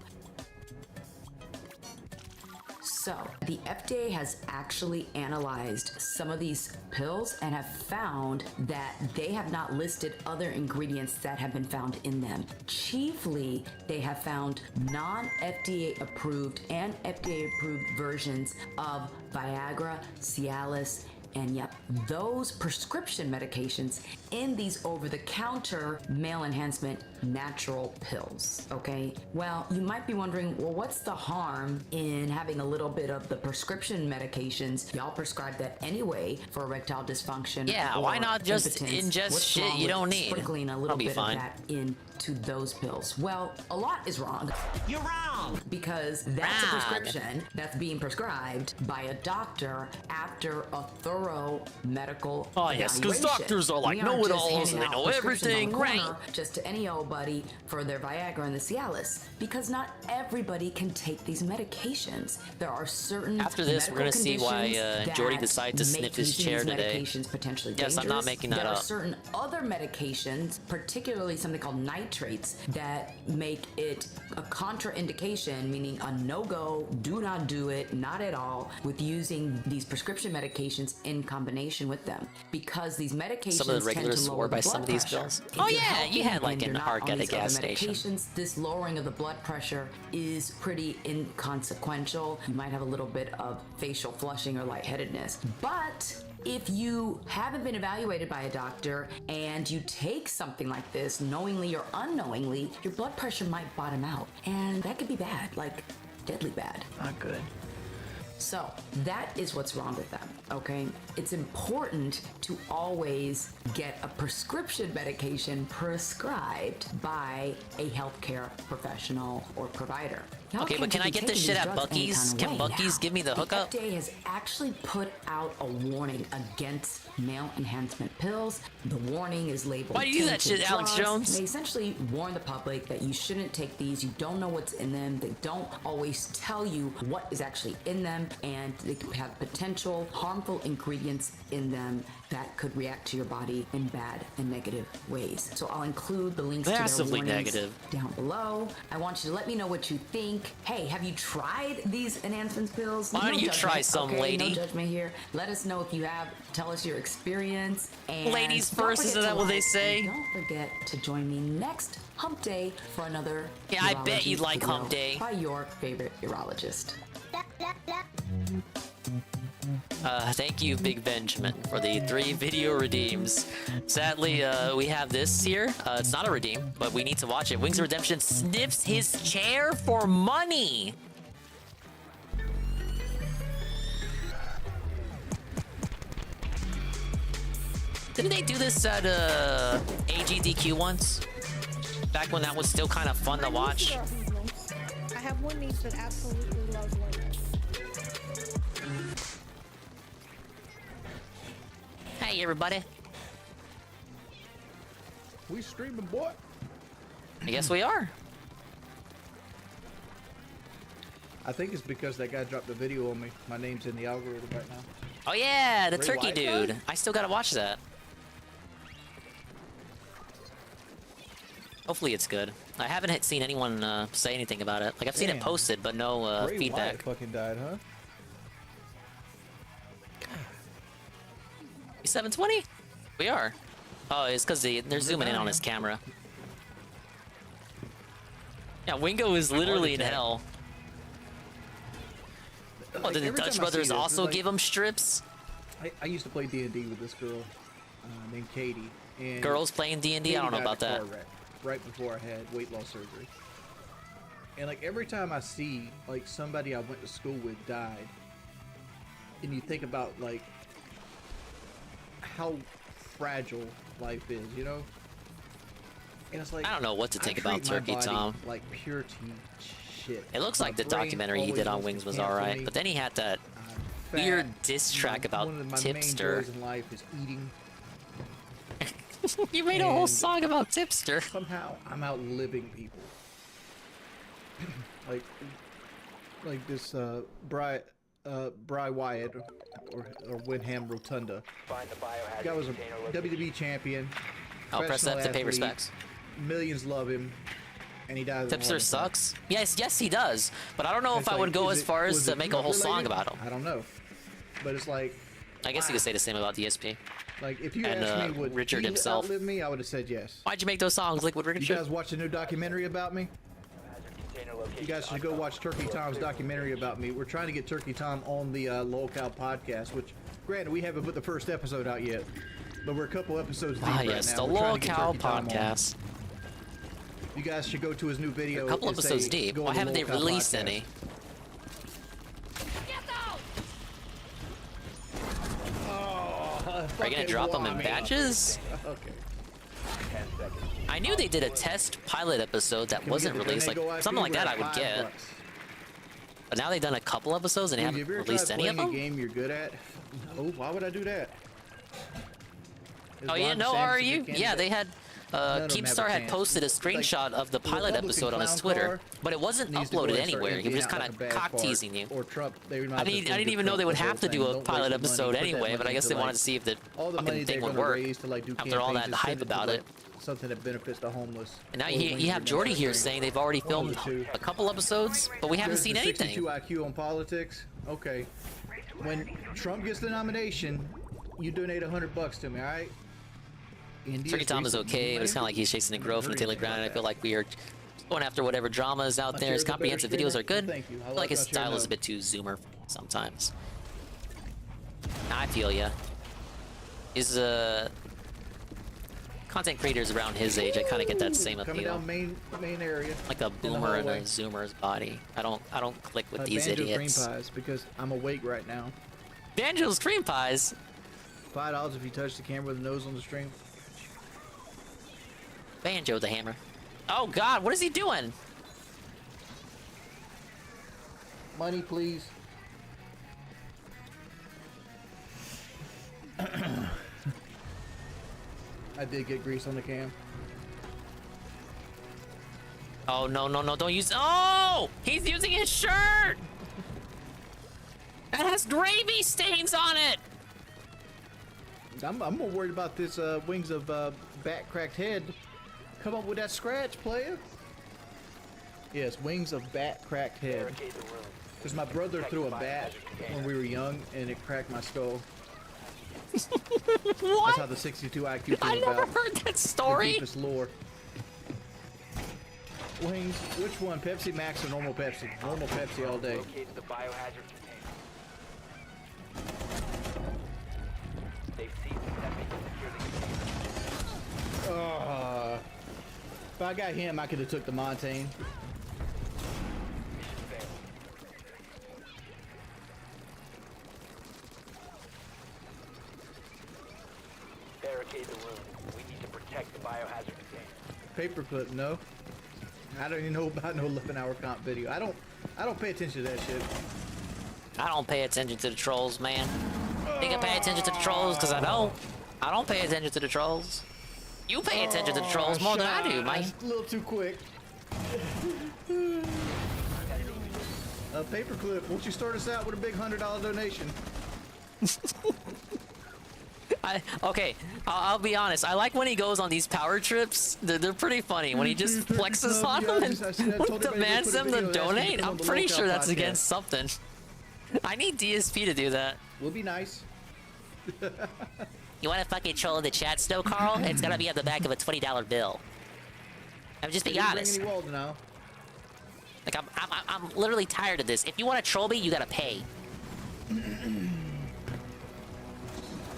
So, the FDA has actually analyzed some of these pills and have found that they have not listed other ingredients that have been found in them. Chiefly, they have found non-FDA approved and FDA approved versions of Viagra, Cialis, and yep, those prescription medications in these over-the-counter male enhancement natural pills, okay? Well, you might be wondering, well, what's the harm in having a little bit of the prescription medications? Y'all prescribe that anyway for erectile dysfunction. Yeah, or why not just impotence. ingest What's shit wrong you with don't need? Sprinkling a I'll little be bit fine. of that into those pills. Well, a lot is wrong. You're wrong. Because that's a prescription that's being prescribed by a doctor after a thorough medical Oh, yes, 'cause evaluation. doctors are like We aren't just know-it-alls handing and they out know prescriptions on the everything, corner right? Just to any old buddy for their Viagra and the Cialis, because not everybody can take these medications. There are certain After this, we're medical gonna see why conditions Jordy that decided to make sniff his using chair these today. medications potentially Yes, I'm not dangerous. making that There up. are certain other medications, particularly something called nitrates, that make it a contraindication, meaning a no-go, do not do it, not at all, with using these prescription medications in combination with them. Because these medications Some of the tend regulars to swore lower by the some blood of these pressure. pills. If Oh you're yeah, healthy you had like and an you're not arc on at a these gas other station. medications, this lowering of the blood pressure is pretty inconsequential. You might have a little bit of facial flushing or lightheadedness. But if you haven't been evaluated by a doctor and you take something like this, knowingly or unknowingly, your blood pressure might bottom out. And that could be bad, like deadly bad. Not good. So that is what's wrong with them, okay? It's important to always get a prescription medication prescribed by a healthcare professional or provider. Y'all Okay, but can't can just I be get this taking shit these at drugs any Buc-ee's? kind of Can way Buc-ee's now. give me the hookup? The FDA has actually put out a warning against male enhancement pills. The warning is labeled Why do you do that tainted shit, Alex drugs. Jones? They essentially warn the public that you shouldn't take these. You don't know what's in them. They don't always tell you what is actually in them, and they could have potential harmful ingredients in them that could react to your body in bad and negative ways. So I'll include the links Massively to their warnings negative. down below. I want you to let me know what you think. Hey, have you tried these enhancement pills? Why don't you judgment, try some, okay? lady? No judgment here. Let us know if you have. Tell us your experience. And Ladies don't first, forget isn't that to what they like, say? and don't forget to join me next Hump Day for another Yeah, I bet you'd urology like video Hump Day. by your favorite urologist. Thank you, Big Benjamin, for the 3 video redeems. Sadly, we have this here. It's not a redeem, but we need to watch it. Wings of Redemption sniffs his chair for money. Didn't they do this at AGDQ once? Back when that was still kind of fun to watch. I have one niece that absolutely loves Lego. Hey, everybody. We streaming, boy. I guess we are. I think it's because that guy dropped a video on me. My name's in the algorithm right now. Oh yeah, the Ray turkey White dude. guy? I still gotta watch that. Hopefully it's good. I haven't seen anyone say anything about it. Like I've seen it Damn. posted, but no Ray feedback. Wyatt fucking died, huh? 720? We are. Oh, it's because they're zooming in on his camera. Yeah, Wingo is literally in hell. Oh, did the every Dutch time I see brothers this, also it's give him strips? I used to play D&D with this girl named Katie. And Girls playing D&D? I Katie don't know died about in a that. car wreck right before I had weight loss surgery. And like every time I see like somebody I went to school with died, and you think about like how fragile life is, you know? And it's like I don't know what to think I about treat my Turkey body Tom. like pure shit. It looks My like the brain documentary he always did on wants Wings to was cancel alright, me. but then he had that Fat. weird diss track about One of my Tipster. main joys in life is eating. You made a whole And song about Tipster. Somehow I'm outliving people. like this Bry Wyatt or Windham Rotunda. Guy was a WWE champion. I'll press professional F to pay athlete, respects. Millions love him, and he died. of a heart Tipster attack. sucks. Yes, he does. But I don't know It's if I would like, go is as it- far as was to it make a whole song drug-related? about him. I don't know, but it's like I guess you could say the same about DSP. Like if you And, asked me would Richard he himself. outlive me, I would have said yes. Why'd you make those songs, Liquid You Richard? guys watch a new documentary about me? You guys should go watch Turkey Tom's documentary about me. We're trying to get Turkey Tom on the Lolcow podcast, which, granted, we haven't put the first episode out yet, but we're a couple episodes deep right Yes, now. the We're trying to get Lolcow Turkey Tom on. podcast. You guys should go to his new video. A couple and episodes say, deep. go Why on the haven't they Lolcow released podcast. any? Are you gonna drop them in batches? Okay. I knew they did a test pilot episode that wasn't get the released. Like Tornado IQ? something like that, I We're would at get. $5. But now they've done a couple episodes and they Have haven't you ever released tried any of playing them. a game you're good at? No. Why would I do that? Is Oh yeah, Ron no, DeSantis are a you? good Yeah, candidate? they had. None of them have a Keepstar had chance. posted a screenshot of the the pilot Republican episode on his clown Twitter, car but it wasn't needs to go uploaded and start anywhere. He was emptying just out kind like a of bad cock fart. teasing you. Or Trump. They I didn't even know they would have to do a pilot episode anyway, but I guess they wanted to see if the fucking thing would work after all that hype about it. Something that benefits the homeless. And now Or you wings have in Jordy that here thing. saying they've already One of filmed the two. a couple episodes, but we haven't There's seen the anything. 62 IQ on politics. Okay. When Trump gets the nomination, you donate $100 to me, all right? Turkey Tom is okay, but it's kind of like he's chasing the growth from Taylor Brown, and I feel like we are going after whatever drama is out there. His comprehensive videos are good. Thank you. I feel like his style is a bit too zoomer sometimes. I feel ya. His content creators around his age, I kind of get that same Coming appeal. down main area. Like a in the boomer in a hallway. zoomer's body. I don't click with these Banjo idiots. cream pies because I'm awake right now. Banjo's cream pies. $5 if you touch the camera with the nose on the stream. Banjo the hammer. Oh God, what is he doing? Money, please. I did get grease on the cam. Oh no, don't use. Oh, he's using his shirt. That has gravy stains on it. I'm more worried about this wings of bat cracked head. Come up with that scratch, player. Yes, wings of bat cracked head. Because my brother threw a bat when we were young and it cracked my skull. What? That's how the 62 IQ came I never about. heard that story. The deepest lore. Wings, which one? Pepsi Max or normal Pepsi? Normal Pepsi all day. If I got him, I could have took the Montaigne. barricade the room. We need to protect the biohazard container. Paperclip, no. I don't even know about no 11-hour comp video. I don't pay attention to that shit. I don't pay attention to the trolls, man. Think I pay attention to the trolls because I don't. I don't pay attention to the trolls. You pay attention to the trolls more than I do, man. A little too quick. Paperclip, won't you start us out with a big $100 donation? Okay, I'll be honest. I like when he goes on these power trips. They're pretty funny. When he just flexes on them and demands them to donate, I'm pretty sure that's against something. I need DSP to do that. We'll be nice. You want to fucking troll the chat still, Carl? It's gotta be on the back of a $20 bill. I'm just being honest. Any walls now. Like I'm literally tired of this. If you want to troll me, you gotta pay.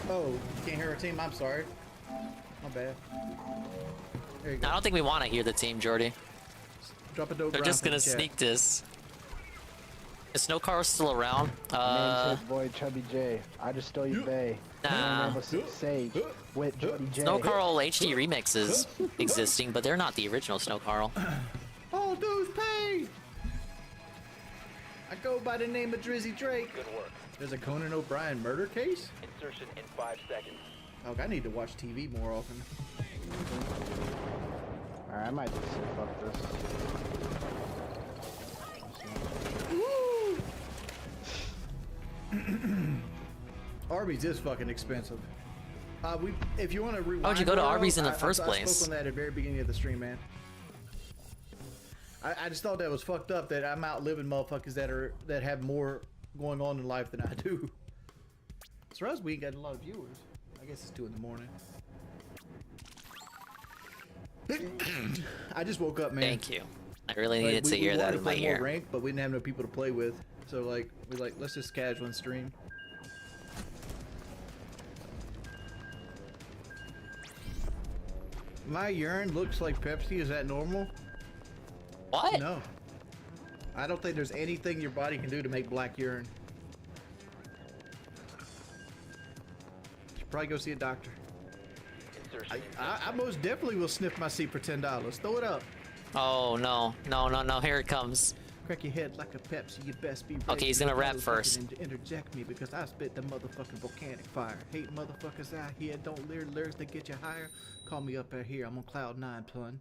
Oh, you can't hear our team? I'm sorry. My bad. There you go. I don't think we want to hear the team, Jordy. Drop a dope. They're just gonna sneak this. Is Snow Carl still around? Name's his boy Chubby J. I just stole your bay. Nah. Sage with Jordy J. Snow Carl HD remixes existing, but they're not the original Snow Carl. All dues paid. I go by the name of Drizzy Drake. Good work. There's a Conan O'Brien murder case? Insertion in 5 seconds. Oh, I need to watch TV more often. Alright, I might just say fuck this. Arby's is fucking expensive. If you want to rewind. How'd you go to Arby's in the first I place? spoke on that at the very beginning of the stream, man. I just thought that was fucked up that I'm outliving motherfuckers that have more going on in life than I do. Surprised we ain't got a lot of viewers. I guess it's 2 in the morning. I just woke up, man. Thank you. I really needed to hear that in my ear. Ranked, but we didn't have no people to play with, so like let's just casual and stream. My urine looks like Pepsi. Is that normal? What? No. I don't think there's anything your body can do to make black urine. You should probably go see a doctor. I most definitely will sniff my seat for $10. Throw it up. Oh no, no! Here it comes. Crack your head like a Pepsi. You best be ready. Okay, he's gonna rap first. Interject me because I spit the motherfucking volcanic fire. Hate motherfuckers out here. Don't lyrics that get you higher. Call me up out here. I'm on cloud 9, pun.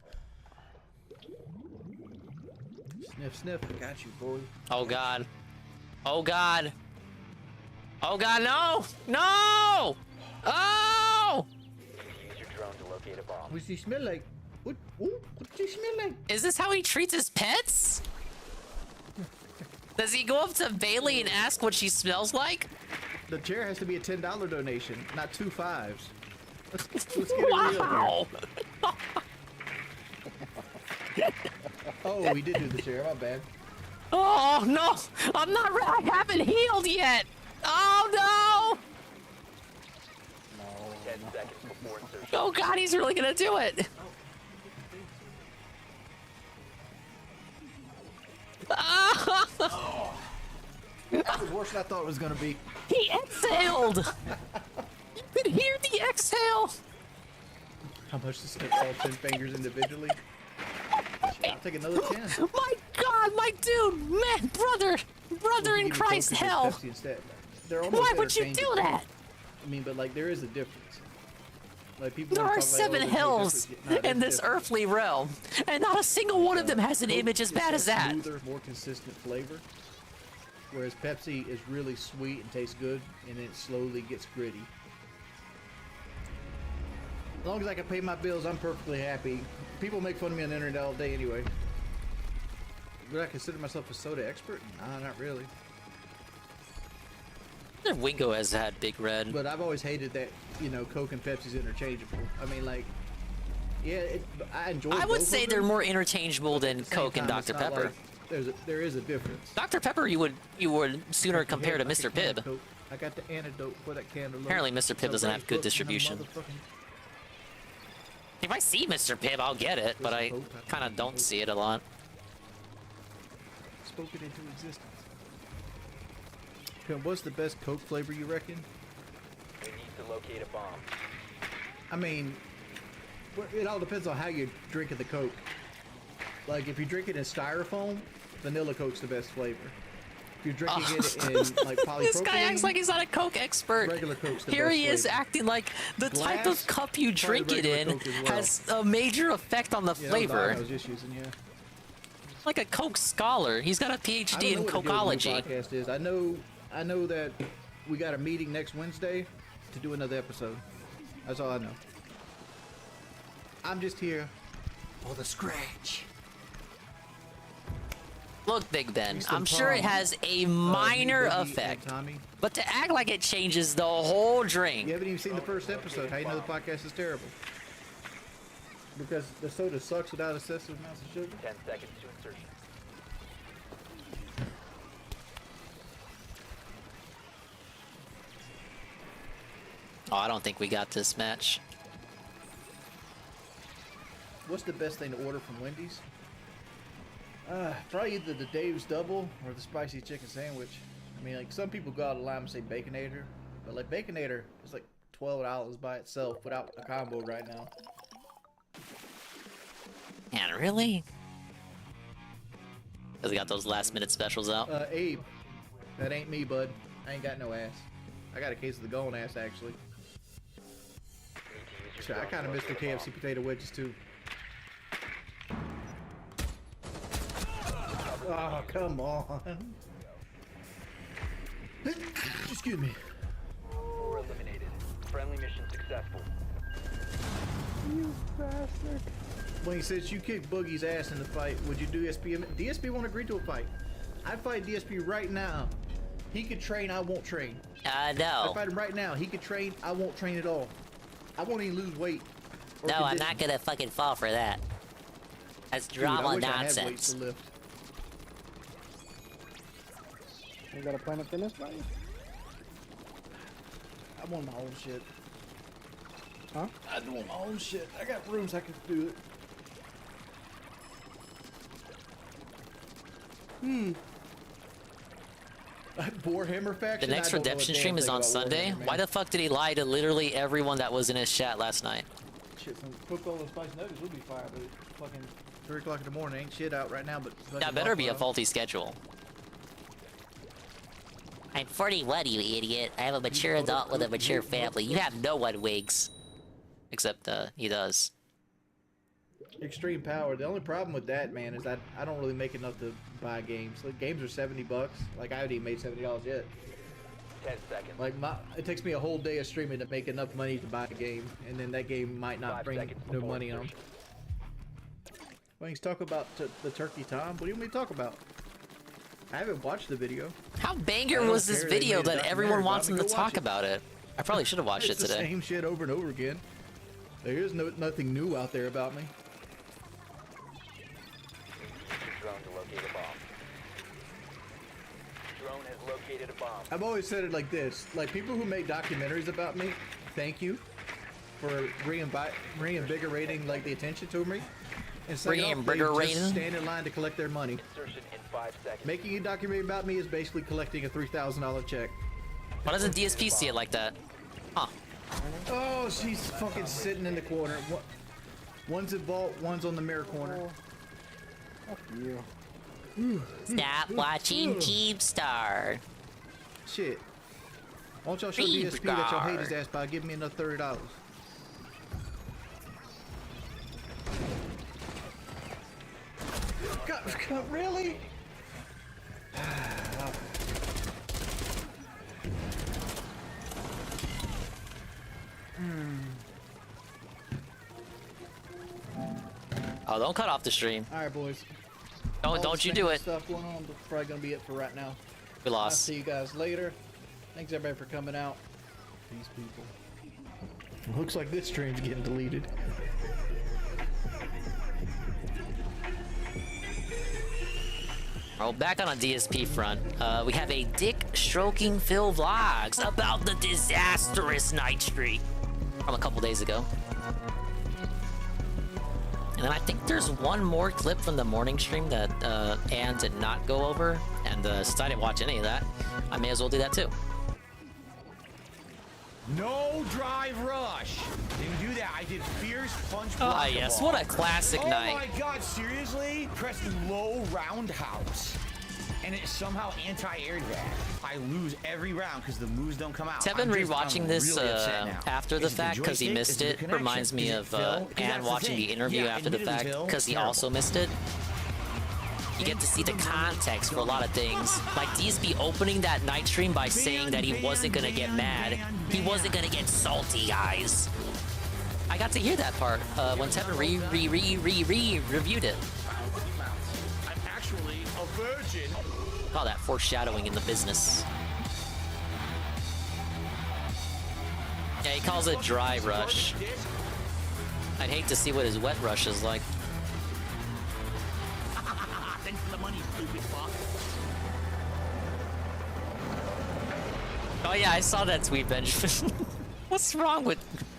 Sniff, sniff. I got you, boy. Oh god. Oh god. Oh god, no! No! Oh! Use your drone to locate a bomb. What's he smell like? What does he smell like? Is this how he treats his pets? Does he go up to Bailey and ask what she smells like? The chair has to be a $10 donation, not 2 5s. Let's get it real here. Oh, we did do the chair. My bad. Oh no! I'm not. I haven't healed yet. Oh no! 10 seconds before insertion. Oh god, he's really gonna do it. That was worse than I thought it was gonna be. He exhaled. You could hear the exhale. How much to snip all 10 fingers individually? I'll take another 10. My god, my dude, man, brother in Christ, hell. Why would you do that? I mean, but like there is a difference. Like people. There are 7 hills in this earthly realm, and not a single one of them has an image as bad as that. Smoother, more consistent flavor. Whereas Pepsi is really sweet and tastes good, and then it slowly gets gritty. As long as I can pay my bills, I'm perfectly happy. People make fun of me on the internet all day anyway. Would I consider myself a soda expert? Nah, not really. Wingo has had Big Red. But I've always hated that, you know, Coke and Pepsi's interchangeable. I mean, like, yeah, I enjoy. I would say they're more interchangeable than Coke and Dr. Pepper. There is a difference. Dr. Pepper, you would sooner compare to Mr. Pibb. I got the antidote for that candle. Apparently, Mr. Pibb doesn't have good distribution. If I see Mr. Pibb, I'll get it, but I kind of don't see it a lot. Spoke it into existence. What's the best Coke flavor you reckon? We need to locate a bomb. I mean, it all depends on how you're drinking the Coke. Like, if you drink it in styrofoam, vanilla Coke's the best flavor. If you're drinking it in, like, polypropylene... This guy acts like he's not a Coke expert. Regular Coke's the Here best he is flavor. acting like the type Glass, of cup you drink it regular in Coke as well. has a major effect on the Yeah, flavor. I was just using, yeah. Like a Coke scholar. He's got a I PhD don't in know what the deal with the Cokeology. podcast is. I know that we got a meeting next Wednesday to do another episode. That's all I know. I'm just here for the scratch. Look, Big Ben, Houston I'm sure it Palm, has a minor Biggie, and effect, Tommy. but to act like it changes the whole drink. You haven't even seen the first episode. How you know the podcast is terrible? Because the soda sucks without excessive amounts of sugar. 10 seconds to insertion. Oh, I don't think we got this match. What's the best thing to order from Wendy's? Probably either the Dave's Double or the spicy chicken sandwich. I mean, like, some people go out of line and say Baconator, but like Baconator is like $12 by itself without a combo right now. Man, really? Because they got those last minute specials out. Abe, that ain't me, bud. I ain't got no ass. I got a case of the golden ass, actually. Shit, I kind of miss the KFC potato wedges, too. Oh, come on. Excuse me. 4 eliminated. Friendly mission successful. You bastard. When he says you kick Boogie's ass in the fight, would you do DSP? DSP won't agree to a fight. I'd fight DSP right now. He could train, I won't train. No. I'd fight him right now. He could train, I won't train at all. I won't even lose weight. No, I'm not gonna fucking fall for that. That's drama nonsense. You got a Planet Fitness buddy? I want my own shit. Huh? I want my own shit. I got rooms I can do it. Warhammer faction. The next redemption stream is on Sunday. Why the fuck did he lie to literally everyone that was in his chat last night? Shit, some football and spicy nuggets would be fire, but it's fucking 3 o'clock in the morning. Ain't shit out right now, but That better be a faulty schedule. I'm 41, you idiot. I have a mature adult with a mature family. You have no one, Wiggs. Except, he does. Extreme power. The only problem with that, man, is that I don't really make enough to buy games. Like, games are $70. Like, I haven't even made $70 yet. 10 seconds. Like, it takes me a whole day of streaming to make enough money to buy a game, and then that game might not bring no money on. Well, he's talking about the Turkey Tom. What do you want me to talk about? I haven't watched the video. How banger was this video that everyone wants him to talk about it? I probably should have watched it today. It's the same shit over and over again. There is nothing new out there about me. Drone to locate a bomb. Drone has located a bomb. I've always said it like this: like, people who make documentaries about me, thank you for reinvigorating like the attention to me. And just stand in line to collect their money. Insertion in 5 seconds. Making a documentary about me is basically collecting a $3,000 check. Why doesn't DSP see it like that? Huh. Oh, she's fucking sitting in the corner. One's at vault, one's on the mirror corner. Fuck you. Stop watching Keemstar. Shit. Why don't y'all show DSP that y'all hate his ass by giving me another $30? God, really? Oh, don't cut off the stream. All right, boys. Don't you do it. Stuff going on, but probably gonna be it for right now. We I'll lost. see you guys later. Thanks everybody for coming out. These people. Looks like this stream's getting deleted. Well, back on a DSP front, we have a Dick Stroking Phil vlogs about the disastrous night streak from a couple days ago. And then I think there's one more clip from the morning stream that Ann did not go over, and since I didn't watch any of that, I may as well do that too. No drive rush. Didn't do that. I did fierce punch block. Ah, yes. What a classic night. Oh my God, seriously? Press low roundhouse. And it somehow anti-aired that. I lose every round because the moves don't come out. Tevin rewatching this after the fact because he missed it reminds me of Ann watching the interview after the fact because he also missed it. You get to see the context for a lot of things. Like DSP opening that night stream by saying that he wasn't gonna get mad. He wasn't gonna get salty, guys. I got to hear that part when Tevin reviewed it. I'm actually a virgin. All that foreshadowing in the business. Yeah, he calls it dry rush. I'd hate to see what his wet rush is like. Thanks for the money, stupid fuck. Oh yeah, I saw that tweet, Benjamin. What's wrong with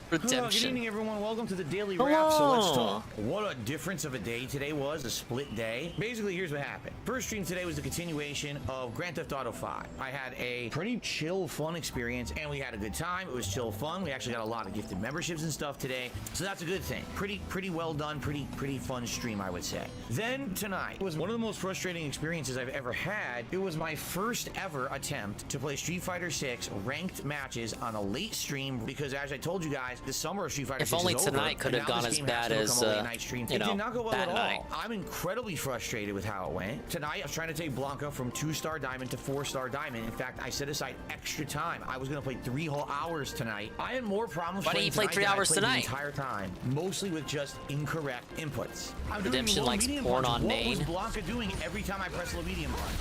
redemption? Good evening, everyone. Welcome to the Daily Wrap. So let's talk. What a difference of a day today was, a split day. Basically, here's what happened. First stream today was the continuation of Grand Theft Auto 5. I had a pretty chill, fun experience, and we had a good time. It was chill fun. We actually got a lot of gifted memberships and stuff today, so that's a good thing. Pretty well done, pretty fun stream, I would say. Then tonight was one of the most frustrating experiences I've ever had. It was my first ever attempt to play Street Fighter 6 ranked matches on a late stream because, as I told you guys, the summer of Street Fighter 6 if only is tonight over, could have gone as bad as it did not go well that at night. all. I'm incredibly frustrated with how it went. Tonight, I was trying to take Blanca from 2-star diamond to 4-star diamond. In fact, I set aside extra time. I was going to play 3 whole hours tonight. I had more problems. Why didn't you play 3 hours tonight? The entire time, mostly with just incorrect inputs. Redemption likes porn on main. What was Blanca doing every time I pressed low medium punch?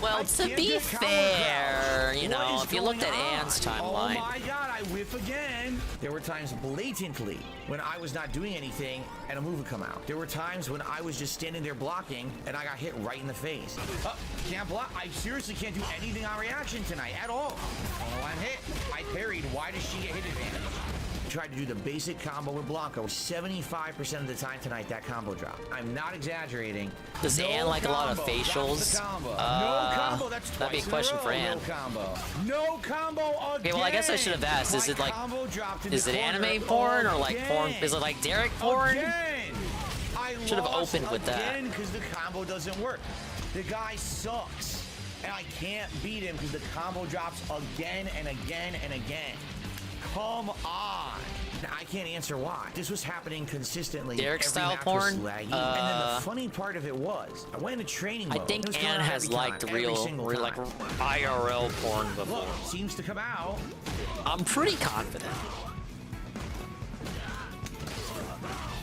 Well, to be fair, you know, if you looked at Ann's timeline. Oh my God, I whiff again. There were times blatantly when I was not doing anything and a move would come out. There were times when I was just standing there blocking and I got hit right in the face. Can't block. I seriously can't do anything on reaction tonight at all. Oh, I'm hit. I parried. Why does she get hit advantage? Tried to do the basic combo with Blanca. 75% of the time tonight, that combo dropped. I'm not exaggerating. Does Ann like a lot of facials? No combo. That's twice. That'd be a question for Ann. No combo. No combo again. Okay, well, I guess I should have asked. Is it like, is it anime porn or like porn? Is it like Derek porn? Should have opened with that. Because the combo doesn't work. The guy sucks, and I can't beat him because the combo drops again and again and again. Come on. I can't answer why. This was happening consistently. Derek style porn. And then the funny part of it was, I went into training mode. I think Ann has liked real like IRL porn before. Look, seems to come out. I'm pretty confident.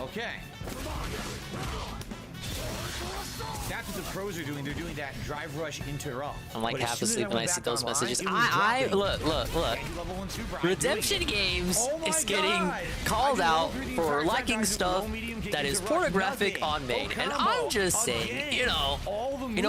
Okay. That's what the pros are doing. They're doing that drive rush interrupt. I'm like half asleep when I see those messages. I look. Redemption Games is getting called out for liking stuff that is pornographic on main, and I'm just saying, you know,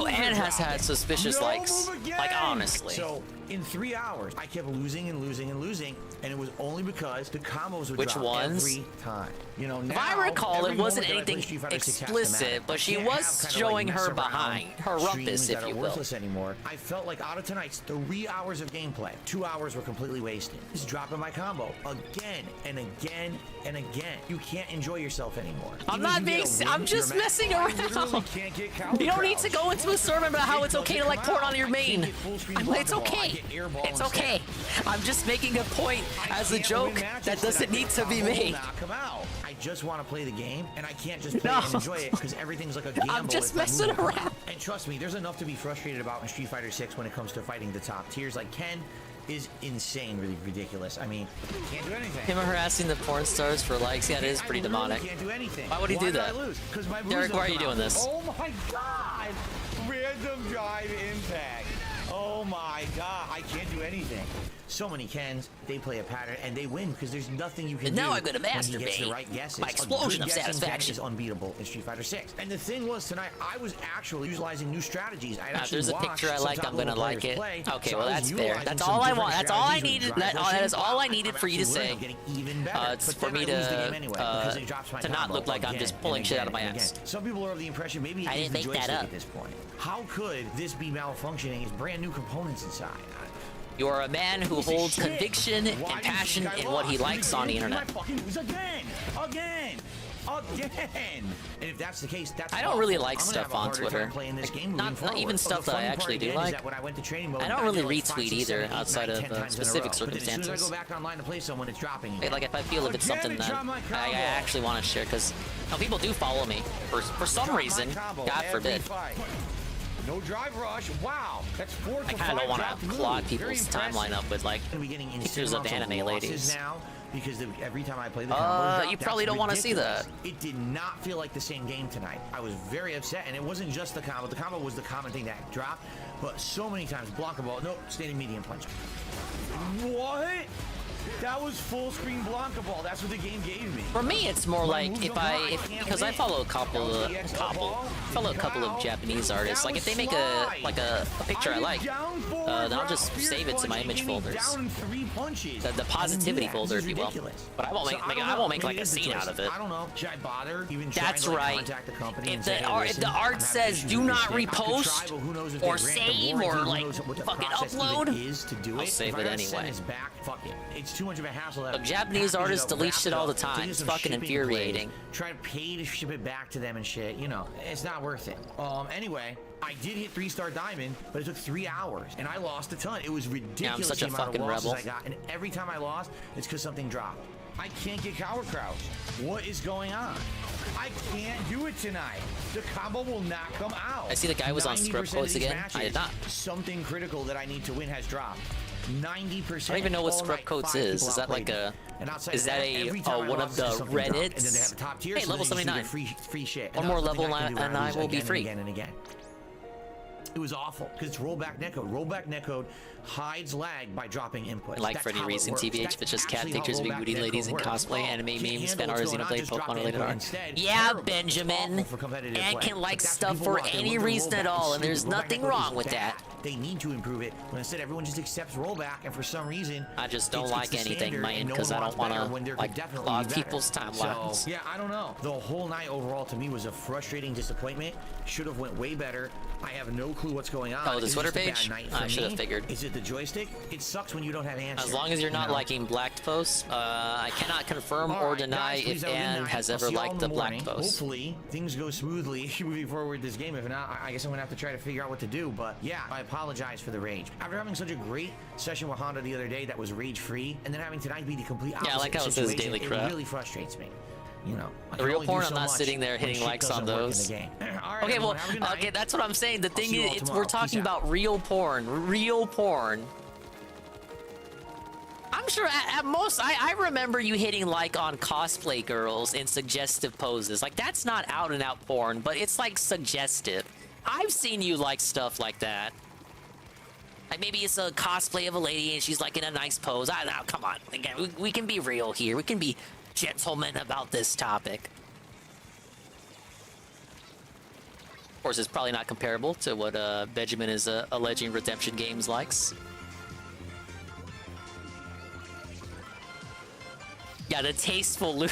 Ann has had suspicious likes. Like honestly. So in 3 hours, I kept losing and losing and losing, and it was only because the combos would Which drop ones? every time. You know, now, if I recall, it wasn't moment that I play anything Street Fighter 6 explicit, but she was showing her behind, her rumpus, if you will. Worthless anymore. I felt like out of tonight's 3 hours of gameplay, 2 hours were completely wasted. Just dropping my combo again and again and again. You can't enjoy yourself anymore. I'm not being. I'm just messing around. You don't need to go into a sermon about how it's okay to like porn on your main. It's okay. It's okay. I'm just making a point as a joke that doesn't need to be made. I just want to play the game, and I can't just play and enjoy it because everything's like a gamble. I'm just messing around. And trust me, there's enough to be frustrated about in Street Fighter 6 when it comes to fighting the top tiers. Like Ken is insane, really ridiculous. I mean, can't do anything. Him harassing the porn stars for likes, yeah, it is pretty demonic. Can't do anything. Why would he do that? Derek, why are you doing this? Oh my God! Random drive impact. Oh my God, I can't do anything. So many Kens, they play a pattern and they win because there's nothing you can and do. now I'm gonna masturbate. When he gets the right guesses. My explosion of satisfaction is unbeatable in Street Fighter 6. And the thing was tonight, I was actually utilizing new strategies. There's a picture I like. I'm gonna like it. Okay, well that's fair. That's all I want. That's all I needed. That is all I needed for you to say. It's for me to not look like I'm just pulling shit out of my ass. Some people are of the impression maybe I didn't make that up at this point. How could this be malfunctioning? It's brand new components inside. You are a man who holds conviction and passion in what he likes on the internet. Again. And if that's the case, that's I don't really like I'm stuff gonna have on a harder Twitter. time playing this game Not moving even forward. stuff The that I funny actually part do again is like. that when I went to training mode, I don't I really did like 5, retweet 6, either 7, 8, 9, outside 10 of times in a specific row. But then as soon as I circumstances. go back online to play someone, it's dropping. Hey, like if I feel if it's something that I actually want to share, because people do follow me for some reason. God forbid. No drive rush. Wow, that's 4 to 5. I kind of don't want drop to move. clog Very people's impressive. timeline up with like Gonna be getting pictures of insane anime amounts ladies. now because every time I play the combos, You probably don't want to see that. It did not feel like the same game tonight. I was very upset, and it wasn't just the combo. The combo was the common thing that dropped, but so many times Blanca ball. Nope, standing medium punch. What? That was full screen Blanca ball. That's what the game gave me. For me, it's more like because I follow a couple of Japanese artists. Like if they make a picture I like, then I'll just save it to my image folders. The positivity folder, if you will. But I won't make like a scene out of it. I don't know. Should I bother even That's trying to right. contact the company? If the art says do not repost or save or like fucking upload, I'll save it anyway. Fuck it. It's too much of a hassle. Look, Japanese artists delete shit all the time. It's fucking infuriating. Try to pay to ship it back to them and shit. You know, it's not worth it. Anyway, I did hit 3-star diamond, but it took 3 hours, and I lost a ton. It was ridiculous. Yeah, I'm such a the amount of fucking losses rebel. I got, and every time I lost, it's because something dropped. I can't get Cower Crouch. What is going on? I can't do it tonight. The combo will not come out. I see the guy was on script 90% of quotes these again. matches, I did not. Something critical that I need to win has dropped. 90%. I don't even know what all scrub night, codes 5 is. people Is that like outplayed a? me. And outside Is of that every a time I one lost, of it's the something dropped. Reddits? And then they have a top tier. Hey, so level then you just 79. get free shit. One And more that's level something I can do and where I lose will be again free. And again and again. It was awful because it's rollback netcode. Rollback netcode hides lag by dropping inputs. Like That's for any how it reason, works. TBH, That's but just cat actually how pictures of big rollback booty ladies netcode in works. cosplay, anime Can't memes, handle fan what's artists, going on, play just Pokemon drop the related input art. instead. Yeah, Terrible. Benjamin. Awful for competitive And play. can like But that's stuff what people for want. They any want their reason at rollback. all, It's and there's stupid. Rollback nothing netcode wrong is with bad. that. They need to improve it. When instead everyone just accepts rollback, and for some reason I just don't it's like the anything, standard, man, and no because one I don't wants want better when there to could like definitely clog be better. people's timelines. So, yeah, I don't know. The whole night overall to me was a frustrating disappointment. Should have went way better. I have no clue what's going on. Oh, the Is it Twitter just a bad page? night I for should have me? figured. Is it the joystick? It sucks when you don't have answers. As long as you're not you know? liking blacked posts, I cannot confirm All or right, deny guys, please if have a good Ann night. has I'll ever see y'all liked in the the black morning. posts. Hopefully things go smoothly moving forward this game. If not, I guess I'm gonna have to try to figure out what to do. But yeah, I apologize for the rage. After having such a great session with Honda the other day that was rage free, and then having tonight be the complete opposite Yeah, I like how it says situation, daily crap. It really frustrates me. You know, I The can real only do porn, so I'm not much sitting there when hitting shit likes on doesn't work in those. the game. All right, Okay, everyone, have a good night. okay, that's what I'm saying. The thing see you all is, tomorrow. we're Peace talking out. about real porn. Real porn. I'm sure at most, I remember you hitting like on cosplay girls in suggestive poses. Like, that's not out and out porn, but it's like suggestive. I've seen you like stuff like that. Like maybe it's a cosplay of a lady and she's like in a nice pose. I don't know, come on. Again, we can be real here. We can be gentlemen about this topic. Of course, it's probably not comparable to what Benjamin is alleging Redemption Games likes. Yeah, the tasteful loot.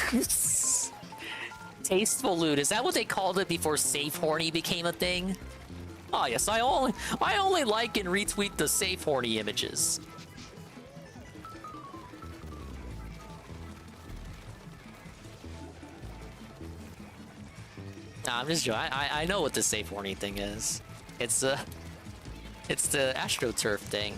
Tasteful loot. Is that what they called it before safe horny became a thing? Oh yes, I only like and retweet the safe horny images. Nah, I'm just joking. I know what the safe horny thing is. It's the AstroTurf thing.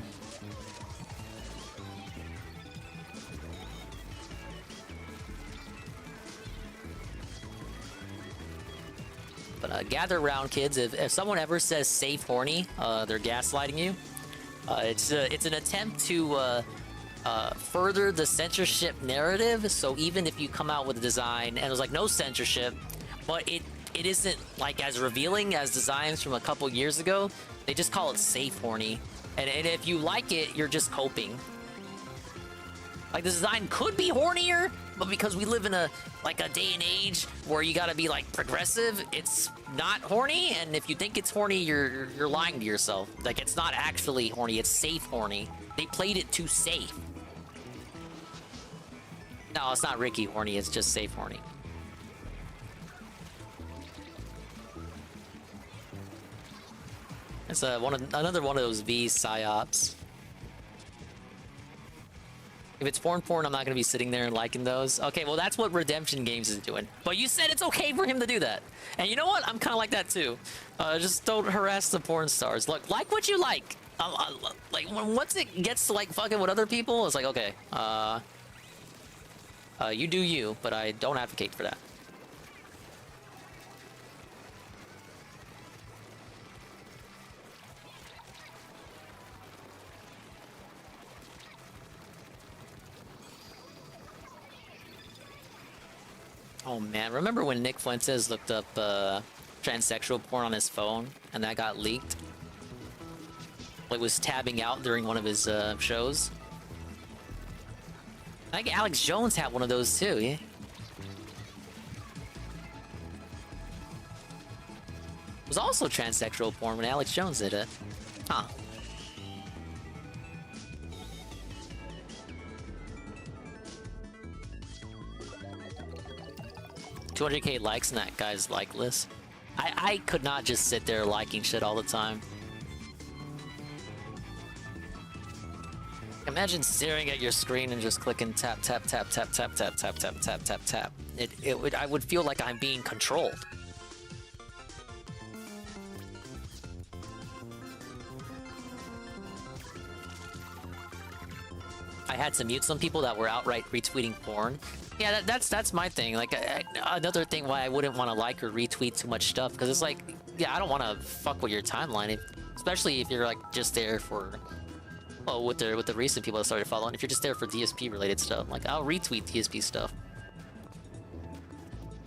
But gather around, kids. If someone ever says safe horny, they're gaslighting you. It's an attempt to further the censorship narrative. So even if you come out with a design and it was like no censorship, but it isn't like as revealing as designs from a couple years ago, they just call it safe horny. And if you like it, you're just coping. Like the design could be hornier, but because we live in a day and age where you gotta be like progressive, it's not horny. And if you think it's horny, you're lying to yourself. Like it's not actually horny, it's safe horny. They played it too safe. No, it's not Ricky horny, it's just safe horny. It's another one of those V psyops. If it's porn, I'm not gonna be sitting there and liking those. Okay, well that's what Redemption Games is doing. But you said it's okay for him to do that. And you know what? I'm kind of like that too. Just don't harass the porn stars. Look, like what you like. Like once it gets to like fucking with other people, it's like okay. You do you, but I don't advocate for that. Oh man, remember when Nick Fuentes looked up transsexual porn on his phone and that got leaked? Like was tabbing out during one of his shows. I think Alex Jones had one of those too, yeah? It was also transsexual porn when Alex Jones did it. Huh. $200K likes in that guy's like list. I could not just sit there liking shit all the time. Imagine staring at your screen and just clicking tap tap tap tap tap tap tap tap tap tap tap. I would feel like I'm being controlled. I had to mute some people that were outright retweeting porn. Yeah, that's my thing. Like another thing why I wouldn't want to like or retweet too much stuff, because it's like, yeah, I don't want to fuck with your timeline, especially if you're like just there for, oh, with the recent people that started following. If you're just there for DSP related stuff, like I'll retweet DSP stuff.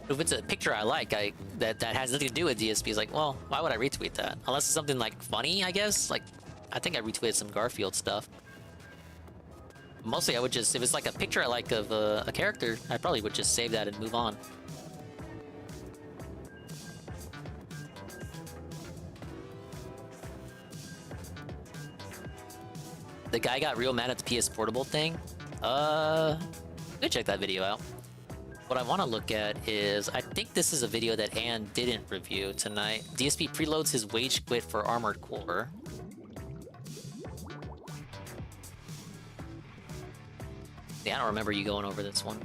If it's a picture I like, that has nothing to do with DSP, it's like, well, why would I retweet that? Unless it's something like funny, I guess. Like, I think I retweeted some Garfield stuff. Mostly I would just, if it's like a picture I like of a character, I probably would just save that and move on. The guy got real mad at the PS Portable thing. Go check that video out. What I want to look at is, I think this is a video that Ann didn't review tonight. DSP preloads his wage quit for Armored Core. Yeah, I don't remember you going over this one.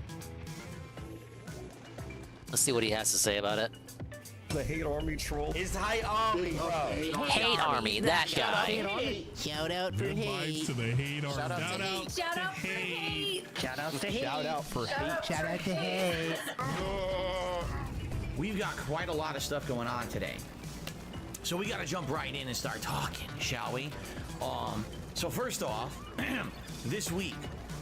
Let's see what he has to say about it. The Hate Army troll. It's Hate Army, bro. Hate Army, that guy. Shout out for hate. To the Hate Army. Shout out to hate. Shout out for hate. Shout out to hate. Shout out for hate. Shout out to hate. We've got quite a lot of stuff going on today. So we gotta jump right in and start talking, shall we? So first off, this week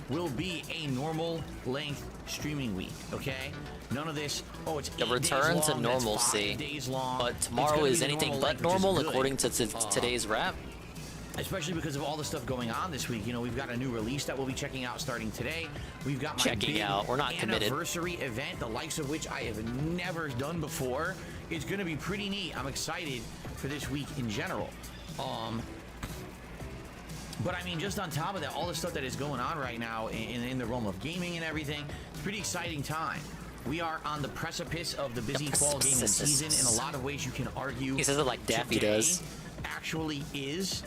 will be a normal length streaming week, okay? None of this, oh, it's the return to normalcy. But tomorrow is anything but normal according to today's wrap. Especially because of all the stuff going on this week. You know, we've got a new release that we'll be checking out starting today. We've got my big we're not committed anniversary event, the likes of which I have never done before. It's gonna be pretty neat. I'm excited for this week in general. But I mean, just on top of that, all the stuff that is going on right now in the realm of gaming and everything, it's a pretty exciting time. We are on the precipice of the busy fall gaming season. In a lot of ways, you can argue he says it like Daffy does. Actually is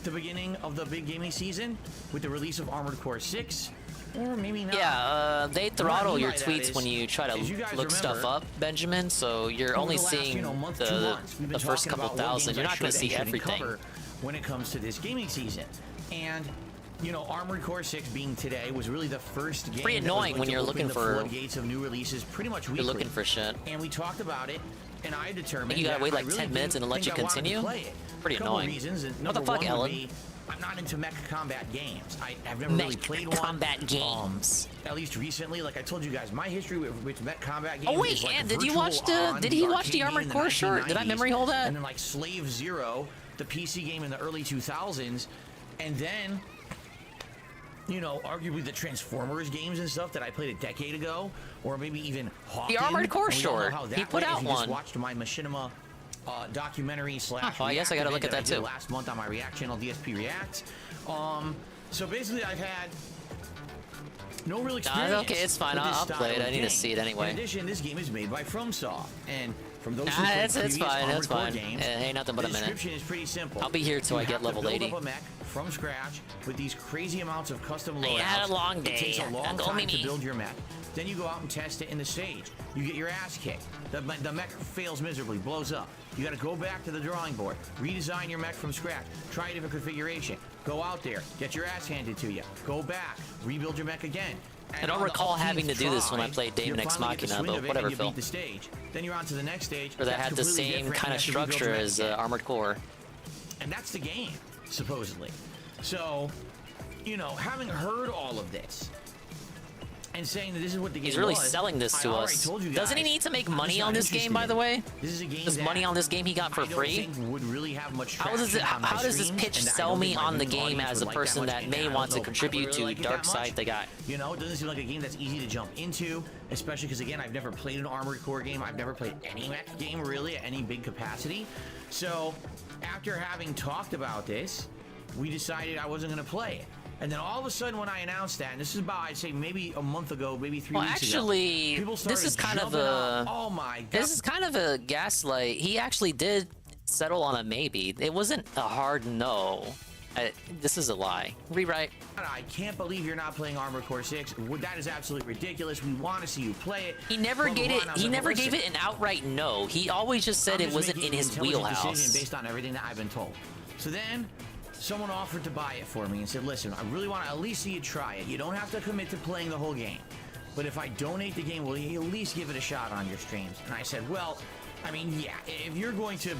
the beginning of the big gaming season with the release of Armored Core 6. Or maybe not. Yeah, they throttle your tweets when you try to look stuff up, Benjamin, so you're only seeing the first couple thousand. You're not going to see everything. When it comes to this gaming season. And, you know, Armored Core 6 being today was really the first game. Pretty annoying when you're looking for floodgates of new releases pretty much weekly. You're looking for shit. And we talked about it, and I determined you gotta wait like 10 minutes and let you continue. Pretty annoying. What the fuck, Ellen? I'm not into mech combat games. I've never really played one. Combat games. At least recently, like I told you guys, my history with mech combat games. Oh wait, is like and did he watch the Armored Core short? Did I memory hold that? And then like Slave Zero, the PC game in the early 2000s, and then, you know, arguably the Transformers games and stuff that I played a decade ago, or maybe even Hawken. The Armored Core short. He put out one. Just watched my Machinima documentary / I guess I gotta look at that too. Last month on my React channel, DSP React. So basically, I've had no real experience. Okay, it's fine. I'll play it. I need to see it anyway. In addition, this game is made by FromSoft, and From those Nah, who played it's previous fine. Armored It's Core fine. games, Ain't nothing but the a minute. description is pretty simple. I'll be here till I get have to level build 80. up a mech from scratch with these crazy amounts of custom I loadouts. had a long It day. takes a long Go time me. to build your mech. Then you go out and test it in the stage. You get your ass kicked. The mech fails miserably, blows up. You got to go back to the drawing board, redesign your mech from scratch, try a different configuration, go out there, get your ass handed to you, go back, rebuild your mech again. I don't recall having to do this when I played Daemon X Machina, but whatever, Phil. The stage. Then you're on to the next stage. Or that That's had the completely same different, kind and of you have to rebuild structure your mech as again. Armored Core. And that's the game, supposedly. So, you know, having heard all of this and saying that this is what the game He's really was, selling this I to already us. told you Doesn't he guys, need to make I'm money just on not this game, interested by in the it. way? This is a game Does that money on this game he got for I don't free? think would really have much How does traction on my how does this streams, pitch and I sell don't me think my on the viewing game audience as a would like person much, that and may I don't want to know if I contribute really to like it Dark that much. Side the guy? You know, it doesn't seem like a game that's easy to jump into, especially because, again, I've never played an Armored Core game. I've never played any mech game, really, at any big capacity. So, after having talked about this, we decided I wasn't going to play it. And then all of a sudden, when I announced that, and this is about, I'd say, maybe a month ago, maybe 3 Well, weeks actually, ago, people this started is kind of jumping a up. Oh my god! this is kind of a gaslight. He actually did settle on a maybe. It wasn't a hard no. This is a lie. Rewrite. I can't believe you're not playing Armored Core 6. That is absolutely ridiculous. We want to see you play it. He never Blah, blah, gave blah. it. And I was He like, never well, gave listen, it an outright no. He always just said I'm it just wasn't making in an his intelligent wheelhouse. decision based on everything that I've been told. So then, someone offered to buy it for me and said, listen, I really want to at least see you try it. You don't have to commit to playing the whole game. But if I donate the game, will you at least give it a shot on your streams? And I said, well, I mean, yeah, if you're going to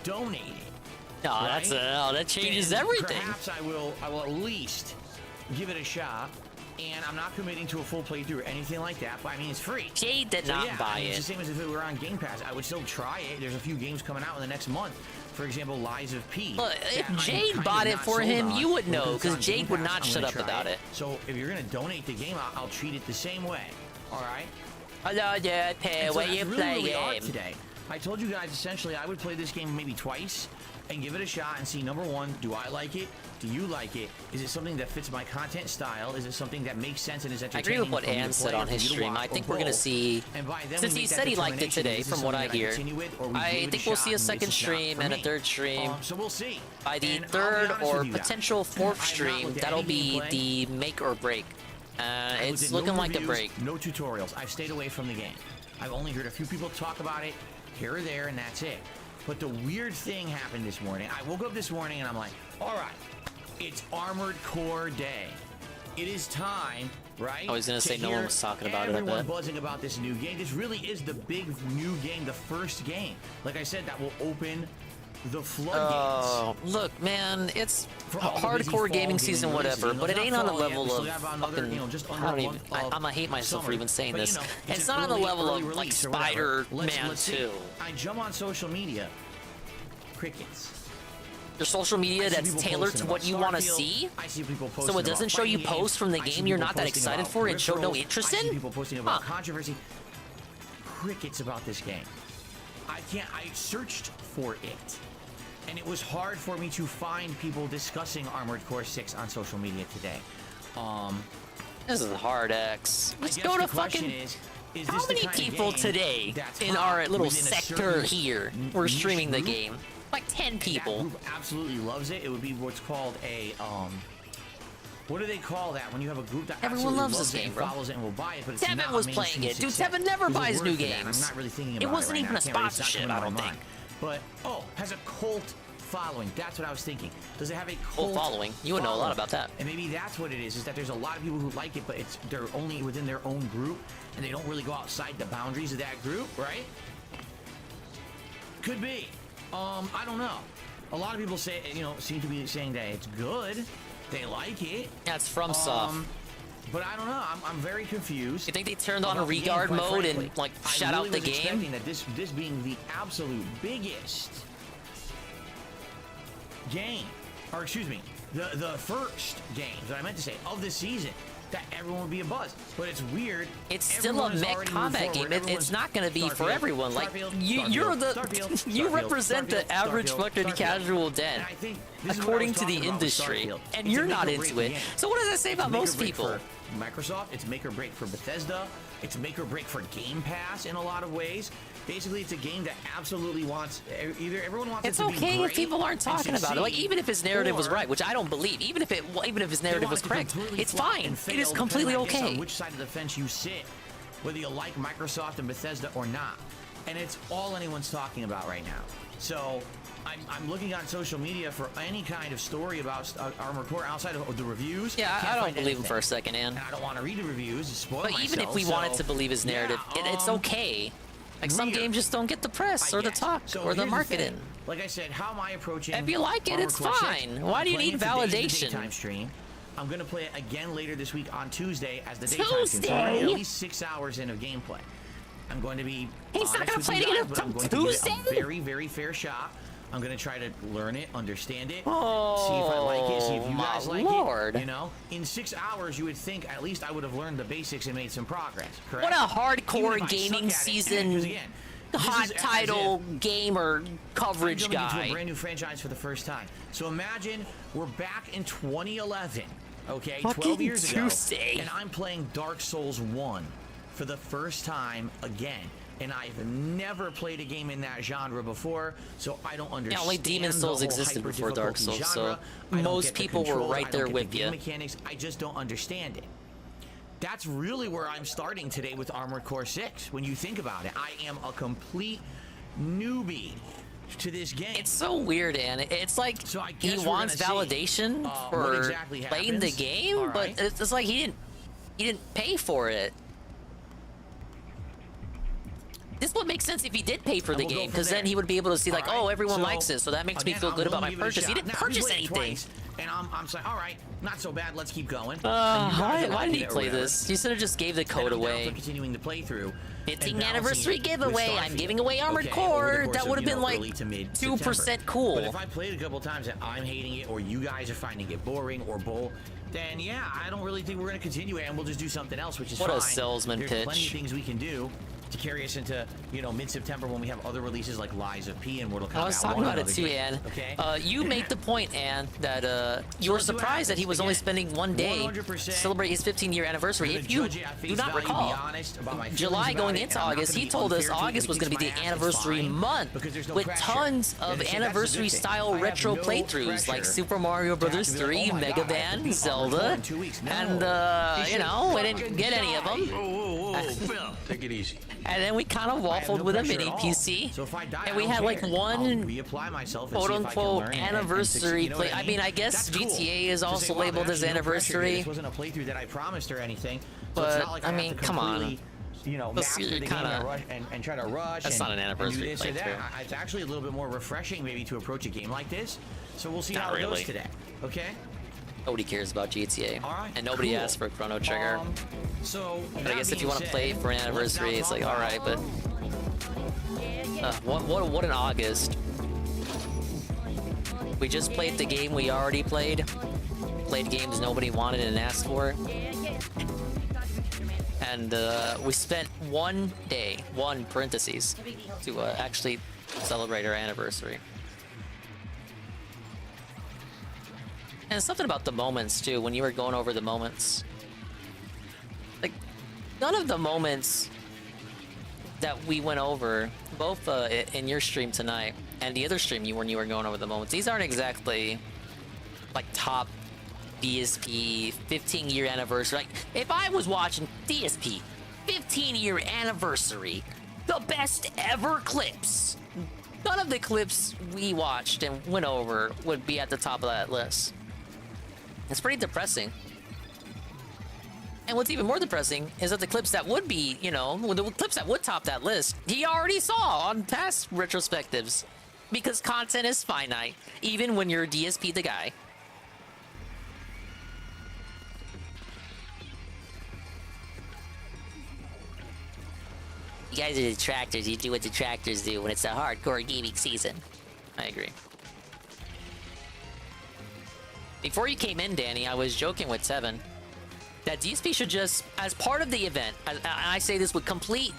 donate it, No, right, that changes then everything. Perhaps I will at least give it a shot. And I'm not committing to a full playthrough or anything like that, but I mean, it's free. Jade did not yeah, buy It's it. the same as if it were on Game Pass. I would still try it. There's a few games coming out in the next month. For example, Lies of P. Well, if that I'm Jade kind bought of it not for sold him, on, you would but know, it's 'cause on Jade Game would Pass, not I'm shut gonna up try about it. So if you're going to donate the game, I'll treat it the same way. All right? Hello, yeah, pay And so when that's you really play where we are game. today. I told you guys essentially I would play this game maybe twice and give it a shot and see, number one, do I like it? Do you like it? Is it something that fits my content style? Is it something that makes sense and is I entertaining? agree with what for me to Ann said play, on for his you to stream. watch, I or think we're going to both? see, And by then since we he make said that he liked it determination, today, is this from what I something that hear, continue with, or we I give it think we'll shot see a and second it's just not stream for and a me? third stream. So we'll see. By the And I'll be third honest or with you guys. potential I have fourth not stream, looked at that'll any be gameplay. the make or break. I It's looked at looking no like a reviews, break. No tutorials. I've stayed away from the game. I've only heard a few people talk about it here or there, and that's it. But the weird thing happened this morning. I woke up this morning and I'm like, all right, it's Armored Core Day. It is time, right? I was going to say no one was talking about it, I Everyone bet. buzzing about this new game. This really is the big new game, the first game. Like I said, that will open the floodgates. Oh, look, man, it's For all the busy hardcore fall gaming season, releases. whatever, You know, but it it's ain't not on the fall yet. level We still of have another, fucking, you know, just I under don't a even, month I'm of gonna hate myself for summer. even saying But, you this. know, It's an not on the early level of, like, release or whatever. Spider-Man Let's see. 2. I jump on social media. Crickets. Your social media I see that's people tailored posting to what about you want to Starfield. see? I see people So posting it doesn't about show you fighting games. posts from the I see game you're people not that posting excited about for and show no peripherals. interest I see in? people posting about controversy. Crickets about this game. I searched for it. And it was hard for me to find people discussing Armored Core 6 on social media today. This is hard X. Let's go to fucking. Is How this the many kind of people game today that's in hot our little within a sector certain here were niche streaming the group? game? Like 10 And people. that group absolutely loves it. It would be what's called a what do they call that when you have a group that Everyone absolutely loves this it game, and bro. follows it and will buy it, but it's Tevin not was a playing mainstream it. Dude, success. Tevin never There's a buys word new for that, and games. I'm not really thinking It about wasn't right even now. a I can't really- it's not sponsorship, coming I to don't my think. mind. But has a cult following. That's what I was thinking. Does it have a Cult cult following. You would know a lot following? about that. And maybe that's what it is that there's a lot of people who like it, but they're only within their own group, and they don't really go outside the boundaries of that group, right? Could be. I don't know. A lot of people say, seem to be saying that it's good. They like it. That's from Soft. But I don't know. I'm very confused. You think they turned on a about the game, regard quite mode frankly. and like I shout really out the was game? expecting that this being the absolute biggest game, or excuse me, the first game that I meant to say of the season, that everyone would be a buzz. But it's weird. It's still a mech combat game. It's not going to be for everyone. Like you represent the average fucking casual den, according to the industry, and you're not into it. So what does that say about most people? Microsoft. It's make or break for Bethesda. It's make or break for Game Pass in a lot of ways. Basically, it's a game that absolutely wants either everyone wants. It's it to be okay great if people aren't talking about it. Like even if his narrative was or right, which I don't believe, even if his narrative was correct, it's fine. It is completely okay. On which side of the fence you sit, whether you like Microsoft and Bethesda or not, and it's all anyone's talking about right now. So I'm looking on social media for any kind of story about Armored Core outside of the reviews. Yeah, I don't believe him for a second, and I don't want to read the reviews to spoil myself. But even if we wanted to believe his narrative, it's okay. Like some games just don't get the press or the talk or the marketing. Like I said, how am I approaching? If you like it, it's fine. Why do you need validation? Daytime stream. I'm going to play it again later this week on Tuesday as the daytime stream. So I'm at least 6 hours in of gameplay. I'm going to be. He's not going to play it again until Tuesday. Give it a very, very fair shot. I'm going to try to learn it, understand it, see if I like it, see if you guys like it. You know, in 6 hours, you would think at least I would have learned the basics and made some progress. Correct? What a hardcore gaming season, hot title gamer coverage guy. Into a brand new franchise for the first time. So imagine we're back in 2011. Okay, 12 years ago, and I'm playing Dark Souls 1 for the first time again. And I've never played a game in that genre before, so I don't understand. Yeah, only Demon Souls existed before Dark Souls, so most people were right there with you. Mechanics, I just don't understand it. That's really where I'm starting today with Armored Core 6. When you think about it, I am a complete newbie to this game. It's so weird, and it's like he wants validation for playing the game, but it's like he didn't pay for it. This would make sense if he did pay for the game, because then he would be able to see like, oh, everyone likes it, so that makes me feel good about my purchase. He didn't purchase anything. And I'm like, all right, not so bad. Let's keep going. Why did he play this? He should have just gave the code away. Continuing the playthrough. 15th anniversary giveaway. I'm giving away Armored Core. That would have been like 2% cool. But if I played a couple times and I'm hating it, or you guys are finding it boring or bull, then yeah, I don't really think we're going to continue it, and we'll just do something else, which is fine. What a salesman pitch. There's plenty of things we can do to carry us into, you know, mid-September when we have other releases like Lies of P and Mortal Kombat. I was talking about it too, Ann. Okay. You made the point, Ann, that you were surprised that he was only spending 1 day to celebrate his 15-year anniversary. If you do not recall, July going into August, he told us August was going to be the anniversary month with tons of anniversary-style retro playthroughs like Super Mario Bros. 3, Mega Man, Zelda, and you know, we didn't get any of them. Phil, take it easy. And then we kind of waffled with a mini PC, so if I die, and we had like one reapply myself quote-unquote anniversary play. I mean, I guess GTA is also labeled as anniversary. This wasn't a playthrough that I promised or anything, but I mean, come on. You know, master the game and try to rush. That's not an anniversary playthrough. It's actually a little bit more refreshing, maybe, to approach a game like this. So we'll see how it goes today. Okay. Nobody cares about GTA, and nobody asked for Chrono Trigger. But I guess if you want to play it for an anniversary, it's like, all right, but what an August. We just played the game we already played games nobody wanted and asked for, and we spent 1 day, parentheses, to actually celebrate our anniversary. And something about the moments too, when you were going over the moments. Like, none of the moments that we went over, both in your stream tonight and the other stream when you were going over the moments, these aren't exactly like top DSP 15-year anniversary. Like, if I was watching DSP 15-year anniversary, the best ever clips, none of the clips we watched and went over would be at the top of that list. It's pretty depressing. And what's even more depressing is that the clips that would be, you know, the clips that would top that list, he already saw on past retrospectives. Because content is finite, even when you're DSP the guy. You guys are detractors. You do what detractors do when it's a hardcore gaming season. I agree. Before you came in, Danny, I was joking with Seven that DSP should just, as part of the event, I say this with complete,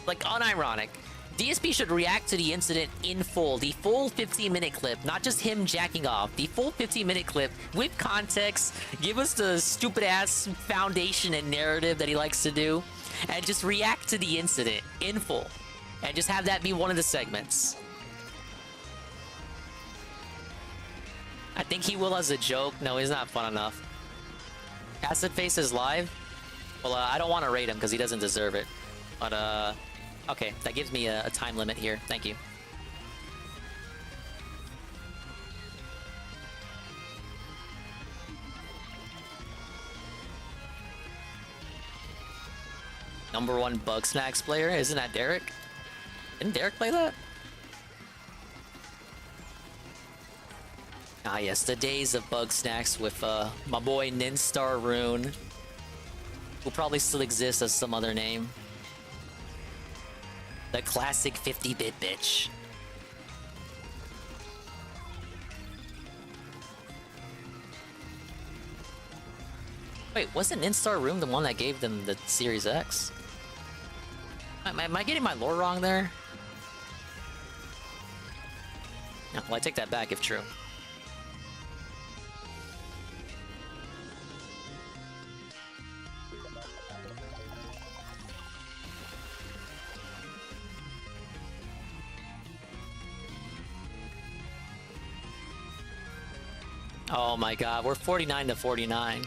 like, unironic, DSP should react to the incident in full. The full 15-minute clip, not just him jacking off. The full 15-minute clip with context. Give us the stupid-ass foundation and narrative that he likes to do. And just react to the incident in full. And just have that be one of the segments. I think he will as a joke. No, he's not fun enough. Acid Face is live? Well, I don't want to rate him because he doesn't deserve it. But, okay, that gives me a time limit here. Thank you. #1 Bug Snacks player? Isn't that Derek? Didn't Derek play that? Ah yes, the days of Bug Snacks with my boy Ninstar Rune. Who probably still exists as some other name. The classic 50-bit bitch. Wait, wasn't Ninstar Rune the one that gave them the Series X? Am I getting my lore wrong there? No, well, I take that back if true. Oh my god, we're 49 to 49.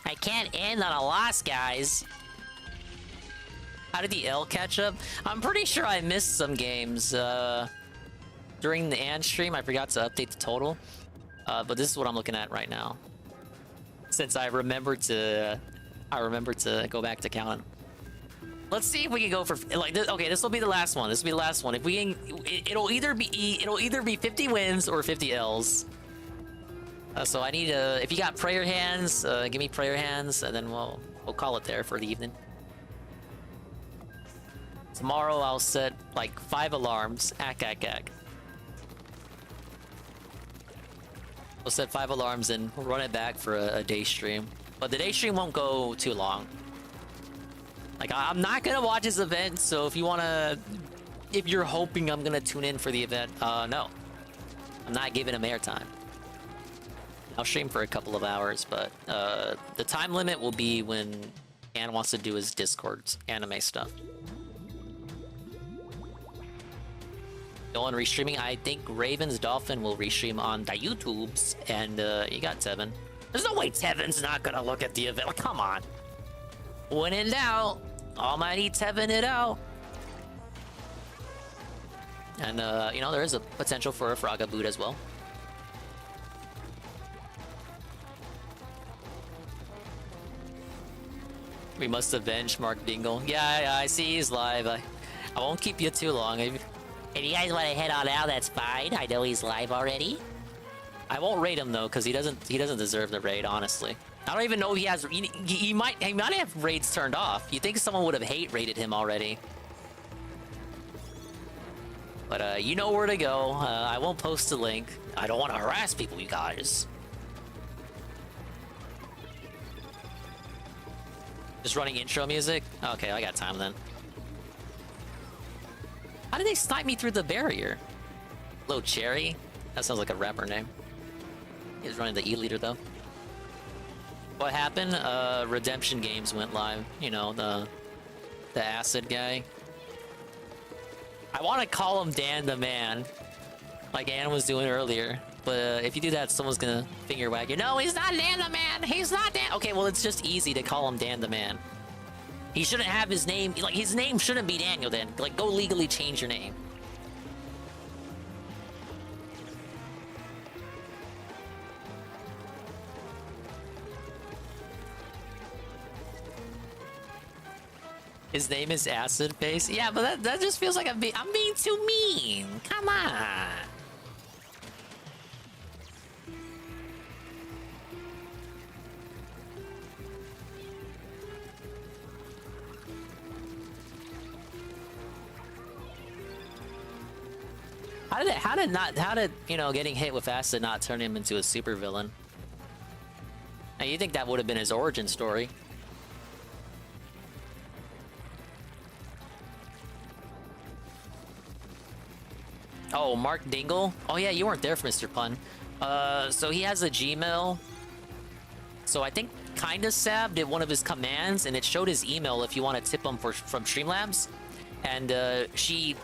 I can't end on a loss, guys. How did the L catch up? I'm pretty sure I missed some games during the AND stream. I forgot to update the total. But this is what I'm looking at right now. Since I remembered to go back to counting. Let's see if we can go for like this. Okay, this will be the last one. This will be the last one. If we can, it'll either be 50 wins or 50 L's. So I need if you got prayer hands, give me prayer hands, and then we'll call it there for the evening. Tomorrow I'll set like 5 alarms. Ack. We'll set 5 alarms and we'll run it back for a day stream. But the day stream won't go too long. Like, I'm not gonna watch this event, so if you're hoping I'm gonna tune in for the event, no. I'm not giving him airtime. I'll stream for a couple of hours, but the time limit will be when Ann wants to do his Discord's anime stuff. No one restreaming. I think Raven's Dolphin will restream on the YouTubes, and you got Tevin. There's no way Tevin's not gonna look at the event. Like, come on. When in doubt, almighty Tevin it out. And you know, there is a potential for a Fraga boot as well. We must avenge Mark Bingle. Yeah, I see he's live. I won't keep you too long. If you guys want to head on out, that's fine. I know he's live already. I won't raid him though, because he doesn't deserve the raid, honestly. I don't even know if he has. He might have raids turned off. You think someone would have hate raided him already? But you know where to go. I won't post the link. I don't want to harass people, you guys. Just running intro music? Okay, I got time then. How did they snipe me through the barrier? Low Cherry? That sounds like a rapper name. He's running the E-leader though. What happened? Redemption Games went live. You know, the acid guy. I want to call him Dan the Man, like Ann was doing earlier. But if you do that, someone's gonna finger wag you. No, he's not Dan the Man. He's not Dan. Okay, well, it's just easy to call him Dan the Man. He shouldn't have his name. Like, his name shouldn't be Daniel then. Like, go legally change your name. His name is Acid Face. Yeah, but that just feels like I'm being too mean. Come on. How did you know getting hit with acid not turn him into a supervillain? Now you think that would have been his origin story? Oh, Mark Dingle? Oh yeah, you weren't there, Mr. Pun. So he has a Gmail. So I think Kinda Sab did one of his commands, and it showed his email if you want to tip him from Streamlabs. And she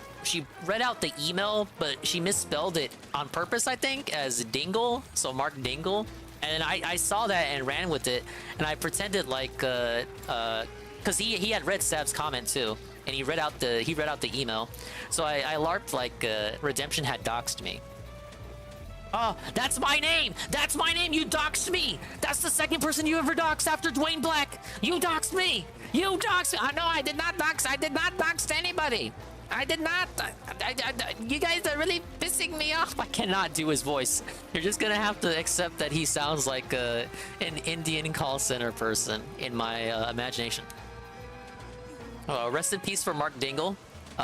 read out the email, but she misspelled it on purpose, I think, as Dingle. So Mark Dingle. And I saw that and ran with it, and I pretended like because he had read Sab's comment too, and he read out the email. So I LARPed like Redemption had doxed me. Oh, that's my name! That's my name! You doxed me! That's the second person you ever doxed after Dwayne Black! You doxed me! You doxed me! No, I did not dox! I did not dox anybody! I did not! You guys are really pissing me off! I cannot do his voice. You're just gonna have to accept that he sounds like an Indian call center person in my imagination. Rest in peace for Mark Dingle.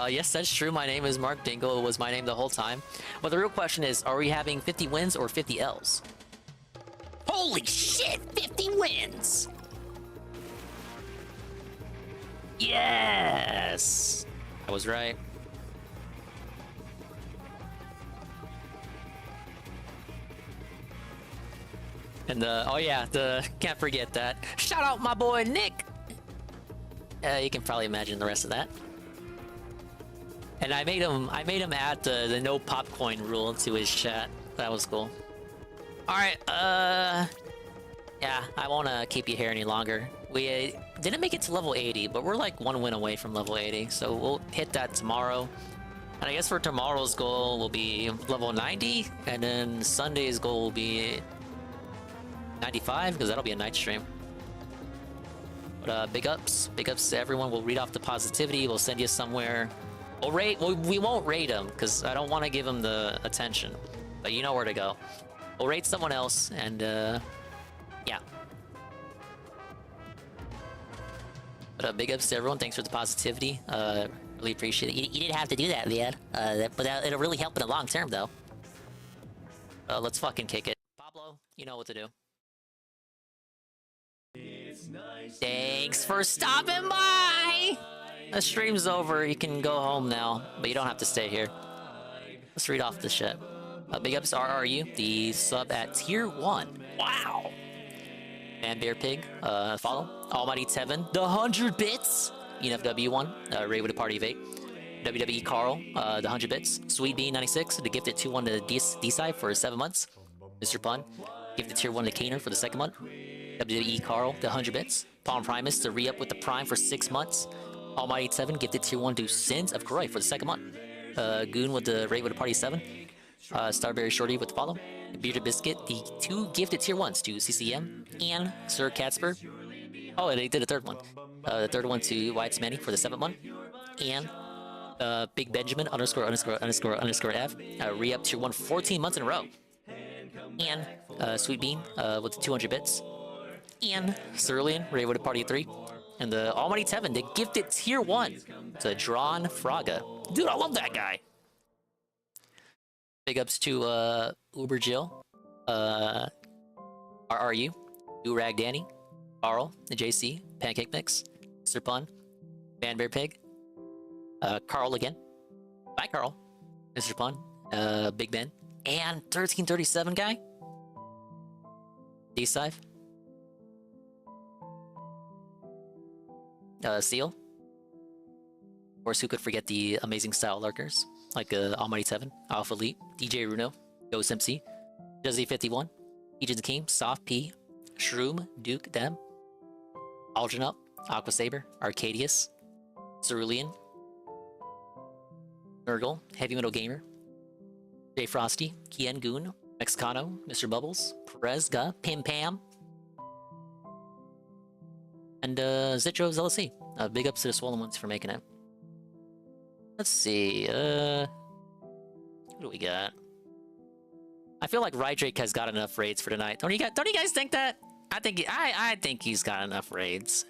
Yes, that's true. My name is Mark Dingle. It was my name the whole time. But the real question is, are we having 50 wins or 50 L's? Holy shit! 50 wins! Yes! I was right. And oh yeah, can't forget that. Shout out my boy Nick! You can probably imagine the rest of that. And I made him add the no popcorn rule to his chat. That was cool. Alright, yeah, I won't keep you here any longer. We didn't make it to level 80, but we're like 1 win away from level 80, so we'll hit that tomorrow. And I guess for tomorrow's goal will be level 90, and then Sunday's goal will be 95, because that'll be a night stream. But big ups to everyone. We'll read off the positivity. We'll send you somewhere. We won't rate him because I don't want to give him the attention, but you know where to go. We'll rate someone else, and yeah. But big ups to everyone. Thanks for the positivity. Really appreciate it. You didn't have to do that, man. But it'll really help in the long term, though. Let's fucking kick it. Pablo, you know what to do. Thanks for stopping by! The stream's over. You can go home now, but you don't have to stay here. Let's read off the shit. Big ups to RRU, the sub at tier 1. Wow! Man Bear Pig, follow. Almighty Tevin, the 100 bits! ENFW1, Ray with a party of 8. WWE Carl, the 100 bits. Sweet Bean 96, the gifted 2-1 to D-Side for 7 months. Mr. Pun, gifted tier 1 to Kaner for the 2nd month. WWE Carl, the 100 bits. Palm Primus, to re-up with the Prime for 6 months. Almighty 7, gifted tier 1 to Sins of Croy for the 2nd month. Goon with the Ray with a party 7. Starberry Shorty with the follow. Bearded Biscuit, the 2 gifted tier 1s to CCM and Sir Catspur. Oh, and they did a 3rd one. The 3rd one to White's Manny for the 7th month. And Big Benjamin ____F re-up tier 1 14 months in a row. And Sweet Bean with the 200 bits. And Cerulean, Ray with a party 3. And the Almighty Tevin, the gifted tier 1 to Drawn Fraga. Dude, I love that guy. Big ups to Uber Jill, RRU, Durag Danny, Carl, the JC, Pancake Mix, Mr. Pun, Man Bear Pig, Carl again. Bye, Carl. Mr. Pun, Big Ben, and 1337 guy. D-Sive. Seal. Of course, who could forget the amazing style lurkers like Almighty 7, Alpha Elite, DJ Runo, Ghost MC, Juzzy51, Agent King, Soft P, Shroom, Duke Dem, Aldrin Up, Aqua Saber, Arcadius, Cerulean, Nurgle, Heavy Metal Gamer, J Frosty, Kien Goon, Mexicano, Mr. Bubbles, Perezga, Pim Pam, and Zitro's LLC. Big ups to the Swollen Ones for making it. Let's see, who do we got? I feel like Rydrake has got enough raids for tonight. Don't you guys think that? I think he's got enough raids.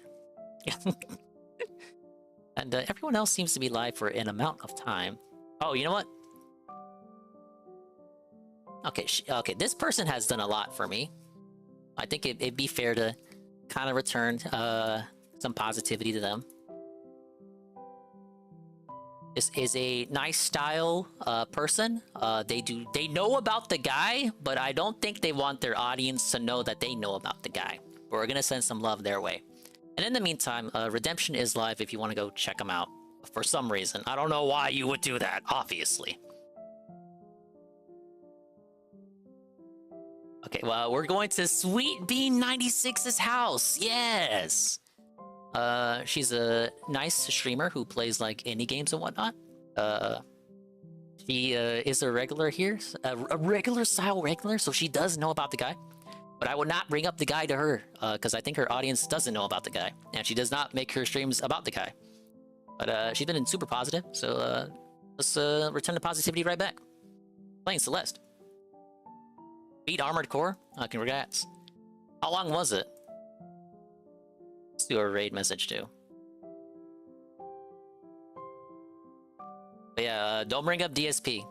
And everyone else seems to be live for an amount of time. Oh, you know what? Okay, okay, this person has done a lot for me. I think it'd be fair to kind of return some positivity to them. This is a nice style person. They know about the guy, but I don't think they want their audience to know that they know about the guy. We're gonna send some love their way. And in the meantime, Redemption is live if you want to go check them out. For some reason. I don't know why you would do that, obviously. Okay, well, we're going to Sweet Bean 96's house. Yes! She's a nice streamer who plays, like, indie games and whatnot. She is a regular here. A regular style regular, so she does know about the guy. But I would not bring up the guy to her, because I think her audience doesn't know about the guy. And she does not make her streams about the guy. But she's been super positive, so let's return the positivity right back. Playing Celeste. Beat Armored Core? Congrats. How long was it? Let's do a raid message too. But yeah, don't bring up DSP.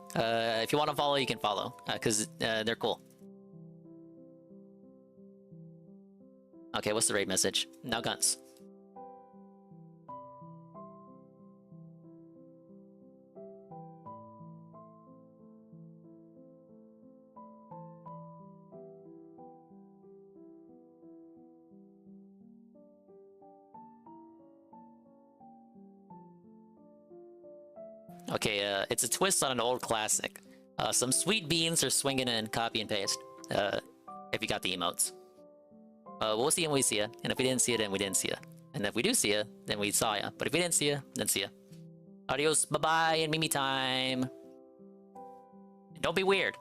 If you want to follow, you can follow, because they're cool. Okay, what's the raid message? Now guns. Okay, it's a twist on an old classic. Some sweet beans are swinging in copy and paste. If you got the emotes. We'll see you when we see you. And if we didn't see you, then we didn't see you. And if we do see you, then we saw you. But if we didn't see you, then see you. Adios, bye-bye, and Mimi time. Don't be weird.